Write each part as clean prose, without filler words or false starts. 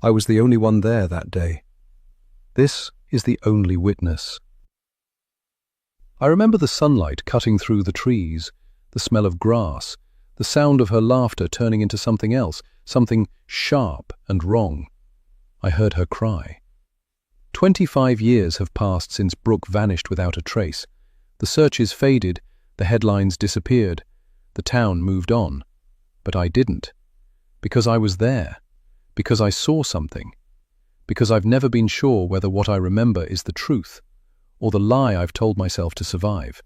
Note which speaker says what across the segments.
Speaker 1: I was the only one there that day. This is the only witness. I remember the sunlight cutting through the trees, the smell of grass, the sound of her laughter turning into something else, something sharp and wrong. I heard her cry. 25 years have passed since Brooke vanished without a trace. The searches faded, the headlines disappeared, the town moved on. But I didn't. Because I was there. Because I saw something. Because I've never been sure whether what I remember is the truth, or the lie I've told myself to survive.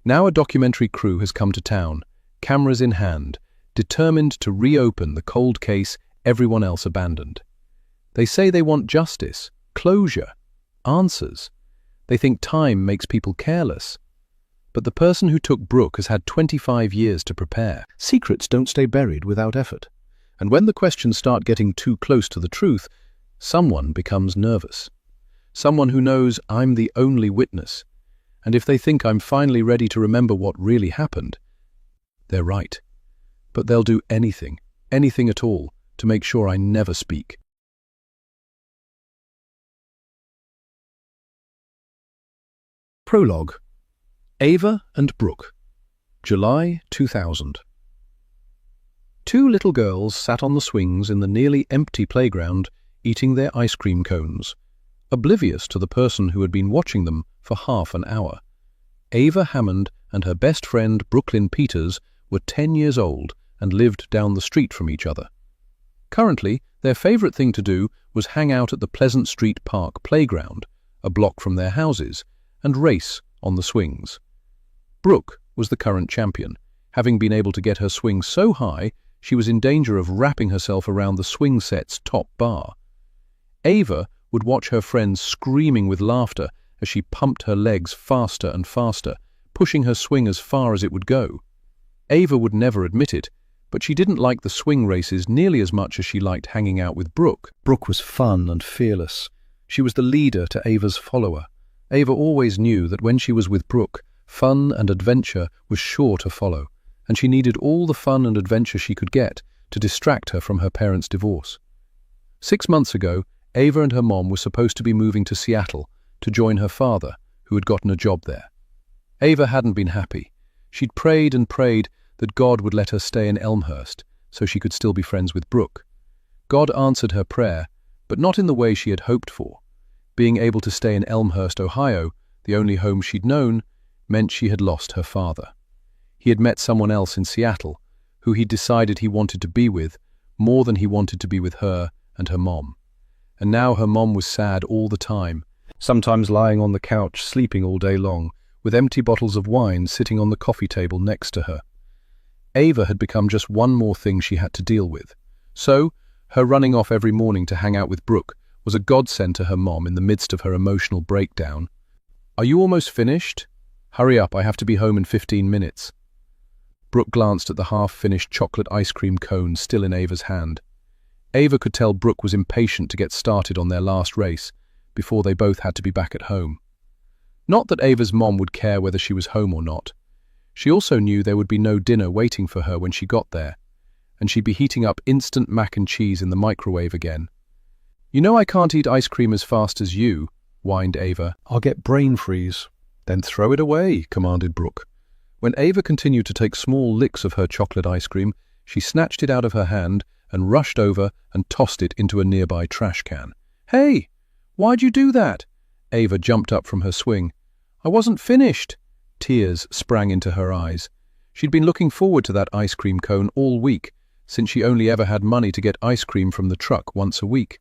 Speaker 1: Now a documentary crew has come to town, cameras in hand, determined to reopen the cold case everyone else abandoned. They say they want justice, closure, answers. They think time makes people careless. But the person who took Brooke has had 25 years to prepare. Secrets don't stay buried without effort. And when the questions start getting too close to the truth, someone becomes nervous. Someone who knows I'm the only witness. And if they think I'm finally ready to remember what really happened, they're right. But they'll do anything at all, to make sure I never speak. Prologue. Ava and Brooke. July 2000. Two little girls sat on the swings in the nearly empty playground, eating their ice cream cones, oblivious to the person who had been watching them for half an hour. Ava Hammond and her best friend Brooklyn Peters were 10 years old and lived down the street from each other. Currently, their favorite thing to do was hang out at the Pleasant Street Park playground, a block from their houses, and race on the swings. Brooke was the current champion, having been able to get her swing so high she was in danger of wrapping herself around the swing set's top bar. Ava would watch her friends screaming with laughter as she pumped her legs faster and faster, pushing her swing as far as it would go. Ava would never admit it, but she didn't like the swing races nearly as much as she liked hanging out with Brooke. Brooke was fun and fearless. She was the leader to Ava's follower. Ava always knew that when she was with Brooke, fun and adventure was sure to follow, and she needed all the fun and adventure she could get to distract her from her parents' divorce. 6 months ago, Ava and her mom were supposed to be moving to Seattle to join her father, who had gotten a job there. Ava hadn't been happy. She'd prayed and prayed that God would let her stay in Elmhurst so she could still be friends with Brooke. God answered her prayer, but not in the way she had hoped for. Being able to stay in Elmhurst, Ohio, the only home she'd known, meant she had lost her father. He had met someone else in Seattle, who he'd decided he wanted to be with more than he wanted to be with her and her mom. And now her mom was sad all the time, sometimes lying on the couch sleeping all day long, with empty bottles of wine sitting on the coffee table next to her. Ava had become just one more thing she had to deal with. So, her running off every morning to hang out with Brooke was a godsend to her mom in the midst of her emotional breakdown. "Are you almost finished? Hurry up, I have to be home in 15 minutes. Brooke glanced at the half-finished chocolate ice cream cone still in Ava's hand. Ava could tell Brooke was impatient to get started on their last race, before they both had to be back at home. Not that Ava's mom would care whether she was home or not. She also knew there would be no dinner waiting for her when she got there, and she'd be heating up instant mac and cheese in the microwave again. "You know I can't eat ice cream as fast as you," whined Ava. "I'll get brain freeze." "Then throw it away," commanded Brooke. When Ava continued to take small licks of her chocolate ice cream, she snatched it out of her hand and rushed over and tossed it into a nearby trash can. "Hey, why'd you do that?" Ava jumped up from her swing. "I wasn't finished." Tears sprang into her eyes. She'd been looking forward to that ice cream cone all week, since she only ever had money to get ice cream from the truck once a week.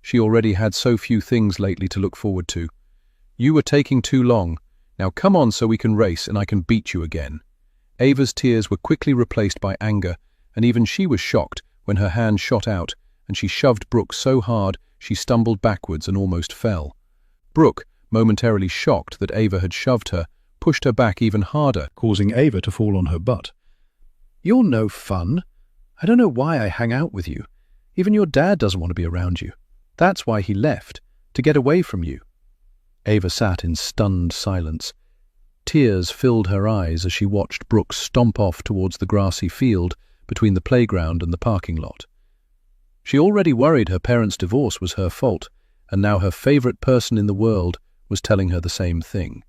Speaker 1: She already had so few things lately to look forward to. "You were taking too long. Now come on so we can race and I can beat you again." Ava's tears were quickly replaced by anger, and even she was shocked when her hand shot out and she shoved Brooke so hard she stumbled backwards and almost fell. Brooke, momentarily shocked that Ava had shoved her, pushed her back even harder, causing Ava to fall on her butt. "You're no fun. I don't know why I hang out with you. Even your dad doesn't want to be around you. That's why he left, to get away from you." Ava sat in stunned silence. Tears filled her eyes as she watched Brooke stomp off towards the grassy field between the playground and the parking lot. She already worried her parents' divorce was her fault, and now her favorite person in the world was telling her the same thing.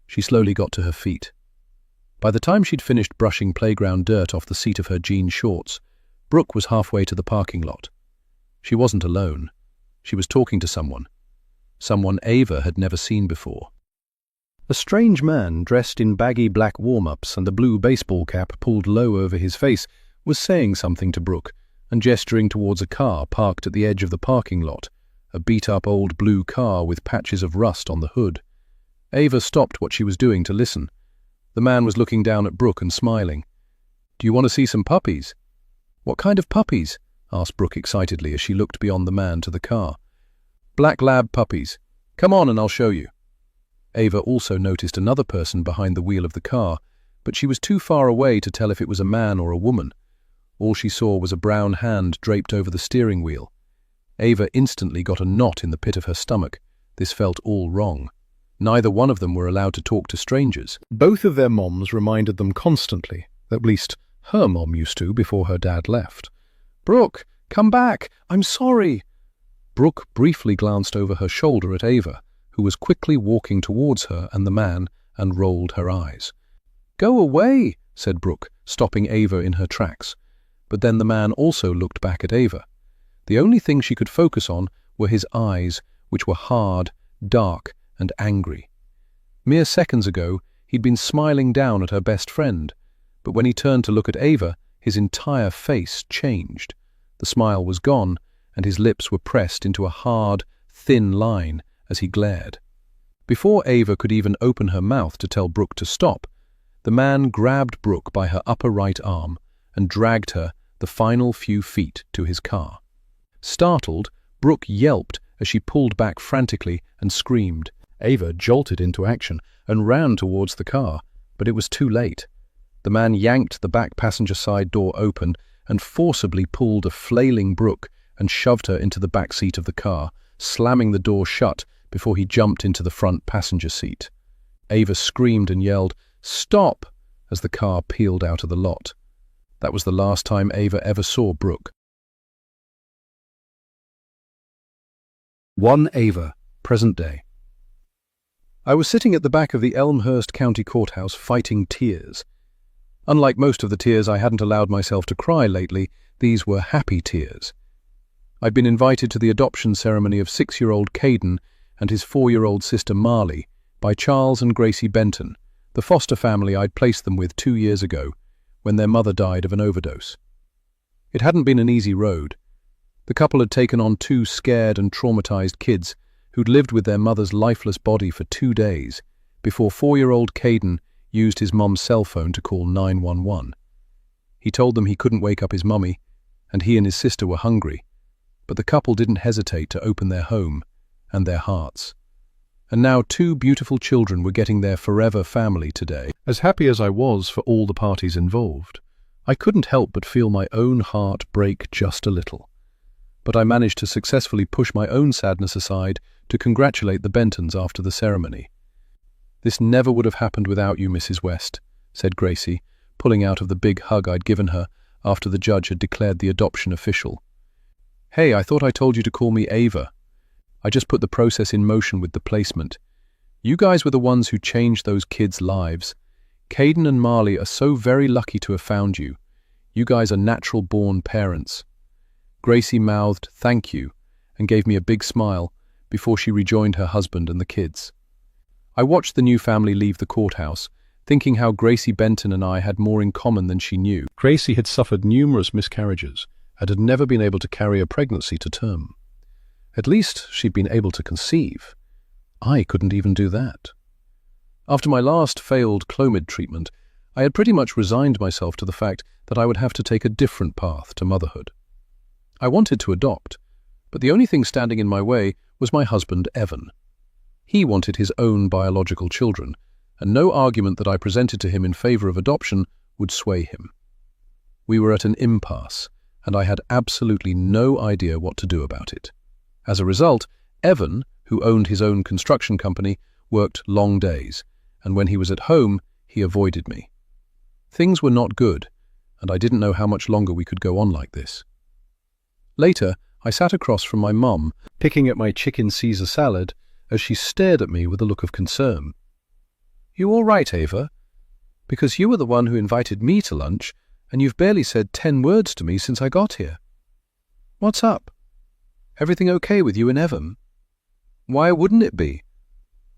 Speaker 1: She slowly got to her feet. By the time she'd finished brushing playground dirt off the seat of her jean shorts, Brooke was halfway to the parking lot. She wasn't alone. She was talking to someone Ava had never seen before. A strange man dressed in baggy black warm-ups and a blue baseball cap pulled low over his face was saying something to Brooke and gesturing towards a car parked at the edge of the parking lot, a beat-up old blue car with patches of rust on the hood. Ava stopped what she was doing to listen. The man was looking down at Brooke and smiling. "Do you want to see some puppies?" "What kind of puppies?" asked Brooke excitedly as she looked beyond the man to the car. "Black lab puppies. Come on and I'll show you." Ava also noticed another person behind the wheel of the car, but she was too far away to tell if it was a man or a woman. All she saw was a brown hand draped over the steering wheel. Ava instantly got a knot in the pit of her stomach. This felt all wrong. Neither one of them were allowed to talk to strangers. Both of their moms reminded them constantly, at least her mom used to before her dad left. "Brooke, come back! I'm sorry!" Brooke briefly glanced over her shoulder at Ava, who was quickly walking towards her and the man, and rolled her eyes. "Go away," said Brooke, stopping Ava in her tracks. But then the man also looked back at Ava. The only thing she could focus on were his eyes, which were hard, dark, and angry. Mere seconds ago, he'd been smiling down at her best friend, but when he turned to look at Ava, his entire face changed. The smile was gone, and his lips were pressed into a hard, thin line as he glared. Before Ava could even open her mouth to tell Brooke to stop, the man grabbed Brooke by her upper right arm and dragged her the final few feet to his car. Startled, Brooke yelped as she pulled back frantically and screamed. Ava jolted into action and ran towards the car, but it was too late. The man yanked the back passenger side door open and forcibly pulled a flailing Brooke and shoved her into the back seat of the car, slamming the door shut before he jumped into the front passenger seat. Ava screamed and yelled, "Stop!" as the car peeled out of the lot. That was the last time Ava ever saw Brooke. 1 Ava, present day. I was sitting at the back of the Elmhurst County Courthouse fighting tears. Unlike most of the tears I hadn't allowed myself to cry lately, these were happy tears. I'd been invited to the adoption ceremony of 6-year-old Caden and his 4-year-old sister Marley by Charles and Gracie Benton, the foster family I'd placed them with 2 years ago, when their mother died of an overdose. It hadn't been an easy road. The couple had taken on 2 scared and traumatized kids who'd lived with their mother's lifeless body for 2 days, before 4-year-old Caden used his mum's cell phone to call 911. He told them he couldn't wake up his mummy, and he and his sister were hungry, but the couple didn't hesitate to open their home and their hearts. And now 2 beautiful children were getting their forever family today. As happy as I was for all the parties involved, I couldn't help but feel my own heart break just a little. But I managed to successfully push my own sadness aside to congratulate the Bentons after the ceremony. "This never would have happened without you, Mrs. West," said Gracie, pulling out of the big hug I'd given her after the judge had declared the adoption official. "Hey, I thought I told you to call me Ava. I just put the process in motion with the placement. You guys were the ones who changed those kids' lives. Caden and Marley are so very lucky to have found you. You guys are natural-born parents." Gracie mouthed, "Thank you," and gave me a big smile before she rejoined her husband and the kids. I watched the new family leave the courthouse, thinking how Gracie Benton and I had more in common than she knew. Gracie had suffered numerous miscarriages and had never been able to carry a pregnancy to term. At least she'd been able to conceive. I couldn't even do that. After my last failed Clomid treatment, I had pretty much resigned myself to the fact that I would have to take a different path to motherhood. I wanted to adopt, but the only thing standing in my way was my husband, Evan. He wanted his own biological children, and no argument that I presented to him in favor of adoption would sway him. We were at an impasse, and I had absolutely no idea what to do about it. As a result, Evan, who owned his own construction company, worked long days, and when he was at home, he avoided me. Things were not good, and I didn't know how much longer we could go on like this. Later, I sat across from my mum, picking at my chicken Caesar salad, as she stared at me with a look of concern. "You all right, Ava? Because you were the one who invited me to lunch, and you've barely said 10 words to me since I got here. What's up? Everything okay with you and Evan?" Why wouldn't it be?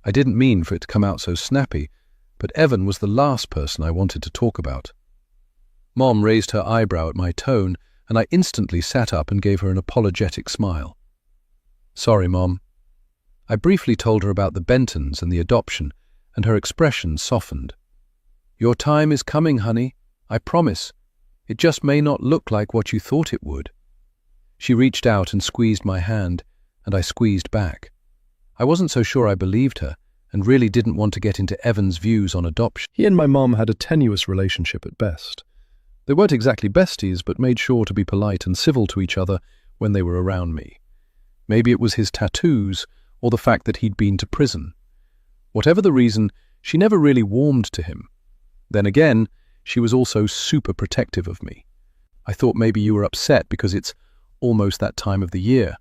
Speaker 1: I didn't mean for it to come out so snappy, but Evan was the last person I wanted to talk about. Mom raised her eyebrow at my tone, and I instantly sat up and gave her an apologetic smile. "Sorry, Mom." I briefly told her about the Bentons and the adoption, and her expression softened. "Your time is coming, honey. I promise. It just may not look like what you thought it would." She reached out and squeezed my hand, and I squeezed back. I wasn't so sure I believed her, and really didn't want to get into Evan's views on adoption. He and my mom had a tenuous relationship at best. They weren't exactly besties, but made sure to be polite and civil to each other when they were around me. Maybe it was his tattoos, or the fact that he'd been to prison. Whatever the reason, she never really warmed to him. Then again, she was also super protective of me. "I thought maybe you were upset because it's almost that time of the year."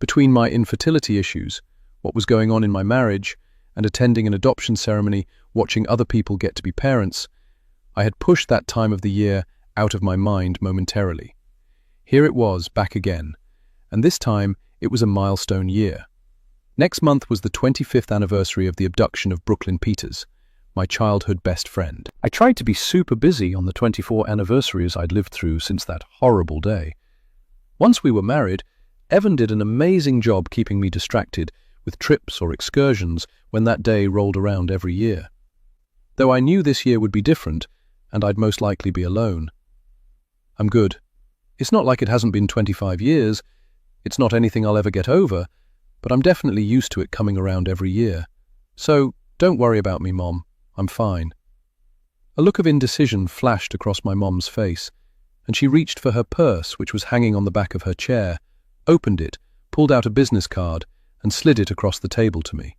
Speaker 1: Between my infertility issues, what was going on in my marriage, and attending an adoption ceremony, watching other people get to be parents, I had pushed that time of the year out of my mind momentarily. Here it was, back again, and this time it was a milestone year. Next month was the 25th anniversary of the abduction of Brooklyn Peters, my childhood best friend. I tried to be super busy on the 24 anniversaries I'd lived through since that horrible day. Once we were married, Evan did an amazing job keeping me distracted with trips or excursions when that day rolled around every year. Though I knew this year would be different, and I'd most likely be alone. I'm good. It's not like it hasn't been 25 years. It's not anything I'll ever get over, but I'm definitely used to it coming around every year. So, don't worry about me, Mom. I'm fine. A look of indecision flashed across my mom's face, and she reached for her purse, which was hanging on the back of her chair, opened it, pulled out a business card, and slid it across the table to me.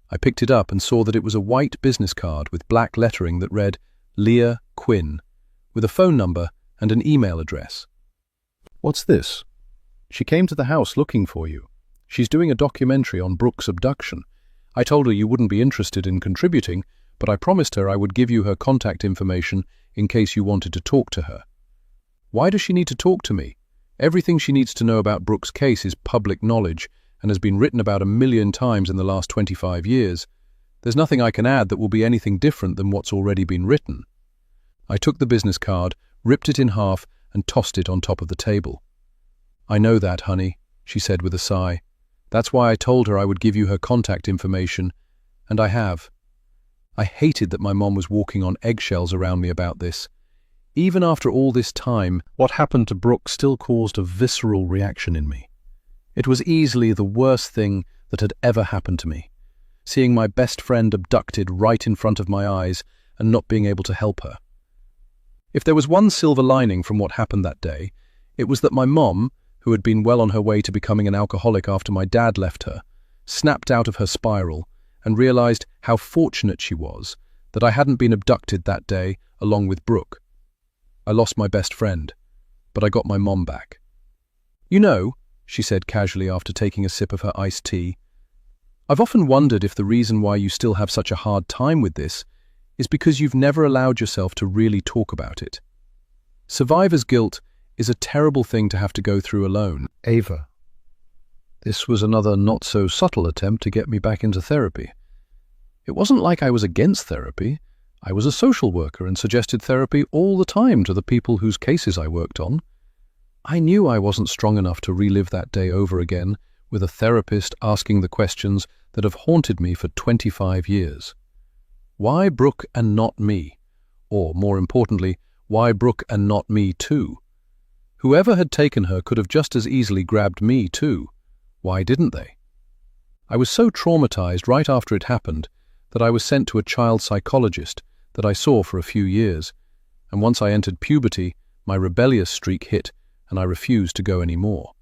Speaker 1: I picked it up and saw that it was a white business card with black lettering that read Leah Quinn, with a phone number and an email address. "What's this?" "She came to the house looking for you. She's doing a documentary on Brooke's abduction. I told her you wouldn't be interested in contributing, but I promised her I would give you her contact information in case you wanted to talk to her." Why does she need to talk to me? Everything she needs to know about Brooke's case is public knowledge and has been written about 1,000,000 times in the last 25 years. There's nothing I can add that will be anything different than what's already been written. I took the business card, ripped it in half, and tossed it on top of the table. "I know that, honey," she said with a sigh. "That's why I told her I would give you her contact information, and I have." I hated that my mom was walking on eggshells around me about this. Even after all this time, what happened to Brooke still caused a visceral reaction in me. It was easily the worst thing that had ever happened to me. Seeing my best friend abducted right in front of my eyes and not being able to help her. If there was one silver lining from what happened that day, it was that my mom, who had been well on her way to becoming an alcoholic after my dad left her, snapped out of her spiral and realized how fortunate she was that I hadn't been abducted that day along with Brooke. I lost my best friend, but I got my mom back. "You know," she said casually after taking a sip of her iced tea, "I've often wondered if the reason why you still have such a hard time with this is because you've never allowed yourself to really talk about it. Survivor's guilt is a terrible thing to have to go through alone." Ava. This was another not-so-subtle attempt to get me back into therapy. It wasn't like I was against therapy. I was a social worker and suggested therapy all the time to the people whose cases I worked on. I knew I wasn't strong enough to relive that day over again with a therapist asking the questions that have haunted me for 25 years. Why Brooke and not me? Or, more importantly, why Brooke and not me too? Whoever had taken her could have just as easily grabbed me too. Why didn't they? I was so traumatized right after it happened that I was sent to a child psychologist that I saw for a few years, and once I entered puberty, my rebellious streak hit, and I refused to go any more.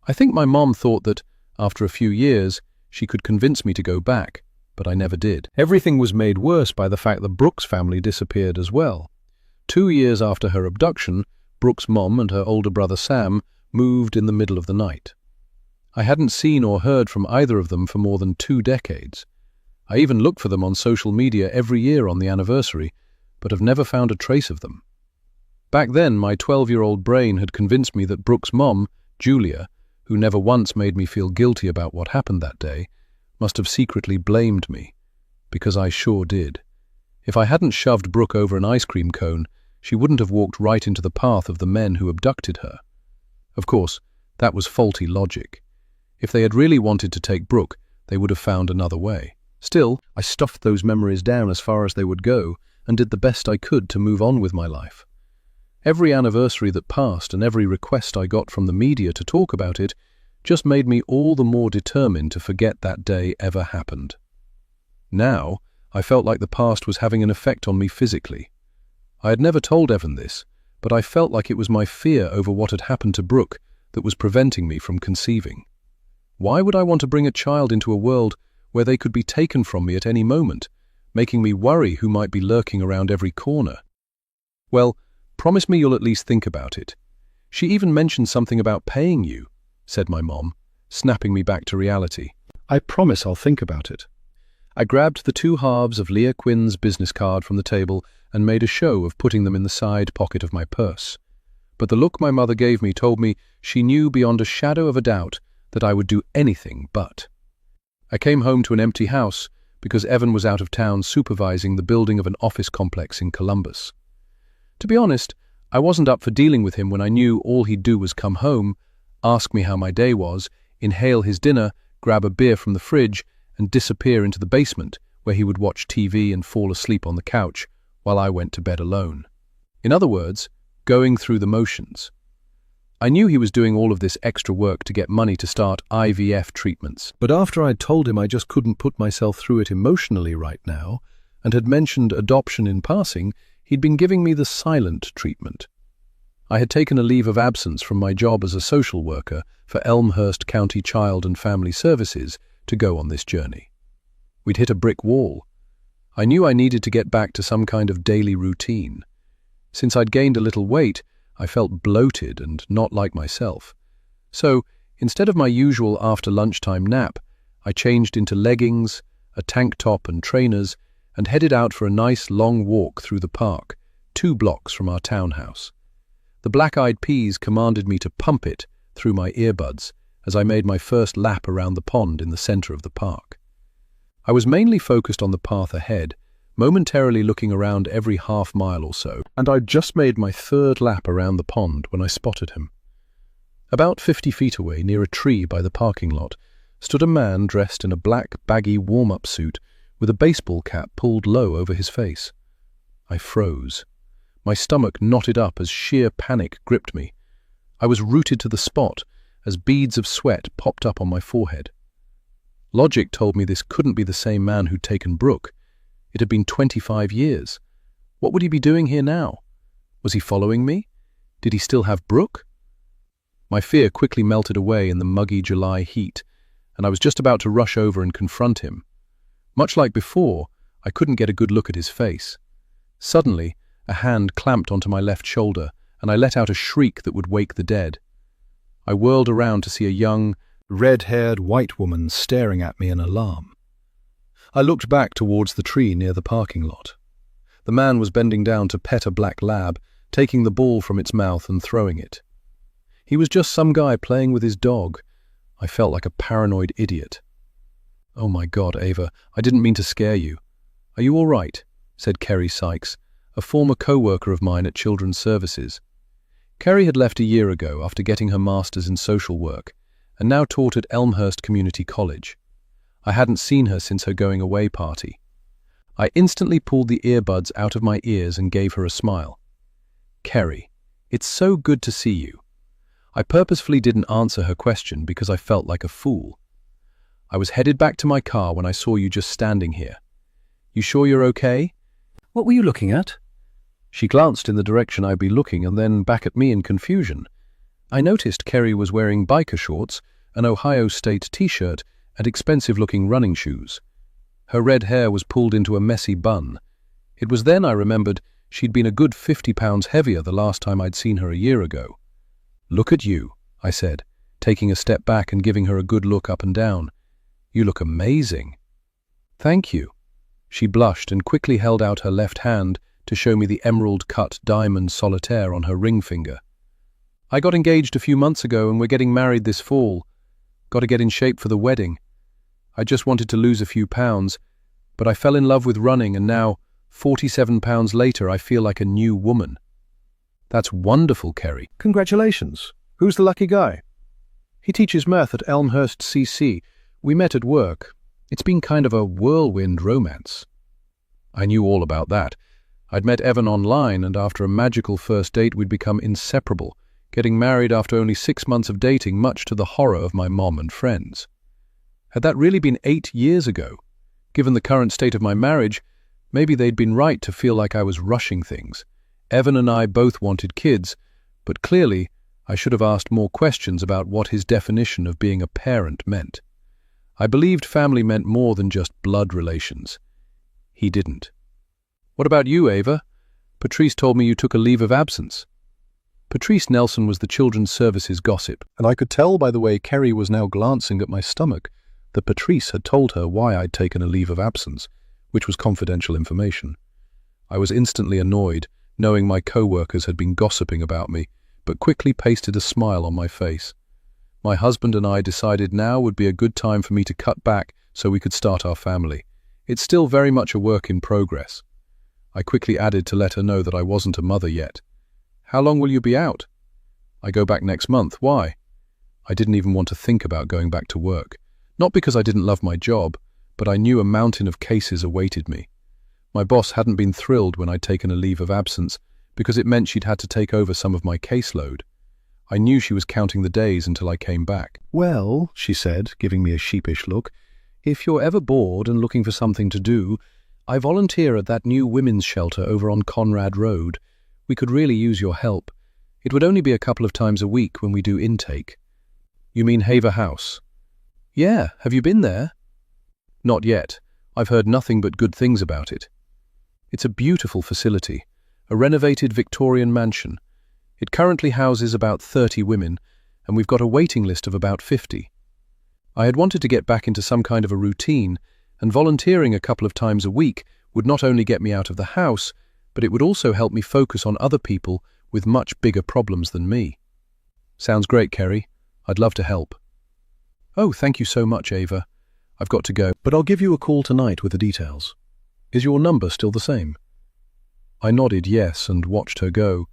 Speaker 1: I think my mom thought that, after a few years, she could convince me to go back, but I never did. Everything was made worse by the fact that Brooke's family disappeared as well. 2 years after her abduction, Brooke's mom and her older brother Sam moved in the middle of the night. I hadn't seen or heard from either of them for more than 2 decades. I even looked for them on social media every year on the anniversary, but have never found a trace of them. Back then, my 12-year-old brain had convinced me that Brooke's mom, Julia, who never once made me feel guilty about what happened that day, must have secretly blamed me, because I sure did. If I hadn't shoved Brooke over an ice cream cone, she wouldn't have walked right into the path of the men who abducted her. Of course, that was faulty logic. If they had really wanted to take Brooke, they would have found another way. Still, I stuffed those memories down as far as they would go and did the best I could to move on with my life. Every anniversary that passed and every request I got from the media to talk about it just made me all the more determined to forget that day ever happened. Now, I felt like the past was having an effect on me physically. I had never told Evan this, but I felt like it was my fear over what had happened to Brooke that was preventing me from conceiving. Why would I want to bring a child into a world where they could be taken from me at any moment, making me worry who might be lurking around every corner? Well, promise me you'll at least think about it. She even mentioned something about paying you, said my mom, snapping me back to reality. I promise I'll think about it. I grabbed the 2 halves of Leah Quinn's business card from the table and made a show of putting them in the side pocket of my purse. But the look my mother gave me told me she knew beyond a shadow of a doubt that I would do anything but. I came home to an empty house because Evan was out of town supervising the building of an office complex in Columbus. To be honest, I wasn't up for dealing with him when I knew all he'd do was come home, ask me how my day was, inhale his dinner, grab a beer from the fridge, and disappear into the basement, where he would watch TV and fall asleep on the couch while I went to bed alone. In other words, going through the motions. I knew he was doing all of this extra work to get money to start IVF treatments, but after I'd told him I just couldn't put myself through it emotionally right now, and had mentioned adoption in passing, he'd been giving me the silent treatment. I had taken a leave of absence from my job as a social worker for Elmhurst County Child and Family Services to go on this journey. We'd hit a brick wall. I knew I needed to get back to some kind of daily routine. Since I'd gained a little weight, I felt bloated and not like myself. So, instead of my usual after-lunchtime nap, I changed into leggings, a tank top and trainers, and headed out for a nice long walk through the park, 2 blocks from our townhouse. The black-eyed peas commanded me to pump it through my earbuds as I made my first lap around the pond in the center of the park. I was mainly focused on the path ahead, momentarily looking around every half-mile or so, and I'd just made my 3rd lap around the pond when I spotted him. About 50 feet away, near a tree by the parking lot, stood a man dressed in a black, baggy warm-up suit with a baseball cap pulled low over his face. I froze. My stomach knotted up as sheer panic gripped me. I was rooted to the spot as beads of sweat popped up on my forehead. Logic told me this couldn't be the same man who'd taken Brooke. It had been 25 years. What would he be doing here now? Was he following me? Did he still have Brooke? My fear quickly melted away in the muggy July heat, and I was just about to rush over and confront him. Much like before, I couldn't get a good look at his face. Suddenly, a hand clamped onto my left shoulder, and I let out a shriek that would wake the dead. I whirled around to see a young, red-haired white woman staring at me in alarm. I looked back towards the tree near the parking lot. The man was bending down to pet a black lab, taking the ball from its mouth and throwing it. He was just some guy playing with his dog. I felt like a paranoid idiot. "Oh my God, Ava, I didn't mean to scare you. Are you all right?" said Kerry Sykes, a former co-worker of mine at Children's Services. Kerry had left a year ago after getting her master's in social work, and now taught at Elmhurst Community College. I hadn't seen her since her going-away party. I instantly pulled the earbuds out of my ears and gave her a smile. "Kerry, it's so good to see you." I purposefully didn't answer her question because I felt like a fool. "I was headed back to my car when I saw you just standing here. You sure you're okay? What were you looking at?" She glanced in the direction I'd be looking and then back at me in confusion. I noticed Kerry was wearing biker shorts, an Ohio State t-shirt, and expensive-looking running shoes. Her red hair was pulled into a messy bun. It was then I remembered she'd been a good 50 pounds heavier the last time I'd seen her a year ago. "Look at you," I said, taking a step back and giving her a good look up and down. "You look amazing." "Thank you." She blushed and quickly held out her left hand to show me the emerald-cut diamond solitaire on her ring finger. "I got engaged a few months ago and we're getting married this fall. Got to get in shape for the wedding. I just wanted to lose a few pounds, but I fell in love with running and now, 47 pounds later, I feel like a new woman." "That's wonderful, Kerry."
Speaker 2: "Congratulations. Who's the lucky guy?"
Speaker 1: "He teaches math at Elmhurst CC. We met at work. It's been kind of a whirlwind romance." I knew all about that. I'd met Evan online, and after a magical first date we'd become inseparable, getting married after only 6 months of dating, much to the horror of my mom and friends. Had that really been 8 years ago? Given the current state of my marriage, maybe they'd been right to feel like I was rushing things. Evan and I both wanted kids, but clearly I should have asked more questions about what his definition of being a parent meant. I believed family meant more than just blood relations. He didn't. "What about you, Ava? Patrice told me you took a leave of absence." Patrice Nelson was the Children's Services gossip, and I could tell by the way Kerry was now glancing at my stomach that Patrice had told her why I'd taken a leave of absence, which was confidential information. I was instantly annoyed, knowing my co-workers had been gossiping about me, but quickly pasted a smile on my face. My husband and I decided now would be a good time for me to cut back so we could start our family. It's still very much a work in progress. I quickly added to let her know that I wasn't a mother yet. "How long will you be out?" "I go back next month." "Why?" I didn't even want to think about going back to work. Not because I didn't love my job, but I knew a mountain of cases awaited me. My boss hadn't been thrilled when I'd taken a leave of absence because it meant she'd had to take over some of my caseload. I knew she was counting the days until I came back.
Speaker 2: "Well," she said, giving me a sheepish look,
Speaker 1: "if you're ever bored and looking for something to do, I volunteer at that new women's shelter over on Conrad Road. We could really use your help. It would only be a couple of times a week when we do intake." "You mean Haver House?" "Yeah, have you been there?" "Not yet. I've heard nothing but good things about it." It's a beautiful facility, a renovated Victorian mansion. It currently houses about 30 women, and we've got a waiting list of about 50. I had wanted to get back into some kind of a routine, and volunteering a couple of times a week would not only get me out of the house, but it would also help me focus on other people with much bigger problems than me. "Sounds great, Kerry. I'd love to help." "Oh, thank you so much, Ava. I've got to go, but I'll give you a call tonight with the details. Is your number still the same?" I nodded yes and watched her go,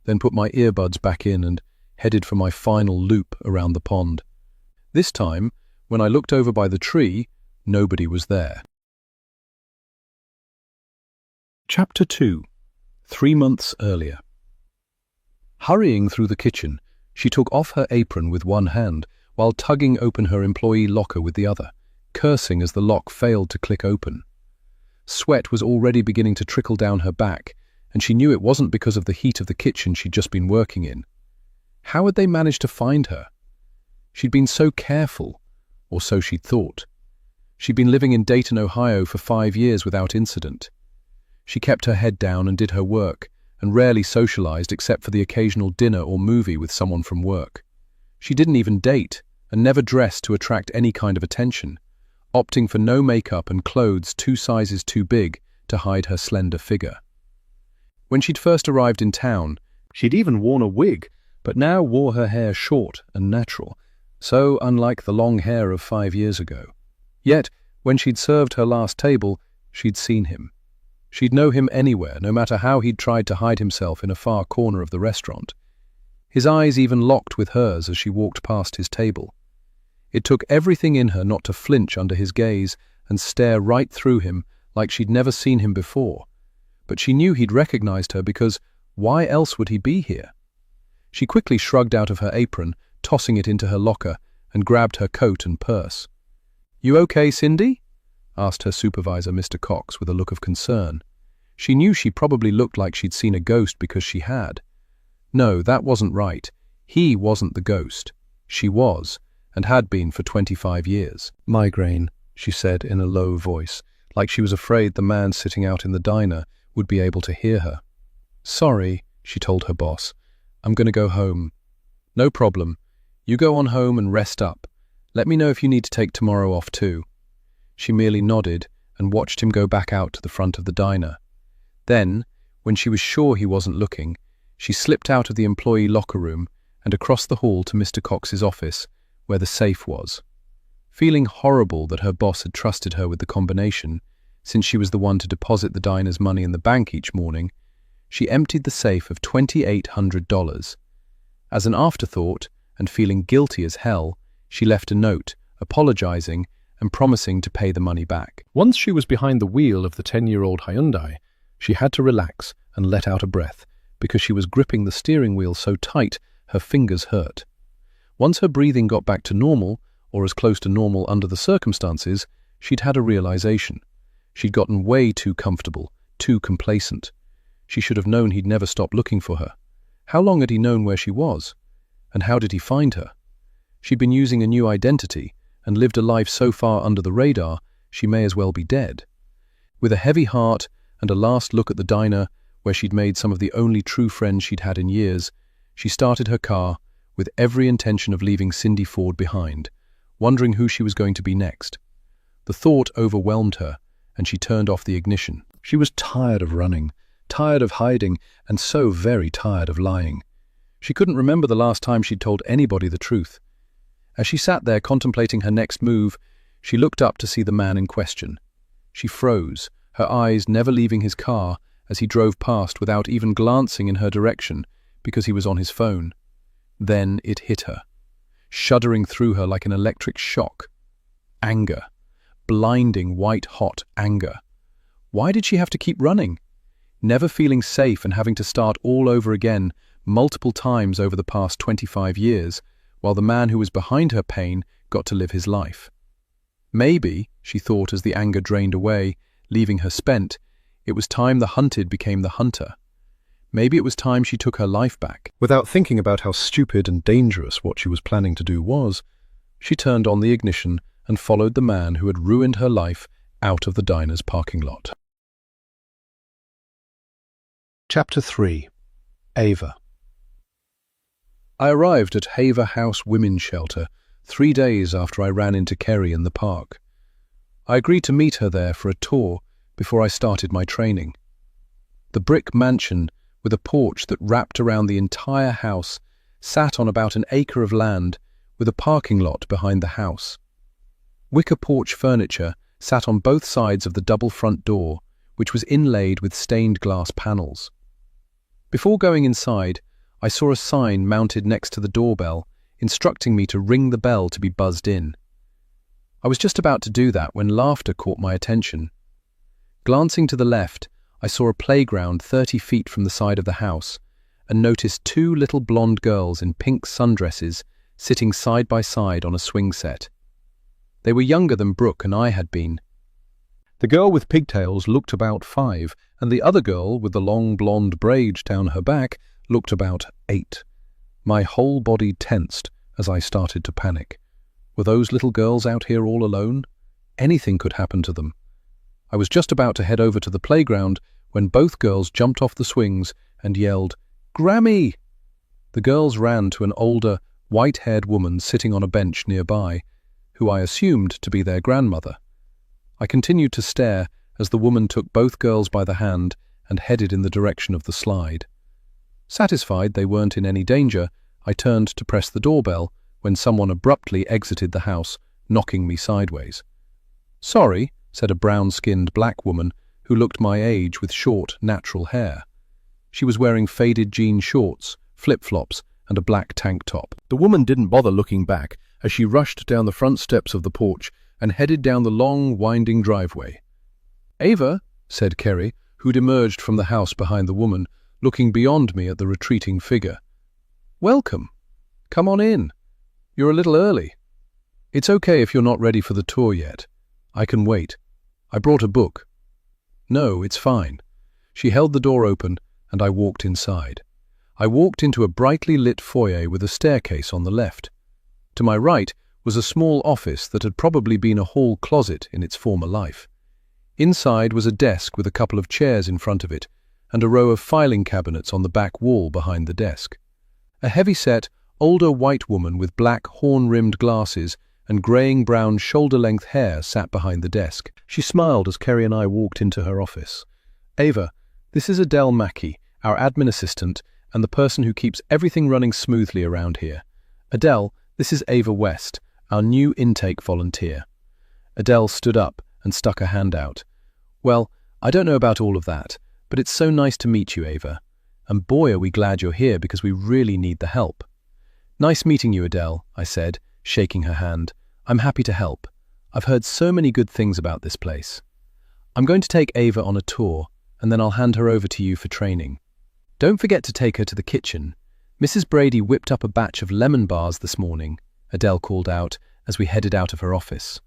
Speaker 1: then put my earbuds back in and headed for my final loop around the pond. This time, when I looked over by the tree, nobody was there. Chapter 2. 3 months earlier. Hurrying through the kitchen, she took off her apron with one hand while tugging open her employee locker with the other, cursing as the lock failed to click open. Sweat was already beginning to trickle down her back, and she knew it wasn't because of the heat of the kitchen she'd just been working in. How had they managed to find her? She'd been so careful, or so she'd thought. She'd been living in Dayton, Ohio for 5 years without incident. She kept her head down and did her work, and rarely socialized except for the occasional dinner or movie with someone from work. She didn't even date, and never dressed to attract any kind of attention, opting for no makeup and clothes 2 sizes too big to hide her slender figure. When she'd first arrived in town, she'd even worn a wig, but now wore her hair short and natural, so unlike the long hair of 5 years ago. Yet, when she'd served her last table, she'd seen him. She'd know him anywhere, no matter how he'd tried to hide himself in a far corner of the restaurant. His eyes even locked with hers as she walked past his table. It took everything in her not to flinch under his gaze and stare right through him like she'd never seen him before. But she knew he'd recognized her because why else would he be here? She quickly shrugged out of her apron, tossing it into her locker, and grabbed her coat and purse. "You okay, Cindy?" asked her supervisor, Mr. Cox, with a look of concern. She knew she probably looked like she'd seen a ghost because she had. No, that wasn't right. He wasn't the ghost. She was, and had been for 25 years. "Migraine," she said in a low voice, like she was afraid the man sitting out in the diner would be able to hear her. "Sorry," she told her boss. "I'm going to go home." "No problem. You go on home and rest up. Let me know if you need to take tomorrow off too." She merely nodded and watched him go back out to the front of the diner. Then, when she was sure he wasn't looking, she slipped out of the employee locker room and across the hall to Mr. Cox's office, where the safe was. Feeling horrible that her boss had trusted her with the combination, since she was the one to deposit the diner's money in the bank each morning, she emptied the safe of $2,800. As an afterthought, and feeling guilty as hell, she left a note, apologizing and promising to pay the money back.
Speaker 2: Once she was behind the wheel of the 10-year-old Hyundai, she had to relax and let out a breath, because she was gripping the steering wheel so tight her fingers hurt. Once her breathing got back to normal, or as close to normal under the circumstances, she'd had a realization. She'd gotten way too comfortable, too complacent. She should have known he'd never stop looking for her. How long had he known where she was? And how did he find her? She'd been using a new identity and lived a life so far under the radar, she may as well be dead. With a heavy heart and a last look at the diner, where she'd made some of the only true friends she'd had in years, she started her car with every intention of leaving Cindy Ford behind, wondering who she was going to be next. The thought overwhelmed her, and she turned off the ignition. She was tired of running, tired of hiding, and so very tired of lying. She couldn't remember the last time she'd told anybody the truth. As she sat there contemplating her next move, she looked up to see the man in question. She froze, her eyes never leaving his car as he drove past without even glancing in her direction because he was on his phone. Then it hit her, shuddering through her like an electric shock. Anger. Blinding, white-hot anger. Why did she have to keep running? Never feeling safe and having to start all over again multiple times over the past 25 years, while the man who was behind her pain got to live his life. Maybe, she thought as the anger drained away, leaving her spent, it was time the hunted became the hunter. Maybe it was time she took her life back. Without thinking about how stupid and dangerous what she was planning to do was, she turned on the ignition and followed the man who had ruined her life out of the diner's parking lot. Chapter 3. Ava. I arrived at Haver House Women's Shelter 3 days after I ran into Kerry in the park. I agreed to meet her there for a tour before I started my training. The brick mansion, with a porch that wrapped around the entire house, sat on about an acre of land with a parking lot behind the house. Wicker porch furniture sat on both sides of the double front door, which was inlaid with stained glass panels. Before going inside, I saw a sign mounted next to the doorbell, instructing me to ring the bell to be buzzed in. I was just about to do that when laughter caught my attention. Glancing to the left, I saw a playground 30 feet from the side of the house and noticed 2 little blonde girls in pink sundresses sitting side by side on a swing set. They were younger than Brooke and I had been. The girl with pigtails looked about 5, and the other girl with the long blonde braids down her back looked about 8. My whole body tensed as I started to panic. Were those little girls out here all alone? Anything could happen to them. I was just about to head over to the playground when both girls jumped off the swings and yelled, "Grammy!" The girls ran to an older, white-haired woman sitting on a bench nearby, who I assumed to be their grandmother. I continued to stare as the woman took both girls by the hand and headed in the direction of the slide. Satisfied they weren't in any danger, I turned to press the doorbell when someone abruptly exited the house, knocking me sideways. "Sorry," said a brown-skinned black woman who looked my age with short, natural hair. She was wearing faded jean shorts, flip-flops, and a black tank top. The woman didn't bother looking back as she rushed down the front steps of the porch and headed down the long, winding driveway. "Ava," said Kerry, who'd emerged from the house behind the woman, looking beyond me at the retreating figure. "Welcome. Come on in. You're a little early. It's okay if you're not ready for the tour yet. I can wait. I brought a book." "No, it's fine." She held the door open, and I walked inside. I walked into a brightly lit foyer with a staircase on the left. To my right was a small office that had probably been a hall closet in its former life. Inside was a desk with a couple of chairs in front of it, and a row of filing cabinets on the back wall behind the desk. A heavy-set, Older white woman with black horn-rimmed glasses and greying brown shoulder-length hair sat behind the desk. She smiled as Kerry and I walked into her office. "Ava, this is Adele Mackey, our admin assistant, and the person who keeps everything running smoothly around here. Adele, this is Ava West, our new intake volunteer." Adele stood up and stuck a hand out. "Well, I don't know about all of that, but it's so nice to meet you, Ava. And boy, are we glad you're here because we really need the help." "Nice meeting you, Adele," I said, shaking her hand. "I'm happy to help. I've heard so many good things about this place. I'm going to take Ava on a tour, and then I'll hand her over to you for training. Don't forget to take her to the kitchen. Mrs. Brady whipped up a batch of lemon bars this morning," Adele called out as we headed out of her office.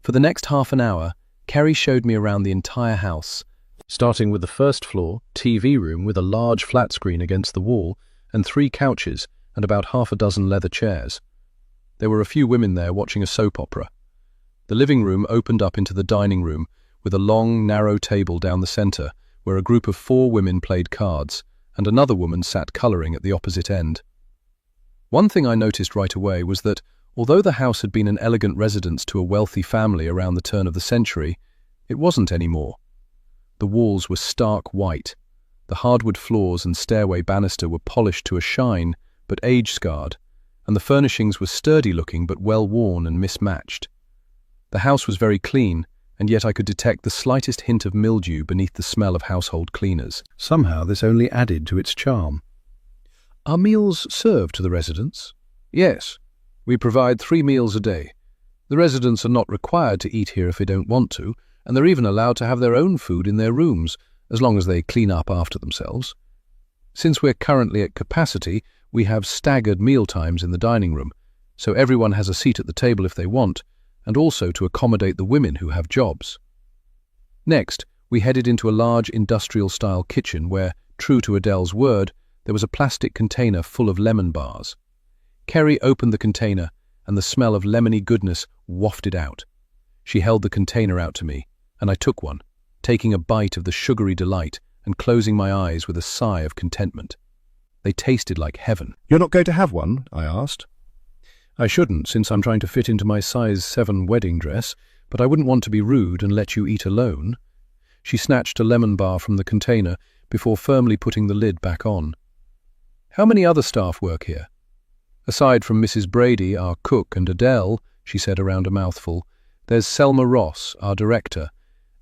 Speaker 2: For the next half an hour, Kerry showed me around the entire house, starting with the first floor TV room with a large flat screen against the wall and 3 couches and about half a dozen leather chairs. There were a few women there watching a soap opera. The living room opened up into the dining room with a long, narrow table down the center where a group of 4 women played cards and another woman sat coloring at the opposite end. One thing I noticed right away was that, although the house had been an elegant residence to a wealthy family around the turn of the century, it wasn't anymore. The walls were stark white. The hardwood floors and stairway banister were polished to a shine, but age-scarred, and the furnishings were sturdy-looking but well-worn and mismatched. The house was very clean, and yet I could detect the slightest hint of mildew beneath the smell of household cleaners. Somehow this only added to its charm. "Are meals served to the residents?" "Yes. We provide 3 meals a day. The residents are not required to eat here if they don't want to, and they're even allowed to have their own food in their rooms, as long as they clean up after themselves. Since we're currently at capacity, we have staggered meal times in the dining room, so everyone has a seat at the table if they want, and also to accommodate the women who have jobs." Next, we headed into a large industrial-style kitchen where, true to Adele's word, there was a plastic container full of lemon bars. Kerry opened the container, and the smell of lemony goodness wafted out. She held the container out to me, and I took one, taking a bite of the sugary delight and closing my eyes with a sigh of contentment. They tasted like heaven.
Speaker 1: "You're not going to have one?" I asked.
Speaker 2: "I shouldn't, since I'm trying to fit into my size 7 wedding dress, but I wouldn't want to be rude and let you eat alone." She snatched a lemon bar from the container before firmly putting the lid back on. "How many other staff work here?" "Aside from Mrs. Brady, our cook, and Adele," she said around a mouthful, "there's Selma Ross, our director,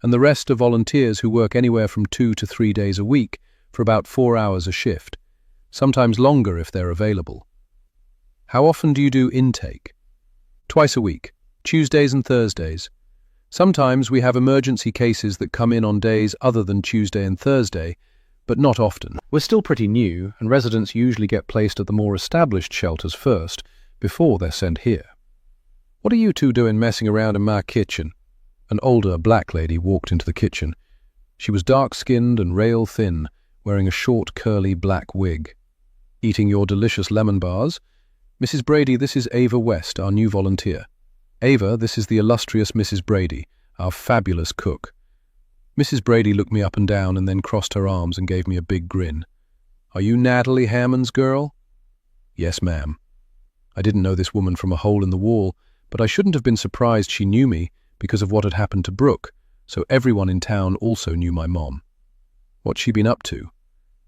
Speaker 2: and the rest are volunteers who work anywhere from 2 to 3 days a week for about 4 hours a shift, sometimes longer if they're available." "How often do you do intake?" "Twice a week, Tuesdays and Thursdays. Sometimes we have emergency cases that come in on days other than Tuesday and Thursday, but not often. We're still pretty new, and residents usually get placed at the more established shelters first, before they're sent here." "What are you two doing messing around in my kitchen?" An older black lady walked into the kitchen. She was dark-skinned and rail-thin, wearing a short, curly black wig. "Eating your delicious lemon bars? Mrs. Brady, this is Ava West, our new volunteer. Ava, this is the illustrious Mrs. Brady, our fabulous cook." Mrs. Brady looked me up and down and then crossed her arms and gave me a big grin. "Are you Natalie Hammond's girl?" "Yes, ma'am." I didn't know this woman from a hole in the wall, but I shouldn't have been surprised she knew me because of what had happened to Brooke, so everyone in town also knew my mom. What's she been up to?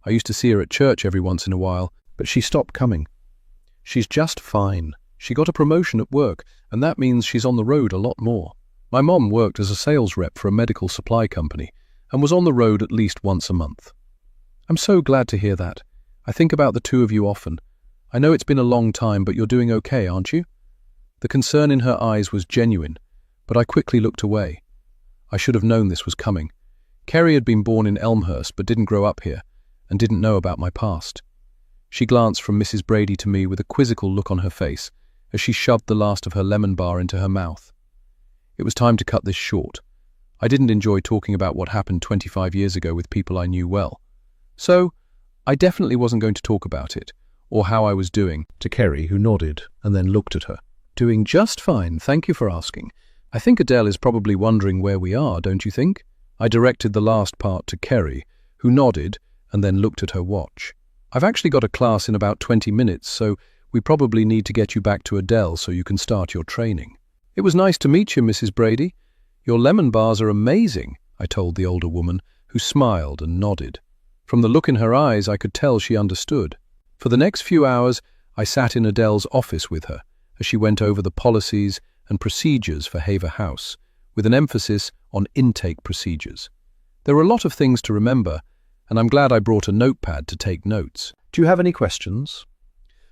Speaker 2: I used to see her at church every once in a while, but she stopped coming. "She's just fine. She got a promotion at work, and that means she's on the road a lot more. My mom worked as a sales rep for a medical supply company and was on the road at least once a month." "I'm so glad to hear that. I think about the 2 of you often. I know it's been a long time, but you're doing okay, aren't you?" The concern in her eyes was genuine, but I quickly looked away. I should have known this was coming. Kerry had been born in Elmhurst but didn't grow up here, and didn't know about my past. She glanced from Mrs. Brady to me with a quizzical look on her face as she shoved the last of her lemon bar into her mouth. It was time to cut this short. I didn't enjoy talking about what happened 25 years ago with people I knew well. So, I definitely wasn't going to talk about it, or how I was doing, to Kerry, who nodded and then looked at her. "Doing just fine, thank you for asking. I think Adele is probably wondering where we are, don't you think?" I directed the last part to Kerry, who nodded and then looked at her watch. "I've actually got a class in about 20 minutes, so
Speaker 1: We probably need to get you back to Adele so you can start your training." "It was nice to meet you, Mrs. Brady. Your lemon bars are amazing," I told the older woman, who smiled and nodded. From the look in her eyes, I could tell she understood. For the next few hours, I sat in Adele's office with her as she went over the policies and procedures for Haver House, with an emphasis on intake procedures. There were a lot of things to remember, and I'm glad I brought a notepad to take notes.
Speaker 2: "Do you have any questions?"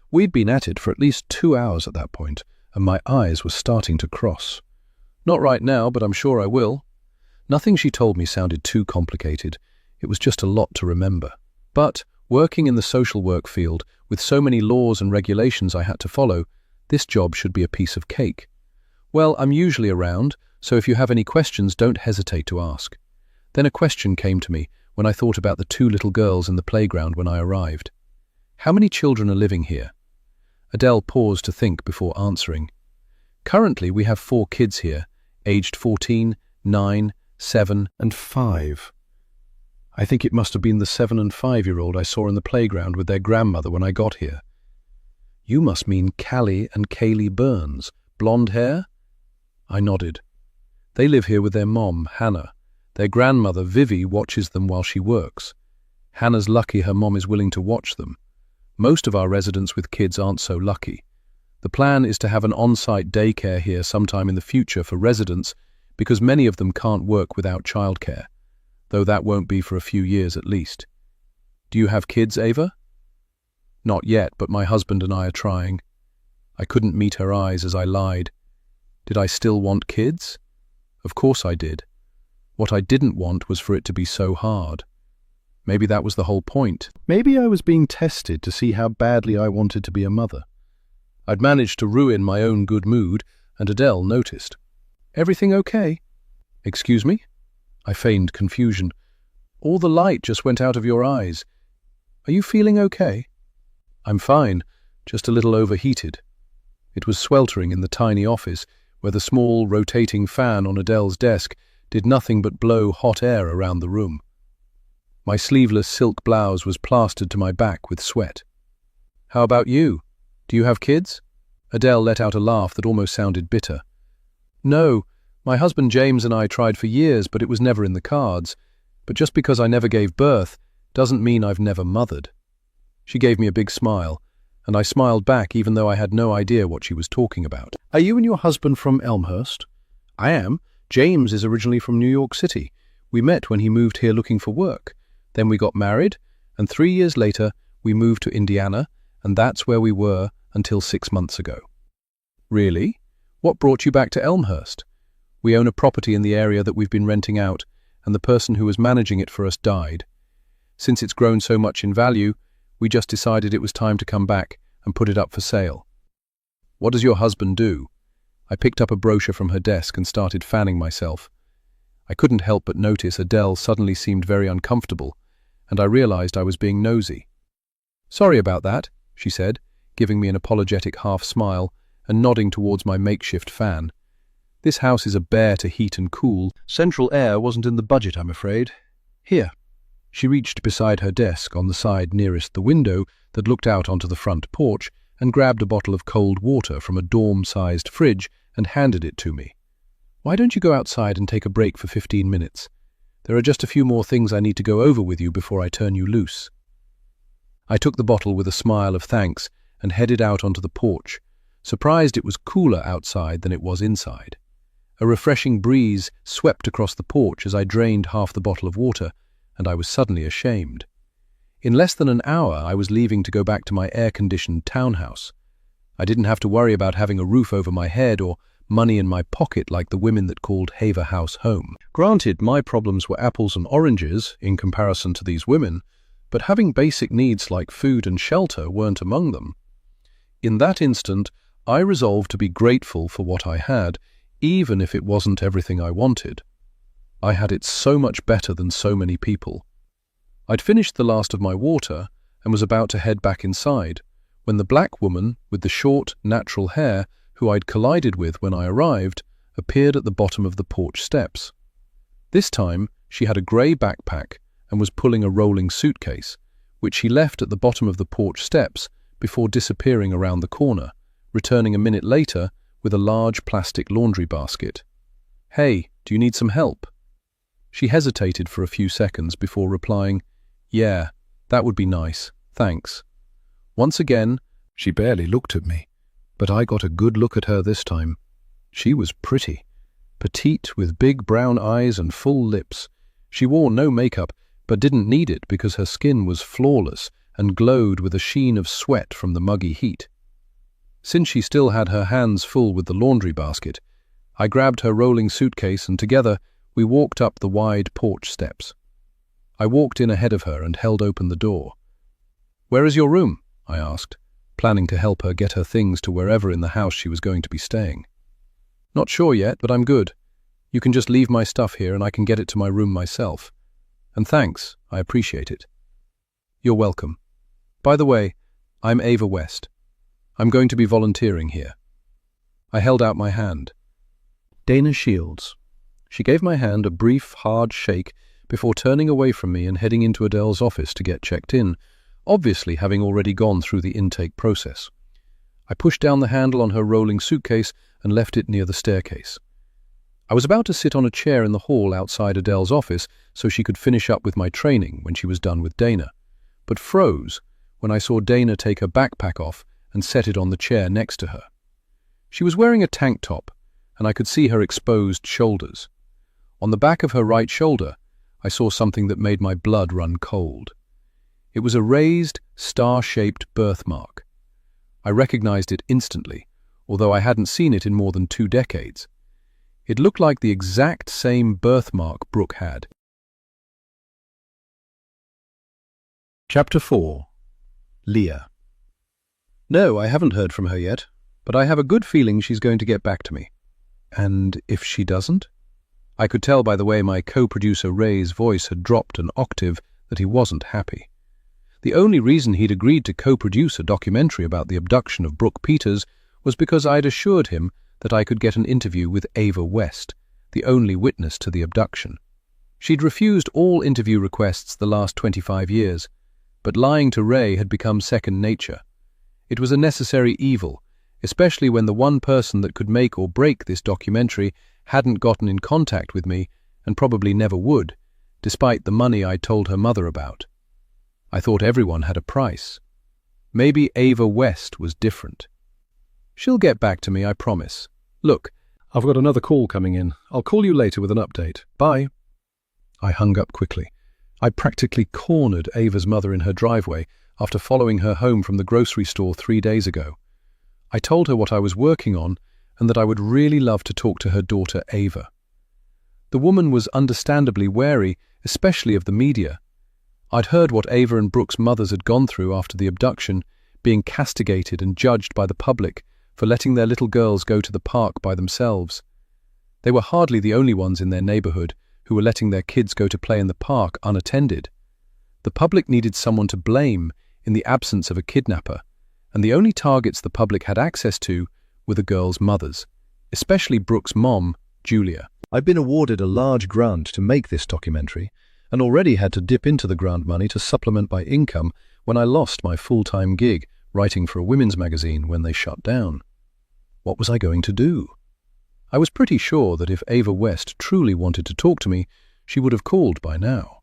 Speaker 1: We'd been at it for at least 2 hours at that point, and my eyes were starting to cross. "Not right now, but I'm sure I will." Nothing she told me sounded too complicated. It was just a lot to remember. But, working in the social work field, with so many laws and regulations I had to follow, this job should be a piece of cake. "Well, I'm usually around, so if you have any questions, don't hesitate to ask." Then a question came to me when I thought about the 2 little girls in the playground when I arrived. "How many children are living here?" Adele paused to think before answering. "Currently, we have 4 kids here, aged 14, 9, 7, and 5. I think it must have been the 7- and 5-year-old I saw in the playground with their grandmother when I got here." "You must mean Callie and Kaylee Burns, blonde hair?" I nodded. "They live here with their mom, Hannah. Their grandmother, Vivi, watches them while she works. Hannah's lucky her mom is willing to watch them. Most of our residents with kids aren't so lucky. The plan is to have an on-site daycare here sometime in the future for residents because many of them can't work without childcare, though that won't be for a few years at least. Do you have kids, Ava?" "Not yet, but my husband and I are trying." I couldn't meet her eyes as I lied. Did I still want kids? Of course I did. What I didn't want was for it to be so hard. Maybe that was the whole point. Maybe I was being tested to see how badly I wanted to be a mother. I'd managed to ruin my own good mood, and Adele noticed. "Everything okay?" "Excuse me?" I feigned confusion. "All the light just went out of your eyes. Are you feeling okay?" "I'm fine, just a little overheated." It was sweltering in the tiny office, where the small, rotating fan on Adele's desk did nothing but blow hot air around the room. My sleeveless silk blouse was plastered to my back with sweat. "How about you? Do you have kids?" Adele let out a laugh that almost sounded bitter. "No, my husband James and I tried for years, but it was never in the cards. But just because I never gave birth doesn't mean I've never mothered." She gave me a big smile, and I smiled back even though I had no idea what she was talking about.
Speaker 2: "Are you and your husband from Elmhurst?"
Speaker 1: "I am. James is originally from New York City. We met when he moved here looking for work. Then we got married, and 3 years later we moved to Indiana, and that's where we were until 6 months ago." "Really? What brought you back to Elmhurst?" "We own a property in the area that we've been renting out, and the person who was managing it for us died. Since it's grown so much in value, we just decided it was time to come back and put it up for sale." "What does your husband do?" I picked up a brochure from her desk and started fanning myself. I couldn't help but notice Adele suddenly seemed very uncomfortable, and I realized I was being nosy. "Sorry about that," she said, giving me an apologetic half-smile and nodding towards my makeshift fan. "This house is a bear to heat and cool. Central air wasn't in the budget, I'm afraid. Here." She reached beside her desk on the side nearest the window that looked out onto the front porch and grabbed a bottle of cold water from a dorm-sized fridge and handed it to me. "Why don't you go outside and take a break for 15 minutes? There are just a few more things I need to go over with you before I turn you loose." I took the bottle with a smile of thanks and headed out onto the porch, surprised it was cooler outside than it was inside. A refreshing breeze swept across the porch as I drained half the bottle of water, and I was suddenly ashamed. In less than an hour, I was leaving to go back to my air-conditioned townhouse. I didn't have to worry about having a roof over my head or money in my pocket like the women that called Haver House home. Granted, my problems were apples and oranges in comparison to these women, but having basic needs like food and shelter weren't among them. In that instant, I resolved to be grateful for what I had, even if it wasn't everything I wanted. I had it so much better than so many people. I'd finished the last of my water and was about to head back inside, when the black woman with the short, natural hair who I'd collided with when I arrived appeared at the bottom of the porch steps. This time, she had a grey backpack and was pulling a rolling suitcase, which she left at the bottom of the porch steps
Speaker 2: before disappearing around the corner, returning a minute later with a large plastic laundry basket. "Hey, do you need some help?" She hesitated for a few seconds before replying, "Yeah, that would be nice, thanks." Once again, she barely looked at me, but I got a good look at her this time. She was pretty, petite with big brown eyes and full lips. She wore no makeup, but didn't need it because her skin was flawless and glowed with a sheen of sweat from the muggy heat. Since she still had her hands full with the laundry basket, I grabbed her rolling suitcase and together we walked up the wide porch steps. I walked in ahead of her and held open the door. "Where is your room?" I asked, planning to help her get her things to wherever in the house she was going to be staying. "Not sure yet, but I'm good. You can just leave my stuff here and I can get it to my room myself. And thanks, I appreciate it." "You're welcome. By the way, I'm Ava West. I'm going to be volunteering here." I held out my hand. "Dana Shields." She gave my hand a brief, hard shake before turning away from me and heading into Adele's office to get checked in, obviously having already gone through the intake process. I pushed down the handle on her rolling suitcase and left it near the staircase. I was about to sit on a chair in the hall outside Adele's office so she could finish up with my training when she was done with Dana, but froze when I saw Dana take her backpack off and set it on the chair next to her. She was wearing a tank top, and I could see her exposed shoulders. On the back of her right shoulder, I saw something that made my blood run cold. It was a raised, star-shaped birthmark. I recognized it instantly, although I hadn't seen it in more than 2 decades. It looked like the exact same birthmark Brooke had. Chapter 4. Leah. No, I haven't heard from her yet, but I have a good feeling she's going to get back to me. And if she doesn't? I could tell by the way my co-producer Ray's voice had dropped an octave that he wasn't happy. The only reason he'd agreed to co-produce a documentary about the abduction of Brooke Peters was because I'd assured him that I could get an interview with Ava West, the only witness to the abduction. She'd refused all interview requests the last 25 years, but lying to Ray had become second nature. It was a necessary evil, especially when the one person that could make or break this documentary hadn't gotten in contact with me and probably never would, despite the money I'd told her mother about. I thought everyone had a price. Maybe Ava West was different. She'll get back to me, I promise. Look, I've got another call coming in. I'll call you later with an update. Bye. I hung up quickly. I practically cornered Ava's mother in her driveway after following her home from the grocery store 3 days ago. I told her what I was working on and that I would really love to talk to her daughter Ava. The woman was understandably wary, especially of the media. I'd heard what Ava and Brooke's mothers had gone through after the abduction, being castigated and judged by the public for letting their little girls go to the park by themselves. They were hardly the only ones in their neighborhood who were letting their kids go to play in the park unattended. The public needed someone to blame in the absence of a kidnapper, and the only targets the public had access to were the girls' mothers, especially Brooke's mom, Julia. I'd been awarded a large grant to make this documentary, and already had to dip into the grant money to supplement my income when I lost my full-time gig writing for a women's magazine when they shut down. What was I going to do? I was pretty sure that if Ava West truly wanted to talk to me, she would have called by now.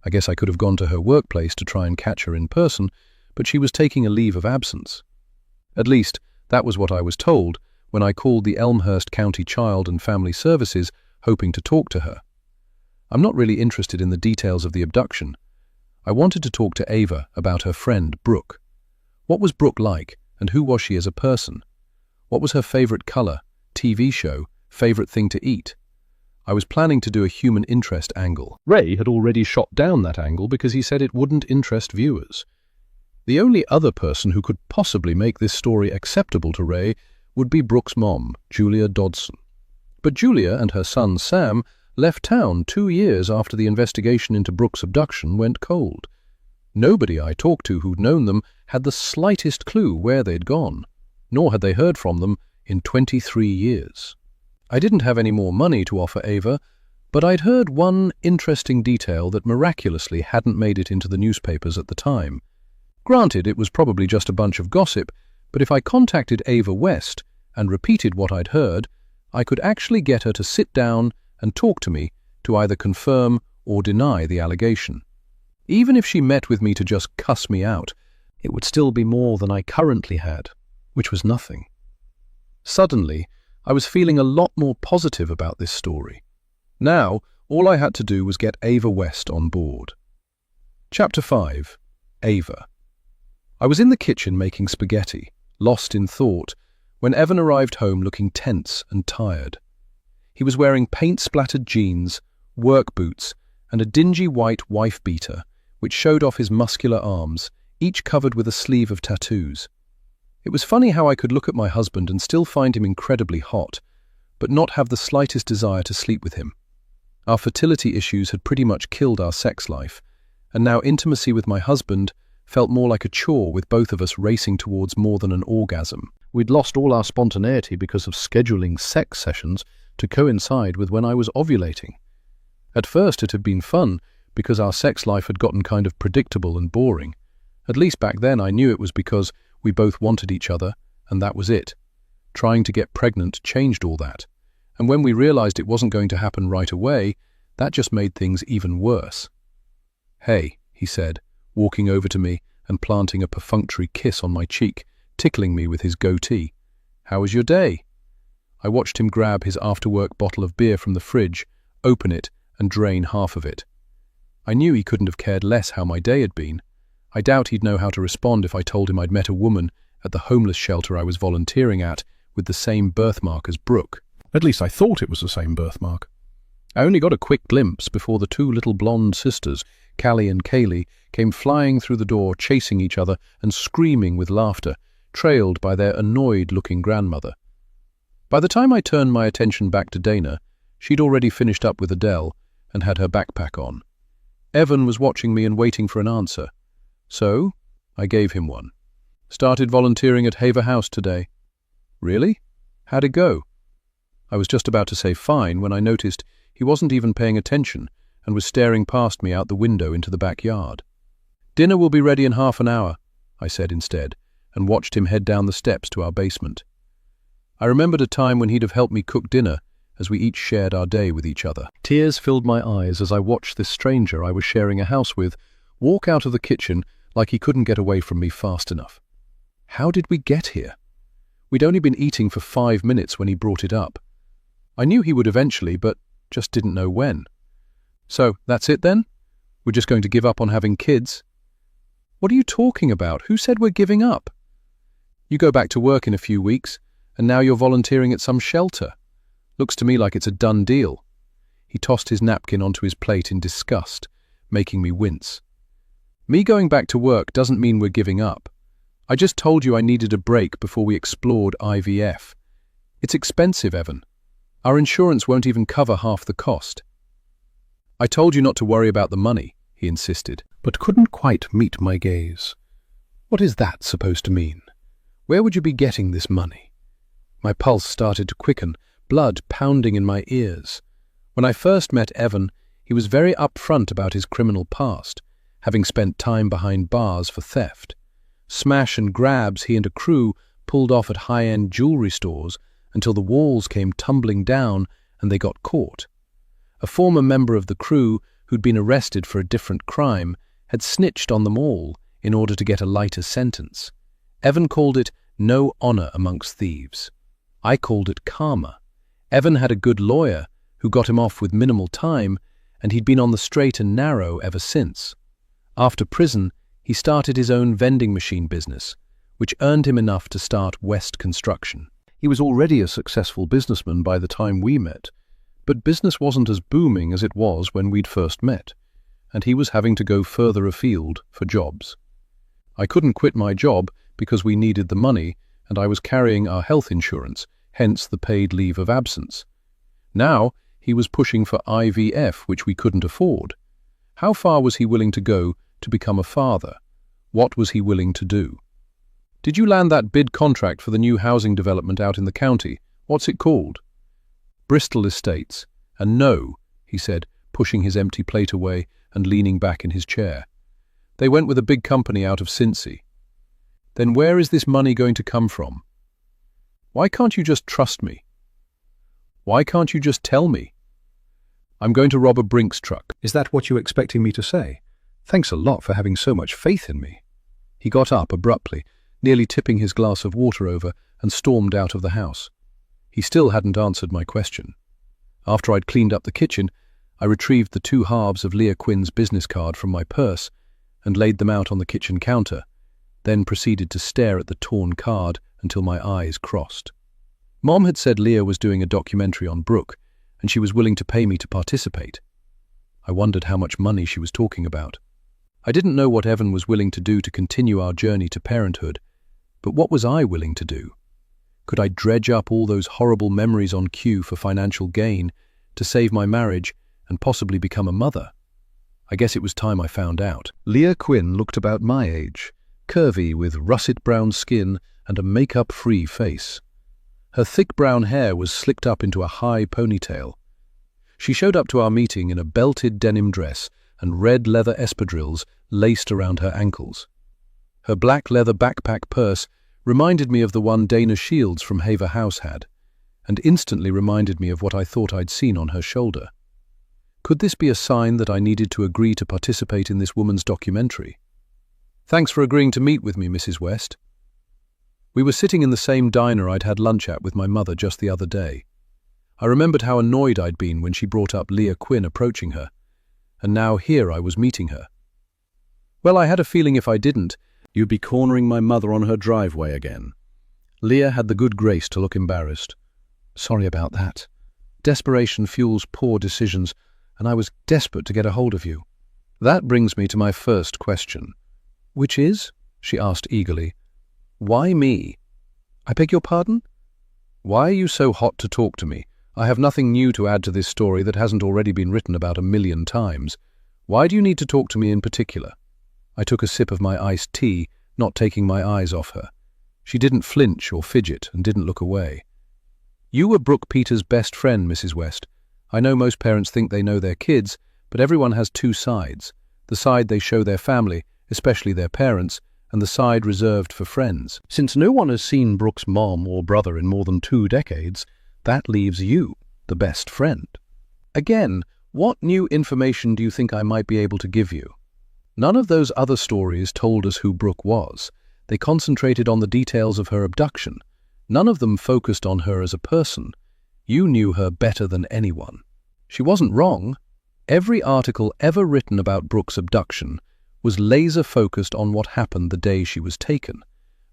Speaker 2: I guess I could have gone to her workplace to try and catch her in person, but she was taking a leave of absence. At least, that was what I was told when I called the Elmhurst County Child and Family Services hoping to talk to her. I'm not really interested in the details of the abduction. I wanted to talk to Ava about her friend, Brooke. What was Brooke like, and who was she as a person? What was her favorite color, TV show, favorite thing to eat? I was planning to do a human interest angle. Ray had already shot down that angle because he said it wouldn't interest viewers. The only other person who could possibly make this story acceptable to Ray would be Brooke's mom, Julia Dodson. But Julia and her son Sam left town 2 years after the investigation into Brooke's abduction went cold. Nobody I talked to who'd known them had the slightest clue where they'd gone, nor had they heard from them in 23 years. I didn't have any more money to offer Ava, but I'd heard one interesting detail that miraculously hadn't made it into the newspapers at the time.
Speaker 1: Granted, it was probably just a bunch of gossip, but if I contacted Ava West and repeated what I'd heard, I could actually get her to sit down and talk to me to either confirm or deny the allegation. Even if she met with me to just cuss me out, it would still be more than I currently had, which was nothing. Suddenly, I was feeling a lot more positive about this story. Now, all I had to do was get Ava West on board. Chapter 5. Ava. I was in the kitchen making spaghetti, lost in thought, when Evan arrived home looking tense and tired. He was wearing paint-splattered jeans, work boots, and a dingy white wife-beater, which showed off his muscular arms, each covered with a sleeve of tattoos. It was funny how I could look at my husband and still find him incredibly hot, but not have the slightest desire to sleep with him. Our fertility issues had pretty much killed our sex life, and now intimacy with my husband felt more like a chore, with both of us racing towards more than an orgasm. We'd lost all our spontaneity because of scheduling sex sessions to coincide with when I was ovulating. At first it had been fun because our sex life had gotten kind of predictable and boring. At least back then I knew it was because we both wanted each other, and that was it. Trying to get pregnant changed all that. And when we realized it wasn't going to happen right away, that just made things even worse. "Hey," he said, walking over to me and planting a perfunctory kiss on my cheek, tickling me with his goatee. "How was your day?" I watched him grab his after-work bottle of beer from the fridge, open it, and drain half of it. I knew he couldn't have cared less how my day had been. I doubt he'd know how to respond if I told him I'd met a woman at the homeless shelter I was volunteering at with the same birthmark as Brooke. At least I thought it was the same birthmark. I only got a quick glimpse before the two little blonde sisters, Callie and Kaylee, came flying through the door, chasing each other and screaming with laughter, trailed by their annoyed-looking grandmother. By the time I turned my attention back to Dana, she'd already finished up with Adele and had her backpack on. Evan was watching me and waiting for an answer. So, I gave him one. "Started volunteering at Haver House today." "Really? How'd it go?" I was just about to say fine when I noticed he wasn't even paying attention and was staring past me out the window into the backyard. "Dinner will be ready in half an hour," I said instead, and watched him head down the steps to our basement. I remembered a time when he'd have helped me cook dinner as we each shared our day with each other. Tears filled my eyes as I watched this stranger I was sharing a house with walk out of the kitchen like he couldn't get away from me fast enough. How did we get here? We'd only been eating for 5 minutes when he brought it up. I knew he would eventually, but just didn't know when. "So, that's it then? We're just going to give up on having kids?" "What are you talking about? Who said we're giving up?" "You go back to work in a few weeks, and now you're volunteering at some shelter. Looks to me like it's a done deal." He tossed his napkin onto his plate in disgust, making me wince. "Me going back to work doesn't mean we're giving up. I just told you I needed a break before we explored IVF. It's expensive, Evan. Our insurance won't even cover half the cost." "I told you not to worry about the money," he insisted, but couldn't quite meet my gaze. What is that supposed to mean? Where would you be getting this money? My pulse started to quicken, blood pounding in my ears. When I first met Evan, he was very upfront about his criminal past, having spent time behind bars for theft. Smash and grabs he and a crew pulled off at high-end jewelry stores until the walls came tumbling down and they got caught. A former member of the crew, who'd been arrested for a different crime, had snitched on them all in order to get a lighter sentence. Evan called it no honor amongst thieves. I called it karma. Evan had a good lawyer who got him off with minimal time, and he'd been on the straight and narrow ever since. After prison, he started his own vending machine business, which earned him enough to start West Construction. He was already a successful businessman by the time we met, but business wasn't as booming as it was when we'd first met, and he was having to go further afield for jobs. I couldn't quit my job because we needed the money, and I was carrying our health insurance, hence the paid leave of absence. Now he was pushing for IVF, which we couldn't afford. How far was he willing to go to become a father? What was he willing to do? "Did you land that bid contract for the new housing development out in the county? What's it called?" "Bristol Estates." "And no," he said, pushing his empty plate away and leaning back in his chair. They went with a big company out of Cincy. Then where is this money going to come from? Why can't you just trust me? Why can't you just tell me? I'm going to rob a Brinks truck.
Speaker 2: Is that what you were expecting me to say? Thanks a lot for having so much faith in me. He got up abruptly, nearly tipping his glass of water over, and stormed out of the house. He still hadn't answered my question. After I'd cleaned up the kitchen, I retrieved the 2 halves of Leah Quinn's business card from my purse and laid them out on the kitchen counter, then proceeded to stare at the torn card until my eyes crossed. Mom had said Leah was doing a documentary on Brooke, and she was willing to pay me to participate. I wondered how much money she was talking about. I didn't know what Evan was willing to do to continue our journey to parenthood, but what was I willing to do? Could I dredge up all those horrible memories on cue for financial gain, to save my marriage and possibly become a mother? I guess it was time I found out. Leah Quinn looked about my age, curvy with russet brown skin and a makeup-free face. Her thick brown hair was slicked up into a high ponytail. She showed up to our meeting in a belted denim dress and red leather espadrilles laced around her ankles. Her black leather backpack purse reminded me of the one Dana Shields from Haver House had, and instantly reminded me of what I thought I'd seen on her shoulder. Could this be a sign that I needed to agree to participate in this woman's documentary? Thanks for agreeing to meet with me, Mrs. West. We were sitting in the same diner I'd had lunch at with my mother just the other day. I remembered how annoyed I'd been when she brought up Leah Quinn approaching her, and now here I was meeting her. Well, I had a feeling if I didn't, you'd be cornering my mother on her driveway again. Leah had the good grace to look embarrassed. Sorry about that. Desperation fuels poor decisions, and I was desperate to get a hold of you. That brings me to my first question. Which is? She asked eagerly. Why me? I beg your pardon? Why are you so hot to talk to me? I have nothing new to add to this story that hasn't already been written about 1,000,000 times. Why do you need to talk to me in particular? I took a sip of my iced tea, not taking my eyes off her. She didn't flinch or fidget and didn't look away. You were Brooke Peters' best friend, Mrs. West. I know most parents think they know their kids, but everyone has 2 sides. The side they show their family, especially their parents, and the side reserved for friends. Since no one has seen Brooke's mom or brother in more than 2 decades, that leaves you, the best friend. Again, what new information do you think I might be able to give you? None of those other stories told us who Brooke was. They concentrated on the details of her abduction. None of them focused on her as a person. You knew her better than anyone. She wasn't wrong. Every article ever written about Brooke's abduction was laser-focused on what happened the day she was taken.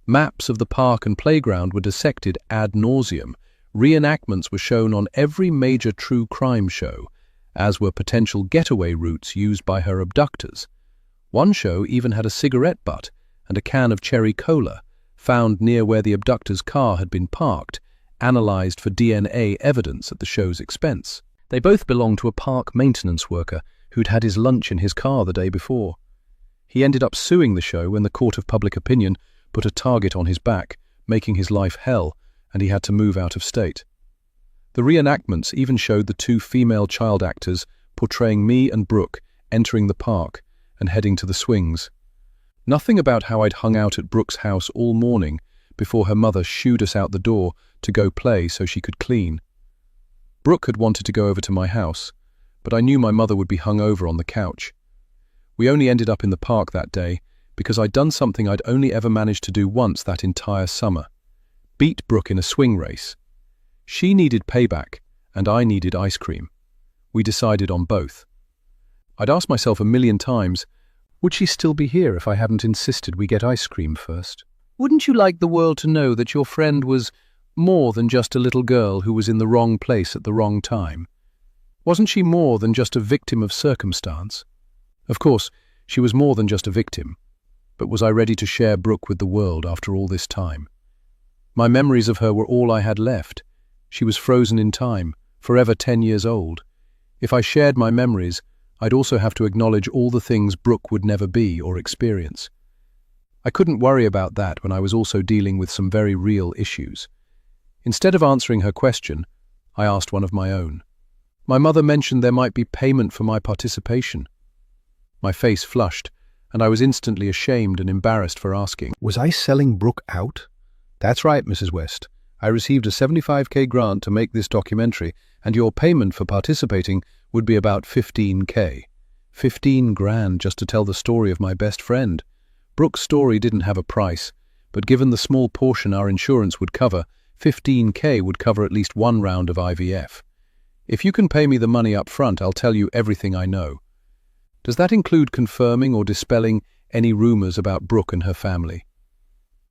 Speaker 2: Maps of the park and playground were dissected ad nauseum. Reenactments were shown on every major true crime show, as were potential getaway routes used by her abductors. One show even had a cigarette butt and a can of cherry cola, found near where the abductor's car had been parked, analyzed for DNA evidence at the show's expense. They both belonged to a park maintenance worker who'd had his lunch in his car the day before. He ended up suing the show when the court of public opinion put a target on his back, making his life hell, and he had to move out of state. The reenactments even showed the 2 female child actors portraying me and Brooke entering the park and heading to the swings. Nothing about how I'd hung out at Brooke's house all morning before her mother shooed us out the door to go play so she could clean. Brooke had wanted to go over to my house, but I knew my mother would be hung over on the couch. We only ended up in the park that day because I'd done something I'd only ever managed to do once that entire summer. Beat Brooke in a swing race. She needed payback, and I needed ice cream. We decided on both. I'd asked myself 1,000,000 times, would she still be here if I hadn't insisted we get ice cream first? Wouldn't you like the world to know that your friend was more than just a little girl who was in the wrong place at the wrong time? Wasn't she more than just a victim of circumstance? Of course, she was more than just a victim, but was I ready to share Brooke with the world after all this time? My memories of her were all I had left. She was frozen in time, forever 10 years old. If I shared my memories, I'd also have to acknowledge all the things Brooke would never be or experience. I couldn't worry about that when I was also dealing with some very real issues. Instead of answering her question, I asked one of my own. My mother mentioned there might be payment for my participation. My face flushed,
Speaker 1: and I was instantly ashamed and embarrassed for asking.
Speaker 2: Was I selling Brooke out?
Speaker 1: That's right, Mrs. West. I received a $75K grant to make this documentary, and your payment for participating would be about $15K. 15 grand just to tell the story of my best friend. Brooke's story didn't have a price, but given the small portion our insurance would cover, $15K would cover at least one round of IVF. If you can pay me the money up front, I'll tell you everything I know. Does that include confirming or dispelling any rumors about Brooke and her family?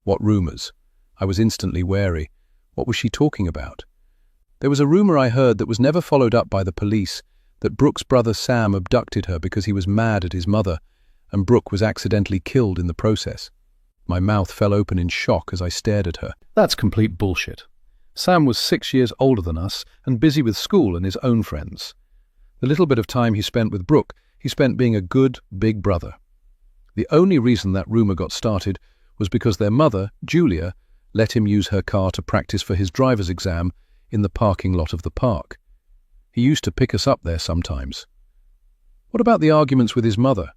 Speaker 1: What rumors? I was instantly wary. What was she talking about? There was a rumor I heard that was never followed up by the police, that Brooke's brother Sam abducted her because he was mad at his mother, and Brooke was accidentally killed in the process. My mouth fell open in shock as I stared at her.
Speaker 2: That's complete bullshit. Sam was 6 years older than us and busy with school and his own friends. The little bit of time he spent with Brooke, he spent being a good, big brother. The only reason that rumor got started was because their mother, Julia, let him use her car to practice for his driver's exam in the parking lot of the park. He used to pick us up there sometimes. What about the arguments with his mother?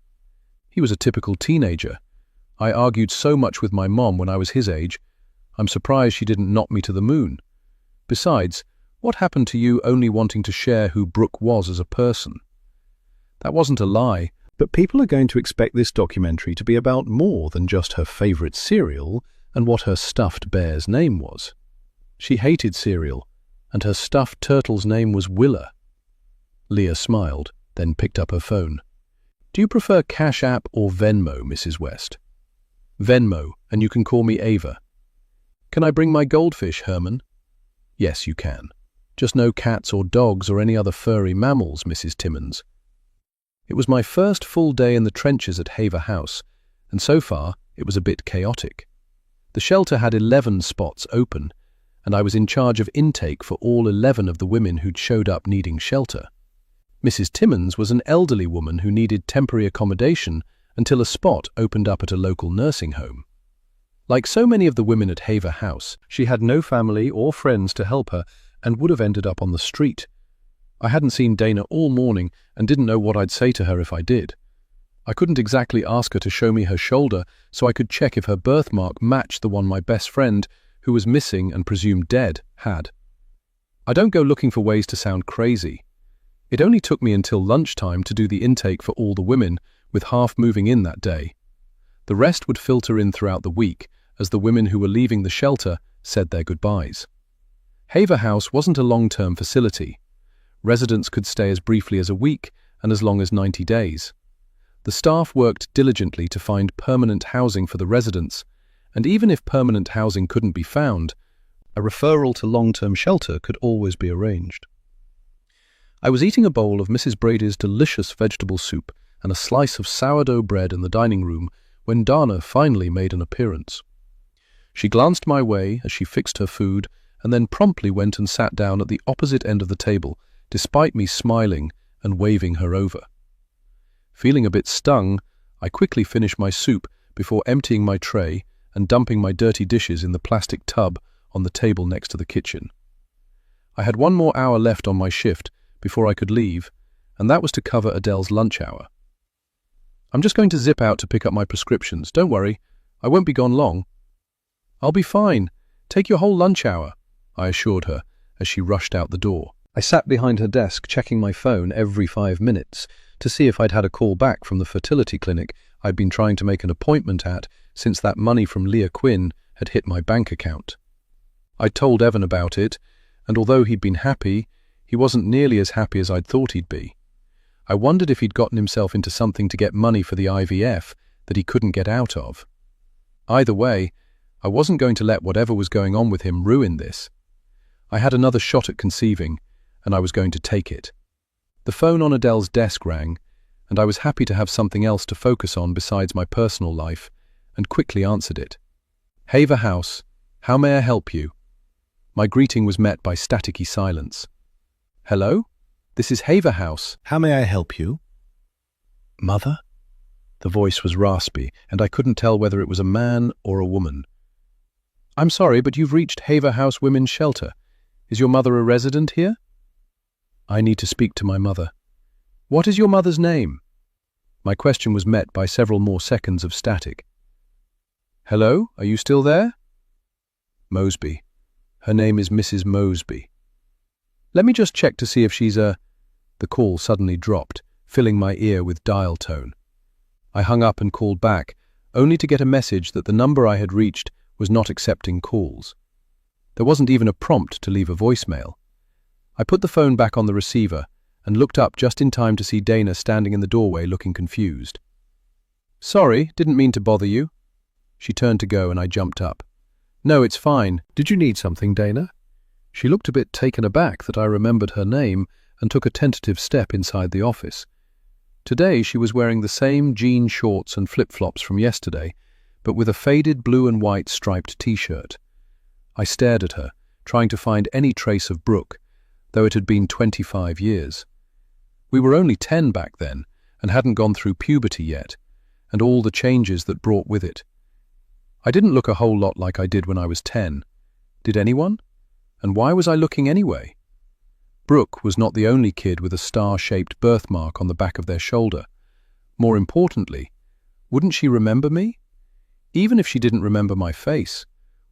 Speaker 2: He was a typical teenager. I argued so much with my mom when I was his age. I'm surprised she didn't knock me to the moon. Besides, what happened to you only wanting to share who Brooke was as a person? That wasn't a lie, but people are going to expect this documentary to be about more than just her favorite cereal and what her stuffed bear's name was. She hated cereal, and her stuffed turtle's name was Willa. Leah smiled, then picked up her phone. Do you prefer Cash App or Venmo, Mrs. West? Venmo, and you can call me Ava. Can I bring my goldfish, Herman? Yes, you can. Just no cats or dogs or any other furry mammals, Mrs. Timmons. It was my first full day in the trenches at Haver House, and so far it was a bit chaotic. The shelter had 11 spots open, and I was in charge of intake for all 11 of the women who'd showed up needing shelter. Mrs. Timmons was an elderly woman who needed temporary accommodation until a spot opened up at a local nursing home. Like so many of the women at Haver House, she had no family or friends to help her and would have ended up on the street. I hadn't seen Dana all morning and didn't know what I'd say to her if I did. I couldn't exactly ask her to show me her shoulder so I could check if her birthmark matched the one my best friend, who was missing and presumed dead, had. I don't go looking for ways to sound crazy. It only took me until lunchtime to do the intake for all the women, with half moving in that day. The rest would filter in throughout the week as the women who were leaving the shelter said their goodbyes. Haver House wasn't a long-term facility. Residents could stay as briefly as a week and as long as 90 days. The staff worked diligently to find permanent housing for the residents, and even if permanent housing couldn't be found, a referral to long-term shelter could always be arranged. I was eating a bowl of Mrs. Brady's delicious vegetable soup and a slice of sourdough bread in the dining room when Dana finally made an appearance. She glanced my way as she fixed her food and then promptly went and sat down at the opposite end of the table, despite me smiling and waving her over. Feeling a bit stung, I quickly finished my soup before emptying my tray and dumping my dirty dishes in the plastic tub on the table next to the kitchen. I had 1 more hour left on my shift before I could leave, and that was to cover Adele's lunch hour. I'm just going to zip out to pick up my prescriptions. Don't worry, I won't be gone long. I'll be fine. Take your whole lunch hour, I assured her as she rushed out the door. I sat behind her desk checking my phone every 5 minutes to see if I'd had a call back from the fertility clinic I'd been trying to make an appointment at since that money from Leah Quinn had hit my bank account. I'd told Evan about it, and although he'd been happy, he wasn't nearly as happy as I'd thought he'd be. I wondered if he'd gotten himself into something to get money for the IVF that he couldn't get out of. Either way, I wasn't going to let whatever was going on with him ruin this. I had another shot at conceiving, and I was going to take it. The phone on Adele's desk rang, and I was happy to have something else to focus on besides my personal life, and quickly answered it. Haver House, how may I help you? My greeting was met by staticky silence. Hello? This is Haver House. How may I help you? Mother?
Speaker 1: The voice was raspy, and I couldn't tell whether it was a man or a woman. I'm sorry, but you've reached Haver House Women's Shelter. Is your mother a resident here? I need to speak to my mother. What is your mother's name?
Speaker 2: My question was met by several more seconds of static. "Hello, are you still there?" "Mosby. Her name is Mrs. Mosby." "Let me just check to see if she's a—" The call suddenly dropped, filling my ear with dial tone. I hung up and called back, only to get a message that the number I had reached was not accepting calls. There wasn't even a prompt to leave a voicemail. I put the phone back on the receiver and looked up just in time to see Dana standing in the doorway looking confused. "Sorry, didn't mean to bother you." She turned to go and I jumped up. "No, it's fine. Did you need something, Dana?" She looked a bit taken aback that I remembered her name and took a tentative step inside the office. Today she was wearing the same jean shorts and flip-flops from yesterday, but with a faded blue and white striped t-shirt. I stared at her, trying to find any trace of Brooke, though it had been 25 years. We were only 10 back then, and hadn't gone through puberty yet, and all the changes that brought with it. I didn't look a whole lot like I did when I was 10. Did anyone? And why was I looking anyway? Brooke was not the only kid with a star-shaped birthmark on the back of their shoulder. More importantly, wouldn't she remember me? Even if she didn't remember my face,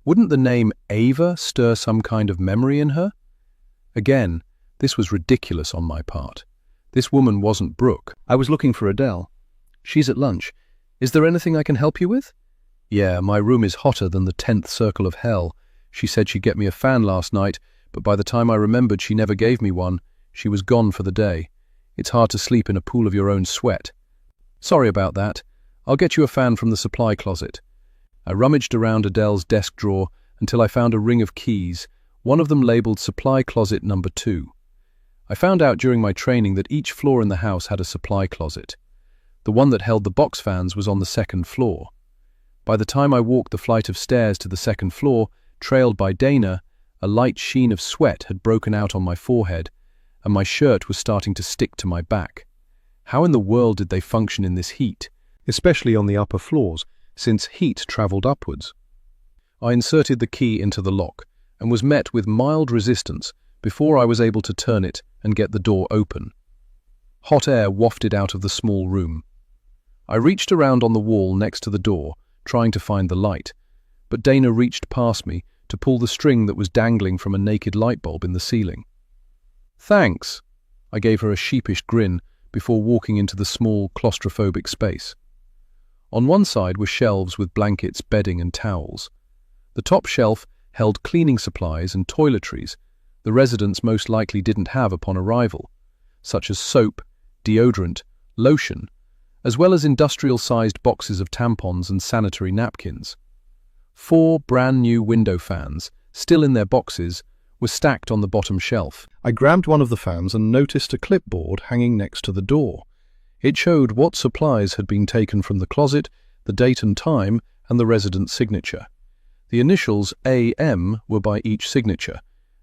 Speaker 2: wouldn't the name Ava stir some kind of memory in her? Again, this was ridiculous on my part. This woman wasn't Brooke. I was looking for Adele. "She's at lunch. Is there anything I can help you with?" "Yeah, my room is hotter than the 10th circle of hell. She said she'd get me a fan last night, but by the time I remembered she never gave me one. She was gone for the day. It's hard to sleep in a pool of your own sweat." "Sorry about that. I'll get you a fan from the supply closet." I rummaged around Adele's desk drawer until I found a ring of keys, one of them labeled Supply Closet Number 2. I found out during my training that each floor in the house had a supply closet. The one that held the box fans was on the 2nd floor. By the time I walked the flight of stairs to the 2nd floor, trailed by Dana, a light sheen of sweat had broken out on my forehead, and my shirt was starting to stick to my back. How in the world did they function in this heat, especially on the upper floors, since heat travelled upwards? I inserted the key into the lock and was met with mild resistance before I was able to turn it and get the door open. Hot air wafted out of the small room. I reached around on the wall next to the door, trying to find the light, but Dana reached past me to pull the string that was dangling from a naked light bulb in the ceiling. "Thanks." I gave her a sheepish grin before walking into the small, claustrophobic space. On one side were shelves with blankets, bedding and towels. The top shelf held cleaning supplies and toiletries the residents most likely didn't have upon arrival, such as soap, deodorant, lotion, as well as industrial-sized boxes of tampons and sanitary napkins. 4 brand-new window fans, still in their boxes, were stacked on the bottom shelf. I grabbed one of the fans and noticed a clipboard hanging next to the door. It showed what supplies had been taken from the closet, the date and time, and the resident's signature. The initials AM were by each signature,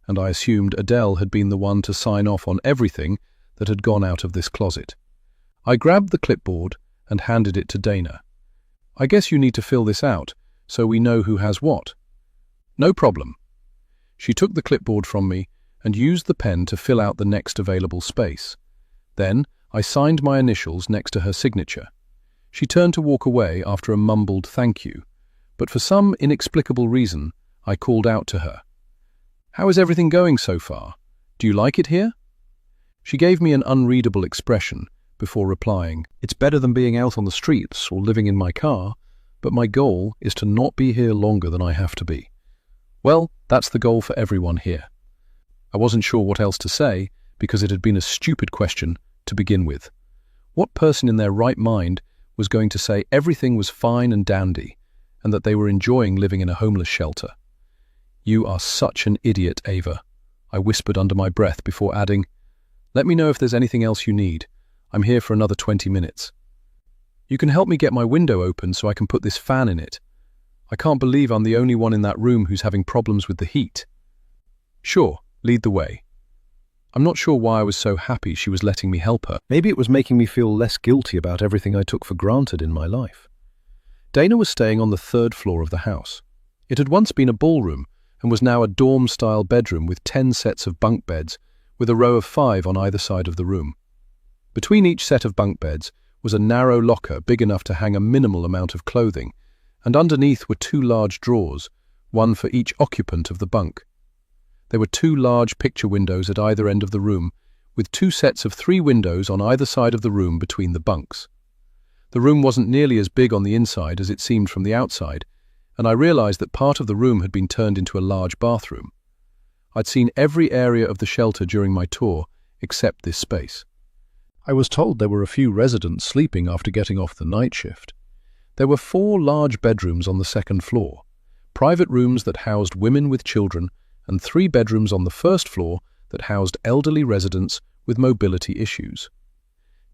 Speaker 2: and I assumed Adele had been the one to sign off on everything that had gone out of this closet. I grabbed the clipboard and handed it to Dana. "I guess you need to fill this out, so we know who has what." "No problem." She took the clipboard from me and used the pen to fill out the next available space. Then I signed my initials next to her signature. She turned to walk away after a mumbled thank you, but for some inexplicable reason, I called out to her. "How is everything going so far? Do you like it here?" She gave me an unreadable expression before replying, "It's better than being out on the streets or living in my car, but my goal is to not be here longer than I have to be." Well, that's the goal for everyone here. I wasn't sure what else to say because it had been a stupid question to begin with. What person in their right mind was going to say everything was fine and dandy and that they were enjoying living in a homeless shelter? "You are such an idiot, Ava," I whispered under my breath before adding, "Let me know if there's anything else you need. I'm here for another 20 minutes. You can help me get my window open so I can put this fan in it. I can't believe I'm the only one in that room who's having problems with the heat." "Sure, lead the way." I'm not sure why I was so happy she was letting me help her. Maybe it was making me feel less guilty about everything I took for granted in my life. Dana was staying on the 3rd floor of the house. It had once been a ballroom and was now a dorm-style bedroom with 10 sets of bunk beds, with a row of 5 on either side of the room. Between each set of bunk beds was a narrow locker big enough to hang a minimal amount of clothing, and underneath were two large drawers, one for each occupant of the bunk. There were two large picture windows at either end of the room, with two sets of 3 windows on either side of the room between the bunks. The room wasn't nearly as big on the inside as it seemed from the outside, and I realized that part of the room had been turned into a large bathroom. I'd seen every area of the shelter during my tour, except this space. I was told there were a few residents sleeping after getting off the night shift. There were 4 large bedrooms on the second floor, private rooms that housed women with children, and 3 bedrooms on the first floor that housed elderly residents with mobility issues.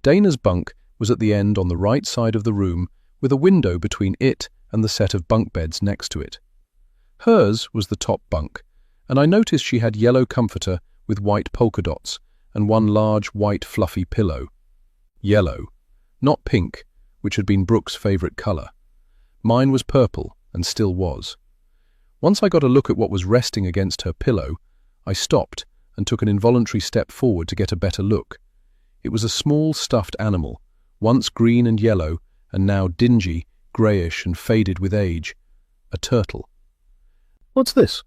Speaker 2: Dana's bunk was at the end on the right side of the room, with a window between it and the set of bunk beds next to it. Hers was the top bunk, and I noticed she had yellow comforter with white polka dots and one large white fluffy pillow. Yellow, not pink, which had been Brooke's favorite color. Mine was purple, and still was. Once I got a look at what was resting against her pillow, I stopped and took an involuntary step forward to get a better look. It was a small stuffed animal, once green and yellow, and now dingy, greyish and faded with age. A turtle. "What's this?"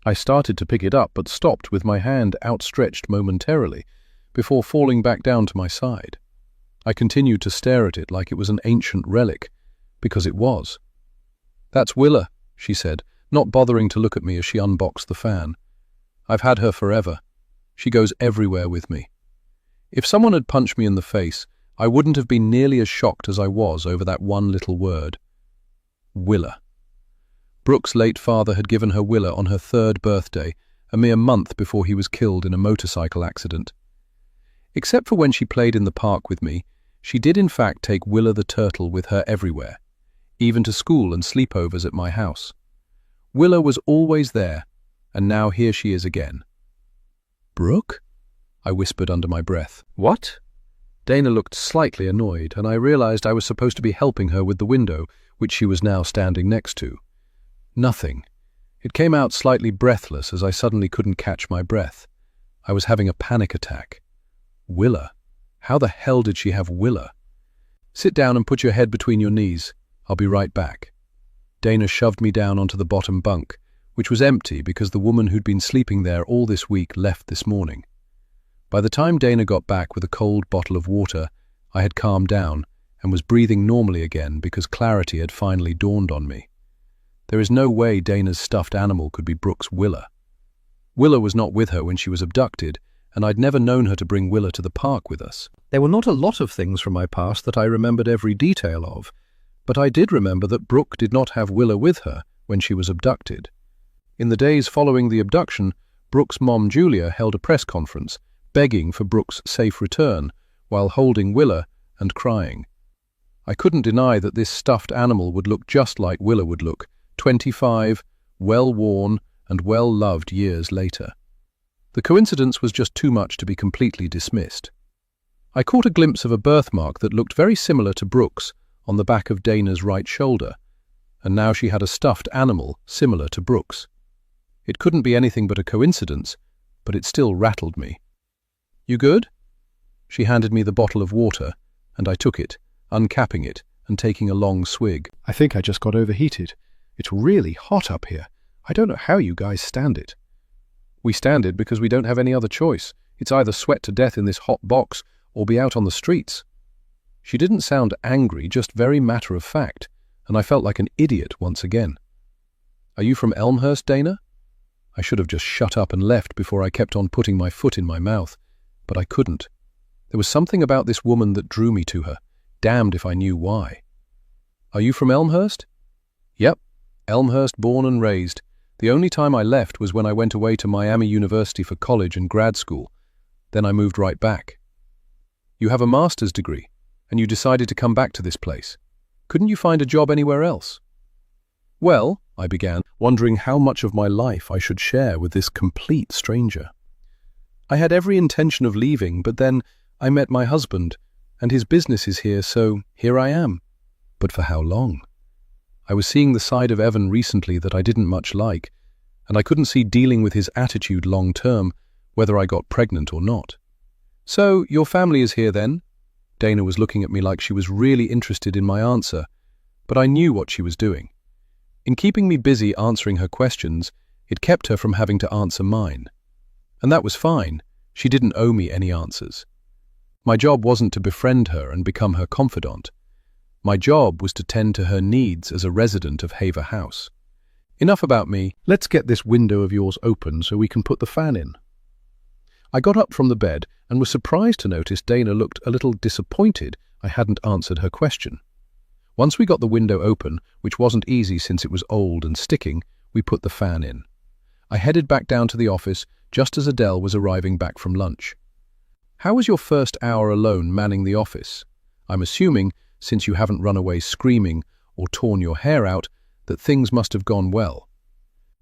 Speaker 2: I started to pick it up, but stopped with my hand outstretched momentarily, before falling back down to my side. I continued to stare at it like it was an ancient relic, because it was. "That's Willa," she said, not bothering to look at me as she unboxed the fan. "I've had her forever. She goes everywhere with me." If someone had punched me in the face, I wouldn't have been nearly as shocked as I was over that one little word. Willa. Brooke's late father had given her Willa on her 3rd birthday, a mere month before he was killed in a motorcycle accident. Except for when she played in the park with me, she did in fact take Willa the turtle with her everywhere, even to school and sleepovers at my house. Willa was always there, and now here she is again. "Brooke?" I whispered under my breath. "What?" Dana looked slightly annoyed, and I realized I was supposed to be helping her with the window, which she was now standing next to. "Nothing." It came out slightly breathless as I suddenly couldn't catch my breath. I was having a panic attack. Willa? How the hell did she have Willa? "Sit down and put your head between your knees. I'll be right back." Dana shoved me down onto the bottom bunk, which was empty because the woman who'd been sleeping there all this week left this morning. By the time Dana got back with a cold bottle of water, I had calmed down and was breathing normally again because clarity had finally dawned on me. There is no way Dana's stuffed animal could be Brooke's Willa. Willa was not with her when she was abducted, and I'd never known her to bring Willa to the park with us. There were not a lot of things from my past that I remembered every detail of, but I did remember that Brooke did not have Willa with her when she was abducted. In the days following the abduction, Brooke's mom Julia held a press conference, begging for Brooke's safe return, while holding Willa and crying. I couldn't deny that this stuffed animal would look just like Willa would look, 25, well-worn and well-loved years later. The coincidence was just too much to be completely dismissed. I caught a glimpse of a birthmark that looked very similar to Brooke's on the back of Dana's right shoulder, and now she had a stuffed animal similar to Brooke's. It couldn't be anything but a coincidence, but it still rattled me. "You good?" She handed me the bottle of water, and I took it, uncapping it and taking a long swig. "I think I just got overheated. It's really hot up here. I don't know how you guys stand it." "We stand it because we don't have any other choice. It's either sweat to death in this hot box or be out on the streets." She didn't sound angry, just very matter-of-fact, and I felt like an idiot once again. "Are you from Elmhurst, Dana?" I should have just shut up and left before I kept on putting my foot in my mouth, but I couldn't. There was something about this woman that drew me to her, damned if I knew why. "Are you from Elmhurst?" "Yep, Elmhurst born and raised. The only time I left was when I went away to Miami University for college and grad school. Then I moved right back." "You have a master's degree, and you decided to come back to this place. Couldn't you find a job anywhere else?" "Well," I began, wondering how much of my life I should share with this complete stranger. "I had every intention of leaving, but then I met my husband, and his business is here, so here I am. But for how long? I was seeing the side of Evan recently that I didn't much like, and I couldn't see dealing with his attitude long term, whether I got pregnant or not." "So, your family is here then?" Dana was looking at me like she was really interested in my answer, but I knew what she was doing. In keeping me busy answering her questions, it kept her from having to answer mine. And that was fine. She didn't owe me any answers. My job wasn't to befriend her and become her confidant. My job was to tend to her needs as a resident of Haver House. Enough about me. Let's get this window of yours open so we can put the fan in. I got up from the bed and was surprised to notice Dana looked a little disappointed I hadn't answered her question. Once we got the window open, which wasn't easy since it was old and sticking, we put the fan in. I headed back down to the office just as Adele was arriving back from lunch. How was your first hour alone manning the office? I'm assuming, since you haven't run away screaming or torn your hair out, that things must have gone well.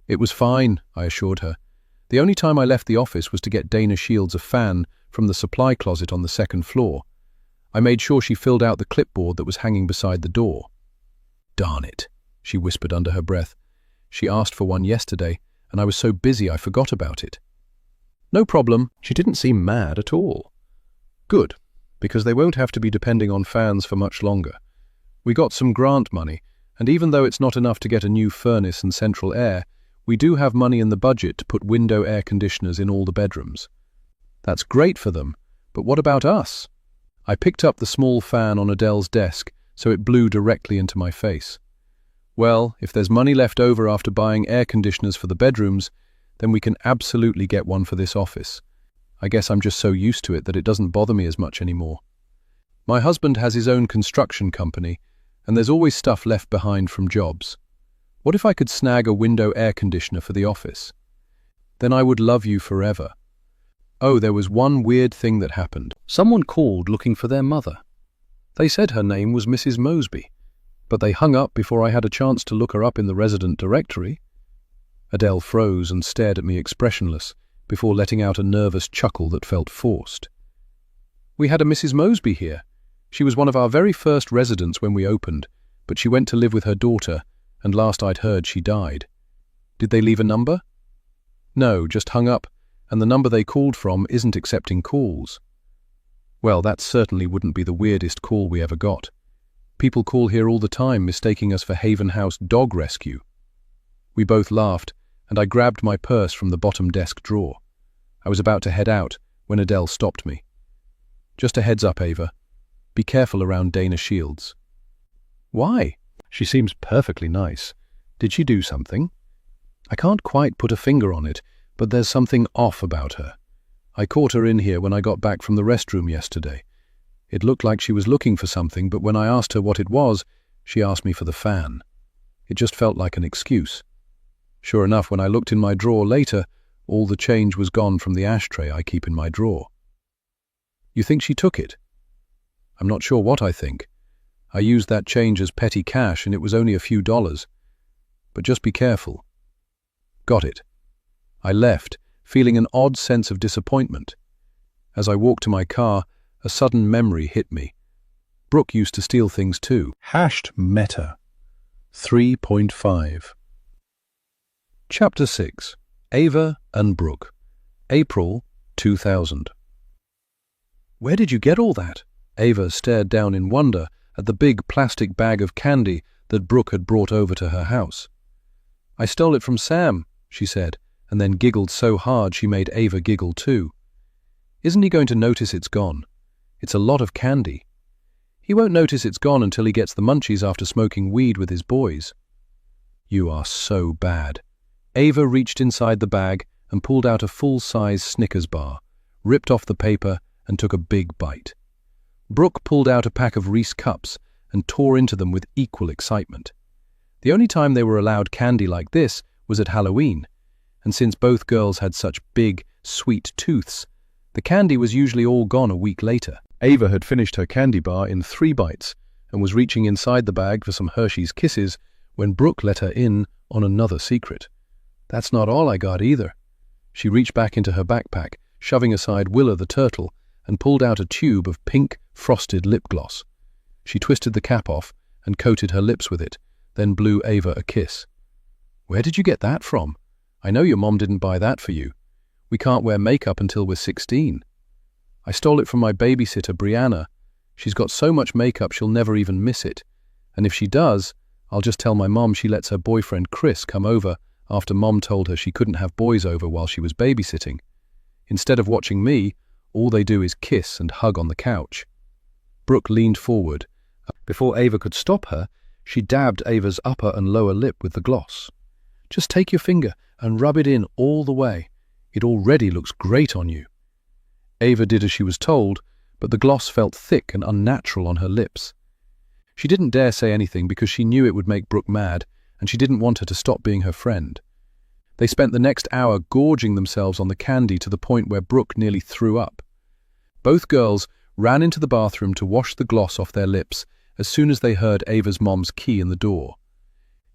Speaker 2: It was fine, I assured her. The only time I left the office was to get Dana Shields a fan from the supply closet on the second floor. I made sure she filled out the clipboard that was hanging beside the door. Darn it, she whispered under her breath. She asked for one yesterday, and I was so busy I forgot about it. No problem, she didn't seem mad at all. Good, because they won't have to be depending on fans for much longer. We got some grant money, and even though it's not enough to get a new furnace and central air, we do have money in the budget to put window air conditioners in all the bedrooms. That's great for them, but what about us? I picked up the small fan on Adele's desk so it blew directly into my face. Well, if there's money left over after buying air conditioners for the bedrooms, then we can absolutely get one for this office. I guess I'm just so used to it that it doesn't bother me as much anymore. My husband has his own construction company, and there's always stuff left behind from jobs. What if I could snag a window air conditioner for the office? Then I would love you forever. Oh, there was one weird thing that happened. Someone called looking for their mother. They said her name was Mrs. Mosby, but they hung up before I had a chance to look her up in the resident directory. Adele froze and stared at me expressionless, before letting out a nervous chuckle that felt forced. We had a Mrs. Mosby here. She was one of our very first residents when we opened, but she went to live with her daughter, and last I'd heard she died. Did they leave a number? No, just hung up, and the number they called from isn't accepting calls. Well, that certainly wouldn't be the weirdest call we ever got. People call here all the time, mistaking us for Haven House Dog Rescue. We both laughed, and I grabbed my purse from the bottom desk drawer. I was about to head out when Adele stopped me. Just a heads up, Ava. Be careful around Dana Shields. Why? She seems perfectly nice. Did she do something? I can't quite put a finger on it, but there's something off about her. I caught her in here when I got back from the restroom yesterday. It looked like she was looking for something, but when I asked her what it was, she asked me for the fan. It just felt like an excuse. Sure enough, when I looked in my drawer later, all the change was gone from the ashtray I keep in my drawer. You think she took it? I'm not sure what I think. I used that change as petty cash and it was only a few dollars. But just be careful. Got it. I left, feeling an odd sense of disappointment. As I walked to my car, a sudden memory hit me. Brooke used to steal things too. #meta 3.5 Chapter 6 Ava and Brooke April 2000 Where did you get all that? Ava stared down in wonder at the big plastic bag of candy that Brooke had brought over to her house. I stole it from Sam, she said, and then giggled so hard she made Ava giggle too. Isn't he going to notice it's gone? It's a lot of candy. He won't notice it's gone until he gets the munchies after smoking weed with his boys. You are so bad. Ava reached inside the bag and pulled out a full-size Snickers bar, ripped off the paper and took a big bite. Brooke pulled out a pack of Reese cups and tore into them with equal excitement. The only time they were allowed candy like this was at Halloween, and since both girls had such big, sweet tooths, the candy was usually all gone a week later. Ava had finished her candy bar in 3 bites and was reaching inside the bag for some Hershey's Kisses when Brooke let her in on another secret. That's not all I got either. She reached back into her backpack, shoving aside Willa the turtle, and pulled out a tube of pink, frosted lip gloss. She twisted the cap off and coated her lips with it, then blew Ava a kiss. Where did you get that from? I know your mom didn't buy that for you. We can't wear makeup until we're 16. I stole it from my babysitter, Brianna. She's got so much makeup she'll never even miss it. And if she does, I'll just tell my mom she lets her boyfriend Chris come over after Mom told her she couldn't have boys over while she was babysitting. Instead of watching me, all they do is kiss and hug on the couch." Brooke leaned forward. Before Ava could stop her, she dabbed Ava's upper and lower lip with the gloss. "Just take your finger and rub it in all the way. It already looks great on you." Ava did as she was told, but the gloss felt thick and unnatural on her lips. She didn't dare say anything because she knew it would make Brooke mad, and she didn't want her to stop being her friend. They spent the next hour gorging themselves on the candy to the point where Brooke nearly threw up. Both girls ran into the bathroom to wash the gloss off their lips as soon as they heard Ava's mom's key in the door.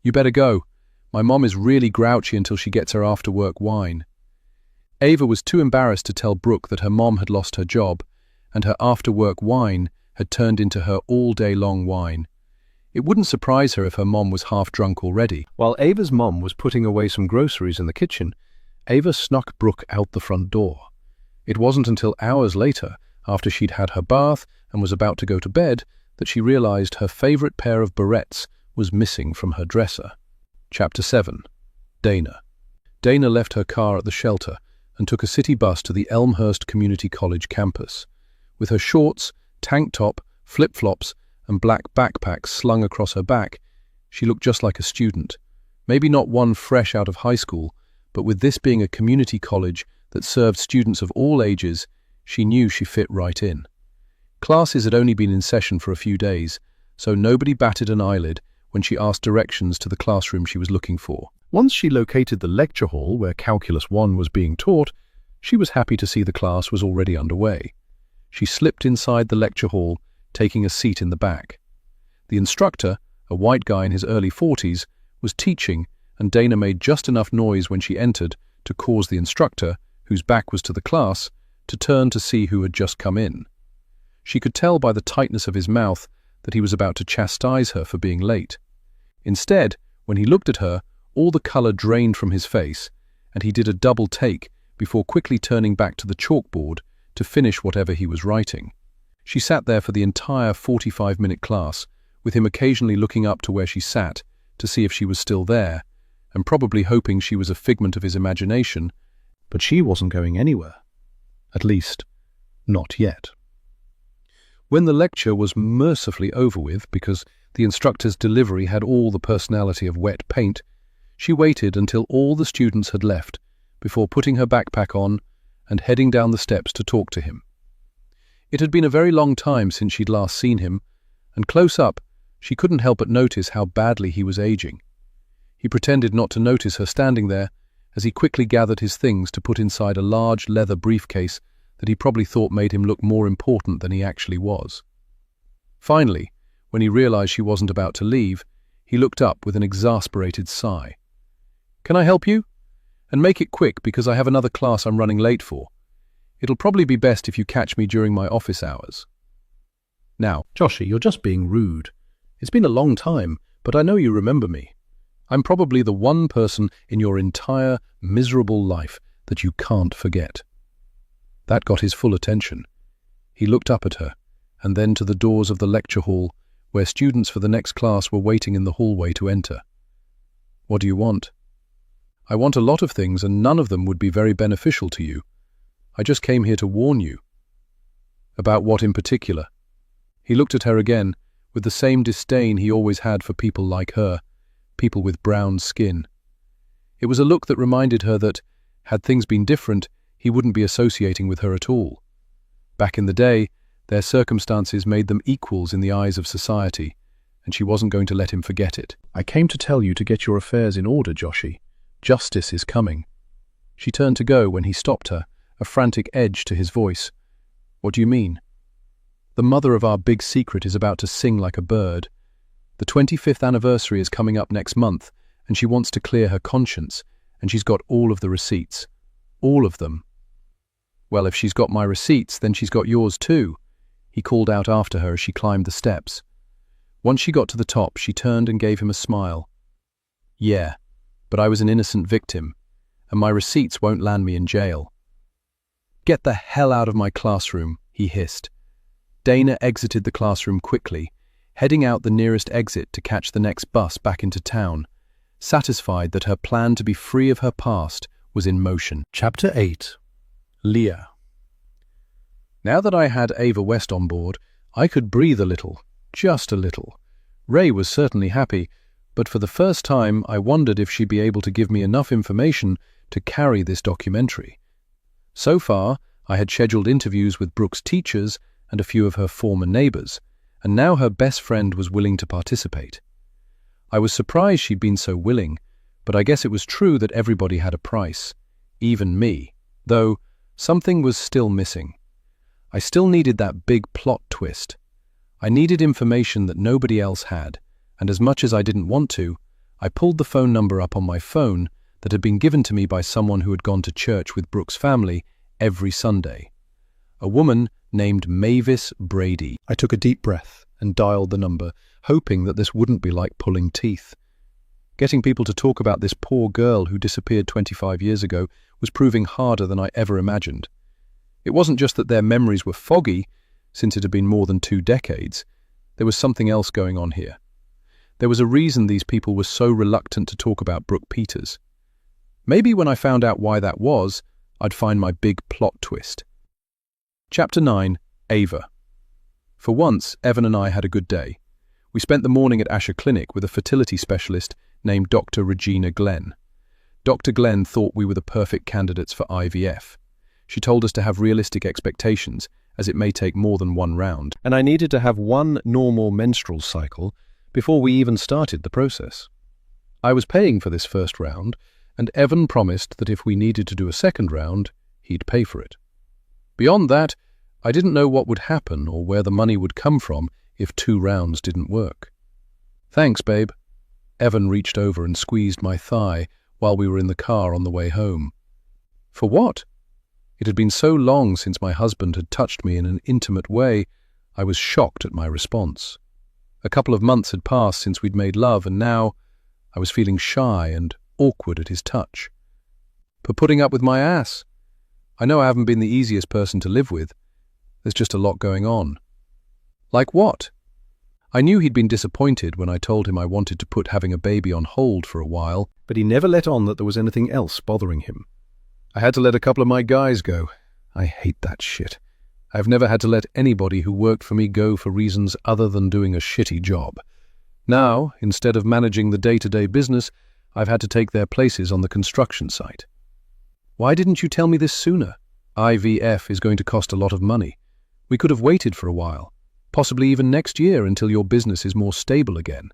Speaker 2: "You better go. My mom is really grouchy until she gets her after-work wine." Ava was too embarrassed to tell Brooke that her mom had lost her job, and her after-work wine had turned into her all-day-long wine. It wouldn't surprise her if her mom was half-drunk already. While Ava's mom was putting away some groceries in the kitchen, Ava snuck Brooke out the front door. It wasn't until hours later, after she'd had her bath and was about to go to bed, that she realized her favorite pair of barrettes was missing from her dresser. Chapter 7. Dana. Dana left her car at the shelter and took a city bus to the Elmhurst Community College campus. With her shorts, tank top, flip-flops, and black backpack slung across her back, she looked just like a student. Maybe not one fresh out of high school, but with this being a community college that served students of all ages, she knew she fit right in. Classes had only been in session for a few days, so nobody batted an eyelid when she asked directions to the classroom she was looking for. Once she located the lecture hall where Calculus 1 was being taught, she was happy to see the class was already underway. She slipped inside the lecture hall, taking a seat in the back. The instructor, a white guy in his early 40s, was teaching, and Dana made just enough noise when she entered to cause the instructor, whose back was to the class, to turn to see who had just come in. She could tell by the tightness of his mouth that he was about to chastise her for being late. Instead, when he looked at her, all the color drained from his face, and he did a double take before quickly turning back to the chalkboard to finish whatever he was writing. She sat there for the entire 45-minute class, with him occasionally looking up to where she sat to see if she was still there, and probably hoping she was a figment of his imagination, but she wasn't going anywhere. At least, not yet. When the lecture was mercifully over with, because the instructor's delivery had all the personality of wet paint, she waited until all the students had left before putting her backpack on and heading down the steps to talk to him. It had been a very long time since she'd last seen him, and close up, she couldn't help but notice how badly he was aging. He pretended not to notice her standing there, as he quickly gathered his things to put inside a large leather briefcase that he probably thought made him look more important than he actually was. Finally, when he realized she wasn't about to leave, he looked up with an exasperated sigh. "Can I help you? And make it quick because I have another class I'm running late for. It'll probably be best if you catch me during my office hours." "Now, Joshy, you're just being rude. It's been a long time, but I know you remember me. I'm probably the one person in your entire miserable life that you can't forget." That got his full attention. He looked up at her, and then to the doors of the lecture hall, where students for the next class were waiting in the hallway to enter. "What do you want?" "I want a lot of things, and none of them would be very beneficial to you. I just came here to warn you." "About what in particular?" He looked at her again, with the same disdain he always had for people like her, people with brown skin. It was a look that reminded her that, had things been different, he wouldn't be associating with her at all. Back in the day, their circumstances made them equals in the eyes of society, and she wasn't going to let him forget it. "I came to tell you to get your affairs in order, Joshy. Justice is coming." She turned to go when he stopped her, a frantic edge to his voice. "What do you mean?" "The mother of our big secret is about to sing like a bird. The 25th anniversary is coming up next month, and she wants to clear her conscience, and she's got all of the receipts. All of them." "Well, if she's got my receipts, then she's got yours too," he called out after her as she climbed the steps. Once she got to the top, she turned and gave him a smile. "Yeah, but I was an innocent victim, and my receipts won't land me in jail." "Get the hell out of my classroom," he hissed. Dana exited the classroom quickly, heading out the nearest exit to catch the next bus back into town, satisfied that her plan to be free of her past was in motion.
Speaker 1: Chapter 8. Leah. Now that I had Ava West on board, I could breathe a little, just a little. Ray was certainly happy, but for the first time I wondered if she'd be able to give me enough information to carry this documentary. So far, I had scheduled interviews with Brooke's teachers and a few of her former neighbors, and now her best friend was willing to participate. I was surprised she'd been so willing, but I guess it was true that everybody had a price, even me, though something was still missing. I still needed that big plot twist. I needed information that nobody else had, and as much as I didn't want to, I pulled the phone number up on my phone that had been given to me by someone who had gone to church with Brooke's family every Sunday. A woman named Mavis Brady. I took a deep breath and dialed the number, hoping that this wouldn't be like pulling teeth. Getting people to talk about this poor girl who disappeared 25 years ago was proving harder than I ever imagined. It wasn't just that their memories were foggy, since it had been more than 2 decades. There was something else going on here. There was a reason these people were so reluctant to talk about Brooke Peters. Maybe when I found out why that was, I'd find my big plot twist. Chapter 9. Ava. For once, Evan and I had a good day. We spent the morning at Asher Clinic with a fertility specialist named Dr. Regina Glenn. Dr. Glenn thought we were the perfect candidates for IVF. She told us to have realistic expectations, as it may take more than 1 round, and I needed to have 1 normal menstrual cycle before we even started the process. I was paying for this first round, and Evan promised that if we needed to do a second round, he'd pay for it. Beyond that, I didn't know what would happen or where the money would come from if 2 rounds didn't work. Thanks, babe. Evan reached over and squeezed my thigh while we were in the car on the way home. For what? It had been so long since my husband had touched me in an intimate way, I was shocked at my response. A couple of months had passed since we'd made love, and now I was feeling shy and awkward at his touch. For putting up with my ass. I know I haven't been the easiest person to live with. There's just a lot going on. Like what? I knew he'd been disappointed when I told him I wanted to put having a baby on hold for a while, but he never let on that there was anything else bothering him. I had to let a couple of my guys go. I hate that shit. I've never had to let anybody who worked for me go for reasons other than doing a shitty job. Now, instead of managing the day-to-day business, I've had to take their places on the construction site. Why didn't you tell me this sooner? IVF is going to cost a lot of money. We could have waited for a while, possibly even next year until your business is more stable again.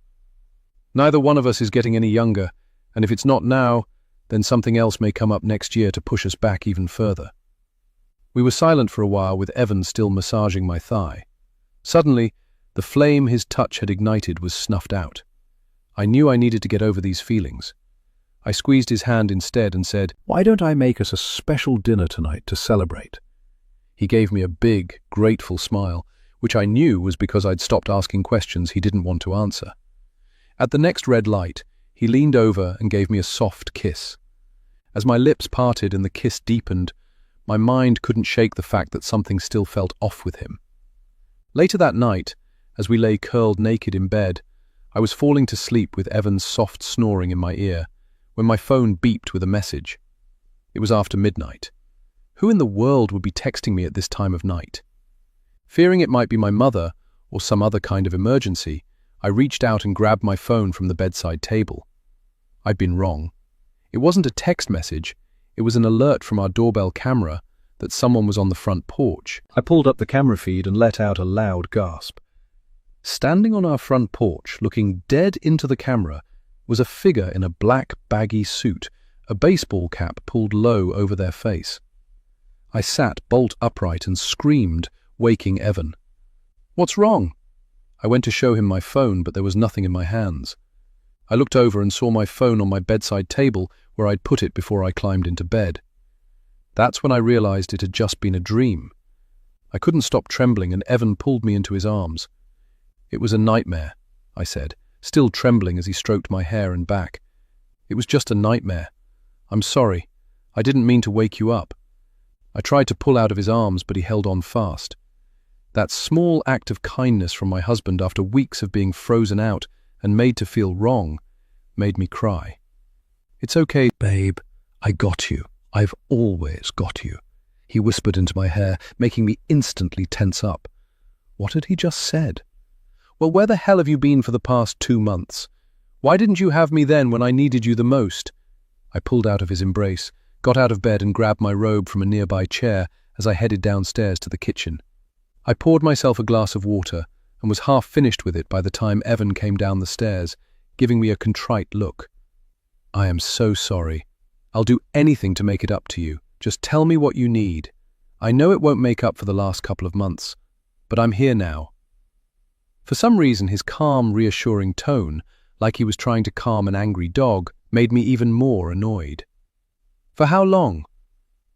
Speaker 1: Neither one of us is getting any younger, and if it's not now, then something else may come up next year to push us back even further. We were silent for a while with Evan still massaging my thigh. Suddenly, the flame his touch had ignited was snuffed out. I knew I needed to get over these feelings. I squeezed his hand instead and said, "Why don't I make us a special dinner tonight to celebrate?" He gave me a big, grateful smile, which I knew was because I'd stopped asking questions he didn't want to answer. At the next red light, he leaned over and gave me a soft kiss. As my lips parted and the kiss deepened, my mind couldn't shake the fact that something still felt off with him. Later that night, as we lay curled naked in bed, I was falling to sleep with Evan's soft snoring in my ear, when my phone beeped with a message. It was after midnight. Who in the world would be texting me at this time of night? Fearing it might be my mother or some other kind of emergency, I reached out and grabbed my phone from the bedside table. I'd been wrong. It wasn't a text message, it was an alert from our doorbell camera that someone was on the front porch. I pulled up the camera feed and let out a loud gasp. Standing on our front porch, looking dead into the camera, was a figure in a black, baggy suit, a baseball cap pulled low over their face. I sat bolt upright and screamed, waking Evan. "What's wrong?" I went to show him my phone, but there was nothing in my hands. I looked over and saw my phone on my bedside table where I'd put it before I climbed into bed. That's when I realized it had just been a dream. I couldn't stop trembling, and Evan pulled me into his arms. "It was a nightmare," I said, still trembling as he stroked my hair and back. "It was just a nightmare. I'm sorry. I didn't mean to wake you up." I tried to pull out of his arms, but he held on fast. That small act of kindness from my husband after weeks of being frozen out and made to feel wrong made me cry. "It's okay, babe. I got you. I've always got you," he whispered into my hair, making me instantly tense up. What had he just said? "Well, where the hell have you been for the past 2 months? Why didn't you have me then when I needed you the most?" I pulled out of his embrace, got out of bed and grabbed my robe from a nearby chair as I headed downstairs to the kitchen. I poured myself a glass of water and was half finished with it by the time Evan came down the stairs, giving me a contrite look. "I am so sorry. I'll do anything to make it up to you. Just tell me what you need. I know it won't make up for the last couple of months, but I'm here now." For some reason, his calm, reassuring tone, like he was trying to calm an angry dog, made me even more annoyed. "For how long?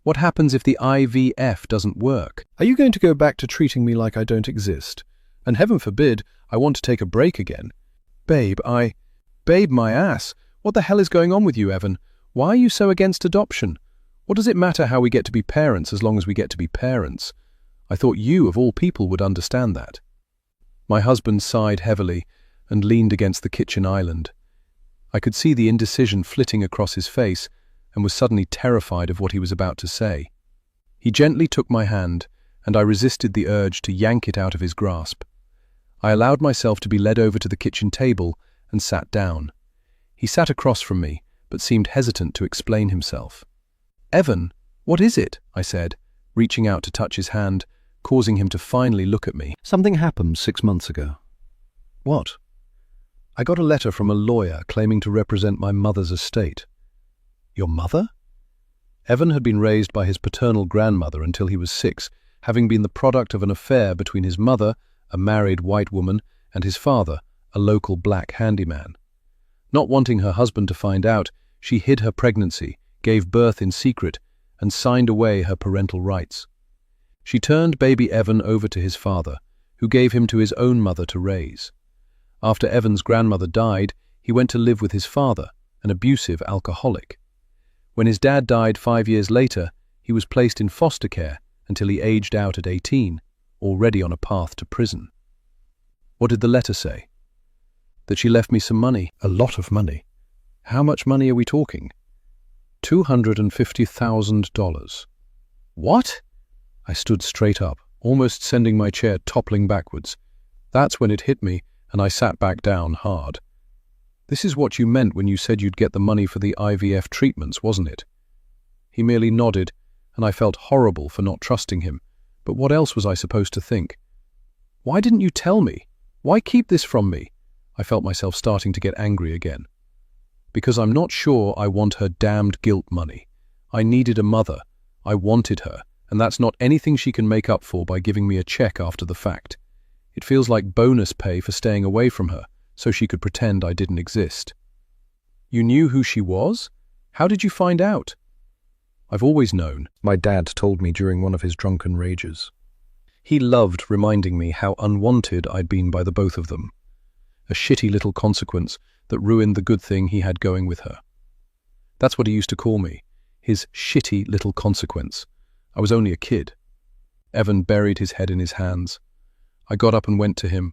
Speaker 1: What happens if the IVF doesn't work? Are you going to go back to treating me like I don't exist? And heaven forbid, I want to take a break again. Babe, my ass. What the hell is going on with you, Evan? Why are you so against adoption? What does it matter how we get to be parents as long as we get to be parents? I thought you, of all people, would understand that." My husband sighed heavily and leaned against the kitchen island. I could see the indecision flitting across his face and was suddenly terrified of what he was about to say. He gently took my hand, and I resisted the urge to yank it out of his grasp. I allowed myself to be led over to the kitchen table and sat down. He sat across from me, but seemed hesitant to explain himself. "Evan, what is it?" I said, reaching out to touch his hand, causing him to finally look at me. "Something happened 6 months ago." "What?" "I got a letter from a lawyer claiming to represent my mother's estate." "Your mother?" Evan had been raised by his paternal grandmother until he was 6, having been the product of an affair between his mother, a married white woman, and his father, a local black handyman. Not wanting her husband to find out, she hid her pregnancy, gave birth in secret, and signed away her parental rights. She turned baby Evan over to his father, who gave him to his own mother to raise. After Evan's grandmother died, he went to live with his father, an abusive alcoholic. When his dad died 5 years later, he was placed in foster care until he aged out at 18, already on a path to prison. What did the letter say? That she left me some money, a lot of money. How much money are we talking? $250,000. What? I stood straight up, almost sending my chair toppling backwards. That's when it hit me, and I sat back down hard. "This is what you meant when you said you'd get the money for the IVF treatments, wasn't it?" He merely nodded, and I felt horrible for not trusting him. But what else was I supposed to think? "Why didn't you tell me? Why keep this from me?" I felt myself starting to get angry again. "Because I'm not sure I want her damned guilt money. I needed a mother. I wanted her, and that's not anything she can make up for by giving me a check after the fact. It feels like bonus pay for staying away from her, so she could pretend I didn't exist." "You knew who she was? How did you find out?" "I've always known," my dad told me during one of his drunken rages. He loved reminding me how unwanted I'd been by the both of them. A shitty little consequence that ruined the good thing he had going with her. That's what he used to call me, his shitty little consequence. I was only a kid. Evan buried his head in his hands. I got up and went to him,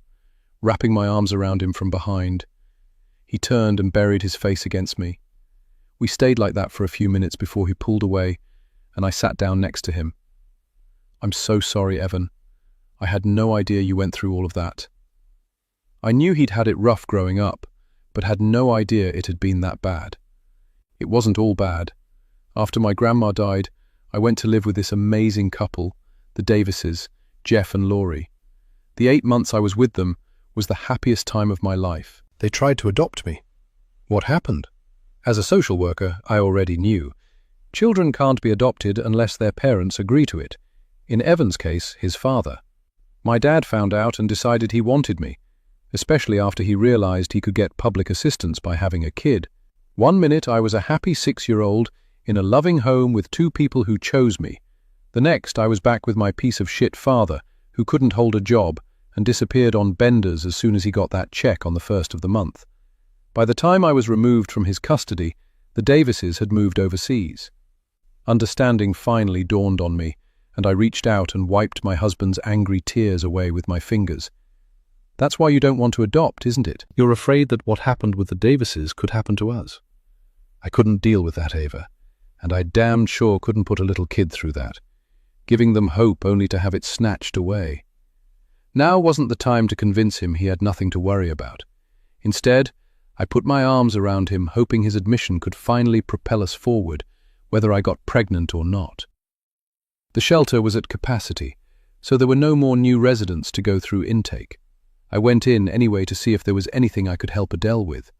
Speaker 1: wrapping my arms around him from behind. He turned and buried his face against me. We stayed like that for a few minutes before he pulled away, and I sat down next to him. "I'm so sorry, Evan. I had no idea you went through all of that." I knew he'd had it rough growing up, but had no idea it had been that bad. It wasn't all bad. After my grandma died, I went to live with this amazing couple, the Davises, Jeff and Laurie. The 8 months I was with them was the happiest time of my life. They tried to adopt me. What happened? As a social worker, I already knew. Children can't be adopted unless their parents agree to it. In Evan's case, his father. My dad found out and decided he wanted me, especially after he realized he could get public assistance by having a kid. 1 minute I was a happy 6-year-old in a loving home with 2 people who chose me. The next I was back with my piece of shit father, who couldn't hold a job and disappeared on benders as soon as he got that check on the 1st of the month. By the time I was removed from his custody, the Davises had moved overseas. Understanding finally dawned on me,
Speaker 2: and I reached out and wiped my husband's angry tears away with my fingers. "That's why you don't want to adopt, isn't it? You're afraid that what happened with the Davises could happen to us." I couldn't deal with that, Ava, and I damned sure couldn't put a little kid through that, giving them hope only to have it snatched away. Now wasn't the time to convince him he had nothing to worry about. Instead, I put my arms around him, hoping his admission could finally propel us forward, whether I got pregnant or not. The shelter was at capacity, so there were no more new residents to go through intake. I went in anyway to see if there was anything I could help Adele with.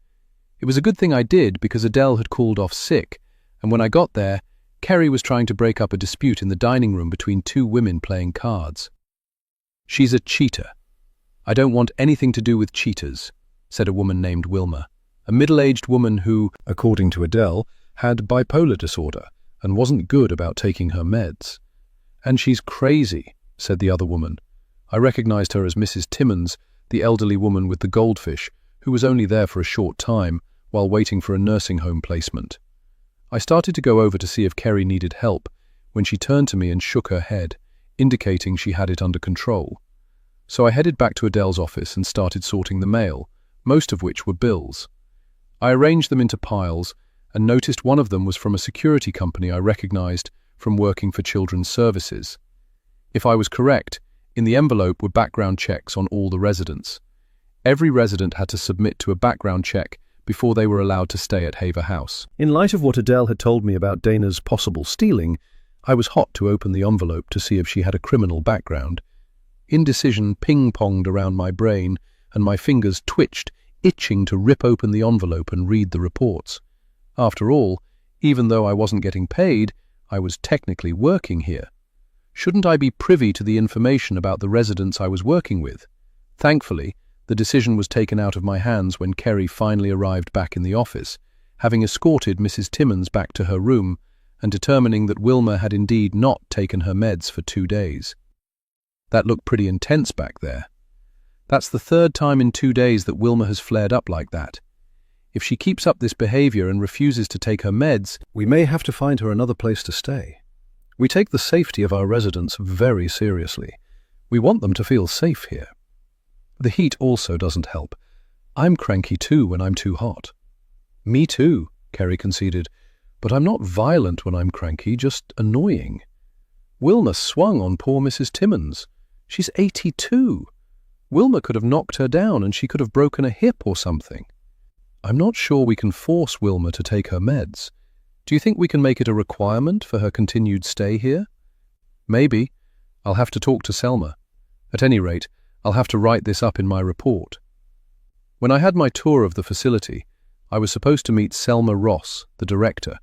Speaker 2: It was a good thing I did, because Adele had called off sick, and when I got there, Kerry was trying to break up a dispute in the dining room between two women playing cards. "She's a cheater. I don't want anything to do with cheaters," said a woman named Wilma, a middle-aged woman who, according to Adele, had bipolar disorder and wasn't good about taking her meds. "And she's crazy," said the other woman. I recognized her as Mrs. Timmins, the elderly woman with the goldfish, who was only there for a short time while waiting for a nursing home placement. I started to go over to see if Kerry needed help when she turned to me and shook her head, indicating she had it under control. So I headed back to Adele's office and started sorting the mail, most of which were bills. I arranged them into piles and noticed one of them was from a security company I recognized from working for Children's Services. If I was correct, in the envelope were background checks on all the residents. Every resident had to submit to a background check before they were allowed to stay at Haver House. In light of what Adele had told me about Dana's possible stealing, I was hot to open the envelope to see if she had a criminal background. Indecision ping-ponged around my brain, and my fingers twitched, itching to rip open the envelope and read the reports. After all, even though I wasn't getting paid, I was technically working here. Shouldn't I be privy to the information about the residents I was working with? Thankfully, the decision was taken out of my hands when Kerry finally arrived back in the office, having escorted Mrs. Timmins back to her room and determining that Wilma had indeed not taken her meds for 2 days. That looked pretty intense back there. That's the third time in 2 days that Wilma has flared up like that. If she keeps up this behavior and refuses to take her meds, we may have to find her another place to stay. We take the safety of our residents very seriously. We want them to feel safe here. The heat also doesn't help. I'm cranky too when I'm too hot. Me too, Kerry conceded, but I'm not violent when I'm cranky, just annoying. Wilma swung on poor Mrs. Timmins. She's 82. Wilma could have knocked her down and she could have broken a hip or something. I'm not sure we can force Wilma to take her meds. Do you think we can make it a requirement for her continued stay here? Maybe. I'll have to talk to Selma. At any rate, I'll have to write this up in my report. When I had my tour of the facility, I was supposed to meet Selma Ross, the director,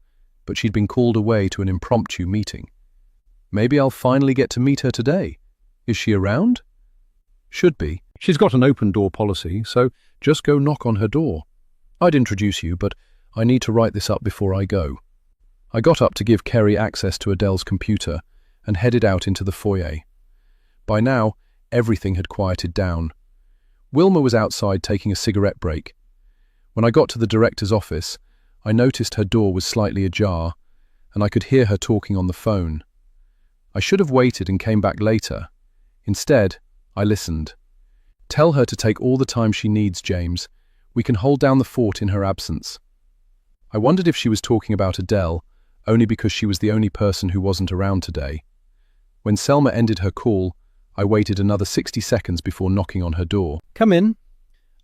Speaker 2: but she'd been called away to an impromptu meeting. Maybe I'll finally get to meet her today. Is she around? Should be. She's got an open door policy, so just go knock on her door. I'd introduce you, but I need to write this up before I go. I got up to give Kerry access to Adele's computer and headed out into the foyer. By now, everything had quieted down. Wilma was outside taking a cigarette break. When I got to the director's office, I noticed her door was slightly ajar, and I could hear her talking on the phone. I should have waited and came back later. Instead, I listened. "Tell her to take all the time she needs, James. We can hold down the fort in her absence." I wondered if she was talking about Adele, only because she was the only person who wasn't around today. When Selma ended her call, I waited another 60 seconds before knocking on her door. "Come in."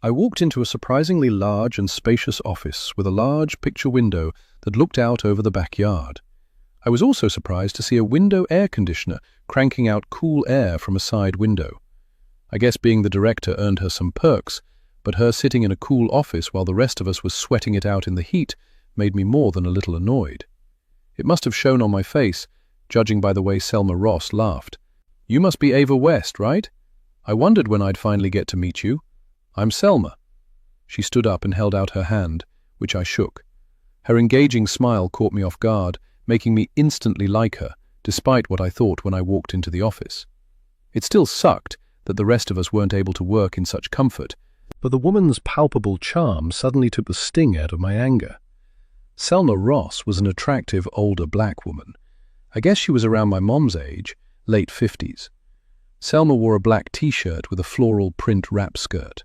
Speaker 2: I walked into a surprisingly large and spacious office with a large picture window that looked out over the backyard. I was also surprised to see a window air conditioner cranking out cool air from a side window. I guess being the director earned her some perks, but her sitting in a cool office while the rest of us was sweating it out in the heat made me more than a little annoyed. It must have shown on my face, judging by the way Selma Ross laughed. "You must be Ava West, right? I wondered when I'd finally get to meet you. I'm Selma." She stood up and held out her hand, which I shook. Her engaging smile caught me off guard, making me instantly like her, despite what I thought when I walked into the office. It still sucked that the rest of us weren't able to work in such comfort, but the woman's palpable charm suddenly took the sting out of my anger. Selma Ross was an attractive older black woman. I guess she was around my mom's age, late 50s. Selma wore a black t-shirt with a floral print wrap skirt.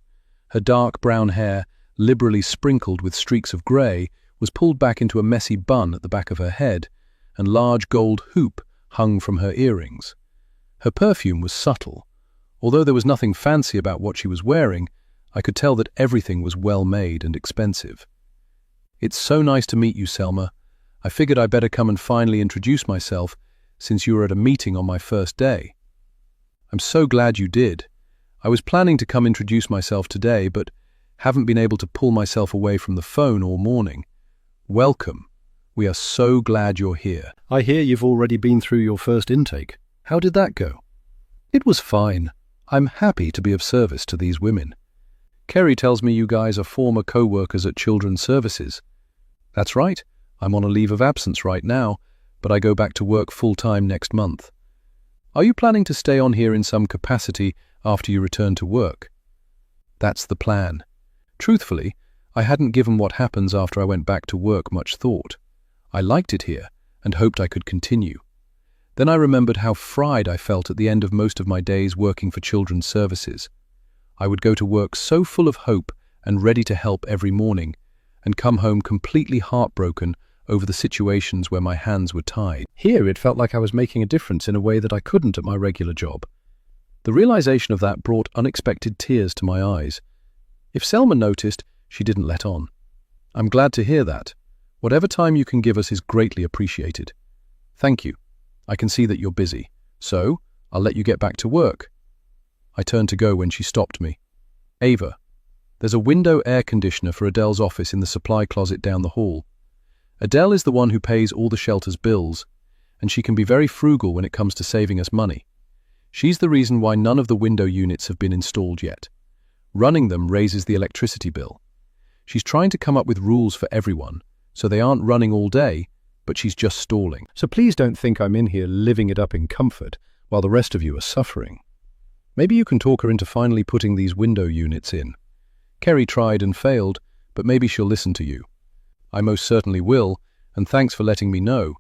Speaker 2: Her dark brown hair, liberally sprinkled with streaks of grey, was pulled back into a messy bun at the back of her head, and large gold hoop hung from her earrings. Her perfume was subtle. Although there was nothing fancy about what she was wearing, I could tell that everything was well made and expensive. "It's so nice to meet you, Selma. I figured I better come and finally introduce myself, since you were at a meeting on my first day." "I'm so glad you did. I was planning to come introduce myself today, but haven't been able to pull myself away from the phone all morning. Welcome. We are so glad you're here."
Speaker 1: I hear you've already been through your first intake. How did that go?
Speaker 2: "It was fine. I'm happy to be of service to these women. Kerry tells me you guys are former co-workers at Children's Services." "That's right. I'm on a leave of absence right now, but I go back to work full-time next month." "Are you planning to stay on here in some capacity after you return to work?" "That's the plan. Truthfully, I hadn't given what happens after I went back to work much thought. I liked it here and hoped I could continue. Then I remembered how fried I felt at the end of most of my days working for Children's Services. I would go to work so full of hope and ready to help every morning, and come home completely heartbroken over the situations where my hands were tied.
Speaker 1: Here it felt like I was making a difference in a way that I couldn't at my regular job. The realization of that brought unexpected tears to my eyes. If Selma noticed, she didn't let on. "I'm glad to hear that. Whatever time you can give us is greatly appreciated." "Thank you. I can see that you're busy, so I'll let you get back to work." I turned to go when she stopped me. "Ava, there's a window air conditioner for Adele's office in the supply closet down the hall. Adele is the one who pays all the shelter's bills, and she can be very frugal when it comes to saving us money. She's the reason why none of the window units have been installed yet. Running them raises the electricity bill. She's trying to come up with rules for everyone, so they aren't running all day, but she's just stalling. So please don't think I'm in here living it up in comfort while the rest of you are suffering. Maybe you can talk her into finally putting these window units in. Kerry tried and failed, but maybe she'll listen to you." "I most certainly will, and thanks for letting me know."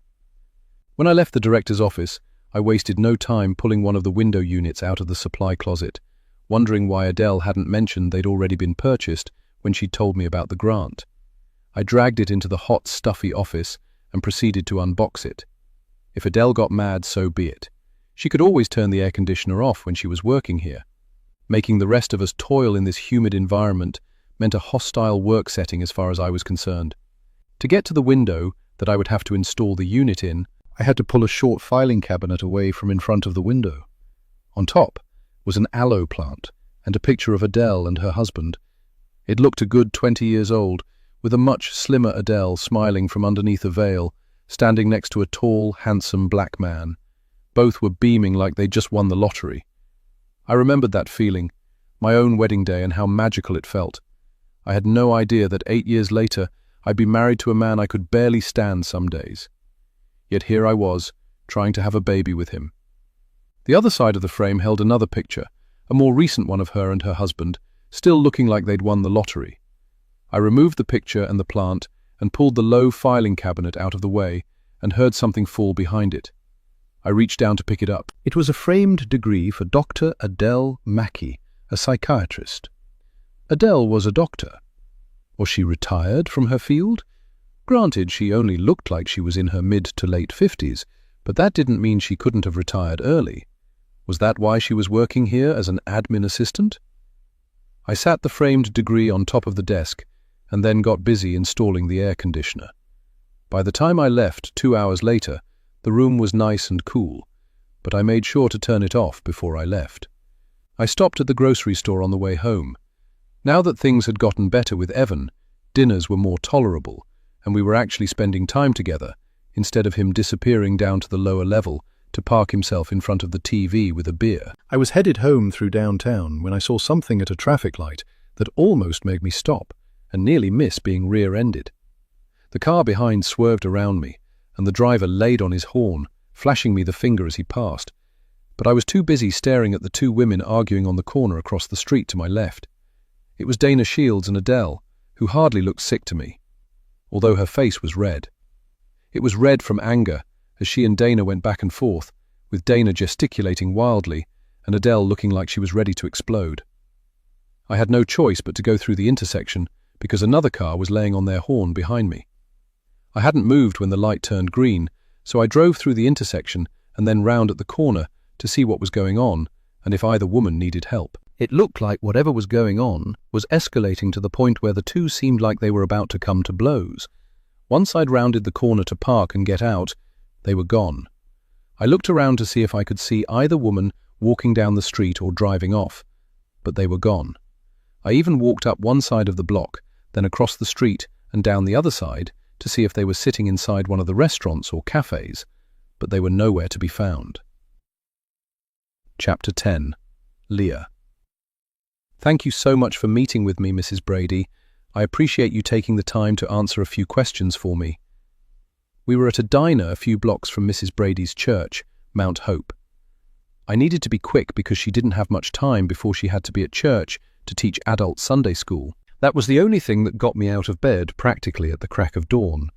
Speaker 1: When I left the director's office, I wasted no time pulling one of the window units out of the supply closet, wondering why Adele hadn't mentioned they'd already been purchased when she'd told me about the grant. I dragged it into the hot, stuffy office and proceeded to unbox it. If Adele got mad, so be it. She could always turn the air conditioner off when she was working here. Making the rest of us toil in this humid environment meant a hostile work setting as far as I was concerned. To get to the window that I would have to install the unit in, I had to pull a short filing cabinet away from in front of the window. On top was an aloe plant and a picture of Adele and her husband. It looked a good 20 years old, with a much slimmer Adele smiling from underneath a veil, standing next to a tall, handsome black man. Both were beaming like they'd just won the lottery. I remembered that feeling, my own wedding day, and how magical it felt. I had no idea that 8 years later I'd be married to a man I could barely stand some days. Yet here I was, trying to have a baby with him. The other side of the frame held another picture, a more recent one of her and her husband, still looking like they'd won the lottery. I removed the picture and the plant and pulled the low filing cabinet out of the way and heard something fall behind it. I reached down to pick it up. It was a framed degree for Dr. Adele Mackey, a psychiatrist. Adele was a doctor. Was she retired from her field? Granted, she only looked like she was in her mid to late 50s, but that didn't mean she couldn't have retired early. Was that why she was working here as an admin assistant? I sat the framed degree on top of the desk and then got busy installing the air conditioner. By the time I left 2 hours later, the room was nice and cool, but I made sure to turn it off before I left. I stopped at the grocery store on the way home. Now that things had gotten better with Evan, dinners were more tolerable, and we were actually spending time together, instead of him disappearing down to the lower level to park himself in front of the TV with a beer. I was headed home through downtown when I saw something at a traffic light that almost made me stop and nearly miss being rear-ended. The car behind swerved around me, and the driver laid on his horn, flashing me the finger as he passed, but I was too busy staring at the two women arguing on the corner across the street to my left. It was Dana Shields and Adele, who hardly looked sick to me, although her face was red. It was red from anger, as she and Dana went back and forth,
Speaker 2: with Dana gesticulating wildly and Adele looking like she was ready to explode. I had no choice but to go through the intersection because another car was laying on their horn behind me. I hadn't moved when the light turned green, so I drove through the intersection and then round at the corner to see what was going on and if either woman needed help. It looked like whatever was going on was escalating to the point where the two seemed like they were about to come to blows. Once I'd rounded the corner to park and get out, they were gone. I looked around to see if I could see either woman walking down the street or driving off, but they were gone. I even walked up one side of the block, then across the street and down the other side to see if they were sitting inside one of the restaurants or cafes, but they were nowhere to be found. Chapter 10. Leah. Thank you so much for meeting with me, Mrs. Brady. I appreciate you taking the time to answer a few questions for me. We were at a diner a few blocks from Mrs. Brady's church, Mount Hope. I needed to be quick because she didn't have much time before she had to be at church to teach adult Sunday school. That was the only thing that got me out of bed practically at the crack of dawn.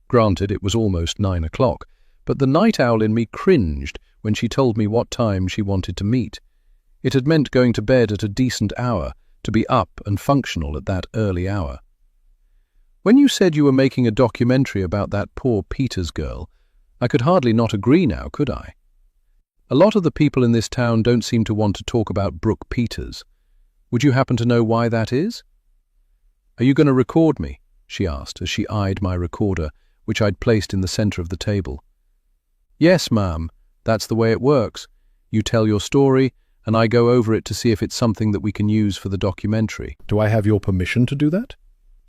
Speaker 2: Granted, it was almost 9 o'clock, but the night owl in me cringed when she told me what time she wanted to meet. It had meant going to bed at a decent hour to be up and functional at that early hour. When you said you were making a documentary about that poor Peters girl, I could hardly not agree now, could I? A lot of the people in this town don't seem to want to talk about Brooke Peters. Would you happen to know why that is? Are you going to record me? She asked as she eyed my recorder, which I'd placed in the center of the table. Yes, ma'am, that's the way it works. You tell your story, and I go over it to see if it's something that we can use for the documentary.
Speaker 1: Do I have your permission to do that?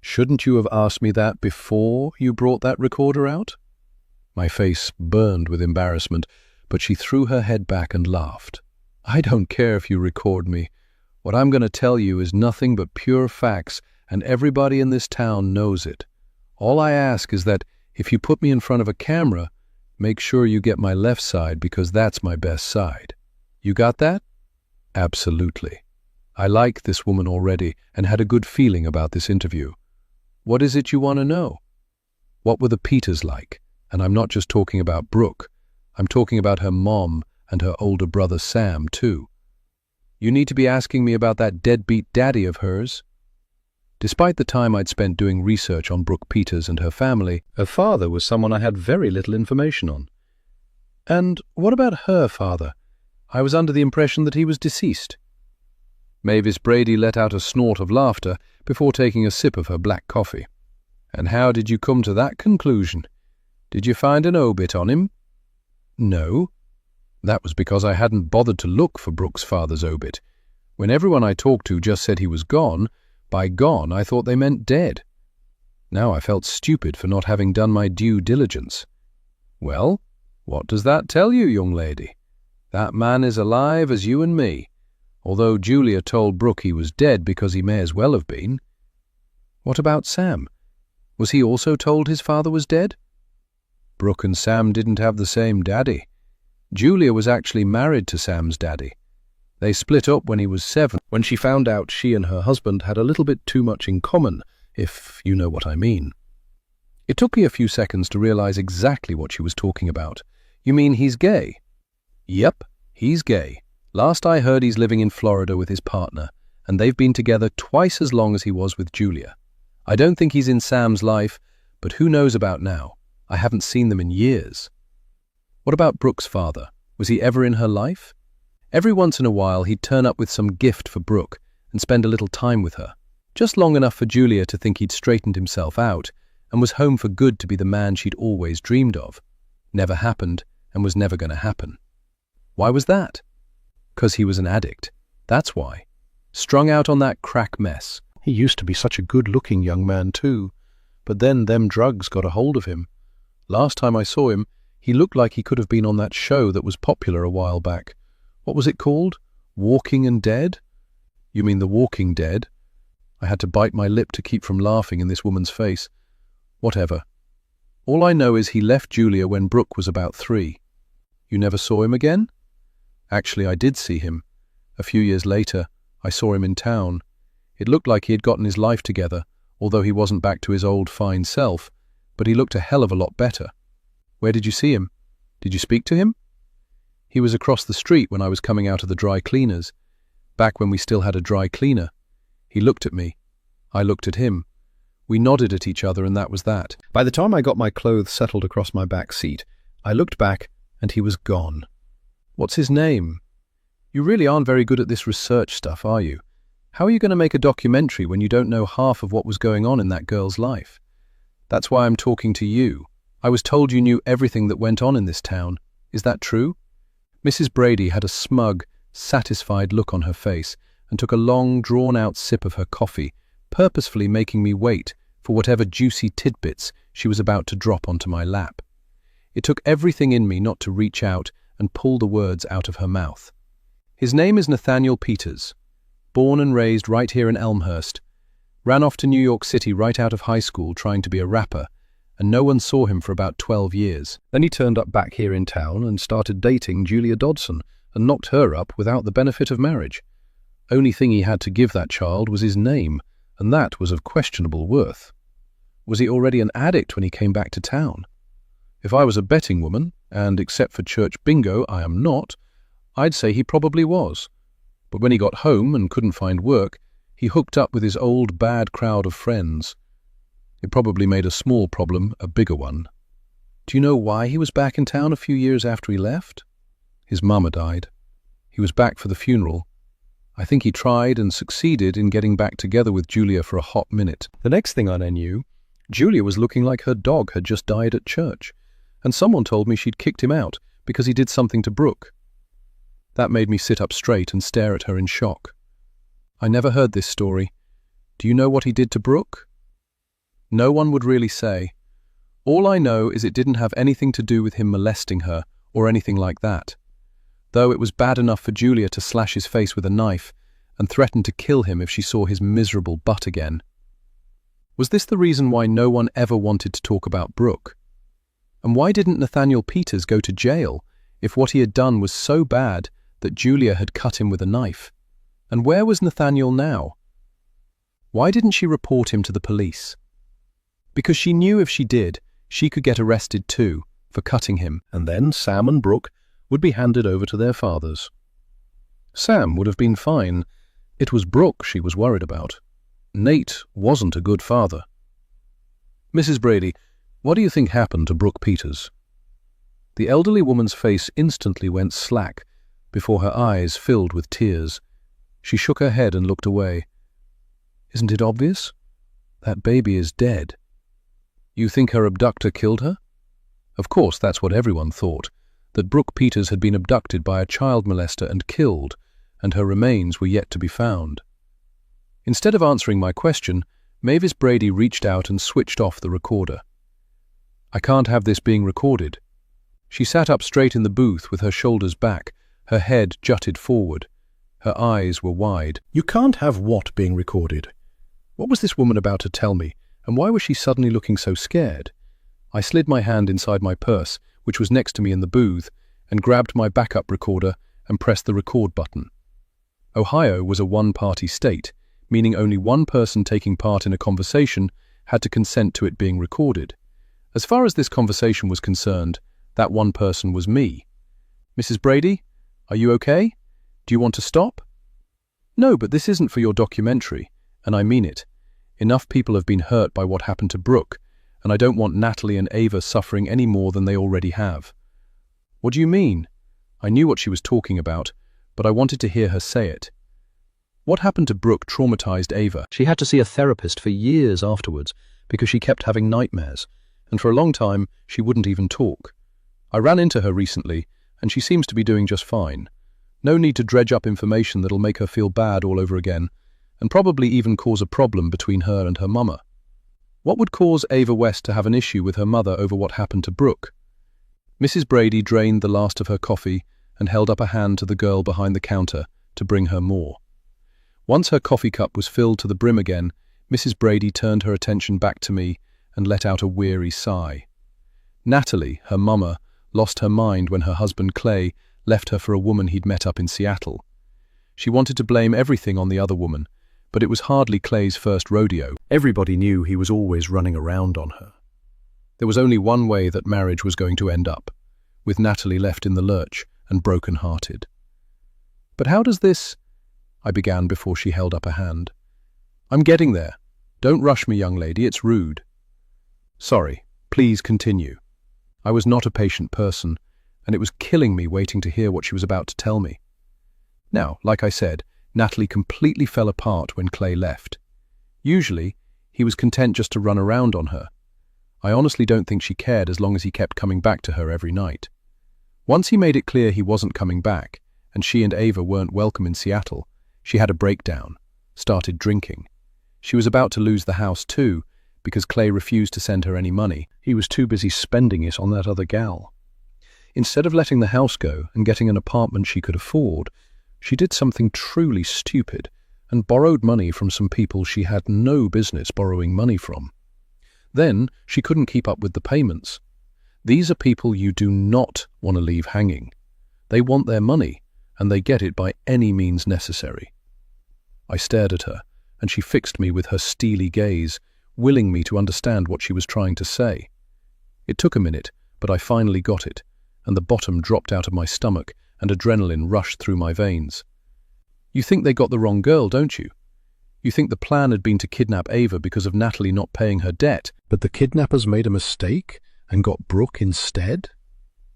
Speaker 2: Shouldn't you have asked me that before you brought that recorder out? My face burned with embarrassment, but she threw her head back and laughed. I don't care if you record me. What I'm going to tell you is nothing but pure facts, and everybody in this town knows it. All I ask is that if you put me in front of a camera, make sure you get my left side because that's my best side. You got that? Absolutely. I like this woman already and had a good feeling about this interview. What is it you want to know? What were the Peters like? And I'm not just talking about Brooke. I'm talking about her mom and her older brother Sam, too. You need to be asking me about that deadbeat daddy of hers. Despite the time I'd spent doing research on Brooke Peters and her family, her father was someone I had very little information on. And what about her father? I was under the impression that he was deceased. Mavis Brady let out a snort of laughter before taking a sip of her black coffee. And how did you come to that conclusion? Did you find an obit on him? No. That was because I hadn't bothered to look for Brooke's father's obit. When everyone I talked to just said he was gone, by gone I thought they meant dead. Now I felt stupid for not having done my due diligence. Well, what does that tell you, young lady? That man is alive as you and me, although Julia told Brooke he was dead because he may as well have been. What about Sam? Was he also told his father was dead? Brooke and Sam didn't have the same daddy. Julia was actually married to Sam's daddy. They split up when he was 7, when she found out she and her husband had a little bit too much in common, if you know what I mean. It took me a few seconds to realize exactly what she was talking about. You mean he's gay? Yep, he's gay. Last I heard he's living in Florida with his partner, and they've been together twice as long as he was with Julia. I don't think he's in Sam's life, but who knows about now? I haven't seen them in years. What about Brooke's father? Was he ever in her life? Every once in a while he'd turn up with some gift for Brooke and spend a little time with her, just long enough for Julia to think he'd straightened himself out and was home for good to be the man she'd always dreamed of. Never happened and was never going to happen. Why was that? 'Cause he was an addict. That's why. Strung out on that crack mess. He used to be such a good-looking young man too, but then them drugs got a hold of him. Last time I saw him, he looked like he could have been on that show that was popular a while back. What was it called? Walking and Dead? You mean The Walking Dead? I had to bite my lip to keep from laughing in this woman's face. Whatever. All I know is he left Julia when Brooke was about 3. You never saw him again? Actually, I did see him. A few years later, I saw him in town. It looked like he had gotten his life together, although he wasn't back to his old fine self, but he looked a hell of a lot better. Where did you see him? Did you speak to him? He was across the street when I was coming out of the dry cleaners, back when we still had a dry cleaner. He looked at me. I looked at him. We nodded at each other, and that was that. By the time I got my clothes settled across my back seat, I looked back, and he was gone. What's his name? You really aren't very good at this research stuff, are you? How are you going to make a documentary when you don't know half of what was going on in that girl's life? That's why I'm talking to you. I was told you knew everything that went on in this town. Is that true? Mrs. Brady had a smug, satisfied look on her face and took a long, drawn-out sip of her coffee, purposefully making me wait for whatever juicy tidbits she was about to drop onto my lap. It took everything in me not to reach out and pull the words out of her mouth. His name is Nathaniel Peters. Born and raised right here in Elmhurst. Ran off to New York City right out of high school trying to be a rapper, and no one saw him for about 12 years. Then he turned up back here in town and started dating Julia Dodson and knocked her up without the benefit of marriage. Only thing he had to give that child was his name, and that was of questionable worth. Was he already an addict when he came back to town? If I was a betting woman, and except for church bingo I am not, I'd say he probably was. But when he got home and couldn't find work, he hooked up with his old bad crowd of friends. It probably made a small problem a bigger one. Do you know why he was back in town a few years after he left? His mama died. He was back for the funeral. I think he tried and succeeded in getting back together with Julia for a hot minute. The next thing I knew, Julia was looking like her dog had just died at church, and someone told me she'd kicked him out because he did something to Brooke. That made me sit up straight and stare at her in shock. I never heard this story. Do you know what he did to Brooke? No one would really say. All I know is it didn't have anything to do with him molesting her or anything like that. Though it was bad enough for Julia to slash his face with a knife and threaten to kill him if she saw his miserable butt again. Was this the reason why no one ever wanted to talk about Brooke? And why didn't Nathaniel Peters go to jail if what he had done was so bad that Julia had cut him with a knife? And where was Nathaniel now? Why didn't she report him to the police? Because she knew if she did, she could get arrested too for cutting him, and then Sam and Brooke would be handed over to their fathers. Sam would have been fine. It was Brooke she was worried about. Nate wasn't a good father. Mrs. Brady, what do you think happened to Brooke Peters? The elderly woman's face instantly went slack before her eyes filled with tears. She shook her head and looked away. Isn't it obvious? That baby is dead. You think her abductor killed her? Of course, that's what everyone thought, that Brooke Peters had been abducted by a child molester and killed, and her remains were yet to be found. Instead of answering my question, Mavis Brady reached out and switched off the recorder. I can't have this being recorded. She sat up straight in the booth with her shoulders back, her head jutted forward. Her eyes were wide. You can't have what being recorded? What was this woman about to tell me, and why was she suddenly looking so scared? I slid my hand inside my purse, which was next to me in the booth, and grabbed my backup recorder and pressed the record button. Ohio was a one-party state, meaning only one person taking part in a conversation had to consent to it being recorded. As far as this conversation was concerned, that one person was me. Mrs. Brady, are you okay? Do you want to stop? No, but this isn't for your documentary, and I mean it. Enough people have been hurt by what happened to Brooke, and I don't want Natalie and Ava suffering any more than they already have. What do you mean? I knew what she was talking about, but I wanted to hear her say it. What happened to Brooke traumatized Ava. She had to see a therapist for years afterwards because she kept having nightmares, and for a long time she wouldn't even talk. I ran into her recently, and she seems to be doing just fine. No need to dredge up information that'll make her feel bad all over again, and probably even cause a problem between her and her mama. What would cause Ava West to have an issue with her mother over what happened to Brooke? Mrs. Brady drained the last of her coffee and held up a hand to the girl behind the counter to bring her more. Once her coffee cup was filled to the brim again, Mrs. Brady turned her attention back to me and let out a weary sigh. Natalie, her mama, lost her mind when her husband Clay left her for a woman he'd met up in Seattle. She wanted to blame everything on the other woman, but it was hardly Clay's first rodeo. Everybody knew he was always running around on her. There was only one way that marriage was going to end up, with Natalie left in the lurch and broken-hearted. "But how does this—" I began before she held up a hand. "I'm getting there. Don't rush me, young lady, it's rude." "Sorry, please continue." I was not a patient person, and it was killing me waiting to hear what she was about to tell me. Now, like I said, Natalie completely fell apart when Clay left. Usually, he was content just to run around on her. I honestly don't think she cared as long as he kept coming back to her every night. Once he made it clear he wasn't coming back, and she and Ava weren't welcome in Seattle, she had a breakdown, started drinking. She was about to lose the house too, because Clay refused to send her any money. He was too busy spending it on that other gal. Instead of letting the house go and getting an apartment she could afford, she did something truly stupid and borrowed money from some people she had no business borrowing money from. Then she couldn't keep up with the payments. These are people you do not want to leave hanging. They want their money, and they get it by any means necessary. I stared at her, and she fixed me with her steely gaze, willing me to understand what she was trying to say. It took a minute, but I finally got it, and the bottom dropped out of my stomach and adrenaline rushed through my veins. "You think they got the wrong girl, don't you? You think the plan had been to kidnap Ava because of Natalie not paying her debt, but the kidnappers made a mistake and got Brooke instead?"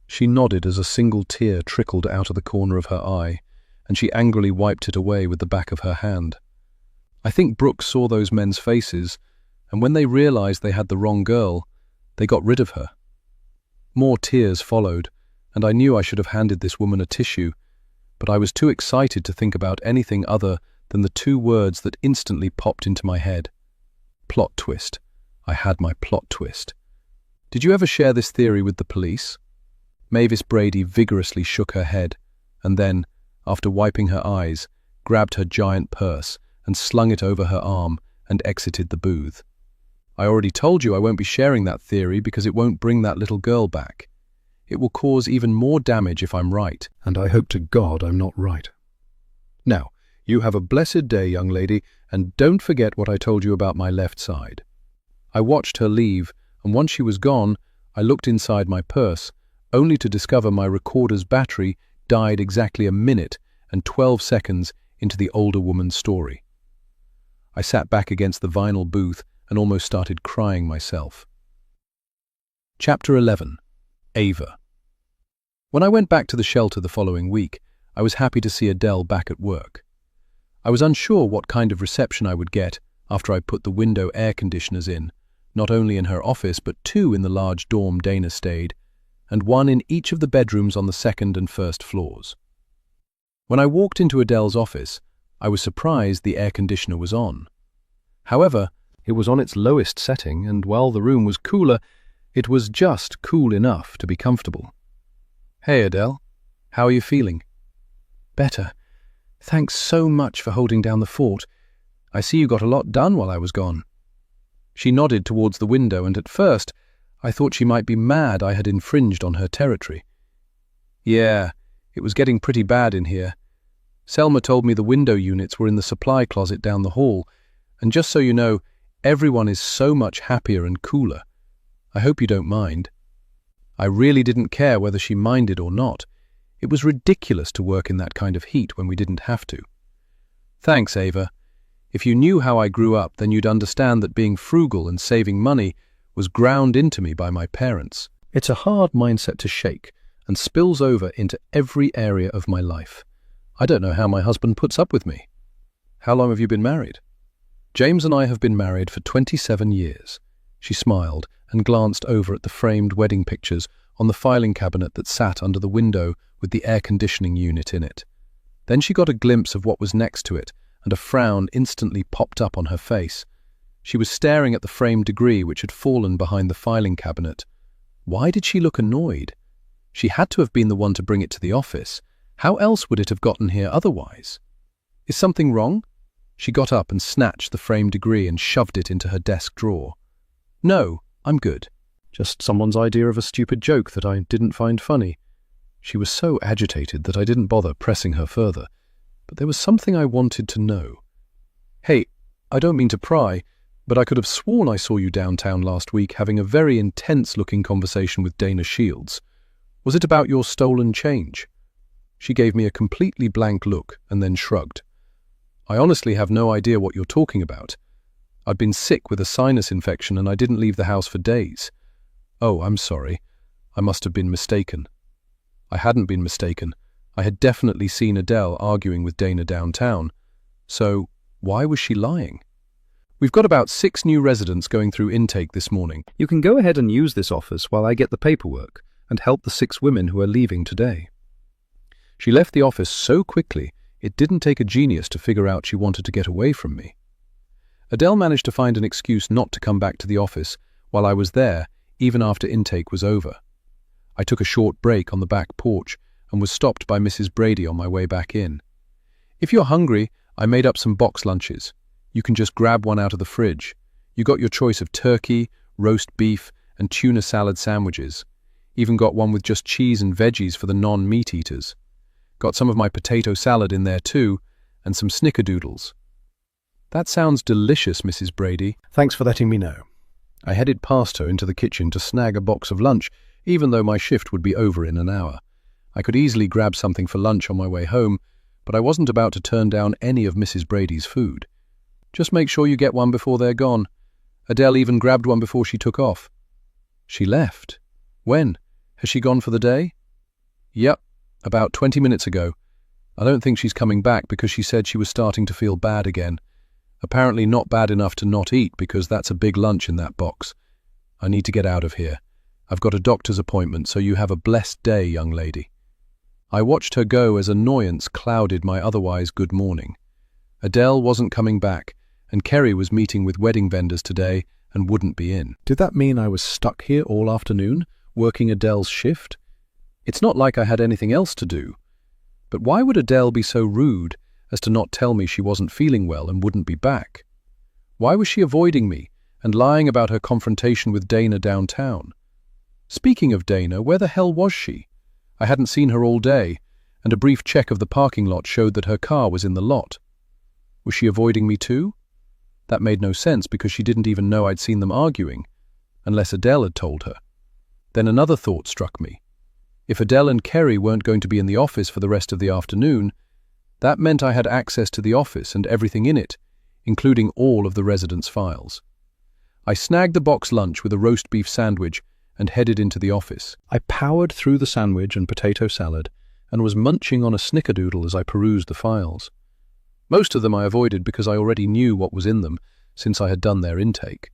Speaker 2: She nodded as a single tear trickled out of the corner of her eye, and she angrily wiped it away with the back of her hand. I think Brooke saw those men's faces, and when they realized they had the wrong girl, they got rid of her. More tears followed, and I knew I should have handed this woman a tissue, but I was too excited to think about anything other than the two words that instantly popped into my head. Plot twist. I had my plot twist. "Did you ever share this theory with the police?" Mavis Brady vigorously shook her head, and then, after wiping her eyes, grabbed her giant purse and slung it over her arm and exited the booth. "I already told you I won't be sharing that theory because it won't bring that little girl back. It will cause even more damage if I'm right, and I hope to God I'm not right. Now, you have a blessed day, young lady, and don't forget what I told you about my left side." I watched her leave, and once she was gone, I looked inside my purse, only to discover my recorder's battery died exactly a minute and 12 seconds into the older woman's story. I sat back against the vinyl booth and almost started crying myself. Chapter 11. Ava. When I went back to the shelter the following week, I was happy to see Adele back at work. I was unsure what kind of reception I would get after I put the window air conditioners in, not only in her office but 2 in the large dorm Dana stayed, and 1 in each of the bedrooms on the 2nd and 1st floors. When I walked into Adele's office, I was surprised the air conditioner was on. However, it was on its lowest setting, and while the room was cooler, it was just cool enough to be comfortable. "Hey, Adele. How are you feeling?" "Better. Thanks so much for holding down the fort. I see you got a lot done while I was gone." She nodded towards the window, and at first, I thought she might be mad I had infringed on her territory. "Yeah, it was getting pretty bad in here. Selma told me the window units were in the supply closet down the hall, and just so you know, everyone is so much happier and cooler. I hope you don't mind." I really didn't care whether she minded or not. It was ridiculous to work in that kind of heat when we didn't have to. "Thanks, Ava. If you knew how I grew up, then you'd understand that being frugal and saving money was ground into me by my parents. It's a hard mindset to shake and spills over into every area of my life. I don't know how my husband puts up with me." "How long have you been married?" "James and I have been married for 27 years. She smiled and glanced over at the framed wedding pictures on the filing cabinet that sat under the window with the air conditioning unit in it. Then she got a glimpse of what was next to it, and a frown instantly popped up on her face. She was staring at the framed degree which had fallen behind the filing cabinet. Why did she look annoyed? She had to have been the one to bring it to the office. How else would it have gotten here otherwise? "Is something wrong?" She got up and snatched the framed degree and shoved it into her desk drawer. "No, I'm good. Just someone's idea of a stupid joke that I didn't find funny." She was so agitated that I didn't bother pressing her further, but there was something I wanted to know. "Hey, I don't mean to pry, but I could have sworn I saw you downtown last week having a very intense-looking conversation with Dana Shields. Was it about your stolen change?" She gave me a completely blank look and then shrugged. I honestly have no idea what you're talking about. I'd been sick with a sinus infection and I didn't leave the house for days. Oh, I'm sorry. I must have been mistaken. I hadn't been mistaken. I had definitely seen Adele arguing with Dana downtown. So, why was she lying? We've got about 6 new residents going through intake this morning.
Speaker 1: You can go ahead and use this office while I get the paperwork and help the 6 women who are leaving today. She left the office so quickly, it didn't take a genius to figure out she wanted to get away from me. Adele managed to find an excuse not to come back to the office while I was there, even after intake was over. I took a short break on the back porch and was stopped by Mrs. Brady on my way back in. If you're hungry, I made up some box lunches. You can just grab one out of the fridge. You got your choice of turkey, roast beef, and tuna salad sandwiches. Even got one with just cheese and veggies for the non-meat eaters. Got some of my potato salad in there too, and some snickerdoodles. That sounds delicious, Mrs. Brady.
Speaker 2: Thanks for letting me know.
Speaker 1: I headed past her into the kitchen to snag a box of lunch, even though my shift would be over in an hour. I could easily grab something for lunch on my way home, but I wasn't about to turn down any of Mrs. Brady's food. Just make sure you get one before they're gone. Adele even grabbed one before she took off. She left. When? Has she gone for the day? Yep, about 20 minutes ago. I don't think she's coming back because she said she was starting to feel bad again. Apparently not bad enough to not eat because that's a big lunch in that box. I need to get out of here. I've got a doctor's appointment, so you have a blessed day, young lady. I watched her go as annoyance clouded my otherwise good morning. Adele wasn't coming back, and Kerry was meeting with wedding vendors today and wouldn't be in. Did that mean I was stuck here all afternoon, working Adele's shift? It's not like I had anything else to do. But why would Adele be so rude as to not tell me she wasn't feeling well and wouldn't be back? Why was she avoiding me and lying about her confrontation with Dana downtown? Speaking of Dana, where the hell was she? I hadn't seen her all day, and a brief check of the parking lot showed that her car was in the lot. Was she avoiding me too? That made no sense because she didn't even know I'd seen them arguing, unless Adele had told her. Then another thought struck me. If Adele and Kerry weren't going to be in the office for the rest of the afternoon, that meant I had access to the office and everything in it, including all of the residents' files. I snagged the box lunch with a roast beef sandwich and headed into the office. I powered through the sandwich and potato salad and was munching on a snickerdoodle as I perused the files. Most of them I avoided because I already knew what was in them since I had done their intake.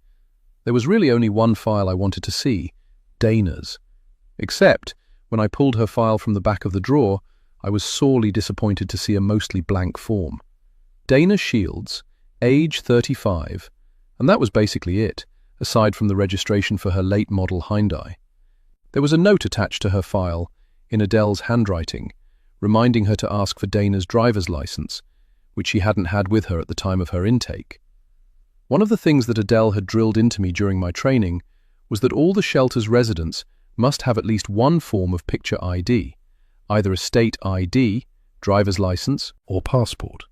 Speaker 1: There was really only one file I wanted to see, Dana's. Except, when I pulled her file from the back of the drawer, I was sorely disappointed to see a mostly blank form. Dana Shields, age 35, and that was basically it, aside from the registration for her late model Hyundai. There was a note attached to her file, in Adele's handwriting, reminding her to ask for Dana's driver's license, which she hadn't had with her at the time of her intake. One of the things that Adele had drilled into me during my training was that all the shelter's residents must have at least one form of picture ID, either a state ID, driver's license, or passport.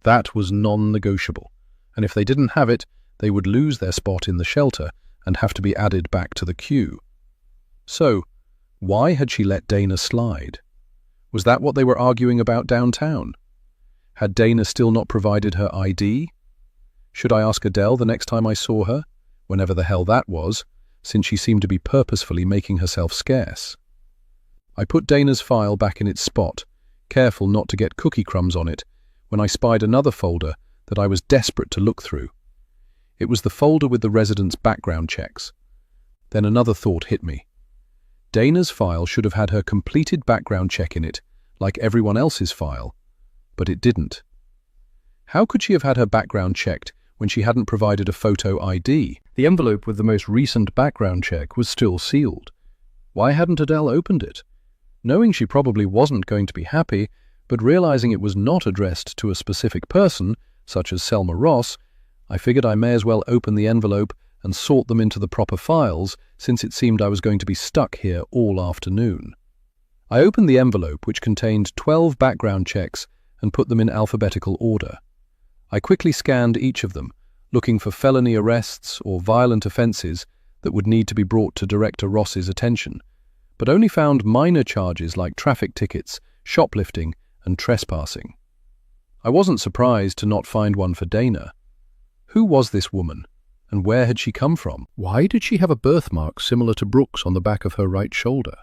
Speaker 1: That was non-negotiable, and if they didn't have it, they would lose their spot in the shelter and have to be added back to the queue. So, why had she let Dana slide? Was that what they were arguing about downtown? Had Dana still not provided her ID? Should I ask Adele the next time I saw her, whenever the hell that was, since she seemed to be purposefully making herself scarce? I put Dana's file back in its spot, careful not to get cookie crumbs on it, when I spied another folder that I was desperate to look through. It was the folder with the residents' background checks. Then another thought hit me. Dana's file should have had her completed background check in it, like everyone else's file, but it didn't. How could she have had her background checked when she hadn't provided a photo ID? The envelope with the most recent background check was still sealed. Why hadn't Adele opened it? Knowing she probably wasn't going to be happy, but realizing it was not addressed to a specific person, such as Selma Ross, I figured I may as well open the envelope and sort them into the proper files, since it seemed I was going to be stuck here all afternoon. I opened the envelope, which contained 12 background checks, and put them in alphabetical order. I quickly scanned each of them, looking for felony arrests or violent offences that would need to be brought to Director Ross's attention, but only found minor charges like traffic tickets shoplifting, and trespassing. I wasn't surprised to not find one for Dana. Who was this woman, and where had she come from? Why did she have a birthmark similar to Brooke's on the back of her right shoulder?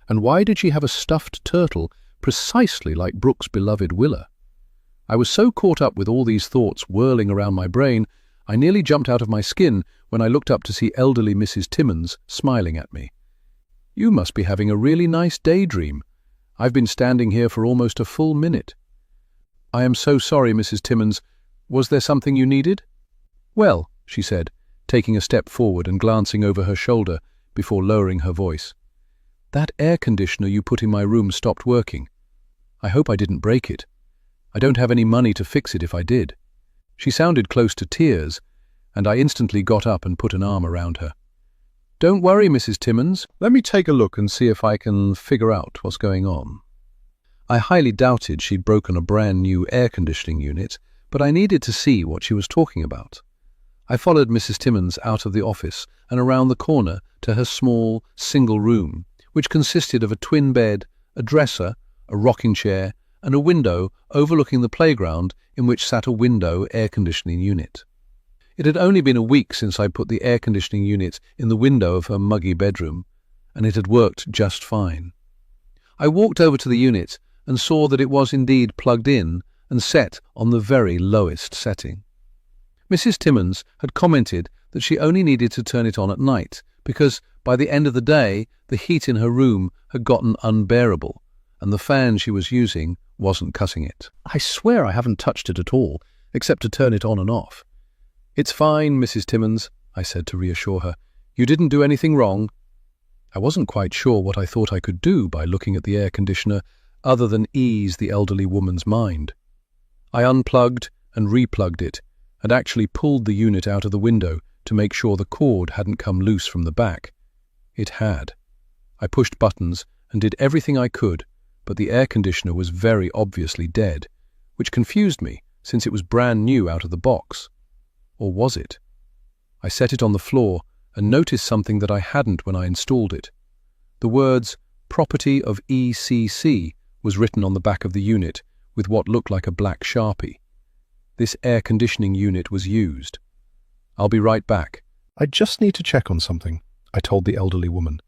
Speaker 1: And why did she have a stuffed turtle precisely like Brooke's beloved Willa? I was so caught up with all these thoughts whirling around my brain, I nearly jumped out of my skin when I looked up to see elderly Mrs. Timmins smiling at me. "You must be having a really nice daydream. I've been standing here for almost a full minute." "I am so sorry, Mrs. Timmins. Was there something you needed?" "Well," she said, taking a step forward and glancing over her shoulder before lowering her voice, "that air conditioner you put in my room stopped working. I hope I didn't break it. I don't have any money to fix it if I did." She sounded close to tears, and I instantly got up and put an arm around her. "Don't worry, Mrs. Timmins. Let me take a look and see if I can figure out what's going on." I highly doubted she'd broken a brand new air conditioning unit, but I needed to see what she was talking about. I followed Mrs. Timmins out of the office and around the corner to her small, single room, which consisted of a twin bed, a dresser, a rocking chair, and a window overlooking the playground in which sat a window air conditioning unit. It had only been a week since I put the air conditioning unit in the window of her muggy bedroom, and it had worked just fine. I walked over to the unit and saw that it was indeed plugged in and set on the very lowest setting. Mrs. Timmins had commented that she only needed to turn it on at night because by the end of the day the heat in her room had gotten unbearable, and the fan she was using wasn't cutting it. "I swear I haven't touched it at all, except to turn it on and off." "It's fine, Mrs. Timmins," I said to reassure her. "You didn't do anything wrong." I wasn't quite sure what I thought I could do by looking at the air conditioner other than ease the elderly woman's mind. I unplugged and replugged it, and actually pulled the unit out of the window to make sure the cord hadn't come loose from the back. It had. I pushed buttons and did everything I could, but the air conditioner was very obviously dead, which confused me since it was brand new out of the box. Or was it? I set it on the floor and noticed something that I hadn't when I installed it. The words "Property of ECC" was written on the back of the unit with what looked like a black Sharpie. This air conditioning unit was used. "I'll be right back. I just need to check on something," I told the elderly woman.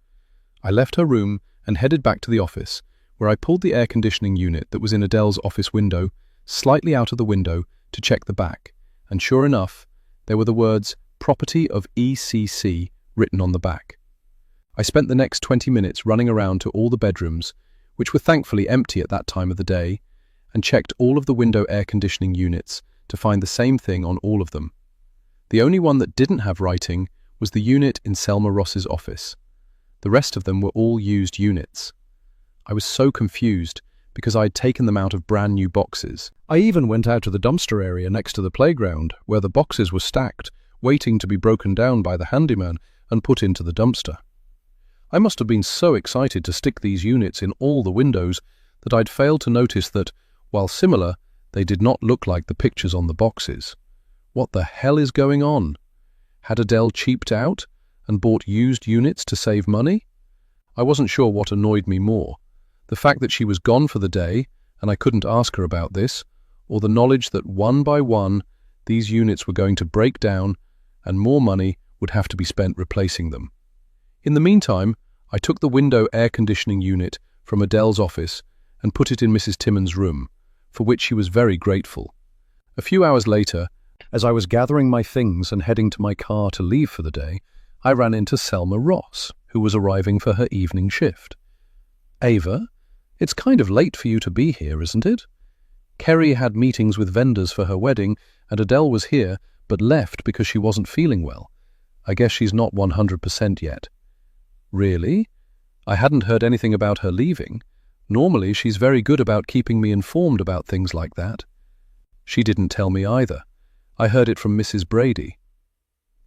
Speaker 1: I left her room and headed back to the office, where I pulled the air conditioning unit that was in Adele's office window slightly out of the window to check the back, and sure enough, there were the words "Property of ECC" written on the back. I spent the next 20 minutes running around to all the bedrooms, which were thankfully empty at that time of the day, and checked all of the window air conditioning units to find the same thing on all of them. The only one that didn't have writing was the unit in Selma Ross's office. The rest of them were all used units. I was so confused because I had taken them out of brand new boxes. I even went out to the dumpster area next to the playground, where the boxes were stacked, waiting to be broken down by the handyman and put into the dumpster. I must have been so excited to stick these units in all the windows that I'd failed to notice that, while similar, they did not look like the pictures on the boxes. What the hell is going on? Had Adele cheaped out and bought used units to save money? I wasn't sure what annoyed me more, the fact that she was gone for the day and I couldn't ask her about this, or the knowledge that one by one these units were going to break down and more money would have to be spent replacing them. In the meantime, I took the window air conditioning unit from Adele's office and put it in Mrs. Timmins' room, for which she was very grateful. A few hours later, as I was gathering my things and heading to my car to leave for the day, I ran into Selma Ross, who was arriving for her evening shift. "Ava, it's kind of late for you to be here, isn't it? Kerry had meetings with vendors for her wedding, and Adele was here, but left because she wasn't feeling well. I guess she's not 100% yet." "Really? I hadn't heard anything about her leaving. Normally she's very good about keeping me informed about things like that." "She didn't tell me either. I heard it from Mrs. Brady."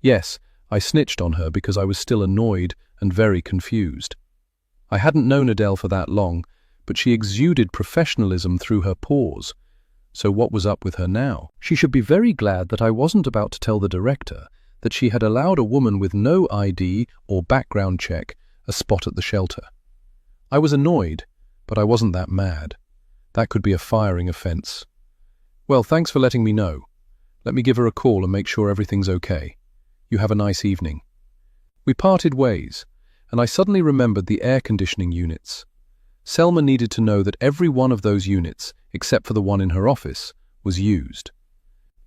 Speaker 1: Yes, I snitched on her because I was still annoyed and very confused. I hadn't known Adele for that long, but she exuded professionalism through her pores. So what was up with her now? She should be very glad that I wasn't about to tell the director that she had allowed a woman with no ID or background check a spot at the shelter. I was annoyed,
Speaker 2: But I wasn't that mad. That could be a firing offense. Well, thanks for letting me know. Let me give her a call and make sure everything's okay. You have a nice evening. We parted ways, and I suddenly remembered the air conditioning units. Selma needed to know that every one of those units, except for the one in her office, was used.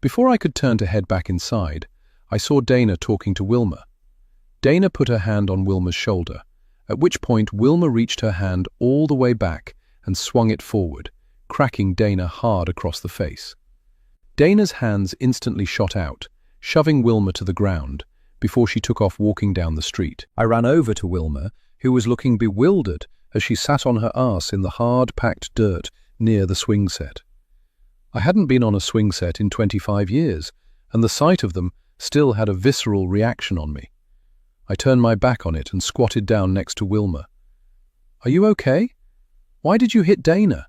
Speaker 2: Before I could turn to head back inside, I saw Dana talking to Wilma. Dana put her hand on Wilma's shoulder, at which point Wilma reached her hand all the way back and swung it forward, cracking Dana hard across the face. Dana's hands instantly shot out, shoving Wilma to the ground, before she took off walking down the street. I ran over to Wilma, who was looking bewildered as she sat on her arse in the hard-packed dirt near the swing set. I hadn't been on a swing set in 25 years, and the sight of them still had a visceral reaction on me. I turned my back on it and squatted down next to Wilma. "Are you okay? Why did you hit Dana?"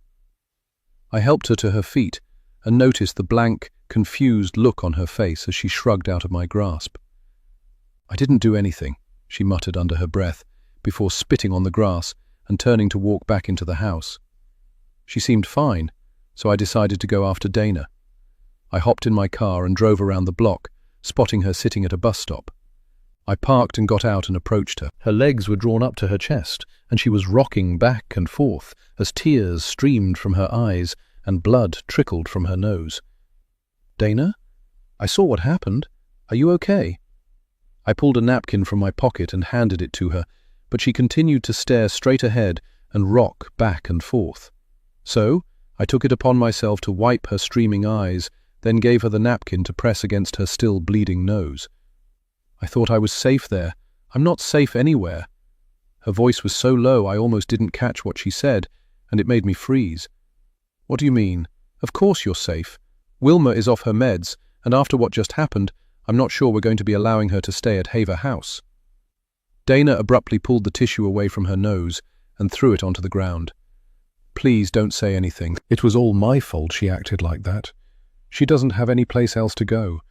Speaker 2: I helped her to her feet and noticed the blank, confused look on her face as she shrugged out of my grasp. "I didn't do anything," she muttered under her breath, before spitting on the grass and turning to walk back into the house. She seemed fine, so I decided to go after Dana. I hopped in my car and drove around the block, spotting her sitting at a bus stop. I parked and got out and approached her. Her legs were drawn up to her chest, and she was rocking back and forth as tears streamed from her eyes and blood trickled from her nose. "Dana? I saw what happened. Are you okay?" I pulled a napkin from my pocket and handed it to her, but she continued to stare straight ahead and rock back and forth. So I took it upon myself to wipe her streaming eyes, then gave her the napkin to press against her still bleeding nose. "I thought I was safe there. I'm not safe anywhere." Her voice was so low I almost didn't catch what she said, and it made me freeze. "What do you mean? Of course you're safe. Wilma is off her meds, and after what just happened, I'm not sure we're going to be allowing her to stay at Haver House." Dana abruptly pulled the tissue away from her nose and threw it onto the ground. "Please don't say anything. It was all my fault she acted like that. She doesn't have any place else to go.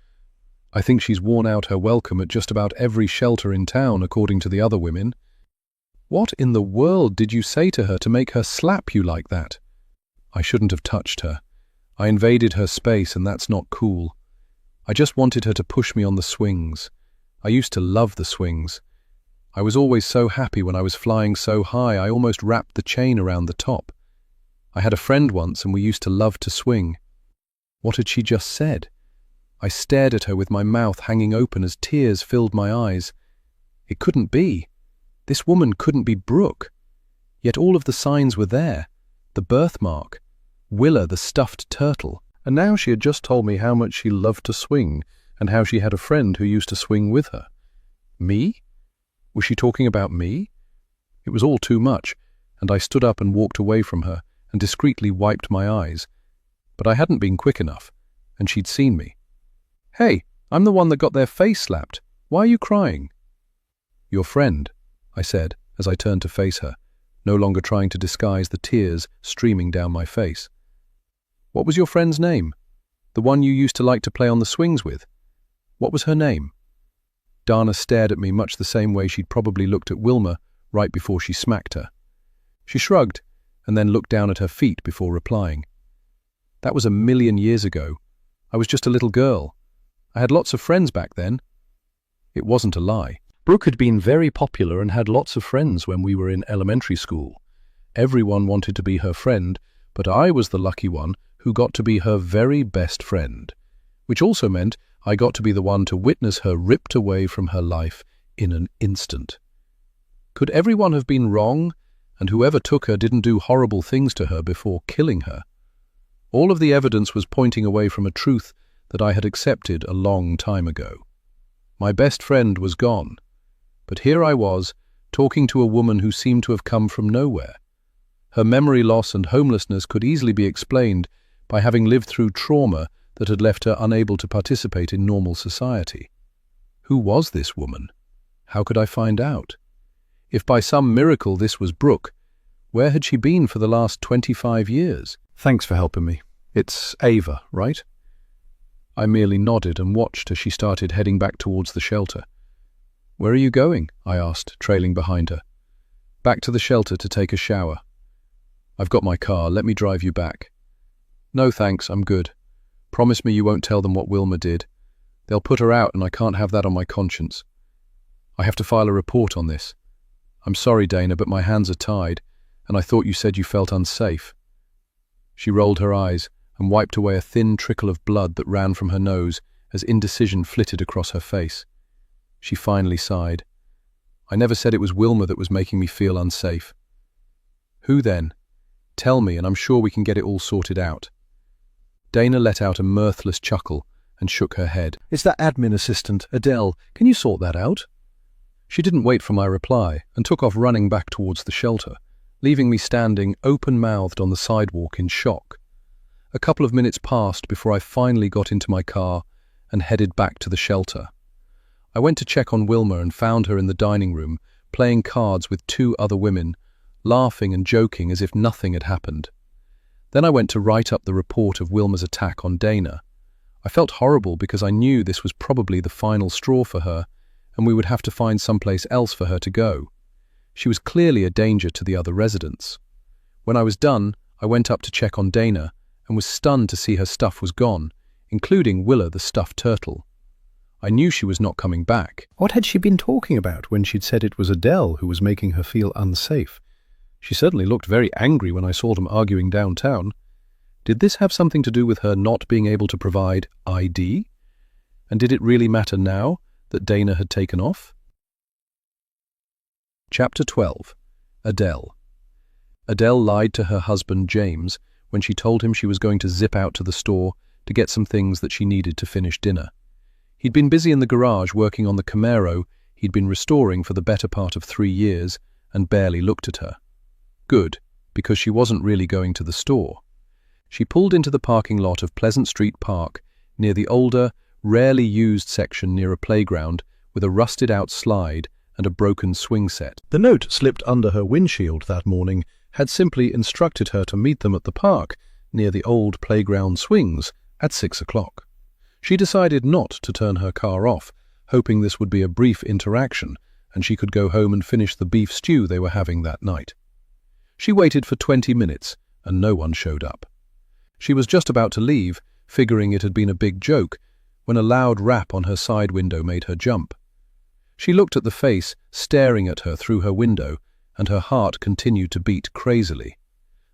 Speaker 2: I think she's worn out her welcome at just about every shelter in town, according to the other women." "What in the world did you say to her to make her slap you like that?" "I shouldn't have touched her. I invaded her space, and that's not cool. I just wanted her to push me on the swings. I used to love the swings. I was always so happy when I was flying so high I almost wrapped the chain around the top. I had a friend once and we used to love to swing." What had she just said? I stared at her with my mouth hanging open as tears filled my eyes. It couldn't be. This woman couldn't be Brooke. Yet all of the signs were there. The birthmark, Willa the stuffed turtle, and now she had just told me how much she loved to swing and how she had a friend who used to swing with her. Me? Was she talking about me? It was all too much, and I stood up and walked away from her and discreetly wiped my eyes. But I hadn't been quick enough, and she'd seen me. "Hey, I'm the one that got their face slapped. Why are you crying?" "Your friend," I said as I turned to face her, no longer trying to disguise the tears streaming down my face. "What was your friend's name? The one you used to like to play on the swings with? What was her name?" Dana stared at me much the same way she'd probably looked at Wilma right before she smacked her. She shrugged and then looked down at her feet before replying. "That was 1,000,000 years ago. I was just a little girl. I had lots of friends back then." It wasn't a lie. Brooke had been very popular and had lots of friends when we were in elementary school. Everyone wanted to be her friend, but I was the lucky one who got to be her very best friend, which also meant I got to be the one to witness her ripped away from her life in an instant. Could everyone have been wrong, and whoever took her didn't do horrible things to her before killing her? All of the evidence was pointing away from a truth that I had accepted a long time ago. My best friend was gone, but here I was, talking to a woman who seemed to have come from nowhere. Her memory loss and homelessness could easily be explained by having lived through trauma that had left her unable to participate in normal society. Who was this woman? How could I find out? If by some miracle this was Brooke, where had she been for the last 25 years? "Thanks for helping me. It's Ava, right?" I merely nodded and watched as she started heading back towards the shelter. "Where are you going?" I asked, trailing behind her. "Back to the shelter to take a shower." "I've got my car, let me drive you back." "No thanks, I'm good. Promise me you won't tell them what Wilma did. They'll put her out and I can't have that on my conscience. I have to file a report on this. I'm sorry, Dana, but my hands are tied, and I thought you said you felt unsafe." She rolled her eyes and wiped away a thin trickle of blood that ran from her nose as indecision flitted across her face. She finally sighed. "I never said it was Wilma that was making me feel unsafe." "Who then? Tell me, and I'm sure we can get it all sorted out." Dana let out a mirthless chuckle and shook her head.
Speaker 1: "It's that admin assistant, Adele. Can you sort that out?" She didn't wait for my reply and took off running back towards the shelter, leaving me standing open-mouthed on the sidewalk in shock. A couple of minutes passed before I finally got into my car and headed back to the shelter. I went to check on Wilma and found her in the dining room, playing cards with 2 other women, laughing and joking as if nothing had happened. Then I went to write up the report of Wilma's attack on Dana. I felt horrible because I knew this was probably the final straw for her, and we would have to find someplace else for her to go. She was clearly a danger to the other residents. When I was done, I went up to check on Dana and was stunned to see her stuff was gone, including Willa the stuffed turtle. I knew she was not coming back. What had she been talking about when she'd said it was Adele who was making her feel unsafe? She certainly looked very angry when I saw them arguing downtown. Did this have something to do with her not being able to provide ID? And did it really matter now that Dana had taken off? Chapter 12. Adele. Adele lied to her husband James when she told him she was going to zip out to the store to get some things that she needed to finish dinner. He'd been busy in the garage working on the Camaro he'd been restoring for the better part of 3 years and barely looked at her. Good, because she wasn't really going to the store. She pulled into the parking lot of Pleasant Street Park near the older, rarely used section near a playground with a rusted-out slide and a broken swing set. The note slipped under her windshield that morning had simply instructed her to meet them at the park near the old playground swings at 6 o'clock. She decided not to turn her car off, hoping this would be a brief interaction and she could go home and finish the beef stew they were having that night. She waited for 20 minutes and no one showed up. She was just about to leave, figuring it had been a big joke, when a loud rap on her side window made her jump. She looked at the face staring at her through her window, and her heart continued to beat crazily.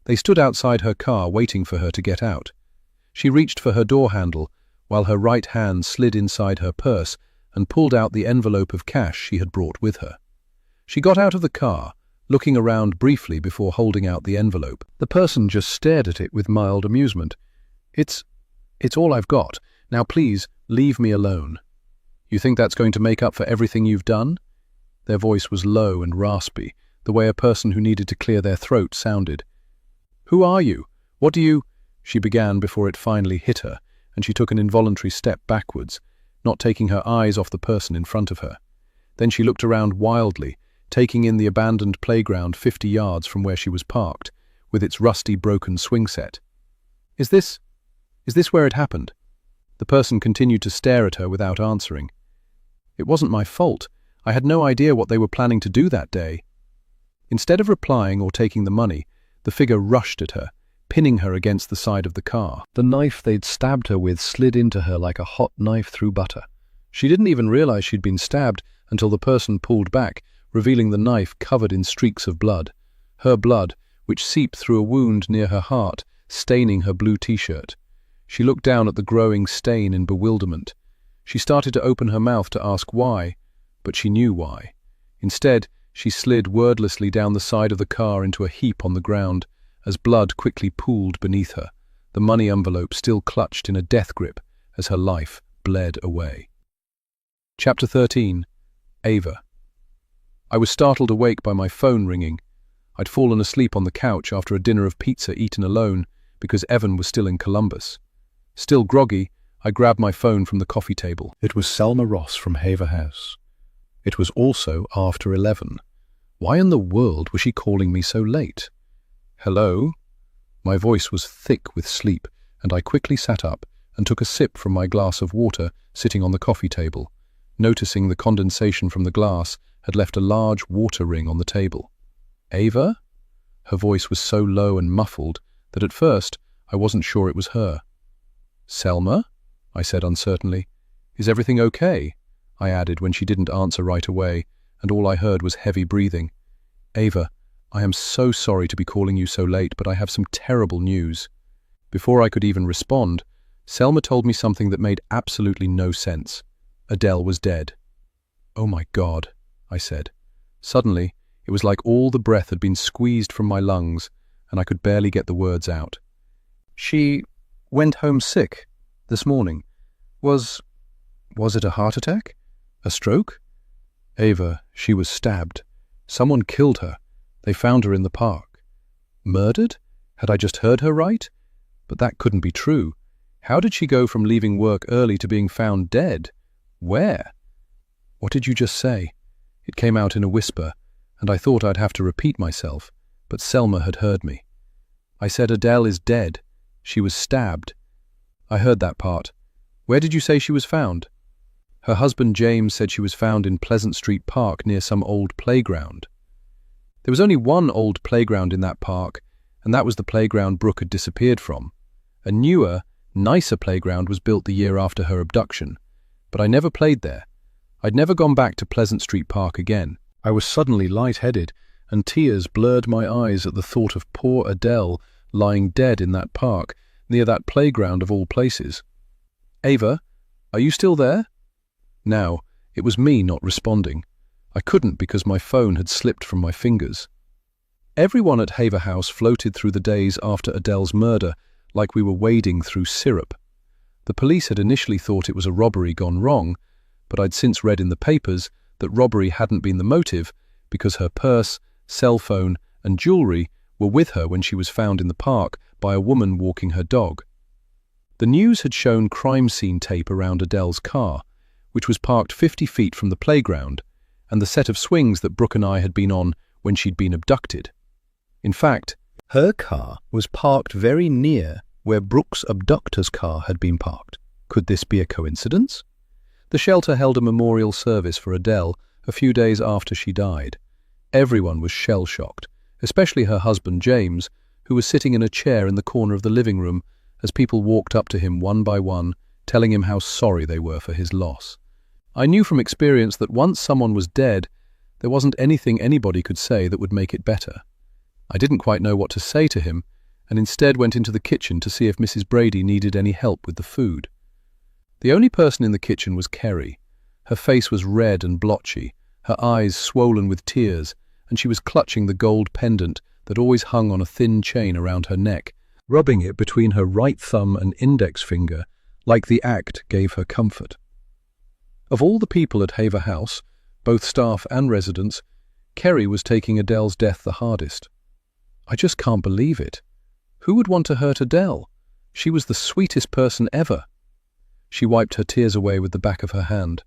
Speaker 1: They stood outside her car waiting for her to get out. She reached for her door handle, while her right hand slid inside her purse and pulled out the envelope of cash she had brought with her. She got out of the car, looking around briefly before holding out the envelope. The person just stared at it with mild amusement. It's all I've got. Now please, leave me alone." "You think that's going to make up for everything you've done?" Their voice was low and raspy, the way a person who needed to clear their throat sounded. "Who are you? What do you—" she began before it finally hit her, and she took an involuntary step backwards, not taking her eyes off the person in front of her. Then she looked around wildly, taking in the abandoned playground 50 yards from where she was parked, with its rusty broken swing set. Is this where it happened?" The person continued to stare at her without answering. "It wasn't my fault. I had no idea what they were planning to do that day." Instead of replying or taking the money, the figure rushed at her, pinning her against the side of the car. The knife they'd stabbed her with slid into her like a hot knife through butter. She didn't even realize she'd been stabbed until the person pulled back, revealing the knife covered in streaks of blood. Her blood, which seeped through a wound near her heart, staining her blue t-shirt. She looked down at the growing stain in bewilderment. She started to open her mouth to ask why, but she knew why. Instead, she slid wordlessly down the side of the car into a heap on the ground, as blood quickly pooled beneath her, the money envelope still clutched in a death grip as her life bled away. Chapter 13. Ava. I was startled awake by my phone ringing. I'd fallen asleep on the couch after a dinner of pizza eaten alone because Evan was still in Columbus. Still groggy, I grabbed my phone from the coffee table. It was Selma Ross from Haver House. It was also after 11. Why in the world was she calling me so late? "Hello?" My voice was thick with sleep, and I quickly sat up and took a sip from my glass of water sitting on the coffee table, noticing the condensation from the glass had left a large water ring on the table. "Ava?"
Speaker 2: Her voice was so low and muffled that at first I wasn't sure it was her. "Selma?" I said uncertainly. "Is everything okay?" I added when she didn't answer right away, and all I heard was heavy breathing. "Ava, I am so sorry to be calling you so late, but I have some terrible news." Before I could even respond, Selma told me something that made absolutely no sense. Adele was dead. "Oh my God," I said. Suddenly, it was like all the breath had been squeezed from my lungs, and I could barely get the words out. "She went home sick this morning. Was it a heart attack? A stroke?" "Ava, she was stabbed. Someone killed her. They found her in the park." Murdered? Had I just heard her right? But that couldn't be true. How did she go from leaving work early to being found dead? Where? "What did you just say?" It came out in a whisper, and I thought I'd have to repeat myself, but Selma had heard me. "I said Adele is dead. She was stabbed." "I heard that part. Where did you say she was found?" "Her husband James said she was found in Pleasant Street Park near some old playground." There was only one old playground in that park, and that was the playground Brooke had disappeared from. A newer, nicer playground was built the year after her abduction, but I never played there. I'd never gone back to Pleasant Street Park again. I was suddenly lightheaded, and tears blurred my eyes at the thought of poor Adele lying dead in that park, near that playground of all places. "Ava, are you still there?" Now, it was me not responding. I couldn't because my phone had slipped from my fingers. Everyone at Haver House floated through the days after Adele's murder like we were wading through syrup. The police had initially thought it was a robbery gone wrong, but I'd since read in the papers that robbery hadn't been the motive because her purse, cell phone, and jewelry were with her when she was found in the park by a woman walking her dog. The news had shown crime scene tape around Adele's car, which was parked 50 feet from the playground, and the set of swings that Brooke and I had been on when she'd been abducted. In fact, her car was parked very near where Brooke's abductor's car had been parked. Could this be a coincidence? The shelter held a memorial service for Adele a few days after she died. Everyone was shell-shocked, especially her husband James, who was sitting in a chair in the corner of the living room as people walked up to him one by one, telling him how sorry they were for his loss. I knew from experience that once someone was dead, there wasn't anything anybody could say that would make it better. I didn't quite know what to say to him, and instead went into the kitchen to see if Mrs. Brady needed any help with the food. The only person in the kitchen was Kerry. Her face was red and blotchy, her eyes swollen with tears, and she was clutching the gold pendant that always hung on a thin chain around her neck, rubbing it between her right thumb and index finger, like the act gave her comfort. Of all the people at Haver House, both staff and residents, Kerry was taking Adele's death the hardest. "I just can't believe it. Who would want to hurt Adele? She was the sweetest person ever." She wiped her tears away with the back of her hand.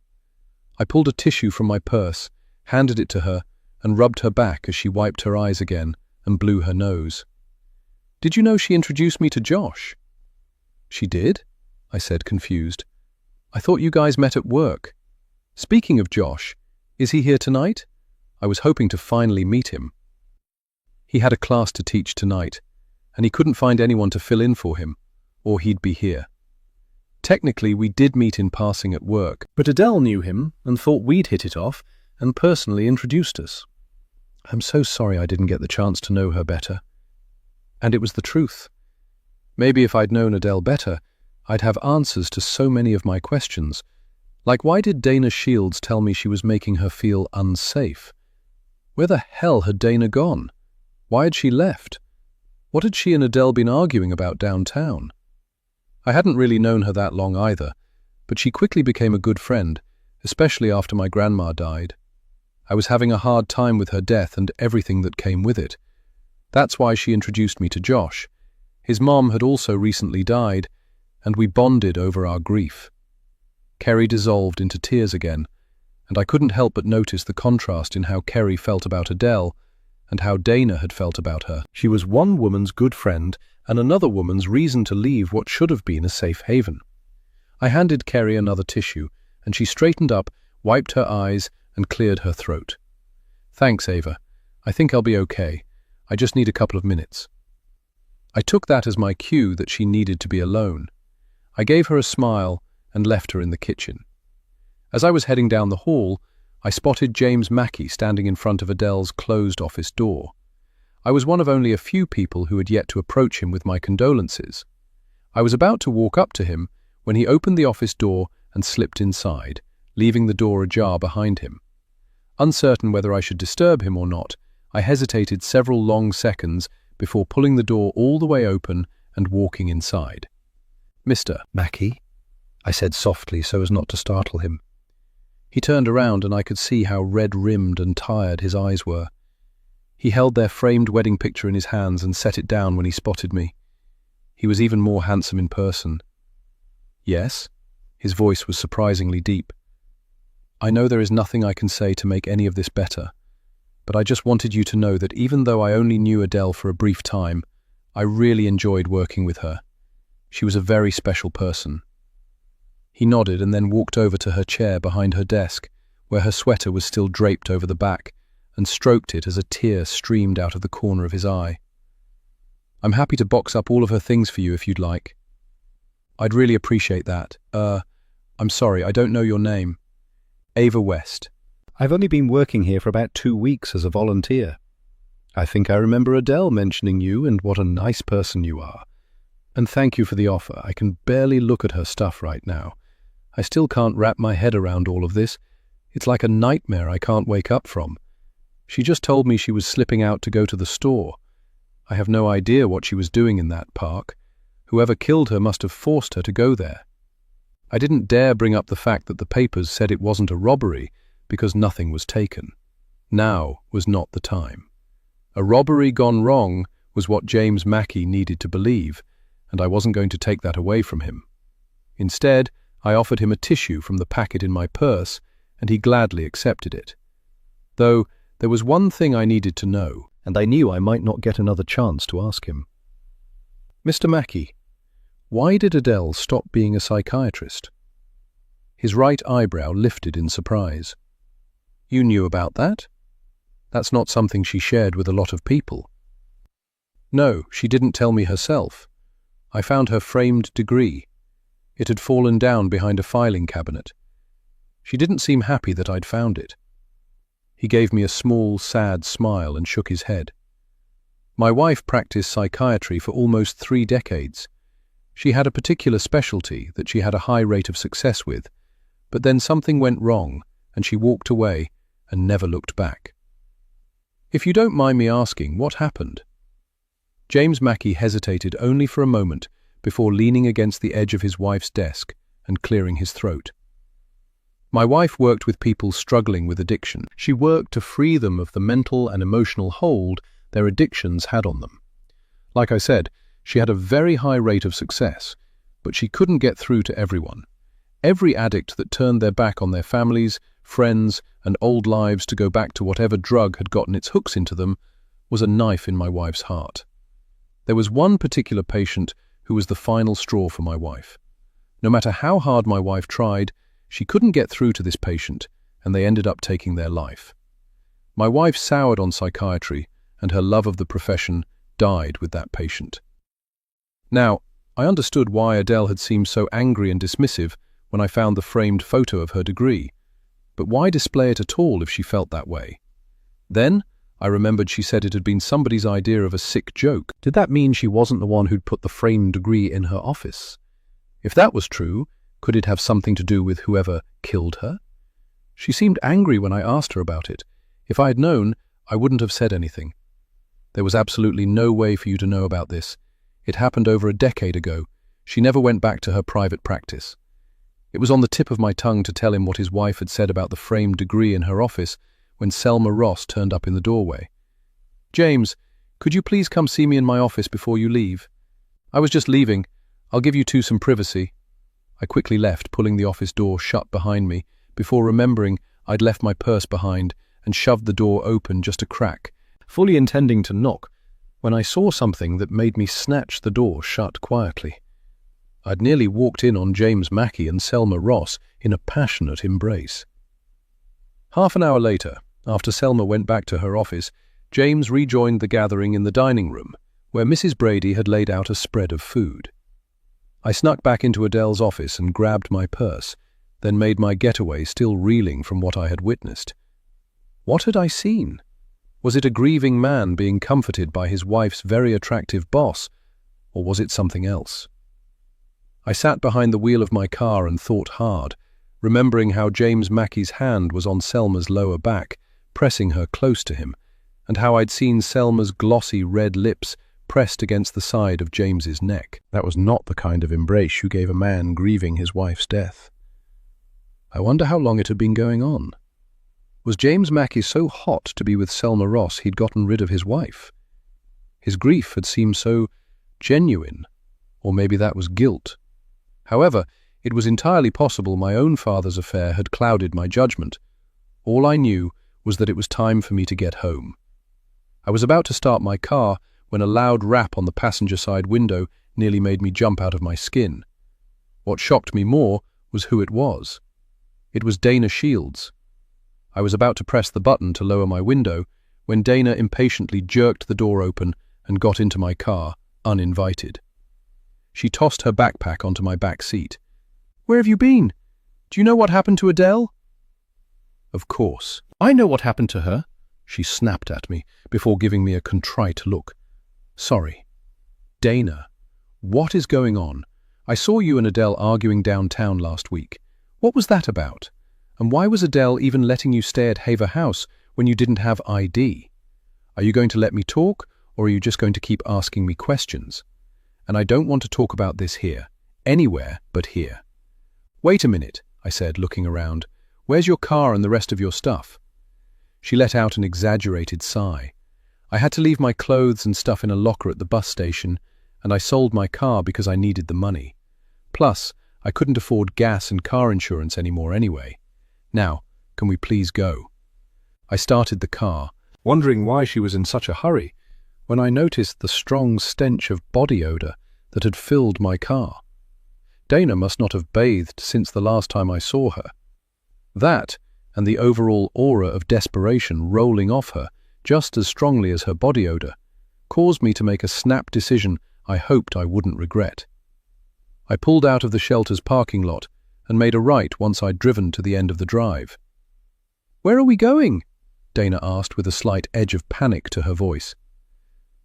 Speaker 2: I pulled a tissue from my purse, handed it to her, and rubbed her back as she wiped her eyes again and blew her nose. "Did you know she introduced me to Josh?" "She did?" I said, confused. "I thought you guys met at work. Speaking of Josh, is he here tonight? I was hoping to finally meet him." "He had a class to teach tonight, and he couldn't find anyone to fill in for him, or he'd be here. Technically, we did meet in passing at work, but Adele knew him and thought we'd hit it off and personally introduced us. I'm so sorry I didn't get the chance to know her better." And it was the truth. Maybe if I'd known Adele better, I'd have answers to so many of my questions, like why did Dana Shields tell me she was making her feel unsafe? Where the hell had Dana gone? Why had she left? What had she and Adele been arguing about downtown? I hadn't really known her that long either, but she quickly became a good friend, especially after my grandma died. I was having a hard time with her death and everything that came with it. That's why she introduced me to Josh. His mom had also recently died, and we bonded over our grief. Kerry dissolved into tears again, and I couldn't help but notice the contrast in how Kerry felt about Adele and how Dana had felt about her. She was one woman's good friend and another woman's reason to leave what should have been a safe haven. I handed Kerry another tissue, and she straightened up, wiped her eyes, and cleared her throat. "Thanks, Ava. I think I'll be okay. I just need a couple of minutes." I took that as my cue that she needed to be alone. I gave her a smile and left her in the kitchen. As I was heading down the hall, I spotted James Mackey standing in front of Adele's closed office door. I was one of only a few people who had yet to approach him with my condolences. I was about to walk up to him when he opened the office door and slipped inside, leaving the door ajar behind him. Uncertain whether I should disturb him or not, I hesitated several long seconds before pulling the door all the way open and walking inside. "Mr.
Speaker 1: Mackey," I said softly so as not to startle him.
Speaker 2: He turned around and I could see how red-rimmed and tired his eyes were. He held their framed wedding picture in his hands and set it down when he spotted me. He was even more handsome in person. "Yes?" His voice was surprisingly deep. "I know there is nothing I can say to make any of this better, but I just wanted you to know that even though I only knew Adele for a brief time, I really enjoyed working with her. She was a very special person." He nodded and then walked over to her chair behind her desk, where her sweater was still draped over the back, and stroked it as a tear streamed out of the corner of his eye. "I'm happy to box up all of her things for you if you'd like." "I'd really appreciate that. I'm sorry, I don't know your name." "Ava West."
Speaker 1: "I've only been working here for about 2 weeks as a volunteer. I think I remember Adele mentioning you and what a nice person you are. And thank you for the offer. I can barely look at her stuff right now. I still can't wrap my head around all of this. It's like a nightmare I can't wake up from. She just told me she was slipping out to go to the store. I have no idea what she was doing in that park. Whoever killed her must have forced her to go there. I didn't dare bring up the fact that the papers said it wasn't a robbery because nothing was taken. Now was not the time. A robbery gone wrong was what James Mackey needed to believe, and I wasn't going to take that away from him. Instead, I offered him a tissue from the packet in my purse, and he gladly accepted it. Though there was one thing I needed to know, and I knew I might not get another chance to ask him. "Mr. Mackey, why did Adele stop being a psychiatrist?" His right eyebrow lifted in surprise. "You knew about that? That's not something she shared with a lot of people." "No, she didn't tell me herself. I found her framed degree. It had fallen down behind a filing cabinet. She didn't seem happy that I'd found it." He gave me a small, sad smile and shook his head. "My wife practiced psychiatry for almost 3 decades. She had a particular specialty that she had a high rate of success with, but then something went wrong and she walked away and never looked back." "If you don't mind me asking, what happened?" James Mackey hesitated only for a moment before leaning against the edge of his wife's desk and clearing his throat. "My wife worked with people struggling with addiction. She worked to free them of the mental and emotional hold their addictions had on them. Like I said, she had a very high rate of success, but she couldn't get through to everyone. Every addict that turned their back on their families, friends, and old lives to go back to whatever drug had gotten its hooks into them was a knife in my wife's heart. There was one particular patient who was the final straw for my wife. No matter how hard my wife tried, she couldn't get through to this patient, and they ended up taking their life. My wife soured on psychiatry, and her love of the profession died with that patient." Now, I understood why Adele had seemed so angry and dismissive when I found the framed photo of her degree, but why display it at all if she felt that way? Then, I remembered she said it had been somebody's idea of a sick joke. Did that mean she wasn't the one who'd put the framed degree in her office? If that was true, could it have something to do with whoever killed her? She seemed angry when I asked her about it. If I had known, I wouldn't have said anything. There was absolutely no way for you to know about this. It happened over a decade ago. She never went back to her private practice. It was on the tip of my tongue to tell him what his wife had said about the framed degree in her office when Selma Ross turned up in the doorway. "James, could you please come see me in my office before you leave?" "I was just leaving. I'll give you two some privacy." I quickly left, pulling the office door shut behind me, before remembering I'd left my purse behind and shoved the door open just a crack, fully intending to knock, when I saw something that made me snatch the door shut quietly. I'd nearly walked in on James Mackey and Selma Ross in a passionate embrace. Half an hour later, after Selma went back to her office, James rejoined the gathering in the dining room, where Mrs. Brady had laid out a spread of food. I snuck back into Adele's office and grabbed my purse, then made my getaway, still reeling from what I had witnessed. What had I seen? Was it a grieving man being comforted by his wife's very attractive boss, or was it something else? I sat behind the wheel of my car and thought hard, remembering how James Mackey's hand was on Selma's lower back, pressing her close to him, and how I'd seen Selma's glossy red lips pressed against the side of James's neck. That was not the kind of embrace you gave a man grieving his wife's death. I wonder how long it had been going on. Was James Mackey so hot to be with Selma Ross he'd gotten rid of his wife? His grief had seemed so genuine, or maybe that was guilt. However, it was entirely possible my own father's affair had clouded my judgment. All I knew was that it was time for me to get home. I was about to start my car when a loud rap on the passenger side window nearly made me jump out of my skin. What shocked me more was who it was. It was Dana Shields. I was about to press the button to lower my window when Dana impatiently jerked the door open and got into my car, uninvited. She tossed her backpack onto my back seat. "Where have you been? Do you know what happened to Adele?" Of course. "I know what happened to her," she snapped at me before giving me a contrite look. "Sorry." "Dana, what is going on? I saw you and Adele arguing downtown last week. What was that about? And why was Adele even letting you stay at Haver House when you didn't have ID? Are you going to let me talk, or are you just going to keep asking me questions? And I don't want to talk about this here, anywhere but here." "Wait a minute," I said, looking around. "Where's your car and the rest of your stuff?" She let out an exaggerated sigh. "I had to leave my clothes and stuff in a locker at the bus station, and I sold my car because I needed the money. Plus, I couldn't afford gas and car insurance anymore anyway. Now, can we please go?" I started the car, wondering why she was in such a hurry, when I noticed the strong stench of body odor that had filled my car. Dana must not have bathed since the last time I saw her. That, and the overall aura of desperation rolling off her, just as strongly as her body odor, caused me to make a snap decision I hoped I wouldn't regret. I pulled out of the shelter's parking lot and made a right once I'd driven to the end of the drive. "Where are we going?" Dana asked with a slight edge of panic to her voice.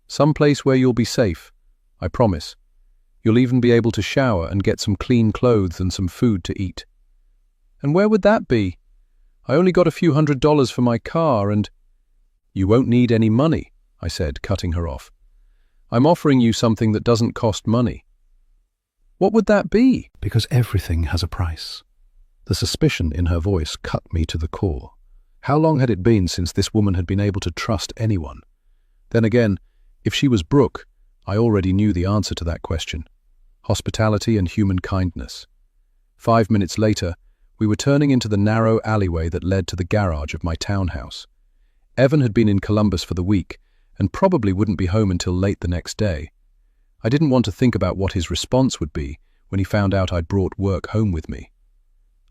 Speaker 1: "Someplace where you'll be safe, I promise. You'll even be able to shower and get some clean clothes and some food to eat." "And where would that be? I only got a few $100s for my car and—" "You won't need any money," I said, cutting her off. "I'm offering you something that doesn't cost money." "What would that be?" "Because everything has a price." The suspicion in her voice cut me to the core. How long had it been since this woman had been able to trust anyone? Then again, if she was Brooke, I already knew the answer to that question. Hospitality and human kindness. 5 minutes later, we were turning into the narrow alleyway that led to the garage of my townhouse. Evan had been in Columbus for the week and probably wouldn't be home until late the next day. I didn't want to think about what his response would be when he found out I'd brought work home with me.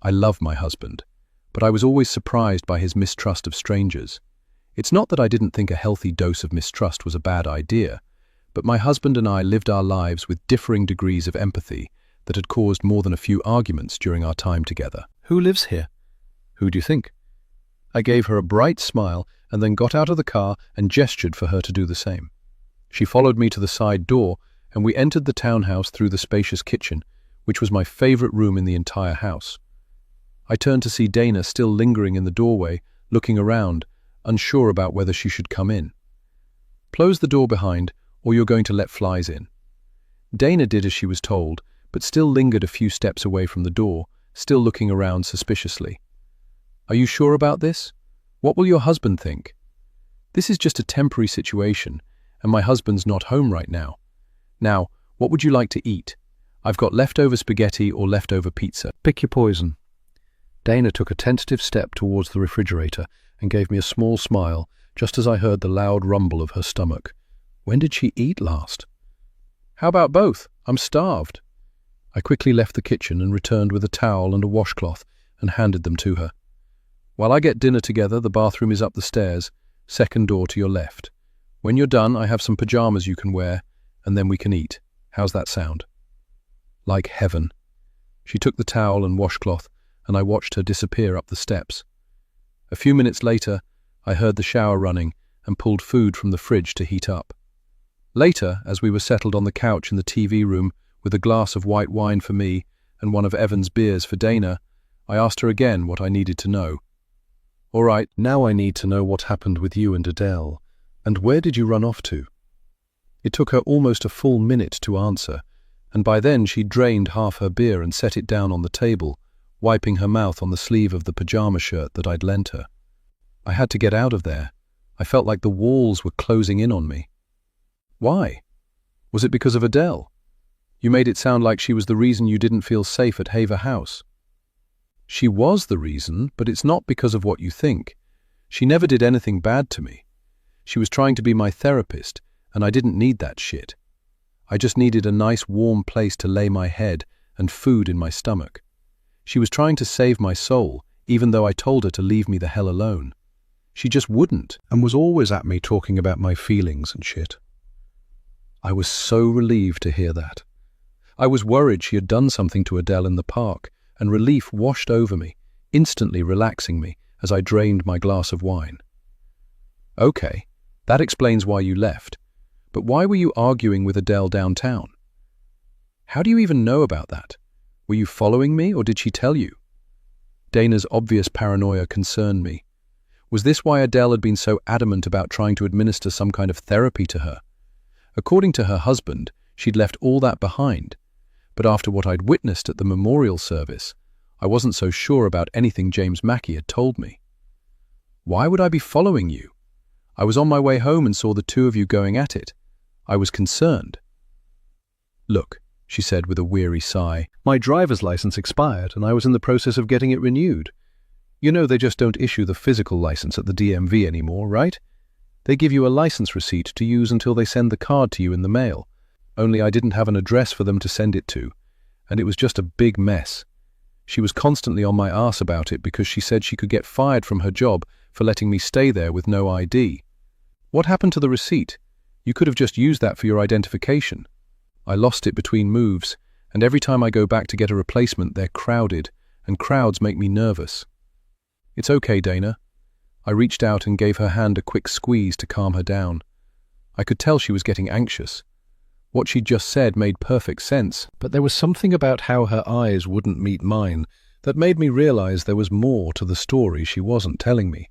Speaker 1: I love my husband, but I was always surprised by his mistrust of strangers. It's not that I didn't think a healthy dose of mistrust was a bad idea, but my husband and I lived our lives with differing degrees of empathy that had caused more than a few arguments during our time together. "Who lives here?" "Who do you think?" I gave her a bright smile and then got out of the car and gestured for her to do the same. She followed me to the side door, and we entered the townhouse through the spacious kitchen, which was my favorite room in the entire house. I turned to see Dana still lingering in the doorway, looking around, unsure about whether she should come in. "Close the door behind, or you're going to let flies in." Dana did as she was told, but still lingered a few steps away from the door, still looking around suspiciously. "Are you sure about this? What will your husband think?" "This is just a temporary situation, and my husband's not home right now. Now, what would you like to eat? I've got leftover spaghetti or leftover pizza. Pick your poison." Dana took a tentative step towards the refrigerator and gave me a small smile just as I heard the loud rumble of her stomach. When did she eat last? "How about both? I'm starved." I quickly left the kitchen and returned with a towel and a washcloth and handed them to her. "While I get dinner together, the bathroom is up the stairs, second door to your left. When you're done, I have some pajamas you can wear, and then we can eat. How's that sound?" Like heaven. She took the towel and washcloth, and I watched her disappear up the steps. A few minutes later, I heard the shower running and pulled food from the fridge to heat up. Later, as we were settled on the couch in the TV room with a glass of white wine for me and one of Evan's beers for Dana, I asked her again what I needed to know. "All right, now I need to know what happened with you and Adele, and where did you run off to?" It took her almost a full minute to answer, and by then she'd drained half her beer and set it down on the table, wiping her mouth on the sleeve of the pajama shirt that I'd lent her. I had to get out of there. I felt like the walls were closing in on me. "Why? Was it because of Adele? You made it sound like she was the reason you didn't feel safe at Haver House." "She was the reason, but it's not because of what you think. She never did anything bad to me. She was trying to be my therapist, and I didn't need that shit. I just needed a nice warm place to lay my head and food in my stomach. She was trying to save my soul, even though I told her to leave me the hell alone. She just wouldn't, and was always at me talking about my feelings and shit." I was so relieved to hear that. I was worried she had done something to Adele in the park, and relief washed over me, instantly relaxing me as I drained my glass of wine. "Okay, that explains why you left. But why were you arguing with Adele downtown? How do you even know about that? Were you following me, or did she tell you?" Dana's obvious paranoia concerned me. Was this why Adele had been so adamant about trying to administer some kind of therapy to her? According to her husband, she'd left all that behind. But after what I'd witnessed at the memorial service, I wasn't so sure about anything James Mackey had told me. "Why would I be following you? I was on my way home and saw the two of you going at it. I was concerned." "Look," she said with a weary sigh, "my driver's license expired and I was in the process of getting it renewed. You know they just don't issue the physical license at the DMV anymore, right? They give you a license receipt to use until they send the card to you in the mail. Only I didn't have an address for them to send it to, and it was just a big mess. She was constantly on my arse about it because she said she could get fired from her job for letting me stay there with no ID. What happened to the receipt? You could have just used that for your identification. I lost it between moves, and every time I go back to get a replacement, they're crowded, and crowds make me nervous." "It's okay, Dana." I reached out and gave her hand a quick squeeze to calm her down. I could tell she was getting anxious. What she'd just said made perfect sense, but there was something about how her eyes wouldn't meet mine that made me realize there was more to the story she wasn't telling me.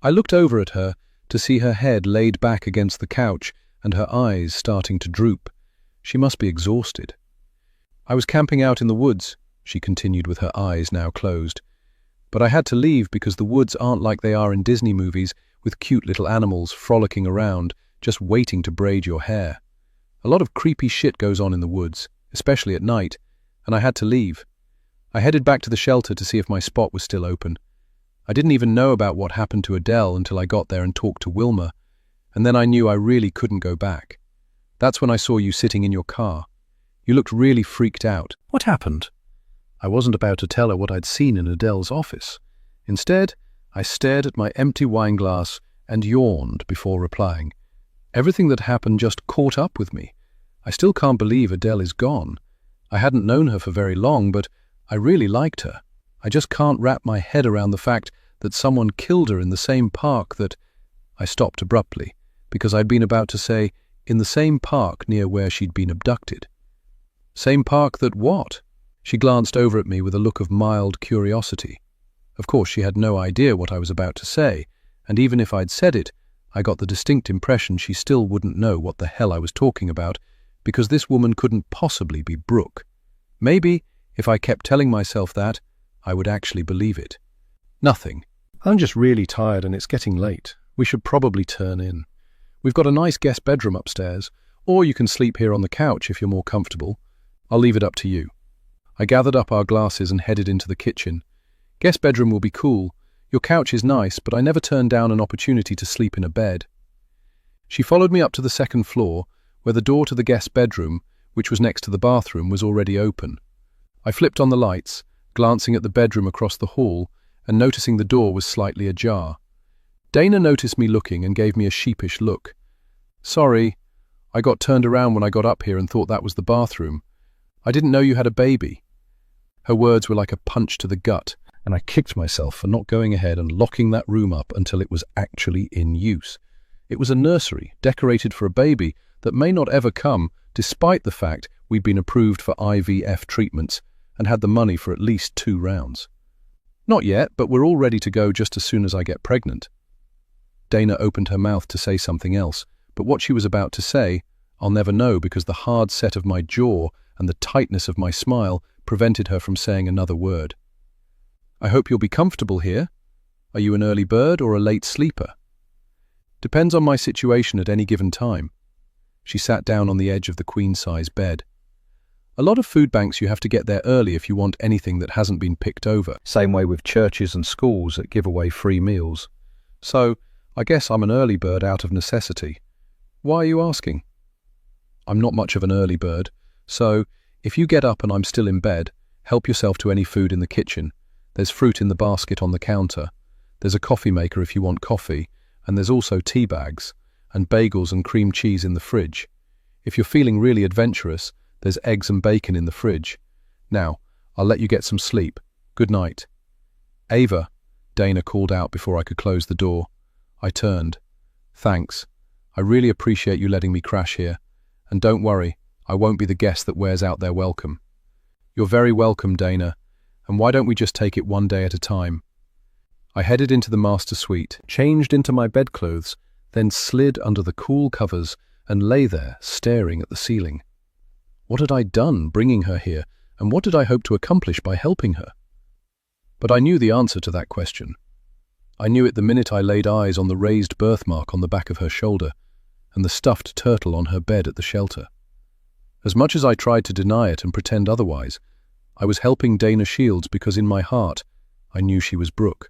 Speaker 1: I looked over at her to see her head laid back against the couch and her eyes starting to droop. She must be exhausted. "I was camping out in the woods," she continued with her eyes now closed. "But I had to leave because the woods aren't like they are in Disney movies with cute little animals frolicking around, just waiting to braid your hair. A lot of creepy shit goes on in the woods, especially at night, and I had to leave. I headed back to the shelter to see if my spot was still open. I didn't even know about what happened to Adele until I got there and talked to Wilma, and then I knew I really couldn't go back. That's when I saw you sitting in your car. You looked really freaked out." "What happened?" I wasn't about to tell her what I'd seen in Adele's office. Instead, I stared at my empty wine glass and yawned before replying. Everything that happened just caught up with me. I still can't believe Adele is gone. I hadn't known her for very long, but I really liked her. I just can't wrap my head around the fact that someone killed her in the same park that... I stopped abruptly, because I'd been about to say, in the same park near where she'd been abducted. "Same park that what?" She glanced over at me with a look of mild curiosity. Of course, she had no idea what I was about to say, and even if I'd said it, I got the distinct impression she still wouldn't know what the hell I was talking about, because this woman couldn't possibly be Brooke. Maybe, if I kept telling myself that, I would actually believe it. "Nothing. I'm just really tired and it's getting late. We should probably turn in. We've got a nice guest bedroom upstairs, or you can sleep here on the couch if you're more comfortable. I'll leave it up to you." I gathered up our glasses and headed into the kitchen. "Guest bedroom will be cool. Your couch is nice, but I never turned down an opportunity to sleep in a bed." She followed me up to the second floor, where the door to the guest bedroom, which was next to the bathroom, was already open. I flipped on the lights, glancing at the bedroom across the hall and noticing the door was slightly ajar.
Speaker 2: Dana noticed me looking and gave me a sheepish look. Sorry, I got turned around when I got up here and thought that was the bathroom. I didn't know you had a baby. Her words were like a punch to the gut, and I kicked myself for not going ahead and locking that room up until it was actually in use. It was a nursery decorated for a baby that may not ever come, despite the fact we'd been approved for IVF treatments and had the money for at least 2 rounds. Not yet, but we're all ready to go just as soon as I get pregnant. Dana opened her mouth to say something else, but what she was about to say, I'll never know because the hard set of my jaw and the tightness of my smile prevented her from saying another word. I hope you'll be comfortable here. Are you an early bird or a late sleeper? Depends on my situation at any given time. She sat down on the edge of the queen-size bed. A lot of food banks you have to get there early if you want anything that hasn't been picked over. Same way with churches and schools that give away free meals. So, I guess I'm an early bird out of necessity. Why are you asking? I'm not much of an early bird, so if you get up and I'm still in bed, help yourself to any food in the kitchen. There's fruit in the basket on the counter. There's a coffee maker if you want coffee, and there's also tea bags, and bagels and cream cheese in the fridge. If you're feeling really adventurous, there's eggs and bacon in the fridge. Now, I'll let you get some sleep. Good night. Ava, Dana called out before I could close the door. I turned. Thanks. I really appreciate you letting me crash here. And don't worry, I won't be the guest that wears out their welcome. You're very welcome, Dana. And why don't we just take it one day at a time? I headed into the master suite, changed into my bedclothes, then slid under the cool covers and lay there, staring at the ceiling. What had I done bringing her here, and what did I hope to accomplish by helping her? But I knew the answer to that question. I knew it the minute I laid eyes on the raised birthmark on the back of her shoulder and the stuffed turtle on her bed at the shelter. As much as I tried to deny it and pretend otherwise, I was helping Dana Shields because in my heart, I knew she was Brooke.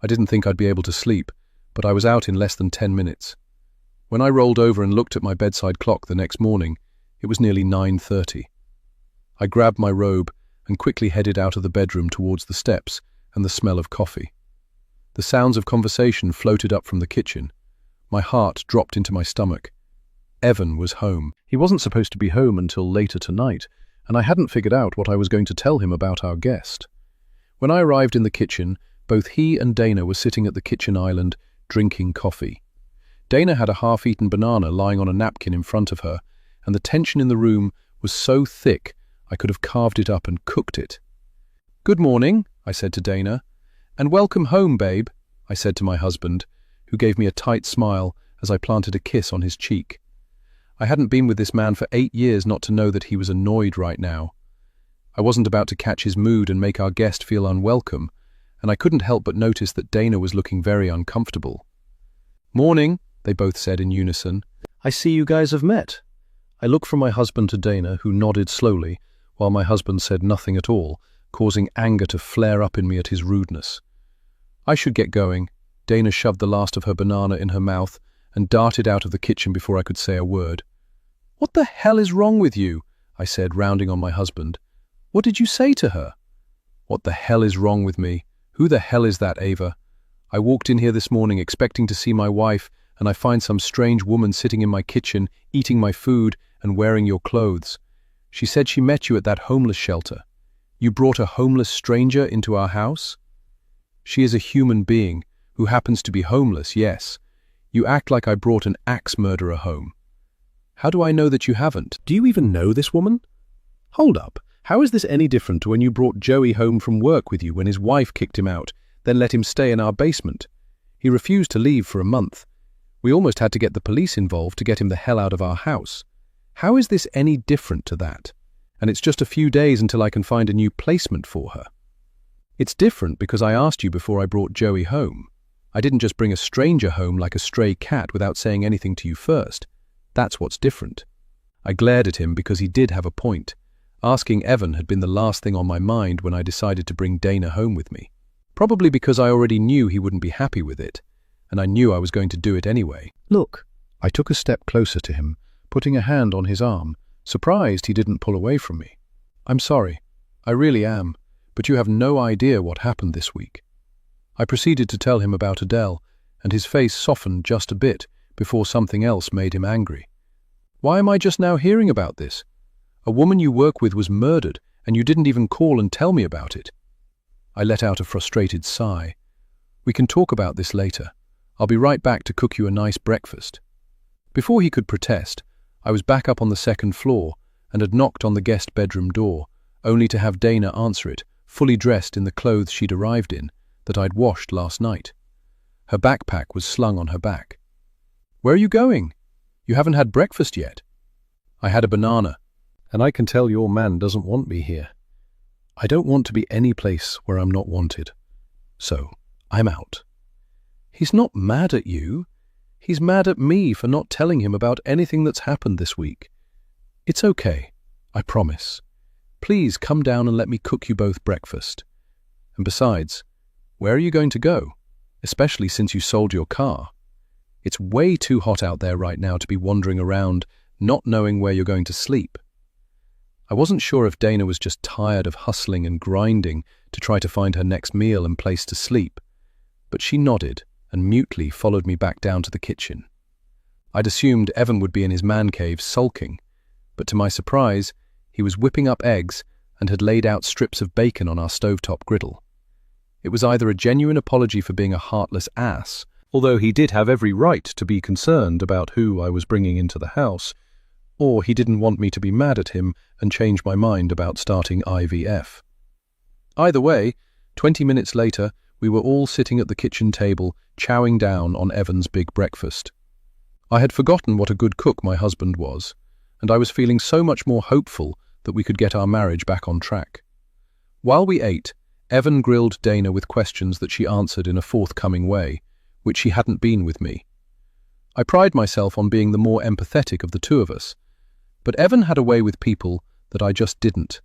Speaker 2: I didn't think I'd be able to sleep, but I was out in less than 10 minutes. When I rolled over and looked at my bedside clock the next morning, it was nearly 9:30. I grabbed my robe and quickly headed out of the bedroom towards the steps and the smell of coffee. The sounds of conversation floated up from the kitchen. My heart dropped into my stomach. Evan was home. He wasn't supposed to be home until later tonight, and I hadn't figured out what I was going to tell him about our guest. When I arrived in the kitchen, both he and Dana were sitting at the kitchen island, drinking coffee. Dana had a half-eaten banana lying on a napkin in front of her, and the tension in the room was so thick I could have carved it up and cooked it. "Good morning," I said to Dana. "And welcome home, babe," I said to my husband, who gave me a tight smile as I planted a kiss on his cheek. I hadn't been with this man for 8 years not to know that he was annoyed right now. I wasn't about to catch his mood and make our guest feel unwelcome, and I couldn't help but notice that Dana was looking very uncomfortable. "Morning," they both said in unison. "I see you guys have met." I looked from my husband to Dana, who nodded slowly, while my husband said nothing at all, causing anger to flare up in me at his rudeness. I should get going. Dana shoved the last of her banana in her mouth and darted out of the kitchen before I could say a word. "What the hell is wrong with you?" I said, rounding on my husband. "What did you say to her?" "What the hell is wrong with me? Who the hell is that, Ava? I walked in here this morning expecting to see my wife, and I find some strange woman sitting in my kitchen, eating my food and wearing your clothes. She said she met you at that homeless shelter. You brought a homeless stranger into our house? She is a human being who happens to be homeless, yes. You act like I brought an axe murderer home. How do I know that you haven't? Do you even know this woman? Hold up. How is this any different to when you brought Joey home from work with you when his wife kicked him out, then let him stay in our basement? He refused to leave for a month. We almost had to get the police involved to get him the hell out of our house. How is this any different to that? And it's just a few days until I can find a new placement for her. It's different because I asked you before I brought Joey home. I didn't just bring a stranger home like a stray cat without saying anything to you first. That's what's different." I glared at him because he did have a point. Asking Evan had been the last thing on my mind when I decided to bring Dana home with me. Probably because I already knew he wouldn't be happy with it, and I knew I was going to do it anyway. "Look." I took a step closer to him, putting a hand on his arm, surprised he didn't pull away from me. "I'm sorry. I really am, but you have no idea what happened this week." I proceeded to tell him about Adele and his face softened just a bit before something else made him angry. "Why am I just now hearing about this? A woman you work with was murdered, and you didn't even call and tell me about it." I let out a frustrated sigh. "We can talk about this later. I'll be right back to cook you a nice breakfast." Before he could protest, I was back up on the second floor and had knocked on the guest bedroom door, only to have Dana answer it, fully dressed in the clothes she'd arrived in, that I'd washed last night. Her backpack was slung on her back. "Where are you going? You haven't had breakfast yet." "I had a banana, and I can tell your man doesn't want me here. I don't want to be any place where I'm not wanted. So, I'm out." "He's not mad at you. He's mad at me for not telling him about anything that's happened this week." "It's okay, I promise. Please come down and let me cook you both breakfast. And besides, where are you going to go? Especially since you sold your car. It's way too hot out there right now to be wandering around, not knowing where you're going to sleep." I wasn't sure if Dana was just tired of hustling and grinding to try to find her next meal and place to sleep, but she nodded and mutely followed me back down to the kitchen. I'd assumed Evan would be in his man cave sulking, but to my surprise, he was whipping up eggs and had laid out strips of bacon on our stovetop griddle. It was either a genuine apology for being a heartless ass, although he did have every right to be concerned about who I was bringing into the house, or he didn't want me to be mad at him and change my mind about starting IVF. Either way, 20 minutes later, we were all sitting at the kitchen table, chowing down on Evan's big breakfast. I had forgotten what a good cook my husband was, and I was feeling so much more hopeful that we could get our marriage back on track. While we ate, Evan grilled Dana with questions that she answered in a forthcoming way, which she hadn't been with me. I pride myself on being the more empathetic of the two of us, but Evan had a way with people that I just didn't.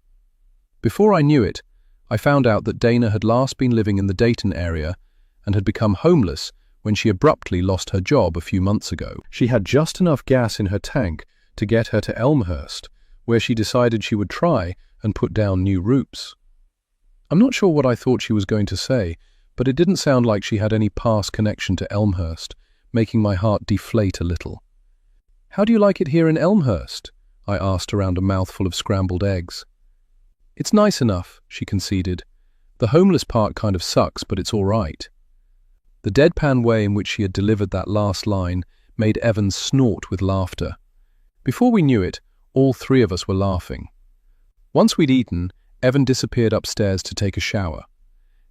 Speaker 2: Before I knew it, I found out that Dana had last been living in the Dayton area and had become homeless when she abruptly lost her job a few months ago. She had just enough gas in her tank to get her to Elmhurst, where she decided she would try and put down new roots. I'm not sure what I thought she was going to say, but it didn't sound like she had any past connection to Elmhurst, making my heart deflate a little. "How do you like it here in Elmhurst?" I asked around a mouthful of scrambled eggs. "It's nice enough," she conceded. "The homeless part kind of sucks, but it's all right." The deadpan way in which she had delivered that last line made Evan snort with laughter. Before we knew it, all three of us were laughing. Once we'd eaten, Evan disappeared upstairs to take a shower.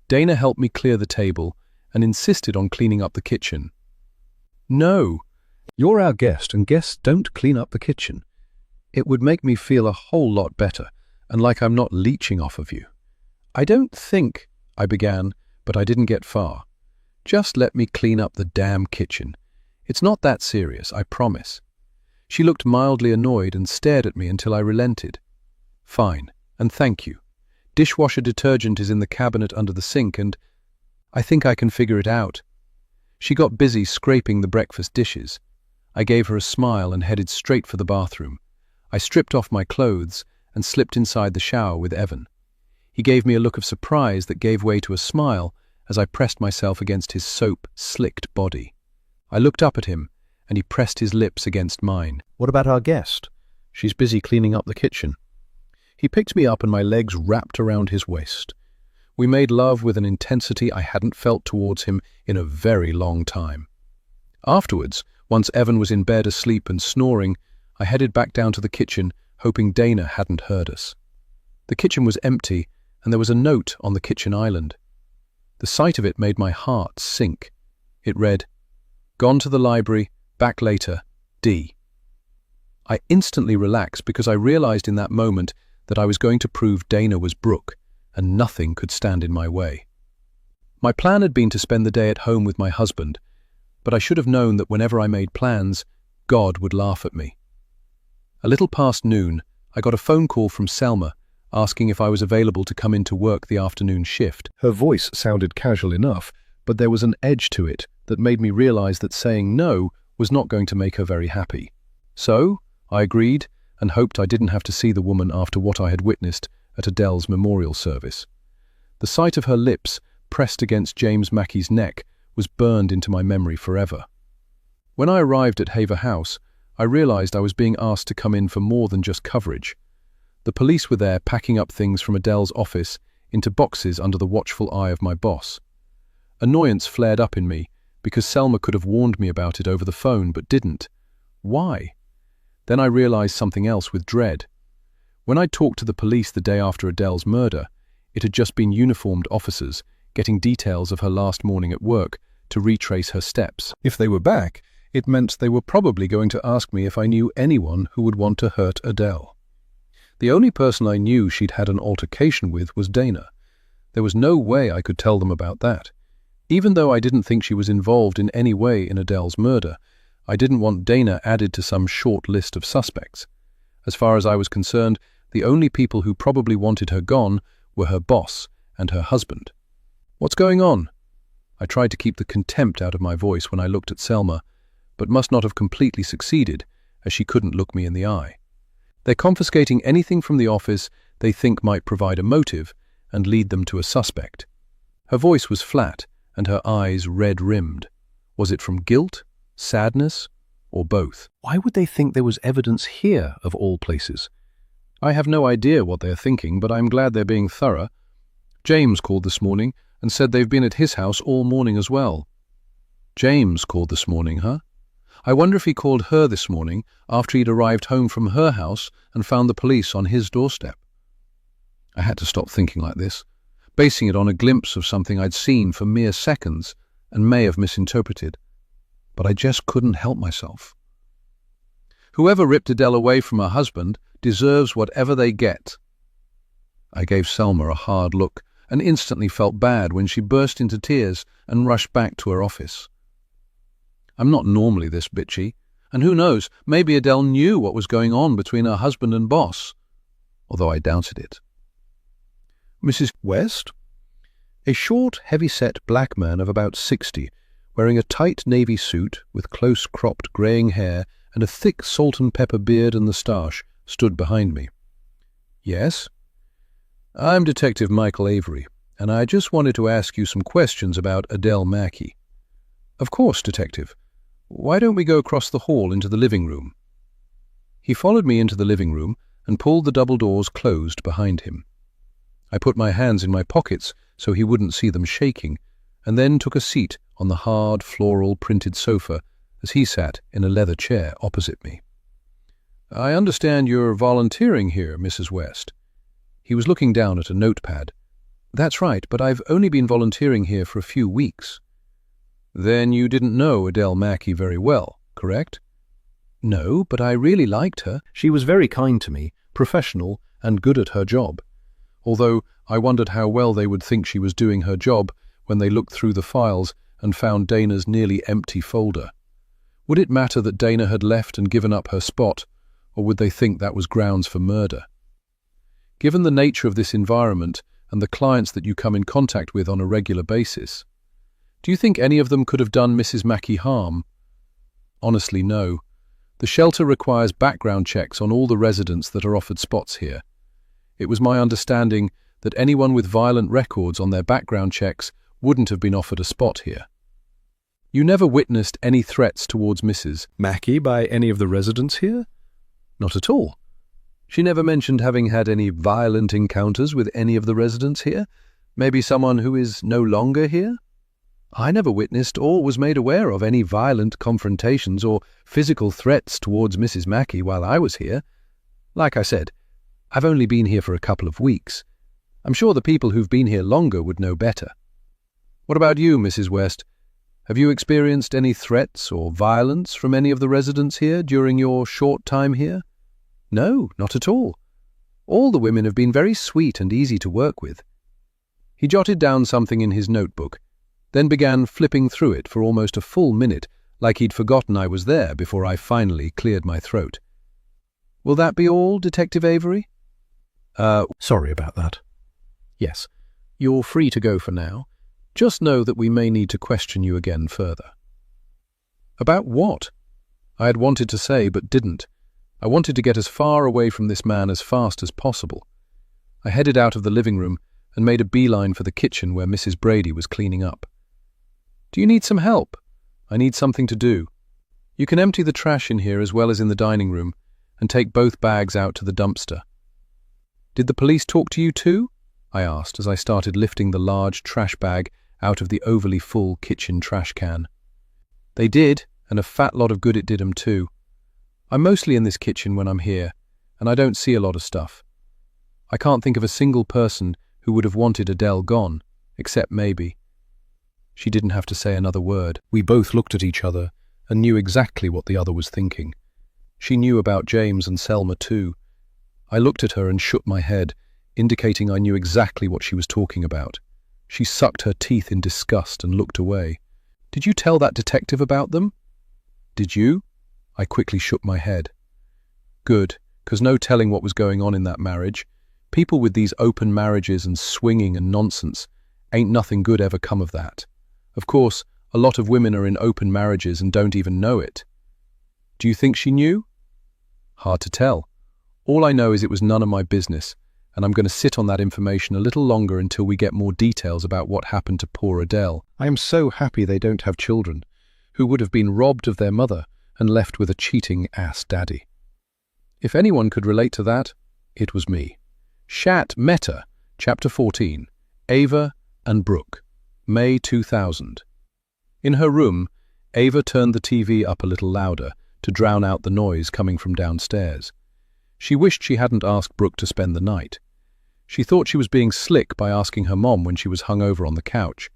Speaker 2: Dana helped me clear the table and insisted on cleaning up the kitchen. "No, you're our guest, and guests don't clean up the kitchen. It would make me feel a whole lot better, and like I'm not leeching off of you." "I don't think," I began, but I didn't get far. "Just let me clean up the damn kitchen. It's not that serious, I promise." She looked mildly annoyed and stared at me until I relented. "Fine, and thank you. Dishwasher detergent is in the cabinet under the sink, and I think I can figure it out." She got busy scraping the breakfast dishes. I gave her a smile and headed straight for the bathroom. I stripped off my clothes and slipped inside the shower with Evan. He gave me a look of surprise that gave way to a smile as I pressed myself against his soap-slicked body. I looked up at him, and he pressed his lips against mine.
Speaker 1: "What about our guest? She's busy cleaning up the kitchen." He picked me up and my legs wrapped around his waist. We made love with an intensity I hadn't felt towards him in a very long time. Afterwards, once Evan was in bed asleep and snoring, I headed back down to the kitchen, hoping Dana hadn't heard us. The kitchen was empty, and there was a note on the kitchen island. The sight of it made my heart sink. It read, "Gone to the library, back later, D." I instantly relaxed because I realized in that moment that I was going to prove Dana was Brooke, and nothing could stand in my way. My plan had been to spend the day at home with my husband, but I should have known that whenever I made plans, God would laugh at me. A little past noon, I got a phone call from Selma, asking if I was available to come in to work the afternoon shift. Her voice sounded casual enough, but there was an edge to it that made me realize that saying no was not going to make her very happy. So, I agreed and hoped I didn't have to see the woman after what I had witnessed at Adele's memorial service. The sight of her lips pressed against James Mackey's neck
Speaker 2: was burned into my memory forever. When I arrived at Haver House, I realized I was being asked to come in for more than just coverage. The police were there packing up things from Adele's office into boxes under the watchful eye of my boss. Annoyance flared up in me because Selma could have warned me about it over the phone but didn't. Why? Then I realized something else with dread. When I talked to the police the day after Adele's murder, it had just been uniformed officers getting details of her last morning at work to retrace her steps. If they were back, it meant they were probably going to ask me if I knew anyone who would want to hurt Adele. The only person I knew she'd had an altercation with was Dana. There was no way I could tell them about that. Even though I didn't think she was involved in any way in Adele's murder, I didn't want Dana added to some short list of suspects. As far as I was concerned, the only people who probably wanted her gone were her boss and her husband. "What's going on?" I tried to keep the contempt out of my voice when I looked at Selma, but must not have completely succeeded, as she couldn't look me in the eye. "They're confiscating anything from the office they think might provide a motive and lead them to a suspect." Her voice was flat and her eyes red-rimmed. Was it from guilt, sadness, or both? Why would they think there was evidence here, of all places? I have no idea what they're thinking, but I'm glad they're being thorough. James called this morning and said they've been at his house all morning as well. James called this morning, huh? I wonder if he called her this morning after he'd arrived home from her house and found the police on his doorstep. I had to stop thinking like this, basing it on a glimpse of something I'd seen for mere seconds and may have misinterpreted. But I just couldn't help myself. Whoever ripped Adele away from her husband deserves whatever they get. I gave Selma a hard look and instantly felt bad when she burst into tears and rushed back to her office. I'm not normally this bitchy, and who knows, maybe Adele knew what was going on between her husband and boss, although I doubted it. Mrs. West? A short, heavy-set black man of about 60, wearing a tight navy suit with close-cropped greying hair and a thick salt-and-pepper beard and moustache, stood behind me. Yes? I'm Detective Michael Avery, and I just wanted to ask you some questions about Adele Mackey. Of course, Detective. Why don't we go across the hall into the living room? He followed me into the living room and pulled the double doors closed behind him. I put my hands in my pockets so he wouldn't see them shaking, and then took a seat on the hard, floral, printed sofa as he sat in a leather chair opposite me. I understand you're volunteering here, Mrs. West. He was looking down at a notepad. That's right, but I've only been volunteering here for a few weeks. Then you didn't know Adele Mackey very well, correct? No, but I really liked her. She was very kind to me, professional, and good at her job. Although I wondered how well they would think she was doing her job when they looked through the files and found Dana's nearly empty folder. Would it matter that Dana had left and given up her spot, or would they think that was grounds for murder? Given the nature of this environment and the clients that you come in contact with on a regular basis, do you think any of them could have done Mrs. Mackey harm? Honestly, no. The shelter requires background checks on all the residents that are offered spots here. It was my understanding that anyone with violent records on their background checks wouldn't have been offered a spot here. You never witnessed any threats towards Mrs. Mackey by any of the residents here? Not at all. She never mentioned having had any violent encounters with any of the residents here? Maybe someone who is no longer here? I never witnessed or was made aware of any violent confrontations or physical threats towards Mrs. Mackey while I was here. Like I said, I've only been here for a couple of weeks. I'm sure the people who've been here longer would know better. What about you, Mrs. West? Have you experienced any threats or violence from any of the residents here during your short time here? No, not at all. All the women have been very sweet and easy to work with. He jotted down something in his notebook, then began flipping through it for almost a full minute, like he'd forgotten I was there before I finally cleared my throat. Will that be all, Detective Avery? Sorry about that. Yes, you're free to go for now. Just know that we may need to question you again further. About what? I had wanted to say, but didn't. I wanted to get as far away from this man as fast as possible. I headed out of the living room and made a beeline for the kitchen where Mrs. Brady was cleaning up.
Speaker 1: "Do you need some help?" "I need something to do." "You can empty the trash in here as well as in the dining room, and take both bags out to the dumpster." "Did the police talk to you too?" I asked as I started lifting the large trash bag out of the overly full kitchen trash can. "They did, and a fat lot of good it did 'em too. I'm mostly in this kitchen when I'm here, and I don't see a lot of stuff. I can't think of a single person who would have wanted Adele gone, except maybe." She didn't have to say another word. We both looked at each other and knew exactly what the other was thinking. She knew about James and Selma too. I looked at her and shook my head, indicating I knew exactly what she was talking about. She sucked her teeth in disgust and looked away. "Did you tell that detective about them?" "Did you?" I quickly shook my head. "Good, 'cause no telling what was going on in that marriage. People with these open marriages and swinging and nonsense, ain't nothing good ever come of that. Of course, a lot of women are in open marriages and don't even know it." "Do you think she knew?" "Hard to tell. All I know is it was none of my business, and I'm going to sit on that information a little longer until we get more details about what happened to poor Adele. I am so happy they don't have children, who would have been robbed of their mother and left with a cheating ass daddy." If anyone could relate to that, it was me. Shat Meta, Chapter 14, Ava and Brooke, May 2000. In her room, Ava turned the TV up a little louder to drown out the noise coming from downstairs. She wished she hadn't asked Brooke to spend the night. She thought she was being slick by asking her mom when she was hung over on the couch,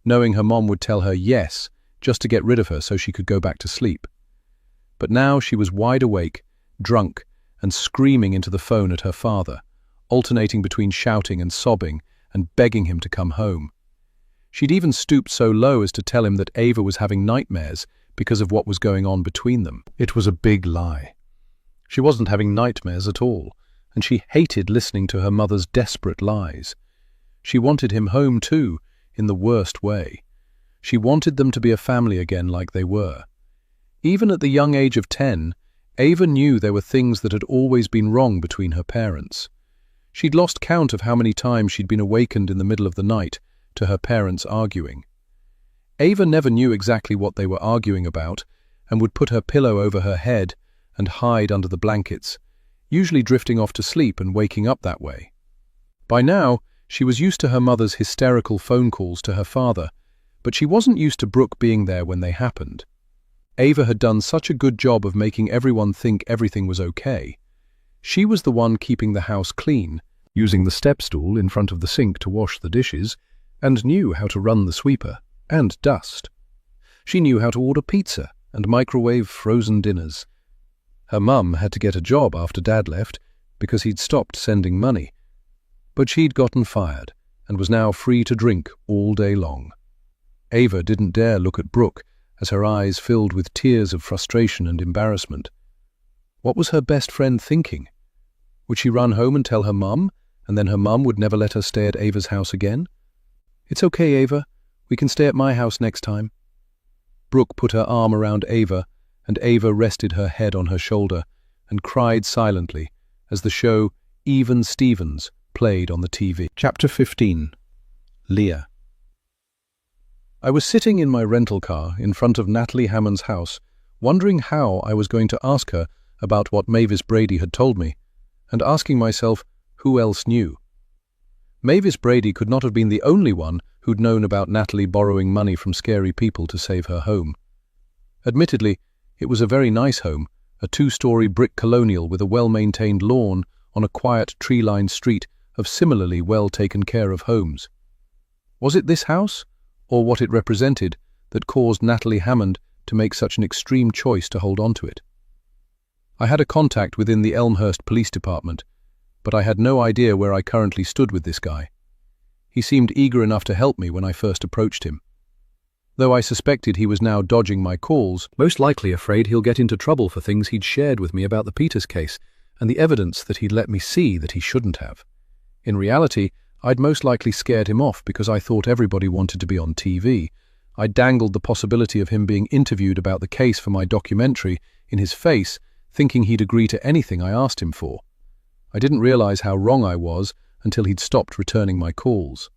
Speaker 1: knowing her mom would tell her yes, just to get rid of her so she could go back to sleep. But now she was wide awake, drunk, and screaming into the phone at her father, alternating between shouting and sobbing and begging him to come home. She'd even stooped so low as to tell him that Ava was having nightmares because of what was going on between them. It was a big lie. She wasn't having nightmares at all, and she hated listening to her mother's desperate lies. She wanted him home too, in the worst way. She wanted them to be a family again like they were. Even at the young age of 10, Ava knew there were things that had always been wrong between her parents. She'd lost count of how many times she'd been awakened in the middle of the night to her parents arguing. Ava never knew exactly what they were arguing about and would put her pillow over her head and hide under the blankets, usually drifting off to sleep and waking up that way. By now, she was used to her mother's hysterical phone calls to her father, but she wasn't used to Brooke being there when they happened. Ava had done such a good job of making everyone think everything was okay. She was the one keeping the house clean, using the step stool in front of the sink to wash the dishes, and knew how to run the sweeper and dust. She knew how to order pizza and microwave frozen dinners. Her mum had to get a job after Dad left because he'd stopped sending money. But she'd gotten fired and was now free to drink all day long. Ava didn't dare look at Brooke as her eyes filled with tears of frustration and embarrassment. What was her best friend thinking? Would she run home and tell her mum, and then her mum would never let her stay at Ava's house again? "It's okay, Ava. We can stay at my house next time." Brooke put her arm around Ava, and Ava rested her head on her shoulder and cried silently as the show Even Stevens played on the TV. Chapter 15. Leah. I was sitting in my rental car in front of Natalie Hammond's house, wondering how I was going to ask her about what Mavis Brady had told me, and asking myself who else knew. Mavis Brady could not have been the only one who'd known about Natalie borrowing money from scary people to save her home. Admittedly, it was a very nice home, a 2-story brick colonial with a well-maintained lawn on a quiet tree-lined street of similarly well-taken care of homes. Was it this house, or what it represented, that caused Natalie Hammond to make such an extreme choice to hold on to it? I had a contact within the Elmhurst Police Department, but I had no idea where I currently stood with this guy. He seemed eager enough to help me when I first approached him. Though I suspected he was now dodging my calls, most likely afraid he'll get into trouble for things he'd shared with me about the Peters case and the evidence that he'd let me see that he shouldn't have. In reality, I'd most likely scared him off because I thought everybody wanted to be on TV. I dangled the possibility of him being interviewed about the case for my documentary in his face, thinking he'd agree to anything I asked him for. I didn't realize how wrong I was until he'd stopped returning my calls.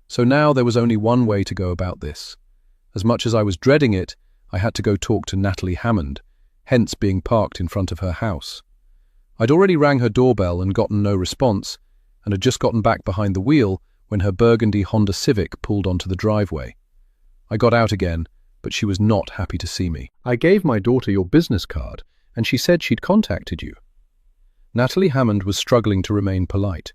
Speaker 1: So now there was only one way to go about this.
Speaker 2: As much as I was dreading it, I had to go talk to Natalie Hammond, hence being parked in front of her house. I'd already rang her doorbell and gotten no response, and had just gotten back behind the wheel when her burgundy Honda Civic pulled onto the driveway. I got out again, but she was not happy to see me. I gave my daughter your business card, and she said she'd contacted you. Natalie Hammond was struggling to remain polite.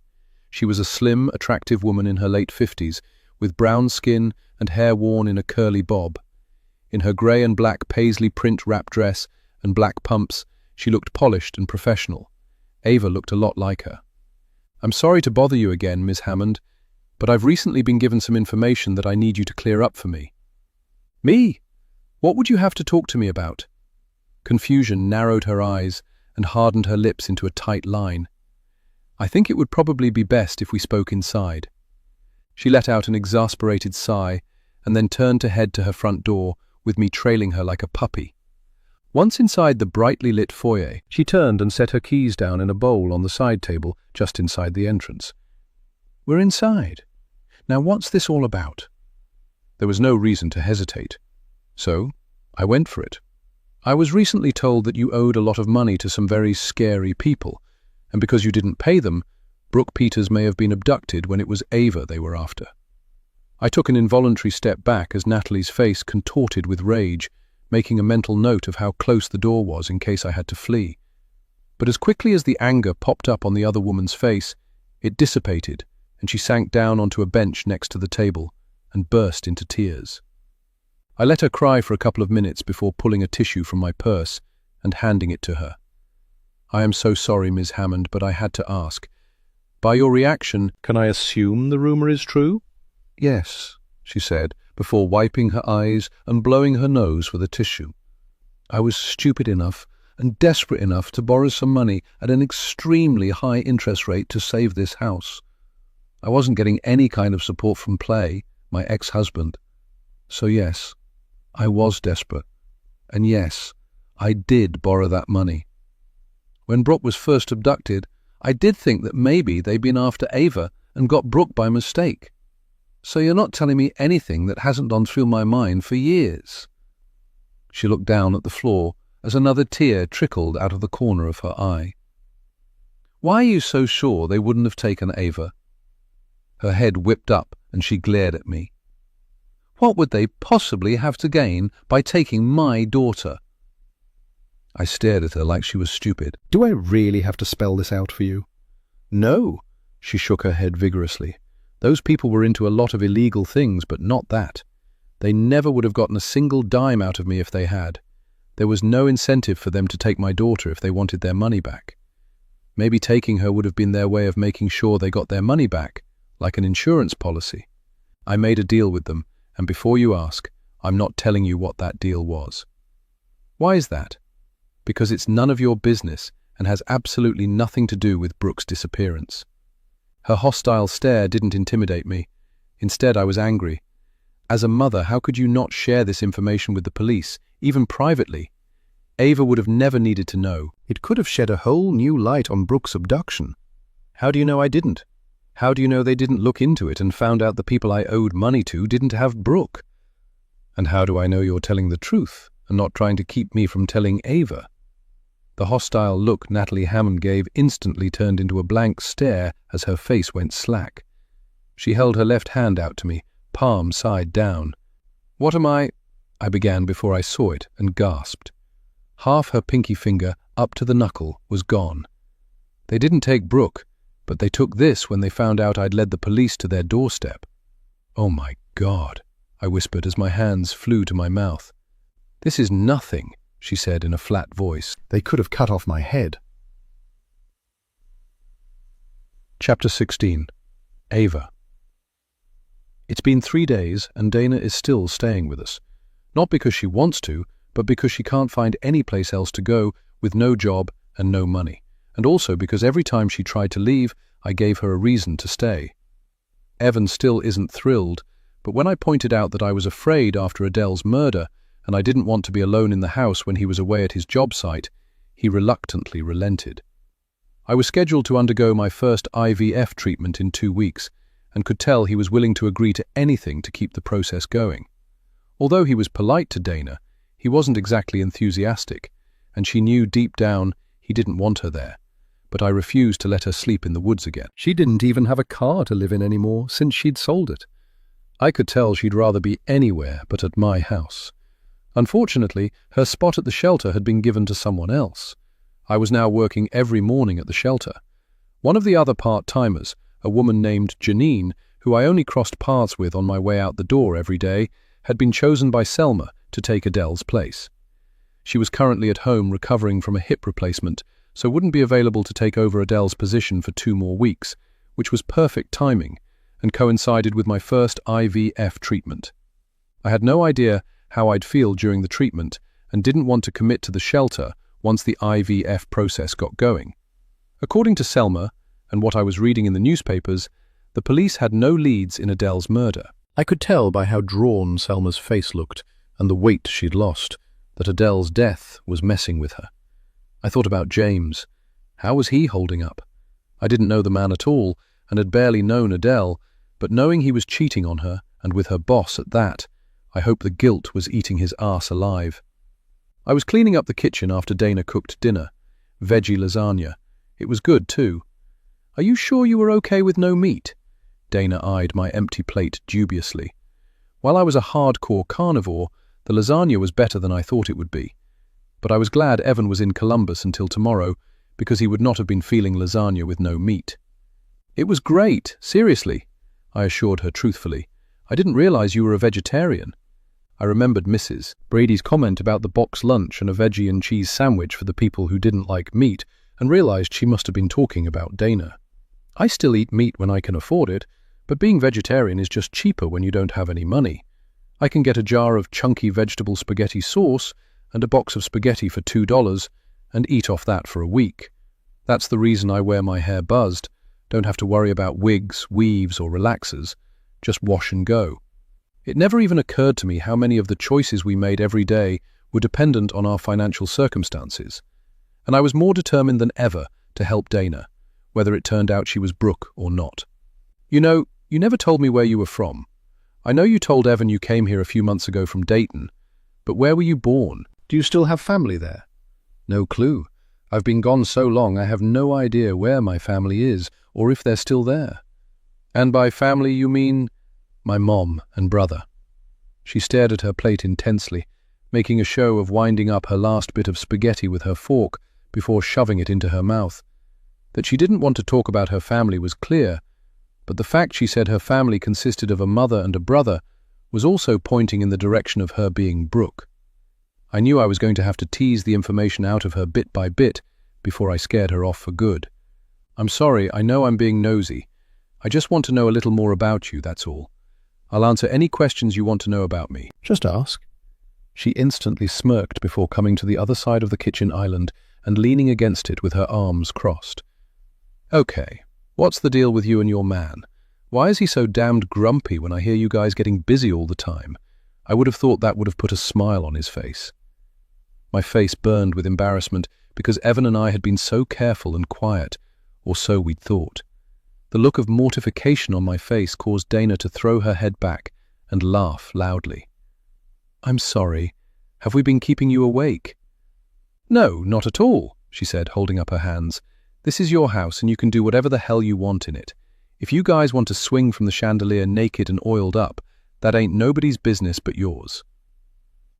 Speaker 2: She was a slim, attractive woman in her late 50s, with brown skin and hair worn in a curly bob. In her grey and black paisley print wrap dress and black pumps, she looked polished and professional. Ava looked a lot like her. "I'm sorry to bother you again, Miss Hammond, but I've recently been given some information that I need you to clear up for me." "Me? What would you have to talk to me about?" Confusion narrowed her eyes and hardened her lips into a tight line. "I think it would probably be best if we spoke inside." She let out an exasperated sigh and then turned to head to her front door, with me trailing her like a puppy. Once inside the brightly lit foyer, she turned and set her keys down in a bowl on the side table just inside the entrance. "We're inside. Now what's this all about?" There was no reason to hesitate. So, I went for it. "I was recently told that you owed a lot of money to some very scary people, and because you didn't pay them, Brooke Peters may have been abducted when it was Ava they were after." I took an involuntary step back as Natalie's face contorted with rage, making a mental note of how close the door was in case I had to flee. But as quickly as the anger popped up on the other woman's face, it dissipated, and she sank down onto a bench next to the table and burst into tears. I let her cry for a couple of minutes before pulling a tissue from my purse and handing it to her. "I am so sorry, Ms. Hammond, but I had to ask. By your reaction, can I assume the rumor is true?" "Yes," she said, before wiping her eyes and blowing her nose with a tissue. "I was stupid enough and desperate enough to borrow some money at an extremely high interest rate to save this house. I wasn't getting any kind of support from Play, my ex-husband. So yes, I was desperate. And yes, I did borrow that money. When Brooke was first abducted, I did think that maybe they'd been after Ava and got Brooke by mistake. So you're not telling me anything that hasn't gone through my mind for years." She looked down at the floor as another tear trickled out of the corner of her eye. "Why are you so sure they wouldn't have taken Ava?" Her head whipped up and she glared at me. "What would they possibly have to gain by taking my daughter?" I stared at her like she was stupid. "Do I really have to spell this out for you?" "No," she shook her head vigorously. "Those people were into a lot of illegal things, but not that. They never would have gotten a single dime out of me if they had. There was no incentive for them to take my daughter if they wanted their money back. Maybe taking her would have been their way of making sure they got their money back, like an insurance policy. I made a deal with them, and before you ask, I'm not telling you what that deal was." "Why is that?" "Because it's none of your business and has absolutely nothing to do with Brooke's disappearance." Her hostile stare didn't intimidate me. Instead, I was angry. As a mother, how could you not share this information with the police, even privately? Ava would have never needed to know. It could have shed a whole new light on Brooke's abduction. How do you know I didn't? How do you know they didn't look into it and found out the people I owed money to didn't have Brooke? And how do I know you're telling the truth and not trying to keep me from telling Ava? The hostile look Natalie Hammond gave instantly turned into a blank stare as her face went slack. She held her left hand out to me, palm side down. "What am I—" I began before I saw it and gasped. Half her pinky finger, up to the knuckle, was gone. They didn't take Brooke, but they took this when they found out I'd led the police to their doorstep. "Oh my God," I whispered as my hands flew to my mouth. "This is nothing," she said in a flat voice. "They could have cut off my head." Chapter 16. Ava. It's been 3 days and Dana is still staying with us. Not because she wants to, but because she can't find any place else to go with no job and no money. And also because every time she tried to leave, I gave her a reason to stay. Evan still isn't thrilled, but when I pointed out that I was afraid after Adele's murder, and I didn't want to be alone in the house when he was away at his job site, he reluctantly relented. I was scheduled to undergo my first IVF treatment in 2 weeks, and could tell he was willing to agree to anything to keep the process going. Although he was polite to Dana, he wasn't exactly enthusiastic, and she knew deep down he didn't want her there. But I refused to let her sleep in the woods again. She didn't even have a car to live in anymore since she'd sold it. I could tell she'd rather be anywhere but at my house. Unfortunately, her spot at the shelter had been given to someone else. I was now working every morning at the shelter. One of the other part-timers, a woman named Janine, who I only crossed paths with on my way out the door every day, had been chosen by Selma to take Adele's place. She was currently at home recovering from a hip replacement, so wouldn't be available to take over Adele's position for 2 more weeks, which was perfect timing and coincided with my first IVF treatment. I had no idea how I'd feel during the treatment and didn't want to commit to the shelter once the IVF process got going. According to Selma, and what I was reading in the newspapers, the police had no leads in Adele's murder. I could tell by how drawn Selma's face looked and the weight she'd lost that Adele's death was messing with her. I thought about James. How was he holding up? I didn't know the man at all and had barely known Adele, but knowing he was cheating on her, and with her boss at that, I hoped the guilt was eating his arse alive. I was cleaning up the kitchen after Dana cooked dinner. Veggie lasagna. It was good, too. "Are you sure you were okay with no meat?" Dana eyed my empty plate dubiously. While I was a hardcore carnivore, the lasagna was better than I thought it would be. But I was glad Evan was in Columbus until tomorrow, because he would not have been feeling lasagna with no meat. "It was great, seriously," I assured her truthfully. "I didn't realize you were a vegetarian." I remembered Mrs. Brady's comment about the box lunch and a veggie and cheese sandwich for the people who didn't like meat, and realized she must have been talking about Dana. I still eat meat when I can afford it, but being vegetarian is just cheaper when you don't have any money. I can get a jar of chunky vegetable spaghetti sauce and a box of spaghetti for $2 and eat off that for a week. That's the reason I wear my hair buzzed, don't have to worry about wigs, weaves or relaxers, just wash and go. It never even occurred to me how many of the choices we made every day were dependent on our financial circumstances. And I was more determined than ever to help Dana, whether it turned out she was Brooke or not. "You know, you never told me where you were from. I know you told Evan you came here a few months ago from Dayton, but where were you born? Do you still have family there?" "No clue. I've been gone so long I have no idea where my family is or if they're still there." "And by family you mean—" "My mom and brother." She stared at her plate intensely, making a show of winding up her last bit of spaghetti with her fork before shoving it into her mouth. That she didn't want to talk about her family was clear, but the fact she said her family consisted of a mother and a brother was also pointing in the direction of her being Brooke. I knew I was going to have to tease the information out of her bit by bit before I scared her off for good. "I'm sorry, I know I'm being nosy. I just want to know a little more about you, that's all. I'll answer any questions you want to know about me." "Just ask." She instantly smirked before coming to the other side of the kitchen island and leaning against it with her arms crossed. "Okay, what's the deal with you and your man? Why is he so damned grumpy when I hear you guys getting busy all the time? I would have thought that would have put a smile on his face." My face burned with embarrassment because Evan and I had been so careful and quiet, or so we'd thought. The look of mortification on my face caused Dana to throw her head back and laugh loudly. "I'm sorry. Have we been keeping you awake?" "No, not at all," she said, holding up her hands. "This is your house and you can do whatever the hell you want in it. If you guys want to swing from the chandelier naked and oiled up, that ain't nobody's business but yours."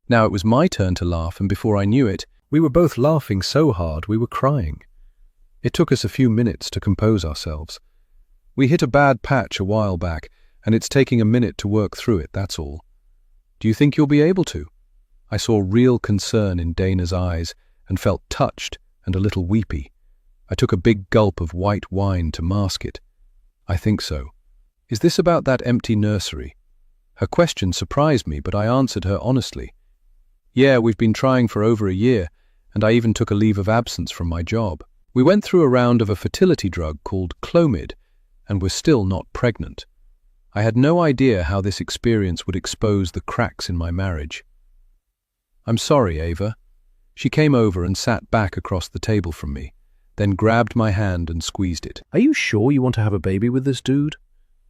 Speaker 2: Now it was my turn to laugh, and before I knew it, we were both laughing so hard we were crying. It took us a few minutes to compose ourselves. We hit a bad patch a while back, and it's taking a minute to work through it, that's all. "Do you think you'll be able to?" I saw real concern in Dana's eyes and felt touched and a little weepy. I took a big gulp of white wine to mask it. "I think so." "Is this about that empty nursery?" Her question surprised me, but I answered her honestly. "Yeah, we've been trying for over a year, and I even took a leave of absence from my job. We went through a round of a fertility drug called Clomid, and we're still not pregnant. I had no idea how this experience would expose the cracks in my marriage." "I'm sorry, Ava." She came over and sat back across the table from me, then grabbed my hand and squeezed it. "Are you sure you want to have a baby with this dude?"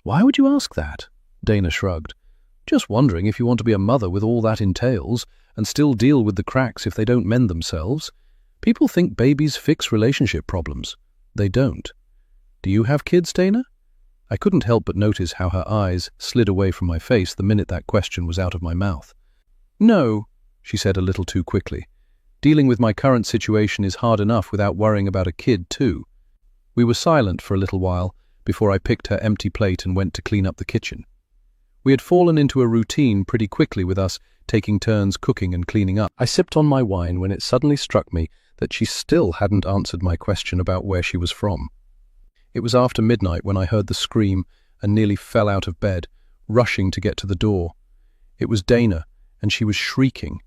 Speaker 2: "Why would you ask that?" Dana shrugged.
Speaker 1: Just wondering if you want to be a mother with all that entails and still deal with the cracks if they don't mend themselves. People think babies fix relationship problems. They don't. Do you have kids, Dana? I couldn't help but notice how her eyes slid away from my face the minute that question was out of my mouth. No, she said a little too quickly. Dealing with my current situation is hard enough without worrying about a kid, too. We were silent for a little while before I picked her empty plate and went to clean up the kitchen. We had fallen into a routine pretty quickly with us taking turns cooking and cleaning up. I sipped on my wine when it suddenly struck me that she still hadn't answered my question about where she was from. It was after midnight when I heard the scream and nearly fell out of bed, rushing to get to the door. It was Dana, and she was shrieking.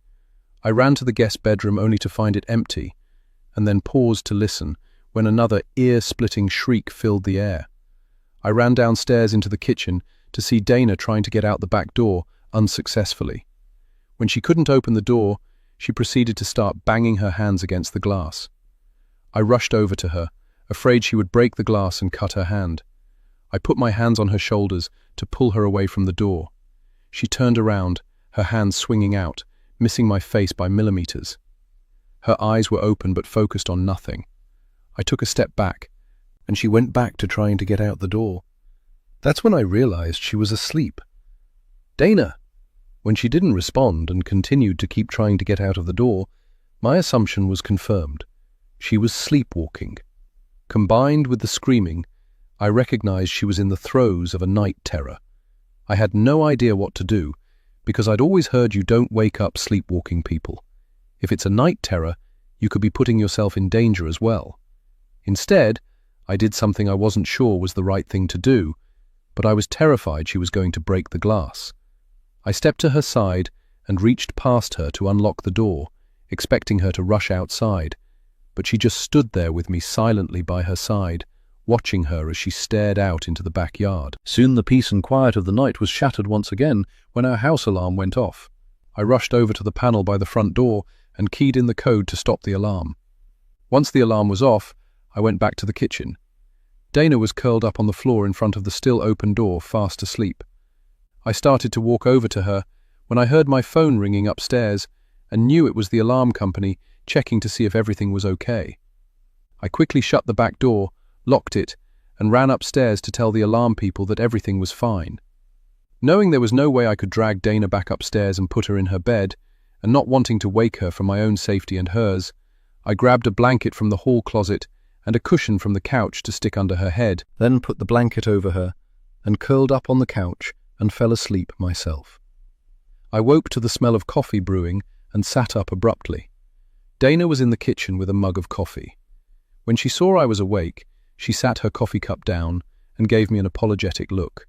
Speaker 1: I ran to the guest bedroom only to find it empty, and then paused to listen when another ear-splitting shriek filled the air. I ran downstairs into the kitchen to see Dana trying to get out the back door, unsuccessfully. When she couldn't open the door, she proceeded to start banging her hands against the glass. I rushed over to her, afraid she would break the glass and cut her hand. I put my hands on her shoulders to pull her away from the door. She turned around, her hands swinging out, missing my face by millimeters. Her eyes were open but focused on nothing. I took a step back, and she went back to trying to get out the door. That's when I realized she was asleep. Dana! When she didn't respond and continued to keep trying to get out of the door, my assumption was confirmed. She was sleepwalking. Combined with the screaming, I recognized she was in the throes of a night terror. I had no idea what to do, because I'd always heard you don't wake up sleepwalking people. If it's a night terror, you could be putting yourself in danger as well. Instead, I did something I wasn't sure was the right thing to do, but I was terrified she was going to break the glass. I stepped to her side and reached past her to unlock the door, expecting her to rush outside, but she just stood there with me silently by her side, watching her as she stared out into the backyard. Soon the peace and quiet of the night was shattered once again when our house alarm went off. I rushed over to the panel by the front door and keyed in the code to stop the alarm. Once the alarm was off, I went back to the kitchen. Dana was curled up on the floor in front of the still open door, fast asleep. I started to walk over to her when I heard my phone ringing upstairs and knew it was the alarm company checking to see if everything was okay. I quickly shut the back door, locked it, and ran upstairs to tell the alarm people that everything was fine. Knowing there was no way I could drag Dana back upstairs and put her in her bed, and not wanting to wake her for my own safety and hers, I grabbed a blanket from the hall closet and a cushion from the couch to stick under her head, then put the blanket over her and curled up on the couch and fell asleep myself. I woke to the smell of coffee brewing and sat up abruptly. Dana was in the kitchen with a mug of coffee. When she saw I was awake, she sat her coffee cup down and gave me an apologetic look.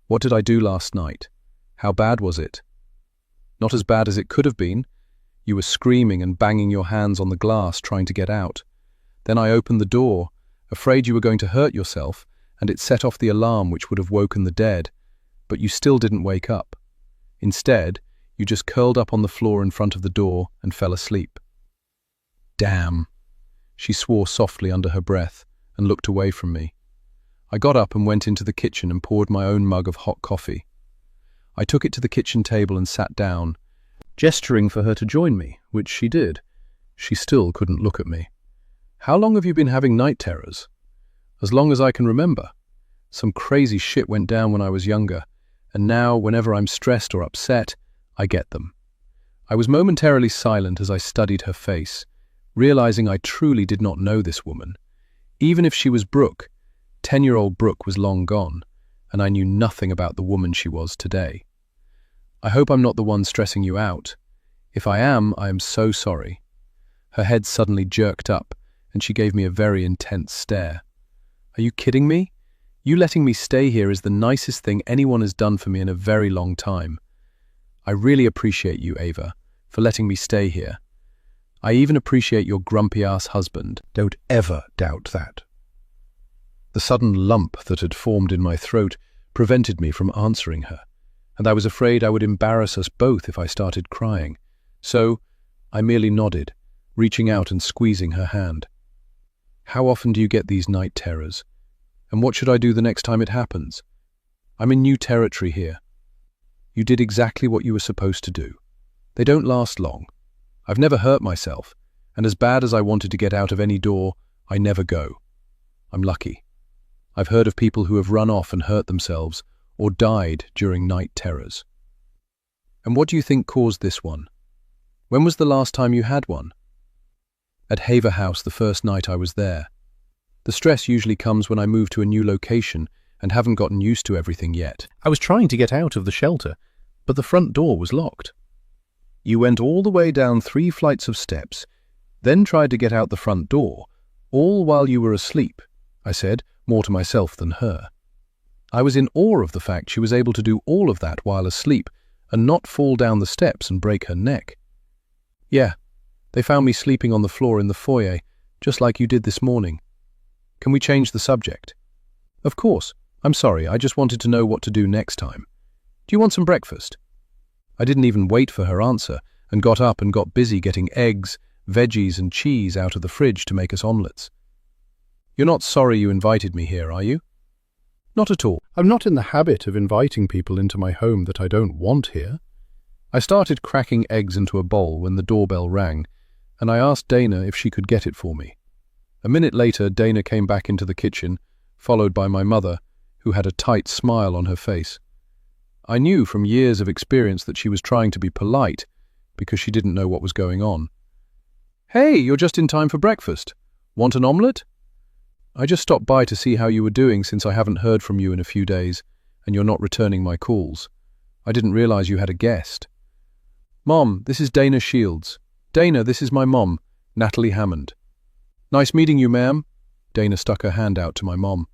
Speaker 1: What did I do last night? How bad was it? Not as bad as it could have been. You were screaming and banging your hands on the glass trying to get out. Then I opened the door, afraid you were going to hurt yourself, and it set off the alarm which would have woken the dead, but you still didn't wake up. Instead, you just curled up on the floor in front of the door and fell asleep. Damn, she swore softly under her breath and looked away from me. I got up and went into the kitchen and poured my own mug of hot coffee. I took it to the kitchen table and sat down, gesturing for her to join me, which she did. She still couldn't look at me. How long have you been having night terrors? As long as I can remember. Some crazy shit went down when I was younger, and now, whenever I'm stressed or upset, I get them. I was momentarily silent as I studied her face, realizing I truly did not know this woman. Even if she was Brooke, 10-year-old Brooke was long gone, and I knew nothing about the woman she was today. I hope I'm not the one stressing you out. If I am so sorry. Her head suddenly jerked up, and she gave me a very intense stare. Are you kidding me? You letting me stay here is the nicest thing anyone has done for me in a very long time. I really appreciate you, Ava, for letting me stay here. I even appreciate your grumpy-ass husband. Don't ever doubt that. The sudden lump that had formed in my throat prevented me from answering her, and I was afraid I would embarrass us both if I started crying. So I merely nodded, reaching out and squeezing her hand. How often do you get these night terrors? And what should I do the next time it happens? I'm in new territory here.
Speaker 2: You did exactly what you were supposed to do. They don't last long. I've never hurt myself, and as bad as I wanted to get out of any door, I never go. I'm lucky. I've heard of people who have run off and hurt themselves or died during night terrors. And what do you think caused this one? When was the last time you had one? At Haver House the first night I was there. The stress usually comes when I move to a new location and haven't gotten used to everything yet.
Speaker 1: I was trying to get out of the shelter, but the front door was locked.
Speaker 2: You went all the way down 3 flights of steps, then tried to get out the front door, all while you were asleep, I said, more to myself than her. I was in awe of the fact she was able to do all of that while asleep and not fall down the steps and break her neck. Yeah, they found me sleeping on the floor in the foyer, just like you did this morning. Can we change the subject? Of course. I'm sorry, I just wanted to know what to do next time. Do you want some breakfast? I didn't even wait for her answer and got up and got busy getting eggs, veggies and cheese out of the fridge to make us omelettes. You're not sorry you invited me here, are you? Not at all. I'm not in the habit of inviting people into my home that I don't want here. I started cracking eggs into a bowl when the doorbell rang, and I asked Dana if she could get it for me. A minute later, Dana came back into the kitchen, followed by my mother, who had a tight smile on her face. I knew from years of experience that she was trying to be polite because she didn't know what was going on. Hey, you're just in time for breakfast. Want an omelette? I just stopped by to see how you were doing since I haven't heard from you in a few days, and you're not returning my calls. I didn't realize you had a guest. Mom, this is Dana Shields. Dana, this is my mom, Natalie Hammond. Nice meeting you, ma'am. Dana stuck her hand out to my mom.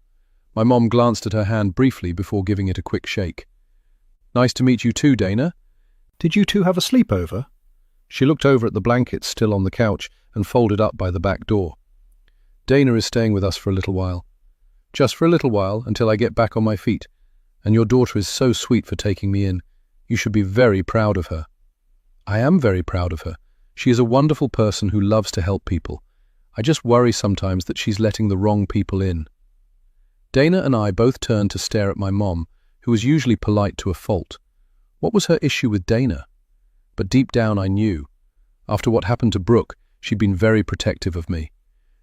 Speaker 2: My mom glanced at her hand briefly before giving it a quick shake. Nice to meet you too, Dana.
Speaker 1: Did you two have a sleepover?
Speaker 2: She looked over at the blankets still on the couch and folded up by the back door. Dana is staying with us for a little while. Just for a little while, until I get back on my feet. And your daughter is so sweet for taking me in. You should be very proud of her. I am very proud of her. She is a wonderful person who loves to help people. I just worry sometimes that she's letting the wrong people in. Dana and I both turned to stare at my mom, who was usually polite to a fault. What was her issue with Dana? But deep down I knew. After what happened to Brooke, she'd been very protective of me.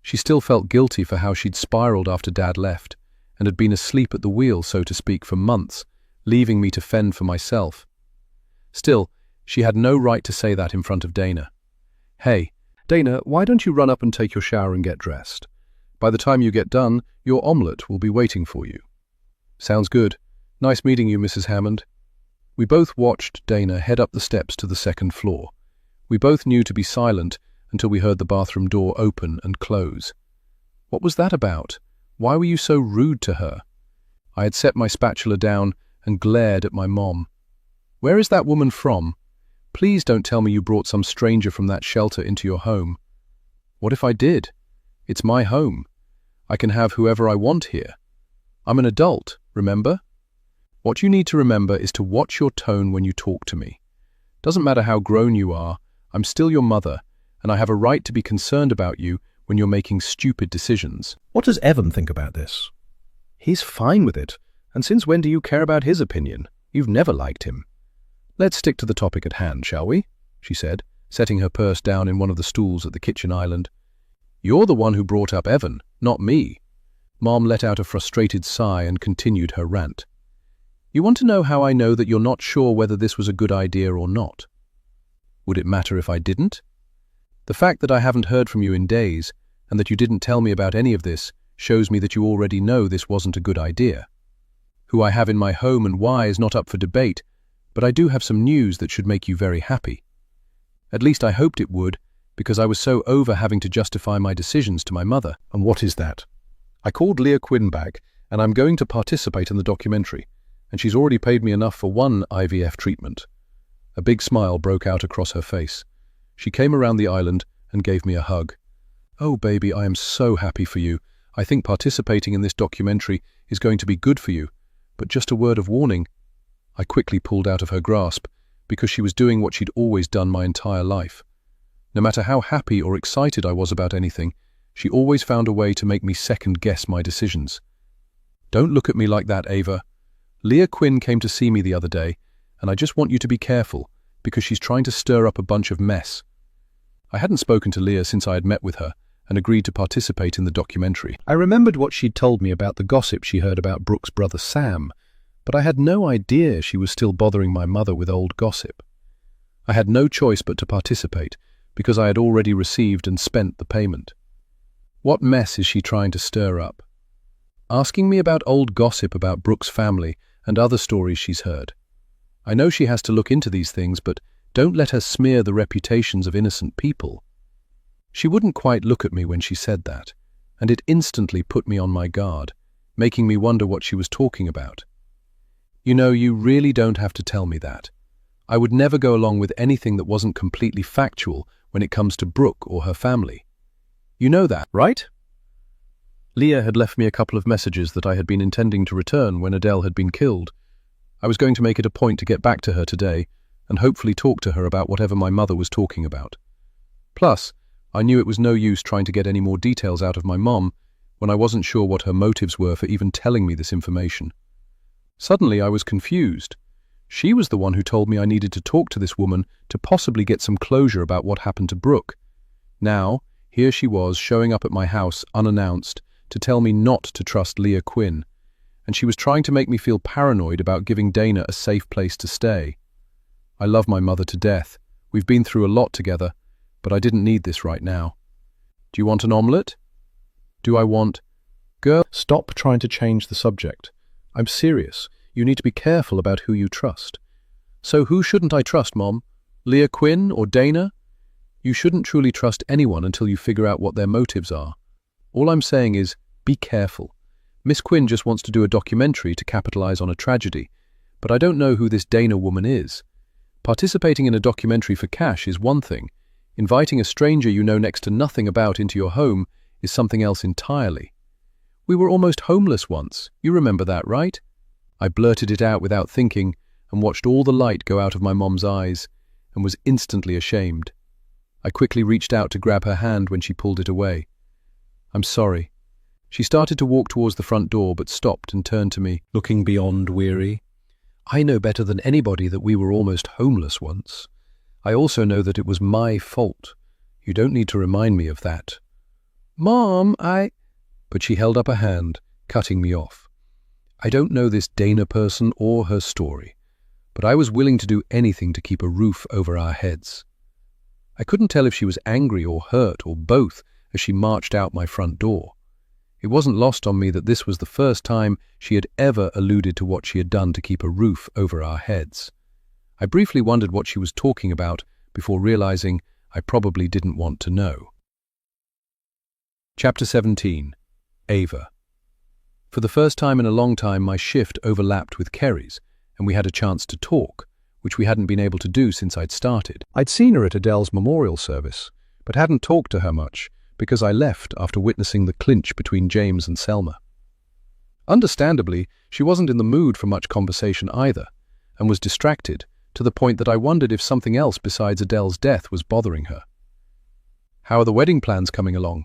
Speaker 2: She still felt guilty for how she'd spiraled after Dad left, and had been asleep at the wheel, so to speak, for months, leaving me to fend for myself. Still, she had no right to say that in front of Dana. Hey, Dana, why don't you run up and take your shower and get dressed? By the time you get done, your omelette will be waiting for you. Sounds good. Nice meeting you, Mrs. Hammond. We both watched Dana head up the steps to the second floor. We both knew to be silent until we heard the bathroom door open and close. What was that about? Why were you so rude to her? I had set my spatula down and glared at my mom. Where is that woman from? Please don't tell me you brought some stranger from that shelter into your home. What if I did? It's my home. I can have whoever I want here. I'm an adult, remember? What you need to remember is to watch your tone when you talk to me. Doesn't matter how grown you are, I'm still your mother, and I have a right to be concerned about you when you're making stupid decisions.
Speaker 1: What does Evan think about this?
Speaker 2: He's fine with it, and since when do you care about his opinion? You've never liked him. Let's stick to the topic at hand, shall we? She said, setting her purse down in one of the stools at the kitchen island. You're the one who brought up Evan, not me. Mom let out a frustrated sigh and continued her rant. You want to know how I know that you're not sure whether this was a good idea or not? Would it matter if I didn't? The fact that I haven't heard from you in days, and that you didn't tell me about any of this, shows me that you already know this wasn't a good idea. Who I have in my home and why is not up for debate, but I do have some news that should make you very happy. At least I hoped it would, because I was so over having to justify my decisions to my mother.
Speaker 1: And what is that?
Speaker 2: I called Leah Quinn back, and I'm going to participate in the documentary, and she's already paid me enough for one IVF treatment. A big smile broke out across her face. She came around the island and gave me a hug. Oh, baby, I am so happy for you. I think participating in this documentary is going to be good for you, but just a word of warning. I quickly pulled out of her grasp, because she was doing what she'd always done my entire life. No matter how happy or excited I was about anything, she always found a way to make me second-guess my decisions. Don't look at me like that, Ava. Leah Quinn came to see me the other day,
Speaker 1: and I just want you to be careful, because she's trying to stir up a bunch of mess." I hadn't spoken to Leah since I had met with her, and agreed to participate in the documentary. I remembered what she'd told me about the gossip she heard about Brooke's brother Sam, but I had no idea she was still bothering my mother with old gossip. I had no choice but to participate, because I had already received and spent the payment. What mess is she trying to stir up? Asking me about old gossip about Brooke's family and other stories she's heard. I know she has to look into these things, but don't let her smear the reputations of innocent people. She wouldn't quite look at me when she said that, and it instantly put me on my guard, making me wonder what she was talking about. "You know, you really don't have to tell me that. I would never go along with anything that wasn't completely factual when it comes to Brooke or her family. You know that, right?" Leah had left me a couple of messages that I had been intending to return when Adele had been killed. I was going to make it a point to get back to her today and hopefully talk to her about whatever my mother was talking about. Plus, I knew it was no use trying to get any more details out of my mom when I wasn't sure what her motives were for even telling me this information. Suddenly, I was confused. She was the one who told me I needed to talk to this woman to possibly get some closure about what happened to Brooke. Now, here she was showing up at my house unannounced to tell me not to trust Leah Quinn, and she was trying to make me feel paranoid about giving Dana a safe place to stay. I love my mother to death. We've been through a lot together, but I didn't need this right now. "Do you want an omelette?" "Do I want—" "Girl, stop trying to change the subject. I'm serious. You need to be careful about who you trust." "So who shouldn't I trust, Mom? Leah Quinn or Dana?" "You shouldn't truly trust anyone until you figure out what their motives are. All I'm saying is, be careful. Miss Quinn just wants to do a documentary to capitalize on a tragedy, but I don't know who this Dana woman is. Participating in a documentary for cash is one thing. Inviting a stranger you know next to nothing about into your home is something else entirely. We were almost homeless once. You remember that, right?" I blurted it out without thinking and watched all the light go out of my mom's eyes and was instantly ashamed. I quickly reached out to grab her hand when she pulled it away. "I'm sorry." She started to walk towards the front door but stopped and turned to me, looking beyond weary. "I know better than anybody that we were almost homeless once. I also know that it was my fault. You don't need to remind me of that." "Mom, But she held up a hand, cutting me off. I don't know this Dana person or her story, but I was willing to do anything to keep a roof over our heads. I couldn't tell if she was angry or hurt or both as she marched out my front door. It wasn't lost on me that this was the first time she had ever alluded to what she had done to keep a roof over our heads. I briefly wondered what she was talking about before realizing I probably didn't want to know. Chapter 17. Ava. For the first time in a long time, my shift overlapped with Kerry's, and we had a chance to talk, which we hadn't been able to do since I'd started. I'd seen her at Adele's memorial service, but hadn't talked to her much because I left after witnessing the clinch between James and Selma. Understandably, she wasn't in the mood for much conversation either, and was distracted to the point that I wondered if something else besides Adele's death was bothering her. "How are the wedding plans coming along?"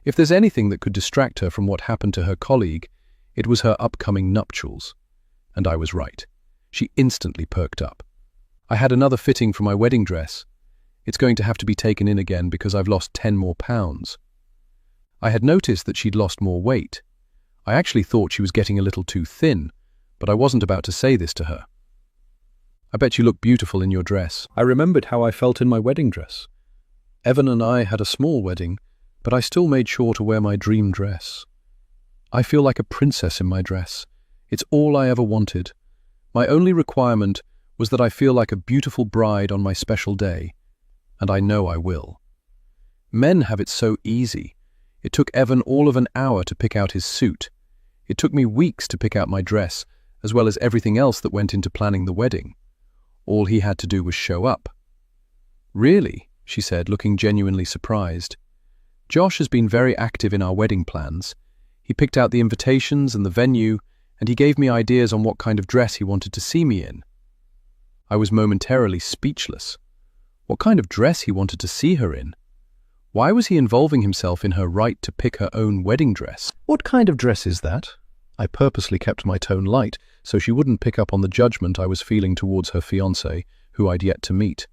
Speaker 1: If there's anything that could distract her from what happened to her colleague, it was her upcoming nuptials. And I was right. She instantly perked up. "I had another fitting for my wedding dress. It's going to have to be taken in again because I've lost 10 more pounds." I had noticed that she'd lost more weight. I actually thought she was getting a little too thin, but I wasn't about to say this to her. "I bet you look beautiful in your dress." I remembered how I felt in my wedding dress. Evan and I had a small wedding, but I still made sure to wear my dream dress. I feel like a princess in my dress. It's all I ever wanted. My only requirement was that I feel like a beautiful bride on my special day, and I know I will. Men have it so easy. It took Evan all of an hour to pick out his suit. It took me weeks to pick out my dress, as well as everything else that went into planning the wedding. All he had to do was show up. "Really?" she said, looking genuinely surprised. "Josh has been very active in our wedding plans. He picked out the invitations and the venue, and he gave me ideas on what kind of dress he wanted to see me in." I was momentarily speechless. What kind of dress he wanted to see her in? Why was he involving himself in her right to pick her own wedding dress? "What kind of dress is that?" I purposely kept my tone light so she wouldn't pick up on the judgment I was feeling towards her fiancé, who I'd yet to meet.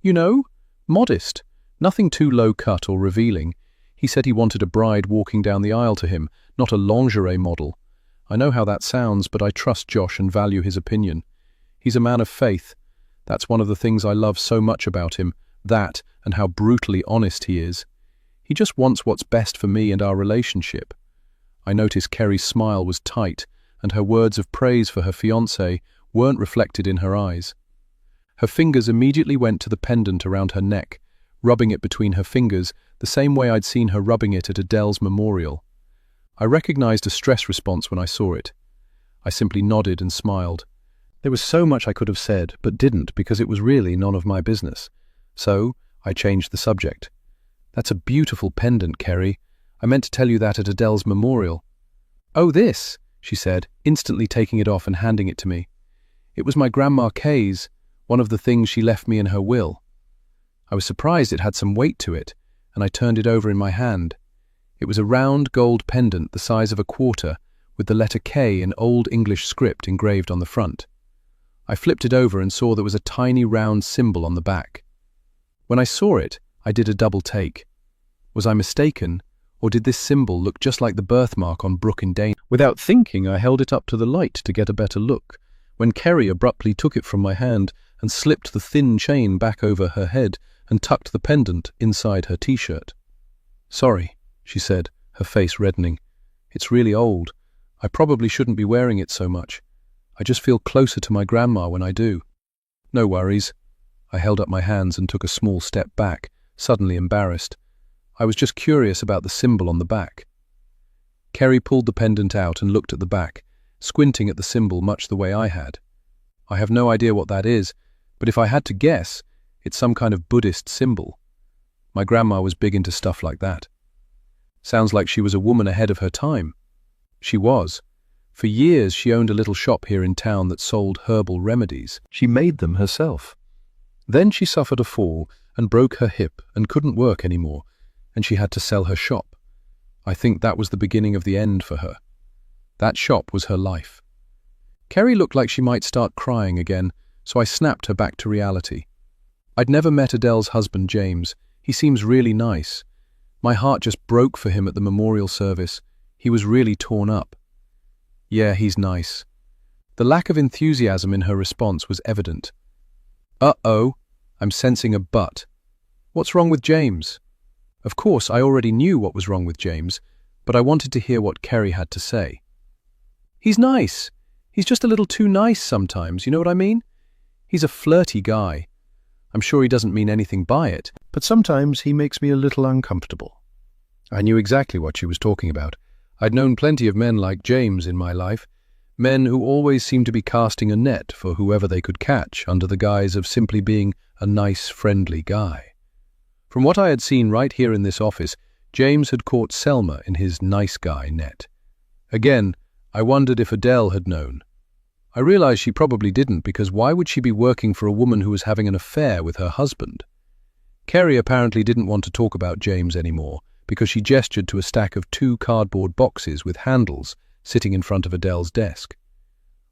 Speaker 1: You know, modest, nothing too low-cut or revealing. He said he wanted a bride walking down the aisle to him, not a lingerie model. I know how that sounds, but I trust Josh and value his opinion. He's a man of faith. That's one of the things I love so much about him, that and how brutally honest he is. He just wants what's best for me and our relationship. I noticed Kerry's smile was tight, and her words of praise for her fiancé weren't reflected in her eyes. Her fingers immediately went to the pendant around her neck, rubbing it between her fingers the same way I'd seen her rubbing it at Adele's memorial. I recognized a stress response when I saw it. I simply nodded and smiled. There was so much I could have said, but didn't because it was really none of my business. So, I changed the subject. That's a beautiful pendant, Kerry. I meant to tell you that at Adele's memorial. Oh, this, she said, instantly taking it off and handing it to me. It was my Grandma Kay's, one of the things she left me in her will. I was surprised it had some weight to it, and I turned it over in my hand. It was a round gold pendant the size of a quarter, with the letter K in Old English script engraved on the front. I flipped it over and saw there was a tiny round symbol on the back. When I saw it, I did a double take. Was I mistaken, or did this symbol look just like the birthmark on Brooke in Dane? Without thinking, I held it up to the light to get a better look, when Kerry abruptly took it from my hand and slipped the thin chain back over her head and tucked the pendant inside her t-shirt. Sorry, she said, her face reddening. It's really old. I probably shouldn't be wearing it so much. I just feel closer to my grandma when I do. No worries. I held up my hands and took a small step back, suddenly embarrassed. I was just curious about the symbol on the back. Kerry pulled the pendant out and looked at the back, squinting at the symbol much the way I had. I have no idea what that is, but if I had to guess, it's some kind of Buddhist symbol. My grandma was big into stuff like that. Sounds like she was a woman ahead of her time. She was. For years she owned a little shop here in town that sold herbal remedies. She made them herself. Then she suffered a fall and broke her hip and couldn't work anymore, and she had to sell her shop. I think that was the beginning of the end for her. That shop was her life. Kerry looked like she might start crying again, so I snapped her back to reality. I'd never met Adele's husband, James. He seems really nice. My heart just broke for him at the memorial service. He was really torn up. Yeah, he's nice. The lack of enthusiasm in her response was evident. Uh-oh, I'm sensing a but. What's wrong with James? Of course, I already knew what was wrong with James, but I wanted to hear what Kerry had to say. He's nice. He's just a little too nice sometimes, you know what I mean? He's a flirty guy. I'm sure he doesn't mean anything by it, but sometimes he makes me a little uncomfortable. I knew exactly what she was talking about. I'd known plenty of men like James in my life, men who always seemed to be casting a net for whoever they could catch under the guise of simply being a nice, friendly guy. From what I had seen right here in this office, James had caught Selma in his nice guy net. Again, I wondered if Adele had known. I realized she probably didn't, because why would she be working for a woman who was having an affair with her husband? Kerry apparently didn't want to talk about James anymore, because she gestured to a stack of 2 cardboard boxes with handles sitting in front of Adele's desk.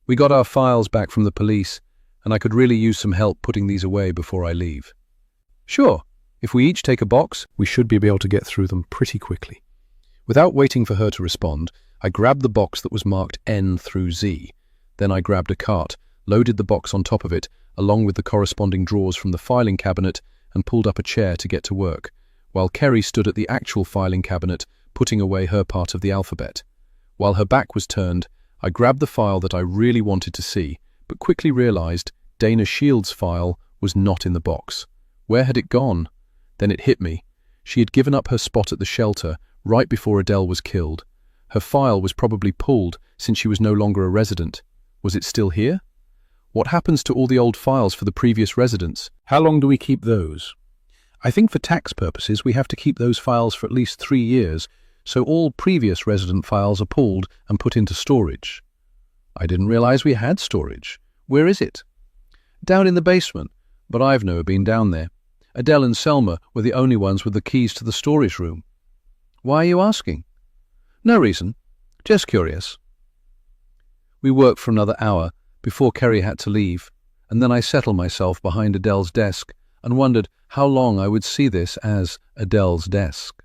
Speaker 1: We got our files back from the police, and I could really use some help putting these away before I leave. Sure, if we each take a box, we should be able to get through them pretty quickly. Without waiting for her to respond, I grabbed the box that was marked N through Z. Then I grabbed a cart, loaded the box on top of it, along with the corresponding drawers from the filing cabinet, and pulled up a chair to get to work, while Kerry stood at the actual filing cabinet, putting away her part of the alphabet. While her back was turned, I grabbed the file that I really wanted to see, but quickly realized Dana Shield's file was not in the box. Where had it gone? Then it hit me. She had given up her spot at the shelter right before Adele was killed. Her file was probably pulled since she was no longer a resident. Was it still here? What happens to all the old files for the previous residents? How long do we keep those? I think for tax purposes we have to keep those files for at least 3 years, so all previous resident files are pulled and put into storage. I didn't realize we had storage. Where is it? Down in the basement, but I've never been down there. Adele and Selma were the only ones with the keys to the storage room. Why are you asking? No reason. Just curious.
Speaker 2: We worked for another hour before Kerry had to leave, and then I settled myself behind Adele's desk and wondered how long I would see this as Adele's desk.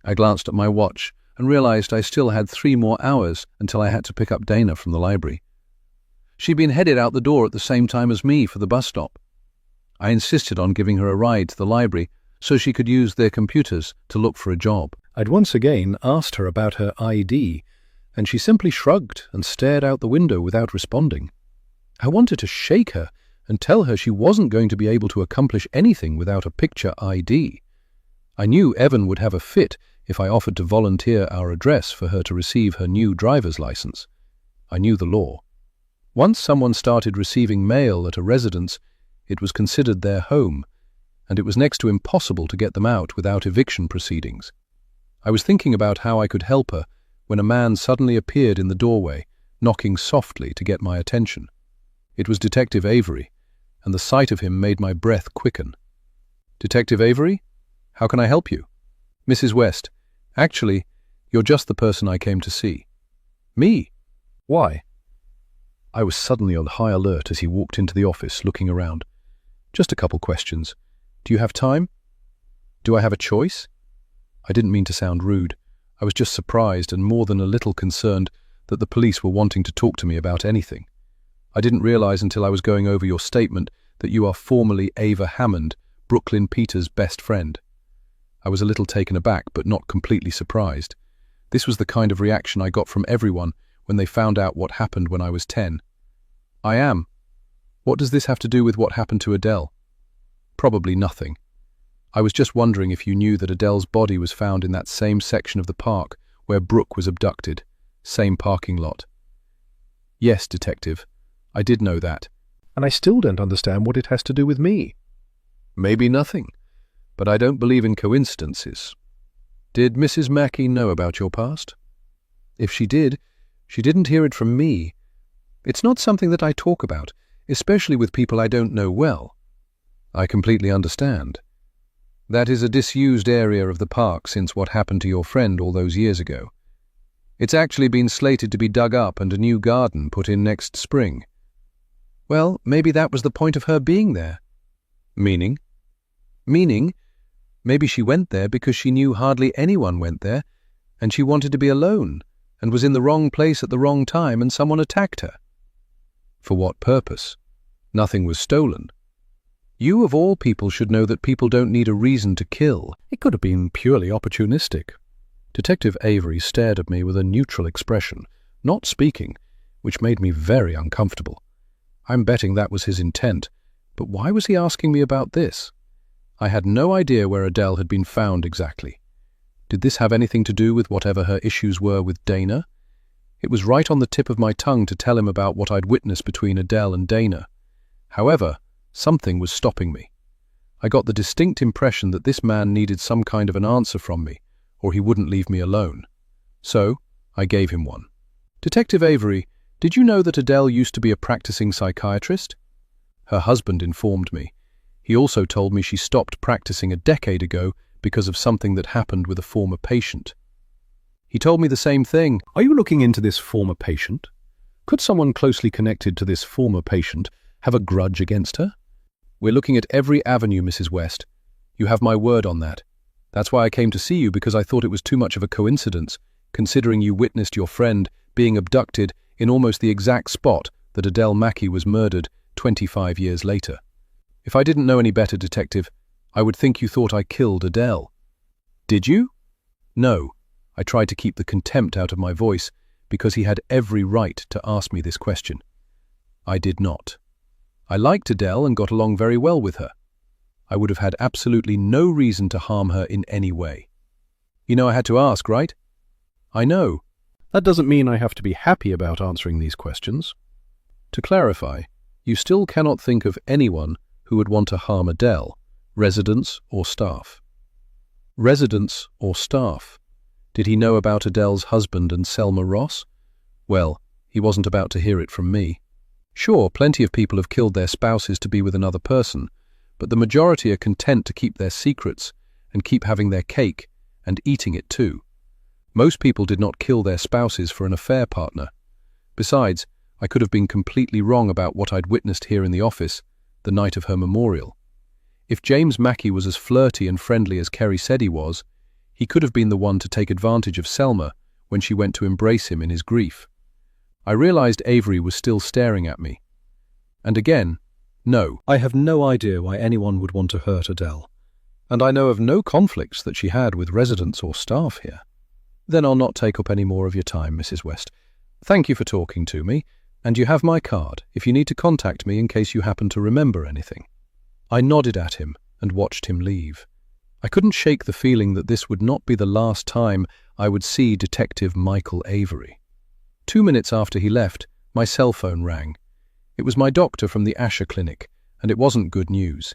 Speaker 2: I glanced at my watch and realized I still had 3 more hours until I had to pick up Dana from the library. She'd been headed out the door at the same time as me for the bus stop. I insisted on giving her a ride to the library so she could use their computers to look for a job.
Speaker 1: I'd once again asked her about her ID, and she simply shrugged and stared out the window without responding. I wanted to shake her and tell her she wasn't going to be able to accomplish anything without a picture ID. I knew Evan would have a fit if I offered to volunteer our address for her to receive her new driver's license. I knew the law. Once someone started receiving mail at a residence, it was considered their home, and it was next to impossible to get them out without eviction proceedings. I was thinking about how I could help her when a man suddenly appeared in the doorway, knocking softly to get my attention. It was Detective Avery, and the sight of him made my breath quicken. "Detective Avery? How can I help you?" "Mrs. West, actually, you're just the person I came to see." "Me? Why?" I was suddenly on high alert as he walked into the office, looking around. "Just a couple questions. Do you have time? Do I have a choice?" I didn't mean to sound rude. I was just surprised and more than a little concerned that the police were wanting to talk to me about anything. I didn't realize until I was going over your statement that you are formally Ava Hammond, Brooklyn Peter's best friend. I was a little taken aback, but not completely surprised. This was the kind of reaction I got from everyone when they found out what happened when I was 10. "I am. What does this have to do with what happened to Adele?" "Probably nothing. I was just wondering if you knew that Adele's body was found in that same section of the park where Brooke was abducted, same parking lot." "Yes, Detective. I did know that. And I still don't understand what it has to do with me." "Maybe nothing, but I don't believe in coincidences. Did Mrs. Mackey know about your past?" "If she did, she didn't hear it from me. It's not something that I talk about, especially with people I don't know well." "I completely understand. That is a disused area of the park since what happened to your friend all those years ago. It's actually been slated to be dug up and a new garden put in next spring." "Well, maybe that was the point of her being there." "Meaning?" "Meaning, maybe she went there because she knew hardly anyone went there, and she wanted to be alone, and was in the wrong place at the wrong time, and someone attacked her." "For what purpose? Nothing was stolen." "You of all people should know that people don't need a reason to kill. It could have been purely opportunistic." Detective Avery stared at me with a neutral expression, not speaking, which made me very uncomfortable. I'm betting that was his intent, but why was he asking me about this? I had no idea where Adele had been found exactly. Did this have anything to do with whatever her issues were with Dana? It was right on the tip of my tongue to tell him about what I'd witnessed between Adele and Dana. However, something was stopping me. I got the distinct impression that this man needed some kind of an answer from me, or he wouldn't leave me alone. So, I gave him one. "Detective Avery, did you know that Adele used to be a practicing psychiatrist?" Her husband informed me. He also told me she stopped practicing a decade ago because of something that happened with a former patient. He told me the same thing. "Are you looking into this former patient? Could someone closely connected to this former patient have a grudge against her?" "We're looking at every avenue, Mrs. West. You have my word on that. That's why I came to see you, because I thought it was too much of a coincidence, considering you witnessed your friend being abducted in almost the exact spot that Adele Mackey was murdered 25 years later. If I didn't know any better, Detective, I would think you thought I killed Adele." "Did you?" "No." I tried to keep the contempt out of my voice because he had every right to ask me this question. "I did not. I liked Adele and got along very well with her. I would have had absolutely no reason to harm her in any way." "You know I had to ask, right?" "I know. That doesn't mean I have to be happy about answering these questions. To clarify, you still cannot think of anyone who would want to harm Adele, residents or staff." "Residents or staff? Did he know about Adele's husband and Selma Ross?" "Well, he wasn't about to hear it from me. Sure, plenty of people have killed their spouses to be with another person, but the majority are content to keep their secrets and keep having their cake and eating it too. Most people did not kill their spouses for an affair partner.
Speaker 2: Besides, I could have been completely wrong about what I'd witnessed here in the office the night of her memorial. If James Mackey was as flirty and friendly as Kerry said he was, he could have been the one to take advantage of Selma when she went to embrace him in his grief. I realized Avery was still staring at me. And again, no, I have no idea why anyone would want to hurt Adele. And I know of no conflicts that she had with residents or staff here. Then I'll not take up any more of your time, Mrs. West. Thank you for talking to me, and you have my card if you need to contact me in case you happen to remember anything. I nodded at him and watched him leave. I couldn't shake the feeling that this would not be the last time I would see Detective Michael Avery. 2 minutes after he left, my cell phone rang. It was my doctor from the Asher Clinic, and it wasn't good news.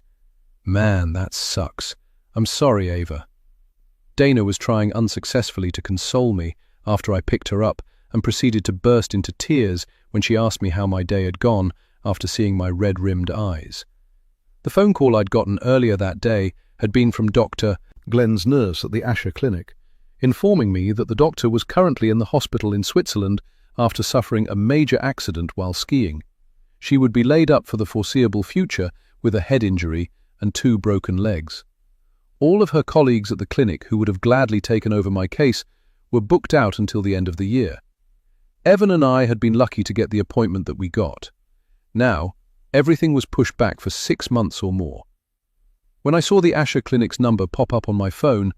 Speaker 2: Man, that sucks. I'm sorry, Ava. Dana was trying unsuccessfully to console me after I picked her up and proceeded to burst into tears when she asked me how my day had gone after seeing my red-rimmed eyes. The phone call I'd gotten earlier that day had been from Dr. Glenn's nurse at the Asher Clinic, informing me that the doctor was currently in the hospital in Switzerland after suffering a major accident while skiing. She would be laid up for the foreseeable future with a head injury and 2 broken legs. All of her colleagues at the clinic who would have gladly taken over my case were booked out until the end of the year. Evan and I had been lucky to get the appointment that we got. Now, everything was pushed back for 6 months or more. When I saw the Asher Clinic's number pop up on my phone,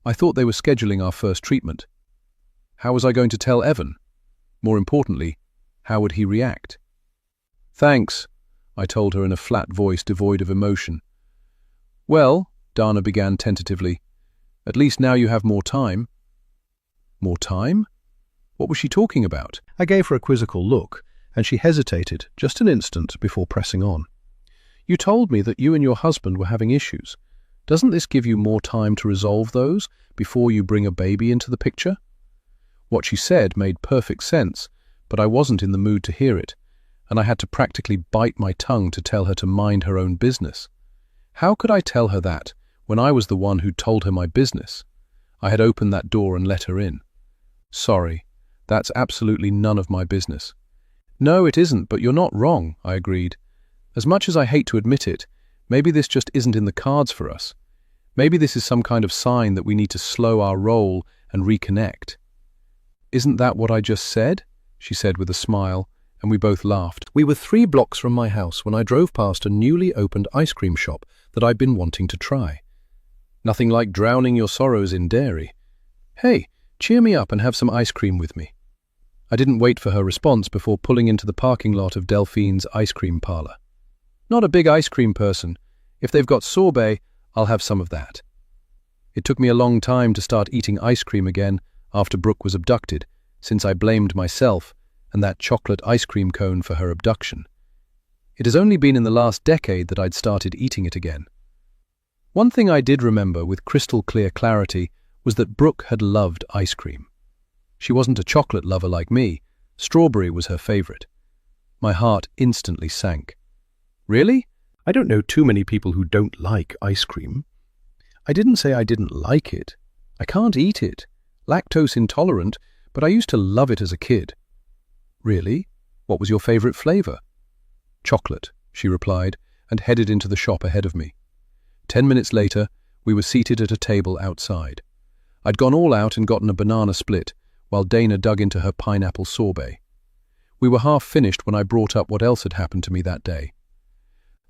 Speaker 2: I thought they were scheduling our first treatment. How was I going to tell Evan? More importantly, how would he react? Thanks, I told her in a flat voice devoid of emotion. Well, Dana began tentatively, at least now you have more time. More time? What was she talking about? I gave her a quizzical look, and she hesitated just an instant before pressing on. You told me that you and your husband were having issues. Doesn't this give you more time to resolve those before you bring a baby into the picture? What she said made perfect sense, but I wasn't in the mood to hear it, and I had to practically bite my tongue to tell her to mind her own business. How could I tell her that when I was the one who told her my business? I had opened that door and let her in. Sorry, that's absolutely none of my business. No, it isn't, but you're not wrong, I agreed. As much as I hate to admit it, maybe this just isn't in the cards for us. Maybe this is some kind of sign that we need to slow our roll and reconnect. Isn't that what I just said? She said with a smile, and we both laughed. We were 3 blocks from my house when I drove past a newly opened ice cream shop that I'd been wanting to try. Nothing like drowning your sorrows in dairy. Hey, cheer me up and have some ice cream with me. I didn't wait for her response before pulling into the parking lot of Delphine's ice cream parlor. Not a big ice cream person. If they've got sorbet, I'll have some of that. It took me a long time to start eating ice cream again after Brooke was abducted, since I blamed myself and that chocolate ice cream cone for her abduction. It has only been in the last decade that I'd started eating it again. One thing I did remember with crystal clear clarity was that Brooke had loved ice cream. She wasn't a chocolate lover like me. Strawberry was her favorite. My heart instantly sank. Really? I don't know too many people who don't like ice cream. I didn't say I didn't like it. I can't eat it. Lactose intolerant, but I used to love it as a kid. Really? What was your favorite flavor? Chocolate, she replied, and headed into the shop ahead of me. 10 minutes later, we were seated at a table outside. I'd gone all out and gotten a banana split, while Dana dug into her pineapple sorbet. We were half finished when I brought up what else had happened to me that day.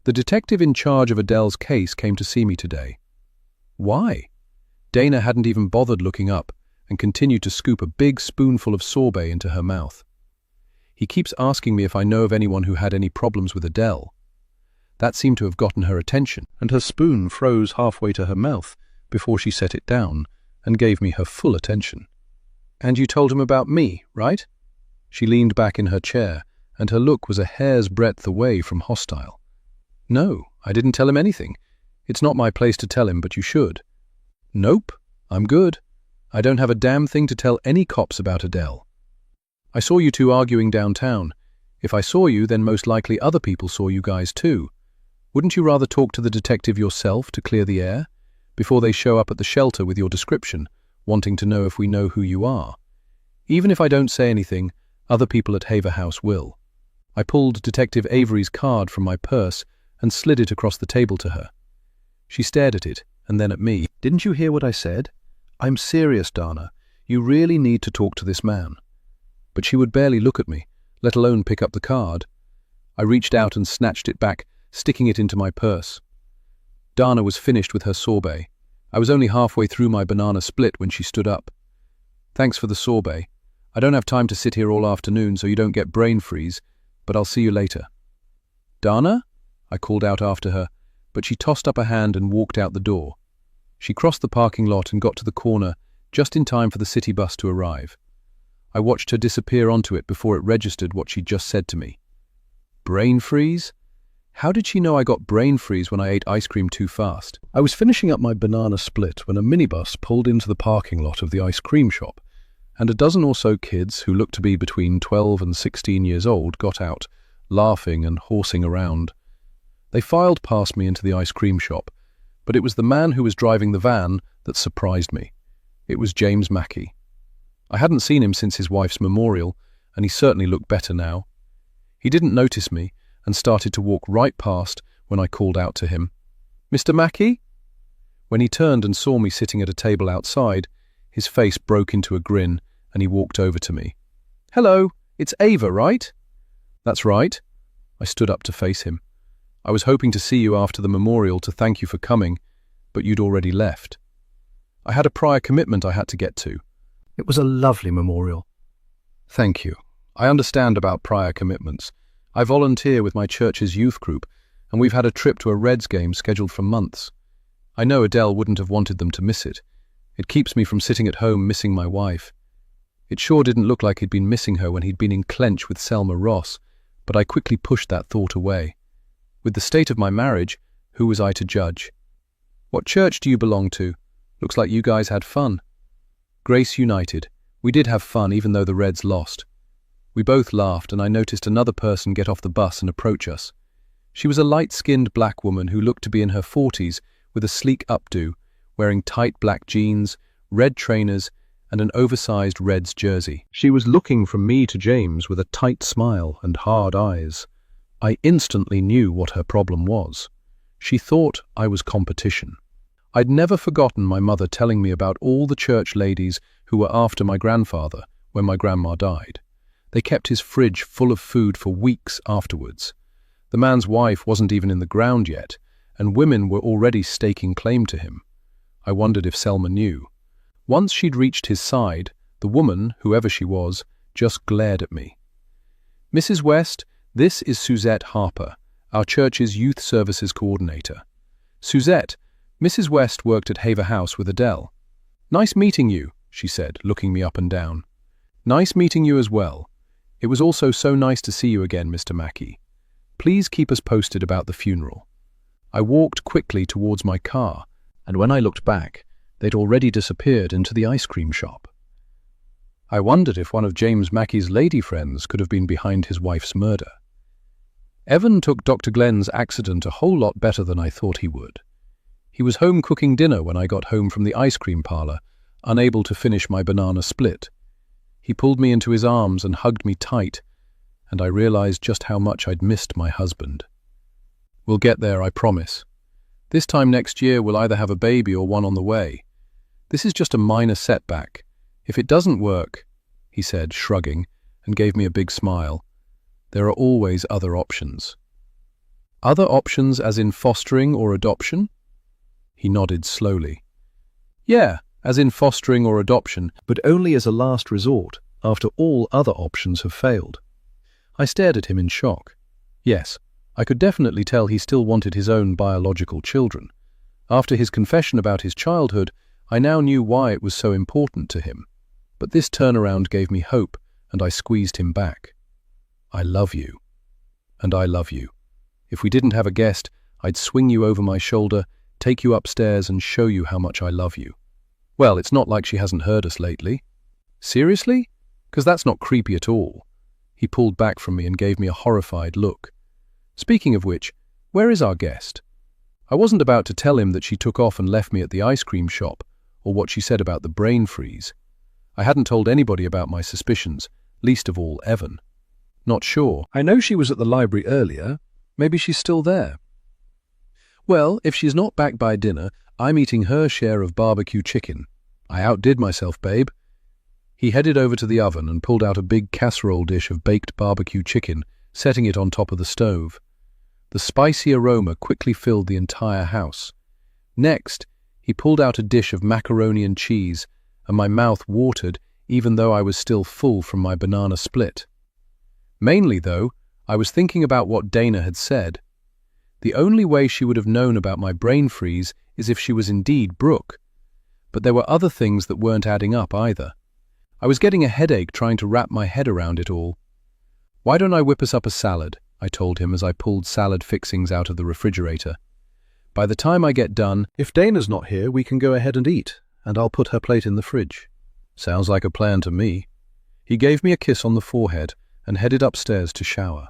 Speaker 2: The detective in charge of Adele's case came to see me today. Why? Dana hadn't even bothered looking up and continued to scoop a big spoonful of sorbet into her mouth. He keeps asking me if I know of anyone who had any problems with Adele. That seemed to have gotten her attention, and her spoon froze halfway to her mouth before she set it down and gave me her full attention. And you told him about me, right? She leaned back in her chair, and her look was a hair's breadth away from hostile. No, I didn't tell him anything. It's not my place to tell him, but you should. Nope, I'm good. I don't have a damn thing to tell any cops about Adele. I saw you 2 arguing downtown. If I saw you, then most likely other people saw you guys too. Wouldn't you rather talk to the detective yourself to clear the air, before they show up at the shelter with your description, wanting to know if we know who you are? Even if I don't say anything,
Speaker 1: Other people at Haver House will. I pulled Detective Avery's card from my purse and slid it across the table to her. She stared at it, and then at me. "Didn't you hear what I said? I'm serious, Dana. You really need to talk to this man." But she would barely look at me, let alone pick up the card. I reached out and snatched it back, sticking it into my purse. Dana was finished with her sorbet. I was only halfway through my banana split when she stood up. "Thanks for the sorbet. I don't have time to sit here all afternoon so you don't get brain freeze, but I'll see you later." "Dana?" I called out after her, but she tossed up a hand and walked out the door. She crossed the parking lot and got to the corner just in time for the city bus to arrive. I watched her disappear onto it before it registered what she'd just said to me. Brain freeze? How did she know I got brain freeze when I ate ice cream too fast? I was finishing up my banana split when a minibus pulled into the parking lot of the ice cream shop, and a dozen or so kids who looked to be between 12 and 16 years old got out, laughing and horsing around. They filed past me into the ice cream shop, but it was the man who was driving the van that surprised me. It was James Mackey. I hadn't seen him since his wife's memorial, and he certainly looked better now. He didn't notice me and started to walk right past when I called out to him, "Mr. Mackey?" When he turned and saw me sitting at a table outside, his face broke into a grin and he walked over to me. "Hello, it's Ava, right?" "That's right." I stood up to face him. "I was hoping to see you after the memorial to thank you for coming, but you'd already left." "I had a prior commitment I had to get to." "It was a lovely memorial." "Thank you. I understand about prior commitments. I volunteer with my church's youth group, and we've had a trip to a Reds game scheduled for months. I know Adele wouldn't have wanted them to miss it. It keeps me from sitting at home missing my wife. It sure didn't look like he'd been missing her when he'd been in clench with Selma Ross, but I quickly pushed that thought away. With the state of my marriage, who was I to judge? "What church do you belong to? Looks like you guys had fun." "Grace United. We did have fun even though the Reds lost." We both laughed, and I noticed another person get off the bus and approach us. She was a light-skinned black woman who looked to be in her 40s with a sleek updo, wearing tight black jeans, red trainers, and an oversized Reds jersey. She was looking from me to James with a tight smile and hard eyes. I instantly knew what her problem was. She thought I was competition. I'd never forgotten my mother telling me about all the church ladies who were after my grandfather when my grandma died. They kept his fridge full of food for weeks afterwards. The man's wife wasn't even in the ground yet, and women were already staking claim to him. I wondered if Selma knew. Once she'd reached his side, the woman, whoever she was, just glared at me. "Mrs. West, this is Suzette Harper, our church's youth services coordinator." "Suzette, Mrs. West worked at Haver House with Adele." "Nice meeting you," she said, looking me up and down. "Nice meeting you as well. It was also so nice to see you again, Mr. Mackey. Please keep us posted about the funeral." I walked quickly towards my car, and when I looked back, they'd already disappeared into the ice cream shop. I wondered if one of James Mackey's lady friends could have been behind his wife's murder. Evan took Dr. Glenn's accident a whole lot better than I thought he would. He was home cooking dinner when I got home from the ice cream parlor, unable to finish my banana split. He pulled me into his arms and hugged me tight, and I realized just how much I'd missed my husband. "We'll get there, I promise. This time next year we'll either have a baby or one on the way. This is just a minor setback. If it doesn't work," he said, shrugging, and gave me a big smile, "there are always other options." "Other options as in fostering or adoption?" He nodded slowly. "Yeah, as in fostering or adoption, but only as a last resort, after all other options have failed." I stared at him in shock. Yes, I could definitely tell he still wanted his own biological children. After his confession about his childhood, I now knew why it was so important to him. But this turnaround gave me hope, and I squeezed him back. "I love you. And I love you. If we didn't have a guest, I'd swing you over my shoulder, take you upstairs, and show you how much I love you." "Well, it's not like she hasn't heard us lately." "Seriously? 'Cause that's not creepy at all." He pulled back from me and gave me a horrified look. "Speaking of which, where is our guest?" I wasn't about to tell him that she took off and left me at the ice cream shop, or what she said about the brain freeze. I hadn't told anybody about my suspicions, least of all Evan. Not sure.
Speaker 2: I know she was at the library earlier. Maybe she's still there.
Speaker 1: Well, if she's not back by dinner, I'm eating her share of barbecue chicken. I outdid myself, babe. He headed over to the oven and pulled out a big casserole dish of baked barbecue chicken, setting it on top of the stove. The spicy aroma quickly filled the entire house. Next, he pulled out a dish of macaroni and cheese, and my mouth watered even though I was still full from my banana split. Mainly, though, I was thinking about what Dana had said. The only way she would have known about my brain freeze is if she was indeed Brooke. But there were other things that weren't adding up either. I was getting a headache trying to wrap my head around it all. "Why don't I whip us up a salad?" I told him as I pulled salad fixings out of the refrigerator. "By the time I get done,
Speaker 2: If Dana's not here, we can go ahead and eat, and I'll put her plate in the fridge."
Speaker 1: sounds like a plan to me. He gave me a kiss on the forehead and headed upstairs to shower.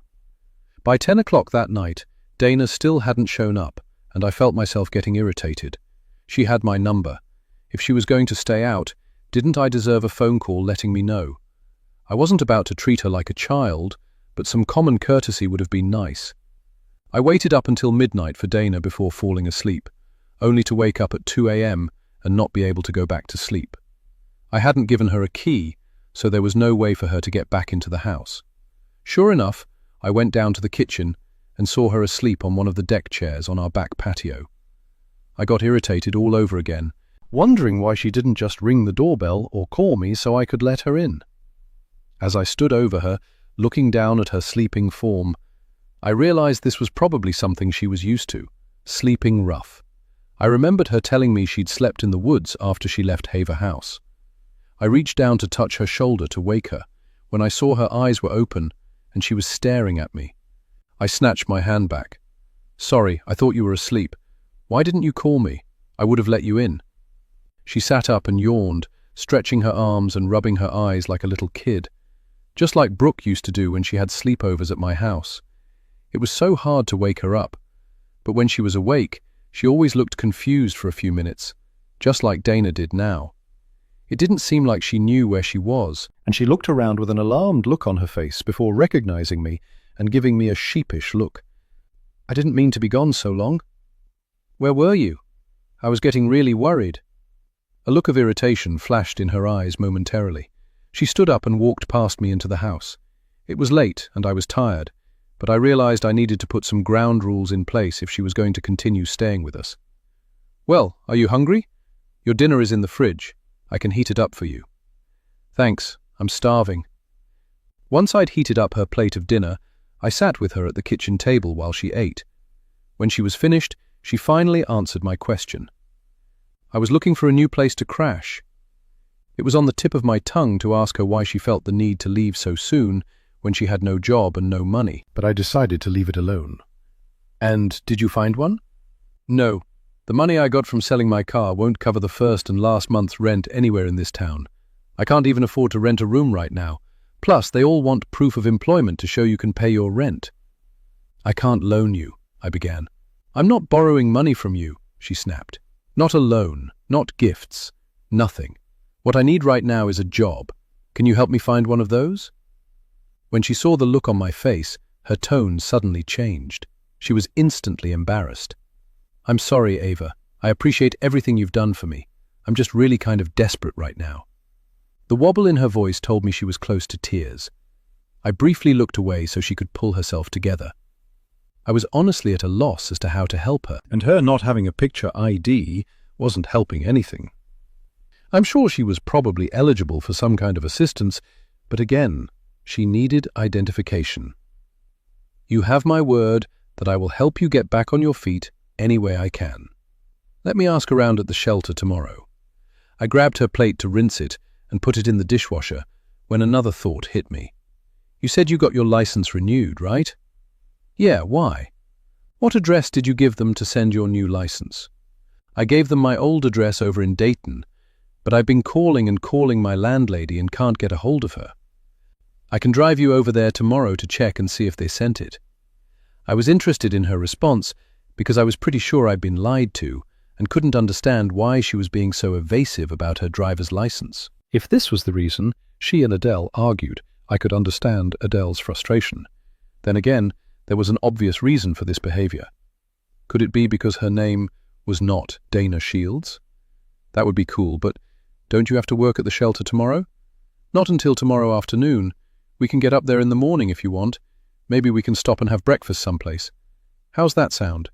Speaker 1: By 10 o'clock that night, Dana still hadn't shown up, and I felt myself getting irritated. She had my number. If she was going to stay out, didn't I deserve a phone call letting me know? I wasn't about to treat her like a child, but some common courtesy would have been nice. I waited up until midnight for Dana before falling asleep, only to wake up at 2 a.m. and not be able to go back to sleep. I hadn't given her a key, so there was no way for her to get back into the house. Sure enough, I went down to the kitchen and saw her asleep on one of the deck chairs on our back patio. I got irritated all over again, wondering why she didn't just ring the doorbell or call me so I could let her in. As I stood over her, looking down at her sleeping form, I realized this was probably something she was used to, sleeping rough. I remembered her telling me she'd slept in the woods after she left Haver House. I reached down to touch her shoulder to wake her, when I saw her eyes were open and she was staring at me. I snatched my hand back. "Sorry, I thought you were asleep. Why didn't you call me? I would have let you in." She sat up and yawned, stretching her arms and rubbing her eyes like a little kid, just like Brooke used to do when she had sleepovers at my house. It was so hard to wake her up, but when she was awake, she always looked confused for a few minutes, just like Dana did now. It didn't seem like she knew where she was, and she looked around with an alarmed look on her face before recognizing me and giving me a sheepish look. "I didn't mean to be gone so long. Where were you? I was getting really worried." A look of irritation flashed in her eyes momentarily. She stood up and walked past me into the house. It was late and I was tired, but I realized I needed to put some ground rules in place if she was going to continue staying with us. "Well, are you hungry? Your dinner is in the fridge. I can heat it up for you." "Thanks, I'm starving." Once I'd heated up her plate of dinner, I sat with her at the kitchen table while she ate. When she was finished, she finally answered my question. I was looking for a new place to crash. It was on the tip of my tongue to ask her why she felt the need to leave so soon when she had no job and no money, but I decided to leave it alone. "And did you find one?" "No. The money I got from selling my car won't cover the first and last month's rent anywhere in this town. I can't even afford to rent a room right now. Plus, they all want proof of employment to show you can pay your rent." "I can't loan you," I began. "I'm not borrowing money from you," she snapped. "Not a loan, not gifts, nothing. What I need right now is a job. Can you help me find one of those?" When she saw the look on my face, her tone suddenly changed. She was instantly embarrassed. "I'm sorry, Ava. I appreciate everything you've done for me. I'm just really kind of desperate right now." The wobble in her voice told me she was close to tears. I briefly looked away so she could pull herself together. I was honestly at a loss as to how to help her, and her not having a picture ID wasn't helping anything. I'm sure she was probably eligible for some kind of assistance, but again, she needed identification. "You have my word that I will help you get back on your feet any way I can. Let me ask around at the shelter tomorrow." I grabbed her plate to rinse it and put it in the dishwasher when another thought hit me. "You said you got your license renewed, right?" "Yeah, why? What address did you give them to send your new license?" "I gave them my old address over in Dayton, but I've been calling and calling my landlady and can't get a hold of her." "I can drive you over there tomorrow to check and see if they sent it." I was interested in her response because I was pretty sure I'd been lied to and couldn't understand why she was being so evasive about her driver's license. If this was the reason, she and Adele argued,
Speaker 2: I could understand Adele's frustration. Then again, there was an obvious reason for this behavior. Could it be because her name was not Dana Shields? That would be cool, but don't you have to work at the shelter tomorrow? Not until tomorrow afternoon. We can get up there in the morning if you want. Maybe we can stop and have breakfast someplace. How's that sound?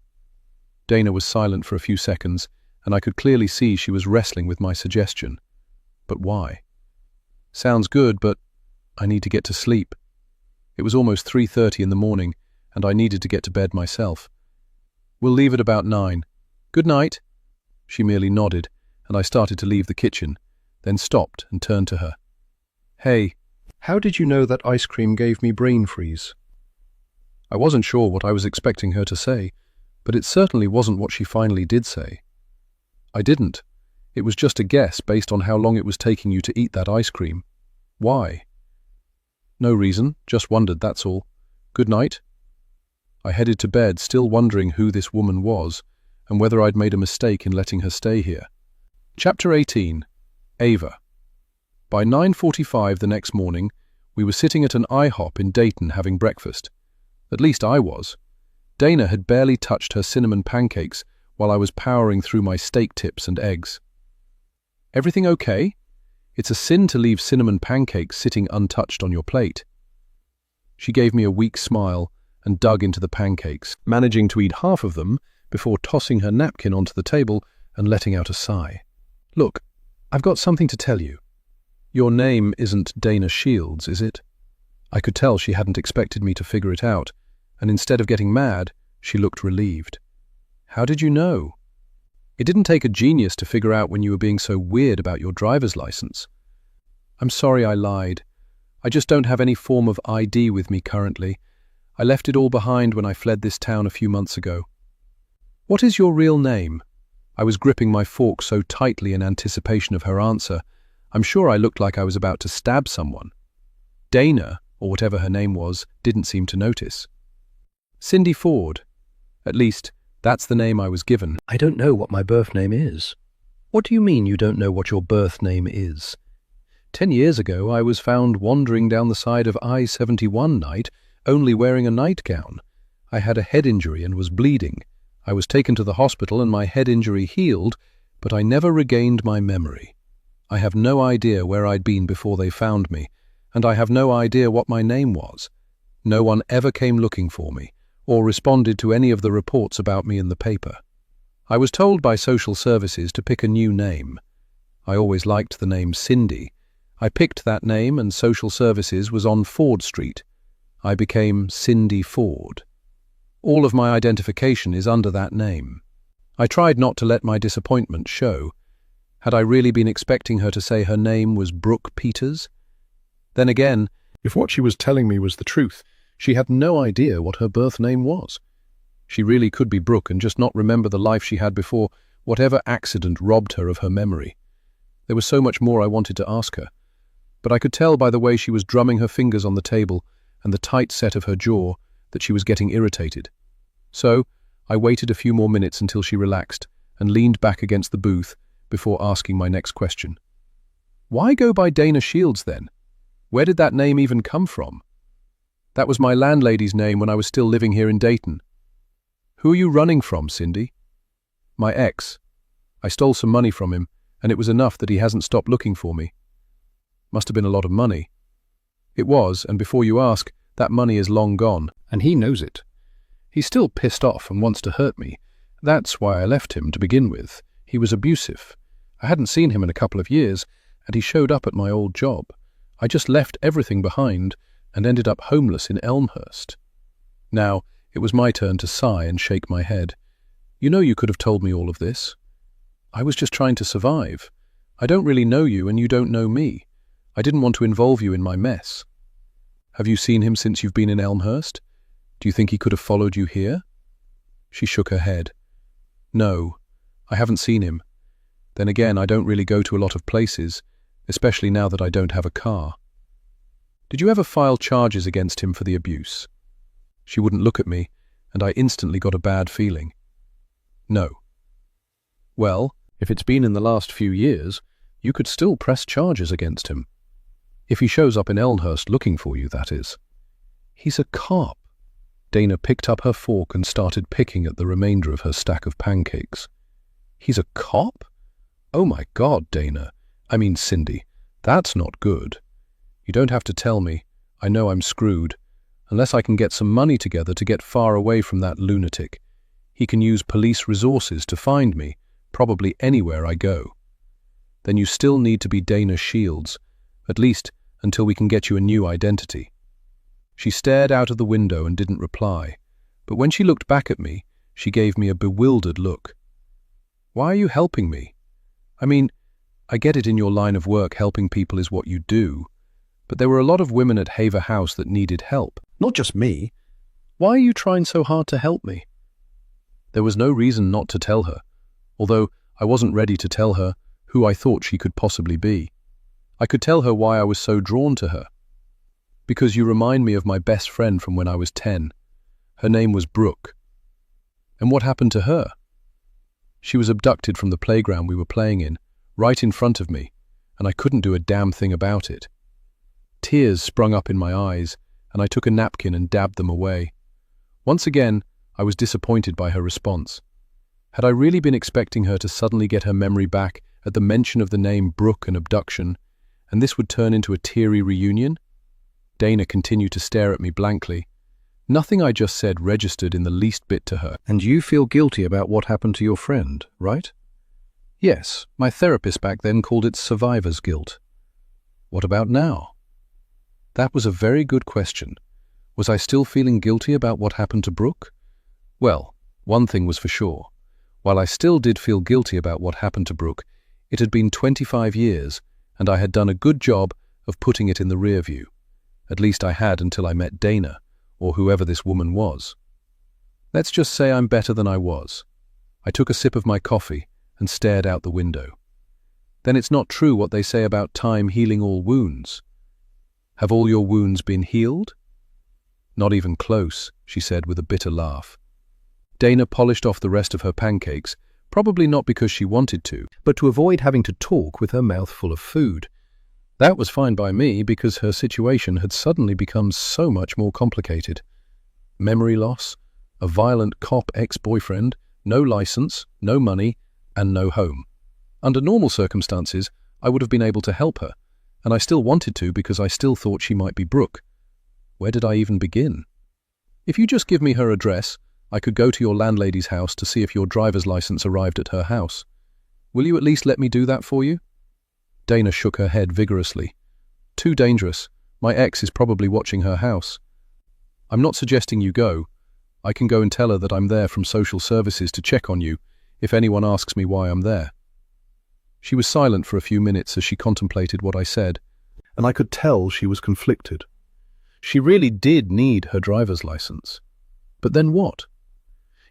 Speaker 2: Dana was silent for a few seconds, and I could clearly see she was wrestling with my suggestion. But why? Sounds good, but I need to get to sleep. It was almost 3:30 in the morning, and I needed to get to bed myself. We'll leave at about 9. Good night. She merely nodded, and I started to leave the kitchen, then stopped and turned to her. Hey, how did you know that ice cream gave me brain freeze? I wasn't sure what I was expecting her to say, but it certainly wasn't what she finally did say. I didn't. It was just a guess based on how long it was taking you to eat that ice cream. Why? No reason, just wondered, that's all. Good night. I headed to bed, still wondering who this woman was, and whether I'd made a mistake in letting her stay here. Chapter 18. Ava. By 9:45 the next morning, we were sitting at an IHOP in Dayton having breakfast. At least I was. Dana had barely touched her cinnamon pancakes while I was powering through my steak tips and eggs. Everything okay? It's a sin to leave cinnamon pancakes sitting untouched on your plate. She gave me a weak smile and dug into the pancakes, managing to eat half of them before tossing her napkin onto the table and letting out a sigh. Look, I've got something to tell you. Your name isn't Dana Shields, is it? I could tell she hadn't expected me to figure it out, and instead of getting mad, she looked relieved. How did you know? It didn't take a genius to figure out when you were being so weird about your driver's license. I'm sorry I lied. I just don't have any form of ID with me currently. I left it all behind when I fled this town a few months ago. What is your real name? I was gripping my fork so tightly in anticipation of her answer. I'm sure I looked like I was about to stab someone. Dana, or whatever her name was, didn't seem to notice. Cindy Ford. At least, that's the name I was given. I don't know what my birth name is. What do you mean you don't know what your birth name is? 10 years ago, I was found wandering down the side of I-71 night, only wearing a nightgown. I had a head injury and was bleeding. I was taken to the hospital and my head injury healed, but I never regained my memory. I have no idea where I'd been before they found me, and I have no idea what my name was. No one ever came looking for me, or responded to any of the reports about me in the paper. I was told by social services to pick a new name. I always liked the name Cindy. I picked that name and social services was on Ford Street. I became Cindy Ford. All of my identification is under that name. I tried not to let my disappointment show. Had I really been expecting her to say her name was Brooke Peters? Then again, if what she was telling me was the truth, she had no idea what her birth name was. She really could be Brooke and just not remember the life she had before whatever accident robbed her of her memory. There was so much more I wanted to ask her, but I could tell by the way she was drumming her fingers on the table and the tight set of her jaw that she was getting irritated. So I waited a few more minutes until she relaxed and leaned back against the booth before asking my next question. Why go by Dana Shields then? Where did that name even come from? That was my landlady's name when I was still living here in Dayton. Who are you running from, Cindy? My ex. I stole some money from him, and it was enough that he hasn't stopped looking for me. Must have been a lot of money. It was, and before you ask, that money is long gone, and he knows it. He's still pissed off and wants to hurt me. That's why I left him to begin with. He was abusive. I hadn't seen him in a couple of years, and he showed up at my old job. I just left everything behind and ended up homeless in Elmhurst. Now, it was my turn to sigh and shake my head. You know you could have told me all of this. I was just trying to survive. I don't really know you and you don't know me. I didn't want to involve you in my mess. Have you seen him since you've been in Elmhurst? Do you think he could have followed you here? She shook her head. No, I haven't seen him. Then again, I don't really go to a lot of places, especially now that I don't have a car. Did you ever file charges against him for the abuse? She wouldn't look at me, and I instantly got a bad feeling. No. Well, if it's been in the last few years, you could still press charges against him. If he shows up in Elmhurst looking for you, that is. He's a cop. Dana picked up her fork and started picking at the remainder of her stack of pancakes. He's a cop? Oh my God, Dana. I mean, Cindy, that's not good. You don't have to tell me. I know I'm screwed. Unless I can get some money together to get far away from that lunatic. He can use police resources to find me, probably anywhere I go. Then you still need to be Dana Shields, at least until we can get you a new identity. She stared out of the window and didn't reply, but when she looked back at me, she gave me a bewildered look. Why are you helping me? I mean, I get it in your line of work helping people is what you do, but there were a lot of women at Haver House that needed help. Not just me. Why are you trying so hard to help me? There was no reason not to tell her, although I wasn't ready to tell her who I thought she could possibly be. I could tell her why I was so drawn to her. Because you remind me of my best friend from when I was 10. Her name was Brooke. And what happened to her? She was abducted from the playground we were playing in, right in front of me, and I couldn't do a damn thing about it. Tears sprung up in my eyes, and I took a napkin and dabbed them away. Once again, I was disappointed by her response. Had I really been expecting her to suddenly get her memory back at the mention of the name Brooke and abduction, and this would turn into a teary reunion? Dana continued to stare at me blankly. Nothing I just said registered in the least bit to her. And you feel guilty about what happened to your friend, right? Yes, my therapist back then called it survivor's guilt. What about now? That was a very good question. Was I still feeling guilty about what happened to Brooke? Well, one thing was for sure. While I still did feel guilty about what happened to Brooke, it had been 25 years, and I had done a good job of putting it in the rear view. At least I had until I met Dana, or whoever this woman was. Let's just say I'm better than I was. I took a sip of my coffee and stared out the window. Then it's not true what they say about time healing all wounds. Have all your wounds been healed? Not even close, she said with a bitter laugh. Dana polished off the rest of her pancakes, probably not because she wanted to, but to avoid having to talk with her mouth full of food. That was fine by me because her situation had suddenly become so much more complicated. Memory loss, a violent cop ex-boyfriend, no license, no money, and no home. Under normal circumstances, I would have been able to help her, and I still wanted to because I still thought she might be Brooke. Where did I even begin? If you just give me her address, I could go to your landlady's house to see if your driver's license arrived at her house. Will you at least let me do that for you? Dana shook her head vigorously. Too dangerous. My ex is probably watching her house. I'm not suggesting you go. I can go and tell her that I'm there from social services to check on you if anyone asks me why I'm there. She was silent for a few minutes as she contemplated what I said, and I could tell she was conflicted. She really did need her driver's license. But then what?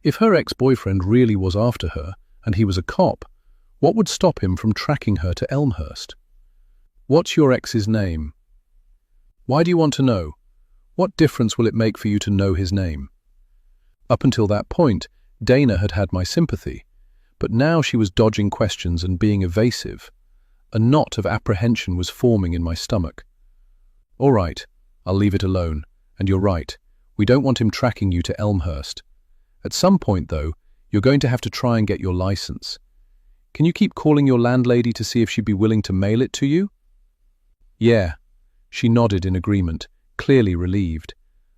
Speaker 2: If her ex-boyfriend really was after her, and he was a cop, what would stop him from tracking her to Elmhurst? What's your ex's name? Why do you want to know? What difference will it make for you to know his name? Up until that point, Dana had had my sympathy, but now she was dodging questions and being evasive. A knot of apprehension was forming in my stomach. All right, I'll leave it alone, and you're right. We don't want him tracking you to Elmhurst. At some point, though, you're going to have to try and get your license. Can you keep calling your landlady to see if she'd be willing to mail it to you? Yeah. She nodded in agreement, clearly relieved.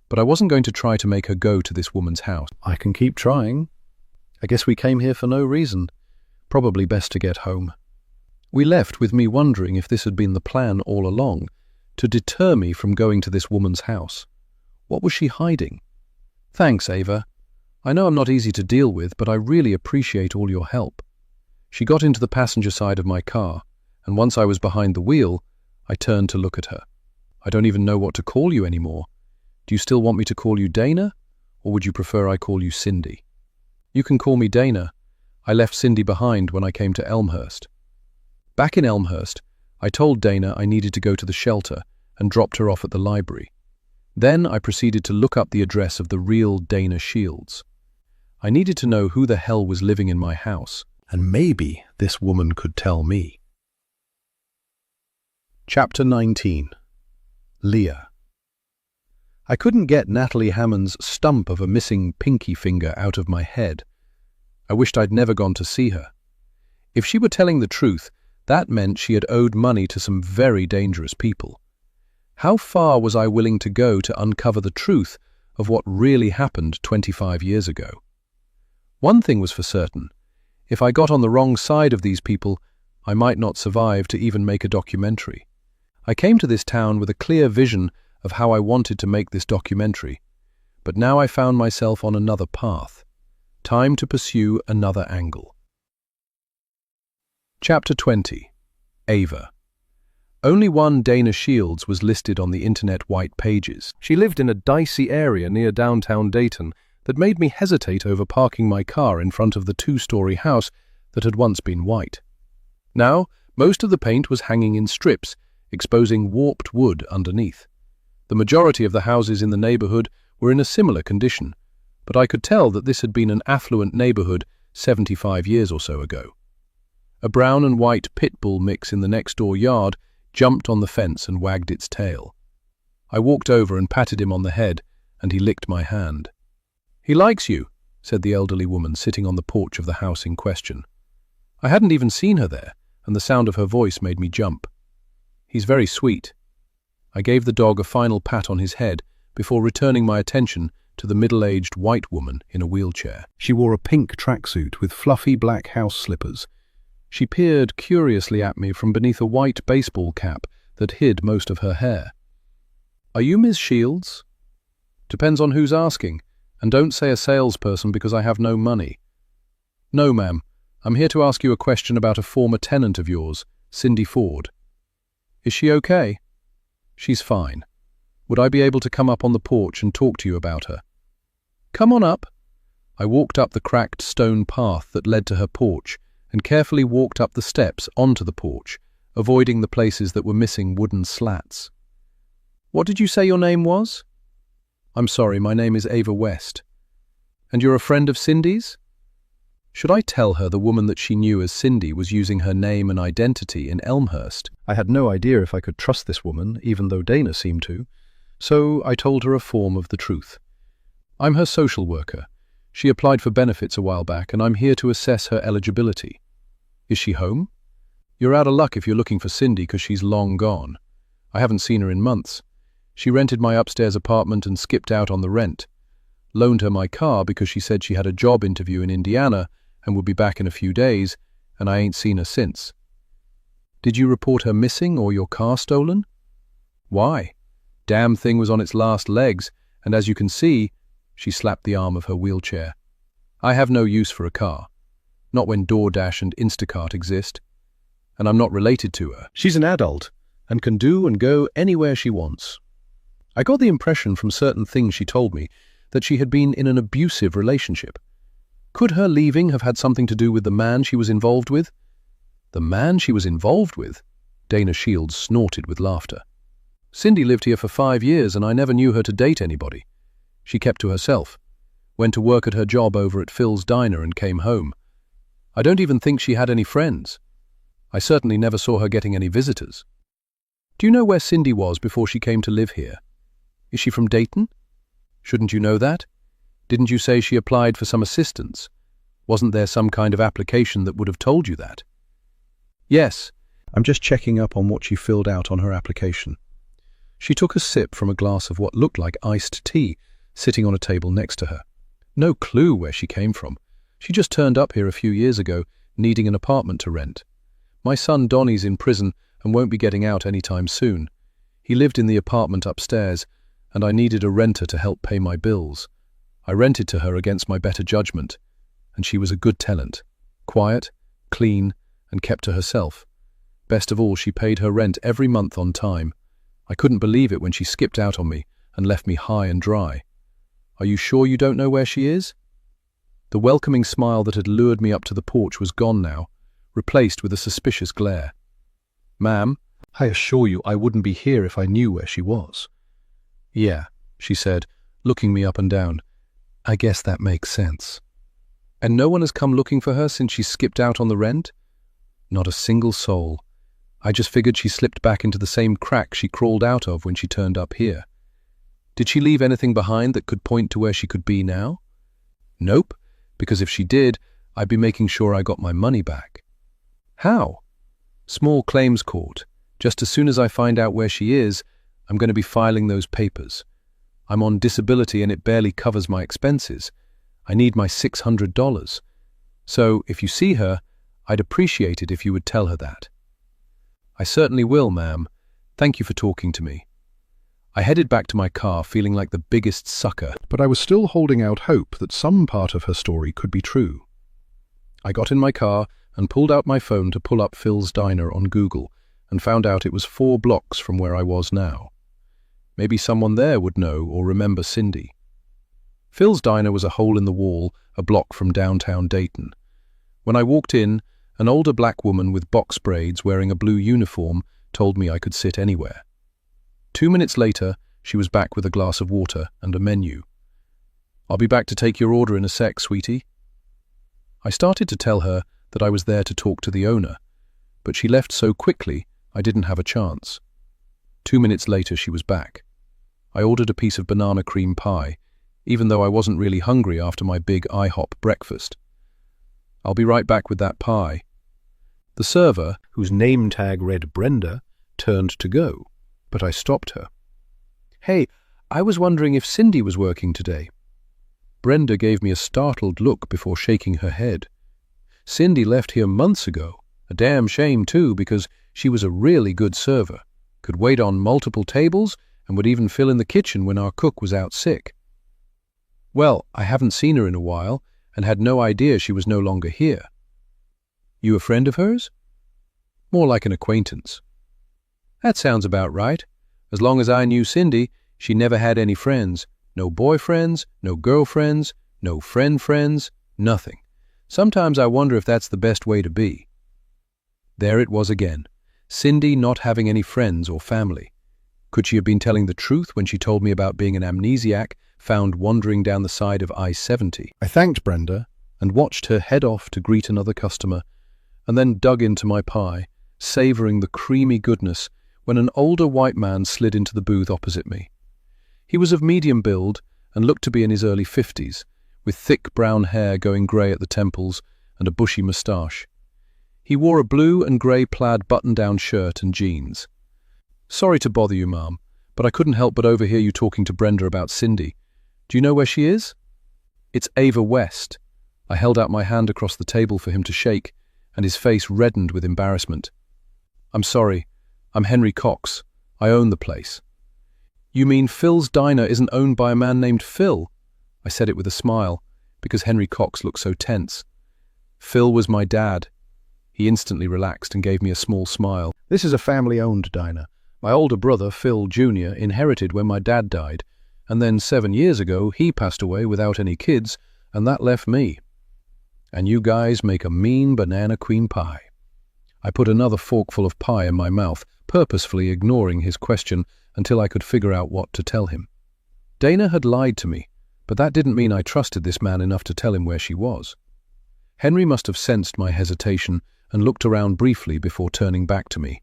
Speaker 2: But I wasn't going to try to make her go to this woman's house. I can keep trying. I guess we came here for no reason. Probably best to get home. We left with me wondering if this had been the plan all along, to deter me from going to this woman's house. What was she hiding? Thanks, Ava. I know I'm not easy to deal with, but I really appreciate all your help. She got into the passenger side of my car, and once I was behind the wheel, I turned to look at her. I don't even know what to call you anymore. Do you still want me to call you Dana, or would you prefer I call you Cindy? You can call me Dana. I left Cindy behind when I came to Elmhurst. Back in Elmhurst, I told Dana I needed to go to the shelter and dropped her off at the library. Then I proceeded to look up the address of the real Dana Shields. I needed to know who the hell was living in my house, and maybe this woman could tell me. Chapter 19. Leah. I couldn't get Natalie Hammond's stump of a missing pinky finger out of my head. I wished I'd never gone to see her. If she were telling the truth, that meant she had owed money to some very dangerous people. How far was I willing to go to uncover the truth of what really happened 25 years ago? One thing was for certain. If I got on the wrong side of these people, I might not survive to even make a documentary. I came to this town with a clear vision of how I wanted to make this documentary, but now I found myself on another path. Time to pursue another angle. Chapter 20. Ava. Only one Dana Shields was listed on the internet white pages. She lived in a dicey area near downtown Dayton that made me hesitate over parking my car in front of the two-story house that had once been white. Now, most of the paint was hanging in strips, exposing warped wood underneath. The majority of the houses in the neighborhood were in a similar condition, but I could tell that this had been an affluent neighborhood 75 years or so ago. A brown and white pit bull mix in the next-door yard jumped on the fence and wagged its tail. I walked over and patted him on the head, and he licked my hand. "He likes you," said the elderly woman sitting on the porch of the house in question. I hadn't even seen her there, and the sound of her voice made me jump. "He's very sweet." I gave the dog a final pat on his head before returning my attention to the middle-aged white woman in a wheelchair. She wore a pink tracksuit with fluffy black house slippers. She peered curiously at me from beneath a white baseball cap that hid most of her hair. "Are you Miss Shields?" "Depends on who's asking, and don't say a salesperson because I have no money." "No, ma'am. I'm here to ask you a question about a former tenant of yours, Cindy Ford." "Is she okay?" "She's fine. Would I be able to come up on the porch and talk to you about her?" "Come on up." I walked up the cracked stone path that led to her porch and carefully walked up the steps onto the porch, avoiding the places that were missing wooden slats. "What did you say your name was?" "I'm sorry, my name is Ava West." "And you're a friend of Cindy's?" Should I tell her the woman that she knew as Cindy was using her name and identity in Elmhurst? I had no idea if I could trust this woman, even though Dana seemed to, so I told her a form of the truth. "I'm her social worker. She applied for benefits a while back, and I'm here to assess her eligibility." "Is she home?" "You're out of luck if you're looking for Cindy because she's long gone. I haven't seen her in months. She rented my upstairs apartment and skipped out on the rent. Loaned her my car because she said she had a job interview in Indiana and would be back in a few days, and I ain't seen her since." "Did you report her missing or your car stolen?" "Why? Damn thing was on its last legs, and as you can see," she slapped the arm of her wheelchair, "I have no use for a car. Not when DoorDash and Instacart exist. And I'm not related to her. She's an adult and can do and go anywhere she wants." I got the impression from certain things she told me that she had been in an abusive relationship. Could her leaving have had something to do with the man she was involved with? "The man she was involved with?" Dana Shields snorted with laughter. "Cindy lived here for 5 years and I never knew her to date anybody. She kept to herself, went to work at her job over at Phil's Diner and came home. I don't even think she had any friends. I certainly never saw her getting any visitors." "Do you know where Cindy was before she came to live here? Is she from Dayton? Shouldn't you know that? Didn't you say she applied for some assistance? Wasn't there some kind of application that would have told you that?" "Yes, I'm just checking up on what she filled out on her application." She took a sip from a glass of what looked like iced tea sitting on a table next to her. No clue where she came from. She just turned up here a few years ago, needing an apartment to rent. "My son Donnie's in prison and won't be getting out anytime soon. He lived in the apartment upstairs, and I needed a renter to help pay my bills. I rented to her against my better judgment, and she was a good tenant. Quiet, clean, and kept to herself. Best of all, she paid her rent every month on time. I couldn't believe it when she skipped out on me and left me high and dry. Are you sure you don't know where she is?" The welcoming smile that had lured me up to the porch was gone now, replaced with a suspicious glare. "Ma'am, I assure you I wouldn't be here if I knew where she was." "Yeah," she said, looking me up and down. "I guess that makes sense." "And no one has come looking for her since she skipped out on the rent?" "Not a single soul. I just figured she slipped back into the same crack she crawled out of when she turned up here. Did she leave anything behind that could point to where she could be now? Nope, because if she did, I'd be making sure I got my money back. How? Small claims court. Just as soon as I find out where she is, I'm going to be filing those papers. I'm on disability and it barely covers my expenses. I need my $600. So, if you see her, I'd appreciate it if you would tell her that. I certainly will, ma'am. Thank you for talking to me. I headed back to my car feeling like the biggest sucker, but I was still holding out hope that some part of her story could be true. I got in my car and pulled out my phone to pull up Phil's Diner on Google and found out it was 4 blocks from where I was now. Maybe someone there would know or remember Cindy. Phil's Diner was a hole in the wall, a block from downtown Dayton. When I walked in, an older black woman with box braids wearing a blue uniform told me I could sit anywhere. 2 minutes later, she was back with a glass of water and a menu. "I'll be back to take your order in a sec, sweetie." I started to tell her that I was there to talk to the owner, but she left so quickly I didn't have a chance. 2 minutes later, she was back. I ordered a piece of banana cream pie, even though I wasn't really hungry after my big IHOP breakfast. "I'll be right back with that pie." The server, whose name tag read Brenda, turned to go, but I stopped her. "Hey, I was wondering if Cindy was working today." Brenda gave me a startled look before shaking her head. "Cindy left here months ago. A damn shame, too, because she was a really good server, could wait on multiple tables, and would even fill in the kitchen when our cook was out sick." "Well, I haven't seen her in a while, and had no idea she was no longer here." "You a friend of hers?" "More like an acquaintance." "That sounds about right. As long as I knew Cindy, she never had any friends. No boyfriends, no girlfriends, no friends, nothing. Sometimes I wonder if that's the best way to be." There it was again. Cindy not having any friends or family. Could she have been telling the truth when she told me about being an amnesiac found wandering down the side of I-70? I thanked Brenda and watched her head off to greet another customer, and then dug into my pie, savoring the creamy goodness, when an older white man slid into the booth opposite me. He was of medium build and looked to be in his early 50s, with thick brown hair going grey at the temples and a bushy moustache. He wore a blue and grey plaid button-down shirt and jeans. "Sorry to bother you, ma'am, but I couldn't help but overhear you talking to Brenda about Cindy. Do you know where she is?" "It's Ava West." I held out my hand across the table for him to shake, and his face reddened with embarrassment. "I'm sorry. I'm Henry Cox. I own the place." "You mean Phil's Diner isn't owned by a man named Phil?" I said it with a smile, because Henry Cox looked so tense. "Phil was my dad." He instantly relaxed and gave me a small smile. "This is a family-owned diner. My older brother, Phil Jr., inherited when my dad died, and then 7 years ago he passed away without any kids, and that left me. And you guys make a mean banana cream pie." I put another forkful of pie in my mouth, purposefully ignoring his question until I could figure out what to tell him. Dana had lied to me, but that didn't mean I trusted this man enough to tell him where she was. Henry must have sensed my hesitation and looked around briefly before turning back to me.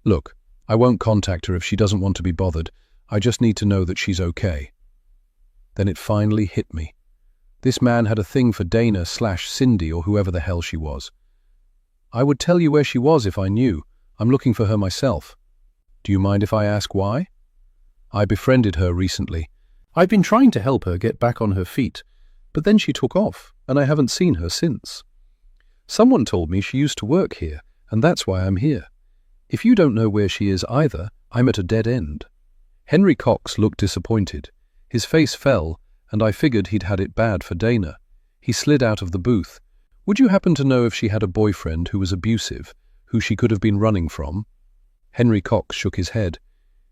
Speaker 2: "Look, I won't contact her if she doesn't want to be bothered. I just need to know that she's okay." Then it finally hit me. This man had a thing for Dana/Cindy or whoever the hell she was. "I would tell you where she was if I knew. I'm looking for her myself." "Do you mind if I ask why?" "I befriended her recently. I've been trying to help her get back on her feet, but then she took off, and I haven't seen her since. Someone told me she used to work here, and that's why I'm here. If you don't know where she is either, I'm at a dead end." Henry Cox looked disappointed. His face fell, and I figured he'd had it bad for Dana. He slid out of the booth. "Would you happen to know if she had a boyfriend who was abusive, who she could have been running from?" Henry Cox shook his head.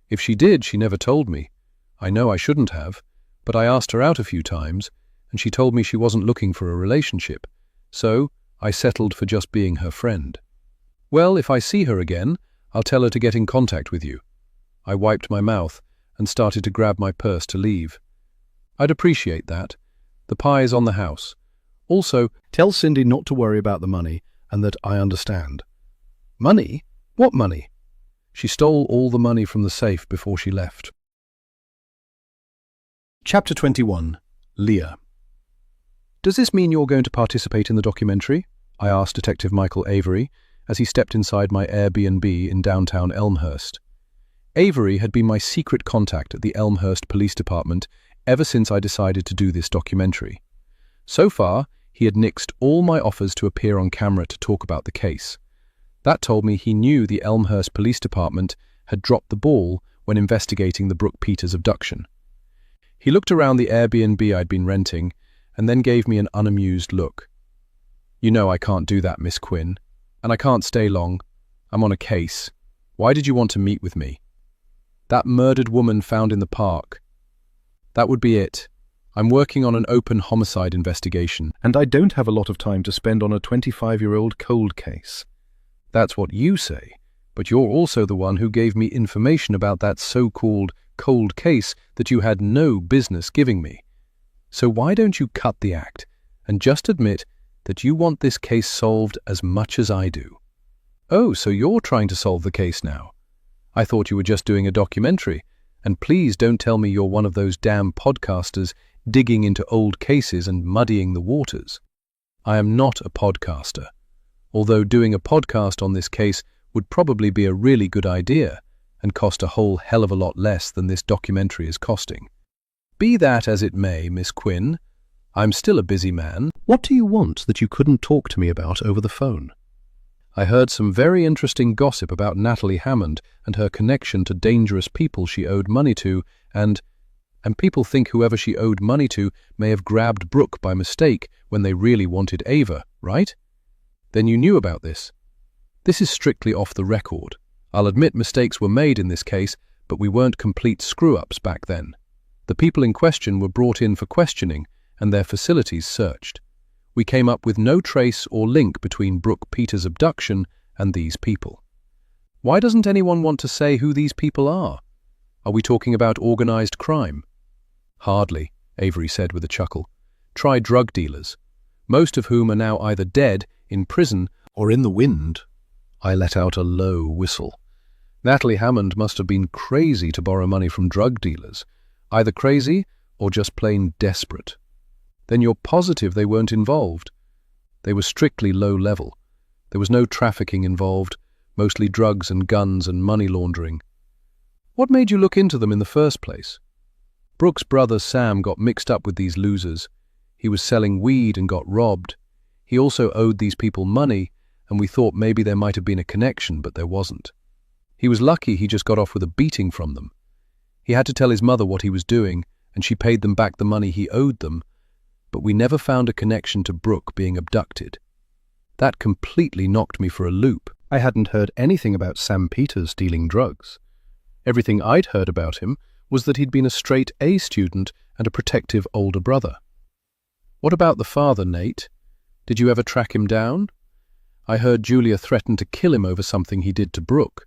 Speaker 2: "If she did, she never told me. I know I shouldn't have, but I asked her out a few times, and she told me she wasn't looking for a relationship. So I settled for just being her friend." "Well, if I see her again, I'll tell her to get in contact with you." I wiped my mouth and started to grab my purse to leave. "I'd appreciate that. The pie is on the house. Also, tell Cindy not to worry about the money and that I understand." "Money? What money? She stole all the money from the safe before she left. Chapter 21. Leah. Does this mean you're going to participate in the documentary? I asked Detective Michael Avery as he stepped inside my Airbnb in downtown Elmhurst. Avery had been my secret contact at the Elmhurst Police Department ever since I decided to do this documentary. So far, he had nixed all my offers to appear on camera to talk about the case. That told me he knew the Elmhurst Police Department had dropped the ball when investigating the Brooke Peters abduction. He looked around the Airbnb I'd been renting and then gave me an unamused look. "You know I can't do that, Miss Quinn, and I can't stay long. I'm on a case. Why did you want to meet with me?" "That murdered woman found in the park. That would be it. I'm working on an open homicide investigation, and I don't have a lot of time to spend on a 25-year-old cold case." "That's what you say, but you're also the one who gave me information about that so-called cold case that you had no business giving me. So why don't you cut the act and just admit that you want this case solved as much as I do?" "Oh, so you're trying to solve the case now? I thought you were just doing a documentary, and please don't tell me you're one of those damn podcasters digging into old cases and muddying the waters." "I am not a podcaster, although doing a podcast on this case would probably be a really good idea and cost a whole hell of a lot less than this documentary is costing. Be that as it may, Miss Quinn, I'm still a busy man. What do you want that you couldn't talk to me about over the phone?" "I heard some very interesting gossip about Natalie Hammond and her connection to dangerous people she owed money to, and people think whoever she owed money to may have grabbed Brooke by mistake when they really wanted Ava, right? Then you knew about this." "This is strictly off the record. I'll admit mistakes were made in this case, but we weren't complete screw-ups back then. The people in question were brought in for questioning and their facilities searched. We came up with no trace or link between Brooke Peters' abduction and these people." "Why doesn't anyone want to say who these people are? Are we talking about organized crime?" "Hardly," Avery said with a chuckle. "Try drug dealers, most of whom are now either dead, in prison, or in the wind." I let out a low whistle. Natalie Hammond must have been crazy to borrow money from drug dealers, either crazy or just plain desperate. "Then you're positive they weren't involved?" "They were strictly low level. There was no trafficking involved, mostly drugs and guns and money laundering." "What made you look into them in the first place?" "Brooke's brother Sam got mixed up with these losers. He was selling weed and got robbed. He also owed these people money, and we thought maybe there might have been a connection, but there wasn't. He was lucky he just got off with a beating from them. He had to tell his mother what he was doing, and she paid them back the money he owed them, but we never found a connection to Brooke being abducted. That completely knocked me for a loop. I hadn't heard anything about Sam Peters dealing drugs. Everything I'd heard about him was that he'd been a straight A student and a protective older brother." "What about the father, Nate? Did you ever track him down? I heard Julia threatened to kill him over something he did to Brooke."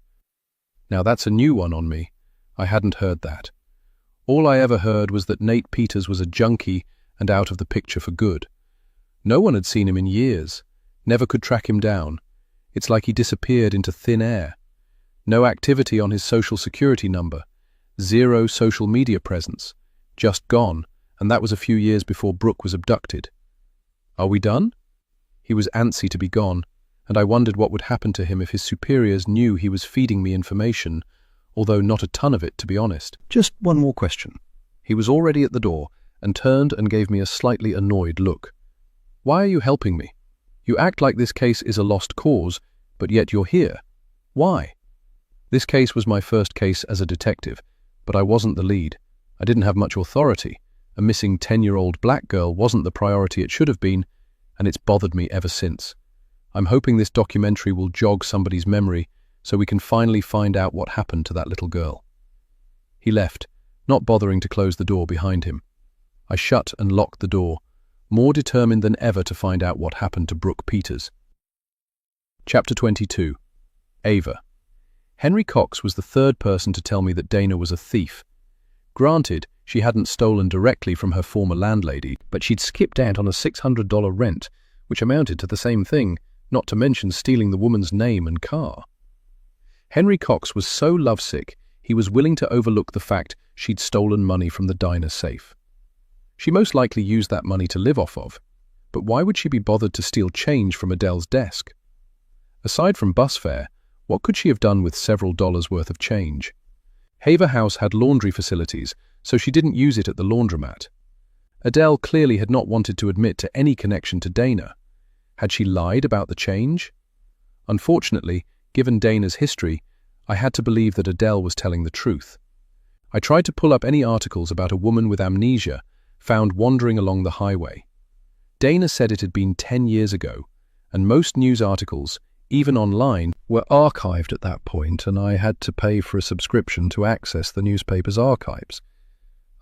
Speaker 2: "Now that's a new one on me. I hadn't heard that. All I ever heard was that Nate Peters was a junkie and out of the picture for good. No one had seen him in years, never could track him down. It's like he disappeared into thin air. No activity on his social security number, zero social media presence, just gone, and that was a few years before Brooke was abducted." "Are we done?" He was antsy to be gone, and I wondered what would happen to him if his superiors knew he was feeding me information, although not a ton of it, to be honest. "Just one more question." He was already at the door and turned and gave me a slightly annoyed look. "Why are you helping me? You act like this case is a lost cause, but yet you're here. Why?" "This case was my first case as a detective, but I wasn't the lead. I didn't have much authority. A missing 10-year-old black girl wasn't the priority it should have been, and it's bothered me ever since. I'm hoping this documentary will jog somebody's memory so we can finally find out what happened to that little girl." He left, not bothering to close the door behind him. I shut and locked the door, more determined than ever to find out what happened to Brooke Peters. Chapter 22. Ava. Henry Cox was the third person to tell me that Dana was a thief. Granted, she hadn't stolen directly from her former landlady, but she'd skipped out on a $600 rent, which amounted to the same thing, not to mention stealing the woman's name and car. Henry Cox was so lovesick, he was willing to overlook the fact she'd stolen money from the diner safe. She most likely used that money to live off of, but why would she be bothered to steal change from Adele's desk? Aside from bus fare, what could she have done with several dollars worth of change? Haver House had laundry facilities, so she didn't use it at the laundromat. Adele clearly had not wanted to admit to any connection to Dana. Had she lied about the change? Unfortunately, given Dana's history, I had to believe that Adele was telling the truth. I tried to pull up any articles about a woman with amnesia found wandering along the highway. Dana said it had been 10 years ago, and most news articles, even online, were archived at that point, and I had to pay for a subscription to access the newspaper's archives.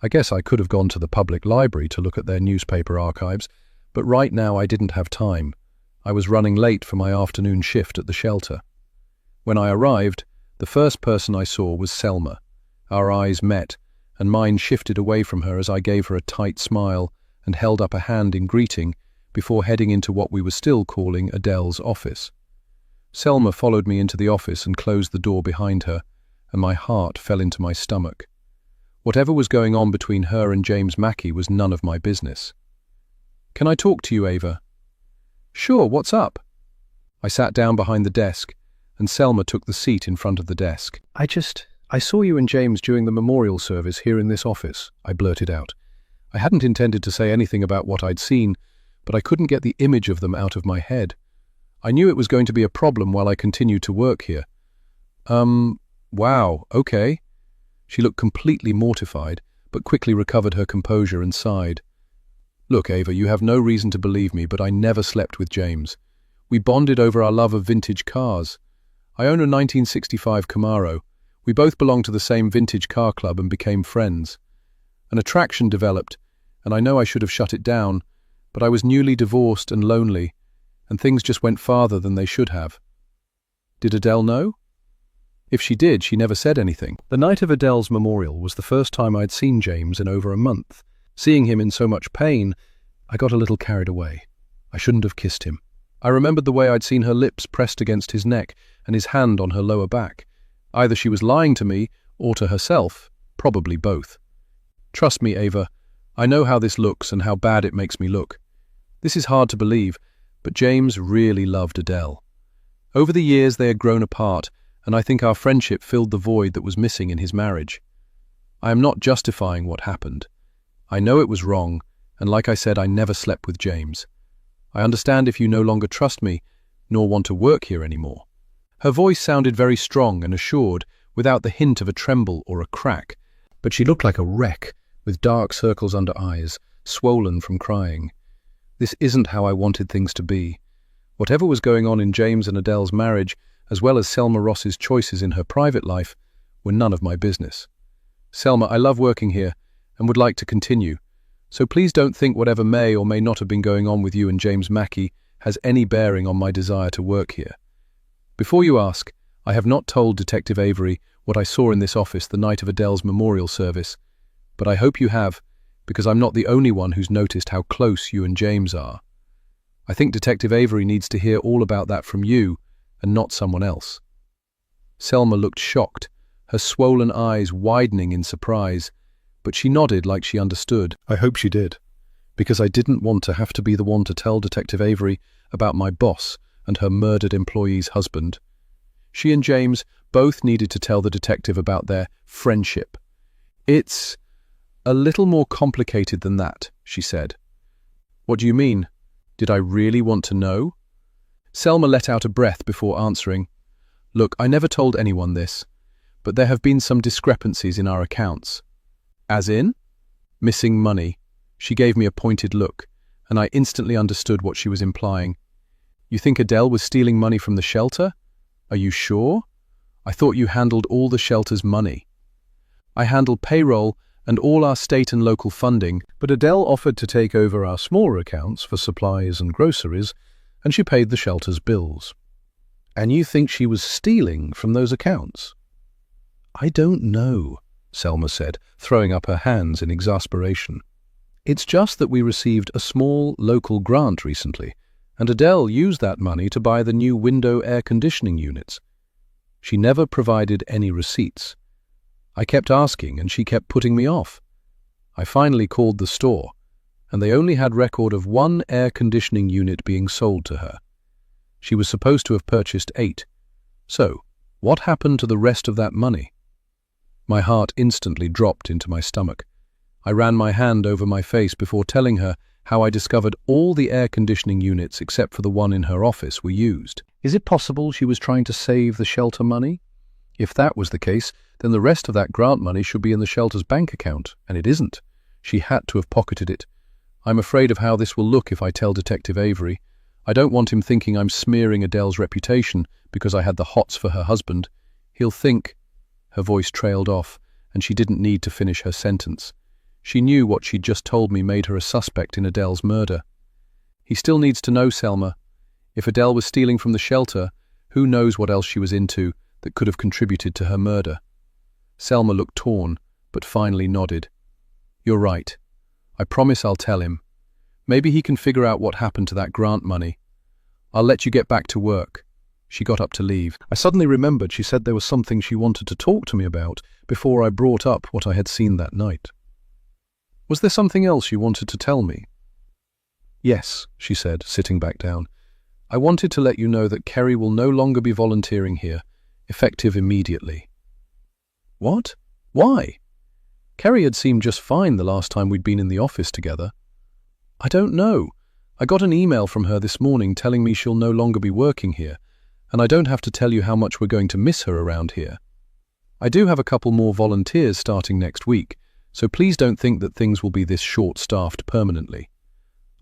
Speaker 2: I guess I could have gone to the public library to look at their newspaper archives, but right now I didn't have time. I was running late for my afternoon shift at the shelter. When I arrived, the first person I saw was Selma. Our eyes met, and mine shifted away from her as I gave her a tight smile and held up a hand in greeting before heading into what we were still calling Adele's office. Selma followed me into the office and closed the door behind her, and my heart fell into my stomach. Whatever was going on between her and James Mackey was none of my business. "Can I talk to you, Ava?" "Sure, what's up?" I sat down behind the desk, and Selma took the seat in front of the desk. I saw you and James during the memorial service here in this office," I blurted out. I hadn't intended to say anything about what I'd seen, but I couldn't get the image of them out of my head. I knew it was going to be a problem while I continued to work here. Wow, okay." She looked completely mortified, but quickly recovered her composure and sighed. "Look, Ava, you have no reason to believe me, but I never slept with James. We bonded over our love of vintage cars. I own a 1965 Camaro. We both belonged to the same vintage car club and became friends. An attraction developed, and I know I should have shut it down, but I was newly divorced and lonely, and things just went farther than they should have." Did Adele know? If she did, she never said anything. The night of Adele's memorial was the first time I'd seen James in over a month. Seeing him in so much pain, I got a little carried away. I shouldn't have kissed him. I remembered the way I'd seen her lips pressed against his neck and his hand on her lower back. Either she was lying to me or to herself, probably both. Trust me, Ava, I know how this looks and how bad it makes me look. This is hard to believe, but James really loved Adele. Over the years they had grown apart, and I think our friendship filled the void that was missing in his marriage. I am not justifying what happened. I know it was wrong, and like I said, I never slept with James. I understand if you no longer trust me, nor want to work here anymore. Her voice sounded very strong and assured, without the hint of a tremble or a crack, but she looked like a wreck, with dark circles under eyes, swollen from crying. This isn't how I wanted things to be. Whatever was going on in James and Adele's marriage, as well as Selma Ross's choices in her private life, were none of my business. Selma, I love working here and would like to continue, so please don't think whatever may or may not have been going on with you and James Mackey has any bearing on my desire to work here. Before you ask, I have not told Detective Avery what I saw in this office the night of Adele's memorial service, but I hope you have, because I'm not the only one who's noticed how close you and James are. I think Detective Avery needs to hear all about that from you and not someone else." Selma looked shocked, her swollen eyes widening in surprise, but she nodded like she understood. I hope she did, because I didn't want to have to be the one to tell Detective Avery about my boss and her murdered employee's husband. She and James both needed to tell the detective about their friendship. "It's a little more complicated than that," she said. "What do you mean? Did I really want to know?" Selma let out a breath before answering. "Look, I never told anyone this, but there have been some discrepancies in our accounts." "As in?" "Missing money." She gave me a pointed look, and I instantly understood what she was implying. "You think Adele was stealing money from the shelter? Are you sure? I thought you handled all the shelter's money." "I handled payroll and all our state and local funding, but Adele offered to take over our smaller accounts for supplies and groceries, and she paid the shelter's bills." "And you think she was stealing from those accounts?" "I don't know," Selma said, throwing up her hands in exasperation. "It's just that we received a small local grant recently, and Adele used that money to buy the new window air conditioning units. She never provided any receipts. I kept asking and she kept putting me off. I finally called the store, and they only had record of one air conditioning unit being sold to her. She was supposed to have purchased 8. So, what happened to the rest of that money? My heart instantly dropped into my stomach. I ran my hand over my face before telling her how I discovered all the air conditioning units except for the one in her office were used. Is it possible she was trying to save the shelter money? If that was the case, then the rest of that grant money should be in the shelter's bank account, and it isn't. She had to have pocketed it. I'm afraid of how this will look if I tell Detective Avery. I don't want him thinking I'm smearing Adele's reputation because I had the hots for her husband. He'll think... Her voice trailed off, and she didn't need to finish her sentence. She knew what she'd just told me made her a suspect in Adele's murder. He still needs to know, Selma. If Adele was stealing from the shelter, who knows what else she was into that could have contributed to her murder. Selma looked torn, but finally nodded. You're right. I promise I'll tell him. Maybe he can figure out what happened to that grant money. I'll let you get back to work. She got up to leave. I suddenly remembered she said there was something she wanted to talk to me about before I brought up what I had seen that night. Was there something else you wanted to tell me? Yes, she said, sitting back down. I wanted to let you know that Kerry will no longer be volunteering here, effective immediately. What? Why? Kerry had seemed just fine the last time we'd been in the office together. I don't know. I got an email from her this morning telling me she'll no longer be working here, and I don't have to tell you how much we're going to miss her around here. I do have a couple more volunteers starting next week, so please don't think that things will be this short-staffed permanently.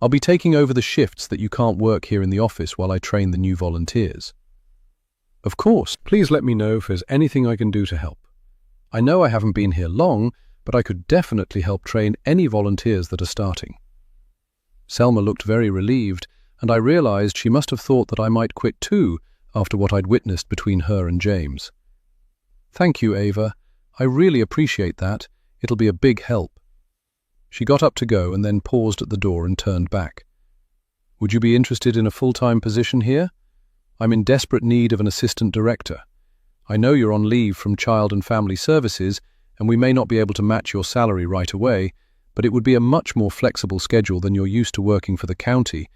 Speaker 2: I'll be taking over the shifts that you can't work here in the office while I train the new volunteers. Of course, please let me know if there's anything I can do to help. I know I haven't been here long, but I could definitely help train any volunteers that are starting. Selma looked very relieved, and I realized she must have thought that I might quit too after what I'd witnessed between her and James. Thank you, Ava. I really appreciate that. It'll be a big help. She got up to go and then paused at the door and turned back. Would you be interested in a full-time position here? I'm in desperate need of an assistant director. I know you're on leave from Child and Family Services, and we may not be able to match your salary right away, but it would be a much more flexible schedule than you're used to working for the county,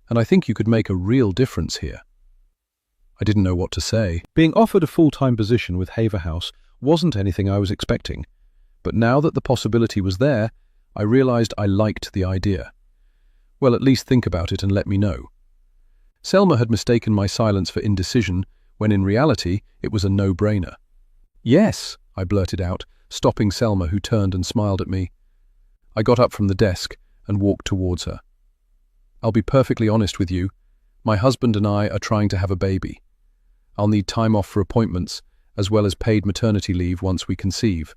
Speaker 2: and I think you could make a real difference here. I didn't know what to say. Being offered a full-time position with Haver House wasn't anything I was expecting, but now that the possibility was there, I realized I liked the idea. Well, at least think about it and let me know. Selma had mistaken my silence for indecision, when in reality it was a no-brainer. Yes, I blurted out, stopping Selma, who turned and smiled at me. I got up from the desk and walked towards her. I'll be perfectly honest with you. My husband and I are trying to have a baby. I'll need time off for appointments, as well as paid maternity leave once we conceive.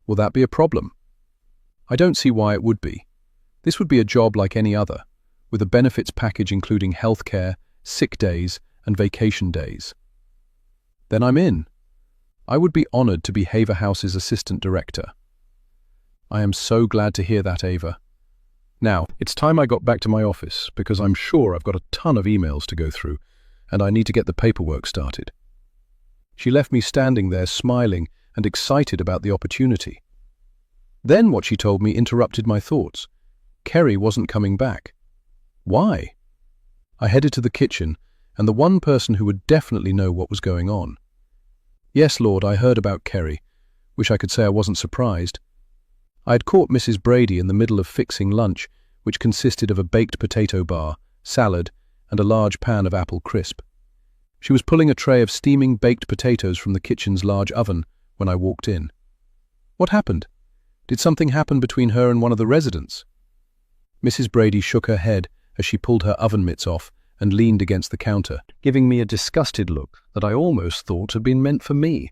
Speaker 2: Will that be a problem? I don't see why it would be. This would be a job like any other, with a benefits package including healthcare, sick days, and vacation days. Then I'm in. I would be honored to be Haver House's assistant director. I am so glad to hear that, Ava. Now, it's time I got back to my office, because I'm sure I've got a ton of emails to go through, and I need to get the paperwork started. She left me standing there smiling and excited about the opportunity. Then what she told me interrupted my thoughts. Kerry wasn't coming back. Why? I headed to the kitchen, and the one person who would definitely know what was going on. Yes, Lord, I heard about Kerry. Wish I could say I wasn't surprised. I had caught Mrs. Brady in the middle of fixing lunch, which consisted of a baked potato bar, salad, and a large pan of apple crisp. She was pulling a tray of steaming baked potatoes from the kitchen's large oven when I walked in. What happened? Did something happen between her and one of the residents? Mrs. Brady shook her head as she pulled her oven mitts off and leaned against the counter, giving me a disgusted look that I almost thought had been meant for me.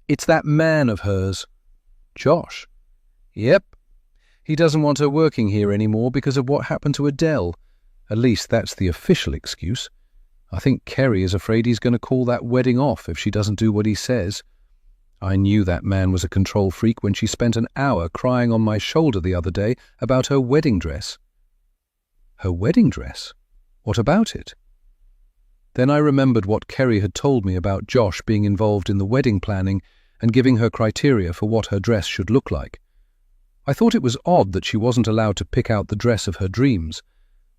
Speaker 2: It's that man of hers. Josh? Yep. He doesn't want her working here anymore because of what happened to Adele. At least that's the official excuse. I think Kerry is afraid he's going to call that wedding off if she doesn't do what he says. I knew that man was a control freak when she spent an hour crying on my shoulder the other day about her wedding dress. Her wedding dress? What about it? Then I remembered what Kerry had told me about Josh being involved in the wedding planning and giving her criteria for what her dress should look like. I thought it was odd that she wasn't allowed to pick out the dress of her dreams,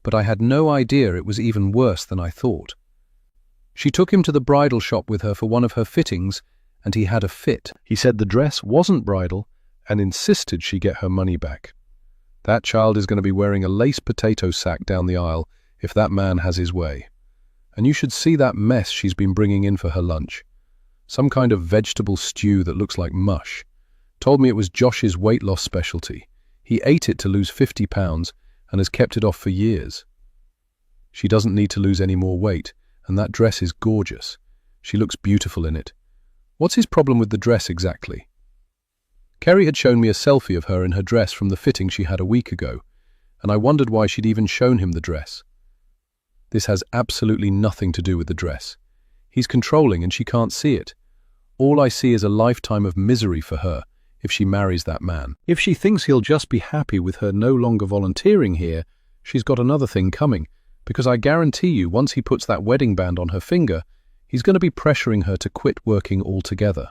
Speaker 2: but I had no idea it was even worse than I thought. She took him to the bridal shop with her for one of her fittings, and he had a fit. He said the dress wasn't bridal and insisted she get her money back. That child is going to be wearing a lace potato sack down the aisle if that man has his way. And you should see that mess she's been bringing in for her lunch. Some kind of vegetable stew that looks like mush. Told me it was Josh's weight loss specialty. He ate it to lose 50 pounds and has kept it off for years. She doesn't need to lose any more weight, and that dress is gorgeous. She looks beautiful in it. What's his problem with the dress exactly? Kerry had shown me a selfie of her in her dress from the fitting she had a week ago, and I wondered why she'd even shown him the dress. This has absolutely nothing to do with the dress. He's controlling and she can't see it. All I see is a lifetime of misery for her if she marries that man. If she thinks he'll just be happy with her no longer volunteering here, she's got another thing coming, because I guarantee you once he puts that wedding band on her finger, he's going to be pressuring her to quit working altogether.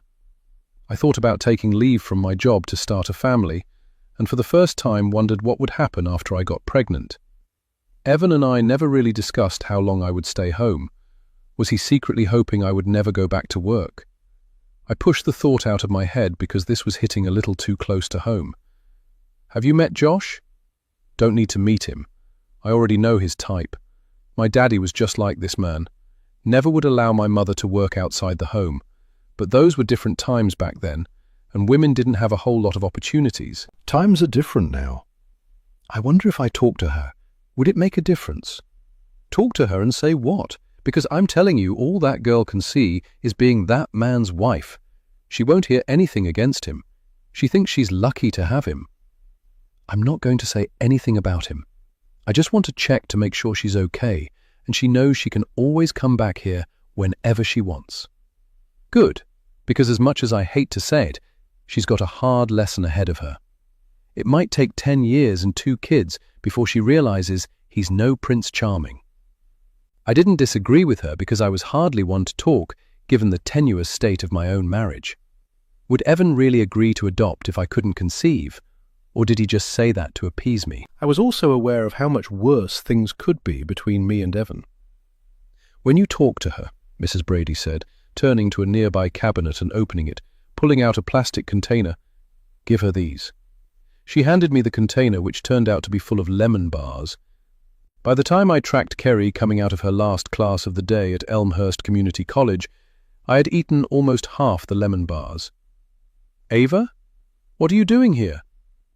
Speaker 2: I thought about taking leave from my job to start a family, and for the first time wondered what would happen after I got pregnant. Evan and I never really discussed how long I would stay home. Was he secretly hoping I would never go back to work? I pushed the thought out of my head because this was hitting a little too close to home. Have you met Josh? Don't need to meet him. I already know his type. My daddy was just like this man. Never would allow my mother to work outside the home. But those were different times back then, and women didn't have a whole lot of opportunities. Times are different now. I wonder if I talk to her, would it make a difference? Talk to her and say what? Because I'm telling you, all that girl can see is being that man's wife. She won't hear anything against him. She thinks she's lucky to have him. I'm not going to say anything about him. I just want to check to make sure she's okay, and she knows she can always come back here whenever she wants. Good, because as much as I hate to say it, she's got a hard lesson ahead of her. It might take 10 years and 2 kids before she realizes he's no Prince Charming. I didn't disagree with her because I was hardly one to talk, given the tenuous state of my own marriage. Would Evan really agree to adopt if I couldn't conceive, or did he just say that to appease me? I was also aware of how much worse things could be between me and Evan. When you talk to her, Mrs. Brady said, turning to a nearby cabinet and opening it, pulling out a plastic container, give her these. She handed me the container, which turned out to be full of lemon bars. By the time I tracked Kerry coming out of her last class of the day at Elmhurst Community College, I had eaten almost half the lemon bars. Ava? What are you doing here?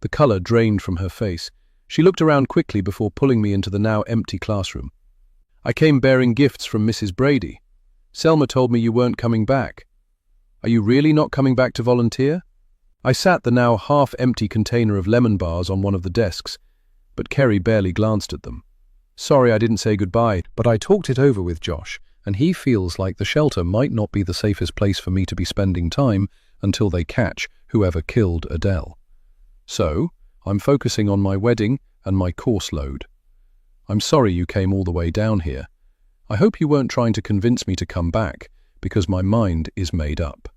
Speaker 2: The colour drained from her face. She looked around quickly before pulling me into the now empty classroom. I came bearing gifts from Mrs. Brady. Selma told me you weren't coming back. Are you really not coming back to volunteer? I sat the now half-empty container of lemon bars on one of the desks, but Kerry barely glanced at them. Sorry I didn't say goodbye, but I talked it over with Josh, and he feels like the shelter might not be the safest place for me to be spending time until they catch whoever killed Adele. So, I'm focusing on my wedding and my course load. I'm sorry you came all the way down here. I hope you weren't trying to convince me to come back, because my mind is made up.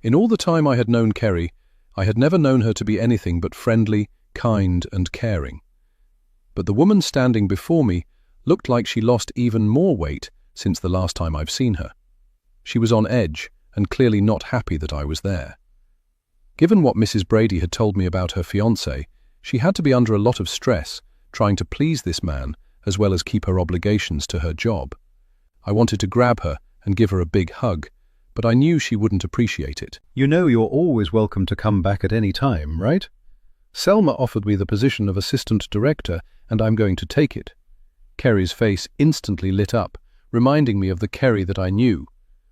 Speaker 2: In all the time I had known Kerry, I had never known her to be anything but friendly, kind, and caring. But the woman standing before me looked like she lost even more weight since the last time I've seen her. She was on edge and clearly not happy that I was there. Given what Mrs. Brady had told me about her fiancé, she had to be under a lot of stress trying to please this man as well as keep her obligations to her job. I wanted to grab her and give her a big hug, but I knew she wouldn't appreciate it. You know you're always welcome to come back at any time, right? Selma offered me the position of assistant director, and I'm going to take it. Kerry's face instantly lit up, reminding me of the Kerry that I knew,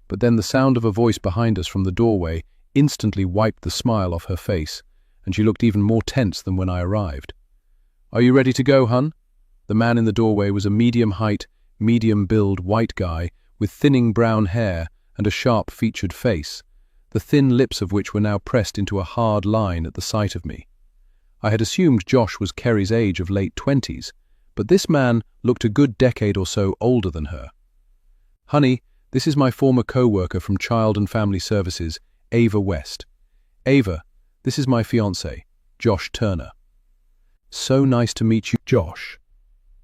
Speaker 2: but then the sound of a voice behind us from the doorway instantly wiped the smile off her face, and she looked even more tense than when I arrived. Are you ready to go, hun? The man in the doorway was a medium-height, medium-build white guy with thinning brown hair and a sharp-featured face, the thin lips of which were now pressed into a hard line at the sight of me. I had assumed Josh was Kerry's age of late 20s, but this man looked a good decade or so older than her. Honey, this is my former co-worker from Child and Family Services, Ava West. Ava, this is my fiancé, Josh Turner. So nice to meet you, Josh.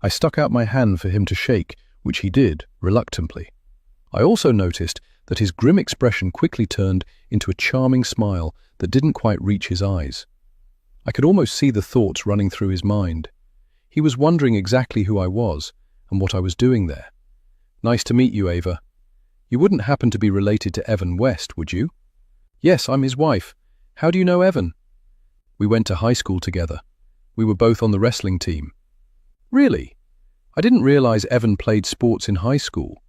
Speaker 2: I stuck out my hand for him to shake, which he did, reluctantly. I also noticed that his grim expression quickly turned into a charming smile that didn't quite reach his eyes. I could almost see the thoughts running through his mind. He was wondering exactly who I was and what I was doing there. Nice to meet you, Ava. You wouldn't happen to be related to Evan West, would you? Yes, I'm his wife. How do you know Evan? We went to high school together. We were both on the wrestling team. Really? I didn't realize Evan played sports in high school.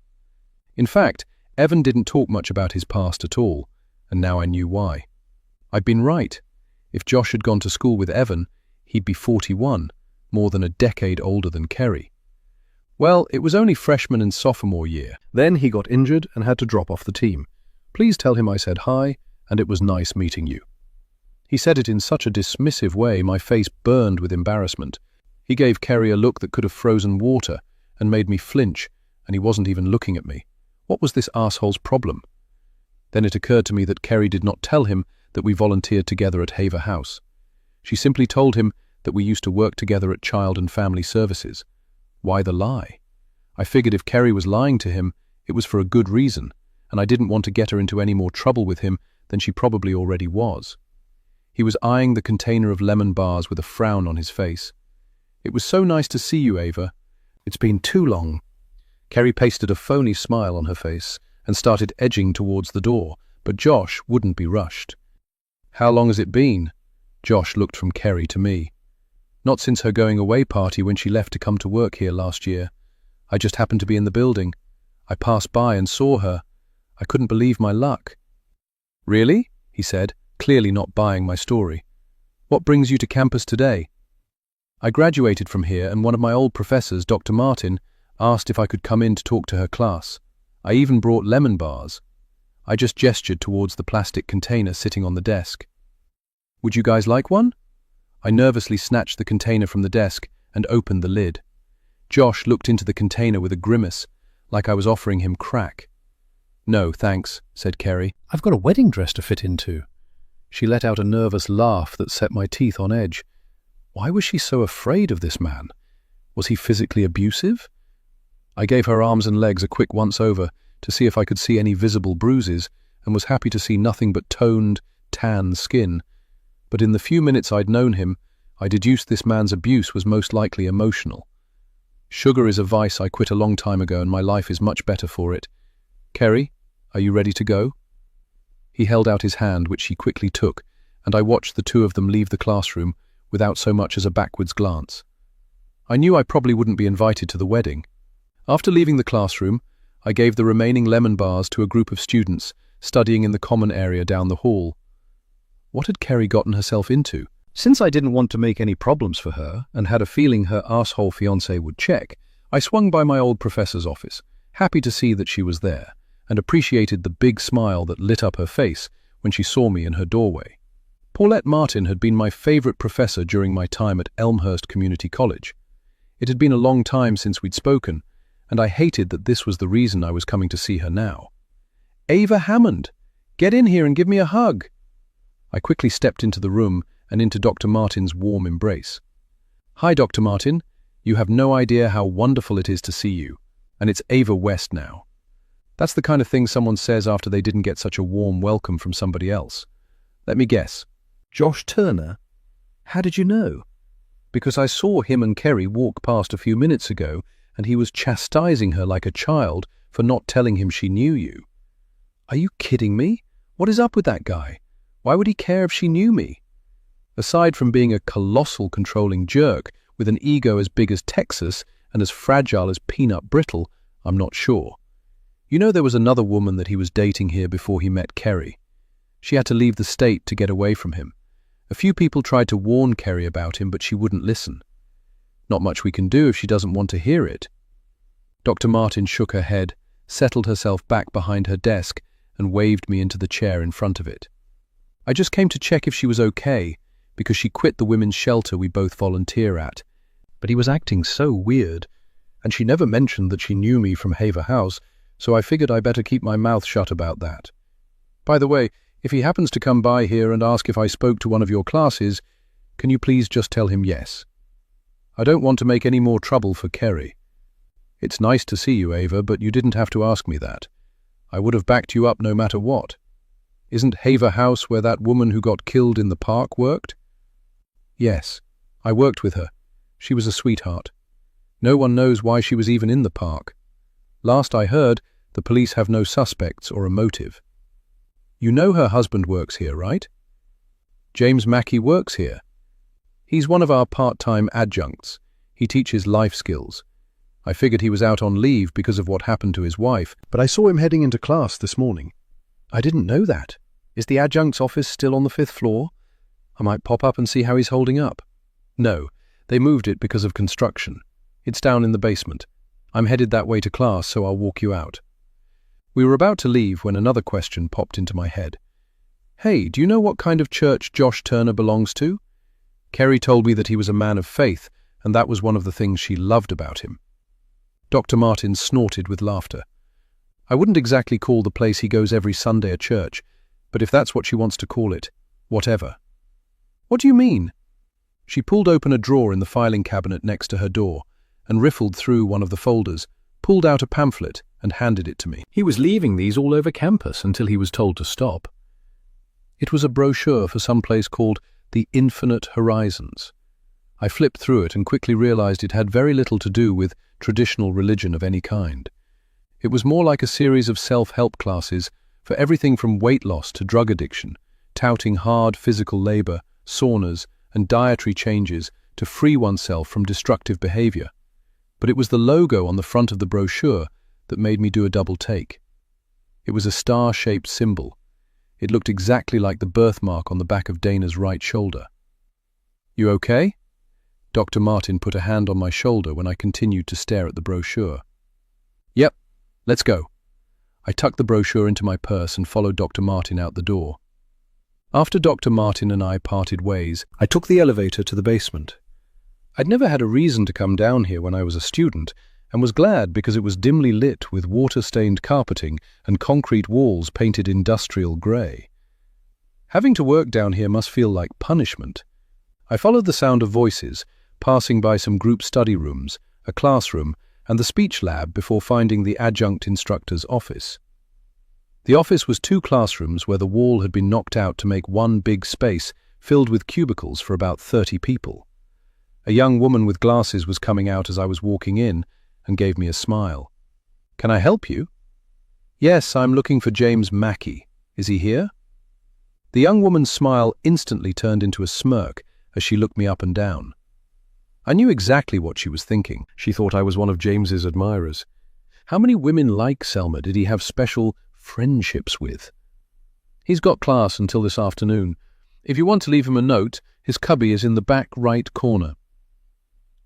Speaker 2: In fact, Evan didn't talk much about his past at all, and now I knew why. I'd been right. If Josh had gone to school with Evan, he'd be 41, more than a decade older than Kerry. Well, it was only freshman and sophomore year. Then he got injured and had to drop off the team. Please tell him I said hi, and it was nice meeting you. He said it in such a dismissive way my face burned with embarrassment. He gave Kerry a look that could have frozen water and made me flinch, and he wasn't even looking at me. What was this asshole's problem? Then it occurred to me that Kerry did not tell him that we volunteered together at Haver House. She simply told him that we used to work together at Child and Family Services. Why the lie? I figured if Kerry was lying to him, it was for a good reason, and I didn't want to get her into any more trouble with him than she probably already was. He was eyeing the container of lemon bars with a frown on his face. It was so nice to see you, Ava. It's been too long. Kerry pasted a phony smile on her face and started edging towards the door, but Josh wouldn't be rushed. How long has it been? Josh looked from Kerry to me. Not since her going away party when she left to come to work here last year. I just happened to be in the building. I passed by and saw her. I couldn't believe my luck. Really? He said, clearly not buying my story. What brings you to campus today? I graduated from here and one of my old professors, Dr. Martin, asked if I could come in to talk to her class. I even brought lemon bars. I just gestured towards the plastic container sitting on the desk. Would you guys like one? I nervously snatched the container from the desk and opened the lid. Josh looked into the container with a grimace, like I was offering him crack. No, thanks, said Kerry. I've got a wedding dress to fit into. She let out a nervous laugh that set my teeth on edge. Why was she so afraid of this man? Was he physically abusive? I gave her arms and legs a quick once-over to see if I could see any visible bruises, and was happy to see nothing but toned, tan skin. But in the few minutes I'd known him, I deduced this man's abuse was most likely emotional. Sugar is a vice I quit a long time ago, and my life is much better for it. Kerry, are you ready to go? He held out his hand, which she quickly took, and I watched the two of them leave the classroom without so much as a backwards glance. I knew I probably wouldn't be invited to the wedding. After leaving the classroom, I gave the remaining lemon bars to a group of students studying in the common area down the hall. What had Kerry gotten herself into? Since I didn't want to make any problems for her and had a feeling her asshole fiancé would check, I swung by my old professor's office, happy to see that she was there, and appreciated the big smile that lit up her face when she saw me in her doorway. Paulette Martin had been my favorite professor during my time at Elmhurst Community College. It had been a long time since we'd spoken, and I hated that this was the reason I was coming to see her now. Ava Hammond, get in here and give me a hug. I quickly stepped into the room and into Dr. Martin's warm embrace. Hi, Dr. Martin. You have no idea how wonderful it is to see you. And it's Ava West now. That's the kind of thing someone says after they didn't get such a warm welcome from somebody else. Let me guess. Josh Turner? How did you know? Because I saw him and Kerry walk past a few minutes ago, and he was chastising her like a child for not telling him she knew you. Are you kidding me? What is up with that guy? Why would he care if she knew me? Aside from being a colossal controlling jerk with an ego as big as Texas and as fragile as peanut brittle, I'm not sure. You know, there was another woman that he was dating here before he met Kerry. She had to leave the state to get away from him. A few people tried to warn Kerry about him, but she wouldn't listen. Not much we can do if she doesn't want to hear it. Dr. Martin shook her head, settled herself back behind her desk, and waved me into the chair in front of it. I just came to check if she was okay, because she quit the women's shelter we both volunteer at. But he was acting so weird, and she never mentioned that she knew me from Haver House,
Speaker 1: so I figured I better keep my mouth shut about that. By the way, if he happens to come by here and ask if I spoke to one of your classes, can you please just tell him yes? I don't want to make any more trouble for Kerry. It's nice to see you, Ava, but you didn't have to ask me that. I would have backed you up no matter what. Isn't Haver House where that woman who got killed in the park worked? Yes, I worked with her. She was a sweetheart. No one knows why she was even in the park. Last I heard, the police have no suspects or a motive. You know her husband works here, right? James Mackey works here. He's one of our part-time adjuncts. He teaches life skills. I figured he was out on leave because of what happened to his wife, but I saw him heading into class this morning. I didn't know that. Is the adjunct's office still on the 5th floor? I might pop up and see how he's holding up. No, they moved it because of construction. It's down in the basement. I'm headed that way to class, so I'll walk you out. We were about to leave when another question popped into my head. Hey, do you know what kind of church Josh Turner belongs to? Kerry told me that he was a man of faith, and that was one of the things she loved about him. Dr. Martin snorted with laughter. I wouldn't exactly call the place he goes every Sunday a church, but if that's what she wants to call it, whatever. What do you mean? She pulled open a drawer in the filing cabinet next to her door and riffled through one of the folders, pulled out a pamphlet and handed it to me. He was leaving these all over campus until he was told to stop. It was a brochure for some place called The Infinite Horizons. I flipped through it and quickly realized it had very little to do with traditional religion of any kind. It was more like a series of self-help classes for everything from weight loss to drug addiction, touting hard physical labor, saunas, and dietary changes to free oneself from destructive behavior. But it was the logo on the front of the brochure that made me do a double take. It was a star-shaped symbol. It looked exactly like the birthmark on the back of Dana's right shoulder. You okay? Dr. Martin put a hand on my shoulder when I continued to stare at the brochure. Yep, let's go. I tucked the brochure into my purse and followed Dr. Martin out the door. After Dr. Martin and I parted ways, I took the elevator to the basement. I'd never had a reason to come down here when I was a student, and was glad because it was dimly lit with water-stained carpeting and concrete walls painted industrial grey. Having to work down here must feel like punishment. I followed the sound of voices, passing by some group study rooms, a classroom, and the speech lab before finding the adjunct instructor's office. The office was 2 classrooms where the wall had been knocked out to make one big space filled with cubicles for about 30 people. A young woman with glasses was coming out as I was walking in and gave me a smile. Can I help you? Yes, I'm looking for James Mackey. Is he here? The young woman's smile instantly turned into a smirk as she looked me up and down. I knew exactly what she was thinking. She thought I was one of James's admirers. How many women like Selma did he have special friendships with? He's got class until this afternoon. If you want to leave him a note, his cubby is in the back right corner.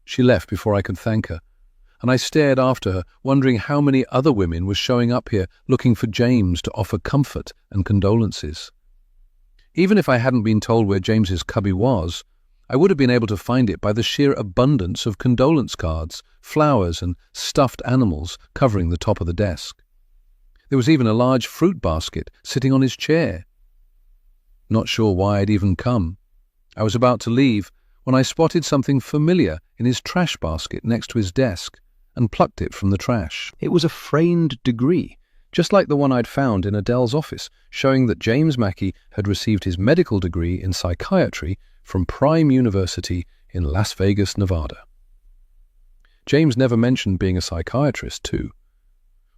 Speaker 1: She left before I could thank her, and I stared after her, wondering how many other women were showing up here looking for James to offer comfort and condolences. Even if I hadn't been told where James's cubby was, I would have been able to find it by the sheer abundance of condolence cards, flowers, and stuffed animals covering the top of the desk. There was even a large fruit basket sitting on his chair. Not sure why I'd even come. I was about to leave when I spotted something familiar in his trash basket next to his desk and plucked it from the trash. It was a framed degree, just like the one I'd found in Adele's office, showing that James Mackey had received his medical degree in psychiatry from Prime University in Las Vegas, Nevada. James never mentioned being a psychiatrist, too.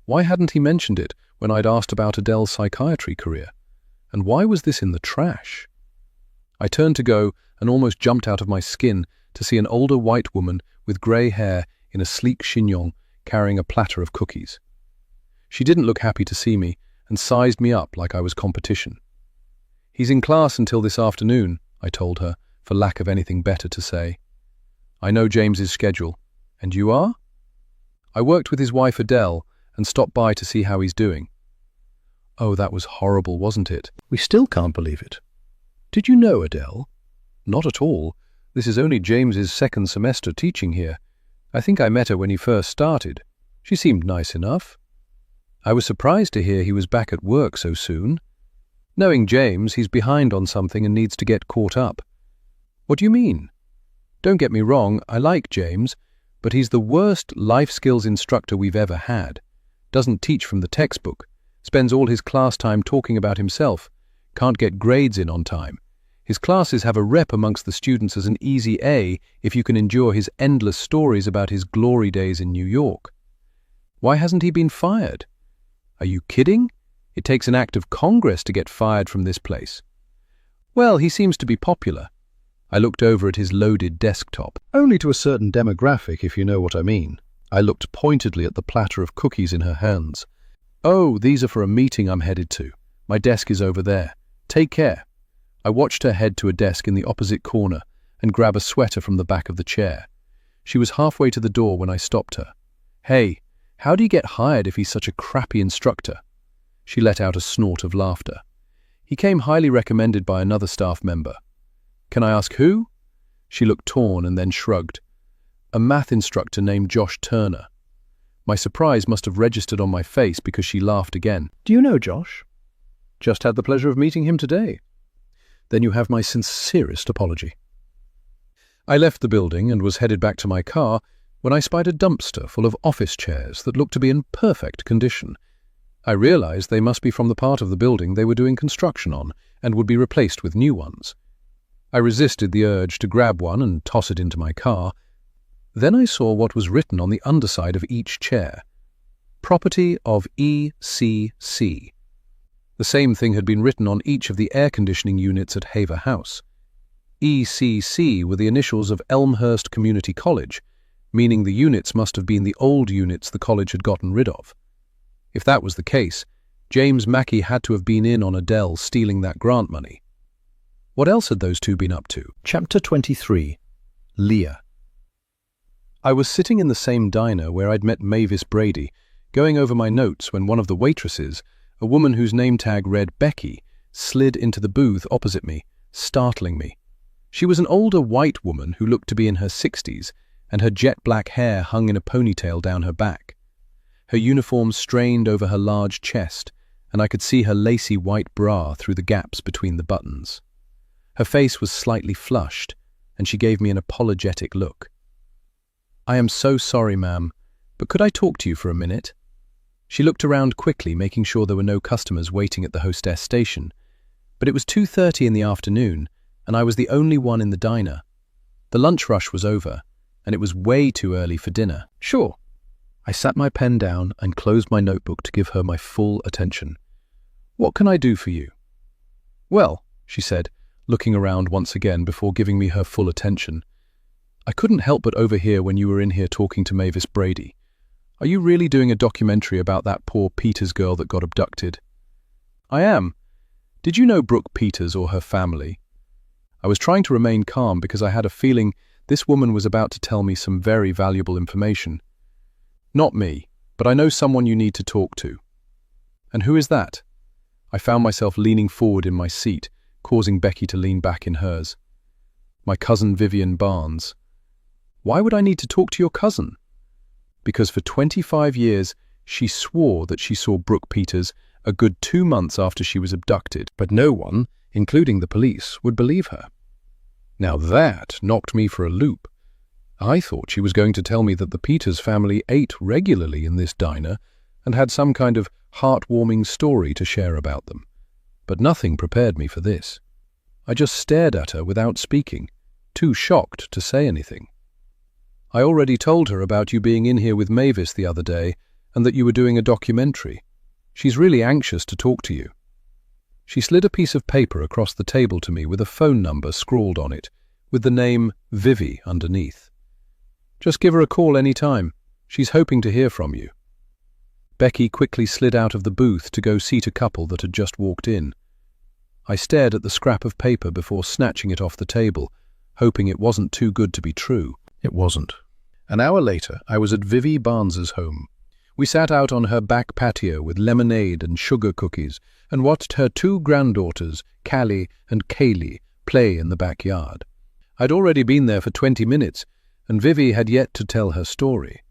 Speaker 1: Why hadn't he mentioned it when I'd asked about Adele's psychiatry career? And why was this in the trash? I turned to go and almost jumped out of my skin to see an older white woman with grey hair in a sleek chignon carrying a platter of cookies. She didn't look happy to see me and sized me up like I was competition. He's in class until this afternoon, I told her, for lack of anything better to say. I know James's schedule. And you are? I worked with his wife Adele and stopped by to see how he's doing. Oh, that was horrible, wasn't it? We still can't believe it. Did you know Adele? Not at all. This is only James's 2nd semester teaching here. I think I met her when he first started. She seemed nice enough. I was surprised to hear he was back at work so soon. Knowing James, he's behind on something and needs to get caught up. What do you mean? Don't get me wrong, I like James, but he's the worst life skills instructor we've ever had. Doesn't teach from the textbook, spends all his class time talking about himself, can't get grades in on time. His classes have a rep amongst the students as an easy A if you can endure his endless stories about his glory days in New York. Why hasn't he been fired? Are you kidding? It takes an act of Congress to get fired from this place. Well, he seems to be popular. I looked over at his loaded desktop.
Speaker 2: Only to a certain demographic, if you know what I mean. I looked pointedly at the platter of cookies in her hands.
Speaker 1: Oh, these are for a meeting I'm headed to. My desk is over there. Take care. I watched her head to a desk in the opposite corner and grab a sweater from the back of the chair. She was halfway to the door when I stopped her. Hey, how do you get hired if he's such a crappy instructor? She let out a snort of laughter. He came highly recommended by another staff member. Can I ask who? She looked torn and then shrugged. A math instructor named Josh Turner. My surprise must have registered on my face because she laughed again.
Speaker 2: Do you know Josh?
Speaker 1: Just had the pleasure of meeting him today. Then you have my sincerest apology. I left the building and was headed back to my car when I spied a dumpster full of office chairs that looked to be in perfect condition. I realized they must be from the part of the building they were doing construction on and would be replaced with new ones. I resisted the urge to grab one and toss it into my car. Then I saw what was written on the underside of each chair. Property of ECC. The same thing had been written on each of the air conditioning units at Haver House. ECC were the initials of Elmhurst Community College, meaning the units must have been the old units the college had gotten rid of. If that was the case, James Mackey had to have been in on Adele stealing that grant money. What else had those two been up to?
Speaker 2: Chapter 23. Leah.
Speaker 1: I was sitting in the same diner where I'd met Mavis Brady, going over my notes when one of the waitresses, a woman whose name tag read Becky, slid into the booth opposite me, startling me. She was an older white woman who looked to be in her 60s, and her jet-black hair hung in a ponytail down her back. Her uniform strained over her large chest, and I could see her lacy white bra through the gaps between the buttons. Her face was slightly flushed, and she gave me an apologetic look. "I am so sorry, ma'am, but could I talk to you for a minute?" She looked around quickly, making sure there were no customers waiting at the hostess station. But it was 2:30 in the afternoon, and I was the only one in the diner. The lunch rush was over, and it was way too early for dinner.
Speaker 2: Sure.
Speaker 1: I sat my pen down and closed my notebook to give her my full attention. "What can I do for you?" "Well," she said, looking around once again before giving me her full attention, "I couldn't help but overhear when you were in here talking to Mavis Brady. Are you really doing a documentary about that poor Peters girl that got abducted?" "I am. Did you know Brooke Peters or her family?" I was trying to remain calm because I had a feeling this woman was about to tell me some very valuable information. "Not me, but I know someone you need to talk to." "And who is that?" I found myself leaning forward in my seat, causing Becky to lean back in hers. "My cousin Vivian Barnes." "Why would I need to talk to your cousin?" "Because for 25 years she swore that she saw Brooke Peters a good 2 months after she was abducted, but no one, including the police, would believe her. Now that knocked me for a loop. I thought she was going to tell me that the Peters family ate regularly in this diner and had some kind of heartwarming story to share about them. But nothing prepared me for this. I just stared at her without speaking, too shocked to say anything. "I already told her about you being in here with Mavis the other day and that you were doing a documentary. She's really anxious to talk to you." She slid a piece of paper across the table to me with a phone number scrawled on it, with the name Vivi underneath. "Just give her a call any time. She's hoping to hear from you." Becky quickly slid out of the booth to go seat a couple that had just walked in. I stared at the scrap of paper before snatching it off the table, hoping it wasn't too good to be true. It wasn't. An hour later, I was at Vivi Barnes's home. We sat out on her back patio with lemonade and sugar cookies and watched her 2 granddaughters, Callie and Kaylee, play in the backyard. I'd already been there for 20 minutes, and Vivi had yet to tell her story.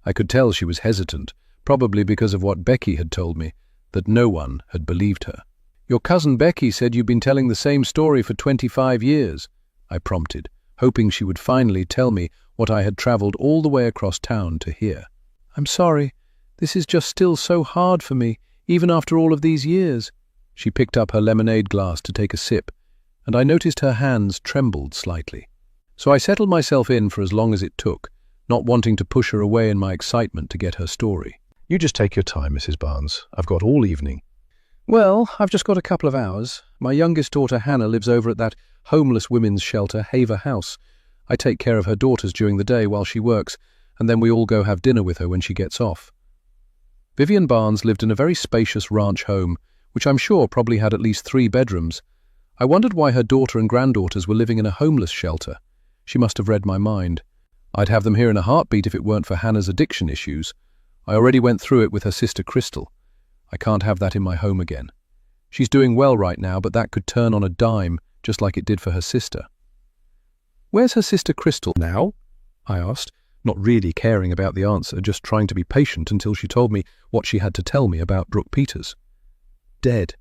Speaker 1: I could tell she was hesitant, probably because of what Becky had told me, that no one had believed her. "Your cousin Becky said you've been telling the same story for 25 years, I prompted, hoping she would finally tell me what I had travelled all the way across town to hear. "I'm sorry, this is just still so hard for me, even after all of these years." She picked up her lemonade glass to take a sip, and I noticed her hands trembled slightly. So I settled myself in for as long as it took, not wanting to push her away in my excitement to get her story.
Speaker 2: "You just take your time, Mrs. Barnes. I've got all evening."
Speaker 1: "Well, I've just got a couple of hours. My youngest daughter Hannah lives over at that homeless women's shelter, Haver House. I take care of her daughters during the day while she works, and then we all go have dinner with her when she gets off." Vivian Barnes lived in a very spacious ranch home, which I'm sure probably had at least 3 bedrooms. I wondered why her daughter and granddaughters were living in a homeless shelter. She must have read my mind. I'd have them here in a heartbeat if it weren't for Hannah's addiction issues. I already went through it with her sister Crystal. I can't have that in my home again. She's doing well right now, but that could turn on a dime, just like it did for her sister. "Where's her sister Crystal now?" I asked, not really caring about the answer, just trying to be patient until she told me what she had to tell me about Brooke Peters. "Dead.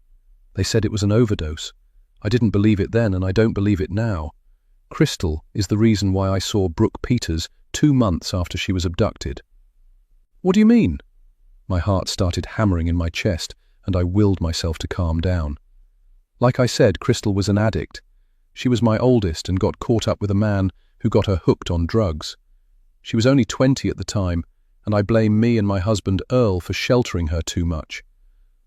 Speaker 1: They said it was an overdose. I didn't believe it then, and I don't believe it now. Crystal is the reason why I saw Brooke Peters 2 months after she was abducted." "What do you mean?" My heart started hammering in my chest, and I willed myself to calm down. Like I said, Crystal was an addict. She was my oldest and got caught up with a man who got her hooked on drugs. She was only 20 at the time, and I blame me and my husband Earl for sheltering her too much.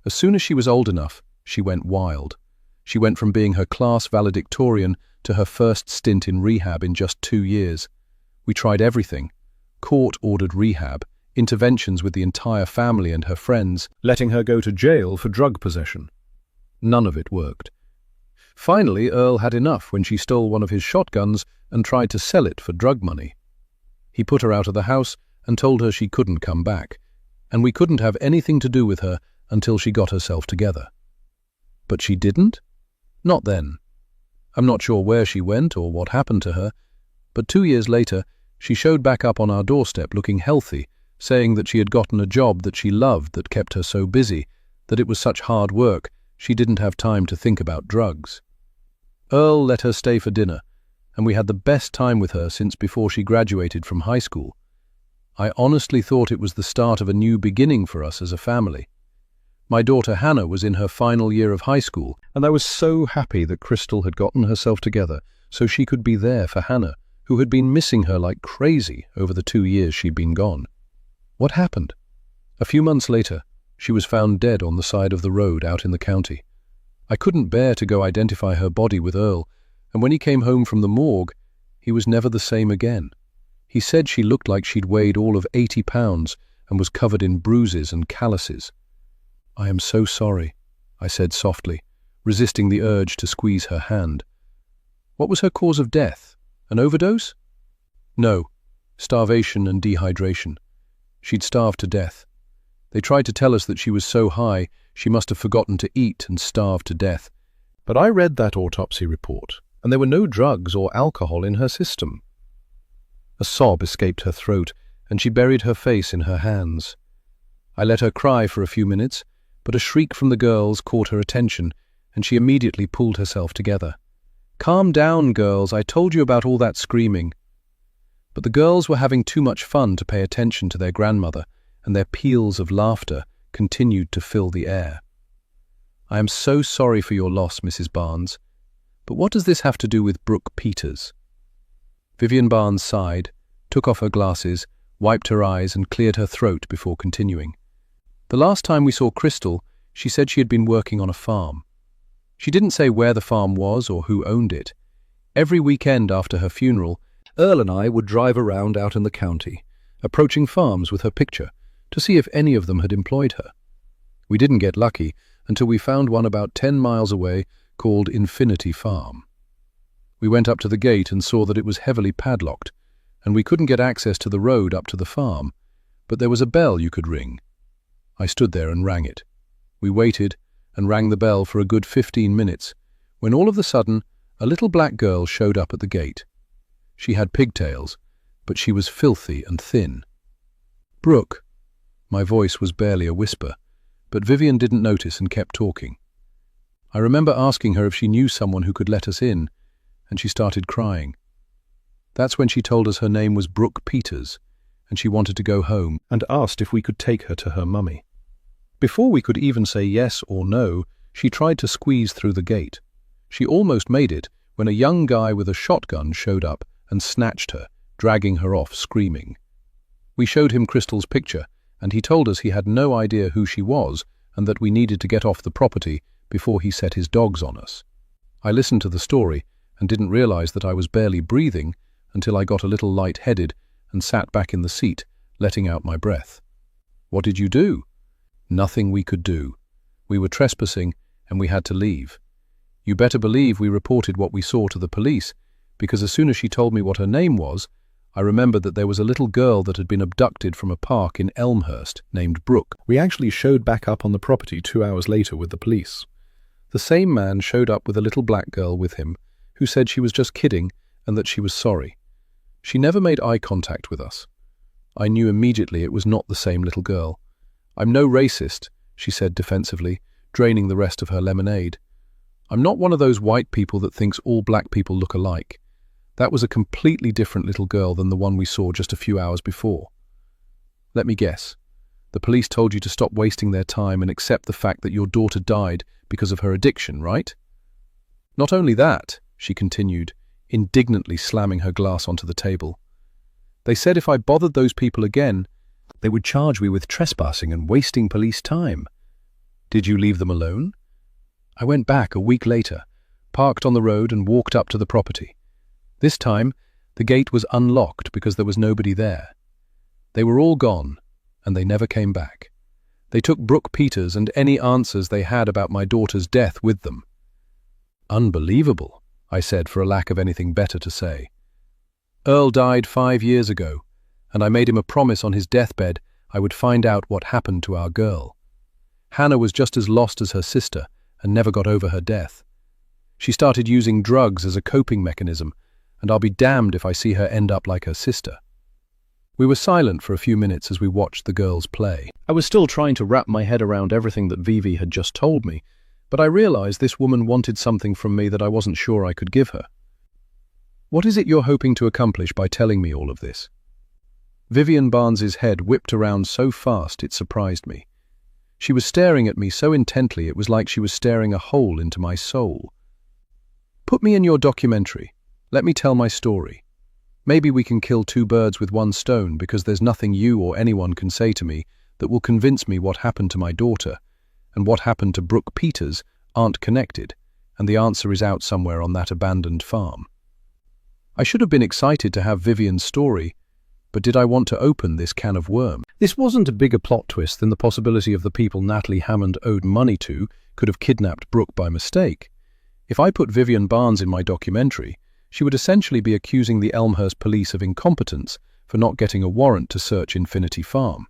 Speaker 1: As soon as she was old enough, she went wild. She went from being her class valedictorian to her first stint in rehab in just 2 years. We tried everything: court-ordered rehab, interventions with the entire family and her friends, letting her go to jail for drug possession. None of it worked. Finally, Earl had enough when she stole one of his shotguns and tried to sell it for drug money. He put her out of the house and told her she couldn't come back, and we couldn't have anything to do with her until she got herself together. But she didn't? Not then. I'm not sure where she went or what happened to her, but 2 years later, she showed back up on our doorstep looking healthy, saying that she had gotten a job that she loved that kept her so busy, that it was such hard work she didn't have time to think about drugs. Earl let her stay for dinner, and we had the best time with her since before she graduated from high school. I honestly thought it was the start of a new beginning for us as a family. My daughter Hannah was in her final year of high school, and I was so happy that Crystal had gotten herself together so she could be there for Hannah, who had been missing her like crazy over the 2 years she'd been gone. What happened? A few months later, she was found dead on the side of the road out in the county. I couldn't bear to go identify her body with Earl, and when he came home from the morgue, he was never the same again. He said she looked like she'd weighed all of 80 pounds and was covered in bruises and calluses. "I am so sorry," I said softly, resisting the urge to squeeze her hand. "What was her cause of death? An overdose?" "No, starvation and dehydration. She'd starved to death. They tried to tell us that she was so high she must have forgotten to eat and starved to death. But I read that autopsy report, and there were no drugs or alcohol in her system." A sob escaped her throat, and she buried her face in her hands. I let her cry for a few minutes, but a shriek from the girls caught her attention, and she immediately pulled herself together. "Calm down, girls, I told you about all that screaming." But the girls were having too much fun to pay attention to their grandmother, and their peals of laughter continued to fill the air. "I am so sorry for your loss, Mrs. Barnes. But what does this have to do with Brooke Peters?" Vivian Barnes sighed, took off her glasses, wiped her eyes and cleared her throat before continuing. "The last time we saw Crystal, she said she had been working on a farm. She didn't say where the farm was or who owned it. Every weekend after her funeral, Earl and I would drive around out in the county, approaching farms with her picture, to see if any of them had employed her. We didn't get lucky until we found one about 10 miles away called Infinity Farm. We went up to the gate and saw that it was heavily padlocked, and we couldn't get access to the road up to the farm, but there was a bell you could ring. I stood there and rang it. We waited and rang the bell for a good 15 minutes, when all of a sudden a little black girl showed up at the gate. She had pigtails, but she was filthy and thin. "Brooke."
Speaker 2: My voice was barely a whisper, but Vivian didn't notice and kept talking. I remember asking her if she knew someone who could let us in, and she started crying. That's when she told us her name was Brooke Peters, and she wanted to go home and asked if we could take her to her mummy. Before we could even say yes or no, she tried to squeeze through the gate. She almost made it when a young guy with a shotgun showed up and snatched her, dragging her off screaming. We showed him Crystal's picture, and he told us he had no idea who she was and that we needed to get off the property before he set his dogs on us. I listened to the story and didn't realize that I was barely breathing until I got a little light-headed and sat back in the seat, letting out my breath. What did you do? Nothing we could do. We were trespassing and we had to leave. You better believe we reported what we saw to the police, because as soon as she told me what her name was, I remembered that there was a little girl that had been abducted from a park in Elmhurst named Brooke. We actually showed back up on the property 2 hours later with the police. The same man showed up with a little black girl with him, who said she was just kidding and that she was sorry. She never made eye contact with us. I knew immediately it was not the same little girl. I'm no racist, she said defensively, draining the rest of her lemonade. I'm not one of those white people that thinks all black people look alike. That was a completely different little girl than the one we saw just a few hours before. Let me guess. The police told you to stop wasting their time and accept the fact that your daughter died because of her addiction, right? Not only that, she continued, indignantly slamming her glass onto the table. They said if I bothered those people again, they would charge me with trespassing and wasting police time. Did you leave them alone? I went back a week later, parked on the road and walked up to the property. This time, the gate was unlocked because there was nobody there. They were all gone, and they never came back. They took Brooke Peters and any answers they had about my daughter's death with them. Unbelievable, I said for a lack of anything better to say. Earl died 5 years ago, and I made him a promise on his deathbed I would find out what happened to our girl. Hannah was just as lost as her sister and never got over her death. She started using drugs as a coping mechanism, and I'll be damned if I see her end up like her sister. We were silent for a few minutes as we watched the girls play. I was still trying to wrap my head around everything that Vivi had just told me, but I realized this woman wanted something from me that I wasn't sure I could give her. What is it you're hoping to accomplish by telling me all of this? Vivian Barnes's head whipped around so fast it surprised me. She was staring at me so intently it was like she was staring a hole into my soul. Put me in your documentary. Let me tell my story. Maybe we can kill 2 birds with 1 stone because there's nothing you or anyone can say to me that will convince me what happened to my daughter and what happened to Brooke Peters aren't connected, and the answer is out somewhere on that abandoned farm. I should have been excited to have Vivian's story, but did I want to open this can of worms? This wasn't a bigger plot twist than the possibility of the people Natalie Hammond owed money to could have kidnapped Brooke by mistake. If I put Vivian Barnes in my documentary, she would essentially be accusing the Elmhurst police of incompetence for not getting a warrant to search Infinity Farm.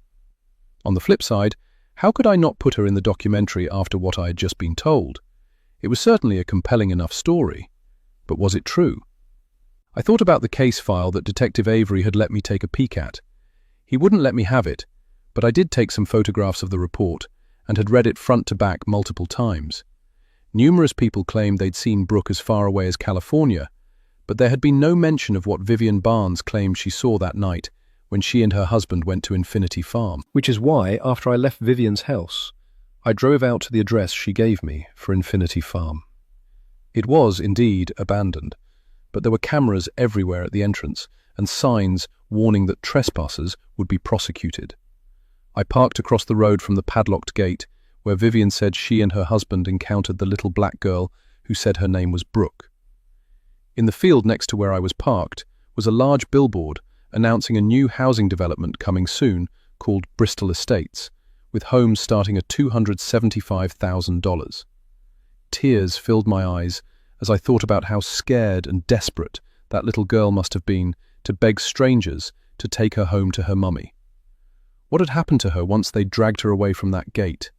Speaker 2: On the flip side, how could I not put her in the documentary after what I had just been told? It was certainly a compelling enough story, but was it true? I thought about the case file that Detective Avery had let me take a peek at. He wouldn't let me have it, but I did take some photographs of the report and had read it front to back multiple times. Numerous people claimed they'd seen Brooke as far away as California, but there had been no mention of what Vivian Barnes claimed she saw that night when she and her husband went to Infinity Farm. Which is why, after I left Vivian's house, I drove out to the address she gave me for Infinity Farm. It was, indeed, abandoned, but there were cameras everywhere at the entrance and signs warning that trespassers would be prosecuted. I parked across the road from the padlocked gate where Vivian said she and her husband encountered the little black girl who said her name was Brooke. In the field next to where I was parked was a large billboard announcing a new housing development coming soon called Bristol Estates, with homes starting at $275,000. Tears filled my eyes as I thought about how scared and desperate that little girl must have been to beg strangers to take her home to her mummy. What had happened to her once they dragged her away from that gate?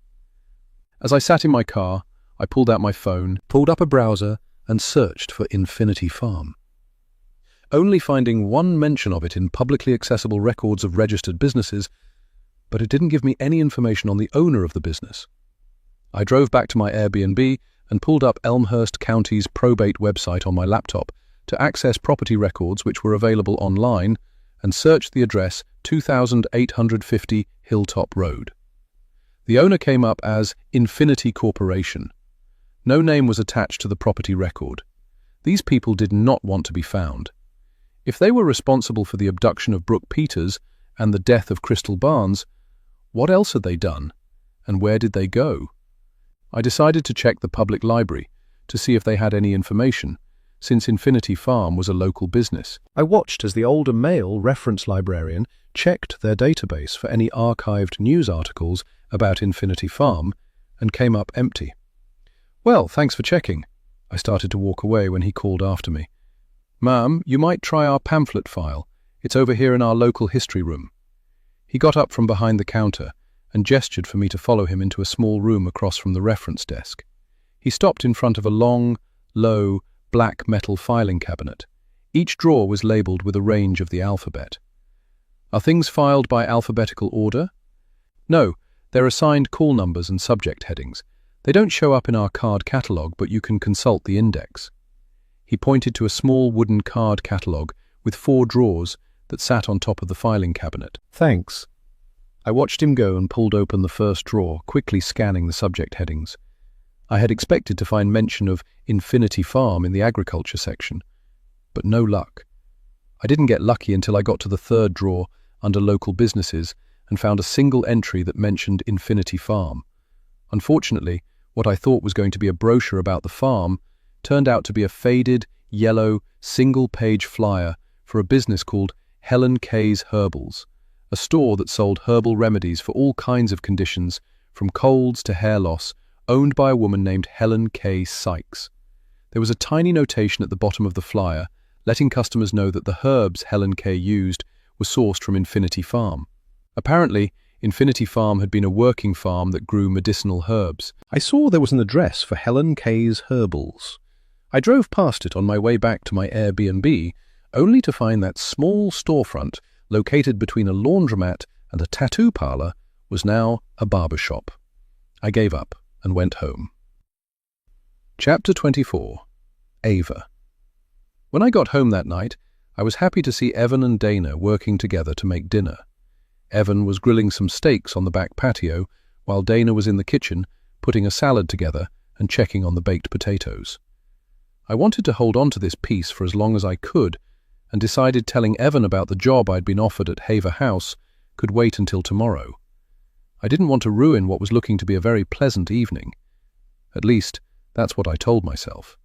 Speaker 2: As I sat in my car, I pulled out my phone, pulled up a browser, and searched for Infinity Farm. Only finding one mention of it in publicly accessible records of registered businesses,
Speaker 1: but it didn't give me any information on the owner of the business. I drove back to my Airbnb and pulled up Elmhurst County's probate website on my laptop to access property records which were available online and searched the address 2850 Hilltop Road. The owner came up as Infinity Corporation. No name was attached to the property record. These people did not want to be found. If they were responsible for the abduction of Brooke Peters and the death of Crystal Barnes, what else had they done, and where did they go? I decided to check the public library to see if they had any information, since Infinity Farm was a local business. I watched as the older male reference librarian checked their database for any archived news articles about Infinity Farm and came up empty. "Well, thanks for checking." I started to walk away when he called after me. "Ma'am, you might try our pamphlet file. It's over here in our local history room." He got up from behind the counter and gestured for me to follow him into a small room across from the reference desk. He stopped in front of a long, low, black metal filing cabinet. Each drawer was labelled with a range of the alphabet. "Are things filed by alphabetical order?" "No, they're assigned call numbers and subject headings. They don't show up in our card catalogue, but you can consult the index." He pointed to a small wooden card catalogue with 4 drawers that sat on top of the filing cabinet. "Thanks." I watched him go and pulled open the first drawer, quickly scanning the subject headings. I had expected to find mention of Infinity Farm in the agriculture section, but no luck. I didn't get lucky until I got to the 3rd drawer under local businesses and found a single entry that mentioned Infinity Farm. Unfortunately, what I thought was going to be a brochure about the farm turned out to be a faded, yellow, single-page flyer for a business called Helen K's Herbals, a store that sold herbal remedies for all kinds of conditions, from colds to hair loss, owned by a woman named Helen K. Sykes. There was a tiny notation at the bottom of the flyer letting customers know that the herbs Helen K. used were sourced from Infinity Farm. Apparently, Infinity Farm had been a working farm that grew medicinal herbs. I saw there was an address for Helen K's Herbals. I drove past it on my way back to my Airbnb, only to find that small storefront, located between a laundromat and a tattoo parlor, was now a barber shop. I gave up and went home. Chapter 24. Ava. When I got home that night, I was happy to see Evan and Dana working together to make dinner. Evan was grilling some steaks on the back patio, while Dana was in the kitchen, putting a salad together and checking on the baked potatoes. I wanted to hold on to this peace for as long as I could, and decided telling Evan about the job I'd been offered at Haver House could wait until tomorrow. I didn't want to ruin what was looking to be a very pleasant evening. At least, that's what I told myself.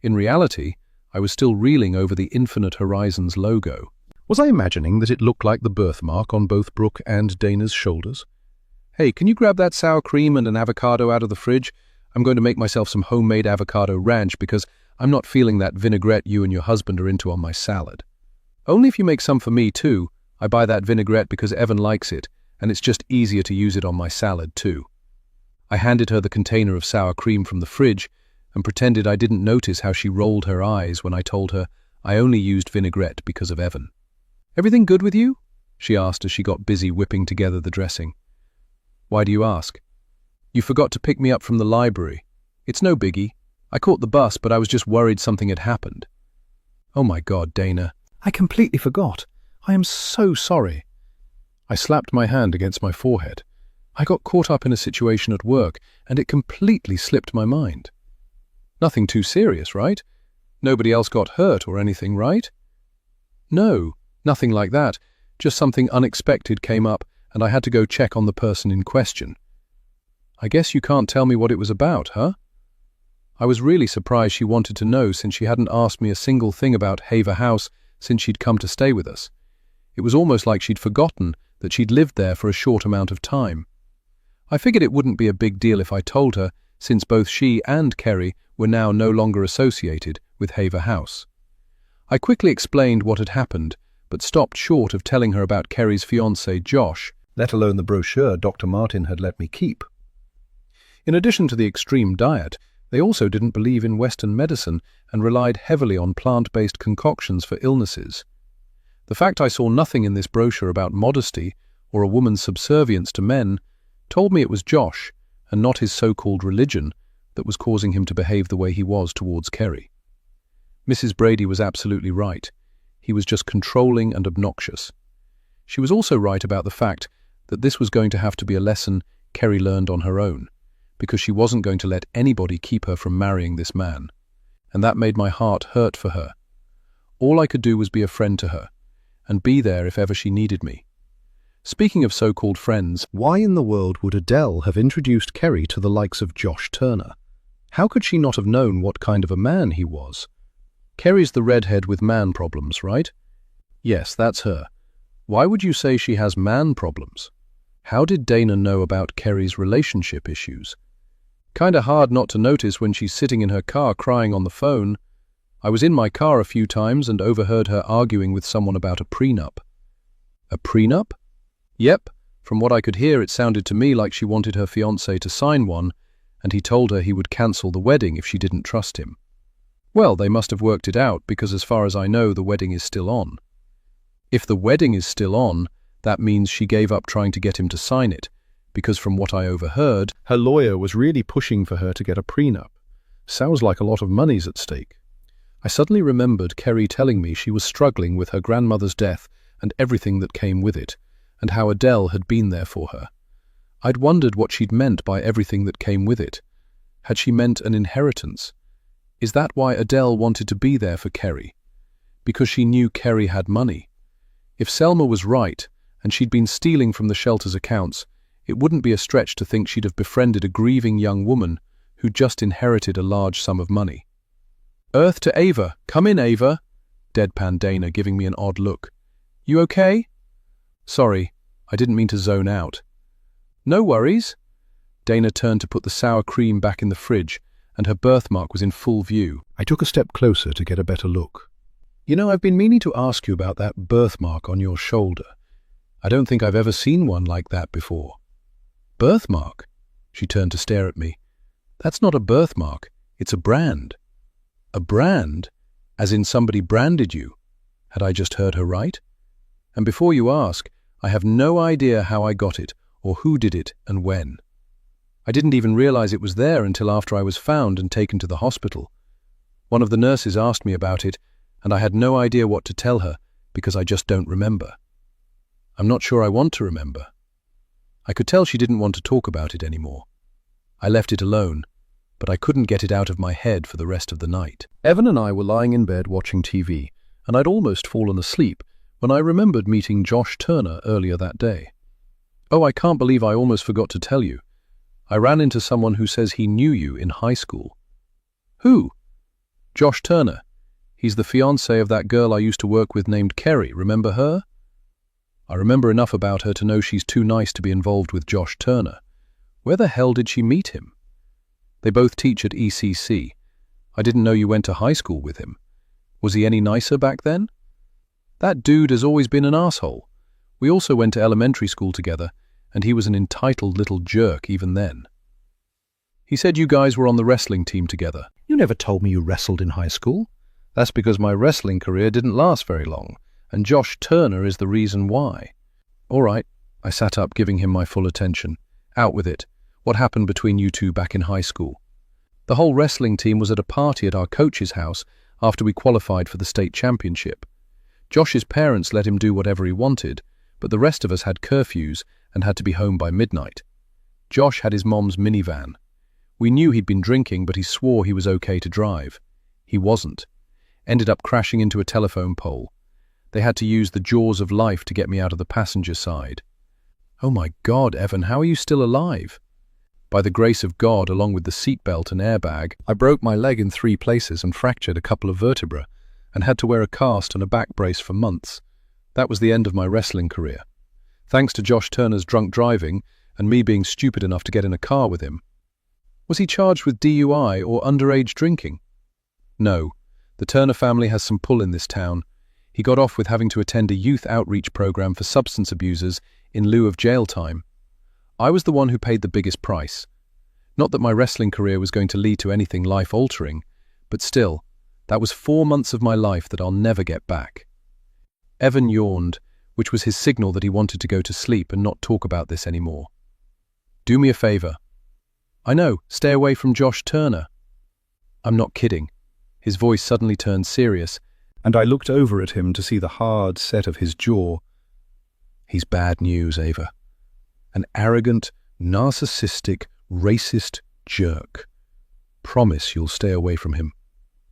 Speaker 1: In reality, I was still reeling over the Infinite Horizons logo. Was I imagining that it looked like the birthmark on both Brooke and Dana's shoulders? "Hey, can you grab that sour cream and an avocado out of the fridge? I'm going to make myself some homemade avocado ranch because I'm not feeling that vinaigrette you and your husband are into on my salad." "Only if you make some for me, too. I buy that vinaigrette because Evan likes it, and it's just easier to use it on my salad, too." I handed her the container of sour cream from the fridge and pretended I didn't notice how she rolled her eyes when I told her I only used vinaigrette because of Evan. "Everything good with you?" she asked as she got busy whipping together the dressing. "Why do you ask?" "You forgot to pick me up from the library. It's no biggie. I caught the bus, but I was just worried something had happened." "Oh my God, Dana. I completely forgot. I am so sorry." I slapped my hand against my forehead. I got caught up in a situation at work, and it completely slipped my mind. "Nothing too serious, right? Nobody else got hurt or anything, right?" "No, nothing like that. Just something unexpected came up, and I had to go check on the person in question." "I guess you can't tell me what it was about, huh?" I was really surprised she wanted to know, since she hadn't asked me a single thing about Haver House since she'd come to stay with us. It was almost like she'd forgotten that she'd lived there for a short amount of time. I figured it wouldn't be a big deal if I told her, since both she and Kerry were now no longer associated with Haver House. I quickly explained what had happened, but stopped short of telling her about Kerry's fiancé, Josh, let alone the brochure Dr. Martin had let me keep. In addition to the extreme diet, they also didn't believe in Western medicine and relied heavily on plant-based concoctions for illnesses. The fact I saw nothing in this brochure about modesty
Speaker 2: or a woman's subservience to men, told me it was Josh, and not his so-called religion, that was causing him to behave the way he was towards Kerry. Mrs. Brady was absolutely right. He was just controlling and obnoxious. She was also right about the fact that this was going to have to be a lesson Kerry learned on her own, because she wasn't going to let anybody keep her from marrying this man. And that made my heart hurt for her. All I could do was be a friend to her, and be there if ever she needed me. Speaking of so-called friends, why in the world would Adele have introduced Kerry to the likes of Josh Turner? How could she not have known what kind of a man he was? Kerry's the redhead with man problems, right? Yes, that's her. Why would you say she has man problems? How did Dana know about Kerry's relationship issues? Kinda hard not to notice when she's sitting in her car crying on the phone. I was in my car a few times and overheard her arguing with someone about a prenup. A prenup? Yep, from what I could hear it sounded to me like she wanted her fiancé to sign one, and he told her he would cancel the wedding if she didn't trust him. Well, they must have worked it out because as far as I know the wedding is still on. If the wedding is still on, that means she gave up trying to get him to sign it, because from what I overheard, her lawyer was really pushing for her to get a prenup. Sounds like a lot of money's at stake. I suddenly remembered Kerry telling me she was struggling with her grandmother's death and everything that came with it, and how Adele had been there for her. I'd wondered what she'd meant by everything that came with it. Had she meant an inheritance? Is that why Adele wanted to be there for Kerry? Because she knew Kerry had money? If Selma was right, and she'd been stealing from the shelter's accounts, it wouldn't be a stretch to think she'd have befriended a grieving young woman who'd just inherited a large sum of money. "Earth to Ava. Come in, Ava," deadpanned Dana, giving me an odd look. "You okay?" "Sorry, I didn't mean to zone out." "No worries." Dana turned to put the sour cream back in the fridge, and her birthmark was in full view. I took a step closer to get a better look. "You know, I've been meaning to ask you about that birthmark on your shoulder. I don't think I've ever seen one like that before." "Birthmark?" She turned to stare at me. "That's not a birthmark, it's a brand." "A brand? As in somebody branded you?" Had I just heard her right? And before you ask, I have no idea how I got it, or who did it and when. I didn't even realize it was there until after I was found and taken to the hospital. One of the nurses asked me about it, and I had no idea what to tell her because I just don't remember. I'm not sure I want to remember. I could tell she didn't want to talk about it anymore. I left it alone, but I couldn't get it out of my head for the rest of the night. Evan and I were lying in bed watching TV, and I'd almost fallen asleep when I remembered meeting Josh Turner earlier that day. Oh, I can't believe I almost forgot to tell you. I ran into someone who says he knew you in high school. Who? Josh Turner. He's the fiancé of that girl I used to work with named Kerry, remember her? I remember enough about her to know she's too nice to be involved with Josh Turner. Where the hell did she meet him? They both teach at ECC. I didn't know you went to high school with him. Was he any nicer back then? That dude has always been an asshole. We also went to elementary school together, and he was an entitled little jerk even then. He said you guys were on the wrestling team together. You never told me you wrestled in high school. That's because my wrestling career didn't last very long, and Josh Turner is the reason why. All right, I sat up, giving him my full attention. Out with it. What happened between you two back in high school? The whole wrestling team was at a party at our coach's house after we qualified for the state championship. Josh's parents let him do whatever he wanted, but the rest of us had curfews and had to be home by midnight. Josh had his mom's minivan. We knew he'd been drinking, but he swore he was okay to drive. He wasn't. Ended up crashing into a telephone pole. They had to use the jaws of life to get me out of the passenger side. Oh my God, Evan, how are you still alive? By the grace of God, along with the seatbelt and airbag, I broke my leg in 3 places and fractured a couple of vertebrae, and had to wear a cast and a back brace for months. That was the end of my wrestling career. Thanks to Josh Turner's drunk driving and me being stupid enough to get in a car with him. Was he charged with DUI or underage drinking? No. The Turner family has some pull in this town. He got off with having to attend a youth outreach program for substance abusers in lieu of jail time. I was the one who paid the biggest price. Not that my wrestling career was going to lead to anything life-altering, but still, that was 4 months of my life that I'll never get back. Evan yawned,
Speaker 1: which was his signal that he wanted to go to sleep and not talk about this anymore. "Do me a favor." "I know, stay away from Josh Turner." "I'm not kidding." His voice suddenly turned serious,
Speaker 2: and I looked over at him to see the hard set of his jaw.
Speaker 1: "He's bad news, Ava. An arrogant, narcissistic, racist jerk. Promise you'll stay away from him."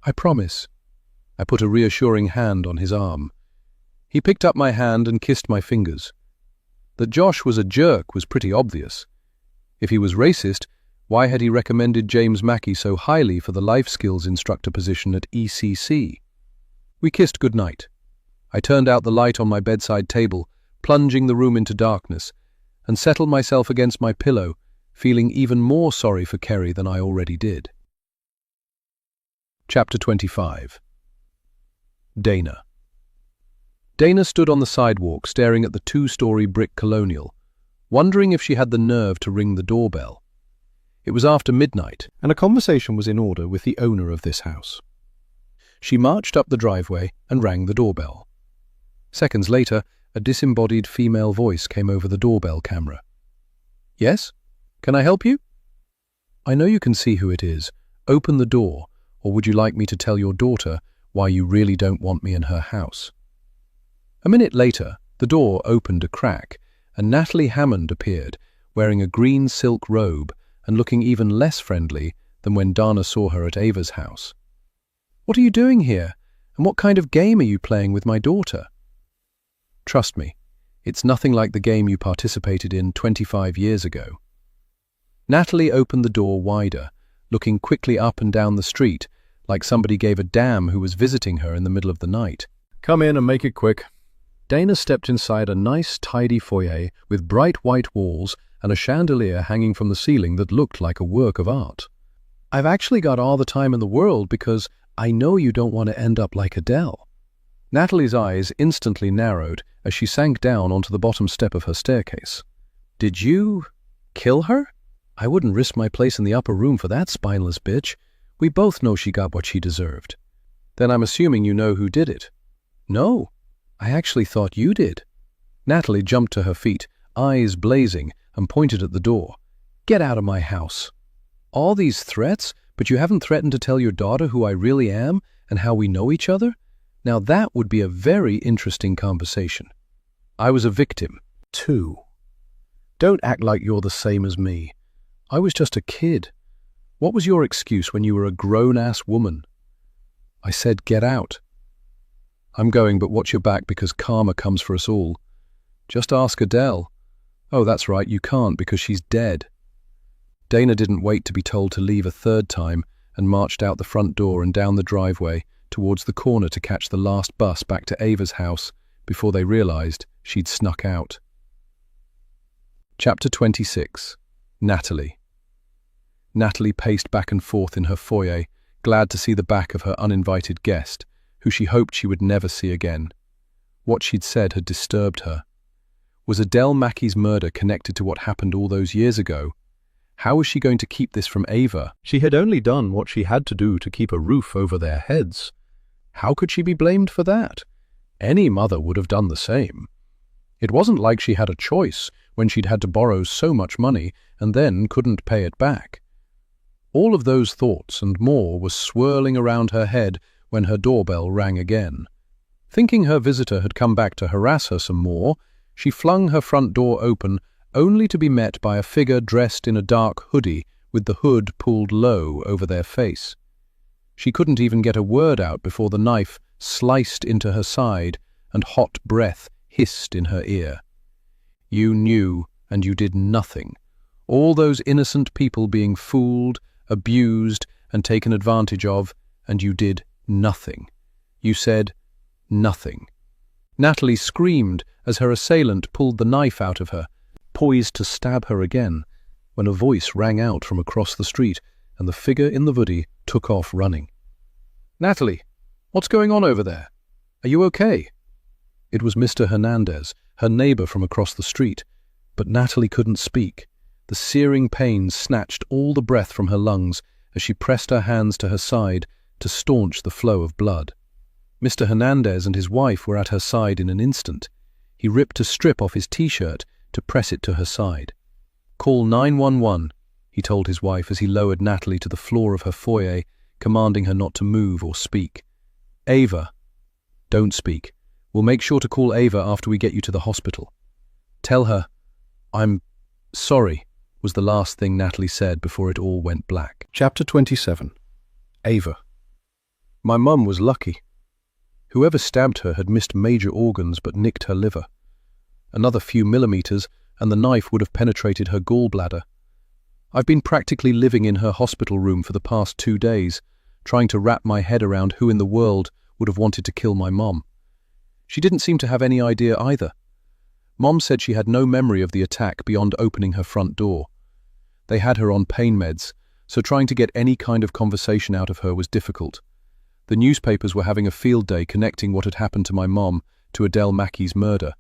Speaker 1: "I promise." I put a reassuring hand on his arm. He picked up my hand and kissed my fingers. That Josh was a jerk was pretty obvious. If he was racist, why had he recommended James Mackey so highly for the life skills instructor position at ECC? We kissed goodnight. I turned out the light on my bedside table, plunging the room into darkness, and settled myself against my pillow, feeling even more sorry for Kerry than I already did. Chapter 25. Dana. Dana stood on the sidewalk staring at the 2-story brick colonial, wondering if she had the nerve to ring the doorbell. It was after midnight, and a conversation was in order with the owner of this house. She marched up the driveway and rang the doorbell. Seconds later, a disembodied female voice came over the doorbell camera. "Yes? Can I help you?" "I know you can see who it is. Open the door, or would you like me to tell your daughter why you really don't want me in her house?" A minute later, the door opened a crack, and Natalie Hammond appeared, wearing a green silk robe and looking even less friendly than when Dana saw her at Ava's house. "What are you doing here, and what kind of game are you playing with my daughter?" "Trust me, it's nothing like the game you participated in 25 years ago." Natalie opened the door wider, looking quickly up and down the street, like somebody gave a damn who was visiting her in the middle of the night.
Speaker 2: "Come in and make it quick."
Speaker 1: Dana stepped inside a nice, tidy foyer with bright white walls and a chandelier hanging from the ceiling that looked like a work of art. "I've actually got all the time in the world because I know you don't want to end up like Adele." Natalie's eyes instantly narrowed as she sank down onto the bottom step of her staircase. "Did you kill her? I wouldn't risk my place in the upper room for that spineless bitch. We both know she got what she deserved." "Then I'm assuming you know who did it." "No. I actually thought you did." Natalie jumped to her feet, eyes blazing, and pointed at the door. "Get out of my house." "All these threats, but you haven't threatened to tell your daughter who I really am and how we know each other? Now that would be a very interesting conversation." "I was a victim, too. Don't act like you're the same as me. I was just a kid. What was your excuse when you were a grown-ass woman?" "I said get out." "I'm going, but watch your back because karma comes for us all. Just ask Adele." "Oh, that's right, you can't because she's dead." Dana didn't wait to be told to leave a third time and marched out the front door and down the driveway towards the corner to catch the last bus back to Ava's house before they realized she'd snuck out. Chapter 26. Natalie. Natalie paced back and forth in her foyer, glad to see the back of her uninvited guest, who she hoped she would never see again. What she'd said had disturbed her. Was Adele Mackey's murder connected to what happened all those years ago? How was she going to keep this from Ava? She had only done what she had to do to keep a roof over their heads. How could she be blamed for that? Any mother would have done the same. It wasn't like she had a choice when she'd had to borrow so much money and then couldn't pay it back. All of those thoughts and more was swirling around her head when her doorbell rang again. Thinking her visitor had come back to harass her some more, she flung her front door open, only to be met by a figure dressed in a dark hoodie with the hood pulled low over their face. She couldn't even get a word out before the knife sliced into her side and hot breath hissed in her ear. You knew, and you did nothing. All those innocent people being fooled, abused, and taken advantage of, and you did nothing. You said nothing. Natalie screamed as her assailant pulled the knife out of her, poised to stab her again, when a voice rang out from across the street and the figure in the hoodie took off running. "Natalie, what's going on over there? Are you okay?" It was Mr. Hernandez, her neighbor from across the street, but Natalie couldn't speak. The searing pain snatched all the breath from her lungs as she pressed her hands to her side to staunch the flow of blood. Mr. Hernandez and his wife were at her side in an instant.
Speaker 2: He ripped a strip off his t-shirt to press it to her side. "Call 911, he told his wife as he lowered Natalie to the floor of her foyer, commanding her not to move or speak. "Ava, don't speak. We'll make sure to call Ava after we get you to the hospital. Tell her, I'm sorry," was the last thing Natalie said before it all went black.
Speaker 1: Chapter 27. Ava. My mum was lucky. Whoever stabbed her had missed major organs but nicked her liver. Another few millimeters and the knife would have penetrated her gallbladder. I've been practically living in her hospital room for the past 2 days, trying to wrap my head around who in the world would have wanted to kill my mom. She didn't seem to have any idea either. Mom said she had no memory of the attack beyond opening her front door. They had her on pain meds, so trying to get any kind of conversation out of her was difficult. The newspapers were having a field day connecting what had happened to my mom to Adele Mackey's murder,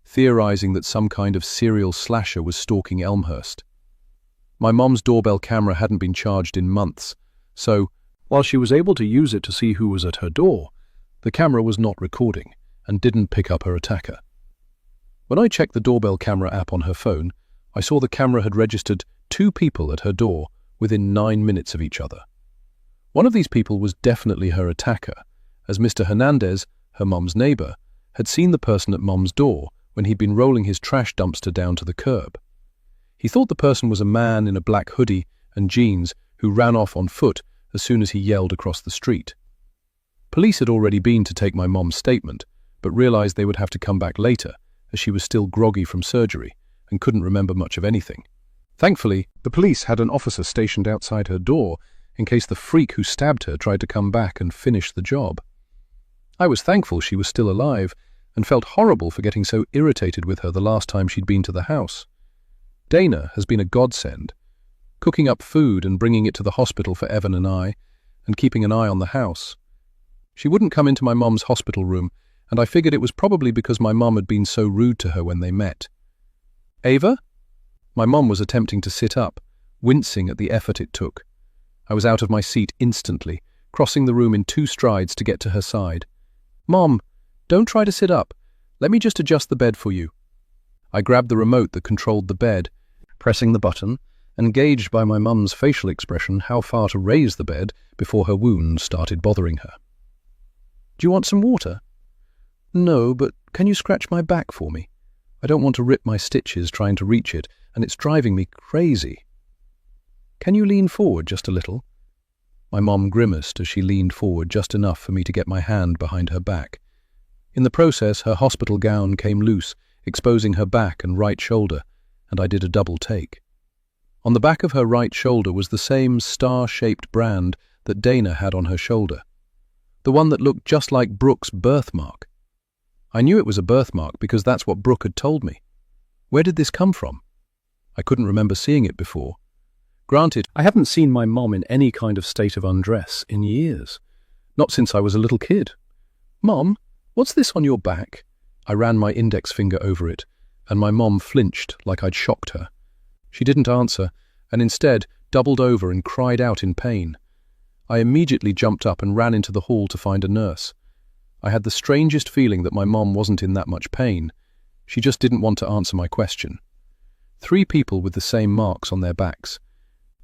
Speaker 1: theorizing that some kind of serial slasher was stalking Elmhurst. My mom's doorbell camera hadn't been charged in months, so, while she was able to use it to see who was at her door, the camera was not recording and didn't pick up her attacker. When I checked the doorbell camera app on her phone, I saw the camera had registered 2 people at her door within 9 minutes of each other. One of these people was definitely her attacker, as Mr. Hernandez, her mom's neighbor, had seen the person at mom's door when he'd been rolling his trash dumpster down to the curb. He thought the person was a man in a black hoodie and jeans who ran off on foot as soon as he yelled across the street. Police had already been to take my mom's statement, but realized they would have to come back later, as she was still groggy from surgery and couldn't remember much of anything. Thankfully, the police had an officer stationed outside her door in case the freak who stabbed her tried to come back and finish the job. I was thankful she was still alive and felt horrible for getting so irritated with her the last time she'd been to the house. Dana has been a godsend, cooking up food and bringing it to the hospital for Evan and I, and keeping an eye on the house. She wouldn't come into my mom's hospital room, and I figured it was probably because my mom had been so rude to her when they met. "Ava?" My mom was attempting to sit up, wincing at the effort it took. I was out of my seat instantly, crossing the room in 2 strides to get to her side. "Mom, don't try to sit up. Let me just adjust the bed for you." I grabbed the remote that controlled the bed, pressing the button, and gauged by my mum's facial expression how far to raise the bed before her wound started bothering her. "Do you want some water?" "No, but can you scratch my back for me? I don't want to rip my stitches trying to reach it, and it's driving me crazy." "Can you lean forward just a little?" My mom grimaced as she leaned forward just enough for me to get my hand behind her back. In the process, her hospital gown came loose, exposing her back and right shoulder, and I did a double take. On the back of her right shoulder was the same star-shaped brand that Dana had on her shoulder, the one that looked just like Brooke's birthmark. I knew it was a birthmark because that's what Brooke had told me. Where did this come from? I couldn't remember seeing it before. Granted, I haven't seen my mom in any kind of state of undress in years. Not since I was a little kid. "Mom, what's this on your back?" I ran my index finger over it, and my mom flinched like I'd shocked her. She didn't answer, and instead doubled over and cried out in pain. I immediately jumped up and ran into the hall to find a nurse. I had the strangest feeling that my mom wasn't in that much pain. She just didn't want to answer my question. 3 people with the same marks on their backs.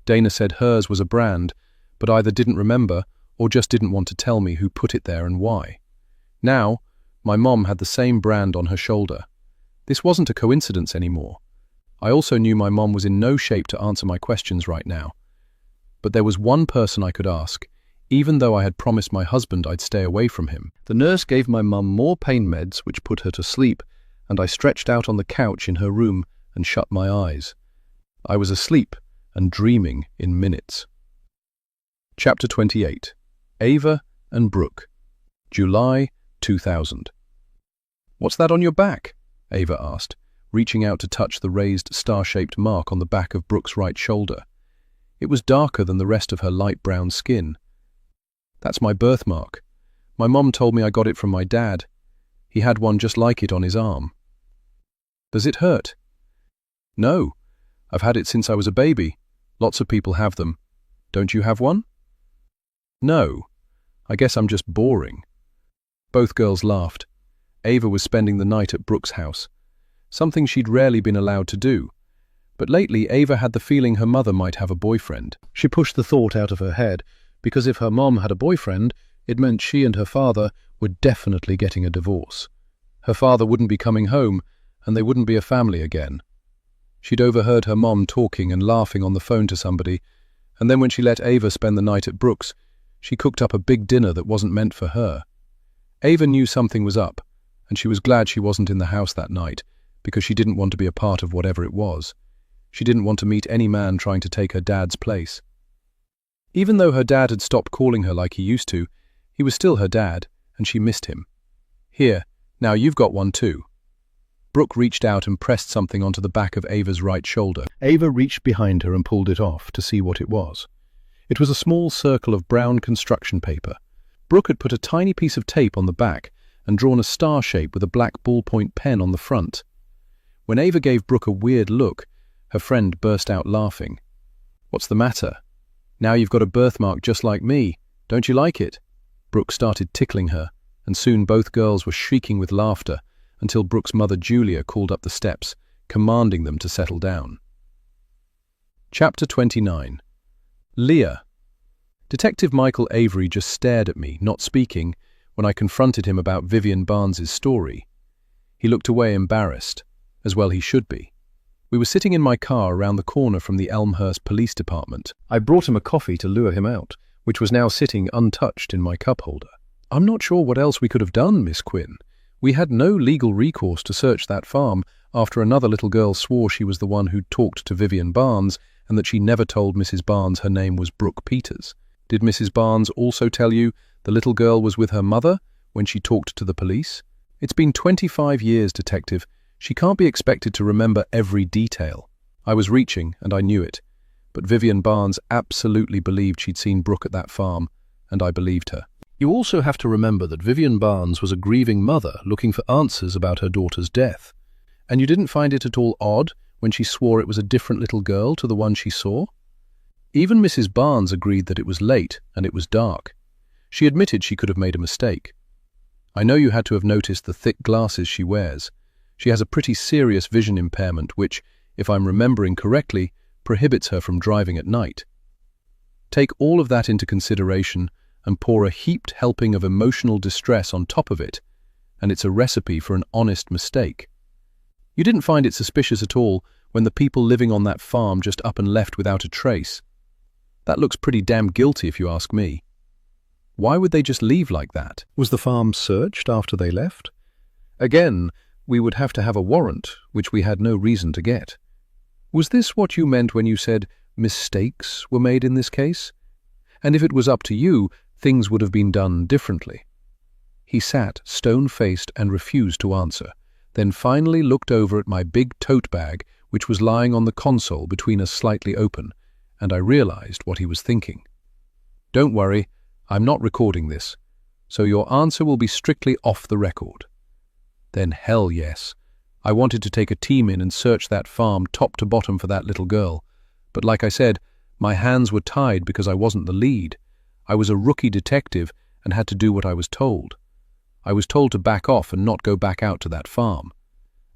Speaker 1: Dana said hers was a brand, but either didn't remember or just didn't want to tell me who put it there and why. Now, my mom had the same brand on her shoulder. This wasn't a coincidence anymore. I also knew my mom was in no shape to answer my questions right now. But there was one person I could ask, even though I had promised my husband I'd stay away from him. The nurse gave my mum more pain meds, which put her to sleep, and I stretched out on the couch in her room and shut my eyes. I was asleep and dreaming in minutes. Chapter 28. Ava and Brooke. July 2000. "What's that on your back?" Ava asked, reaching out to touch the raised star-shaped mark on the back of Brooke's right shoulder. It was darker than the rest of her light brown skin. "That's my birthmark. My mom told me I got it from my dad. He had one just like it on his arm." "Does it hurt?" "No. I've had it since I was a baby. Lots of people have them. Don't you have one?" "No. I guess I'm just boring." Both girls laughed.
Speaker 2: Ava was spending the night at Brooke's house, something she'd rarely been allowed to do. But lately, Ava had the feeling her mother might have a boyfriend. She pushed the thought out of her head, because if her mom had a boyfriend, it meant she and her father were definitely getting a divorce. Her father wouldn't be coming home, and they wouldn't be a family again. She'd overheard her mom talking and laughing on the phone to somebody, and then when she let Ava spend the night at Brooke's, she cooked up a big dinner that wasn't meant for her. Ava knew something was up, and she was glad she wasn't in the house that night, because she didn't want to be a part of whatever it was. She didn't want to meet any man trying to take her dad's place. Even though her dad had stopped calling her like he used to, he was still her dad, and she missed him. Here, now you've got one too. Brooke reached out and pressed something onto the back of Ava's right shoulder. Ava reached behind her and pulled it off to see what it was. It was a small circle of brown construction paper. Brooke had put a tiny piece of tape on the back and drawn a star shape with a black ballpoint pen on the front. When Ava gave Brooke a weird look, her friend burst out laughing. "What's the matter? Now you've got a birthmark just like me. Don't you like it?" Brooke started tickling her, and soon both girls were shrieking with laughter until Brooke's mother Julia called up the steps, commanding them to settle down. Chapter 29. Leah. Detective Michael Avery just stared at me, not speaking, when I confronted him about Vivian Barnes's story. He looked away embarrassed, as well he should be. We were sitting in my car around the corner from the Elmhurst Police Department. I brought him a coffee to lure him out, which was now sitting untouched in my cup holder. "I'm not sure what else we could have done, Miss Quinn. We had no legal recourse to search that farm after another little girl swore she was the one who talked to Vivian Barnes and that she never told Mrs. Barnes her name was Brooke Peters. Did Mrs. Barnes also tell you the little girl was with her mother when she talked to the police? It's been 25 years, Detective. She can't be expected to remember every detail." I was reaching, and I knew it. But Vivian Barnes absolutely believed she'd seen Brooke at that farm, and I believed her. You also have to remember that Vivian Barnes was a grieving mother looking for answers about her daughter's death. And you didn't find it at all odd when she swore it was a different little girl to the one she saw? Even Mrs. Barnes agreed that it was late and it was dark. She admitted she could have made a mistake. I know you had to have noticed the thick glasses she wears. She has a pretty serious vision impairment which, if I'm remembering correctly, prohibits her from driving at night. Take all of that into consideration and pour a heaped helping of emotional distress on top of it, and it's a recipe for an honest mistake. You didn't find it suspicious at all when the people living on that farm just up and left without a trace. That looks pretty damn guilty if you ask me. Why would they just leave like that? Was the farm searched after they left? Again, we would have to have a warrant, which we had no reason to get. Was this what you meant when you said mistakes were made in this case? And if it was up to you, things would have been done differently. He sat stone-faced and refused to answer, then finally looked over at my big tote bag, which was lying on the console between us slightly open, and I realized what he was thinking. "Don't worry, I'm not recording this, so your answer will be strictly off the record." Then hell yes. I wanted to take a team in and search that farm top to bottom for that little girl, but like I said, my hands were tied because I wasn't the lead. I was a rookie detective and had to do what I was told. I was told to back off and not go back out to that farm.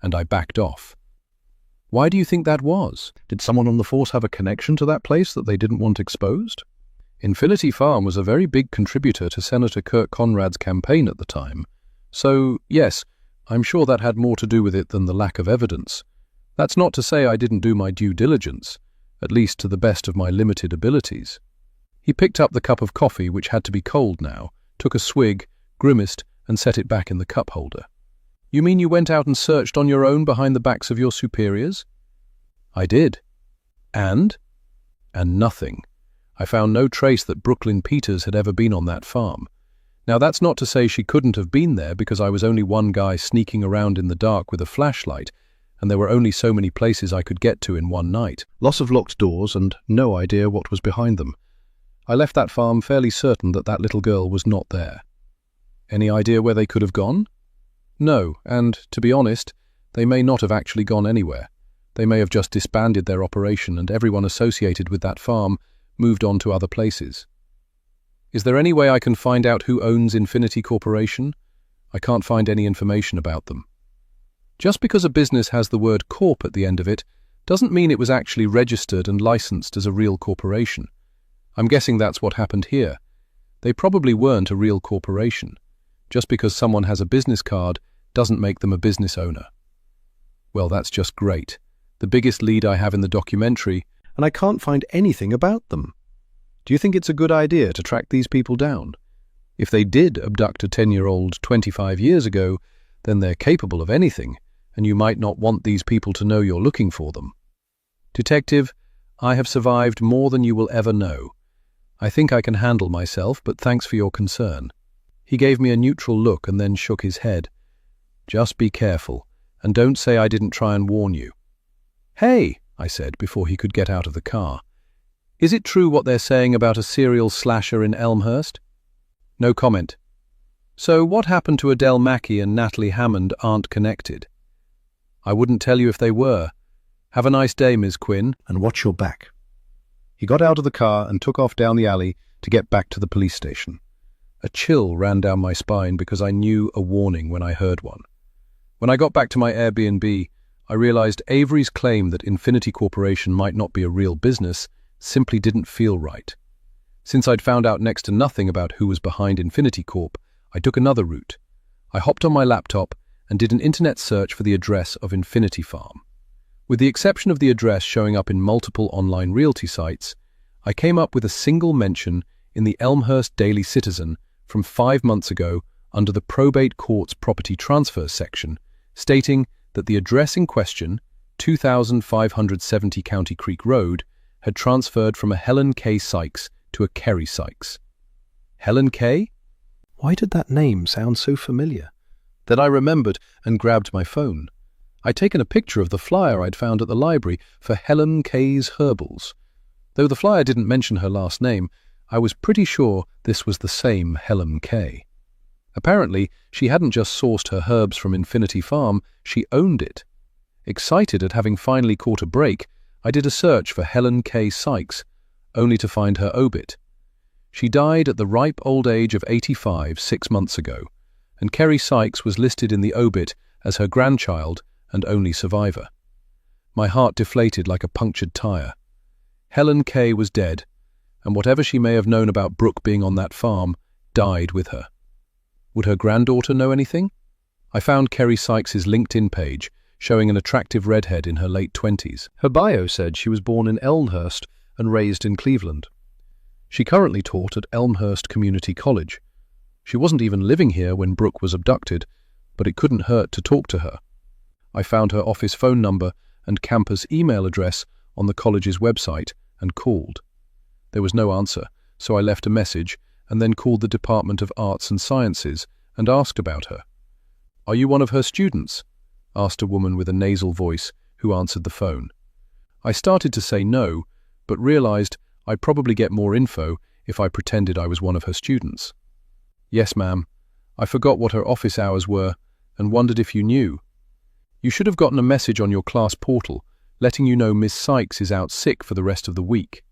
Speaker 2: And I backed off. Why do you think that was? Did someone on the force have a connection to that place that they didn't want exposed? Infinity Farm was a very big contributor to Senator Kirk Conrad's campaign at the time. So, yes, I'm sure that had more to do with it than the lack of evidence. That's not to say I didn't do my due diligence, at least to the best of my limited abilities. He picked up the cup of coffee, which had to be cold now, took a swig, grimaced, and set it back in the cup holder. "You mean you went out and searched on your own behind the backs of your superiors?" "I did." And? And nothing. I found no trace that Brooklyn Peters had ever been on that farm. Now that's not to say she couldn't have been there because I was only one guy sneaking around in the dark with a flashlight, and there were only so many places I could get to in one night. Lots of locked doors and no idea what was behind them. I left that farm fairly certain that that little girl was not there. Any idea where they could have gone? No, and, to be honest, they may not have actually gone anywhere. They may have just disbanded their operation and everyone associated with that farm moved on to other places. Is there any way I can find out who owns Infinity Corporation? I can't find any information about them. Just because a business has the word corp at the end of it doesn't mean it was actually registered and licensed as a real corporation. I'm guessing that's what happened here. They probably weren't a real corporation. Just because someone has a business card doesn't make them a business owner. Well, that's just great. The biggest lead I have in the documentary, and I can't find anything about them. Do you think it's a good idea to track these people down? If they did abduct a 10-year-old 25 years ago, then they're capable of anything, and you might not want these people to know you're looking for them. Detective, I have survived more than you will ever know. I think I can handle myself, but thanks for your concern. He gave me a neutral look and then shook his head. Just be careful, and don't say I didn't try and warn you. Hey, I said before he could get out of the car. Is it true what they're saying about a serial slasher in Elmhurst? No comment. So what happened to Adele Mackey and Natalie Hammond aren't connected? I wouldn't tell you if they were. Have a nice day, Ms. Quinn, and watch your back. He got out of the car and took off down the alley to get back to the police station. A chill ran down my spine because I knew a warning when I heard one. When I got back to my Airbnb, I realized Avery's claim that Infinity Corporation might not be a real business simply didn't feel right. Since I'd found out next to nothing about who was behind Infinity Corp, I took another route. I hopped on my laptop and did an internet search for the address of Infinity Farm. With the exception of the address showing up in multiple online realty sites, I came up with a single mention in the Elmhurst Daily Citizen from 5 months ago under the Probate Court's Property Transfer section, stating that the address in question, 2570 County Creek Road, had transferred from a Helen K. Sykes to a Kerry Sykes. Helen K? Why did that name sound so familiar? Then I remembered and grabbed my phone. I'd taken a picture of the flyer I'd found at the library for Helen K's Herbals. Though the flyer didn't mention her last name, I was pretty sure this was the same Helen K. Apparently, she hadn't just sourced her herbs from Infinity Farm, she owned it. Excited at having finally caught a break, I did a search for Helen K. Sykes, only to find her obit. She died at the ripe old age of 85 6 months ago, and Kerry Sykes was listed in the obit as her grandchild and only survivor. My heart deflated like a punctured tire. Helen K. was dead, and whatever she may have known about Brooke being on that farm died with her. Would her granddaughter know anything? I found Kerry Sykes's LinkedIn page, showing an attractive redhead in her late 20s. Her bio said she was born in Elmhurst and raised in Cleveland. She currently taught at Elmhurst Community College. She wasn't even living here when Brooke was abducted, but it couldn't hurt to talk to her. I found her office phone number and campus email address on the college's website and called. There was no answer, so I left a message and then called the Department of Arts and Sciences and asked about her. "Are you one of her students?" asked a woman with a nasal voice who answered the phone. I started to say no, but realized I'd probably get more info if I pretended I was one of her students. "Yes, ma'am. I forgot what her office hours were and wondered if you knew. You should have gotten a message on your class portal letting you know Miss Sykes is out sick for the rest of the week."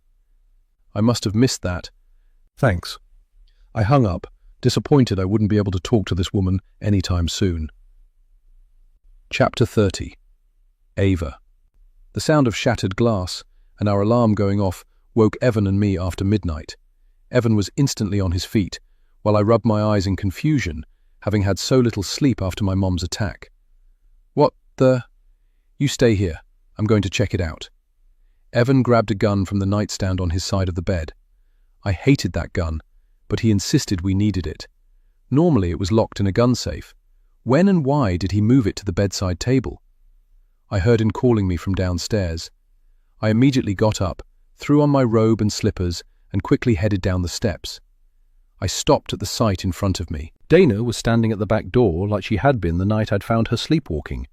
Speaker 2: I must have missed that. Thanks. I hung up, disappointed I wouldn't be able to talk to this woman anytime soon. Chapter 30. Ava. The sound of shattered glass and our alarm going off woke Evan and me after midnight. Evan was instantly on his feet, while I rubbed my eyes in confusion, having had so little sleep after my mom's attack. "What the—" "You stay here. I'm going to check it out." Evan grabbed a gun from the nightstand on his side of the bed. I hated that gun, but he insisted we needed it. Normally it was locked in a gun safe. When and why did he move it to the bedside table? I heard him calling me from downstairs. I immediately got up, threw on my robe and slippers, and quickly headed down the steps. I stopped at the sight in front of me. Dana was standing at the back door like she had been the night I'd found her sleepwalking.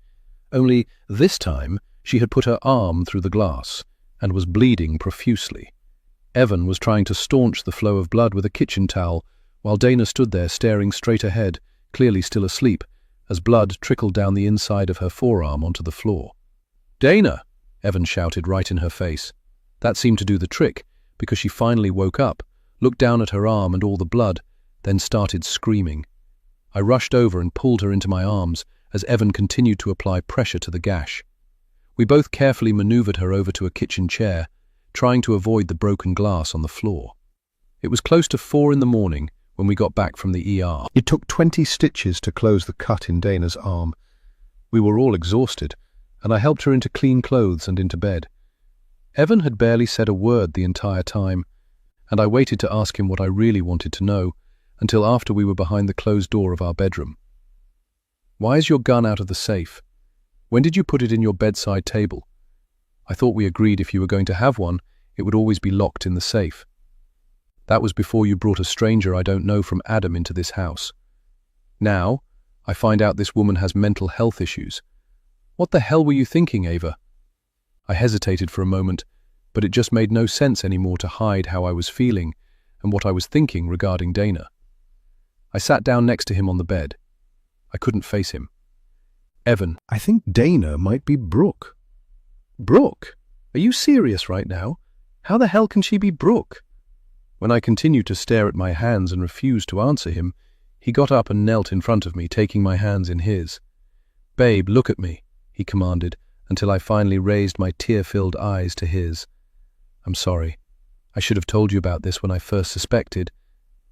Speaker 2: Only this time she had put her arm through the glass and was bleeding profusely. Evan was trying to staunch the flow of blood with a kitchen towel, while Dana stood there staring straight ahead, clearly still asleep, as blood trickled down the inside of her forearm onto the floor. "Dana!" Evan shouted right in her face. That seemed to do the trick, because she finally woke up, looked down at her arm and all the blood, then started screaming. I rushed over and pulled her into my arms as Evan continued to apply pressure to the gash. We both carefully maneuvered her over to a kitchen chair, trying to avoid the broken glass on the floor. It was close to 4 in the morning when we got back from the ER.
Speaker 1: It took 20 stitches to close the cut in Dana's arm. We were all exhausted, and I helped her into clean clothes and into bed. Evan had barely said a word the entire time, and I waited to ask him what I really wanted to know until after we were behind the closed door of our bedroom. "Why is your gun out of the safe? When did you put it in your bedside table? I thought we agreed if you were going to have one, it would always be locked in the safe. That was before you brought a stranger I don't know from Adam into this house. Now, I find out this woman has mental health issues. What the hell were you thinking, Ava?" I hesitated for a moment, but it just made no sense anymore to hide how I was feeling and what I was thinking regarding Dana. I sat down next to him on the bed. I couldn't face him. "Evan, I think Dana might be Brooke."
Speaker 2: "Brooke? Are you serious right now? How the hell can she be Brooke?" When I continued to stare at my hands and refused to answer him, he got up and knelt in front of me, taking my hands in his. "Babe, look at me," he commanded, until I finally raised my tear-filled eyes to his. "I'm sorry. I should have told you about this when I first suspected,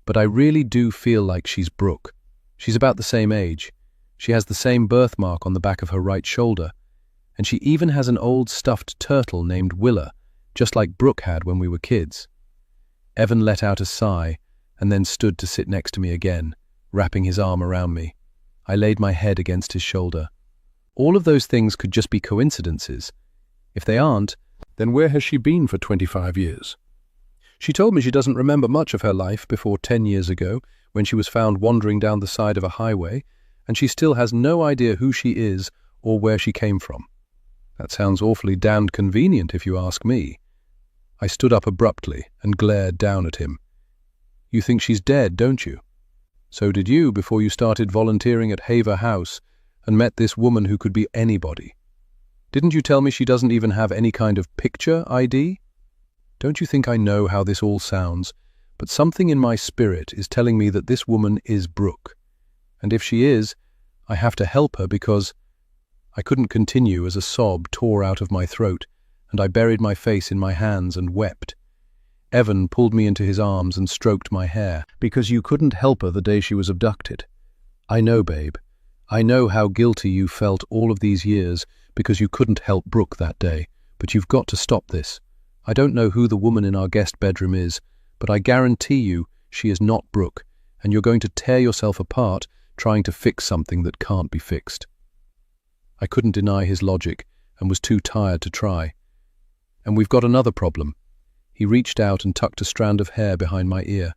Speaker 2: but I really do feel like she's Brooke. She's about the same age. She has the same birthmark on the back of her right shoulder, and she even has an old stuffed turtle named Willa, just like Brooke had when we were kids." Evan let out a sigh and then stood to sit next to me again, wrapping his arm around me. I laid my head against his shoulder. All of those things could just be coincidences. If they aren't,
Speaker 1: Then where has she been for 25 years?
Speaker 2: she told me she doesn't remember much of her life before 10 years ago when she was found wandering down the side of a highway, and she still has no idea who she is or where she came from. That sounds awfully damned convenient if you ask me. I stood up abruptly and glared down at him. "You think she's dead, don't you? So did you before you started volunteering at Haver House and met this woman who could be anybody. Didn't you tell me she doesn't even have any kind of picture ID? Don't you think I know how this all sounds, but something in my spirit is telling me that this woman is Brooke. And if she is, I have to help her because—" I couldn't continue as a sob tore out of my throat, and I buried my face in my hands and wept. Evan pulled me into his arms and stroked my hair.
Speaker 1: Because you couldn't help her the day she was abducted.
Speaker 2: "I know, babe. I know how guilty you felt all of these years because you couldn't help Brooke that day, but you've got to stop this. I don't know who the woman in our guest bedroom is, but I guarantee you she is not Brooke, and you're going to tear yourself apart trying to fix something that can't be fixed." I couldn't deny his logic and was too tired to try. "And we've got another problem." He reached out and tucked a strand of hair behind my ear.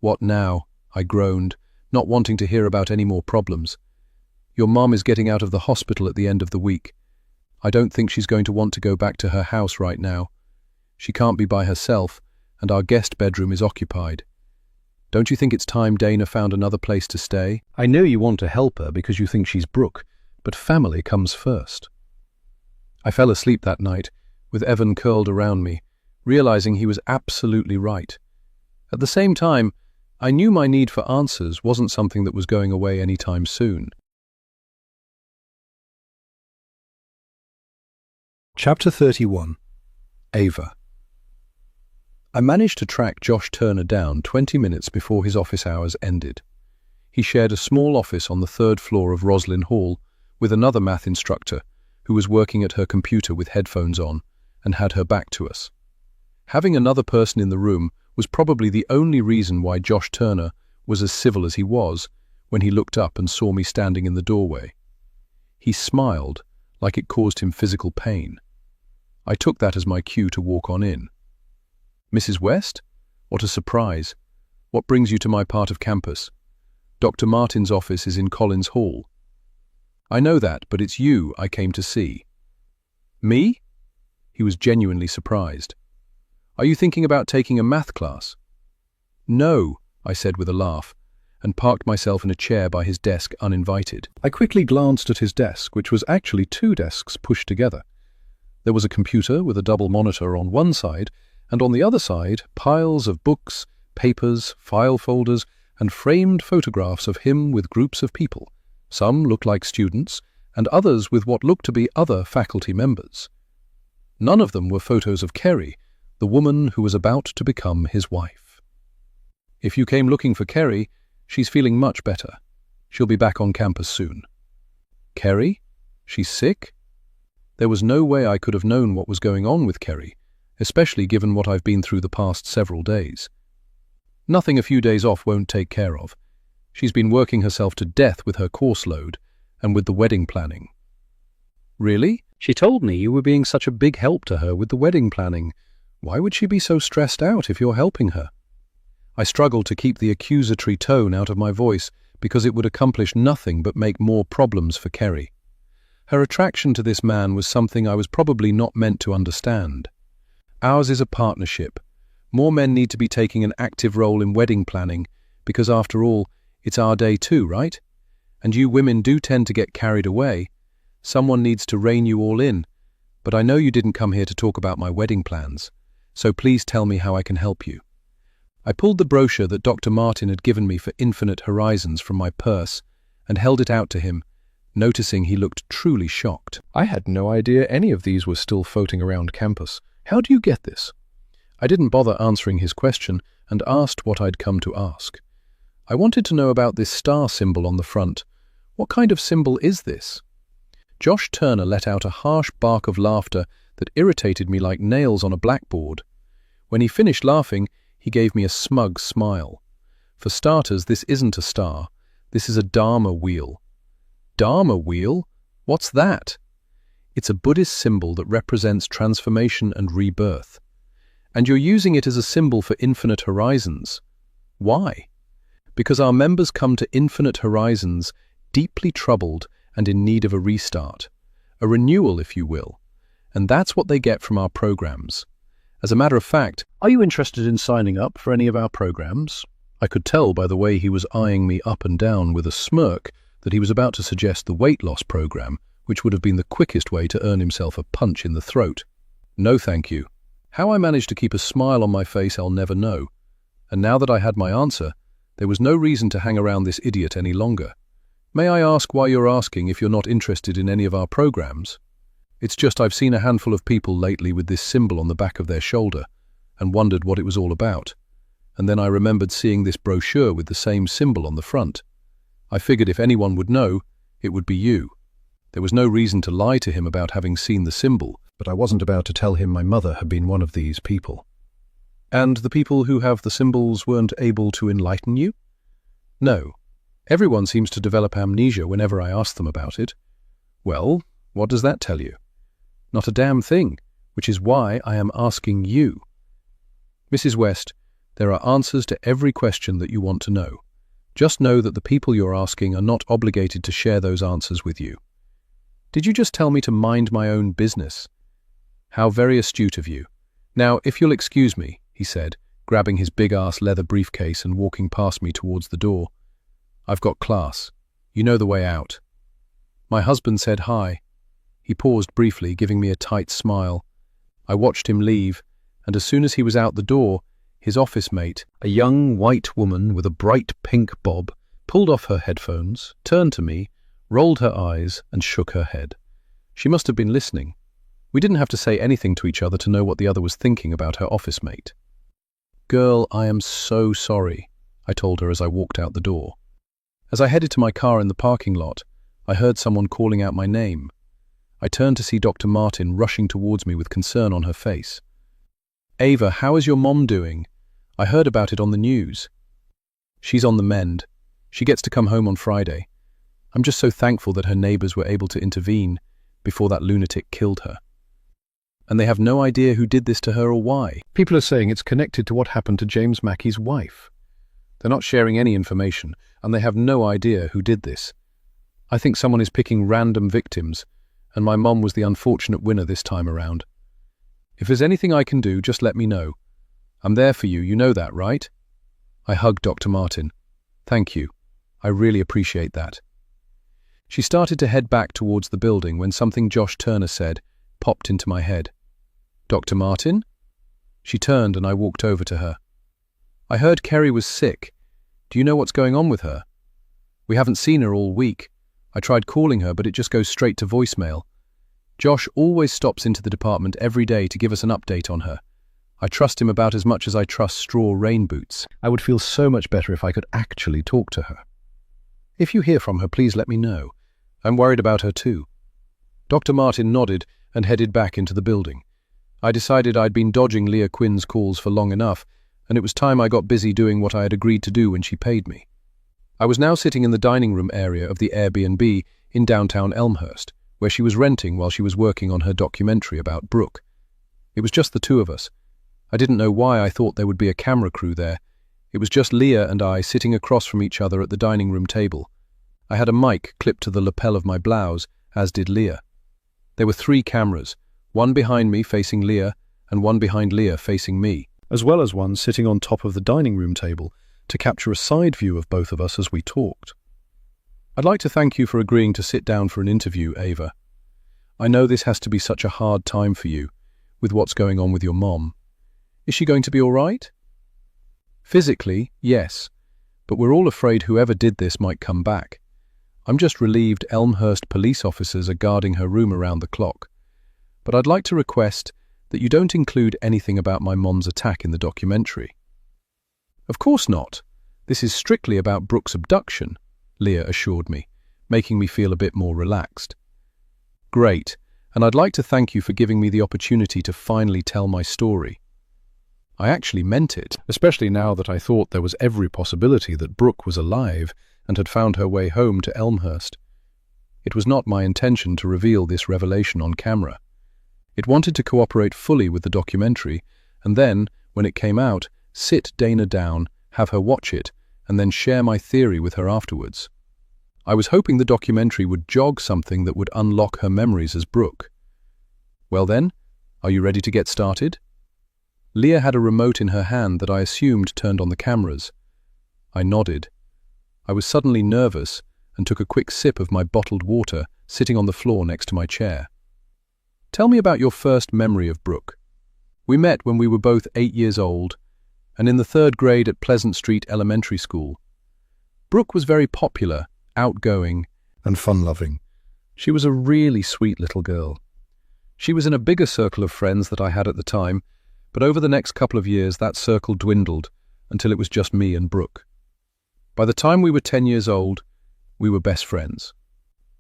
Speaker 2: "What now?" I groaned, not wanting to hear about any more problems. "Your mom is getting out of the hospital at the end of the week. I don't think she's going to want to go back to her house right now. She can't be by herself, and our guest bedroom is occupied. Don't you think it's time Dana found another place to stay?"
Speaker 1: I know you want to help her because you think she's Brooke, but family comes first.
Speaker 2: I fell asleep that night, with Evan curled around me, realizing he was absolutely right. At the same time, I knew my need for answers wasn't something that was going away anytime soon.
Speaker 1: Chapter 31. Ava.
Speaker 2: I managed to track Josh Turner down 20 minutes before his office hours ended. He shared a small office on the 3rd floor of Roslyn Hall with another math instructor who was working at her computer with headphones on and had her back to us. Having another person in the room was probably the only reason why Josh Turner was as civil as he was when he looked up and saw me standing in the doorway. He smiled like it caused him physical pain. I took that as my cue to walk on in. "Mrs. West? What a surprise. What brings you to my part of campus? Dr. Martin's office is in Collins Hall." "I know that, but it's you I came to see." "Me?" He was genuinely surprised. "Are you thinking about taking a math class?" "No," I said with a laugh, and parked myself in a chair by his desk uninvited.
Speaker 1: I quickly glanced at his desk, which was actually 2 desks pushed together. There was a computer with a double monitor on one side, and on the other side, piles of books, papers, file folders,
Speaker 2: and framed photographs of him with groups of people. Some looked like students, and others with what looked to be other faculty members. None of them were photos of Kerry, the woman who was about to become his wife. If you came looking for Kerry, she's feeling much better. She'll be back on campus soon. Kerry? She's sick? There was no way I could have known what was going on with Kerry, especially given what I've been through the past several days. Nothing a few days off won't take care of. She's been working herself to death with her course load and with the wedding planning. Really? She told me you were being such a big help to her with the wedding planning. Why would she be so stressed out if you're helping her? I struggled to keep the accusatory tone out of my voice because it would accomplish nothing but make more problems for Kerry. Her attraction to this man was something I was probably not meant to understand. Ours is a partnership. More men need to be taking an active role in wedding planning because, after all, it's our day too, right? And you women do tend to get carried away. Someone needs to rein you all in. But I know you didn't come here to talk about my wedding plans, so please tell me how I can help you. I pulled the brochure that Dr. Martin had given me for Infinite Horizons from my purse and held it out to him, noticing he looked truly shocked. I had no idea any of these were still floating around campus. How do you get this? I didn't bother answering his question and asked what I'd come to ask. I wanted to know about this star symbol on the front. What kind of symbol is this? Josh Turner let out a harsh bark of laughter that irritated me like nails on a blackboard. When he finished laughing, he gave me a smug smile. For starters, this isn't a star. This is a Dharma wheel. Dharma wheel? What's that? It's a Buddhist symbol that represents transformation and rebirth. And you're using it as a symbol for Infinite Horizons. Why? Because our members come to Infinite Horizons deeply troubled and in need of a restart, a renewal, if you will. And that's what they get from our programs. As a matter of fact, are you interested in signing up for any of our programs? I could tell by the way he was eyeing me up and down with a smirk that he was about to suggest the weight loss program, which would have been the quickest way to earn himself a punch in the throat. No, thank you. How I managed to keep a smile on my face, I'll never know. And now that I had my answer, there was no reason to hang around this idiot any longer. May I ask why you're asking if you're not interested in any of our programs? It's just I've seen a handful of people lately with this symbol on the back of their shoulder and wondered what it was all about. And then I remembered seeing this brochure with the same symbol on the front. I figured if anyone would know, it would be you. There was no reason to lie to him about having seen the symbol, but I wasn't about to tell him my mother had been one of these people. And the people who have the symbols weren't able to enlighten you? No. Everyone seems to develop amnesia whenever I ask them about it. Well, what does that tell you? Not a damn thing, which is why I am asking you. Mrs. West, there are answers to every question that you want to know. Just know that the people you're asking are not obligated to share those answers with you. Did you just tell me to mind my own business? How very astute of you. Now, if you'll excuse me, he said, grabbing his big-ass leather briefcase and walking past me towards the door. I've got class. You know the way out. My husband said hi. He paused briefly, giving me a tight smile. I watched him leave, and as soon as he was out the door, his office mate, a young white woman with a bright pink bob, pulled off her headphones, turned to me, rolled her eyes, and shook her head. She must have been listening. We didn't have to say anything to each other to know what the other was thinking about her office mate. "Girl, I am so sorry," I told her as I walked out the door. As I headed to my car in the parking lot, I heard someone calling out my name. I turned to see Dr. Martin rushing towards me with concern on her face. "Ava, how is your mom doing? I heard about it on the news." "She's on the mend. She gets to come home on Friday. I'm just so thankful that her neighbors were able to intervene before that lunatic killed her. And they have no idea who did this to her or why. People are saying it's connected to what happened to James Mackey's wife. They're not sharing any information, and they have no idea who did this. I think someone is picking random victims, and my mom was the unfortunate winner this time around. If there's anything I can do, just let me know. I'm there for you, you know that, right?" I hugged Dr. Martin. "Thank you. I really appreciate that." She started to head back towards the building when something Josh Turner said popped into my head. "Dr. Martin?" She turned and I walked over to her. "I heard Kerry was sick.
Speaker 1: Do you know what's going on with her? We haven't seen her all week. I tried calling her, but it just goes straight to voicemail. Josh always stops into the department every day to give us an update on her. I trust him about as much as I trust straw rain boots.
Speaker 2: I would feel so much better if I could actually talk to her.
Speaker 1: If you hear from her, please let me know. I'm worried about her too. Dr. Martin nodded and headed back into the building. I decided I'd been dodging Leah Quinn's calls for long enough, and it was time I got busy doing what I had agreed to do when she paid me. I was now sitting in the dining room area of the Airbnb in downtown Elmhurst, where she was renting while she was working on her documentary about Brooke. It was just the two of us. I didn't know why I thought there would be a camera crew there. It was just Leah and I sitting across from each other at the dining room table. I had a mic clipped to the lapel of my blouse, as did Leah. There were 3 cameras, one behind me facing Leah and one behind Leah facing me,
Speaker 2: as well as one sitting on top of the dining room table to capture a side view of both of us as we talked.
Speaker 1: I'd like to thank you for agreeing to sit down for an interview, Ava. I know this has to be such a hard time for you, with what's going on with your mom. Is she going to be all right? Physically, yes, but we're all afraid whoever did this might come back. I'm just relieved Elmhurst police officers are guarding her room around the clock. But I'd like to request that you don't include anything about my mom's attack in the documentary. Of course not. This is strictly about Brooke's abduction, Leah assured me, making me feel a bit more relaxed. Great, and I'd like to thank you for giving me the opportunity to finally tell my story. I actually meant it,
Speaker 2: especially now that I thought there was every possibility that Brooke was alive and had found her way home to Elmhurst.
Speaker 1: It was not my intention to reveal this revelation on camera. It wanted to cooperate fully with the documentary, and then, when it came out, sit Dana down, have her watch it, and then share my theory with her afterwards. I was hoping the documentary would jog something that would unlock her memories as Brooke. Well then, are you ready to get started? Leah had a remote in her hand that I assumed turned on the cameras. I nodded. I was suddenly nervous and took a quick sip of my bottled water sitting on the floor next to my chair. Tell me about your first memory of Brooke. We met when we were both 8 years old and in the 3rd grade at Pleasant Street Elementary School. Brooke was very popular, outgoing,
Speaker 2: and fun-loving.
Speaker 1: She was a really sweet little girl. She was in a bigger circle of friends that I had at the time, but over the next couple of years that circle dwindled until it was just me and Brooke. By the time we were 10 years old, we were best friends.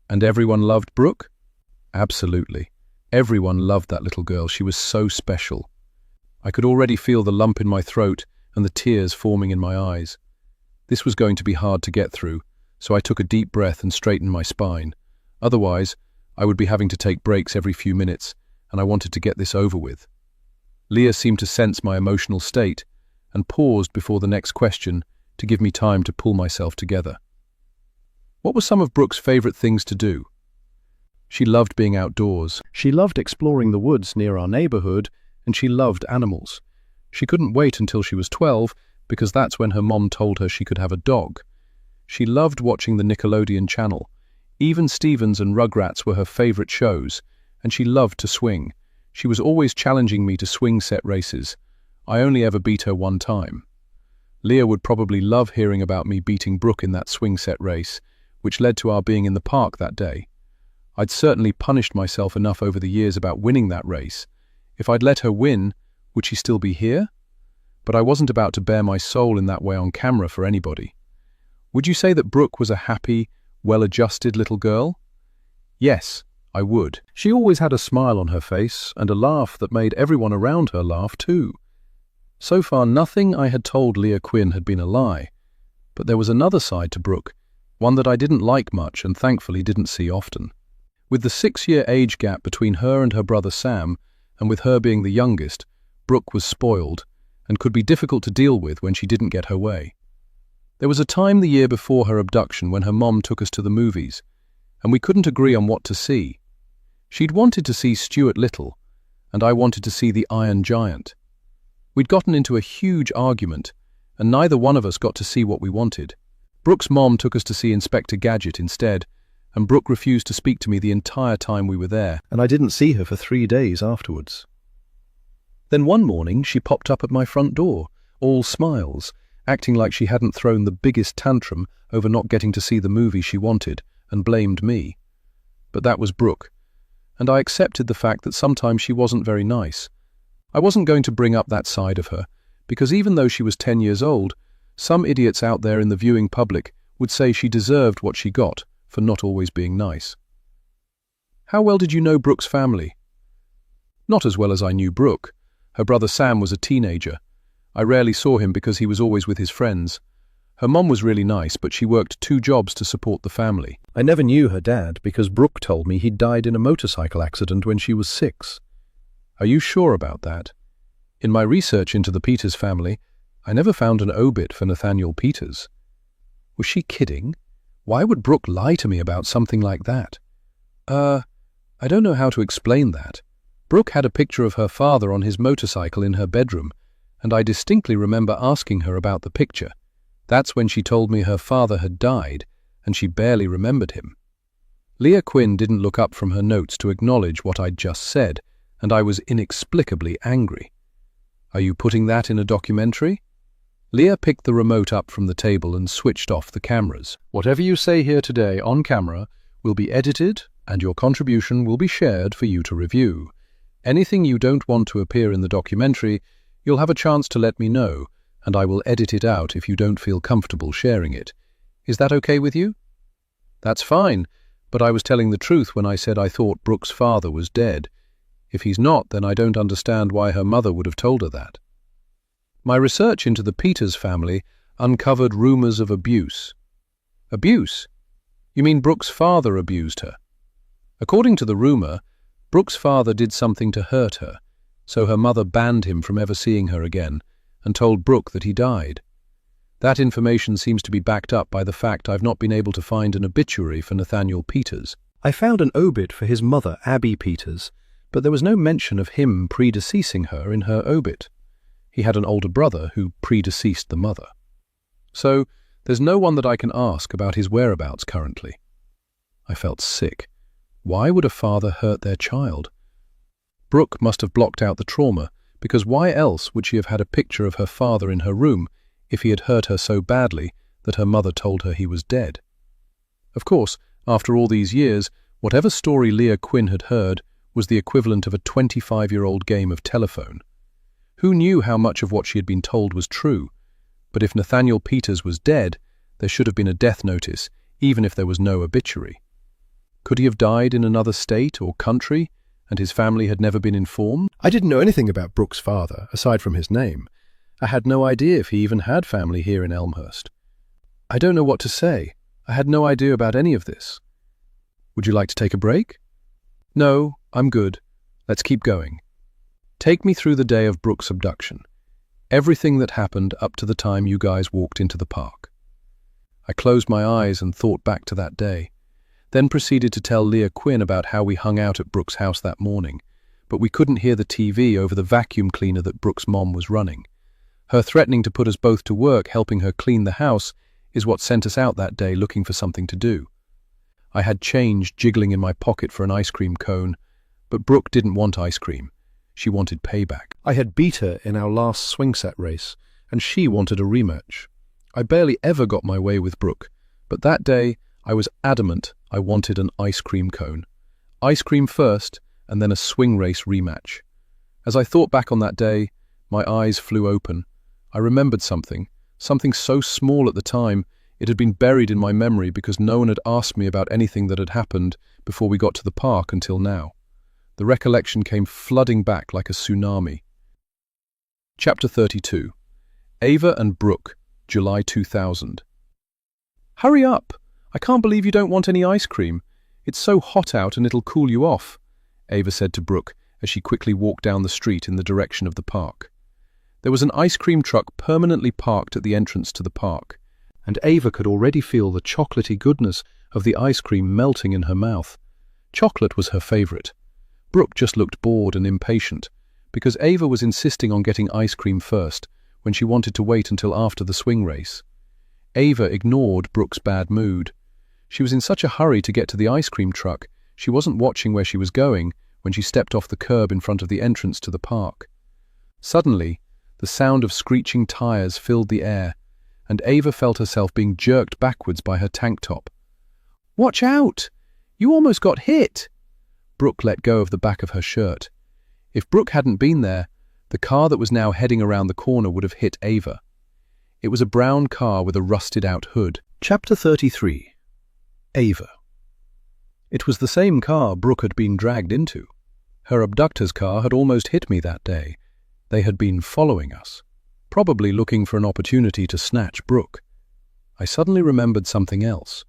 Speaker 1: And everyone loved Brooke? Absolutely. Everyone loved that little girl. She was so special. I could already feel the lump in my throat and the tears forming in my eyes. This was going to be hard to get through, so I took a deep breath and straightened my spine. Otherwise, I would be having to take breaks every few minutes, and I wanted to get this over with. Leah seemed to sense my emotional state and paused before the next question to give me time to pull myself together. What were some of Brooke's favorite things to do? She loved being outdoors.
Speaker 2: She loved exploring the woods near our neighborhood, and she loved animals.
Speaker 1: She couldn't wait until she was 12 because that's when her mom told her she could have a dog. She loved watching the Nickelodeon channel. Even Stevens and Rugrats were her favorite shows, and she loved to swing. She was always challenging me to swing set races. I only ever beat her one time. Leah would probably love hearing about me beating Brooke in that swing set race, which led to our being in the park that day. I'd certainly punished myself enough over the years about winning that race. If I'd let her win, would she still be here? But I wasn't about to bare my soul in that way on camera for anybody. Would you say that Brooke was a happy, well-adjusted little girl? Yes, I would.
Speaker 2: She always had a smile on her face and a laugh that made everyone around her laugh too.
Speaker 1: So far, nothing I had told Leah Quinn had been a lie. But there was another side to Brooke, one that I didn't like much and thankfully didn't see often. With the 6-year age gap between her and her brother Sam, and with her being the youngest, Brooke was spoiled and could be difficult to deal with when she didn't get her way. There was a time the year before her abduction when her mom took us to the movies, and we couldn't agree on what to see. She'd wanted to see Stuart Little, and I wanted to see The Iron Giant. We'd gotten into a huge argument, and neither one of us got to see what we wanted. Brooke's mom took us to see Inspector Gadget instead, and Brooke refused to speak to me the entire time we were there.
Speaker 2: And I didn't see her for 3 days afterwards.
Speaker 1: Then one morning she popped up at my front door, all smiles,
Speaker 2: acting like she hadn't thrown the biggest tantrum over not getting to see the movie she wanted and blamed me. But that was Brooke, and I accepted the fact that sometimes she wasn't very nice. I wasn't going to bring up that side of her, because even though she was 10 years old, some idiots out there in the viewing public would say she deserved what she got for not always being nice. How well did you know Brooke's family? Not as well as I knew Brooke. Her brother Sam was a teenager. I rarely saw him because he was always with his friends. Her mom was really nice, but she worked 2 jobs to support the family. I never knew her dad because Brooke told me he'd died in a motorcycle accident when she was 6. Are you sure about that? In my research into the Peters family, I never found an obit for Nathaniel Peters. Was she kidding? Why would Brooke lie to me about something like that? I don't know how to explain that. Brooke had a picture of her father on his motorcycle in her bedroom, and I distinctly remember asking her about the picture. That's when she told me her father had died, and she barely remembered him. Leah Quinn didn't look up from her notes to acknowledge what I'd just said, and I was inexplicably angry. Are you putting that in a documentary? Leah picked the remote up from the table and switched off the cameras. Whatever you say here today on camera will be edited, and your contribution will be shared for you to review. Anything you don't want to appear in the documentary, you'll have a chance to let me know, and I will edit it out if you don't feel comfortable sharing it. Is that okay with you? That's fine, but I was telling the truth when I said I thought Brooke's father was dead. If he's not, then I don't understand why her mother would have told her that. My research into the Peters family uncovered rumors of abuse. Abuse? You mean Brooke's father abused her? According to the rumor, Brooke's father did something to hurt her, so her mother banned him from ever seeing her again and told Brooke that he died. That information seems to be backed up by the fact I've not been able to find an obituary for Nathaniel Peters. I found an obit for his mother, Abby Peters, but there was no mention of him predeceasing her in her obit. He had an older brother who predeceased the mother. So, there's no one that I can ask about his whereabouts currently. I felt sick. Why would a father hurt their child? Brooke must have blocked out the trauma, because why else would she have had a picture of her father in her room if he had hurt her so badly that her mother told her he was dead? Of course, after all these years, whatever story Leah Quinn had heard was the equivalent of a 25-year-old game of telephone. Who knew how much of what she had been told was true? But if Nathaniel Peters was dead, there should have been a death notice, even if there was no obituary. Could he have died in another state or country, and his family had never been informed? I didn't know anything about Brooke's father, aside from his name. I had no idea if he even had family here in Elmhurst. I don't know what to say. I had no idea about any of this. Would you like to take a break? No, I'm good. Let's keep going. Take me through the day of Brooke's abduction. Everything that happened up to the time you guys walked into the park. I closed my eyes and thought back to that day, then proceeded to tell Leah Quinn about how we hung out at Brooke's house that morning, but we couldn't hear the TV over the vacuum cleaner that Brooke's mom was running. Her threatening to put us both to work helping her clean the house is what sent us out that day looking for something to do. I had change jiggling in my pocket for an ice cream cone, but Brooke didn't want ice cream. She wanted payback. I had beat her in our last swing set race, and she wanted a rematch. I barely ever got my way with Brooke, but that day I was adamant I wanted an ice cream cone. Ice cream first, and then a swing race rematch. As I thought back on that day, my eyes flew open. I remembered something so small at the time, it had been buried in my memory because no one had asked me about anything that had happened before we got to the park until now. The recollection came flooding back like a tsunami. Chapter 32. Ava and Brooke, July 2000. Hurry up! I can't believe you don't want any ice cream. It's so hot out and it'll cool you off, Ava said to Brooke as she quickly walked down the street in the direction of the park. There was an ice cream truck permanently parked at the entrance to the park, and Ava could already feel the chocolatey goodness of the ice cream melting in her mouth. Chocolate was her favorite. Brooke just looked bored and impatient, because Ava was insisting on getting ice cream first when she wanted to wait until after the swing race. Ava ignored Brooke's bad mood. She was in such a hurry to get to the ice cream truck, she wasn't watching where she was going when she stepped off the curb in front of the entrance to the park. Suddenly, the sound of screeching tires filled the air, and Ava felt herself being jerked backwards by her tank top. "Watch out! You almost got hit!" Brooke let go of the back of her shirt. If Brooke hadn't been there, the car that was now heading around the corner would have hit Ava. It was a brown car with a rusted-out hood.
Speaker 1: Chapter 33. Ava. It was the same car Brooke had been dragged into. Her abductor's car had almost hit me that day. They had been following us, probably looking for an opportunity to snatch Brooke. I suddenly remembered something else.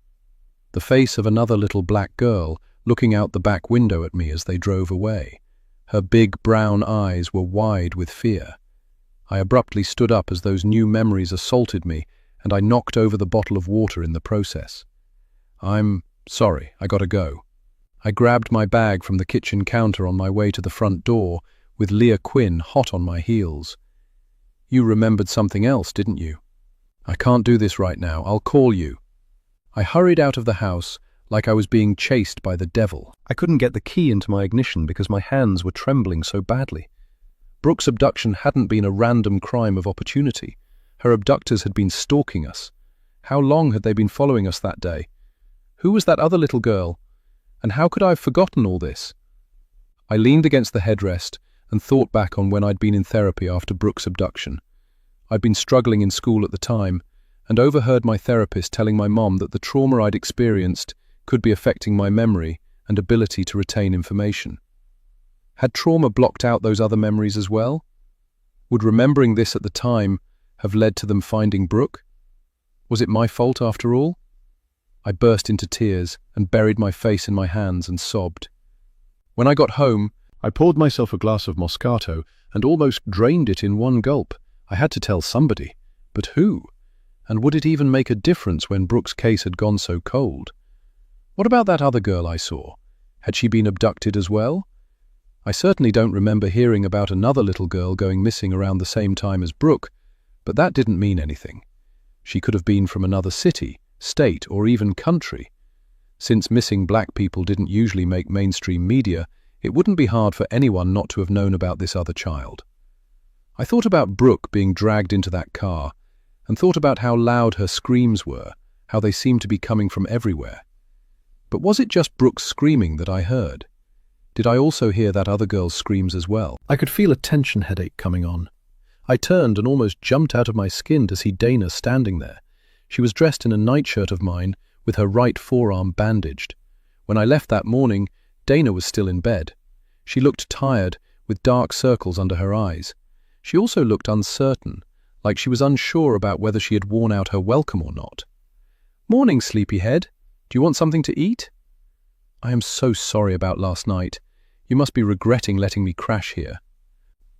Speaker 1: The face of another little black girl looking out the back window at me as they drove away. Her big brown eyes were wide with fear. I abruptly stood up as those new memories assaulted me, and I knocked over the bottle of water in the process. "I'm sorry, I gotta go." I grabbed my bag from the kitchen counter on my way to the front door, with Leah Quinn hot on my heels. "You remembered something else, didn't you?" "I can't do this right now, I'll call you." I hurried out of the house like I was being chased by the devil. I couldn't get the key into my ignition because my hands were trembling so badly. Brooke's abduction hadn't been a random crime of opportunity. Her abductors had been stalking us. How long had they been following us that day? Who was that other little girl? And how could I have forgotten all this? I leaned against the headrest and thought back on when I'd been in therapy after Brooke's abduction. I'd been struggling in school at the time and overheard my therapist telling my mom that the trauma I'd experienced could be affecting my memory and ability to retain information. Had trauma blocked out those other memories as well? Would remembering this at the time have led to them finding Brooke? Was it my fault after all? I burst into tears and buried my face in my hands and sobbed. When I got home, I poured myself a glass of Moscato and almost drained it in one gulp. I had to tell somebody. But who? And would it even make a difference when Brooke's case had gone so cold? What about that other girl I saw? Had she been abducted as well? I certainly don't remember hearing about another little girl going missing around the same time as Brooke, but that didn't mean anything. She could have been from another city, state, or even country. Since missing black people didn't usually make mainstream media, it wouldn't be hard for anyone not to have known about this other child. I thought about Brooke being dragged into that car, and thought about how loud her screams were, how they seemed to be coming from everywhere. But was it just Brooke's screaming that I heard? Did I also hear that other girl's screams as well? I could feel a tension headache coming on. I turned and almost jumped out of my skin to see Dana standing there. She was dressed in a nightshirt of mine, with her right forearm bandaged. When I left that morning, Dana was still in bed. She looked tired, with dark circles under her eyes. She also looked uncertain, like she was unsure about whether she had worn out her welcome or not. "Morning, sleepyhead. Do you want something to eat?" "I am so sorry about last night. You must be regretting letting me crash here."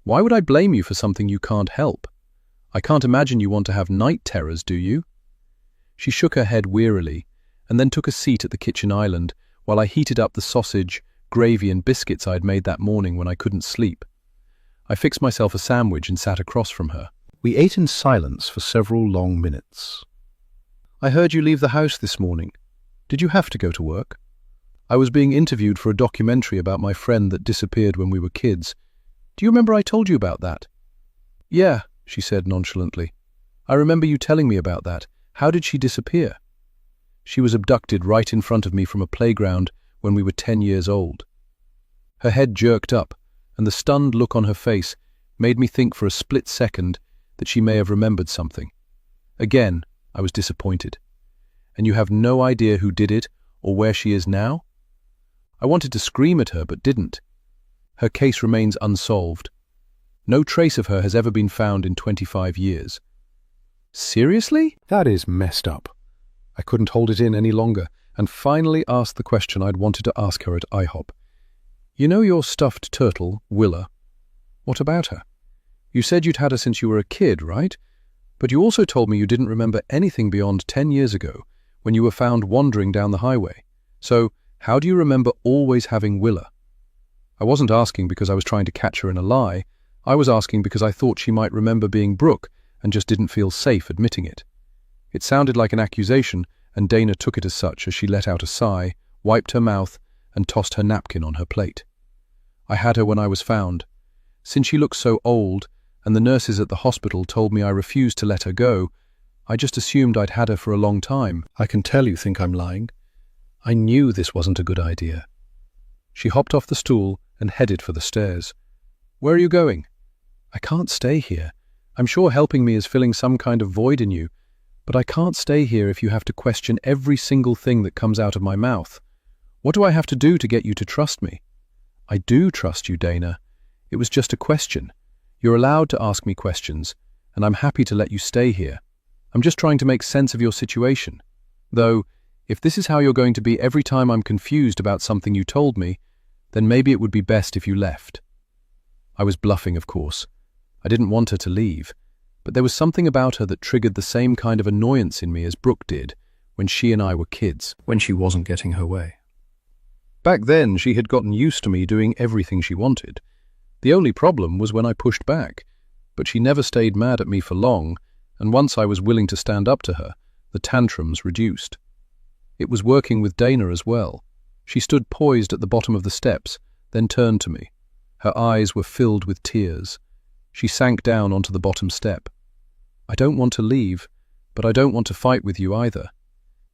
Speaker 1: "Why would I blame you for something you can't help? I can't imagine you want to have night terrors, do you?" She shook her head wearily, and then took a seat at the kitchen island while I heated up the sausage, gravy and biscuits I'd made that morning when I couldn't sleep. I fixed myself a sandwich and sat across from her. We ate in silence for several long minutes. "I heard you leave the house this morning. Did you have to go to work?" "I was being interviewed for a documentary about my friend that disappeared when we were kids. Do you remember I told you about that?" "Yeah," she said nonchalantly. "I remember you telling me about that. How did she disappear?" "She was abducted right in front of me from a playground when we were 10 years old." Her head jerked up, and the stunned look on her face made me think for a split second that she may have remembered something. Again, I was disappointed. "And you have no idea who did it or where she is now?" I wanted to scream at her, but didn't. "Her case remains unsolved. No trace of her has ever been found in 25 years. "Seriously? That is messed up." I couldn't hold it in any longer, and finally asked the question I'd wanted to ask her at IHOP. "You know your stuffed turtle, Willa? What about her? You said you'd had her since you were a kid, right? But you also told me you didn't remember anything beyond 10 years ago, when you were found wandering down the highway. So, how do you remember always having Willa?" I wasn't asking because I was trying to catch her in a lie. I was asking because I thought she might remember being Brooke and just didn't feel safe admitting it. It sounded like an accusation, and Dana took it as such as she let out a sigh, wiped her mouth, and tossed her napkin on her plate. "I had her when I was found. Since she looked so old, and the nurses at the hospital told me I refused to let her go,
Speaker 2: I just assumed I'd had her for a long time. I can tell you think I'm lying. I knew this wasn't a good idea. She hopped off the stool and headed for the stairs. Where are you going? I can't stay here. I'm sure helping me is filling some kind of void in you, but I can't stay here if you have to question every single thing that comes out of my mouth. What do I have to do to get you to trust me? I do trust you, Dana. It was just a question. You're allowed to ask me questions, and I'm happy to let you stay here. I'm just trying to make sense of your situation. Though, if this is how you're going to be every time I'm confused about something you told me, then maybe it would be best if you left. I was bluffing, of course. I didn't want her to leave, but there was something about her that triggered the same kind of annoyance in me as Brooke did when she and I were kids, when she wasn't getting her way. Back then, she had gotten used to me doing everything she wanted. The only problem was when I pushed back, but she never stayed mad at me for long, and once I was willing to stand up to her, the tantrums reduced. It was working with Dana as well. She stood poised at the bottom of the steps, then turned to me. Her eyes were filled with tears. She sank down onto the bottom step. I don't want to leave, but I don't want to fight with you either.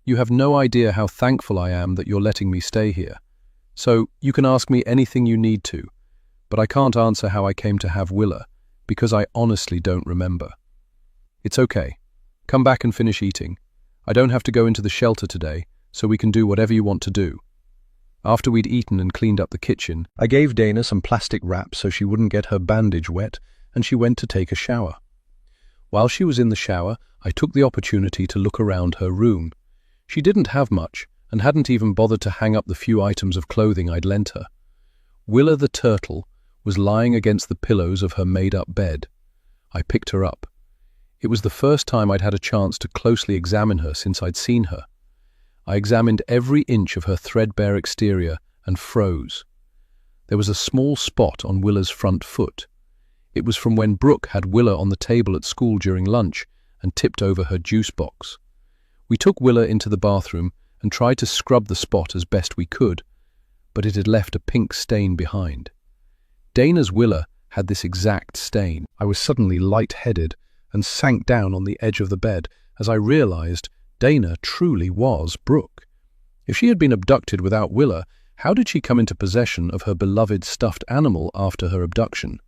Speaker 2: You have no idea how thankful I am that you're letting me stay here. So you can ask me anything you need to, but I can't answer how I came to have Willa, because I honestly don't remember. It's okay. Come back and finish eating. I don't have to go into the shelter today, so we can do whatever you want to do. After we'd eaten and cleaned up the kitchen, I gave Dana some plastic wrap so she wouldn't get her bandage wet, and she went to take a shower. While she was in the shower, I took the opportunity to look around her room. She didn't have much, and hadn't even bothered to hang up the few items of clothing I'd lent her. Willa the turtle was lying against the pillows of her made-up bed. I picked her up. It was the first time I'd had a chance to closely examine her since I'd seen her. I examined every inch of her threadbare exterior and froze. There was a small spot on Willa's front foot. It was from when Brooke had Willa on the table at school during lunch and tipped over her juice box. We took Willa into the bathroom and tried to scrub the spot as best we could, but it had left a pink stain behind. Dana's Willa had this exact stain. I was suddenly light-headed and sank down on the edge of the bed as I realized Dana truly was Brooke. If she had been abducted without Willa, how did she come into possession of her beloved stuffed animal after her abduction?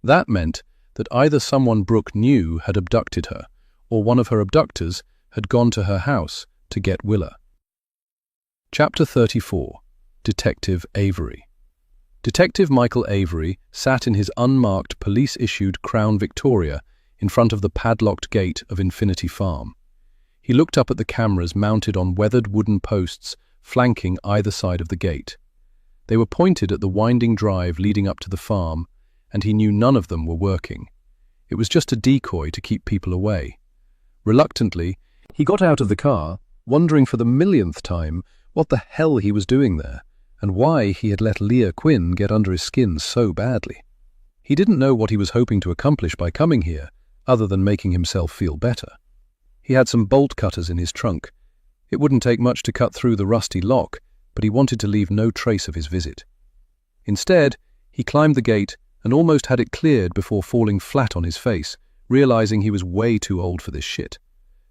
Speaker 2: That meant that either someone Brooke knew had abducted her, or one of her abductors had gone to her house to get Willa. Chapter 34. Detective Avery. Detective Michael Avery sat in his unmarked police-issued Crown Victoria in front of the padlocked gate of Infinity Farm. He looked up at the cameras mounted on weathered wooden posts flanking either side of the gate. They were pointed at the winding drive leading up to the farm, and he knew none of them were working. It was just a decoy to keep people away. Reluctantly, he got out of the car, wondering for the millionth time what the hell he was doing there, and why he had let Leah Quinn get under his skin so badly. He didn't know what he was hoping to accomplish by coming here, other than making himself feel better. He had some bolt cutters in his trunk. It wouldn't take much to cut through the rusty lock, but he wanted to leave no trace of his visit. Instead, he climbed the gate and almost had it cleared before falling flat on his face, realizing he was way too old for this shit.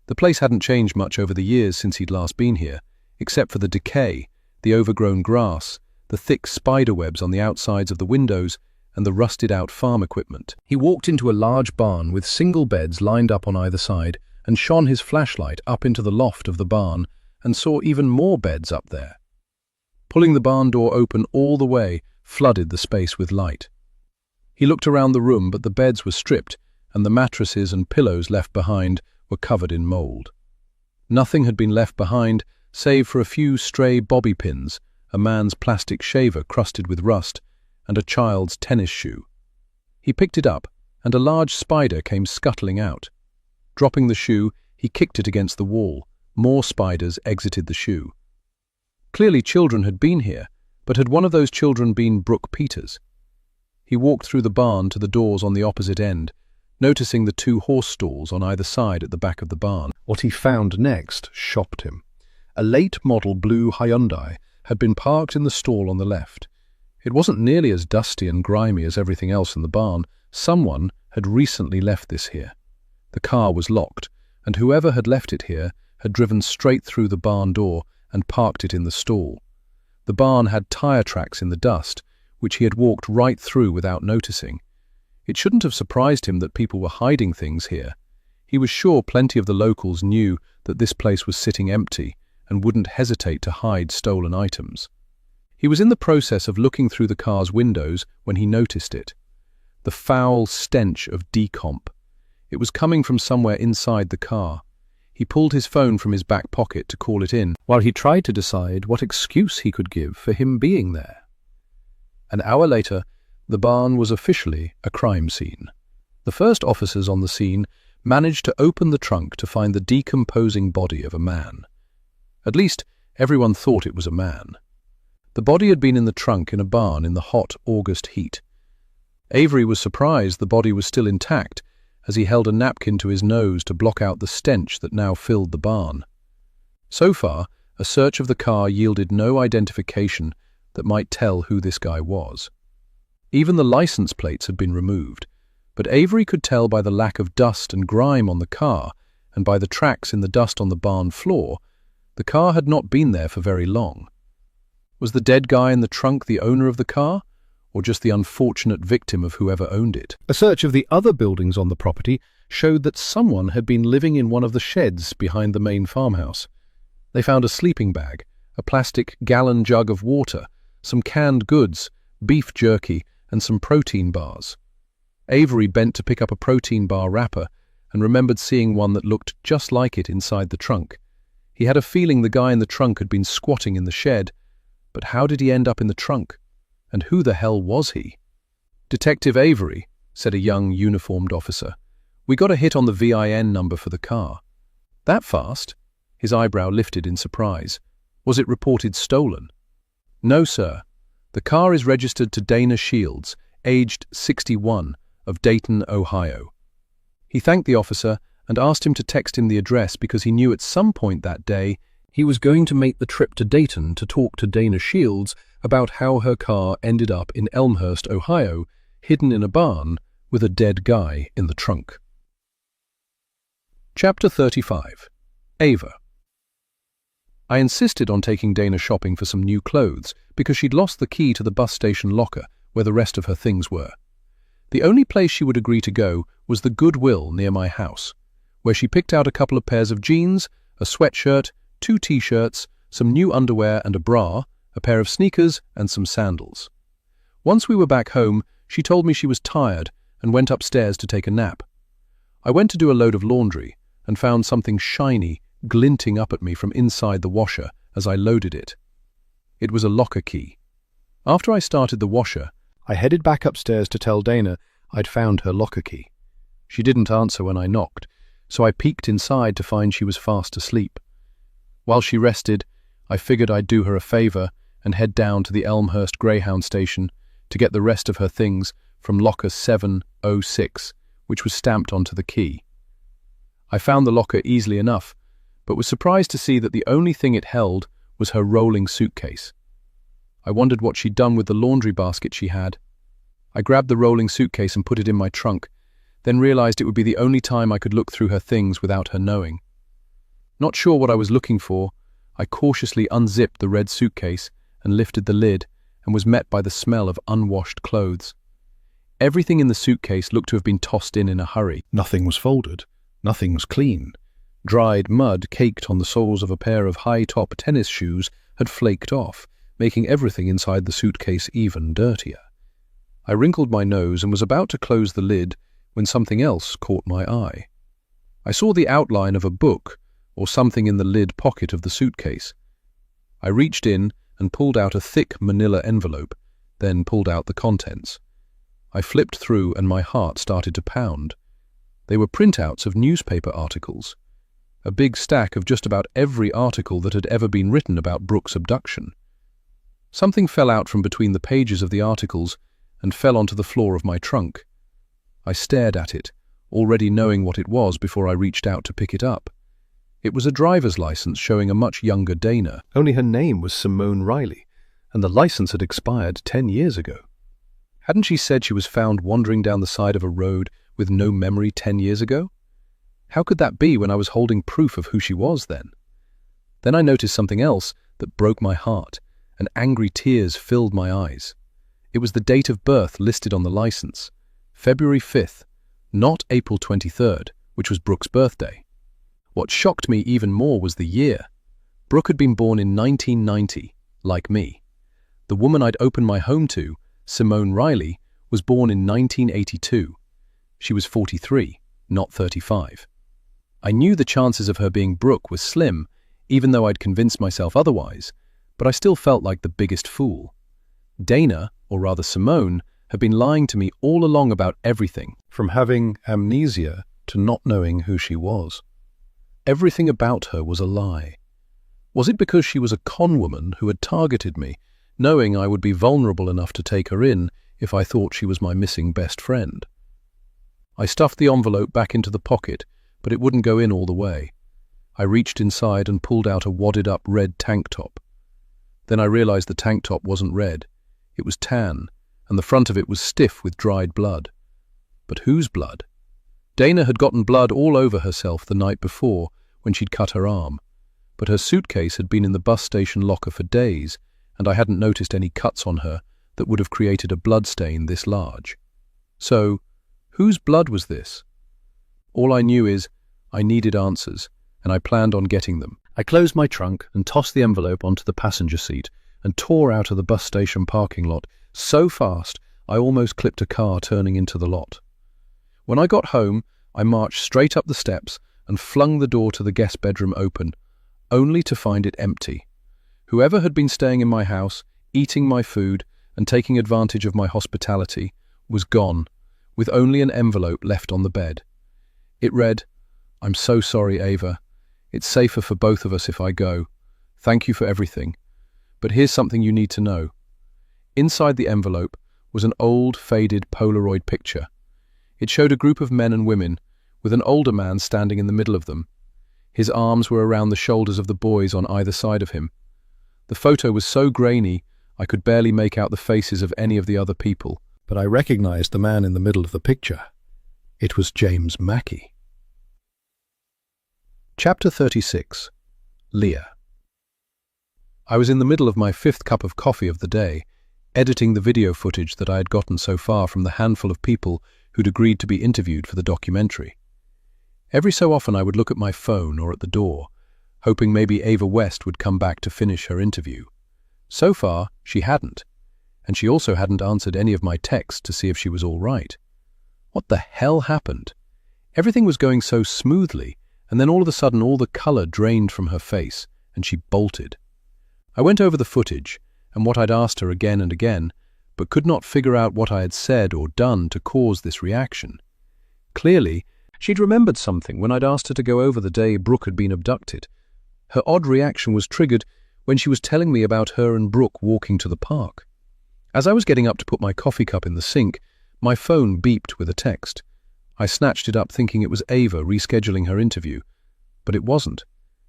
Speaker 2: The place hadn't changed much over the years since he'd last been here, except for the decay, the overgrown grass, the thick spider webs on the outsides of the windows, and the rusted-out farm equipment. He walked into a large barn with single beds lined up on either side and shone his flashlight up into the loft of the barn and saw even more beds up there. Pulling the barn door open all the way flooded the space with light. He looked around the room, but the beds were stripped, and the mattresses and pillows left behind were covered in mold. Nothing had been left behind save for a few stray bobby pins, a man's plastic shaver crusted with rust, and a child's tennis shoe. He picked it up, and a large spider came scuttling out. Dropping the shoe, he kicked it against the wall. More spiders exited the shoe. Clearly children had been here, but had one of those children been Brooke Peters? He walked through the barn to the doors on the opposite end, noticing the 2 horse stalls on either side at the back of the barn. What he found next shocked him. A late-model blue Hyundai had been parked in the stall on the left. It wasn't nearly as dusty and grimy as everything else in the barn. Someone had recently left this here. The car was locked, and whoever had left it here had driven straight through the barn door and parked it in the stall. The barn had tire tracks in the dust, which he had walked right through without noticing. It shouldn't have surprised him that people were hiding things here. He was sure plenty of the locals knew that this place was sitting empty and wouldn't hesitate to hide stolen items. He was in the process of looking through the car's windows when he noticed it. The foul stench of decomp. It was coming from somewhere inside the car. He pulled his phone from his back pocket to call it in, while he tried to decide what excuse he could give for him being there. An hour later, the barn was officially a crime scene. The first officers on the scene managed to open the trunk to find the decomposing body of a man. At least, everyone thought it was a man. The body had been in the trunk in a barn in the hot August heat. Avery was surprised the body was still intact as he held a napkin to his nose to block out the stench that now filled the barn. So far, a search of the car yielded no identification that might tell who this guy was. Even the license plates had been removed, but Avery could tell by the lack of dust and grime on the car and by the tracks in the dust on the barn floor, the car had not been there for very long. Was the dead guy in the trunk the owner of the car, or just the unfortunate victim of whoever owned it? A search of the other buildings on the property showed that someone had been living in one of the sheds behind the main farmhouse. They found a sleeping bag, a plastic gallon jug of water, some canned goods, beef jerky, and some protein bars. Avery bent to pick up a protein bar wrapper and remembered seeing one that looked just like it inside the trunk. He had a feeling the guy in the trunk had been squatting in the shed, but how did he end up in the trunk? And who the hell was he? "Detective Avery," said a young uniformed officer. "We got a hit on the VIN number for the car." "That fast?" His eyebrow lifted in surprise. "Was it reported stolen?" "No, sir. The car is registered to Dana Shields, aged 61, of Dayton, Ohio." He thanked the officer and asked him to text him the address because he knew at some point that day he was going to make the trip to Dayton to talk to Dana Shields about how her car ended up in Elmhurst, Ohio, hidden in a barn with a dead guy in the trunk. Chapter 35. Ava. I insisted on taking Dana shopping for some new clothes because she'd lost the key to the bus station locker where the rest of her things were. The only place she would agree to go was the Goodwill near my house, where she picked out a couple of pairs of jeans, a sweatshirt, 2 t-shirts, some new underwear and a bra, a pair of sneakers, and some sandals. Once we were back home, she told me she was tired and went upstairs to take a nap. I went to do a load of laundry and found something shiny glinting up at me from inside the washer as I loaded it. It was a locker key. After I started the washer, I headed back upstairs to tell Dana I'd found her locker key. She didn't answer when I knocked, so I peeked inside to find she was fast asleep. While she rested, I figured I'd do her a favor and head down to the Elmhurst Greyhound station to get the rest of her things from locker 706, which was stamped onto the key. I found the locker easily enough, but was surprised to see that the only thing it held was her rolling suitcase. I wondered what she'd done with the laundry basket she had. I grabbed the rolling suitcase and put it in my trunk, then realized it would be the only time I could look through her things without her knowing. Not sure what I was looking for, I cautiously unzipped the red suitcase and lifted the lid and was met by the smell of unwashed clothes. Everything in the suitcase looked to have been tossed in a hurry. Nothing was folded. Nothing was clean. Dried mud caked on the soles of a pair of high-top tennis shoes had flaked off, making everything inside the suitcase even dirtier. I wrinkled my nose and was about to close the lid when something else caught my eye. I saw the outline of a book or something in the lid pocket of the suitcase. I reached in and pulled out a thick manila envelope, then pulled out the contents. I flipped through and my heart started to pound. They were printouts of newspaper articles, a big stack of just about every article that had ever been written about Brooke's abduction. Something fell out from between the pages of the articles and fell onto the floor of my trunk. I stared at it, already knowing what it was before I reached out to pick it up. It was a driver's license showing a much younger Dana, only her name was Simone Riley, and the license had expired 10 years ago. Hadn't she said she was found wandering down the side of a road with no memory 10 years ago?
Speaker 1: How could that be when I was holding proof of who she was then? Then I noticed something else that broke my heart, and angry tears filled my eyes. It was the date of birth listed on the license, February 5th, not April 23rd, which was Brooke's birthday. What shocked me even more was the year. Brooke had been born in 1990, like me. The woman I'd opened my home to, Simone Riley, was born in 1982. She was 43, not 35. I knew the chances of her being Brooke were slim, even though I'd convinced myself otherwise, but I still felt like the biggest fool. Dana, or rather Simone, had been lying to me all along about everything,
Speaker 2: From having amnesia to not knowing who she was.
Speaker 1: Everything about her was a lie. Was it because she was a con woman who had targeted me, knowing I would be vulnerable enough to take her in if I thought she was my missing best friend? I stuffed the envelope back into the pocket, but it wouldn't go in all the way. I reached inside and pulled out a wadded-up red tank top. Then I realized the tank top wasn't red. It was tan, and the front of it was stiff with dried blood. But whose blood? Dana had gotten blood all over herself the night before when she'd cut her arm, but her suitcase had been in the bus station locker for days, and I hadn't noticed any cuts on her that would have created a blood stain this large. So, whose blood was this? All I knew is I needed answers, and I planned on getting them. I closed my trunk and tossed the envelope onto the passenger seat and tore out of the bus station parking lot so fast I almost clipped a car turning into the lot. When I got home, I marched straight up the steps and flung the door to the guest bedroom open, only to find it empty. Whoever had been staying in my house, eating my food, and taking advantage of my hospitality, was gone, with only an envelope left on the bed. It read, "I'm so sorry, Ava. It's safer for both of us if I go. Thank you for everything. But here's something you need to know." Inside the envelope was an old, faded Polaroid picture. It showed a group of men and women, with an older man standing in the middle of them. His arms were around the shoulders of the boys on either side of him. The photo was so grainy, I could barely make out the faces of any of the other people, but I recognized the man in the middle of the picture. It was James Mackey. Chapter 36. Leah. I was in the middle of my 5th cup of coffee of the day, editing the video footage that I had gotten so far from the handful of people who'd agreed to be interviewed for the documentary. Every so often I would look at my phone or at the door, hoping maybe Ava West would come back to finish her interview. So far, she hadn't, and she also hadn't answered any of my texts to see if she was all right. What the hell happened? Everything was going so smoothly, and then all of a sudden all the color drained from her face, and she bolted. I went over the footage, and what I'd asked her again and again, but could not figure out what I had said or done to cause this reaction. Clearly, she'd remembered something when I'd asked her to go over the day Brooke had been abducted. Her odd reaction was triggered when she was telling me about her and Brooke walking to the park. As I was getting up to put my coffee cup in the sink, my phone beeped with a text. I snatched it up thinking it was Ava rescheduling her interview, but it wasn't.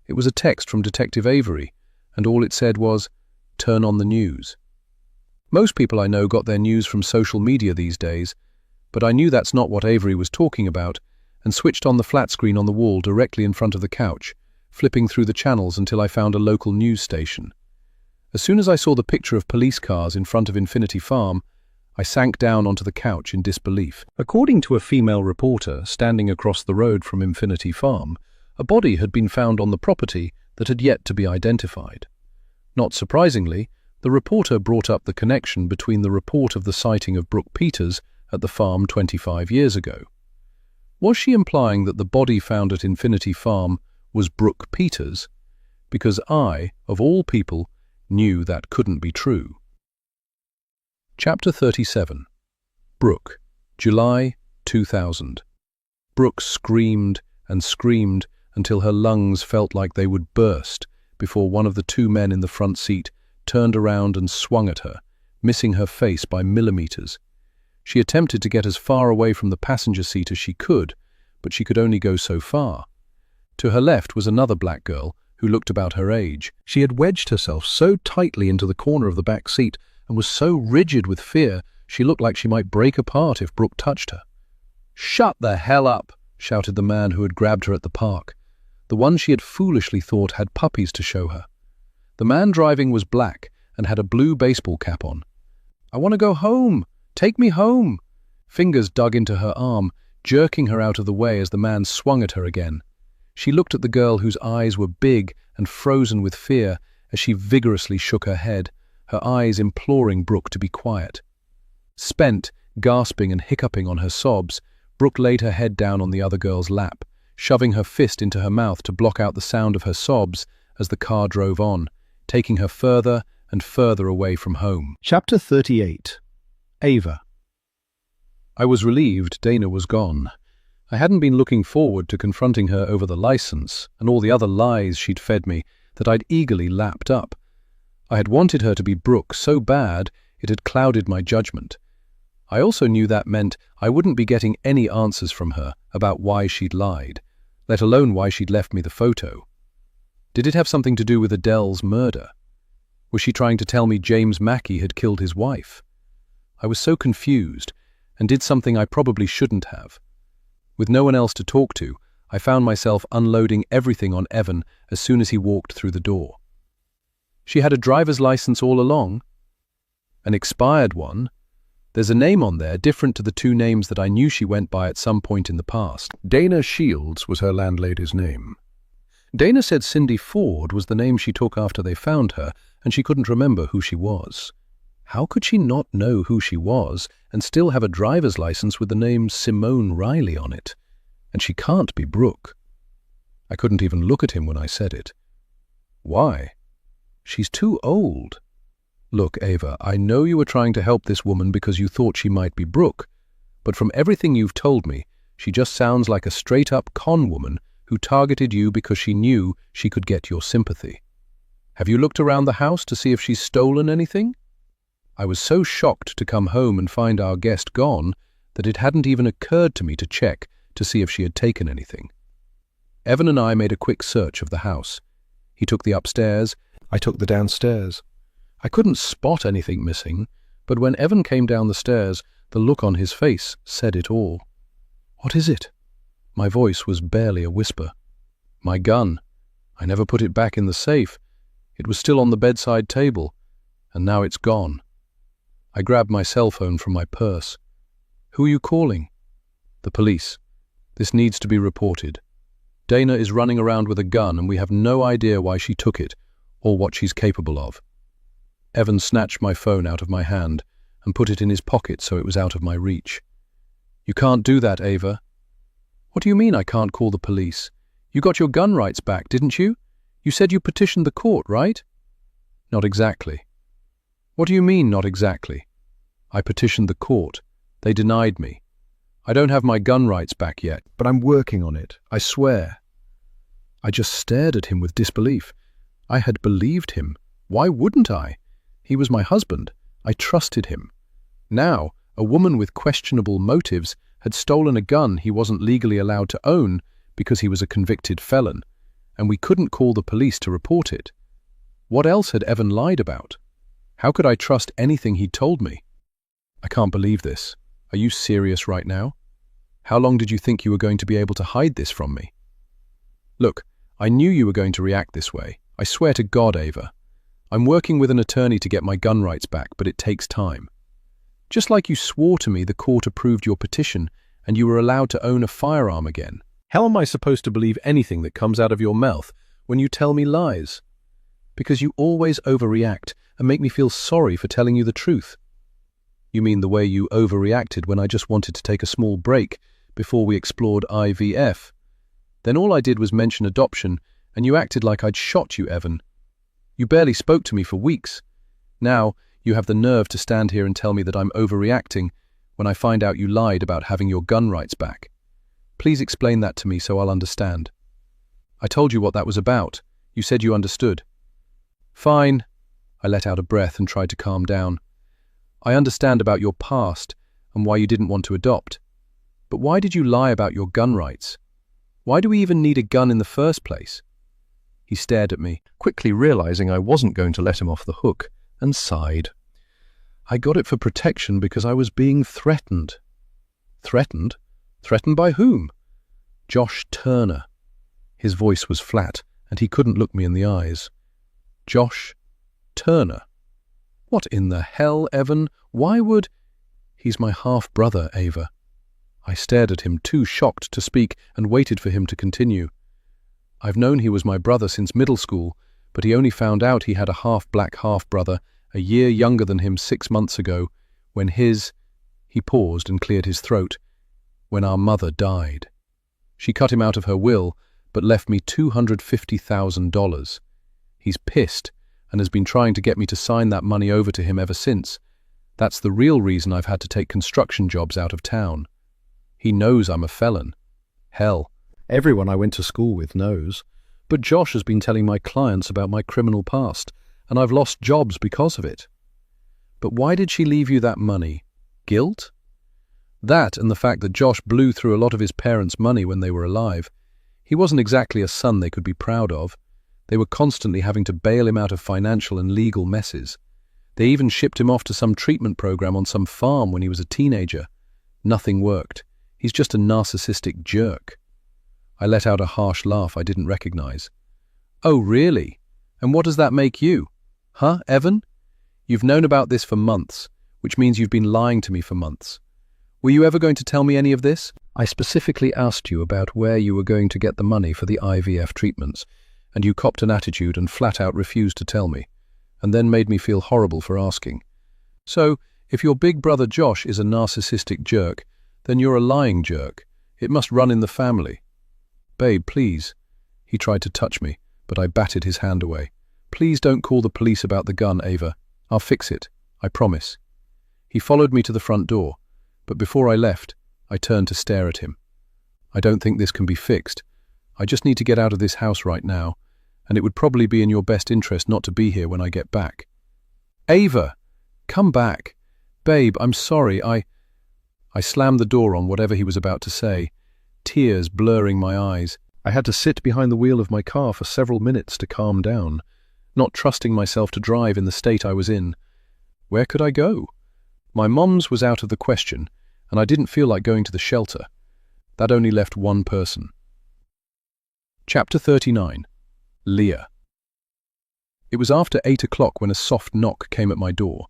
Speaker 1: It was a text from Detective Avery, and all it said was, "Turn on the news." Most people I know got their news from social media these days, but I knew that's not what Avery was talking about, and switched on the flat screen on the wall directly in front of the couch, flipping through the channels until I found a local news station. As soon as I saw the picture of police cars in front of Infinity Farm, I sank down onto the couch in disbelief. According to a female reporter standing across the road from Infinity Farm, a body had been found on the property that had yet to be identified. Not surprisingly, the reporter brought up the connection between the report of the sighting of Brooke Peters at the farm 25 years ago. Was she implying that the body found at Infinity Farm was Brooke Peters? Because I, of all people, knew that couldn't be true. Chapter 37. Brooke, July 2000. Brooke screamed and screamed until her lungs felt like they would burst before one of the 2 men in the front seat turned around and swung at her, missing her face by millimeters. She attempted to get as far away from the passenger seat as she could, but she could only go so far. To her left was another black girl who looked about her age. She had wedged herself so tightly into the corner of the back seat and was so rigid with fear she looked like she might break apart if Brooke touched her. "Shut the hell up,"
Speaker 2: shouted the man who had grabbed her at the park, the one she had foolishly thought had puppies to show her. The man driving was black and had a blue baseball cap on. "I want to go home! Take me home!" Fingers dug into her arm, jerking her out of the way as the man swung at her again. She looked at the girl whose eyes were big and frozen with fear as she vigorously shook her head, her eyes imploring Brooke to be quiet. Spent, gasping and hiccuping on her sobs, Brooke laid her head down on the other girl's lap, shoving her fist into her mouth to block out the sound of her sobs as the car drove on, taking her further and further away from home.
Speaker 1: Chapter 38. Ava.
Speaker 2: I was relieved Dana was gone. I hadn't been looking forward to confronting her over the license and all the other lies she'd fed me that I'd eagerly lapped up. I had wanted her to be Brooke so bad it had clouded my judgment. I also knew that meant I wouldn't be getting any answers from her about why she'd lied, let alone why she'd left me the photo. Did it have something to do with Adele's murder? Was she trying to tell me James Mackey had killed his wife? I was so confused and did something I probably shouldn't have. With no one else to talk to, I found myself unloading everything on Evan as soon as he walked through the door. She had a driver's license all along? An expired one? There's a name on there different to the two names that I knew she went by at some point in the past.
Speaker 1: Dana Shields was her landlady's name.
Speaker 2: Dana said Cindy Ford was the name she took after they found her, and she couldn't remember who she was. How could she not know who she was and still have a driver's license with the name Simone Riley on it? And she can't be Brooke. I couldn't even look at him when I said it. Why? She's too old. Look, Ava, I know you were trying to help this woman because you thought she might be Brooke, but from everything you've told me, she just sounds like a straight-up con woman who targeted you because she knew she could get your sympathy. Have you looked around the house to see if she's stolen anything? I was so shocked to come home and find our guest gone that it hadn't even occurred to me to check to see if she had taken anything. Evan and I made a quick search of the house. He took the upstairs, I took the downstairs. I couldn't spot anything missing, but when Evan came down the stairs, the look on his face said it all. "What is it?" My voice was barely a whisper. "My gun. I never put it back in the safe. It was still on the bedside table, and now it's gone." I grabbed my cell phone from my purse. "Who are you calling?" "The police. This needs to be reported. Dana is running around with a gun and we have no idea why she took it or what she's capable of." Evan snatched my phone out of my hand and put it in his pocket so it was out of my reach. "You can't do that, Ava." "What do you mean I can't call the police? You got your gun rights back, didn't you? You said you petitioned the court, right?" "Not exactly." "What do you mean, not exactly?" "I petitioned the court. They denied me. I don't have my gun rights back yet, but I'm working on it, I swear." I just stared at him with disbelief. I had believed him. Why wouldn't I? He was my husband. I trusted him. Now, a woman with questionable motives had stolen a gun he wasn't legally allowed to own because he was a convicted felon, and we couldn't call the police to report it. What else had Evan lied about? How could I trust anything he'd told me? "I can't believe this. Are you serious right now? How long did you think you were going to be able to hide this from me?" "Look, I knew you were going to react this way. I swear to God, Ava. I'm working with an attorney to get my gun rights back, but it takes time. Just like you swore to me the court approved your petition and you were allowed to own a firearm again. How am I supposed to believe anything that comes out of your mouth when you tell me lies? Because you always overreact and make me feel sorry for telling you the truth." "You mean the way you overreacted when I just wanted to take a small break before we explored IVF? Then all I did was mention adoption and you acted like I'd shot you, Evan. You barely spoke to me for weeks. Now you have the nerve to stand here and tell me that I'm overreacting when I find out you lied about having your gun rights back. Please explain that to me so I'll understand." "I told you what that was about. You said you understood." "Fine." I let out a breath and tried to calm down. "I understand about your past and why you didn't want to adopt. But why did you lie about your gun rights? Why do we even need a gun in the first place?" He stared at me, quickly realizing I wasn't going to let him off the hook, and sighed. "I got it for protection because I was being threatened." "Threatened? Threatened by whom?" Josh Turner. His voice was flat, and he couldn't look me in the eyes. Josh Turner. What in the hell, Evan? Why would... He's my half-brother, Ava. I stared at him, too shocked to speak, and waited for him to continue. I've known he was my brother since middle school, but he only found out he had a half-black half-brother a year younger than him 6 months ago, when he paused and cleared his throat, when our mother died. She cut him out of her will, but left me $250,000. He's pissed, and has been trying to get me to sign that money over to him ever since. That's the real reason I've had to take construction jobs out of town. He knows I'm a felon. Hell, everyone I went to school with knows. But Josh has been telling my clients about my criminal past, and I've lost jobs because of it. But why did she leave you that money? Guilt? That and the fact that Josh blew through a lot of his parents' money when they were alive. He wasn't exactly a son they could be proud of. They were constantly having to bail him out of financial and legal messes. They even shipped him off to some treatment program on some farm when he was a teenager. Nothing worked. He's just a narcissistic jerk. I let out a harsh laugh I didn't recognize. Oh, really? And what does that make you? Huh, Evan? You've known about this for months, which means you've been lying to me for months. Were you ever going to tell me any of this? I specifically asked you about where you were going to get the money for the IVF treatments, and you copped an attitude and flat out refused to tell me, and then made me feel horrible for asking. So, if your big brother Josh is a narcissistic jerk, then you're a lying jerk. It must run in the family. Babe, please. He tried to touch me, but I batted his hand away. Please don't call the police about the gun, Ava. I'll fix it. I promise. He followed me to the front door, but before I left, I turned to stare at him. I don't think this can be fixed. I just need to get out of this house right now, and it would probably be in your best interest not to be here when I get back. Ava! Come back! Babe, I'm sorry, I slammed the door on whatever he was about to say, tears blurring my eyes. I had to sit behind the wheel of my car for several minutes to calm down, not trusting myself to drive in the state I was in. Where could I go? My mom's was out of the question, and I didn't feel like going to the shelter. That only left one person. Chapter 39. Leah. It was after 8 o'clock when a soft knock came at my door.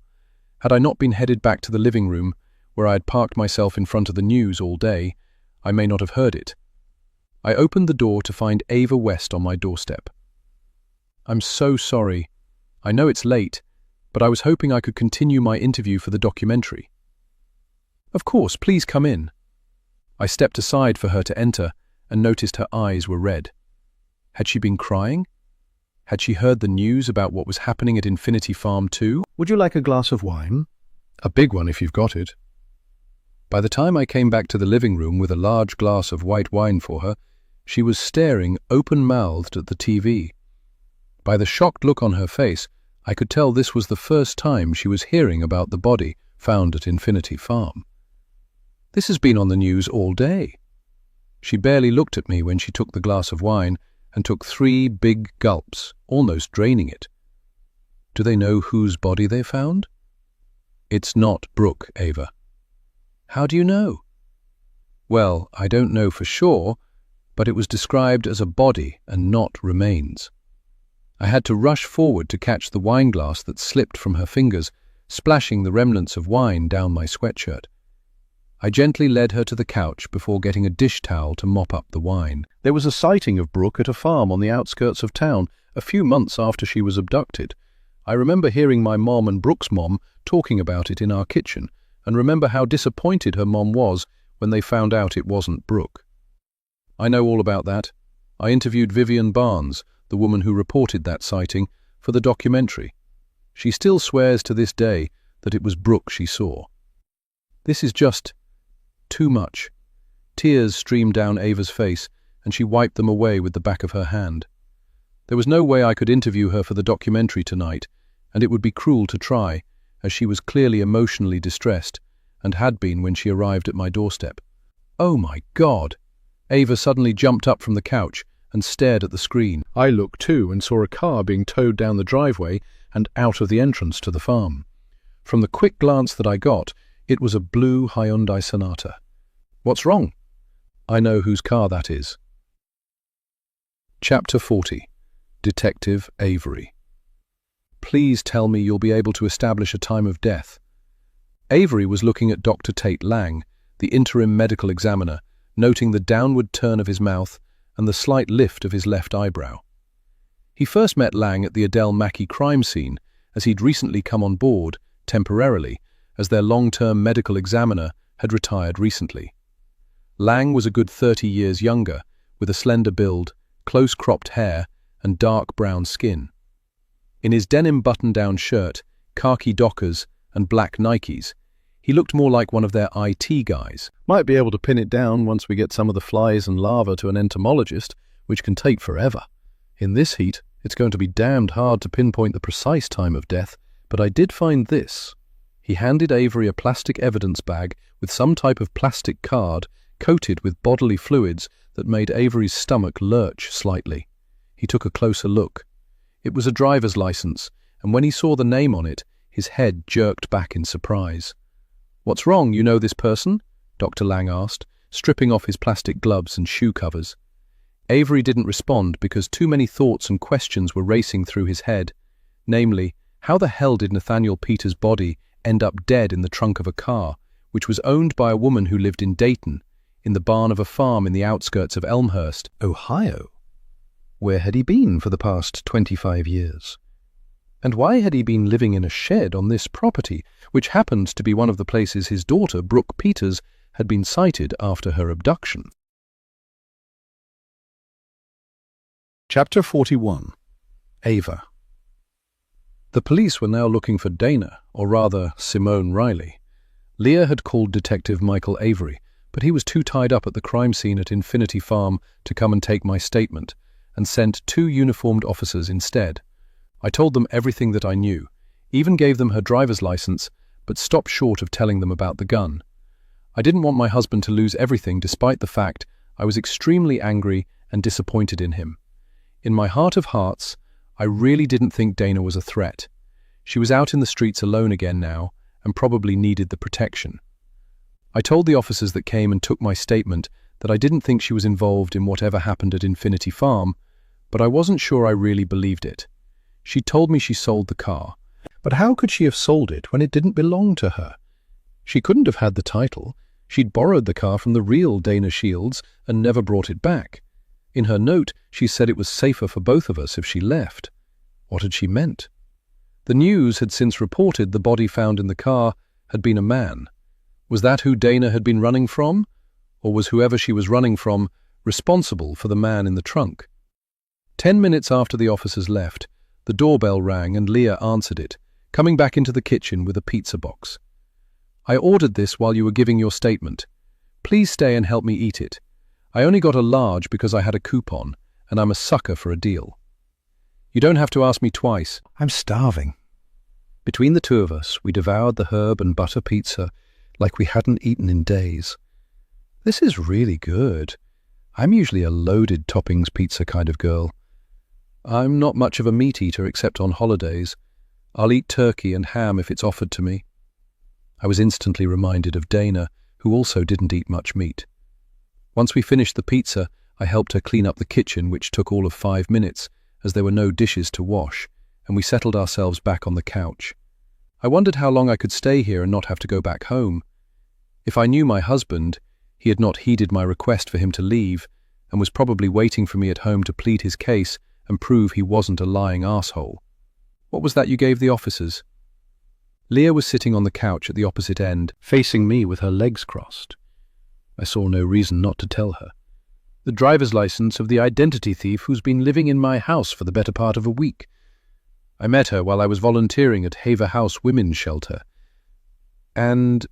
Speaker 2: Had I not been headed back to the living room, where I had parked myself in front of the news all day, I may not have heard it. I opened the door to find Ava West on my doorstep. I'm so sorry. I know it's late, but I was hoping I could continue my interview for the documentary. Of course, please come in. I stepped aside for her to enter and noticed her eyes were red. Had she been crying? Had she heard the news about what was happening at Infinity Farm too? Would you like a glass of wine? A big one if you've got it. By the time I came back to the living room with a large glass of white wine for her, she was staring open-mouthed at the TV. By the shocked look on her face, I could tell this was the first time she was hearing about the body found at Infinity Farm. This has been on the news all day. She barely looked at me when she took the glass of wine and took 3 big gulps, almost draining it. Do they know whose body they found? It's not Brooke, Ava. How do you know? Well, I don't know for sure, but it was described as a body and not remains. I had to rush forward to catch the wine glass that slipped from her fingers, splashing the remnants of wine down my sweatshirt. I gently led her to the couch before getting a dish towel to mop up the wine. There was a sighting of Brooke at a farm on the outskirts of town a few months after she was abducted. I remember hearing my mom and Brooke's mom talking about it in our kitchen, and remember how disappointed her mom was when they found out it wasn't Brooke. I know all about that. I interviewed Vivian Barnes, the woman who reported that sighting, for the documentary. She still swears to this day that it was Brooke she saw. This is just too much. Tears streamed down Ava's face, and she wiped them away with the back of her hand. There was no way I could interview her for the documentary tonight, and it would be cruel to try, as she was clearly emotionally distressed, and had been when she arrived at my doorstep. Oh my God! Ava suddenly jumped up from the couch and stared at the screen. I looked too and saw a car being towed down the driveway and out of the entrance to the farm. From the quick glance that I got, it was a blue Hyundai Sonata. What's wrong? I know whose car that is. Chapter 40. Detective Avery. Please tell me you'll be able to establish a time of death. Avery was looking at Dr. Tate Lang, the interim medical examiner, noting the downward turn of his mouth and the slight lift of his left eyebrow. He first met Lang at the Adele Mackey crime scene, as he'd recently come on board, temporarily, as their long-term medical examiner had retired recently. Lang was a good 30 years younger, with a slender build, close-cropped hair, and dark brown skin. In his denim button-down shirt, khaki Dockers, and black Nikes, he looked more like one of their IT guys. Might be able to pin it down once we get some of the flies and larvae to an entomologist, which can take forever. In this heat, it's going to be damned hard to pinpoint the precise time of death, but I did find this. He handed Avery a plastic evidence bag with some type of plastic card coated with bodily fluids that made Avery's stomach lurch slightly. He took a closer look. It was a driver's license, and when he saw the name on it, his head jerked back in surprise. "What's wrong, you know this person?" Dr. Lang asked, stripping off his plastic gloves and shoe covers. Avery didn't respond because too many thoughts and questions were racing through his head. Namely, how the hell did Nathaniel Peters' body end up dead in the trunk of a car, which was owned by a woman who lived in Dayton, in the barn of a farm in the outskirts of Elmhurst, Ohio? Where had he been for the past 25 years? And why had he been living in a shed on this property, which happened to be one of the places his daughter, Brooke Peters, had been sighted after her abduction? Chapter 41. Ava. The police were now looking for Dana, or rather Simone Riley. Leah had called Detective Michael Avery, but he was too tied up at the crime scene at Infinity Farm to come and take my statement, and sent 2 uniformed officers instead. I told them everything that I knew, even gave them her driver's license, but stopped short of telling them about the gun. I didn't want my husband to lose everything despite the fact I was extremely angry and disappointed in him. In my heart of hearts, I really didn't think Dana was a threat. She was out in the streets alone again now, and probably needed the protection. I told the officers that came and took my statement that I didn't think she was involved in whatever happened at Infinity Farm, but I wasn't sure I really believed it. She told me she sold the car, but how could she have sold it when it didn't belong to her? She couldn't have had the title. She'd borrowed the car from the real Dana Shields and never brought it back. In her note, she said it was safer for both of us if she left. What had she meant? The news had since reported the body found in the car had been a man. Was that who Dana had been running from? Or was whoever she was running from responsible for the man in the trunk? 10 minutes after the officers left, the doorbell rang and Leah answered it, coming back into the kitchen with a pizza box. "I ordered this while you were giving your statement. Please stay and help me eat it. I only got a large because I had a coupon, and I'm a sucker for a deal." "You don't have to ask me twice. I'm starving." Between the 2 of us, we devoured the herb and butter pizza like we hadn't eaten in days. "This is really good. I'm usually a loaded toppings pizza kind of girl. I'm not much of a meat eater except on holidays. I'll eat turkey and ham if it's offered to me." I was instantly reminded of Dana, who also didn't eat much meat. Once we finished the pizza, I helped her clean up the kitchen, which took all of 5 minutes, as there were no dishes to wash, and we settled ourselves back on the couch. I wondered how long I could stay here and not have to go back home. If I knew my husband, he had not heeded my request for him to leave, and was probably waiting for me at home to plead his case and prove he wasn't a lying arsehole. "What was that you gave the officers?" Leah was sitting on the couch at the opposite end, facing me with her legs crossed. I saw no reason not to tell her. "The driver's license of the identity thief who's been living in my house for the better part of a week. I met her while I was volunteering at Haver House Women's Shelter. And—"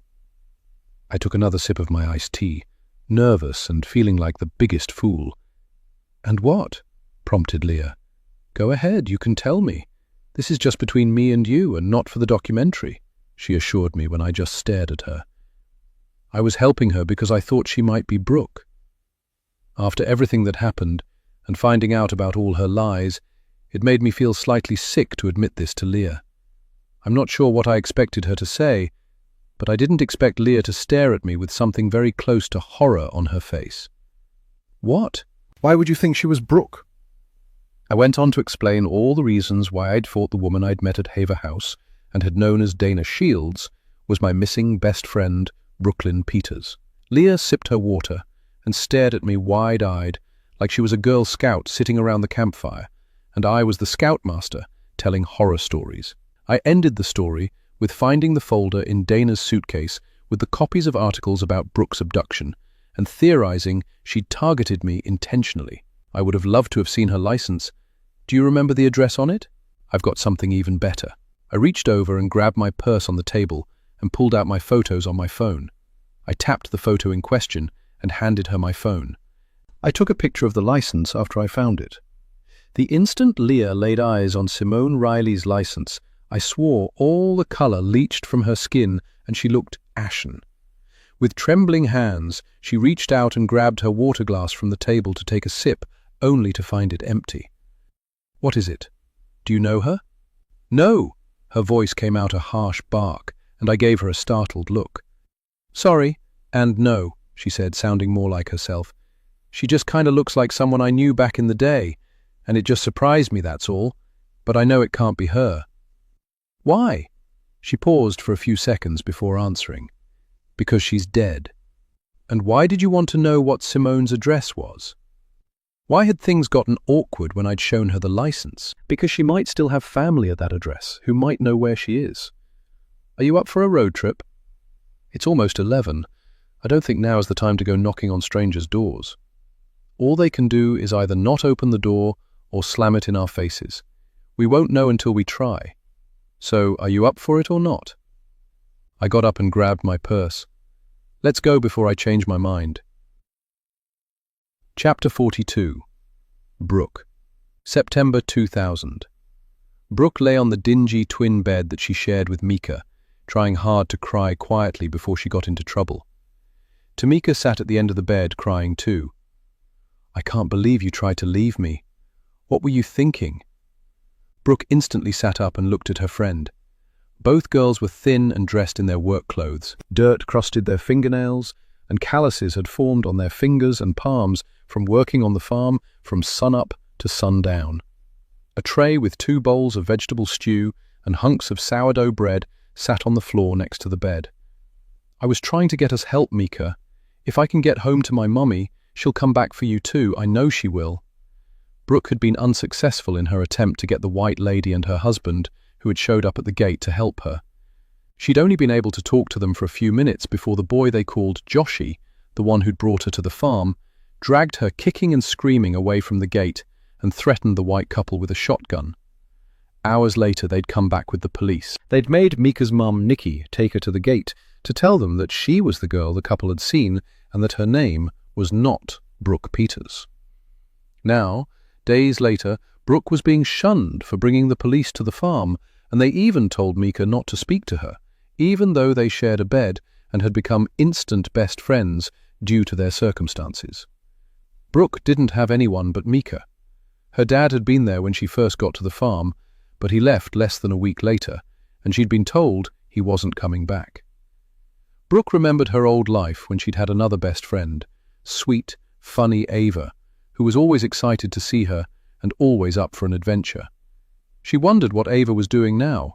Speaker 2: I took another sip of my iced tea, nervous and feeling like the biggest fool. "And what?" prompted Leah. "Go ahead, you can tell me. This is just between me and you and not for the documentary," she assured me when I just stared at her. I was helping her because I thought she might be Brooke. After everything that happened, and finding out about all her lies, it made me feel slightly sick to admit this to Leah. I'm not sure what I expected her to say, but I didn't expect Leah to stare at me with something very close to horror on her face.
Speaker 1: What? Why would you think she was Brooke? I went on to explain all the reasons why I'd thought the woman I'd met at Haver House and had known as Dana Shields was my missing best friend, Brooklyn Peters. Leah sipped her water and stared at me wide-eyed, like she was a Girl Scout sitting around the campfire, and I was the Scoutmaster telling horror stories. I ended the story with finding the folder in Dana's suitcase with the copies of articles about Brooke's abduction and theorizing she'd targeted me intentionally. I would have loved to have seen her license. Do you remember the address on it? I've got something even better. I reached over and grabbed my purse on the table and pulled out my photos on my phone. I tapped the photo in question and handed her my phone. I took a picture of the license after I found it. The instant Leah laid eyes on Simone Riley's license, I swore all the color leached from her skin and she looked ashen. With trembling hands, she reached out and grabbed her water glass from the table to take a sip, only to find it empty. What is it? Do you know her? No! Her voice came out a harsh bark, and I gave her a startled look. Sorry, and no, she said, sounding more like herself. She just kind of looks like someone I knew back in the day, and it just surprised me, that's all. But I know it can't be her. Why? She paused for a few seconds before answering. Because she's dead. And why did you want to know what Simone's address was? Why had things gotten awkward when I'd shown her the license? Because she might still have family at that address who might know where she is. Are you up for a road trip? It's almost 11. I don't think now is the time to go knocking on strangers' doors. All they can do is either not open the door or slam it in our faces. We won't know until we try. So, are you up for it or not? I got up and grabbed my purse. Let's go before I change my mind. Chapter 42. Brooke. September 2000. Brooke lay on the dingy twin bed that she shared with Mika, trying hard to cry quietly before she got into trouble. Tamika sat at the end of the bed, crying too. I can't believe you tried to leave me. What were you thinking? Brooke instantly sat up and looked at her friend. Both girls were thin and dressed in their work clothes. Dirt crusted their fingernails, and calluses had formed on their fingers and palms from working on the farm from sunup to sundown. A tray with 2 bowls of vegetable stew and hunks of sourdough bread sat on the floor next to the bed. I was trying to get us help, Mika. If I can get home to my mummy, she'll come back for you too. I know she will. Brooke had been unsuccessful in her attempt to get the white lady and her husband, who had showed up at the gate, to help her. She'd only been able to talk to them for a few minutes before the boy they called Joshy, the one who'd brought her to the farm, dragged her kicking and screaming away from the gate and threatened the white couple with a shotgun. Hours later, they'd come back with the police. They'd made Mika's mum, Nikki, take her to the gate to tell them that she was the girl the couple had seen and that her name was not Brooke Peters. Now, days later, Brooke was being shunned for bringing the police to the farm, and they even told Mika not to speak to her, even though they shared a bed and had become instant best friends due to their circumstances. Brooke didn't have anyone but Mika. Her dad had been there when she first got to the farm, but he left less than a week later, and she'd been told he wasn't coming back. Brooke remembered her old life when she'd had another best friend, sweet, funny Ava, who was always excited to see her and always up for an adventure. She wondered what Ava was doing now,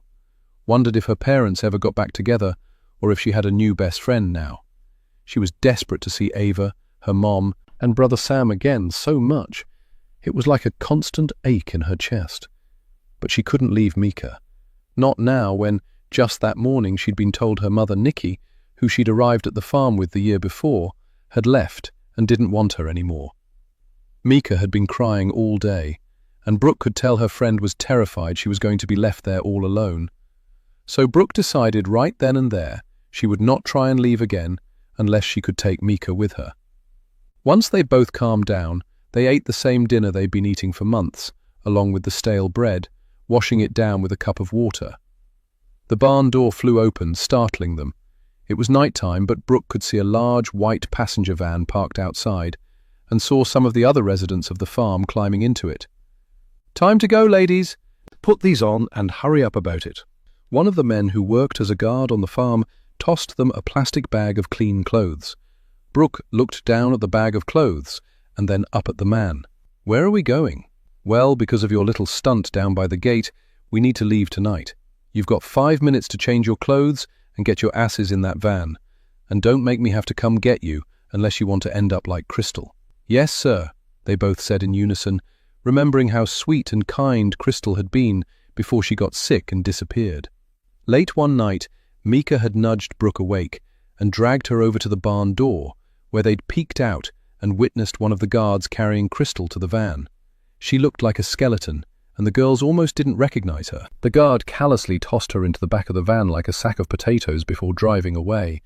Speaker 1: wondered if her parents ever got back together or if she had a new best friend now. She was desperate to see Ava, her mom, and brother Sam again so much. It was like a constant ache in her chest. But she couldn't leave Mika. Not now, when, just that morning, she'd been told her mother Nikki, who she'd arrived at the farm with the year before, had left and didn't want her anymore. Mika had been crying all day, and Brooke could tell her friend was terrified she was going to be left there all alone. So Brooke decided right then and there she would not try and leave again unless she could take Mika with her. Once they'd both calmed down, they ate the same dinner they'd been eating for months, along with the stale bread, washing it down with a cup of water. The barn door flew open, startling them. It was night-time, but Brooke could see a large white passenger van parked outside, and saw some of the other residents of the farm climbing into it. "Time to go, ladies. Put these on and hurry up about it." One of the men who worked as a guard on the farm tossed them a plastic bag of clean clothes. Brooke looked down at the bag of clothes
Speaker 2: and then up at the man. "Where are we going?" "Well, because of your little stunt down by the gate, we need to leave tonight. You've got 5 minutes to change your clothes and get your asses in that van. And don't make me have to come get you unless you want to end up like Crystal." "Yes, sir," they both said in unison, remembering how sweet and kind Crystal had been before she got sick and disappeared. Late one night, Mika had nudged Brooke awake and dragged her over to the barn door, where they'd peeked out and witnessed one of the guards carrying Crystal to the van. She looked like a skeleton, and the girls almost didn't recognize her. The guard callously tossed her into the back of the van like a sack of potatoes before driving away.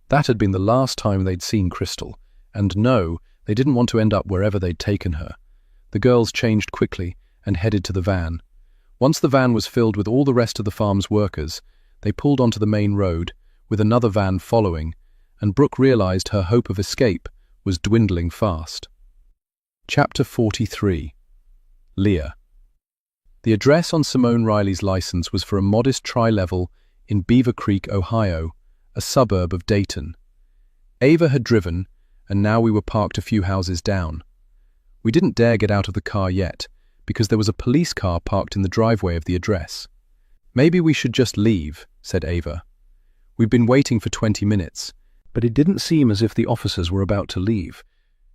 Speaker 2: That had been the last time they'd seen Crystal, and no, they didn't want to end up wherever they'd taken her. The girls changed quickly and headed to the van. Once the van was filled with all the rest of the farm's workers, they pulled onto the main road, with another van following, and Brooke realized her hope of escape was dwindling fast. Chapter 43. Leah. The address on Simone Riley's license was for a modest tri-level in Beaver Creek, Ohio, a suburb of Dayton. Ava had driven, and now we were parked a few houses down. We didn't dare get out of the car yet, because there was a police car parked in the driveway of the address. "Maybe we should just leave," said Ava. We'd been waiting for 20 minutes, but it didn't seem as if the officers were about to leave,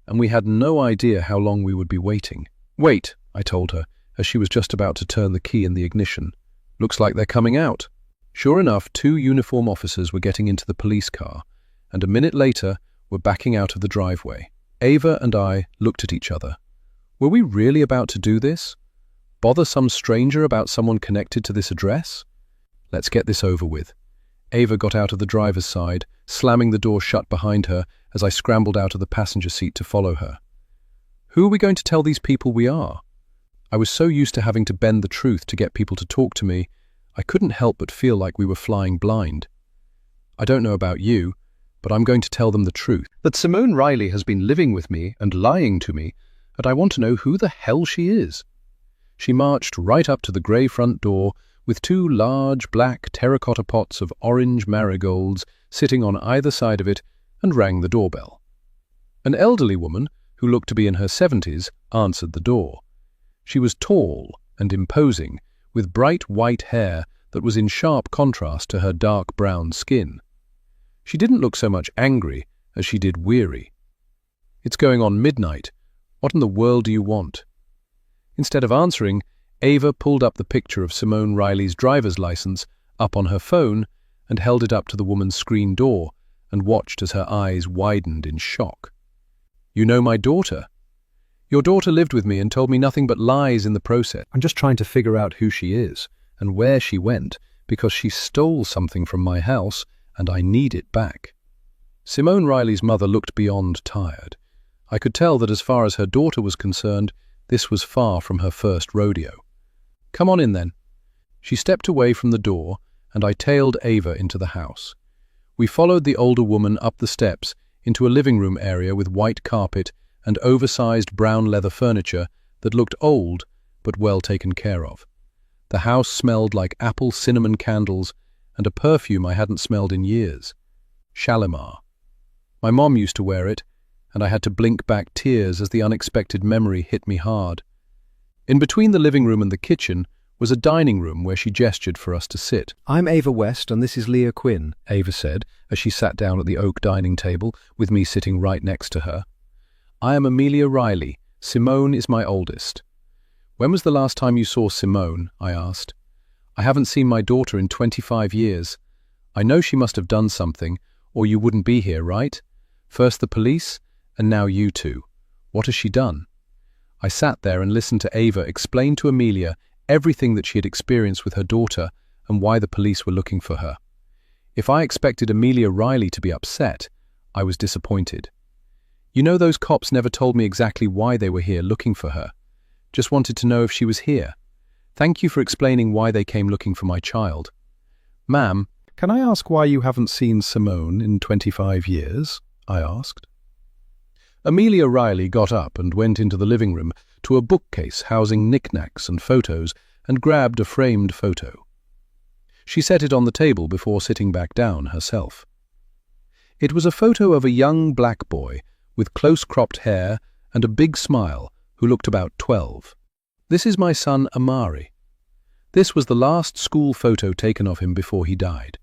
Speaker 2: and we had no idea how long we would be waiting. "Wait," I told her, as she was just about to turn the key in the ignition. "Looks like they're coming out." Sure enough, 2 uniform officers were getting into the police car, and a minute later were backing out of the driveway. Ava and I looked at each other. Were we really about to do this? Bother some stranger about someone connected to this address? Let's get this over with. Ava got out of the driver's side, slamming the door shut behind her as I scrambled out of the passenger seat to follow her. Who are we going to tell these people we are? I was so used to having to bend the truth to get people to talk to me, I couldn't help but feel like we were flying blind. "I don't know about you, but I'm going to tell them the truth. That Simone Riley has been living with me and lying to me, and I want to know who the hell she is." She marched right up to the grey front door with 2 large black terracotta pots of orange marigolds sitting on either side of it and rang the doorbell. An elderly woman, who looked to be in her 70s, answered the door. She was tall and imposing, with bright white hair that was in sharp contrast to her dark brown skin. She didn't look so much angry as she did weary. "It's going on midnight. What in the world do you want?" Instead of answering, Ava pulled up the picture of Simone Riley's driver's license up on her phone and held it up to the woman's screen door and watched as her eyes widened in shock. "You know my daughter? Your daughter lived with me and told me nothing but lies in the process. I'm just trying to figure out who she is and where she went because she stole something from my house and I need it back." Simone Riley's mother looked beyond tired. I could tell that as far as her daughter was concerned, this was far from her first rodeo. "Come on in then." She stepped away from the door and I tailed Ava into the house. We followed the older woman up the steps into a living room area with white carpet and oversized brown leather furniture that looked old but well taken care of. The house smelled like apple cinnamon candles and a perfume I hadn't smelled in years. Shalimar. My mom used to wear it, and I had to blink back tears as the unexpected memory hit me hard. In between the living room and the kitchen was a dining room where she gestured for us to sit. "I'm Ava West, and this is Leah Quinn," Ava said as she sat down at the oak dining table with me sitting right next to her. "I am Amelia Riley. Simone is my oldest." "When was the last time you saw Simone?" I asked. "I haven't seen my daughter in 25 years. I know she must have done something, or you wouldn't be here, right? First the police, and now you two. What has she done?" I sat there and listened to Ava explain to Amelia everything that she had experienced with her daughter and why the police were looking for her. If I expected Amelia Riley to be upset, I was disappointed. "You know, those cops never told me exactly why they were here looking for her. Just wanted to know if she was here. Thank you for explaining why they came looking for my child." "Ma'am, can I ask why you haven't seen Simone in 25 years?" I asked. Amelia Riley got up and went into the living room to a bookcase housing knickknacks and photos and grabbed a framed photo. She set it on the table before sitting back down herself. It was a photo of a young black boy with close-cropped hair
Speaker 1: and a big smile, who looked about 12. "This is my son Amari. This was the last school photo taken of him before he died."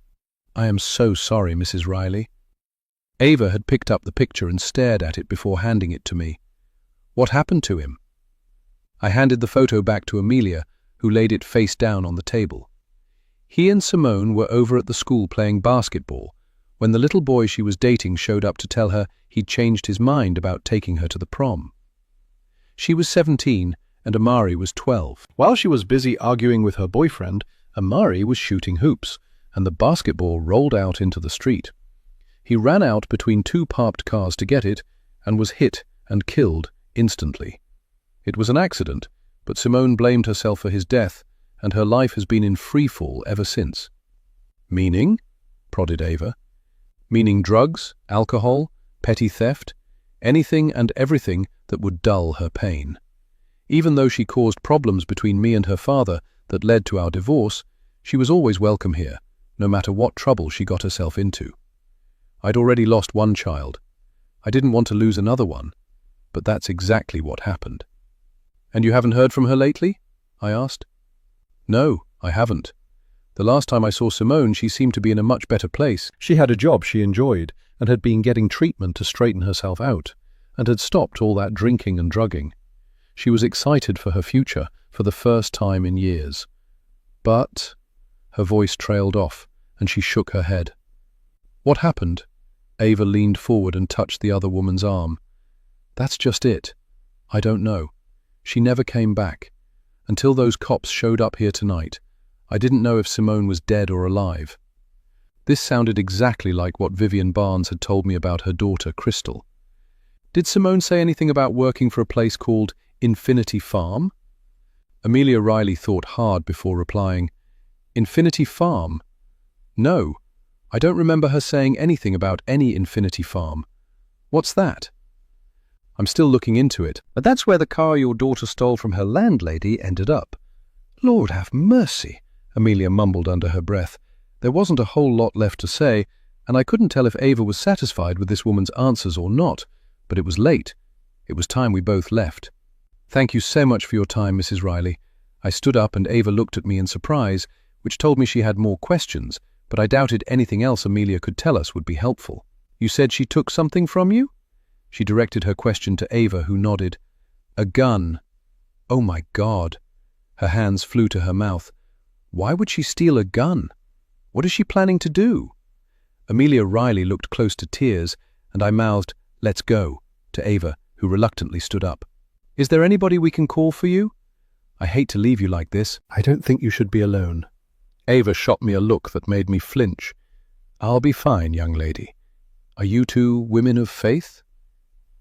Speaker 1: "I am so sorry, Mrs. Riley." Ava had picked up the picture and stared at it before handing it to me. "What happened to him?" I handed the photo back to Amelia, who laid it face down on the table. "He and Simone were over at the school playing basketball when the little boy she was dating showed up to tell her he'd changed his mind about taking her to the prom. She was 17 and Amari was 12. While she was busy arguing with her boyfriend, Amari was shooting hoops, and the basketball rolled out into the street. He ran out between two parked cars to get it and was hit and killed instantly. It was an accident, but Simone blamed herself for his death, and her life has been in freefall ever since." "Meaning?" prodded Ava. "Meaning drugs, alcohol, petty theft, anything and everything that would dull her pain. Even though she caused problems between me and her father that led to our divorce, she was always welcome here, no matter what trouble she got herself into. I'd already lost one child. I didn't want to lose another one, but that's exactly what happened." "And you haven't heard from her lately?" I asked. "No, I haven't. The last time I saw Simone, she seemed to be in a much better place. She had a job she enjoyed and had been getting treatment to straighten herself out, and had stopped all that drinking and drugging. She was excited for her future for the first time in years. But—" her voice trailed off, and she shook her head. "What happened?" Ava leaned forward and touched the other woman's arm. "That's just it. I don't know. She never came back. Until those cops showed up here tonight, I didn't know if Simone was dead or alive." This sounded exactly like what Vivian Barnes had told me about her daughter, Crystal. "Did Simone say anything about working for a place called Infinity Farm?" Amelia Riley thought hard before replying, "Infinity Farm? No, I don't remember her saying anything about any Infinity Farm. What's that?" "I'm still looking into it, but that's where the car your daughter stole from her landlady ended up." "Lord have mercy," Amelia mumbled under her breath. There wasn't a whole lot left to say, and I couldn't tell if Ava was satisfied with this woman's answers or not, but it was late. It was time we both left. "Thank you so much for your time, Mrs. Riley." I stood up and Ava looked at me in surprise, which told me she had more questions, but I doubted anything else Amelia could tell us would be helpful. "You said she took something from you?" She directed her question to Ava, who nodded. "A gun." "Oh my God." Her hands flew to her mouth. "Why would she steal a gun? What is she planning to do?" Amelia Riley looked close to tears, and I mouthed, "Let's go," to Ava, who reluctantly stood up. "Is there anybody we can call for you? I hate to leave you like this. I don't think you should be alone." Ava shot me a look that made me flinch. "I'll be fine, young lady. Are you two women of faith?"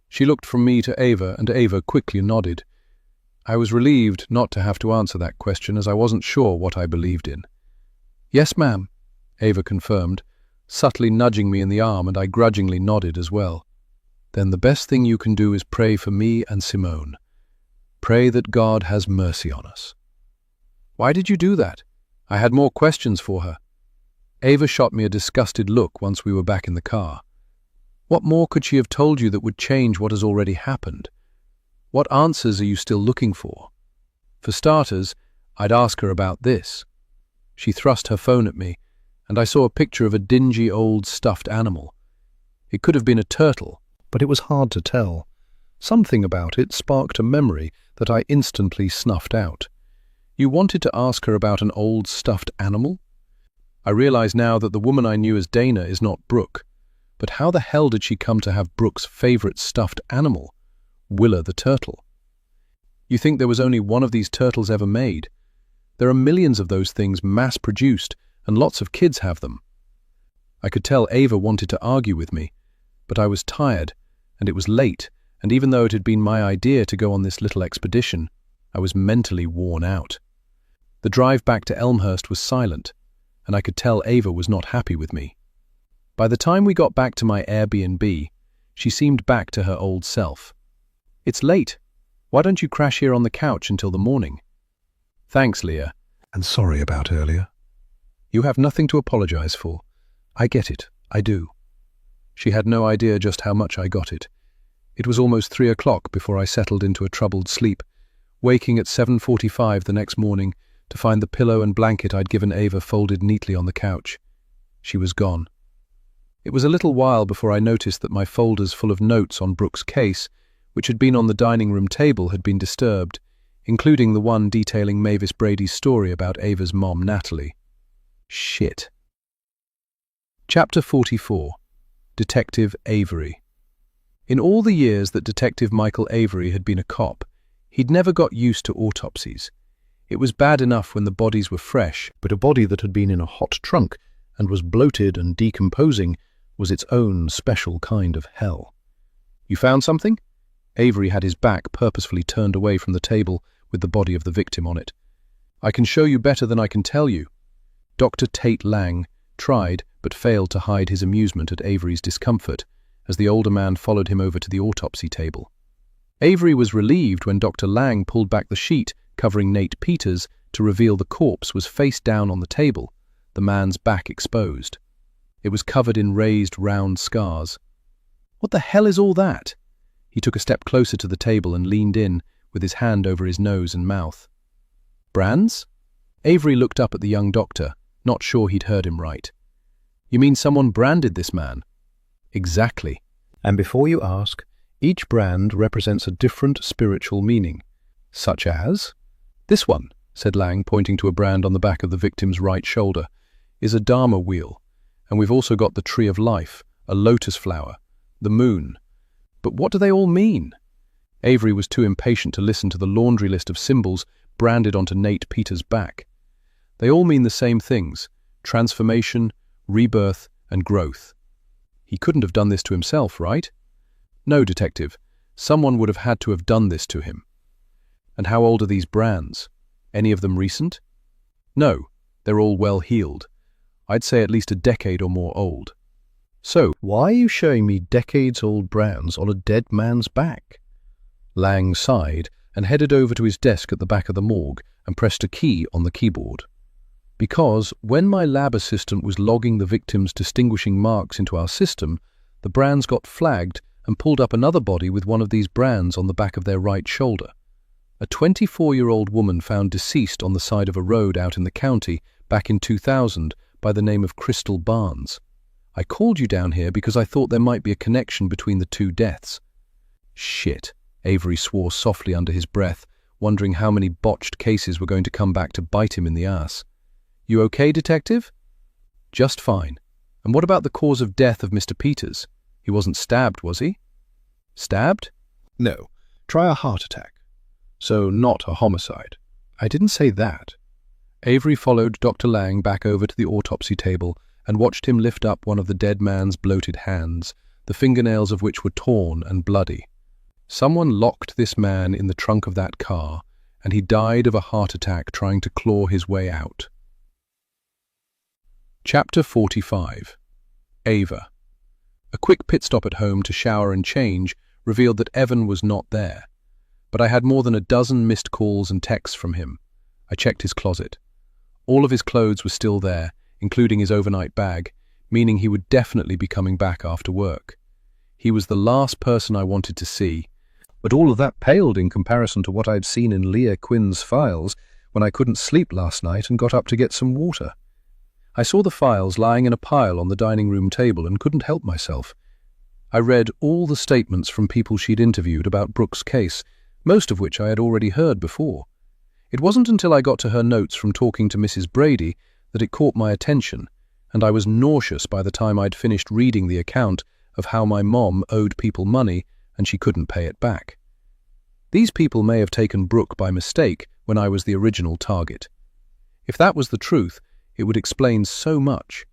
Speaker 1: She looked from me to Ava, and Ava quickly nodded. I was relieved not to have to answer that question, as I wasn't sure what I believed in. "Yes, ma'am," Ava confirmed, subtly nudging me in the arm, and I grudgingly nodded as well. "Then the best thing you can do is pray for me and Simone. Pray that God has mercy on us." "Why did you do that?" I had more questions for her. Ava shot me a disgusted look once we were back in the car. "What more could she have told you that would change what has already happened? What answers are you still looking for? For starters, I'd ask her about this." She thrust her phone at me, and I saw a picture of a dingy old stuffed animal. It could have been a turtle, but it was hard to tell. Something about it sparked a memory that I instantly snuffed out. "You wanted to ask her about an old stuffed animal?" I realize now that the woman I knew as Dana is not Brooke. But how the hell did she come to have Brooke's favorite stuffed animal, Willa the turtle? "You think there was only one of these turtles ever made? There are millions of those things mass-produced, and lots of kids have them." I could tell Ava wanted to argue with me, but I was tired, and it was late, and even though it had been my idea to go on this little expedition, I was mentally worn out. The drive back to Elmhurst was silent, and I could tell Ava was not happy with me. By the time we got back to my Airbnb, she seemed back to her old self. "It's late. Why don't you crash here on the couch until the morning?" "Thanks, Leah. And sorry about earlier." "You have nothing to apologize for. I get it. I do." She had no idea just how much I got it.
Speaker 2: It was almost 3 o'clock before I settled into a troubled sleep, waking at 7:45 the next morning to find the pillow and blanket I'd given Ava folded neatly on the couch. She was gone. It was a little while before I noticed that my folders full of notes on Brooke's case, which had been on the dining room table, had been disturbed, including the one detailing Mavis Brady's story about Ava's mom, Natalie. Shit. Chapter 44. Detective Avery. In all the years that Detective Michael Avery had been a cop, he'd never got used to autopsies. It was bad enough when the bodies were fresh, but a body that had been in a hot trunk and was bloated and decomposing was its own special kind of hell. You found something? Avery had his back purposefully turned away from the table with the body of the victim on it. I can show you better than I can tell you. Dr. Tate Lang tried but failed to hide his amusement at Avery's discomfort as the older man followed him over to the autopsy table. Avery was relieved when Dr. Lang pulled back the sheet covering Nate Peters to reveal the corpse was face down on the table, the man's back exposed. It was covered in raised, round scars. What the hell is all that? He took a step closer to the table and leaned in, with his hand over his nose and mouth. Brands? Avery looked up at the young doctor, not sure he'd heard him right. You mean someone branded this man? Exactly. And before you ask, each brand represents a different spiritual meaning. Such as? This one, said Lang, pointing to a brand on the back of the victim's right shoulder, is a Dharma wheel, and we've also got the Tree of Life, a lotus flower, the moon. But what do they all mean? Avery was too impatient to listen to the laundry list of symbols branded onto Nate Peters' back. They all mean the same things: transformation, rebirth, and growth. He couldn't have done this to himself, right? No, detective. Someone would have had to have done this to him. And how old are these brands? Any of them recent? No, they're all well-heeled. I'd say at least a decade or more old. So, why are you showing me decades-old brands on a dead man's back? Lang sighed and headed over to his desk at the back of the morgue and pressed a key on the keyboard. Because when my lab assistant was logging the victim's distinguishing marks into our system, the brands got flagged and pulled up another body with one of these brands on the back of their right shoulder. A 24-year-old woman found deceased on the side of a road out in the county back in 2000 by the name of Crystal Barnes. I called you down here because I thought there might be a connection between the two deaths. Shit, Avery swore softly under his breath, wondering how many botched cases were going to come back to bite him in the ass. You okay, detective? Just fine. And what about the cause of death of Mr. Peters? He wasn't stabbed, was he? Stabbed? No. Try a heart attack. So not a homicide. I didn't say that. Avery followed Dr. Lang back over to the autopsy table and watched him lift up one of the dead man's bloated hands, the fingernails of which were torn and bloody. Someone locked this man in the trunk of that car, and he died of a heart attack trying to claw his way out. Chapter 45. Ava. A quick pit stop at home to shower and change revealed that Evan was not there, but I had more than a dozen missed calls and texts from him. I checked his closet. All of his clothes were still there, including his overnight bag, meaning he would definitely be coming back after work. He was the last person I wanted to see, but all of that paled in comparison to what I'd seen in Leah Quinn's files when I couldn't sleep last night and got up to get some water. I saw the files lying in a pile on the dining room table and couldn't help myself. I read all the statements from people she'd interviewed about Brooke's case, most of which I had already heard before. It wasn't until I got to her notes from talking to Mrs. Brady that it caught my attention, and I was nauseous by the time I'd finished reading the account of how my mom owed people money and she couldn't pay it back. These people may have taken Brooke by mistake when I was the original target. If that was the truth, it would explain so much.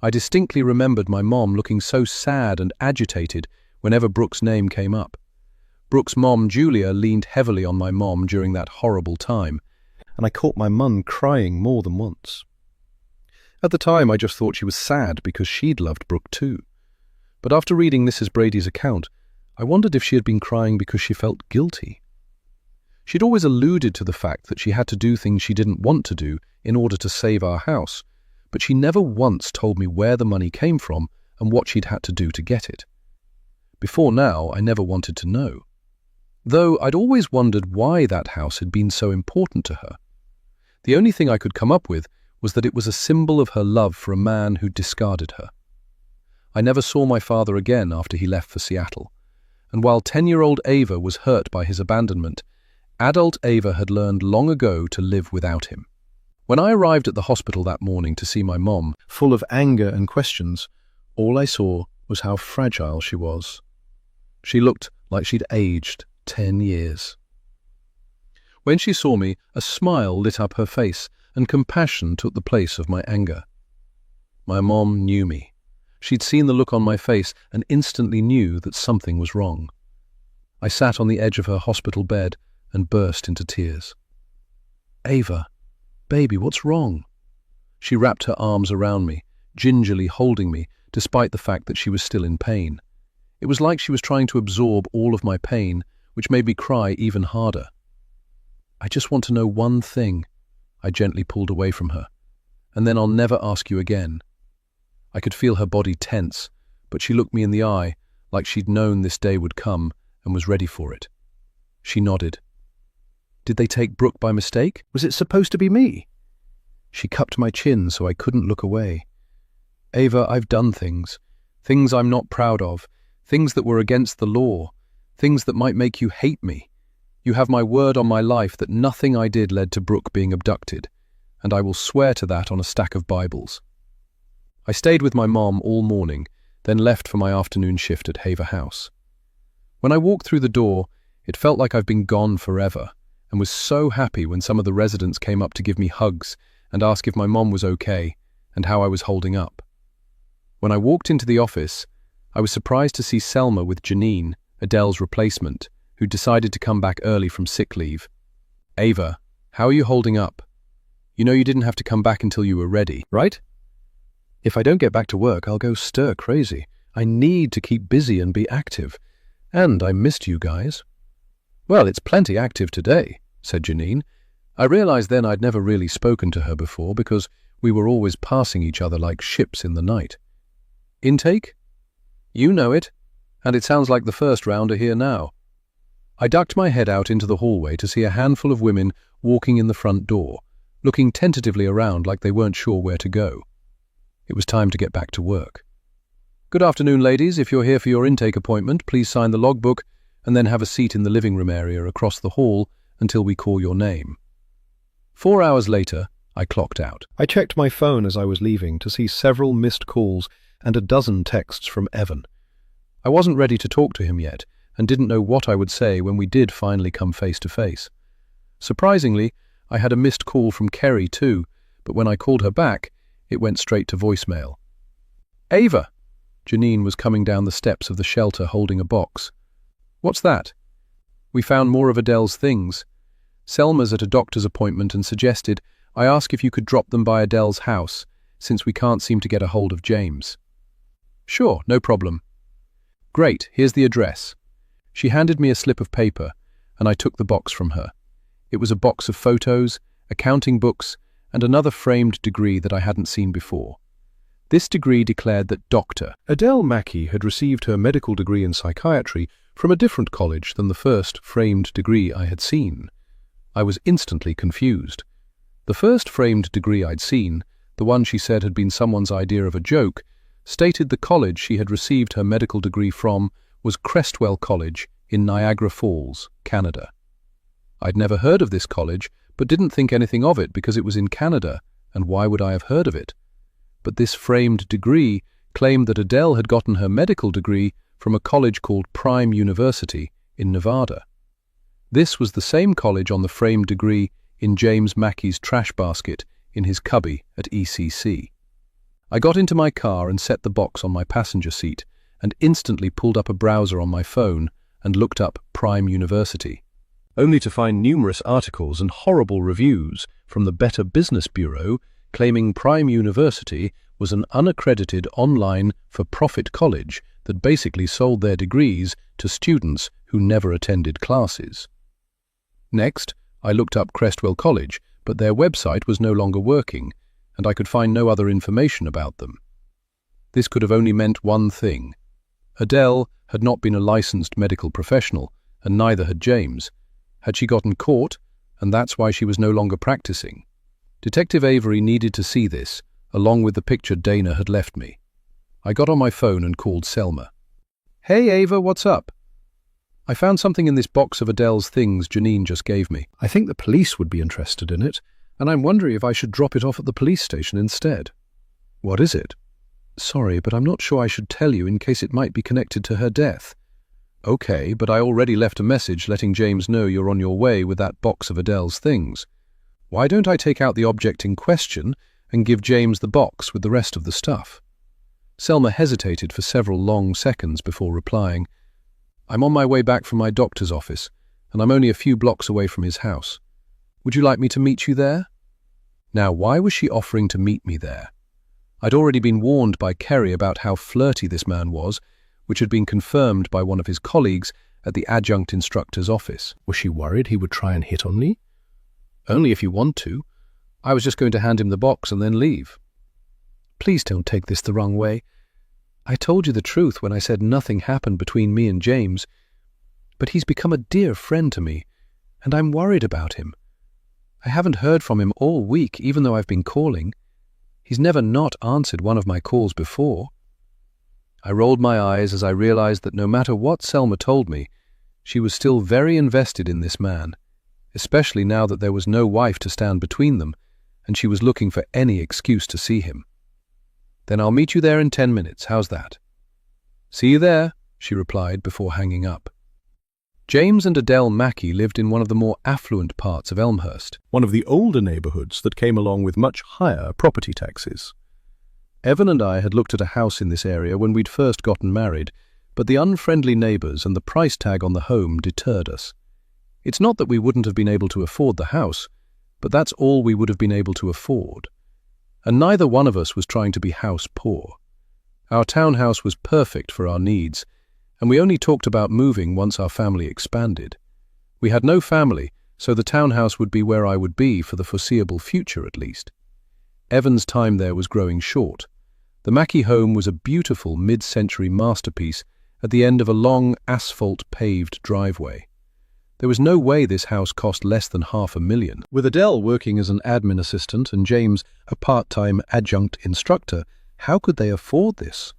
Speaker 2: I distinctly remembered my mom looking so sad and agitated whenever Brooke's name came up. Brooke's mom, Julia, leaned heavily on my mom during that horrible time, and I caught my mum crying more than once. At the time, I just thought she was sad because she'd loved Brooke too. But after reading Mrs. Brady's account, I wondered if she had been crying because she felt guilty. She'd always alluded to the fact that she had to do things she didn't want to do in order to save our house, but she never once told me where the money came from and what she'd had to do to get it. Before now, I never wanted to know. Though I'd always wondered why that house had been so important to her. The only thing I could come up with was that it was a symbol of her love for a man who discarded her. I never saw my father again after he left for Seattle, and while 10-year-old Ava was hurt by his abandonment, adult Ava had learned long ago to live without him. When I arrived at the hospital that morning to see my mom, full of anger and questions, all I saw was how fragile she was. She looked like she'd aged 10 years. When she saw me, a smile lit up her face, and compassion took the place of my anger. My mom knew me. She'd seen the look on my face and instantly knew that something was wrong. I sat on the edge of her hospital bed and burst into tears. "Ava, baby, what's wrong?" She wrapped her arms around me, gingerly holding me, despite the fact that she was still in pain. It was like she was trying to absorb all of my pain, which made me cry even harder. "I just want to know one thing," I gently pulled away from her, "and then I'll never ask you again." I could feel her body tense, but she looked me in the eye, like she'd known this day would come and was ready for it. She nodded. "Did they take Brooke by mistake? Was it supposed to be me?" She cupped my chin so I couldn't look away. "Ava, I've done things I'm not proud of, things that were against the law, things that might make you hate me. You have my word on my life that nothing I did led to Brooke being abducted, and I will swear to that on a stack of Bibles." I stayed with my mom all morning, then left for my afternoon shift at Haver House. When I walked through the door, it felt like I've been gone forever, and was so happy when some of the residents came up to give me hugs and ask if my mom was okay and how I was holding up. When I walked into the office, I was surprised to see Selma with Janine, Adele's replacement, who decided to come back early from sick leave. "Ava, how are you holding up? You know you didn't have to come back until you were ready, right? If I don't get back to work, I'll go stir crazy. I need to keep busy and be active. And I missed you guys." "Well, it's plenty active today," said Janine. I realized then I'd never really spoken to her before because we were always passing each other like ships in the night. "Intake? You know it, and it sounds like the first round are here now." I ducked my head out into the hallway to see a handful of women walking in the front door, looking tentatively around like they weren't sure where to go. It was time to get back to work. "Good afternoon, ladies. If you're here for your intake appointment, please sign the logbook and then have a seat in the living room area across the hall until we call your name." 4 hours later, I clocked out. I checked my phone as I was leaving to see several missed calls and a dozen texts from Evan. I wasn't ready to talk to him yet and didn't know what I would say when we did finally come face to face. Surprisingly, I had a missed call from Kerry too, but when I called her back, it went straight to voicemail. "Ava!" Janine was coming down the steps of the shelter holding a box. "What's that?" "We found more of Adele's things. Selma's at a doctor's appointment and suggested I ask if you could drop them by Adele's house, since we can't seem to get a hold of James." "Sure, no problem." "Great, here's the address." She handed me a slip of paper, and I took the box from her. It was a box of photos, accounting books, and another framed degree that I hadn't seen before. This degree declared that Dr. Adele Mackey had received her medical degree in psychiatry from a different college than the first framed degree I had seen. I was instantly confused. The first framed degree I'd seen, the one she said had been someone's idea of a joke, stated the college she had received her medical degree from was Crestwell College in Niagara Falls, Canada. I'd never heard of this college, but didn't think anything of it because it was in Canada, and why would I have heard of it? But this framed degree claimed that Adele had gotten her medical degree from a college called Prime University in Nevada. This was the same college on the framed degree in James Mackey's trash basket in his cubby at ECC. I got into my car and set the box on my passenger seat and instantly pulled up a browser on my phone and looked up Prime University, only to find numerous articles and horrible reviews from the Better Business Bureau claiming Prime University was an unaccredited online for-profit college that basically sold their degrees to students who never attended classes. Next, I looked up Crestwell College, but their website was no longer working, and I could find no other information about them. This could have only meant one thing. Adele had not been a licensed medical professional, and neither had James. Had she gotten caught, and that's why she was no longer practicing? Detective Avery needed to see this, along with the picture Dana had left me. I got on my phone and called Selma. "Hey, Ava, what's up?" "I found something in this box of Adele's things Janine just gave me. I think the police would be interested in it, and I'm wondering if I should drop it off at the police station instead." "What is it?" "Sorry, but I'm not sure I should tell you in case it might be connected to her death." "Okay, but I already left a message letting James know you're on your way with that box of Adele's things. Why don't I take out the object in question and give James the box with the rest of the stuff?" Selma hesitated for several long seconds before replying. "I'm on my way back from my doctor's office, and I'm only a few blocks away from his house. Would you like me to meet you there?" Now, why was she offering to meet me there? I'd already been warned by Kerry about how flirty this man was, which had been confirmed by one of his colleagues at the adjunct instructor's office. Was she worried he would try and hit on me? "Only if you want to. I was just going to hand him the box and then leave." "Please don't take this the wrong way. I told you the truth when I said nothing happened between me and James, but he's become a dear friend to me, and I'm worried about him. I haven't heard from him all week, even though I've been calling. He's never not answered one of my calls before." I rolled my eyes as I realized that no matter what Selma told me, she was still very invested in this man, especially now that there was no wife to stand between them, and she was looking for any excuse to see him. "Then I'll meet you there in 10 minutes, how's that?" "See you there," she replied before hanging up. James and Adele Mackey lived in one of the more affluent parts of Elmhurst, one of the older neighborhoods that came along with much higher property taxes. Evan and I had looked at a house in this area when we'd first gotten married, but the unfriendly neighbors and the price tag on the home deterred us. It's not that we wouldn't have been able to afford the house, but that's all we would have been able to afford. And neither one of us was trying to be house poor. Our townhouse was perfect for our needs, and we only talked about moving once our family expanded. We had no family, so the townhouse would be where I would be for the foreseeable future at least. Evan's time there was growing short. The Mackey home was a beautiful mid-century masterpiece at the end of a long asphalt-paved driveway. There was no way this house cost less than $500,000. With Adele working as an admin assistant and James a part-time adjunct instructor, how could they afford this?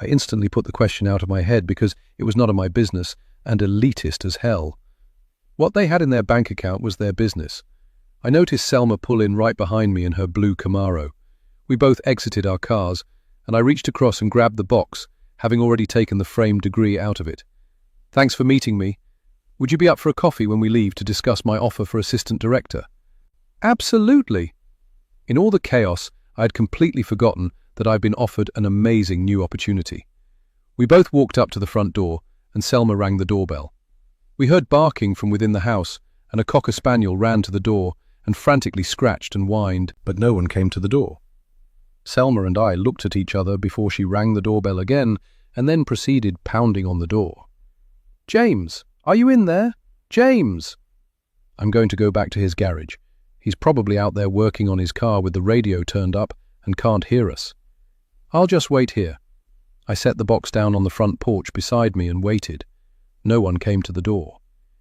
Speaker 2: I instantly put the question out of my head because it was none of my business and elitist as hell. What they had in their bank account was their business. I noticed Selma pull in right behind me in her blue Camaro. We both exited our cars, and I reached across and grabbed the box, having already taken the framed degree out of it. "Thanks for meeting me. Would you be up for a coffee when we leave to discuss my offer for assistant director?" "Absolutely." In all the chaos, I had completely forgotten that I'd been offered an amazing new opportunity. We both walked up to the front door, and Selma rang the doorbell. We heard barking from within the house, and a cocker spaniel ran to the door and frantically scratched and whined, but no one came to the door. Selma and I looked at each other before she rang the doorbell again and then proceeded pounding on the door. "James, are you in there? James!" I'm going to go back to his garage. He's probably out there working on his car with the radio turned up and can't hear us. I'll just wait here. I set the box down on the front porch beside me and waited. No one came to the door.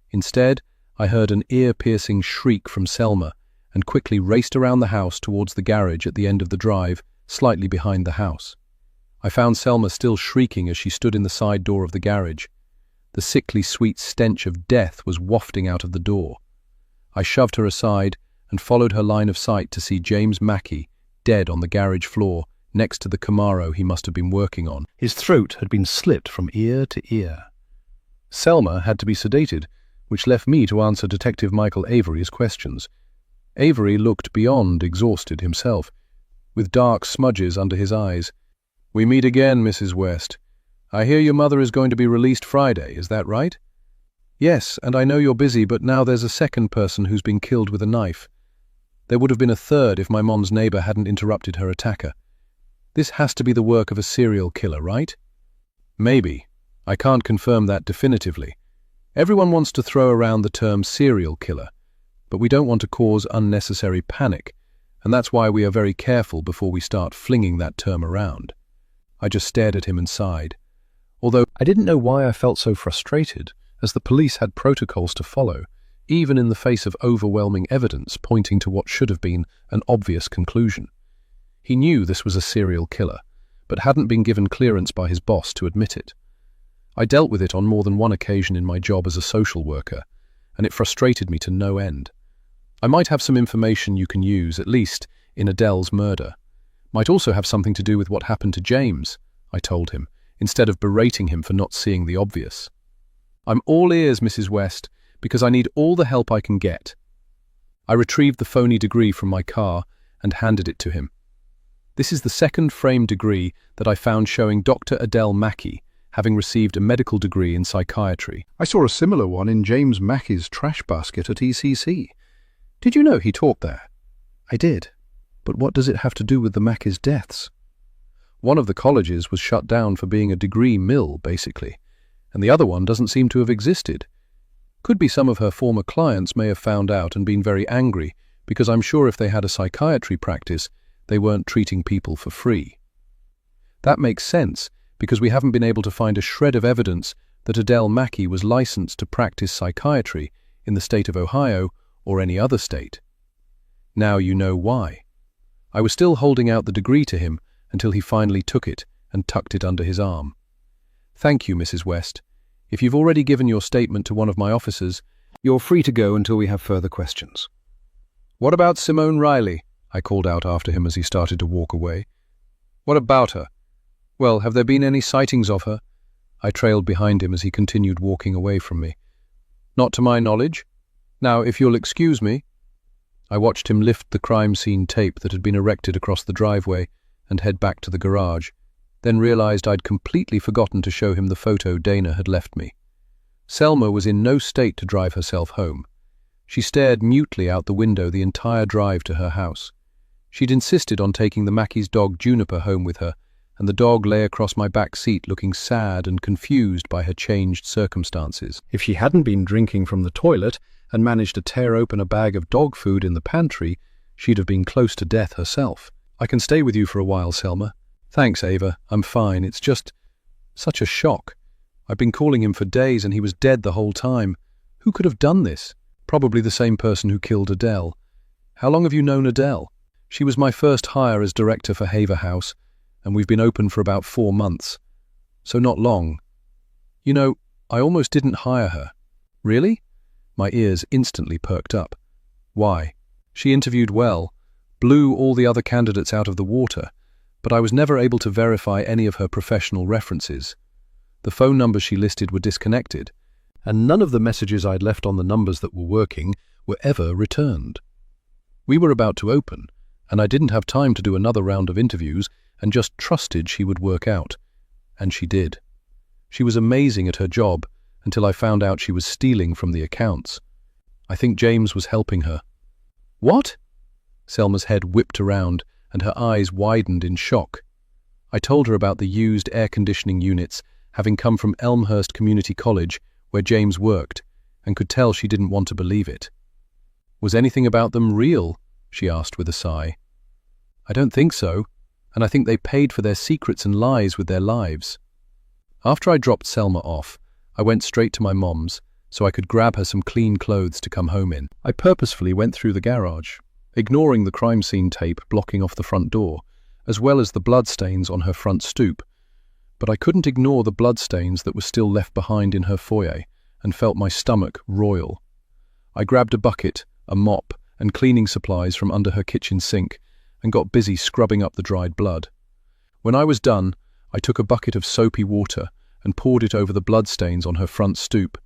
Speaker 2: Instead, I heard an ear-piercing shriek from Selma and quickly raced around the house towards the garage at the end of the drive, slightly behind the house. I found Selma still shrieking as she stood in the side door of the garage. The sickly sweet stench of death was wafting out of the door. I shoved her aside and followed her line of sight to see James Mackey dead on the garage floor next to the Camaro he must have been working on. His throat had been slit from ear to ear. Selma had to be sedated, which left me to answer Detective Michael Avery's questions. Avery looked beyond exhausted himself, with dark smudges under his eyes. "We meet again, Mrs. West. I hear your mother is going to be released Friday, is that right?" "Yes, and I know you're busy, but now there's a second person who's been killed with a knife. There would have been a third if my mom's neighbor hadn't interrupted her attacker. This has to be the work of a serial killer, right?" "Maybe. I can't confirm that definitively. Everyone wants to throw around the term serial killer, but we don't want to cause unnecessary panic, and that's why we are very careful before we start flinging that term around." I just stared at him and sighed. although I didn't know why I felt so frustrated, as the police had protocols to follow, even in the face of overwhelming evidence pointing to what should have been an obvious conclusion. He knew this was a serial killer, but hadn't been given clearance by his boss to admit it. I dealt with it on more than one occasion in my job as a social worker, and it frustrated me to no end. I might have some information you can use, at least, in Adele's murder. Might also have something to do with what happened to James, I told him, instead of berating him for not seeing the obvious. I'm all ears, Mrs. West, because I need all the help I can get. I retrieved the phony degree from my car and handed it to him. This is the second framed degree that I found showing Dr. Adele Mackey, having received a medical degree in psychiatry. I saw a similar one in James Mackey's trash basket at ECC. Did you know he taught there? I did. But what does it have to do with the Mackey's deaths? One of the colleges was shut down for being a degree mill, basically, and the other one doesn't seem to have existed. Could be some of her former clients may have found out and been very angry, because I'm sure if they had a psychiatry practice, they weren't treating people for free. That makes sense, because we haven't been able to find a shred of evidence that Adele Mackey was licensed to practice psychiatry in the state of Ohio or any other state. Now you know why. I was still holding out the degree to him until he finally took it and tucked it under his arm. Thank you, Mrs. West. If you've already given your statement to one of my officers, you're free to go until we have further questions. What about Simone Riley? I called out after him as he started to walk away. What about her? Well, have there been any sightings of her? I trailed behind him as he continued walking away from me. Not to my knowledge. Now, if you'll excuse me. I watched him lift the crime scene tape that had been erected across the driveway and head back to the garage, then realized I'd completely forgotten to show him the photo Dana had left me. Selma was in no state to drive herself home. She stared mutely out the window the entire drive to her house. She'd insisted on taking the Mackey's dog Juniper home with her, and the dog lay across my back seat looking sad and confused by her changed circumstances. If she hadn't been drinking from the toilet and managed to tear open a bag of dog food in the pantry, she'd have been close to death herself. I can stay with you for a while, Selma. Thanks, Ava. I'm fine. It's just such a shock. I've been calling him for days and he was dead the whole time. Who could have done this? Probably the same person who killed Adele. How long have you known Adele? She was my first hire as director for Haver House, and we've been open for about 4 months. So not long. You know, I almost didn't hire her. Really? My ears instantly perked up. Why? She interviewed well, blew all the other candidates out of the water, but I was never able to verify any of her professional references. The phone numbers she listed were disconnected, and none of the messages I'd left on the numbers that were working were ever returned. We were about to open, and I didn't have time to do another round of interviews and just trusted she would work out. And she did. She was amazing at her job until I found out she was stealing from the accounts. I think James was helping her. What? Selma's head whipped around and her eyes widened in shock. I told her about the used air conditioning units having come from Elmhurst Community College, where James worked, and could tell she didn't want to believe it. Was anything about them real? She asked with a sigh. I don't think so, and I think they paid for their secrets and lies with their lives. After I dropped Selma off, I went straight to my mom's so I could grab her some clean clothes to come home in. I purposefully went through the garage, ignoring the crime scene tape blocking off the front door, as well as the bloodstains on her front stoop. But I couldn't ignore the bloodstains that were still left behind in her foyer and felt my stomach roil. I grabbed a bucket, a mop, and cleaning supplies from under her kitchen sink and got busy scrubbing up the dried blood. When I was done, I took a bucket of soapy water and poured it over the bloodstains on her front stoop,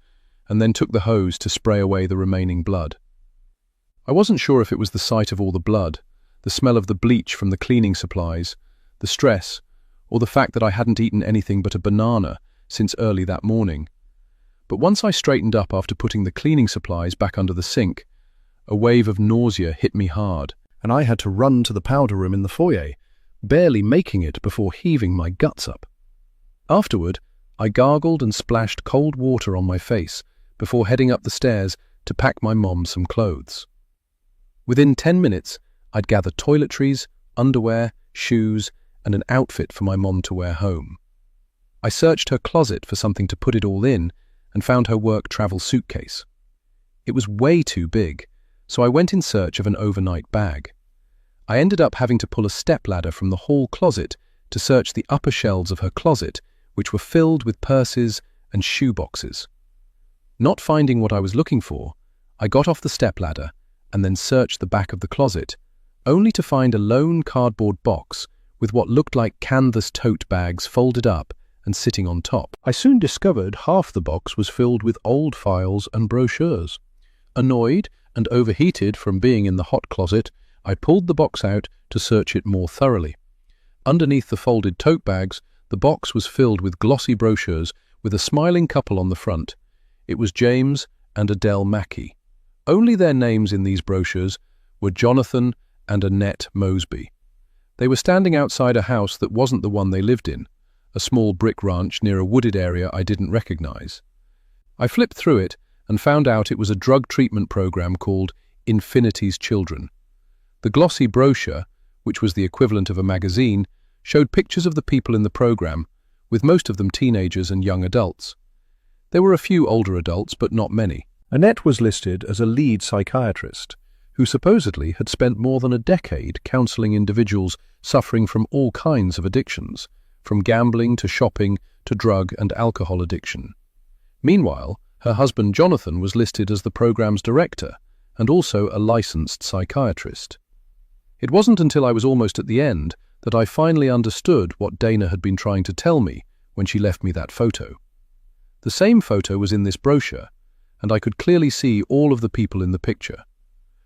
Speaker 2: and then took the hose to spray away the remaining blood. I wasn't sure if it was the sight of all the blood, the smell of the bleach from the cleaning supplies, the stress, or the fact that I hadn't eaten anything but a banana since early that morning. But once I straightened up after putting the cleaning supplies back under the sink, a wave of nausea hit me hard, and I had to run to the powder room in the foyer, barely making it before heaving my guts up. Afterward, I gargled and splashed cold water on my face before heading up the stairs to pack my mom some clothes. Within 10 minutes, I'd gathered toiletries, underwear, shoes, and an outfit for my mom to wear home.
Speaker 1: I searched her closet for something to put it all in and found her work travel suitcase. It was way too big, so I went in search of an overnight bag. I ended up having to pull a stepladder from the hall closet to search the upper shelves of her closet, which were filled with purses and shoe boxes. Not finding what I was looking for, I got off the stepladder and then searched the back of the closet, only to find a lone cardboard box with what looked like canvas tote bags folded up and sitting on top.
Speaker 2: I soon discovered half the box was filled with old files and brochures. Annoyed and overheated from being in the hot closet, I pulled the box out to search it more thoroughly. Underneath the folded tote bags, the box was filled with glossy brochures with a smiling couple on the front. It was James and Adele Mackey. Only their names in these brochures were Jonathan and Annette Mosby. They were standing outside a house that wasn't the one they lived in, a small brick ranch near a wooded area I didn't recognize. I flipped through it and found out it was a drug treatment program called Infinity's Children. The glossy brochure, which was the equivalent of a magazine, showed pictures of the people in the program, with most of them teenagers and young adults. There were a few older adults, but not many.
Speaker 1: Annette was listed as a lead psychiatrist, who supposedly had spent more than a decade counseling individuals suffering from all kinds of addictions, from gambling to shopping to drug and alcohol addiction. Meanwhile, her husband Jonathan was listed as the program's director and also a licensed psychiatrist. It wasn't until I was almost at the end that I finally understood what Dana had been trying to tell me when she left me that photo. The same photo was in this brochure, and I could clearly see all of the people in the picture.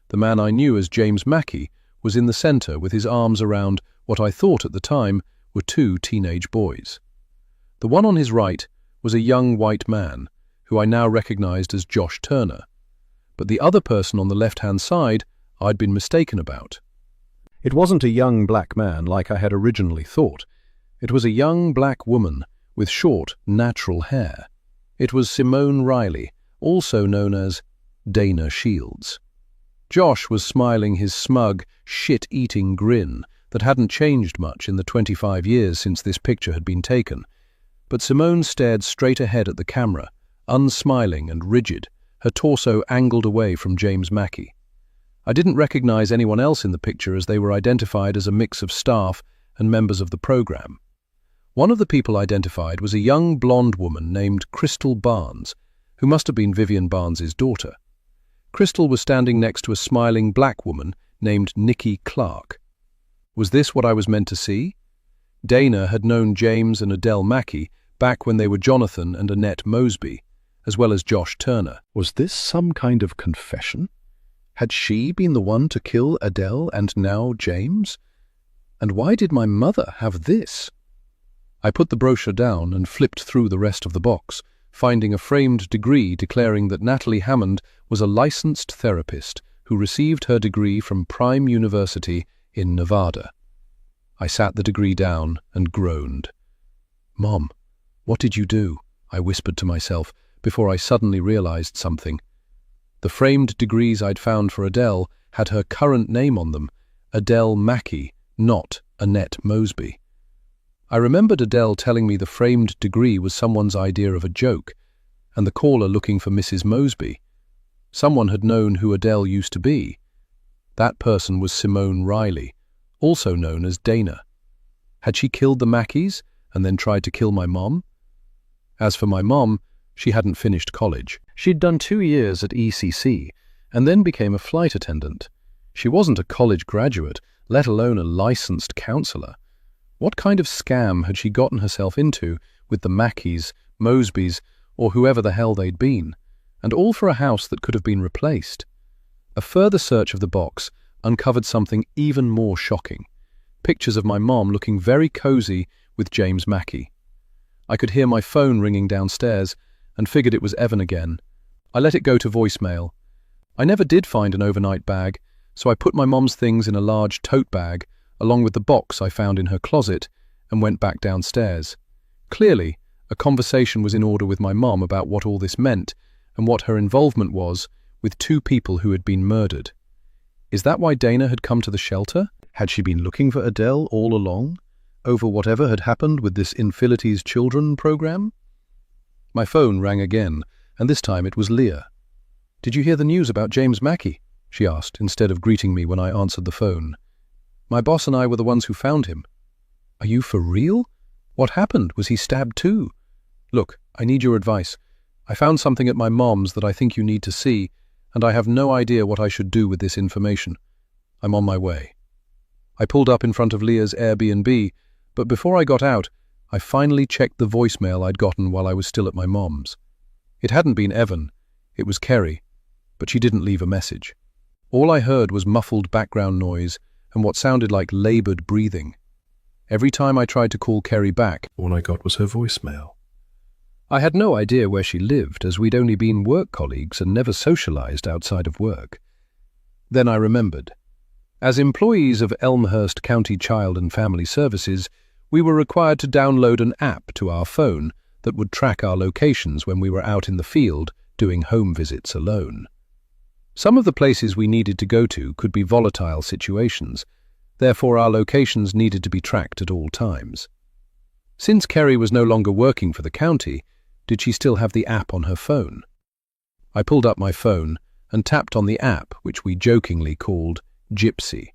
Speaker 1: The man I knew as James Mackey was in the center with his arms around what I thought at the time were two teenage boys. The one on his right was a young white man, who I now recognized as Josh Turner, but the other person on the left-hand side I'd been mistaken about. It wasn't a young black man like I had originally thought. It was a young black woman with short, natural hair. It was Simone Riley, also known as Dana Shields. Josh was smiling his smug, shit-eating grin that hadn't changed much in the 25 years since this picture had been taken, but Simone stared straight ahead at the camera, unsmiling and rigid, her torso angled away from James Mackey. I didn't recognize anyone else in the picture as they were identified as a mix of staff and members of the program. One of the people identified was a young blonde woman named Crystal Barnes, who must have been Vivian Barnes's daughter. Crystal was standing next to a smiling black woman named Nikki Clark. Was this what I was meant to see? Dana had known James and Adele Mackey back when they were Jonathan and Annette Mosby, as well as Josh Turner. Was this some kind of confession? Had she been the one to kill Adele and now James? And why did my mother have this? I put the brochure down and flipped through the rest of the box, finding a framed degree declaring that Natalie Hammond was a licensed therapist who received her degree from Prime University in Nevada. I sat the degree down and groaned. "Mom, what did you do?" I whispered to myself before I suddenly realized something. The framed degrees I'd found for Adele had her current name on them, Adele Mackey, not Annette Mosby. I remembered Adele telling me the framed degree was someone's idea of a joke, and the caller looking for Mrs. Mosby. Someone had known who Adele used to be. That person was Simone Riley, also known as Dana. Had she killed the Mackeys and then tried to kill my mom? As for my mom, she hadn't finished college. She'd done 2 years at ECC and then became a flight attendant. She wasn't a college graduate, let alone a licensed counselor. What kind of scam had she gotten herself into with the Mackeys, Mosbys, or whoever the hell they'd been? And all for a house that could have been replaced. A further search of the box uncovered something even more shocking. Pictures of my mom looking very cozy with James Mackey. I could hear my phone ringing downstairs and figured it was Evan again. I let it go to voicemail. I never did find an overnight bag, so I put my mom's things in a large tote bag along with the box I found in her closet and went back downstairs. Clearly, a conversation was in order with my mom about what all this meant and what her involvement was with 2 people who had been murdered. Is that why Dana had come to the shelter? Had she been looking for Adele all along? over whatever had happened with this Infinity's Children program? My phone rang again, and this time it was Leah. "Did you hear the news about James Mackey?" she asked, instead of greeting me when I answered the phone. "My boss and I were the ones who found him." "Are you for real? What happened? Was he stabbed too?" "Look, I need your advice. I found something at my mom's that I think you need to see, and I have no idea what I should do with this information. I'm on my way." I pulled up in front of Leah's Airbnb, but before I got out, I finally checked the voicemail I'd gotten while I was still at my mom's. It hadn't been Evan, it was Kerry, but she didn't leave a message. All I heard was muffled background noise and what sounded like labored breathing. Every time I tried to call Kerry back, all I got was her voicemail. I had no idea where she lived, as we'd only been work colleagues and never socialized outside of work. Then I remembered. As employees of Elmhurst County Child and Family Services, we were required to download an app to our phone that would track our locations when we were out in the field doing home visits alone. Some of the places we needed to go to could be volatile situations, therefore our locations needed to be tracked at all times. Since Kerry was no longer working for the county, did she still have the app on her phone? I pulled up my phone and tapped on the app, which we jokingly called Gypsy.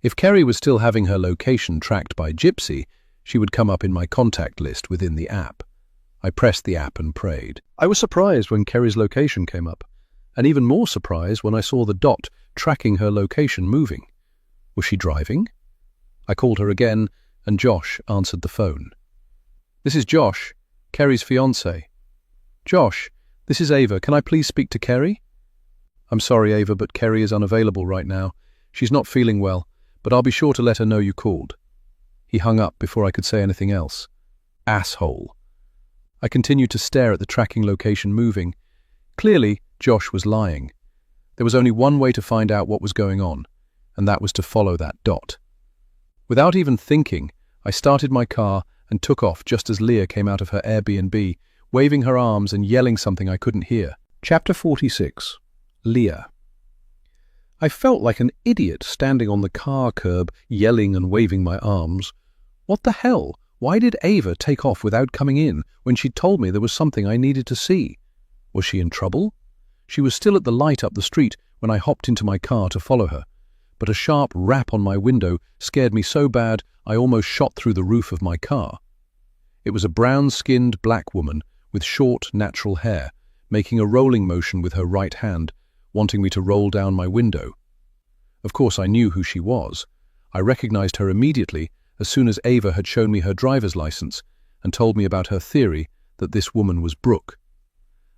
Speaker 1: If Kerry was still having her location tracked by Gypsy, she would come up in my contact list within the app. I pressed the app and prayed. I was surprised when Kerry's location came up, and even more surprised when I saw the dot tracking her location moving. Was she driving? I called her again, and Josh answered the phone. "This is Josh, Kerry's fiancé." "Josh, this is Ava. Can I please speak to Kerry?" "I'm sorry, Ava, but Kerry is unavailable right now. She's not feeling well, but I'll be sure to let her know you called." He hung up before I could say anything else. Asshole. I continued to stare at the tracking location moving. Clearly, Josh was lying. There was only one way to find out what was going on, and that was to follow that dot. Without even thinking, I started my car and took off just as Leah came out of her Airbnb, waving her arms and yelling something I couldn't hear. Chapter 46. Leah. I felt like an idiot standing on the car curb, yelling and waving my arms. What the hell? Why did Ava take off without coming in when she'd told me there was something I needed to see? Was she in trouble? She was still at the light up the street when I hopped into my car to follow her, but a sharp rap on my window scared me so bad I almost shot through the roof of my car. It was a brown-skinned black woman with short, natural hair, making a rolling motion with her right hand, wanting me to roll down my window. Of course I knew who she was. I recognized her immediately as soon as Ava had shown me her driver's license and told me about her theory that this woman was Brooke.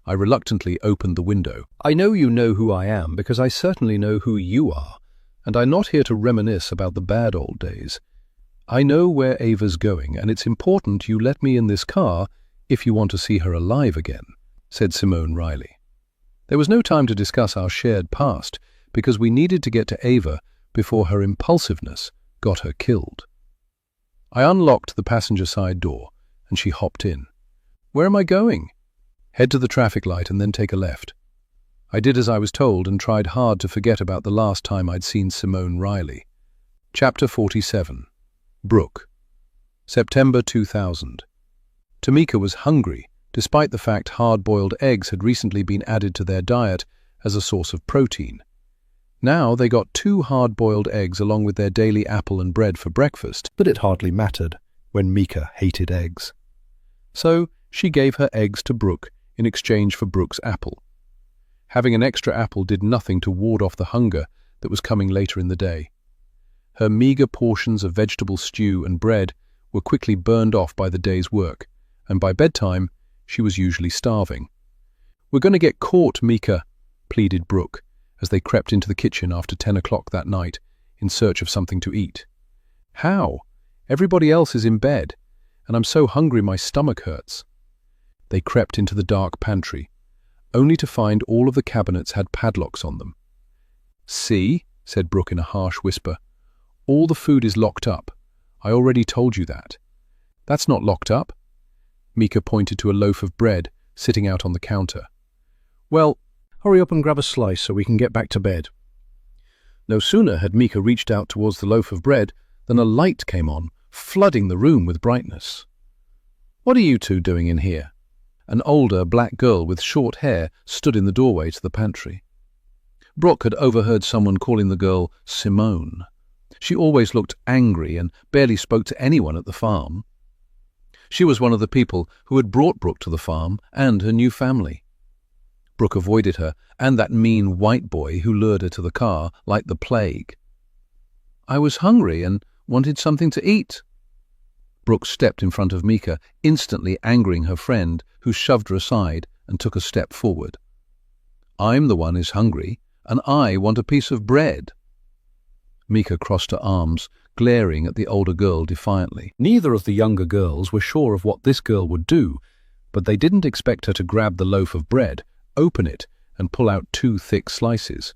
Speaker 1: I reluctantly opened the window. "I know you know who I am because I certainly know who you are, and I'm not here to reminisce about the bad old days. I know where Ava's going, and it's important you let me in this car if you want to see her alive again," said Simone Riley. There was no time to discuss our shared past because we needed to get to Ava before her impulsiveness got her killed. I unlocked the passenger side door, and she hopped in. "Where am I going?" "Head to the traffic light and then take a left." I did as I was told and tried hard to forget about the last time I'd seen Simone Riley. Chapter 47. Brooke. September 2000. Tamika was hungry, despite the fact hard-boiled eggs had recently been added to their diet as a source of protein. Now they got 2 hard-boiled eggs along with their daily apple and bread for breakfast, but it hardly mattered when Mika hated eggs. So she gave her eggs to Brooke in exchange for Brooke's apple. Having an extra apple did nothing to ward off the hunger that was coming later in the day. Her meager portions of vegetable stew and bread were quickly burned off by the day's work, and by bedtime she was usually starving. "We're going to get caught, Mika," pleaded Brooke, as they crept into the kitchen after 10 o'clock that night in search of something to eat. "How? Everybody else is in bed, and I'm so hungry my stomach hurts." They crept into the dark pantry, only to find all of the cabinets had padlocks on them. "See," said Brooke in a harsh whisper, "all the food is locked up. I already told you that." "That's not locked up." Mika pointed to a loaf of bread sitting out on the counter. "Well, hurry up and grab a slice so we can get back to bed." No sooner had Mika reached out towards the loaf of bread than a light came on, flooding the room with brightness. "What are you two doing in here?" An older black girl with short hair stood in the doorway to the pantry. Brooke had overheard someone calling the girl Simone. She always looked angry and barely spoke to anyone at the farm. She was one of the people who had brought Brooke to the farm and her new family. Brooke avoided her and that mean white boy who lured her to the car like the plague. "I was hungry and wanted something to eat." Brooke stepped in front of Mika, instantly angering her friend, who shoved her aside and took a step forward. "I'm the one who's hungry, and I want a piece of bread." Mika crossed her arms, glaring at the older girl defiantly. Neither of the younger girls were sure of what this girl would do, but they didn't expect her to grab the loaf of bread, open it, and pull out 2 thick slices.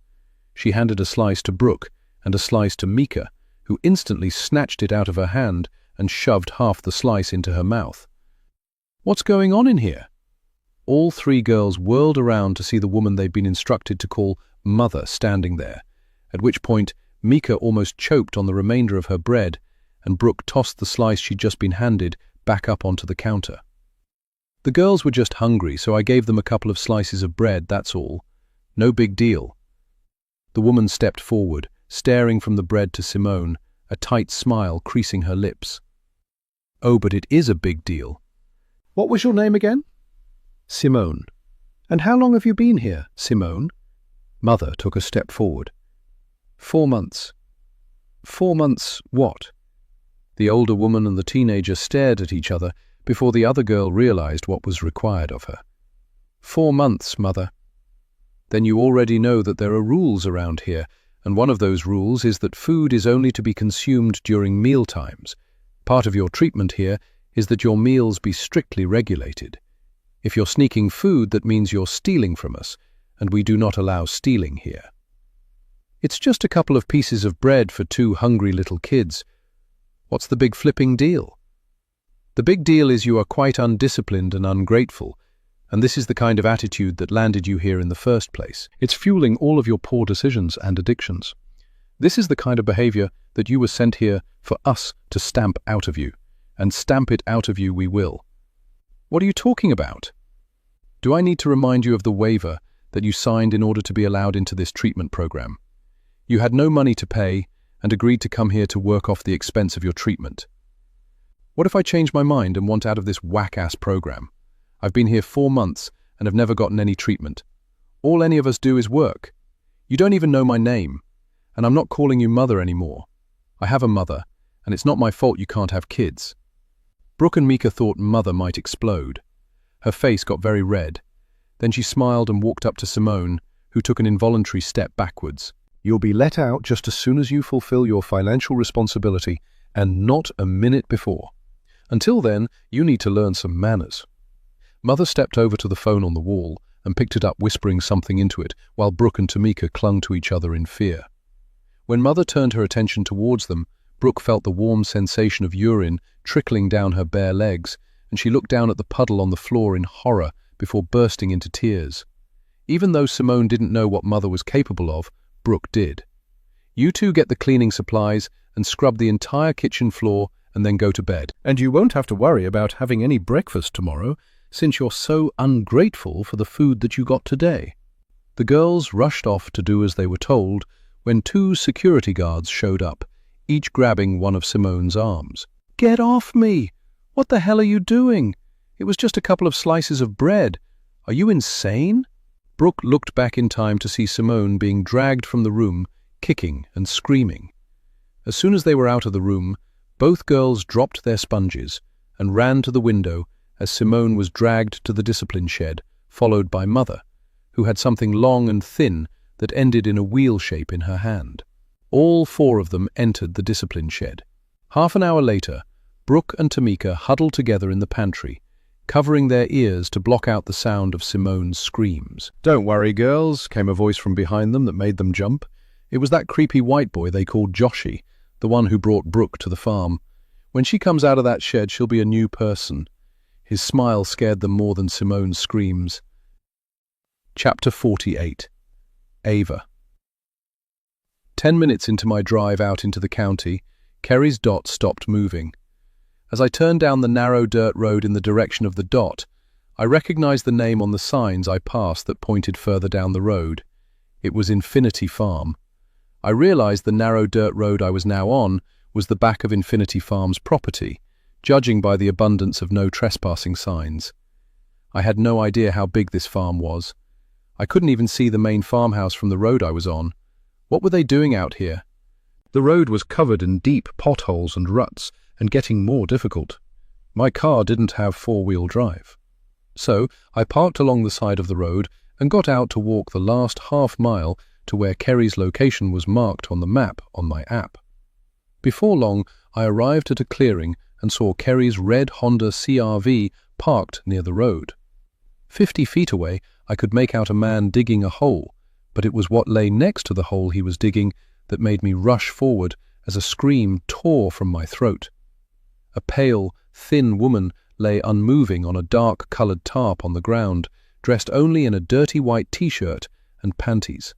Speaker 1: She handed a slice to Brooke and a slice to Mika, who instantly snatched it out of her hand and shoved half the slice into her mouth. "What's going on in here?" All 3 girls whirled around to see the woman they'd been instructed to call Mother standing there, at which point Mika almost choked on the remainder of her bread, and Brooke tossed the slice she'd just been handed back up onto the counter. "The girls were just hungry, so I gave them a couple of slices of bread, that's all. No big deal." The woman stepped forward, staring from the bread to Simone, a tight smile creasing her lips. "Oh, but it is a big deal. What was your name again?" "Simone." "And how long have you been here, Simone?" Mother took a step forward. 4 months. 4 months what? The older woman and the teenager stared at each other before the other girl realized what was required of her. 4 months, Mother. Then you already know that there are rules around here, and one of those rules is that food is only to be consumed during meal times. Part of your treatment here is that your meals be strictly regulated. If you're sneaking food, that means you're stealing from us, and we do not allow stealing here. It's just a couple of pieces of bread for 2 hungry little kids. What's the big flipping deal? The big deal is you are quite undisciplined and ungrateful, and this is the kind of attitude that landed you here in the first place. It's fueling all of your poor decisions and addictions. This is the kind of behavior that you were sent here for us to stamp out of you, and stamp it out of you we will. What are you talking about? Do I need to remind you of the waiver that you signed in order to be allowed into this treatment program? You had no money to pay and agreed to come here to work off the expense of your treatment. What if I change my mind and want out of this whack-ass program? I've been here 4 months and have never gotten any treatment. All any of us do is work. You don't even know my name, and I'm not calling you Mother anymore. I have a mother, and it's not my fault you can't have kids. Brooke and Mika thought Mother might explode. Her face got very red. Then she smiled and walked up to Simone, who took an involuntary step backwards. "You'll be let out just as soon as you fulfill your financial responsibility, and not a minute before. Until then, you need to learn some manners." Mother stepped over to the phone on the wall and picked it up, whispering something into it, while Brooke and Tamika clung to each other in fear. When Mother turned her attention towards them, Brooke felt the warm sensation of urine trickling down her bare legs, and she looked down at the puddle on the floor in horror before bursting into tears. Even though Simone didn't know what Mother was capable of, Brooke did. "You two get the cleaning supplies and scrub the entire kitchen floor and then go to bed. And you won't have to worry about having any breakfast tomorrow, since you're so ungrateful for the food that you got today." The girls rushed off to do as they were told when 2 security guards showed up, each grabbing one of Simone's arms. "Get off me! What the hell are you doing? It was just a couple of slices of bread. Are you insane?" Brooke looked back in time to see Simone being dragged from the room, kicking and screaming. As soon as they were out of the room, both girls dropped their sponges and ran to the window as Simone was dragged to the discipline shed, followed by Mother, who had something long and thin that ended in a wheel shape in her hand. All 4 of them entered the discipline shed. Half an hour later, Brooke and Tamika huddled together in the pantry, covering their ears to block out the sound of Simone's screams. "Don't worry, girls," came a voice from behind them that made them jump. It was that creepy white boy they called Joshy, the one who brought Brooke to the farm. "When she comes out of that shed, she'll be a new person." His smile scared them more than Simone's screams. Chapter 48. Ava. 10 minutes into my drive out into the county, Kerry's dot stopped moving.
Speaker 2: As I turned down the narrow dirt road in the direction of the dot, I recognized the name on the signs I passed that pointed further down the road. It was Infinity Farm. I realized the narrow dirt road I was now on was the back of Infinity Farm's property, judging by the abundance of no trespassing signs. I had no idea how big this farm was. I couldn't even see the main farmhouse from the road I was on. What were they doing out here? The road was covered in deep potholes and ruts, and getting more difficult. My car didn't have four-wheel drive. So I parked along the side of the road and got out to walk the last half-mile to where Kerry's location was marked on the map on my app. Before long, I arrived at a clearing and saw Kerry's red Honda CR-V parked near the road. 50 feet away, I could make out a man digging a hole, but it was what lay next to the hole he was digging that made me rush forward as a scream tore from my throat. A pale, thin woman lay unmoving on a dark-coloured tarp on the ground, dressed only in a dirty white t-shirt and panties.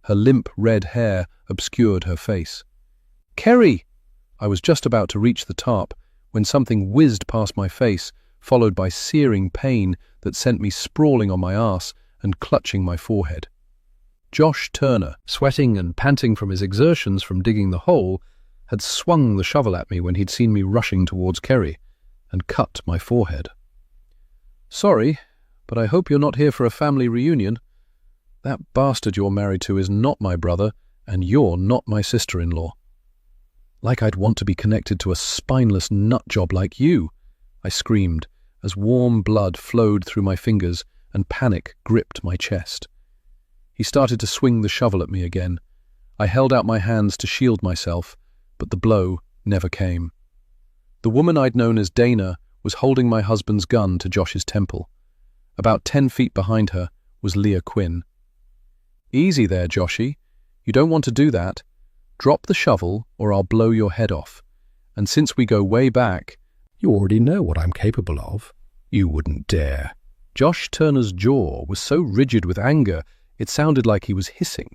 Speaker 2: Her limp red hair obscured her face. "Kerry!" I was just about to reach the tarp when something whizzed past my face, followed by searing pain that sent me sprawling on my arse and clutching my forehead. Josh Turner, sweating and panting from his exertions from digging the hole, had swung the shovel at me when he'd seen me rushing towards Kerry, and cut my forehead. "Sorry, but I hope you're not here for a family reunion. That bastard you're married to is not my brother, and you're not my sister-in-law." "Like I'd want to be connected to a spineless nutjob like you," I screamed, as warm blood flowed through my fingers and panic gripped my chest. He started to swing the shovel at me again. I held out my hands to shield myself, but the blow never came. The woman I'd known as Dana was holding my husband's gun to Josh's temple. About 10 feet behind her was Leah Quinn. "Easy there, Joshy. You don't want to do that. Drop the shovel or I'll blow your head off. And since we go way back..."
Speaker 1: "You already know what I'm capable of."
Speaker 2: "You wouldn't dare." Josh Turner's jaw was so rigid with anger it sounded like he was hissing.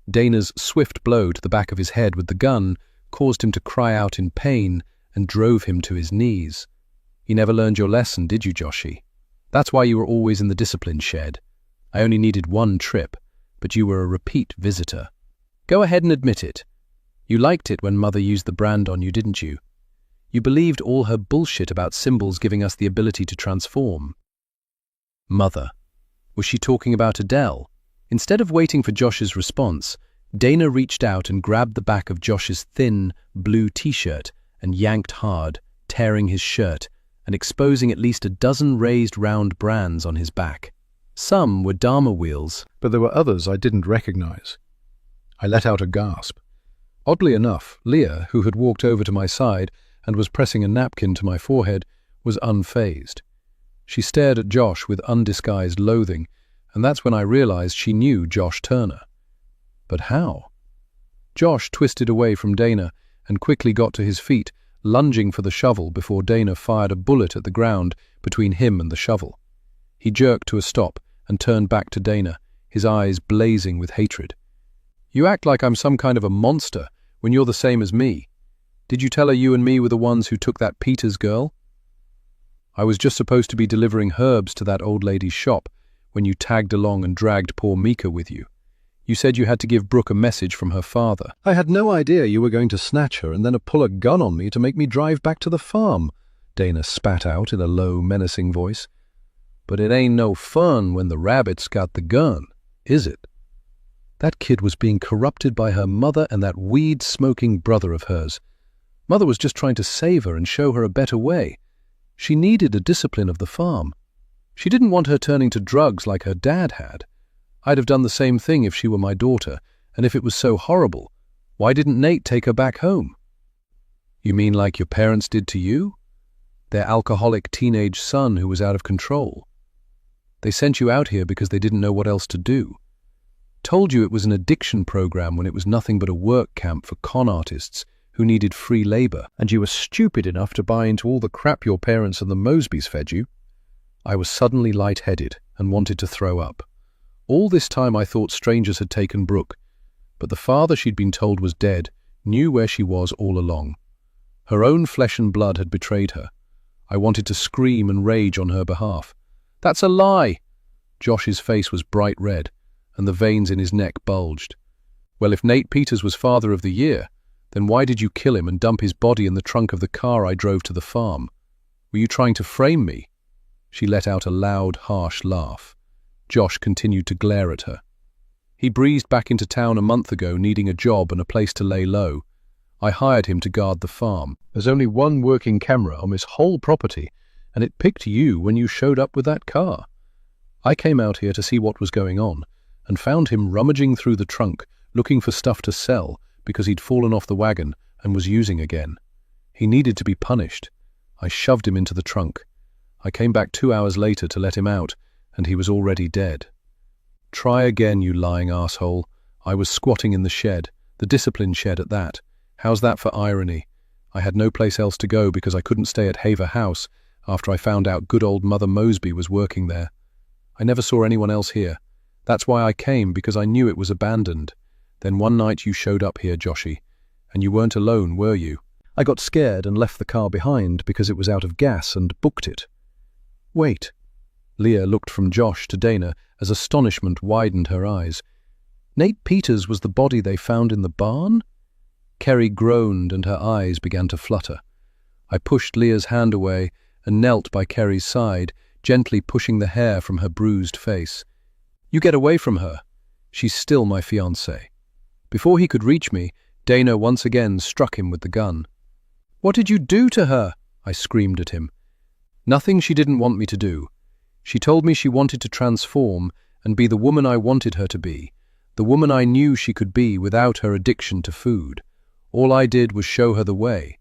Speaker 2: Dana's swift blow to the back of his head with the gun caused him to cry out in pain and drove him to his knees. "You never learned your lesson, did you, Joshy? That's why you were always in the discipline shed. I only needed one trip, but you were a repeat visitor. Go ahead and admit it. You liked it when Mother used the brand on you, didn't you? You believed all her bullshit about symbols giving us the ability to transform." Mother. Was she talking about Adele? Instead of waiting for Josh's response, Dana reached out and grabbed the back of Josh's thin, blue t-shirt and yanked hard, tearing his shirt and exposing at least a dozen raised round brands on his back. Some were Dharma wheels,
Speaker 1: But there were others I didn't recognize. I let out a gasp.
Speaker 2: Oddly enough, Leah, who had walked over to my side and was pressing a napkin to my forehead, was unfazed. She stared at Josh with undisguised loathing, and that's when I realized she knew Josh Turner. But how? Josh twisted away from Dana and quickly got to his feet, lunging for the shovel before Dana fired a bullet at the ground between him and the shovel. He jerked to a stop and turned back to Dana, his eyes blazing with hatred. "You act like I'm some kind of a monster when you're the same as me. Did you tell her you and me were the ones who took that Peters girl? I was just supposed to be delivering herbs to that old lady's shop when you tagged along and dragged poor Mika with you. You said you had to give Brooke a message from her father."
Speaker 1: "I had no idea you were going to snatch her and then pull a gun on me to make me drive back to the farm," Dana spat out in a low, menacing voice.
Speaker 2: "But it ain't no fun when the rabbit's got the gun, is it? That kid was being corrupted by her mother and that weed-smoking brother of hers. Mother was just trying to save her and show her a better way. She needed a discipline of the farm. She didn't want her turning to drugs like her dad had. I'd have done the same thing if she were my daughter, and if it was so horrible, why didn't Nate take her back home?" "You mean like your parents did to you? Their alcoholic teenage son who was out of control. They sent you out here because they didn't know what else to do. Told you it was an addiction program when it was nothing but a work camp for con artists who needed free labor, and you were stupid enough to buy into all the crap your parents and the Mosbys fed you." I was suddenly lightheaded and wanted to throw up. All this time I thought strangers had taken Brooke, but the father she'd been told was dead knew where she was all along. Her own flesh and blood had betrayed her. I wanted to scream and rage on her behalf. "That's a lie!" Josh's face was bright red, and the veins in his neck bulged. "Well, if Nate Peters was Father of the Year, then why did you kill him and dump his body in the trunk of the car I drove to the farm? Were you trying to frame me?" She let out a loud, harsh laugh. Josh continued to glare at her. "He breezed back into town a month ago needing a job and a place to lay low. I hired him to guard the farm. There's only one working camera on his whole property, and it picked you when you showed up with that car. I came out here to see what was going on, and found him rummaging through the trunk, looking for stuff to sell because he'd fallen off the wagon and was using again. He needed to be punished. I shoved him into the trunk. I came back 2 hours later to let him out, and he was already dead. Try again, you lying arsehole. I was squatting in the shed, the discipline shed at that. How's that for irony? I had no place else to go because I couldn't stay at Haver House after I found out good old Mother Mosby was working there. I never saw anyone else here. That's why I came, because I knew it was abandoned. Then one night you showed up here, Joshy, and you weren't alone, were you? I got scared and left the car behind because it was out of gas and booked it." "Wait." Leah looked from Josh to Dana as astonishment widened her eyes. "Nate Peters was the body they found in the barn?" Kerry groaned and her eyes began to flutter. I pushed Leah's hand away and knelt by Kerry's side, gently pushing the hair from her bruised face. "You get away from her. She's still my fiancée." Before he could reach me, Dana once again struck him with the gun. "What did you do to her?" I screamed at him. "Nothing she didn't want me to do. She told me she wanted to transform and be the woman I wanted her to be, the woman I knew she could be without her addiction to food. All I did was show her the way."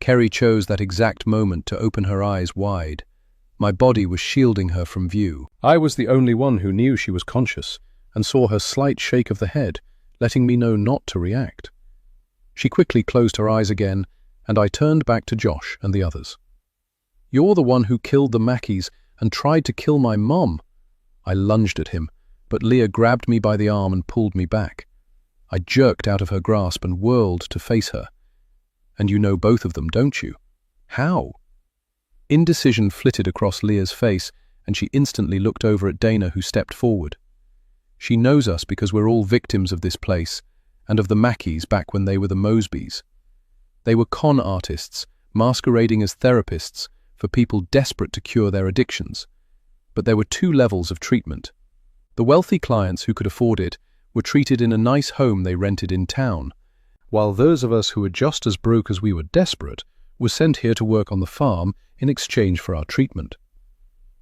Speaker 2: Kerry chose that exact moment to open her eyes wide. My body was shielding her from view. I was the only one who knew she was conscious and saw her slight shake of the head, letting me know not to react. She quickly closed her eyes again, and I turned back to Josh and the others. "You're the one who killed the Mackeys and tried to kill my mom." I lunged at him, but Leah grabbed me by the arm and pulled me back. I jerked out of her grasp and whirled to face her. "And you know both of them, don't you?" "How?" Indecision flitted across Leah's face, and she instantly looked over at Dana, who stepped forward. "She knows us because we're all victims of this place, and of the Mackeys back when they were the Mosbys. They were con artists, masquerading as therapists for people desperate to cure their addictions. But there were 2 levels of treatment. The wealthy clients who could afford it were treated in a nice home they rented in town, while those of us who were just as broke as we were desperate were sent here to work on the farm in exchange for our treatment.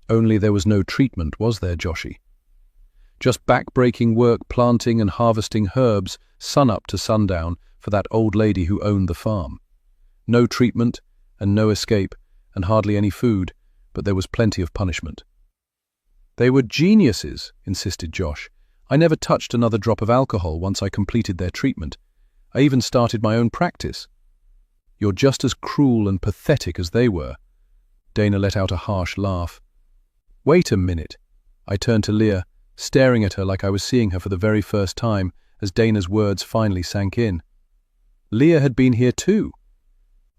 Speaker 2: Only there was no treatment, was there, Joshy? Just back-breaking work planting and harvesting herbs sun-up to sundown for that old lady who owned the farm. No treatment and no escape and hardly any food, but there was plenty of punishment." "They were geniuses," insisted Josh. "I never touched another drop of alcohol once I completed their treatment. I even started my own practice." "You're just as cruel and pathetic as they were." Dana let out a harsh laugh. "Wait a minute." I turned to Leah, staring at her like I was seeing her for the very first time as Dana's words finally sank in. Leah had been here too.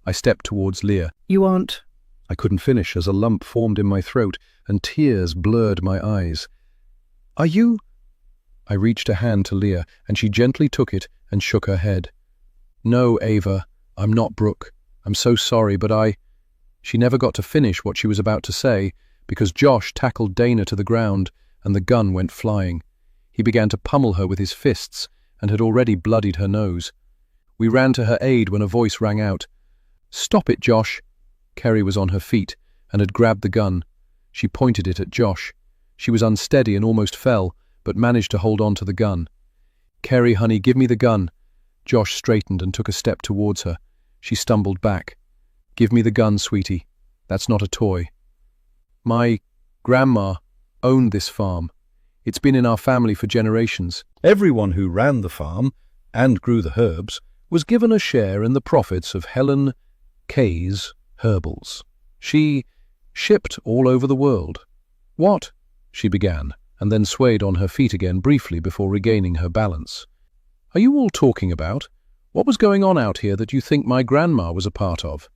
Speaker 2: I stepped towards Leah.
Speaker 3: "You aren't—"
Speaker 2: I couldn't finish as a lump formed in my throat and tears blurred my eyes. "Are you—" I reached a hand to Leah, and she gently took it and shook her head. "No, Ava, I'm not Brooke. I'm so sorry, but I—" She never got to finish what she was about to say because Josh tackled Dana to the ground and the gun went flying. He began to pummel her with his fists and had already bloodied her nose. We ran to her aid when a voice rang out. "Stop it, Josh!" Kerry was on her feet and had grabbed the gun. She pointed it at Josh. She was unsteady and almost fell, but managed to hold on to the gun. "Kerry, honey, give me the gun." Josh straightened and took a step towards her. She stumbled back. "Give me the gun, sweetie. That's not a toy." "My grandma owned this farm. It's been in our family for generations. Everyone who ran the farm and grew the herbs was given a share in the profits of Helen Kay's herbals. She shipped all over the world." "What?" she began, and then swayed on her feet again briefly before regaining her balance. "Are you all talking about?
Speaker 1: What was going on out here that you think my grandma was a part of?"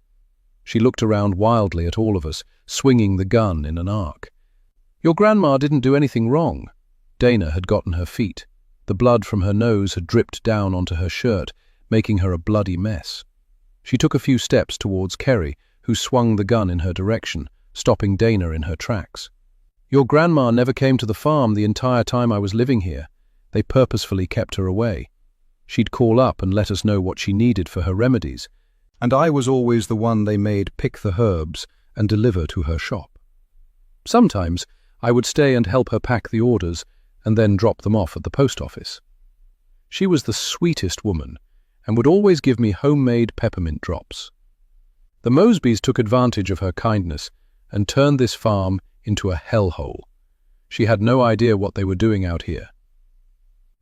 Speaker 1: She looked around wildly at all of us, swinging the gun in an arc. "Your grandma didn't do anything wrong." Dana had gotten her feet. The blood from her nose had dripped down onto her shirt, making her a bloody mess. She took a few steps towards Kerry, who swung the gun in her direction, stopping Dana in her tracks. "Your grandma never came to the farm the entire time I was living here. They purposefully kept her away. She'd call up and let us know what she needed for her remedies, and I was always the one they made pick the herbs and deliver to her shop. Sometimes I would stay and help her pack the orders and then drop them off at the post office. She was the sweetest woman and would always give me homemade peppermint drops. The Mosbys took advantage of her kindness and turned this farm into a hellhole. She had no idea what they were doing out here."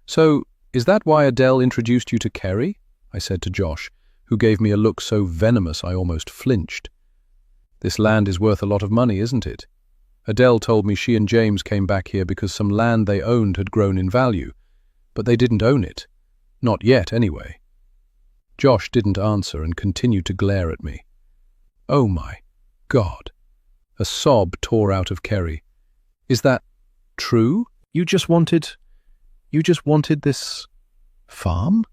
Speaker 1: "So, is that why Adele introduced you to Kerry?" I said to Josh, who gave me a look so venomous I almost flinched. "This land is worth a lot of money, isn't it? Adele told me she and James came back here because some land they owned had grown in value, but they didn't own it. Not yet, anyway." Josh didn't answer and continued to glare at me. "Oh my God." A sob tore out of Kerry. "Is that true? You just wanted this farm?"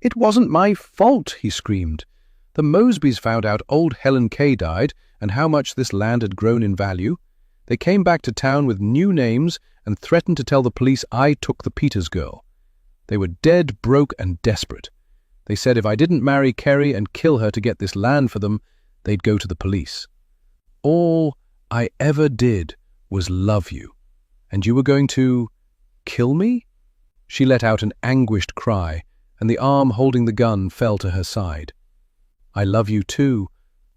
Speaker 1: "It wasn't my fault," he screamed. "The Mosbys found out old Helen Kay died and how much this land had grown in value. They came back to town with new names and threatened to tell the police I took the Peters girl. They were dead, broke, and desperate. They said if I didn't marry Kerry and kill her to get this land for them, they'd go to the police. All I ever did was love you, and you were going to kill me?" She let out an anguished cry, and the arm holding the gun fell to her side. "I love you too.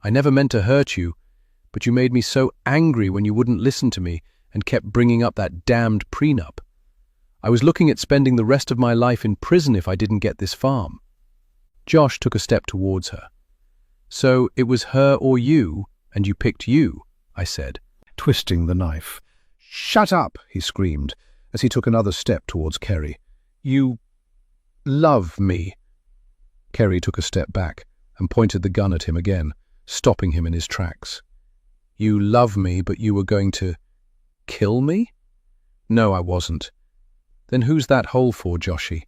Speaker 1: I never meant to hurt you, but you made me so angry when you wouldn't listen to me and kept bringing up that damned prenup. I was looking at spending the rest of my life in prison if I didn't get this farm." Josh took a step towards her. "So it was her or you, and you picked you," I said, twisting the knife. "Shut up," he screamed, as he took another step towards Kerry. "You love me." Kerry took a step back and pointed the gun at him again, stopping him in his tracks. "You love me, but you were going to kill me?" "No, I wasn't." "Then who's that hole for, Joshy?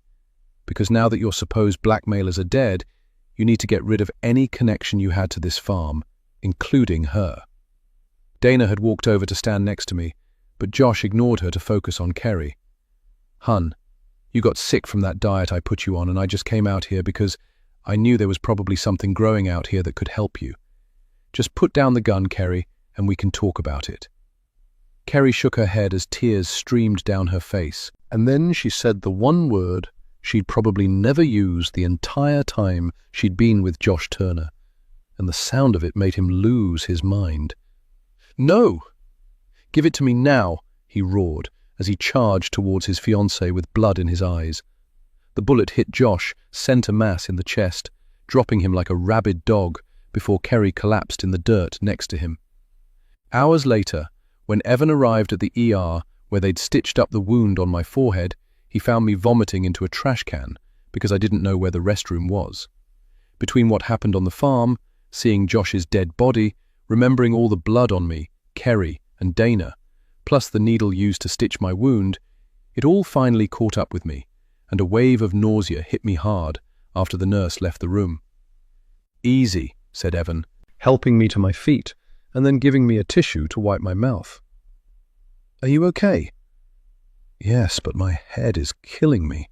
Speaker 1: Because now that your supposed blackmailers are dead, you need to get rid of any connection you had to this farm, including her." Dana had walked over to stand next to me, but Josh ignored her to focus on Kerry. "Hun, you got sick from that diet I put you on, and I just came out here because I knew there was probably something growing out here that could help you. Just put down the gun, Kerry, and we can talk about it." Kerry shook her head as tears streamed down her face, and then she said the one word she'd probably never used the entire time she'd been with Josh Turner, and the sound of it made him lose his mind. "No! Give it to me now," he roared as he charged towards his fiancée with blood in his eyes. The bullet hit Josh center mass in the chest, dropping him like a rabid dog before Kerry collapsed in the dirt next to him. Hours later, when Evan arrived at the ER where they'd stitched up the wound on my forehead, he found me vomiting into a trash can because I didn't know where the restroom was. Between what happened on the farm, seeing Josh's dead body, remembering all the blood on me, Kerry and Dana, plus the needle used to stitch my wound, it all finally caught up with me, and a wave of nausea hit me hard after the nurse left the room. "Easy," said Evan, helping me to my feet and then giving me a tissue to wipe my mouth. "Are you okay?" "Yes, but my head is killing me."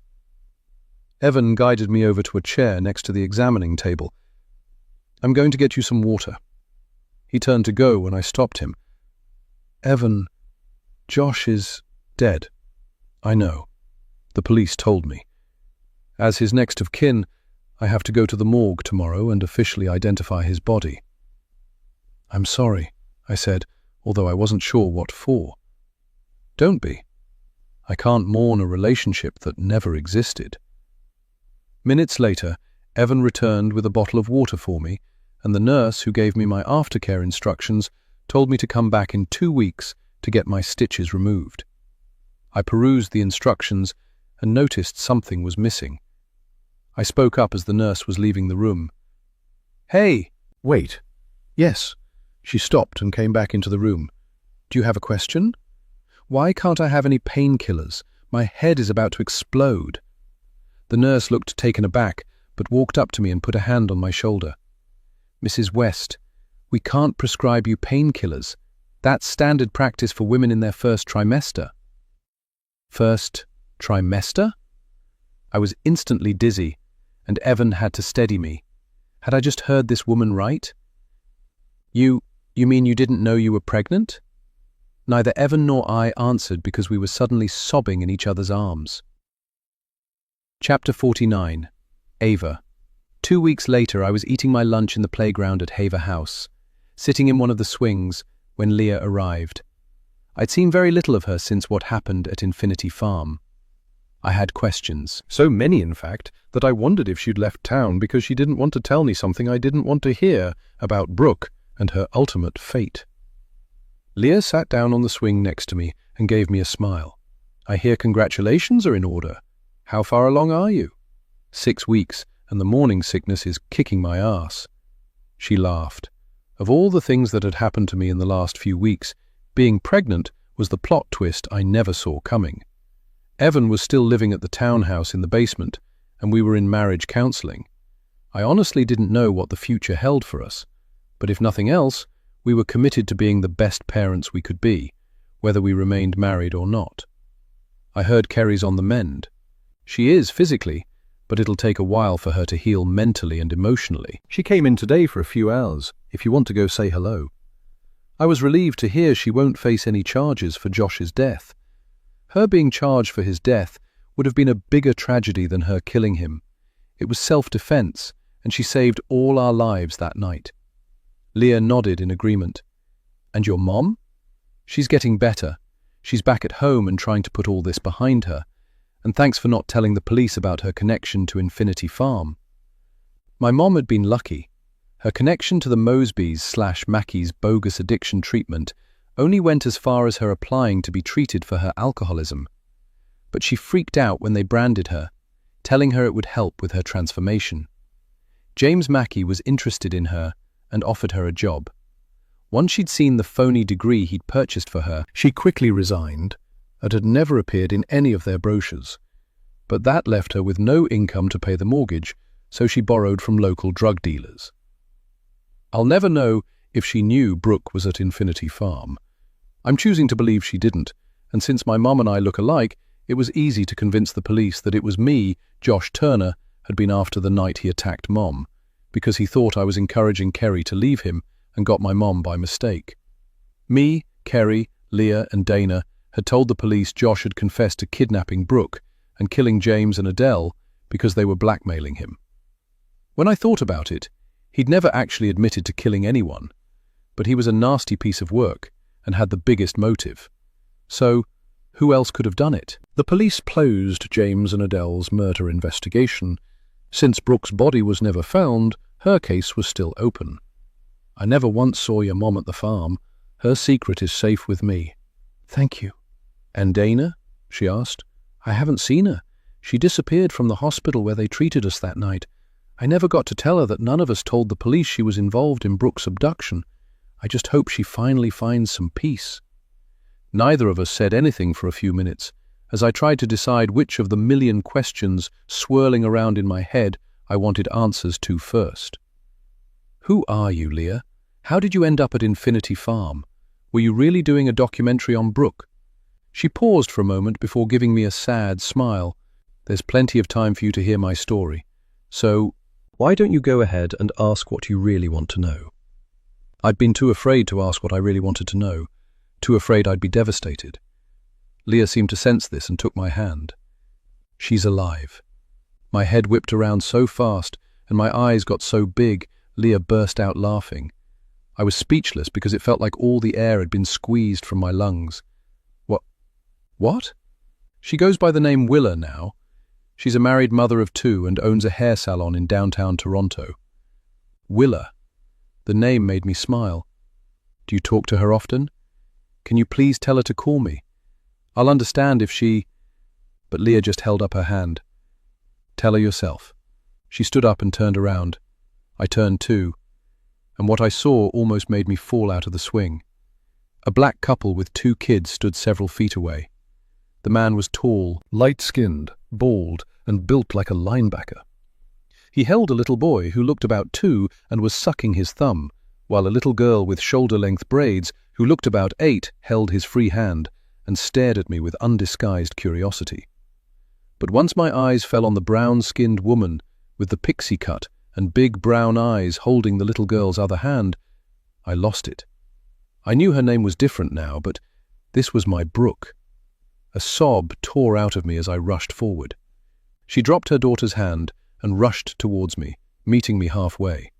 Speaker 1: Evan guided me over to a chair next to the examining table. "I'm going to get you some water." He turned to go when I stopped him. "Evan, Josh is dead." "I know. The police told me. As his next of kin, I have to go to the morgue tomorrow and officially identify his body." "I'm sorry," I said, although I wasn't sure what for. "Don't be. I can't mourn a relationship that never existed." Minutes later, Evan returned with a bottle of water for me, and the nurse who gave me my aftercare instructions told me to come back in 2 weeks to get my stitches removed. I perused the instructions and noticed something was missing.
Speaker 2: I spoke up as the nurse was leaving the room. "Hey!" "Wait." "Yes." She stopped and came back into the room. "Do you have a question?" "Why can't I have any painkillers? My head is about to explode." The nurse looked taken aback, but walked up to me and put a hand on my shoulder. "Mrs. West, we can't prescribe you painkillers. That's standard practice for women in their first trimester." First trimester? I was instantly dizzy, and Evan had to steady me. Had I just heard this woman right? You mean you didn't know you were pregnant?" Neither Evan nor I answered because we were suddenly sobbing in each other's arms. Chapter 49. Ava. 2 weeks later, I was eating my lunch in the playground at Haver House, sitting in one of the swings when Leah arrived. I'd seen very little of her since what happened at Infinity Farm. I had questions. So many, in fact, that I wondered if she'd left town because she didn't want to tell me something I didn't want to hear about Brooke and her ultimate fate. Leah sat down on the swing next to me and gave me a smile. "I hear congratulations are in order. How far along are you?" 6 weeks, and the morning sickness is kicking my ass." She laughed. Of all the things that had happened to me in the last few weeks, being pregnant was the plot twist I never saw coming. Evan was still living at the townhouse in the basement, and we were in marriage counseling. I honestly didn't know what the future held for us, but if nothing else, we were committed to being the best parents we could be, whether we remained married or not. I heard Kerry's on the mend. She is physically, but it'll take a while for her to heal mentally and emotionally. She came in today for a few hours, if you want to go say hello. I was relieved to hear she won't face any charges for Josh's death. Her being charged for his death would have been a bigger tragedy than her killing him. It was self-defense, and she saved all our lives that night. Leah nodded in agreement. "And your mom?" "She's getting better. She's back at home and trying to put all this behind her. And thanks for not telling the police about her connection to Infinity Farm." My mom had been lucky. Her connection to the Mosby's/Mackey's bogus addiction treatment only went as far as her applying to be treated for her alcoholism. But she freaked out when they branded her, telling her it would help with her transformation. James Mackey was interested in her and offered her a job. Once she'd seen the phony degree he'd purchased for her, she quickly resigned and had never appeared in any of their brochures. But that left her with no income to pay the mortgage, so she borrowed from local drug dealers. I'll never know if she knew Brooke was at Infinity Farm. I'm choosing to believe she didn't, and since my mom and I look alike, it was easy to convince the police that it was me, Josh Turner, had been after the night he attacked Mom, because he thought I was encouraging Kerry to leave him and got my mom by mistake. Me, Kerry, Leah and Dana had told the police Josh had confessed to kidnapping Brooke and killing James and Adele because they were blackmailing him. When I thought about it, he'd never actually admitted to killing anyone, but he was a nasty piece of work and had the biggest motive. So, who else could have done it? The police closed James and Adele's murder investigation. Since Brooke's body was never found, her case was still open. "I never once saw your mom at the farm. Her secret is safe with me." "Thank you." "And Dana?" she asked. "I haven't seen her. She disappeared from the hospital where they treated us that night. I never got to tell her that none of us told the police she was involved in Brooke's abduction. I just hope she finally finds some peace." Neither of us said anything for a few minutes, as I tried to decide which of the million questions swirling around in my head I wanted answers to first. "Who are you, Leah? How did you end up at Infinity Farm? Were you really doing a documentary on Brooke?" She paused for a moment before giving me a sad smile. "There's plenty of time for you to hear my story. So, why don't you go ahead and ask what you really want to know?" I'd been too afraid to ask what I really wanted to know, too afraid I'd be devastated. Leah seemed to sense this and took my hand. "She's alive." My head whipped around so fast and my eyes got so big, Leah burst out laughing. I was speechless because it felt like all the air had been squeezed from my lungs. What? "She goes by the name Willa now. She's a married mother of 2 and owns a hair salon in downtown Toronto." Willa. The name made me smile. "Do you talk to her often? Can you please tell her to call me? I'll understand if she—" But Leah just held up her hand. "Tell her yourself." She stood up and turned around. I turned too, and what I saw almost made me fall out of the swing. A black couple with 2 kids stood several feet away. The man was tall, light-skinned, bald, and built like a linebacker. He held a little boy who looked about 2 and was sucking his thumb, while a little girl with shoulder-length braids who looked about 8 held his free hand and stared at me with undisguised curiosity. But once my eyes fell on the brown-skinned woman with the pixie cut and big brown eyes holding the little girl's other hand, I lost it. I knew her name was different now, but this was my Brooke. A sob tore out of me as I rushed forward. She dropped her daughter's hand and rushed towards me, meeting me halfway.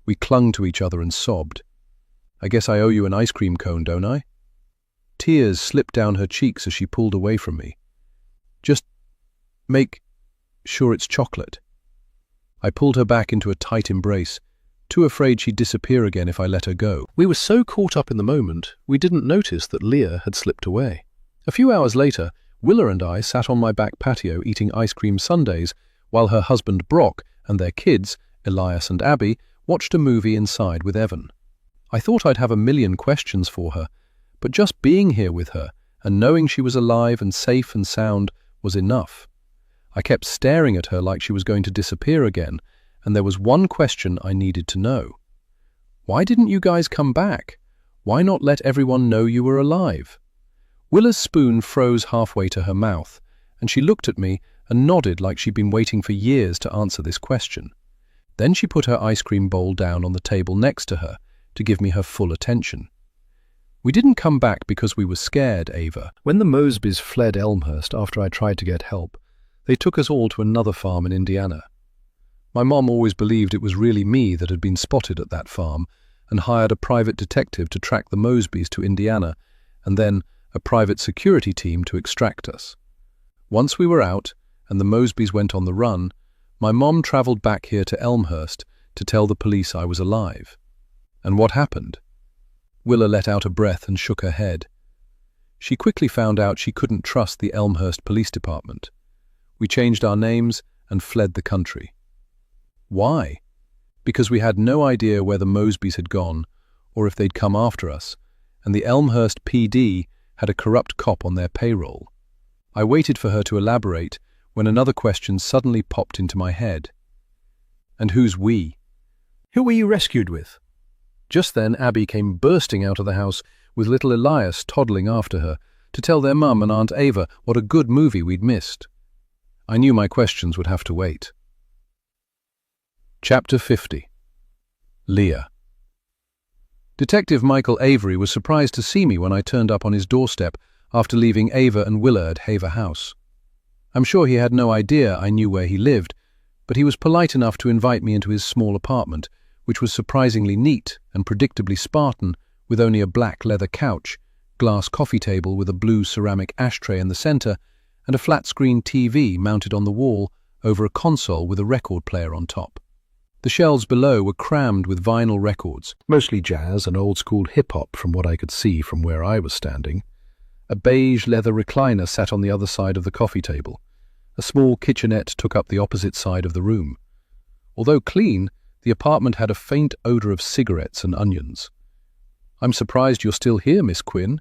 Speaker 2: We clung to each other and sobbed. I guess I owe you an ice cream cone, don't I? Tears slipped down her cheeks as she pulled away from me. Just make sure it's chocolate. I pulled her back into a tight embrace, too afraid she'd disappear again if I let her go. We were so caught up in the moment, we didn't notice that Leah had slipped away. A few hours later, Willa and I sat on my back patio eating ice cream sundaes, while her husband Brock and their kids, Elias and Abby, watched a movie inside with Evan. I thought I'd have a million questions for her, but just being here with her and knowing she was alive and safe and sound was enough. I kept staring at her like she was going to disappear again, and there was one question I needed to know. Why didn't you guys come back? Why not let everyone know you were alive? Willa's spoon froze halfway to her mouth, and she looked at me and nodded like she'd been waiting for years to answer this question. Then she put her ice cream bowl down on the table next to her to give me her full attention. We didn't come back because we were scared, Ava. When the Mosbys fled Elmhurst after I tried to get help, they took us all to another farm in Indiana. My mom always believed it was really me that had been spotted at that farm and hired a private detective to track the Mosbys to Indiana and then a private security team to extract us. Once we were out and the Mosbys went on the run, my mom traveled back here to Elmhurst to tell the police I was alive. And what happened? Willa let out a breath and shook her head. She quickly found out she couldn't trust the Elmhurst Police Department. We changed our names and fled the country. Why? Because we had no idea where the Mosbys had gone or if they'd come after us, and the Elmhurst PD had a corrupt cop on their payroll. I waited for her to elaborate when another question suddenly popped into my head. And who's we? Who were you rescued with? Just then Abby came bursting out of the house with little Elias toddling after her to tell their mum and Aunt Ava what a good movie we'd missed. I knew my questions would have to wait. Chapter 50. Leah. Detective Michael Avery was surprised to see me when I turned up on his doorstep after leaving Ava and Willa at Haver House. I'm sure he had no idea I knew where he lived, but he was polite enough to invite me into his small apartment, which was surprisingly neat and predictably Spartan, with only a black leather couch, glass coffee table with a blue ceramic ashtray in the center, and a flat-screen TV mounted on the wall over a console with a record player on top. The shelves below were crammed with vinyl records, mostly jazz and old-school hip-hop from what I could see from where I was standing. A beige leather recliner sat on the other side of the coffee table. A small kitchenette took up the opposite side of the room. Although clean, the apartment had a faint odor of cigarettes and onions. "I'm surprised you're still here, Miss Quinn."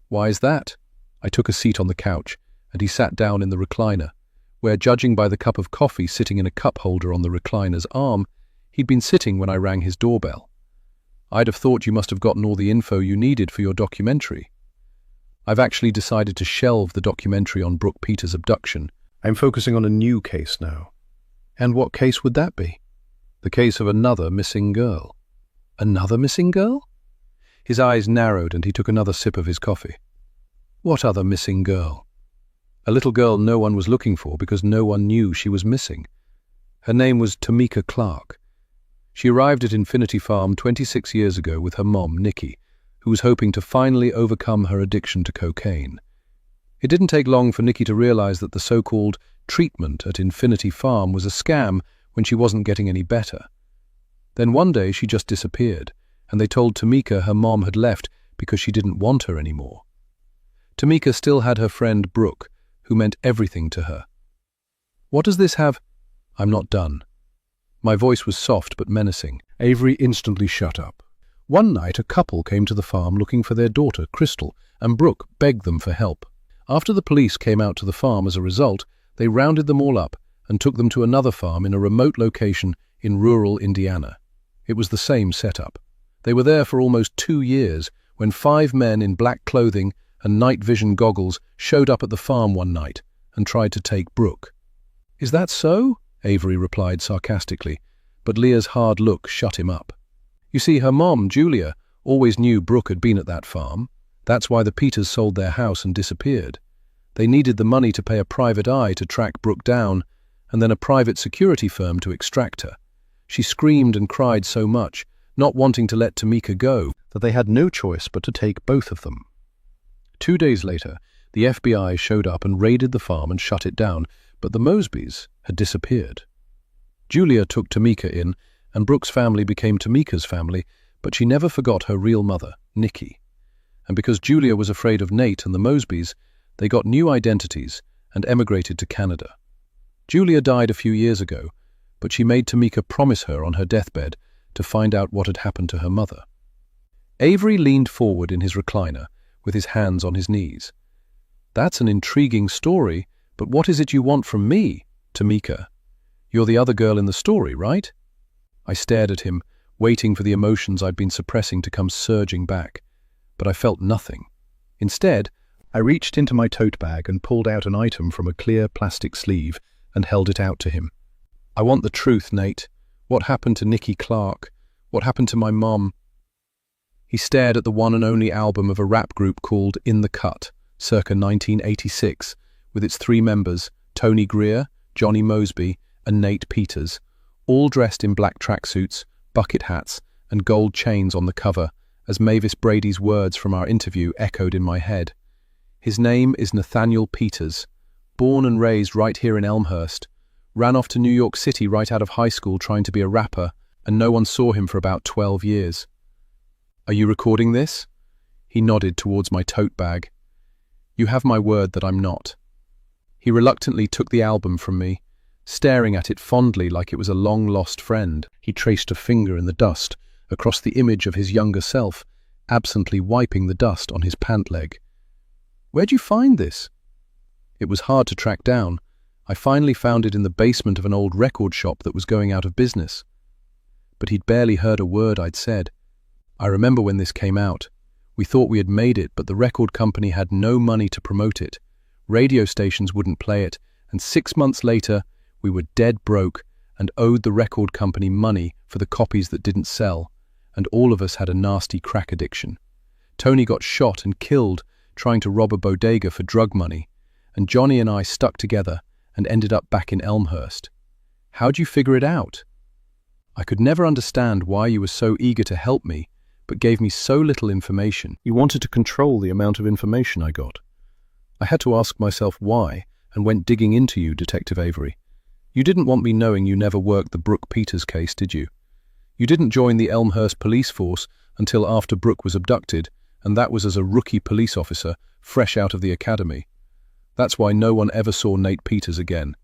Speaker 2: "Why is that?" I took a seat on the couch, and he sat down in the recliner, where, judging by the cup of coffee sitting in a cup holder on the recliner's arm, he'd been sitting when I rang his doorbell. "I'd have thought you must have gotten all the info you needed for your documentary." "I've actually decided to shelve the documentary on Brooke Peters' abduction. I'm focusing on a new case now." "And what case would that be?" "The case of another missing girl." "Another missing girl?" His eyes narrowed and he took another sip of his coffee. "What other missing girl?" "A little girl no one was looking for because no one knew she was missing. Her name was Tamika Clark. She arrived at Infinity Farm 26 years ago with her mom, Nikki, who was hoping to finally overcome her addiction to cocaine. It didn't take long for Nikki to realize that the so-called treatment at Infinity Farm was a scam when she wasn't getting any better. Then one day she just disappeared, and they told Tamika her mom had left because she didn't want her anymore. Tamika still had her friend Brooke, who meant everything to her. "What does this have?" "I'm not done. My voice was soft but menacing. Avery instantly shut up. One night, a couple came to the farm looking for their daughter, Crystal, and Brooke begged them for help. After the police came out to the farm as a result, they rounded them all up and took them to another farm in a remote location in rural Indiana. It was the same setup. They were there for almost 2 years when 5 men in black clothing and night vision goggles showed up at the farm one night and tried to take Brooke. "Is that so?" Avery replied sarcastically, but Leah's hard look shut him up. You see, her mom, Julia, always knew Brooke had been at that farm. That's why the Peters sold their house and disappeared. They needed the money to pay a private eye to track Brooke down, and then a private security firm to extract her. She screamed and cried so much, not wanting to let Tamika go, that they had no choice but to take both of them. 2 days later, the FBI showed up and raided the farm and shut it down, but the Mosbys had disappeared. Julia took Tamika in, and Brooke's family became Tamika's family, but she never forgot her real mother, Nikki. And because Julia was afraid of Nate and the Mosbys, they got new identities and emigrated to Canada. Julia died a few years ago, but she made Tamika promise her on her deathbed to find out what had happened to her mother. Avery leaned forward in his recliner, with his hands on his knees. "That's an intriguing story, but what is it you want from me, Tamika? You're the other girl in the story, right?" I stared at him, waiting for the emotions I'd been suppressing to come surging back, but I felt nothing. Instead, I reached into my tote bag and pulled out an item from a clear plastic sleeve and held it out to him. "I want the truth, Nate. What happened to Nikki Clark? What happened to my mom?" He stared at the one and only album of a rap group called In the Cut, circa 1986, with its 3 members, Tony Greer, Johnny Mosby, and Nate Peters, all dressed in black tracksuits, bucket hats, and gold chains on the cover, as Mavis Brady's words from our interview echoed in my head. His name is Nathaniel Peters, born and raised right here in Elmhurst, ran off to New York City right out of high school trying to be a rapper, and no one saw him for about 12 years. "Are you recording this?" He nodded towards my tote bag. "You have my word that I'm not." He reluctantly took the album from me, staring at it fondly like it was a long-lost friend. He traced a finger in the dust across the image of his younger self, absently wiping the dust on his pant leg. "Where'd you find this?" It was hard to track down. I finally found it in the basement of an old record shop that was going out of business. But he'd barely heard a word I'd said. "I remember when this came out. We thought we had made it, but the record company had no money to promote it. Radio stations wouldn't play it, and 6 months later, we were dead broke and owed the record company money for the copies that didn't sell, and all of us had a nasty crack addiction. Tony got shot and killed trying to rob a bodega for drug money, and Johnny and I stuck together and ended up back in Elmhurst. How'd you figure it out? I could never understand why you were so eager to help me, but gave me so little information. You wanted to control the amount of information I got. I had to ask myself why, and went digging into you, Detective Avery. You didn't want me knowing you never worked the Brooke Peters case, did you? You didn't join the Elmhurst police force until after Brooke was abducted, and that was as a rookie police officer, fresh out of the academy. That's why no one ever saw Nate Peters again.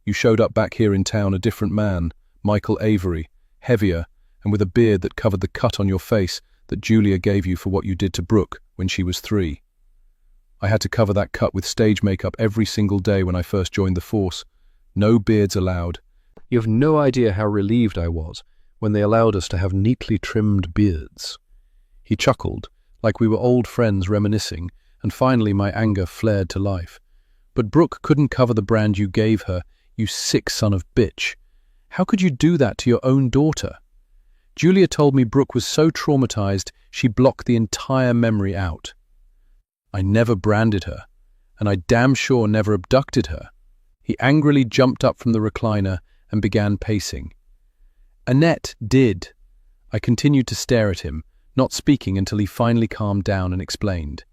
Speaker 2: You showed up back here in town a different man, Michael Avery, heavier, and with a beard that covered the cut on your face that Julia gave you for what you did to Brooke when she was 3. I had to cover that cut with stage makeup every single day when I first joined the force. No beards allowed. You have no idea how relieved I was when they allowed us to have neatly trimmed beards. He chuckled, like we were old friends reminiscing, and finally my anger flared to life. But Brooke couldn't cover the brand you gave her, you sick son of bitch. How could you do that to your own daughter? Julia told me Brooke was so traumatized she blocked the entire memory out. I never branded her, and I damn sure never abducted her. He angrily jumped up from the recliner and began pacing. Annette did. I continued to stare at him, not speaking until he finally calmed down and explained.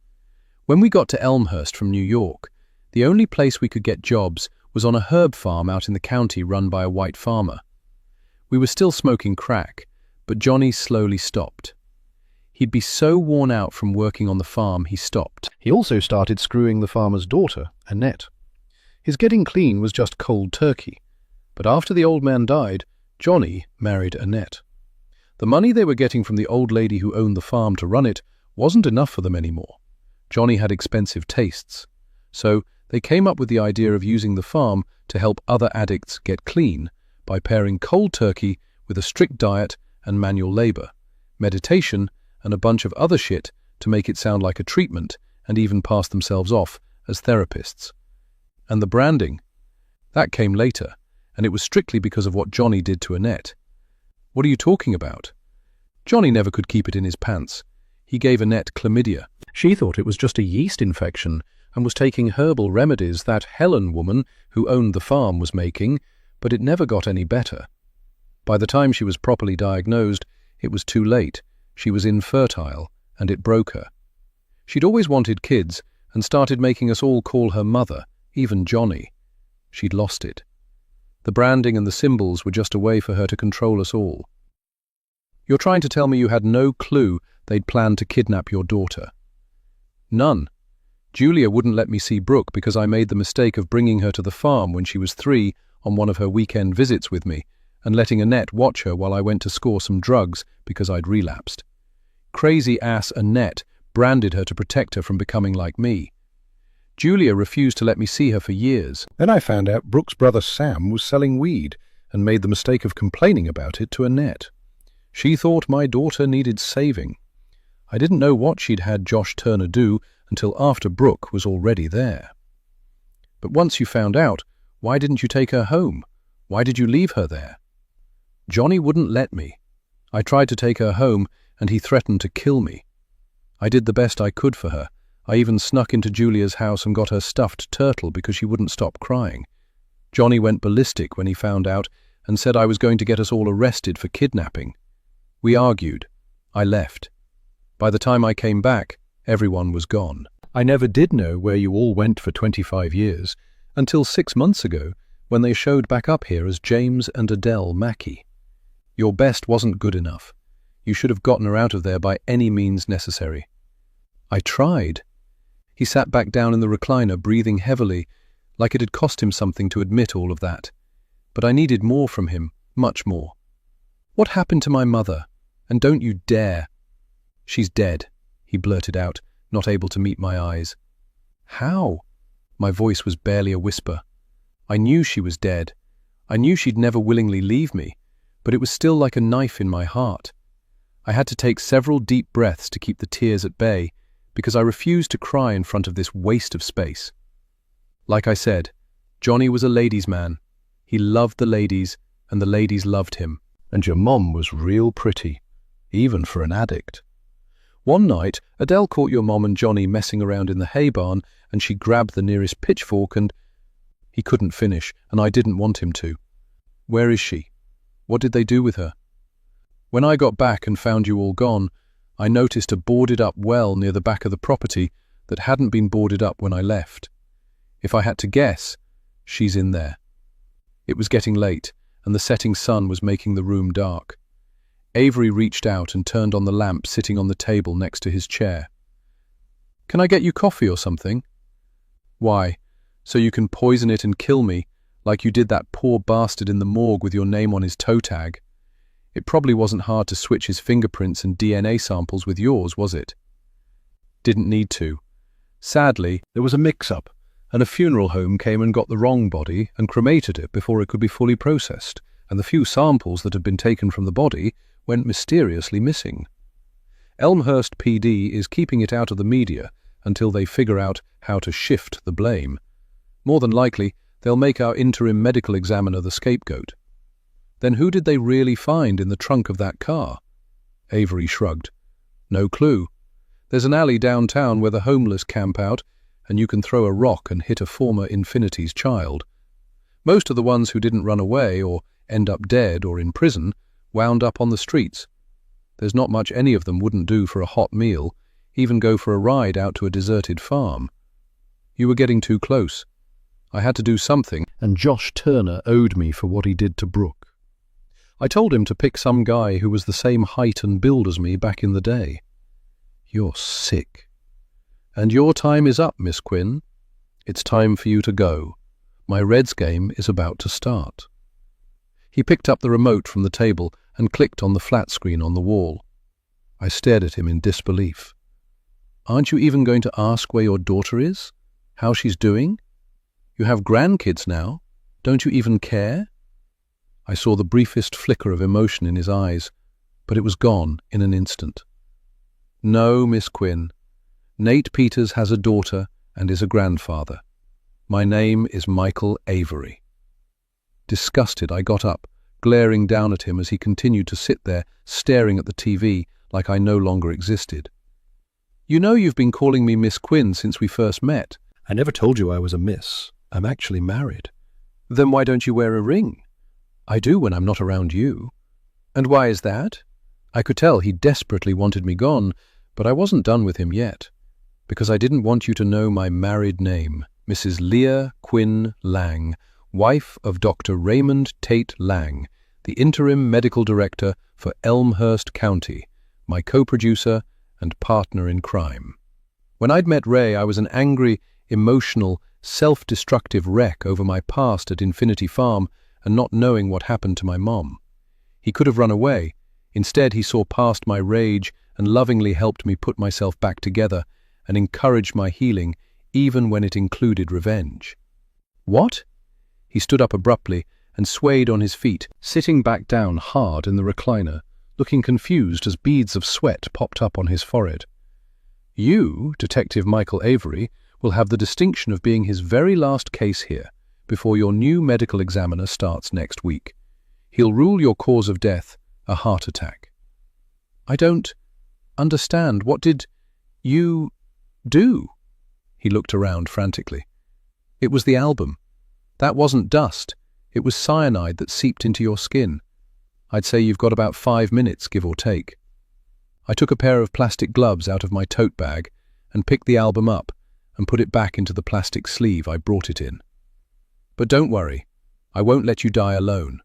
Speaker 2: When we got to Elmhurst from New York, the only place we could get jobs was on a herb farm out in the county run by a white farmer. We were still smoking crack, but Johnny slowly stopped. He'd be so worn out from working on the farm he stopped. He also started screwing the farmer's daughter, Annette. His getting clean was just cold turkey, but after the old man died,
Speaker 1: Johnny married Annette. The money they were getting from the old lady who owned the farm to run it wasn't enough for them anymore. Johnny had expensive tastes, so they came up with the idea of using the farm to help other addicts get clean by pairing cold turkey with a strict diet and manual labor, meditation, and a bunch of other shit to make it sound like a treatment and even pass themselves off as therapists. And the branding? That came later, and it was strictly because of what Johnny did to Annette. What are you talking about? Johnny never could keep it in his pants. He gave Annette chlamydia. She thought it was just a yeast infection and was taking herbal remedies that Helen woman who owned the farm was making, but it never got any better. By the time she was properly diagnosed, it was too late. She was infertile, and it broke her. She'd always wanted kids and started making us all call her mother, even Johnny. She'd lost it. The branding and the symbols were just a way for her to control us all. You're trying to tell me you had no clue they'd planned to kidnap your daughter? None. Julia wouldn't let me see Brooke because I made the mistake of bringing her to the farm when she was 3 on one of her weekend visits with me and letting Annette watch her while I went to score some drugs because I'd relapsed. Crazy-ass Annette branded her to protect her from becoming like me. Julia refused to let me see her for years. Then I found out Brooke's brother Sam was selling weed and made the mistake of complaining about it to Annette. She thought my daughter needed saving. I didn't know what she'd had Josh Turner do until after Brooke was already there. But once you found out, why didn't you take her home? Why did you leave her there? Johnny wouldn't let me. I tried to take her home, and he threatened to kill me. I did the best I could for her. I even snuck into Julia's house and got her stuffed turtle because she wouldn't stop crying. Johnny went ballistic when he found out and said I was going to get us all arrested for kidnapping. We argued. I left. By the time I came back, everyone was gone. I never did know where you all went for 25 years, until 6 months ago, when they showed back up here as James and Adele Mackey. Your best wasn't good enough. You should have gotten her out of there by any means necessary. I tried. He sat back down in the recliner, breathing heavily, like it had cost him something to admit all of that. But I needed more from him, much more. What happened to my mother? And don't you dare. She's dead, he blurted out, not able to meet my eyes. How? My voice was barely a whisper. I knew she was dead. I knew she'd never willingly leave me, but it was still like a knife in my heart. I had to take several deep breaths to keep the tears at bay, because I refused to cry in front of this waste of space. Like I said, Johnny was a ladies' man. He loved the ladies, and the ladies loved him. And your mom was real pretty, even for an addict. One night, Adele caught your mom and Johnny messing around in the hay barn, and she grabbed the nearest pitchfork and... He couldn't finish, and I didn't want him to. Where is she? What did they do with her? When I got back and found you all gone, I noticed a boarded-up well near the back of the property that hadn't been boarded up when I left. If I had to guess, she's in there. It was getting late, and the setting sun was making the room dark. Avery reached out and turned on the lamp sitting on the table next to his chair. Can I get you coffee or something? Why, so you can poison it and kill me, like you did that poor bastard in the morgue with your name on his toe tag. It probably wasn't hard to switch his fingerprints and DNA samples with yours, was it? Didn't need to. Sadly, there was a mix-up, and a funeral home came and got the wrong body and cremated it before it could be fully processed, and the few samples that had been taken from the body went mysteriously missing. Elmhurst PD is keeping it out of the media until they figure out how to shift the blame. More than likely, they'll make our interim medical examiner the scapegoat. Then who did they really find in the trunk of that car? Avery shrugged. No clue. There's an alley downtown where the homeless camp out, and you can throw a rock and hit a former Infinity's child. Most of the ones who didn't run away or end up dead or in prison wound up on the streets. There's not much any of them wouldn't do for a hot meal, even go for a ride out to a deserted farm. You were getting too close. I had to do something, and Josh Turner owed me for what he did to Brooke. I told him to pick some guy who was the same height and build as me back in the day. You're sick. And your time is up, Miss Quinn. It's time for you to go. My Reds game is about to start.
Speaker 2: He picked up the remote from the table and clicked on the flat screen on the wall. I stared at him in disbelief. "Aren't you even going to ask where your daughter is? How she's doing? You have grandkids now. Don't you even care?" I saw the briefest flicker of emotion in his eyes, but it was gone in an instant. "No, Miss Quinn. Nate Peters has a daughter and is a grandfather. My name is Michael Avery." Disgusted, I got up, glaring down at him as he continued to sit there, staring at the TV like I no longer existed. "You know you've been calling me Miss Quinn since we first met."
Speaker 1: I never told you I was a miss. I'm actually married.
Speaker 2: "Then why don't you wear a ring?"
Speaker 1: I do when I'm not around you.
Speaker 2: "And why is that?"
Speaker 1: I could tell he desperately wanted me gone, but I wasn't done with him yet. "Because I didn't want you to know my married name, Mrs. Leah Quinn Lang, wife of Dr. Raymond Tate Lang, the interim medical director for Elmhurst County, my co-producer and partner in crime." When I'd met Ray, I was an angry, emotional, self-destructive wreck over my past at Infinity Farm and not knowing what happened to my mom. He could have run away. Instead, he saw past my rage and lovingly helped me put myself back together and encouraged my healing, even when it included revenge.
Speaker 2: "What?"
Speaker 1: He stood up abruptly and swayed on his feet, sitting back down hard in the recliner, looking confused as beads of sweat popped up on his forehead. "You, Detective Michael Avery, will have the distinction of being his very last case here, before your new medical examiner starts next week. He'll rule your cause of death a heart attack."
Speaker 2: "I don't understand. What did you do?"
Speaker 1: He looked around frantically. "It was the album. That wasn't dust. It was cyanide that seeped into your skin. I'd say you've got about 5 minutes, give or take." I took a pair of plastic gloves out of my tote bag and picked the album up and put it back into the plastic sleeve I brought it in. "But don't worry, I won't let you die alone."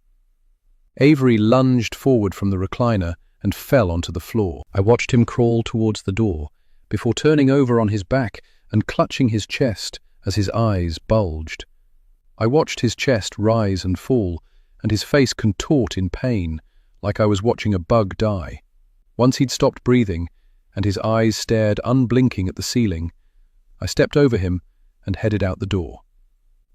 Speaker 1: Avery lunged forward from the recliner and fell onto the floor. I watched him crawl towards the door, before turning over on his back and clutching his chest as his eyes bulged. I watched his chest rise and fall, and his face contort in pain, like I was watching a bug die. Once he'd stopped breathing, and his eyes stared unblinking at the ceiling, I stepped over him and headed out the door.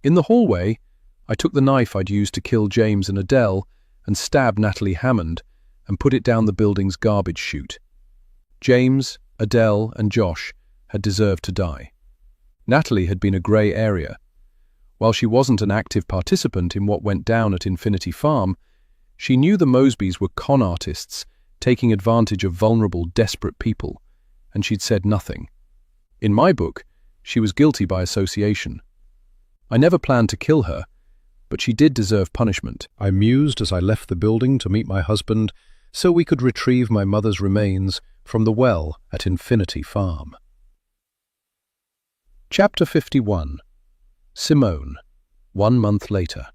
Speaker 1: In the hallway, I took the knife I'd used to kill James and Adele and stabbed Natalie Hammond and put it down the building's garbage chute. James, Adele, and Josh had deserved to die. Natalie had been a grey area. While she wasn't an active participant in what went down at Infinity Farm, she knew the Mosbys were con artists taking advantage of vulnerable, desperate people, and she'd said nothing. In my book, she was guilty by association. I never planned to kill her, but she did deserve punishment. I mused as I left the building to meet my husband so we could retrieve my mother's remains from the well at Infinity Farm. Chapter 51. Simone, 1 month later.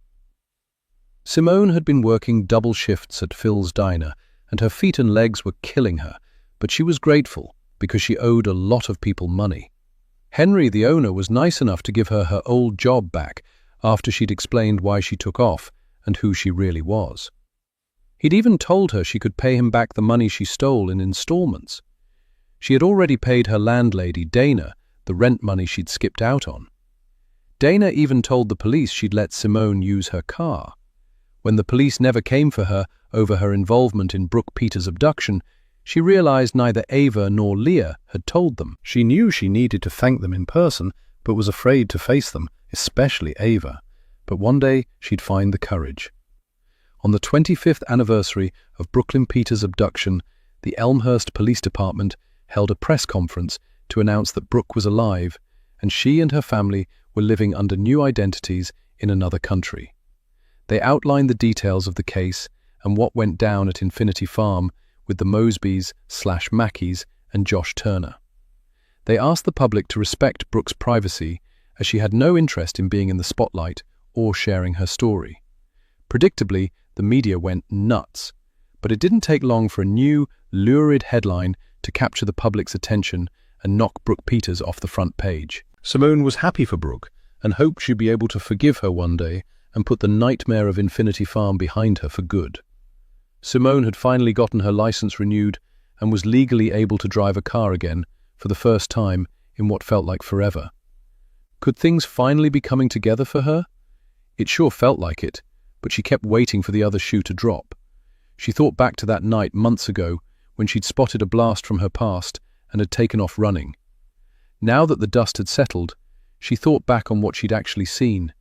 Speaker 1: Simone had been working double shifts at Phil's diner, and her feet and legs were killing her, but she was grateful because she owed a lot of people money. Henry, the owner, was nice enough to give her her old job back after she'd explained why she took off and who she really was. He'd even told her she could pay him back the money she stole in installments. She had already paid her landlady, Dana, the rent money she'd skipped out on. Dana even told the police she'd let Simone use her car. When the police never came for her over her involvement in Brooke Peters' abduction, she realized neither Ava nor Leah had told them. She knew she needed to thank them in person, but was afraid to face them, especially Ava. But one day she'd find the courage. On the 25th anniversary of Brooklyn Peters' abduction, the Elmhurst Police Department held a press conference to announce that Brooke was alive, and she and her family were living under new identities in another country. They outlined the details of the case and what went down at Infinity Farm with the Mosbys, Mackeys, and Josh Turner. They asked the public to respect Brooke's privacy, as she had no interest in being in the spotlight or sharing her story. Predictably, the media went nuts, but it didn't take long for a new, lurid headline to capture the public's attention and knock Brooke Peters off the front page. Simone was happy for Brooke and hoped she'd be able to forgive her one day and put the nightmare of Infinity Farm behind her for good. Simone had finally gotten her license renewed and was legally able to drive a car again for the first time in what felt like forever. Could things finally be coming together for her? It sure felt like it, but she kept waiting for the other shoe to drop. She thought back to that night months ago when she'd spotted a blast from her past and had taken off running. Now that the dust had settled, she thought back on what she'd actually seen.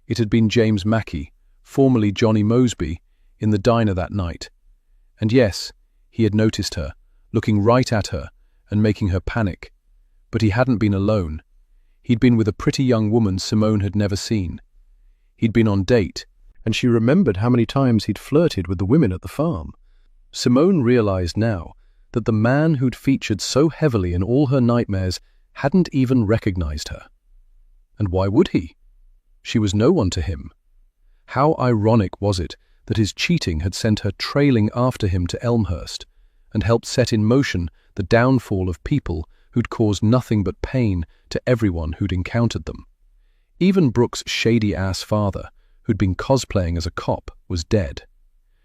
Speaker 1: It had been James Mackey, formerly Johnny Mosby, in the diner that night. And yes, he had noticed her, looking right at her and making her panic. But he hadn't been alone. He'd been with a pretty young woman Simone had never seen. He'd been on date, and she remembered how many times he'd flirted with the women at the farm. Simone realized now that the man who'd featured so heavily in all her nightmares hadn't even recognized her. And why would he? She was no one to him. How ironic was it that his cheating had sent her trailing after him to Elmhurst and helped set in motion the downfall of people who'd caused nothing but pain to everyone who'd encountered them. Even Brooke's shady-ass father, who'd been cosplaying as a cop, was dead.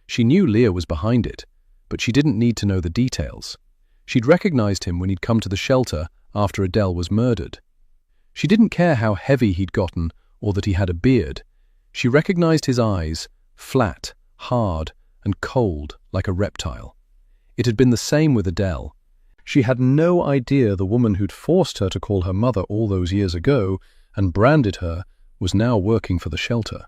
Speaker 1: She knew Leah was behind it, but she didn't need to know the details. She'd recognized him when he'd come to the shelter after Adele was murdered. She didn't care how heavy he'd gotten or that he had a beard. She recognized his eyes, flat, hard, and cold like a reptile. It had been the same with Adele. She had no idea the woman who'd forced her to call her mother all those years ago and branded her was now working for the shelter.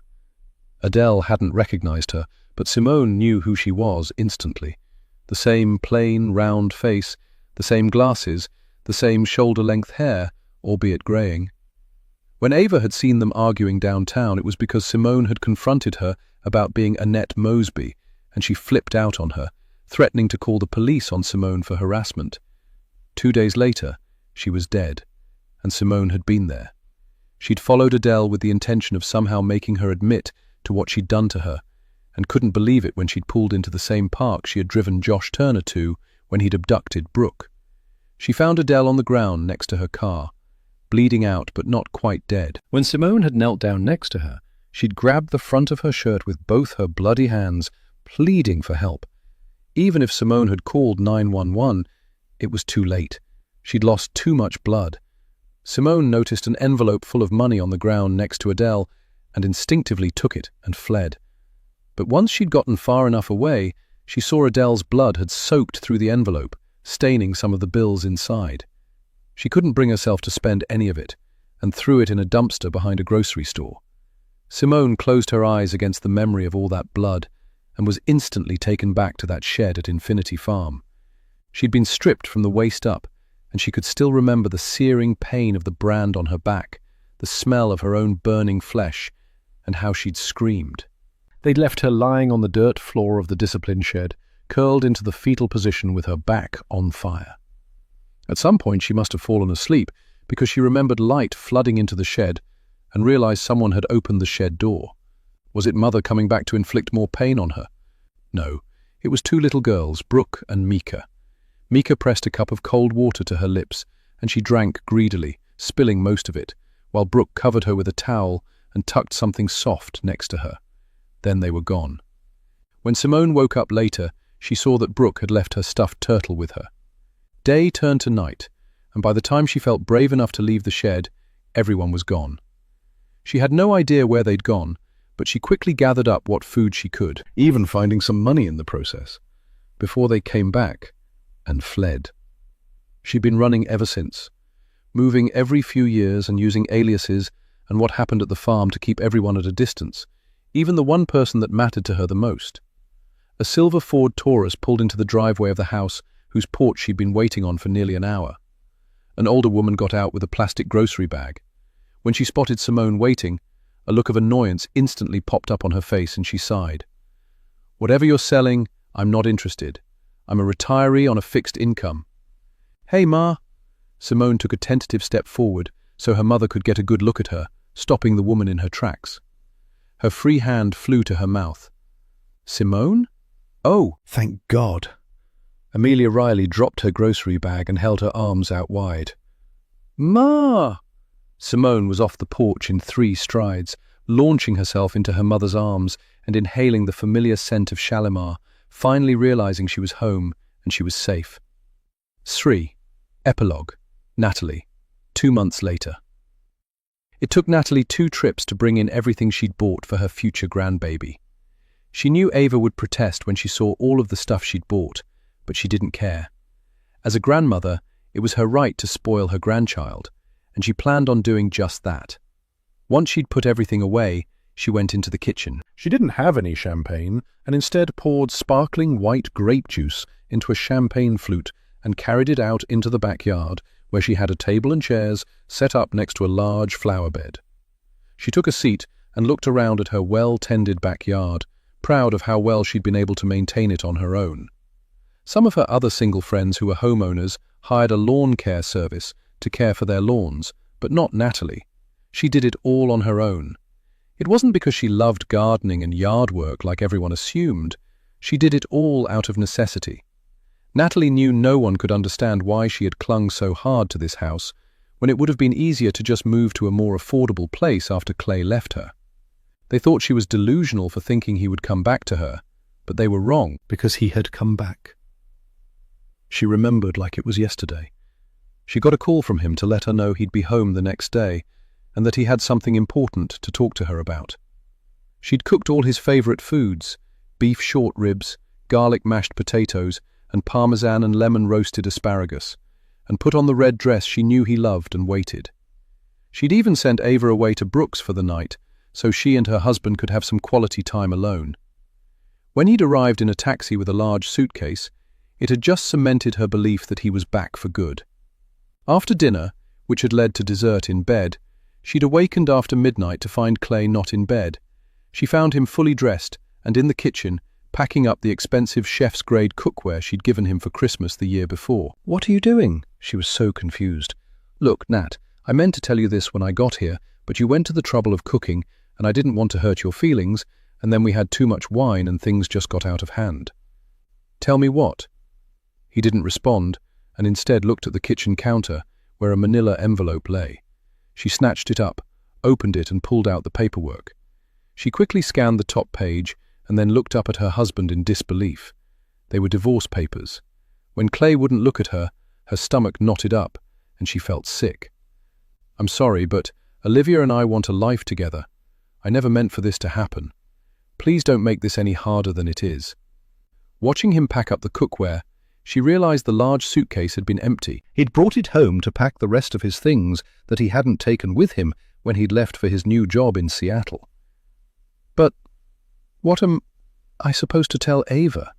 Speaker 1: Adele hadn't recognized her, but Simone knew who she was instantly. The same plain, round face, the same glasses, the same shoulder-length hair, albeit greying. When Ava had seen them arguing downtown, it was because Simone had confronted her about being Annette Mosby, and she flipped out on her, threatening to call the police on Simone for harassment. 2 days later, she was dead, and Simone had been there. She'd followed Adele with the intention of somehow making her admit to what she'd done to her, and couldn't believe it when she'd pulled into the same park she had driven Josh Turner to when he'd abducted Brooke. She found Adele on the ground next to her car, bleeding out but not quite dead. When Simone had knelt down next to her, she'd grabbed the front of her shirt with both her bloody hands, pleading for help. Even if Simone had called 911, it was too late. She'd lost too much blood. Simone noticed an envelope full of money on the ground next to Adele and instinctively took it and fled. But once she'd gotten far enough away, she saw Adele's blood had soaked through the envelope, staining some of the bills inside. She couldn't bring herself to spend any of it, and threw it in a dumpster behind a grocery store. Simone closed her eyes against the memory of all that blood, and was instantly taken back to that shed at Infinity Farm. She'd been stripped from the waist up, and she could still remember the searing pain of the brand on her back, the smell of her own burning flesh, and how she'd screamed. They'd left her lying on the dirt floor of the discipline shed, curled into the fetal position with her back on fire. At some point she must have fallen asleep, because she remembered light flooding into the shed and realized someone had opened the shed door. Was it Mother coming back to inflict more pain on her? No, it was 2 little girls, Brooke and Mika. Mika pressed a cup of cold water to her lips, and she drank greedily, spilling most of it, while Brooke covered her with a towel and tucked something soft next to her. Then they were gone. When Simone woke up later, she saw that Brooke had left her stuffed turtle with her. Day turned to night, and by the time she felt brave enough to leave the shed, everyone was gone. She had no idea where they'd gone, but she quickly gathered up what food she could, even finding some money in the process, before they came back and fled. She'd been running ever since, moving every few years and using aliases and what happened at the farm to keep everyone at a distance, even the one person that mattered to her the most. A silver Ford Taurus pulled into the driveway of the house whose porch she'd been waiting on for nearly an hour. An older woman got out with a plastic grocery bag. When she spotted Simone waiting, a look of annoyance instantly popped up on her face and she sighed. "Whatever you're selling, I'm not interested. I'm a retiree on a fixed income." "Hey, Ma." Simone took a tentative step forward so her mother could get a good look at her, stopping the woman in her tracks. Her free hand flew to her mouth. "Simone? Oh, thank God." Amelia Riley dropped her grocery bag and held her arms out wide. "Ma!" Simone was off the porch in 3 strides,
Speaker 2: launching herself into her mother's arms and inhaling the familiar scent of Shalimar, finally realizing she was home and she was safe. 3. Epilogue. Natalie. 2 months later. It took Natalie 2 trips to bring in everything she'd bought for her future grandbaby. She knew Ava would protest when she saw all of the stuff she'd bought, but she didn't care. As a grandmother, it was her right to spoil her grandchild, and she planned on doing just that. Once she'd put everything away, she went into the kitchen.
Speaker 1: She didn't have any champagne and instead poured sparkling white grape juice into a champagne flute and carried it out into the backyard, where she had a table and chairs set up next to a large flower bed. She took a seat and looked around at her well-tended backyard, proud of how well she'd been able to maintain it on her own. Some of her other single friends who were homeowners hired a lawn care service to care for their lawns, but not Natalie. She did it all on her own. It wasn't because she loved gardening and yard work like everyone assumed. She did it all out of necessity. Natalie knew no one could understand why she had clung so hard to this house, when it would have been easier to just move to a more affordable place after Clay left her. They thought she was delusional for thinking he would come back to her, but they were wrong, because he had come back. She remembered like it was yesterday. She got a call from him to let her know he'd be home the next day, and that he had something important to talk to her about. She'd cooked all his favorite foods, beef short ribs, garlic mashed potatoes, and parmesan and lemon roasted asparagus, and put on the red dress she knew he loved and waited. She'd even sent Ava away to Brooks for the night, so she and her husband could have some quality time alone. When he'd arrived in a taxi with a large suitcase, it had just cemented her belief that he was back for good. After dinner, which had led to dessert in bed, she'd awakened after midnight to find Clay not in bed. She found him fully dressed and in the kitchen, packing up the expensive chef's-grade cookware she'd given him for Christmas the year before.
Speaker 2: "What are you doing?" She was so confused. "Look, Nat, I meant to tell you this when I got here, but you went to the trouble of cooking, and I didn't want to hurt your feelings, and then we had too much wine and things just got out of hand." "Tell me what?" He didn't respond, and instead looked at the kitchen counter, where a manila envelope lay. She snatched it up, opened it and pulled out the paperwork. She quickly scanned the top page and then looked up at her husband in disbelief. They were divorce papers. When Clay wouldn't look at her, her stomach knotted up, and she felt sick. "I'm sorry, but Olivia and I want a life together. I never meant for this to happen. Please don't make this any harder than it is." Watching him pack up the cookware, she realized the large suitcase had been empty. He'd brought it home to pack the rest of his things that he hadn't taken with him when he'd left for his new job in Seattle. "But what am I supposed to tell Ava?"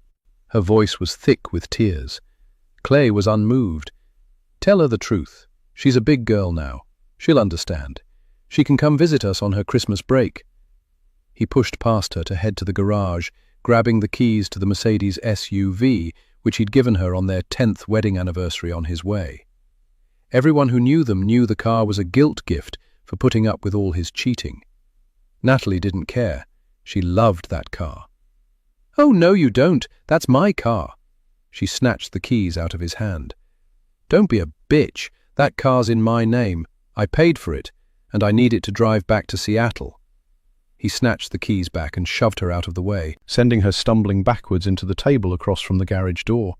Speaker 2: Her voice was thick with tears. Clay was unmoved. "Tell her the truth. She's a big girl now. She'll understand. She can come visit us on her Christmas break." He pushed past her to head to the garage, grabbing the keys to the Mercedes SUV, which he'd given her on their 10th wedding anniversary on his way. Everyone who knew them knew the car was a guilt gift for putting up with all his cheating. Natalie didn't care. She loved that car. "Oh, no, you don't. That's my car." She snatched the keys out of his hand. "Don't be a bitch. That car's in my name. I paid for it, and I need it to drive back to Seattle." He snatched the keys back and shoved her out of the way, sending her stumbling backwards into the table across from the garage door.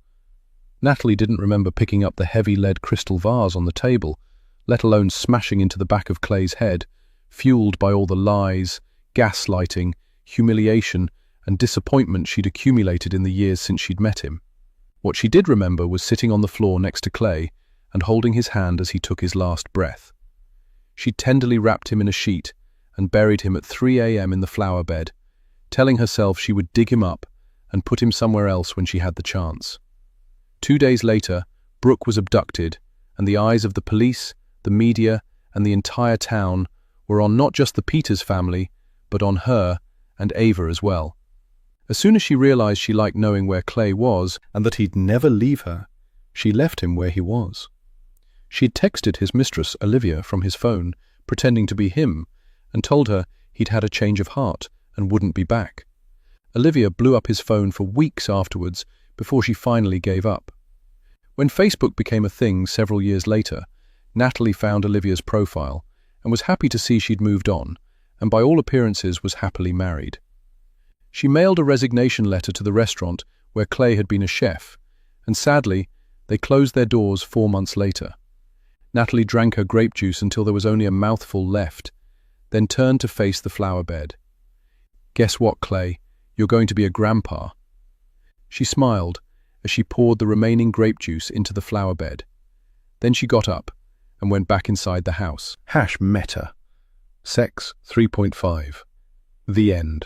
Speaker 2: Natalie didn't remember picking up the heavy lead crystal vase on the table, let alone smashing into the back of Clay's head, fueled by all the lies, gaslighting, humiliation, and disappointment she'd accumulated in the years since she'd met him. What she did remember was sitting on the floor next to Clay and holding his hand as he took his last breath. She tenderly wrapped him in a sheet and buried him at 3 a.m. in the flower bed, telling herself she would dig him up and put him somewhere else when she had the chance. 2 days later, Brooke was abducted, and the eyes of the police, the media, and the entire town were on not just the Peters family, but on her and Ava as well. As soon as she realized she liked knowing where Clay was and that he'd never leave her, she left him where he was. She'd texted his mistress, Olivia, from his phone, pretending to be him, and told her he'd had a change of heart and wouldn't be back. Olivia blew up his phone for weeks afterwards before she finally gave up. When Facebook became a thing several years later, Natalie found Olivia's profile and was happy to see she'd moved on, and by all appearances was happily married. She mailed a resignation letter to the restaurant where Clay had been a chef, and sadly, they closed their doors 4 months later. Natalie drank her grape juice until there was only a mouthful left, then turned to face the flower bed. "Guess what, Clay? You're going to be a grandpa." She smiled as she poured the remaining grape juice into the flower bed. Then she got up and went back inside the house.
Speaker 1: Meta. Sex 3.5. The end.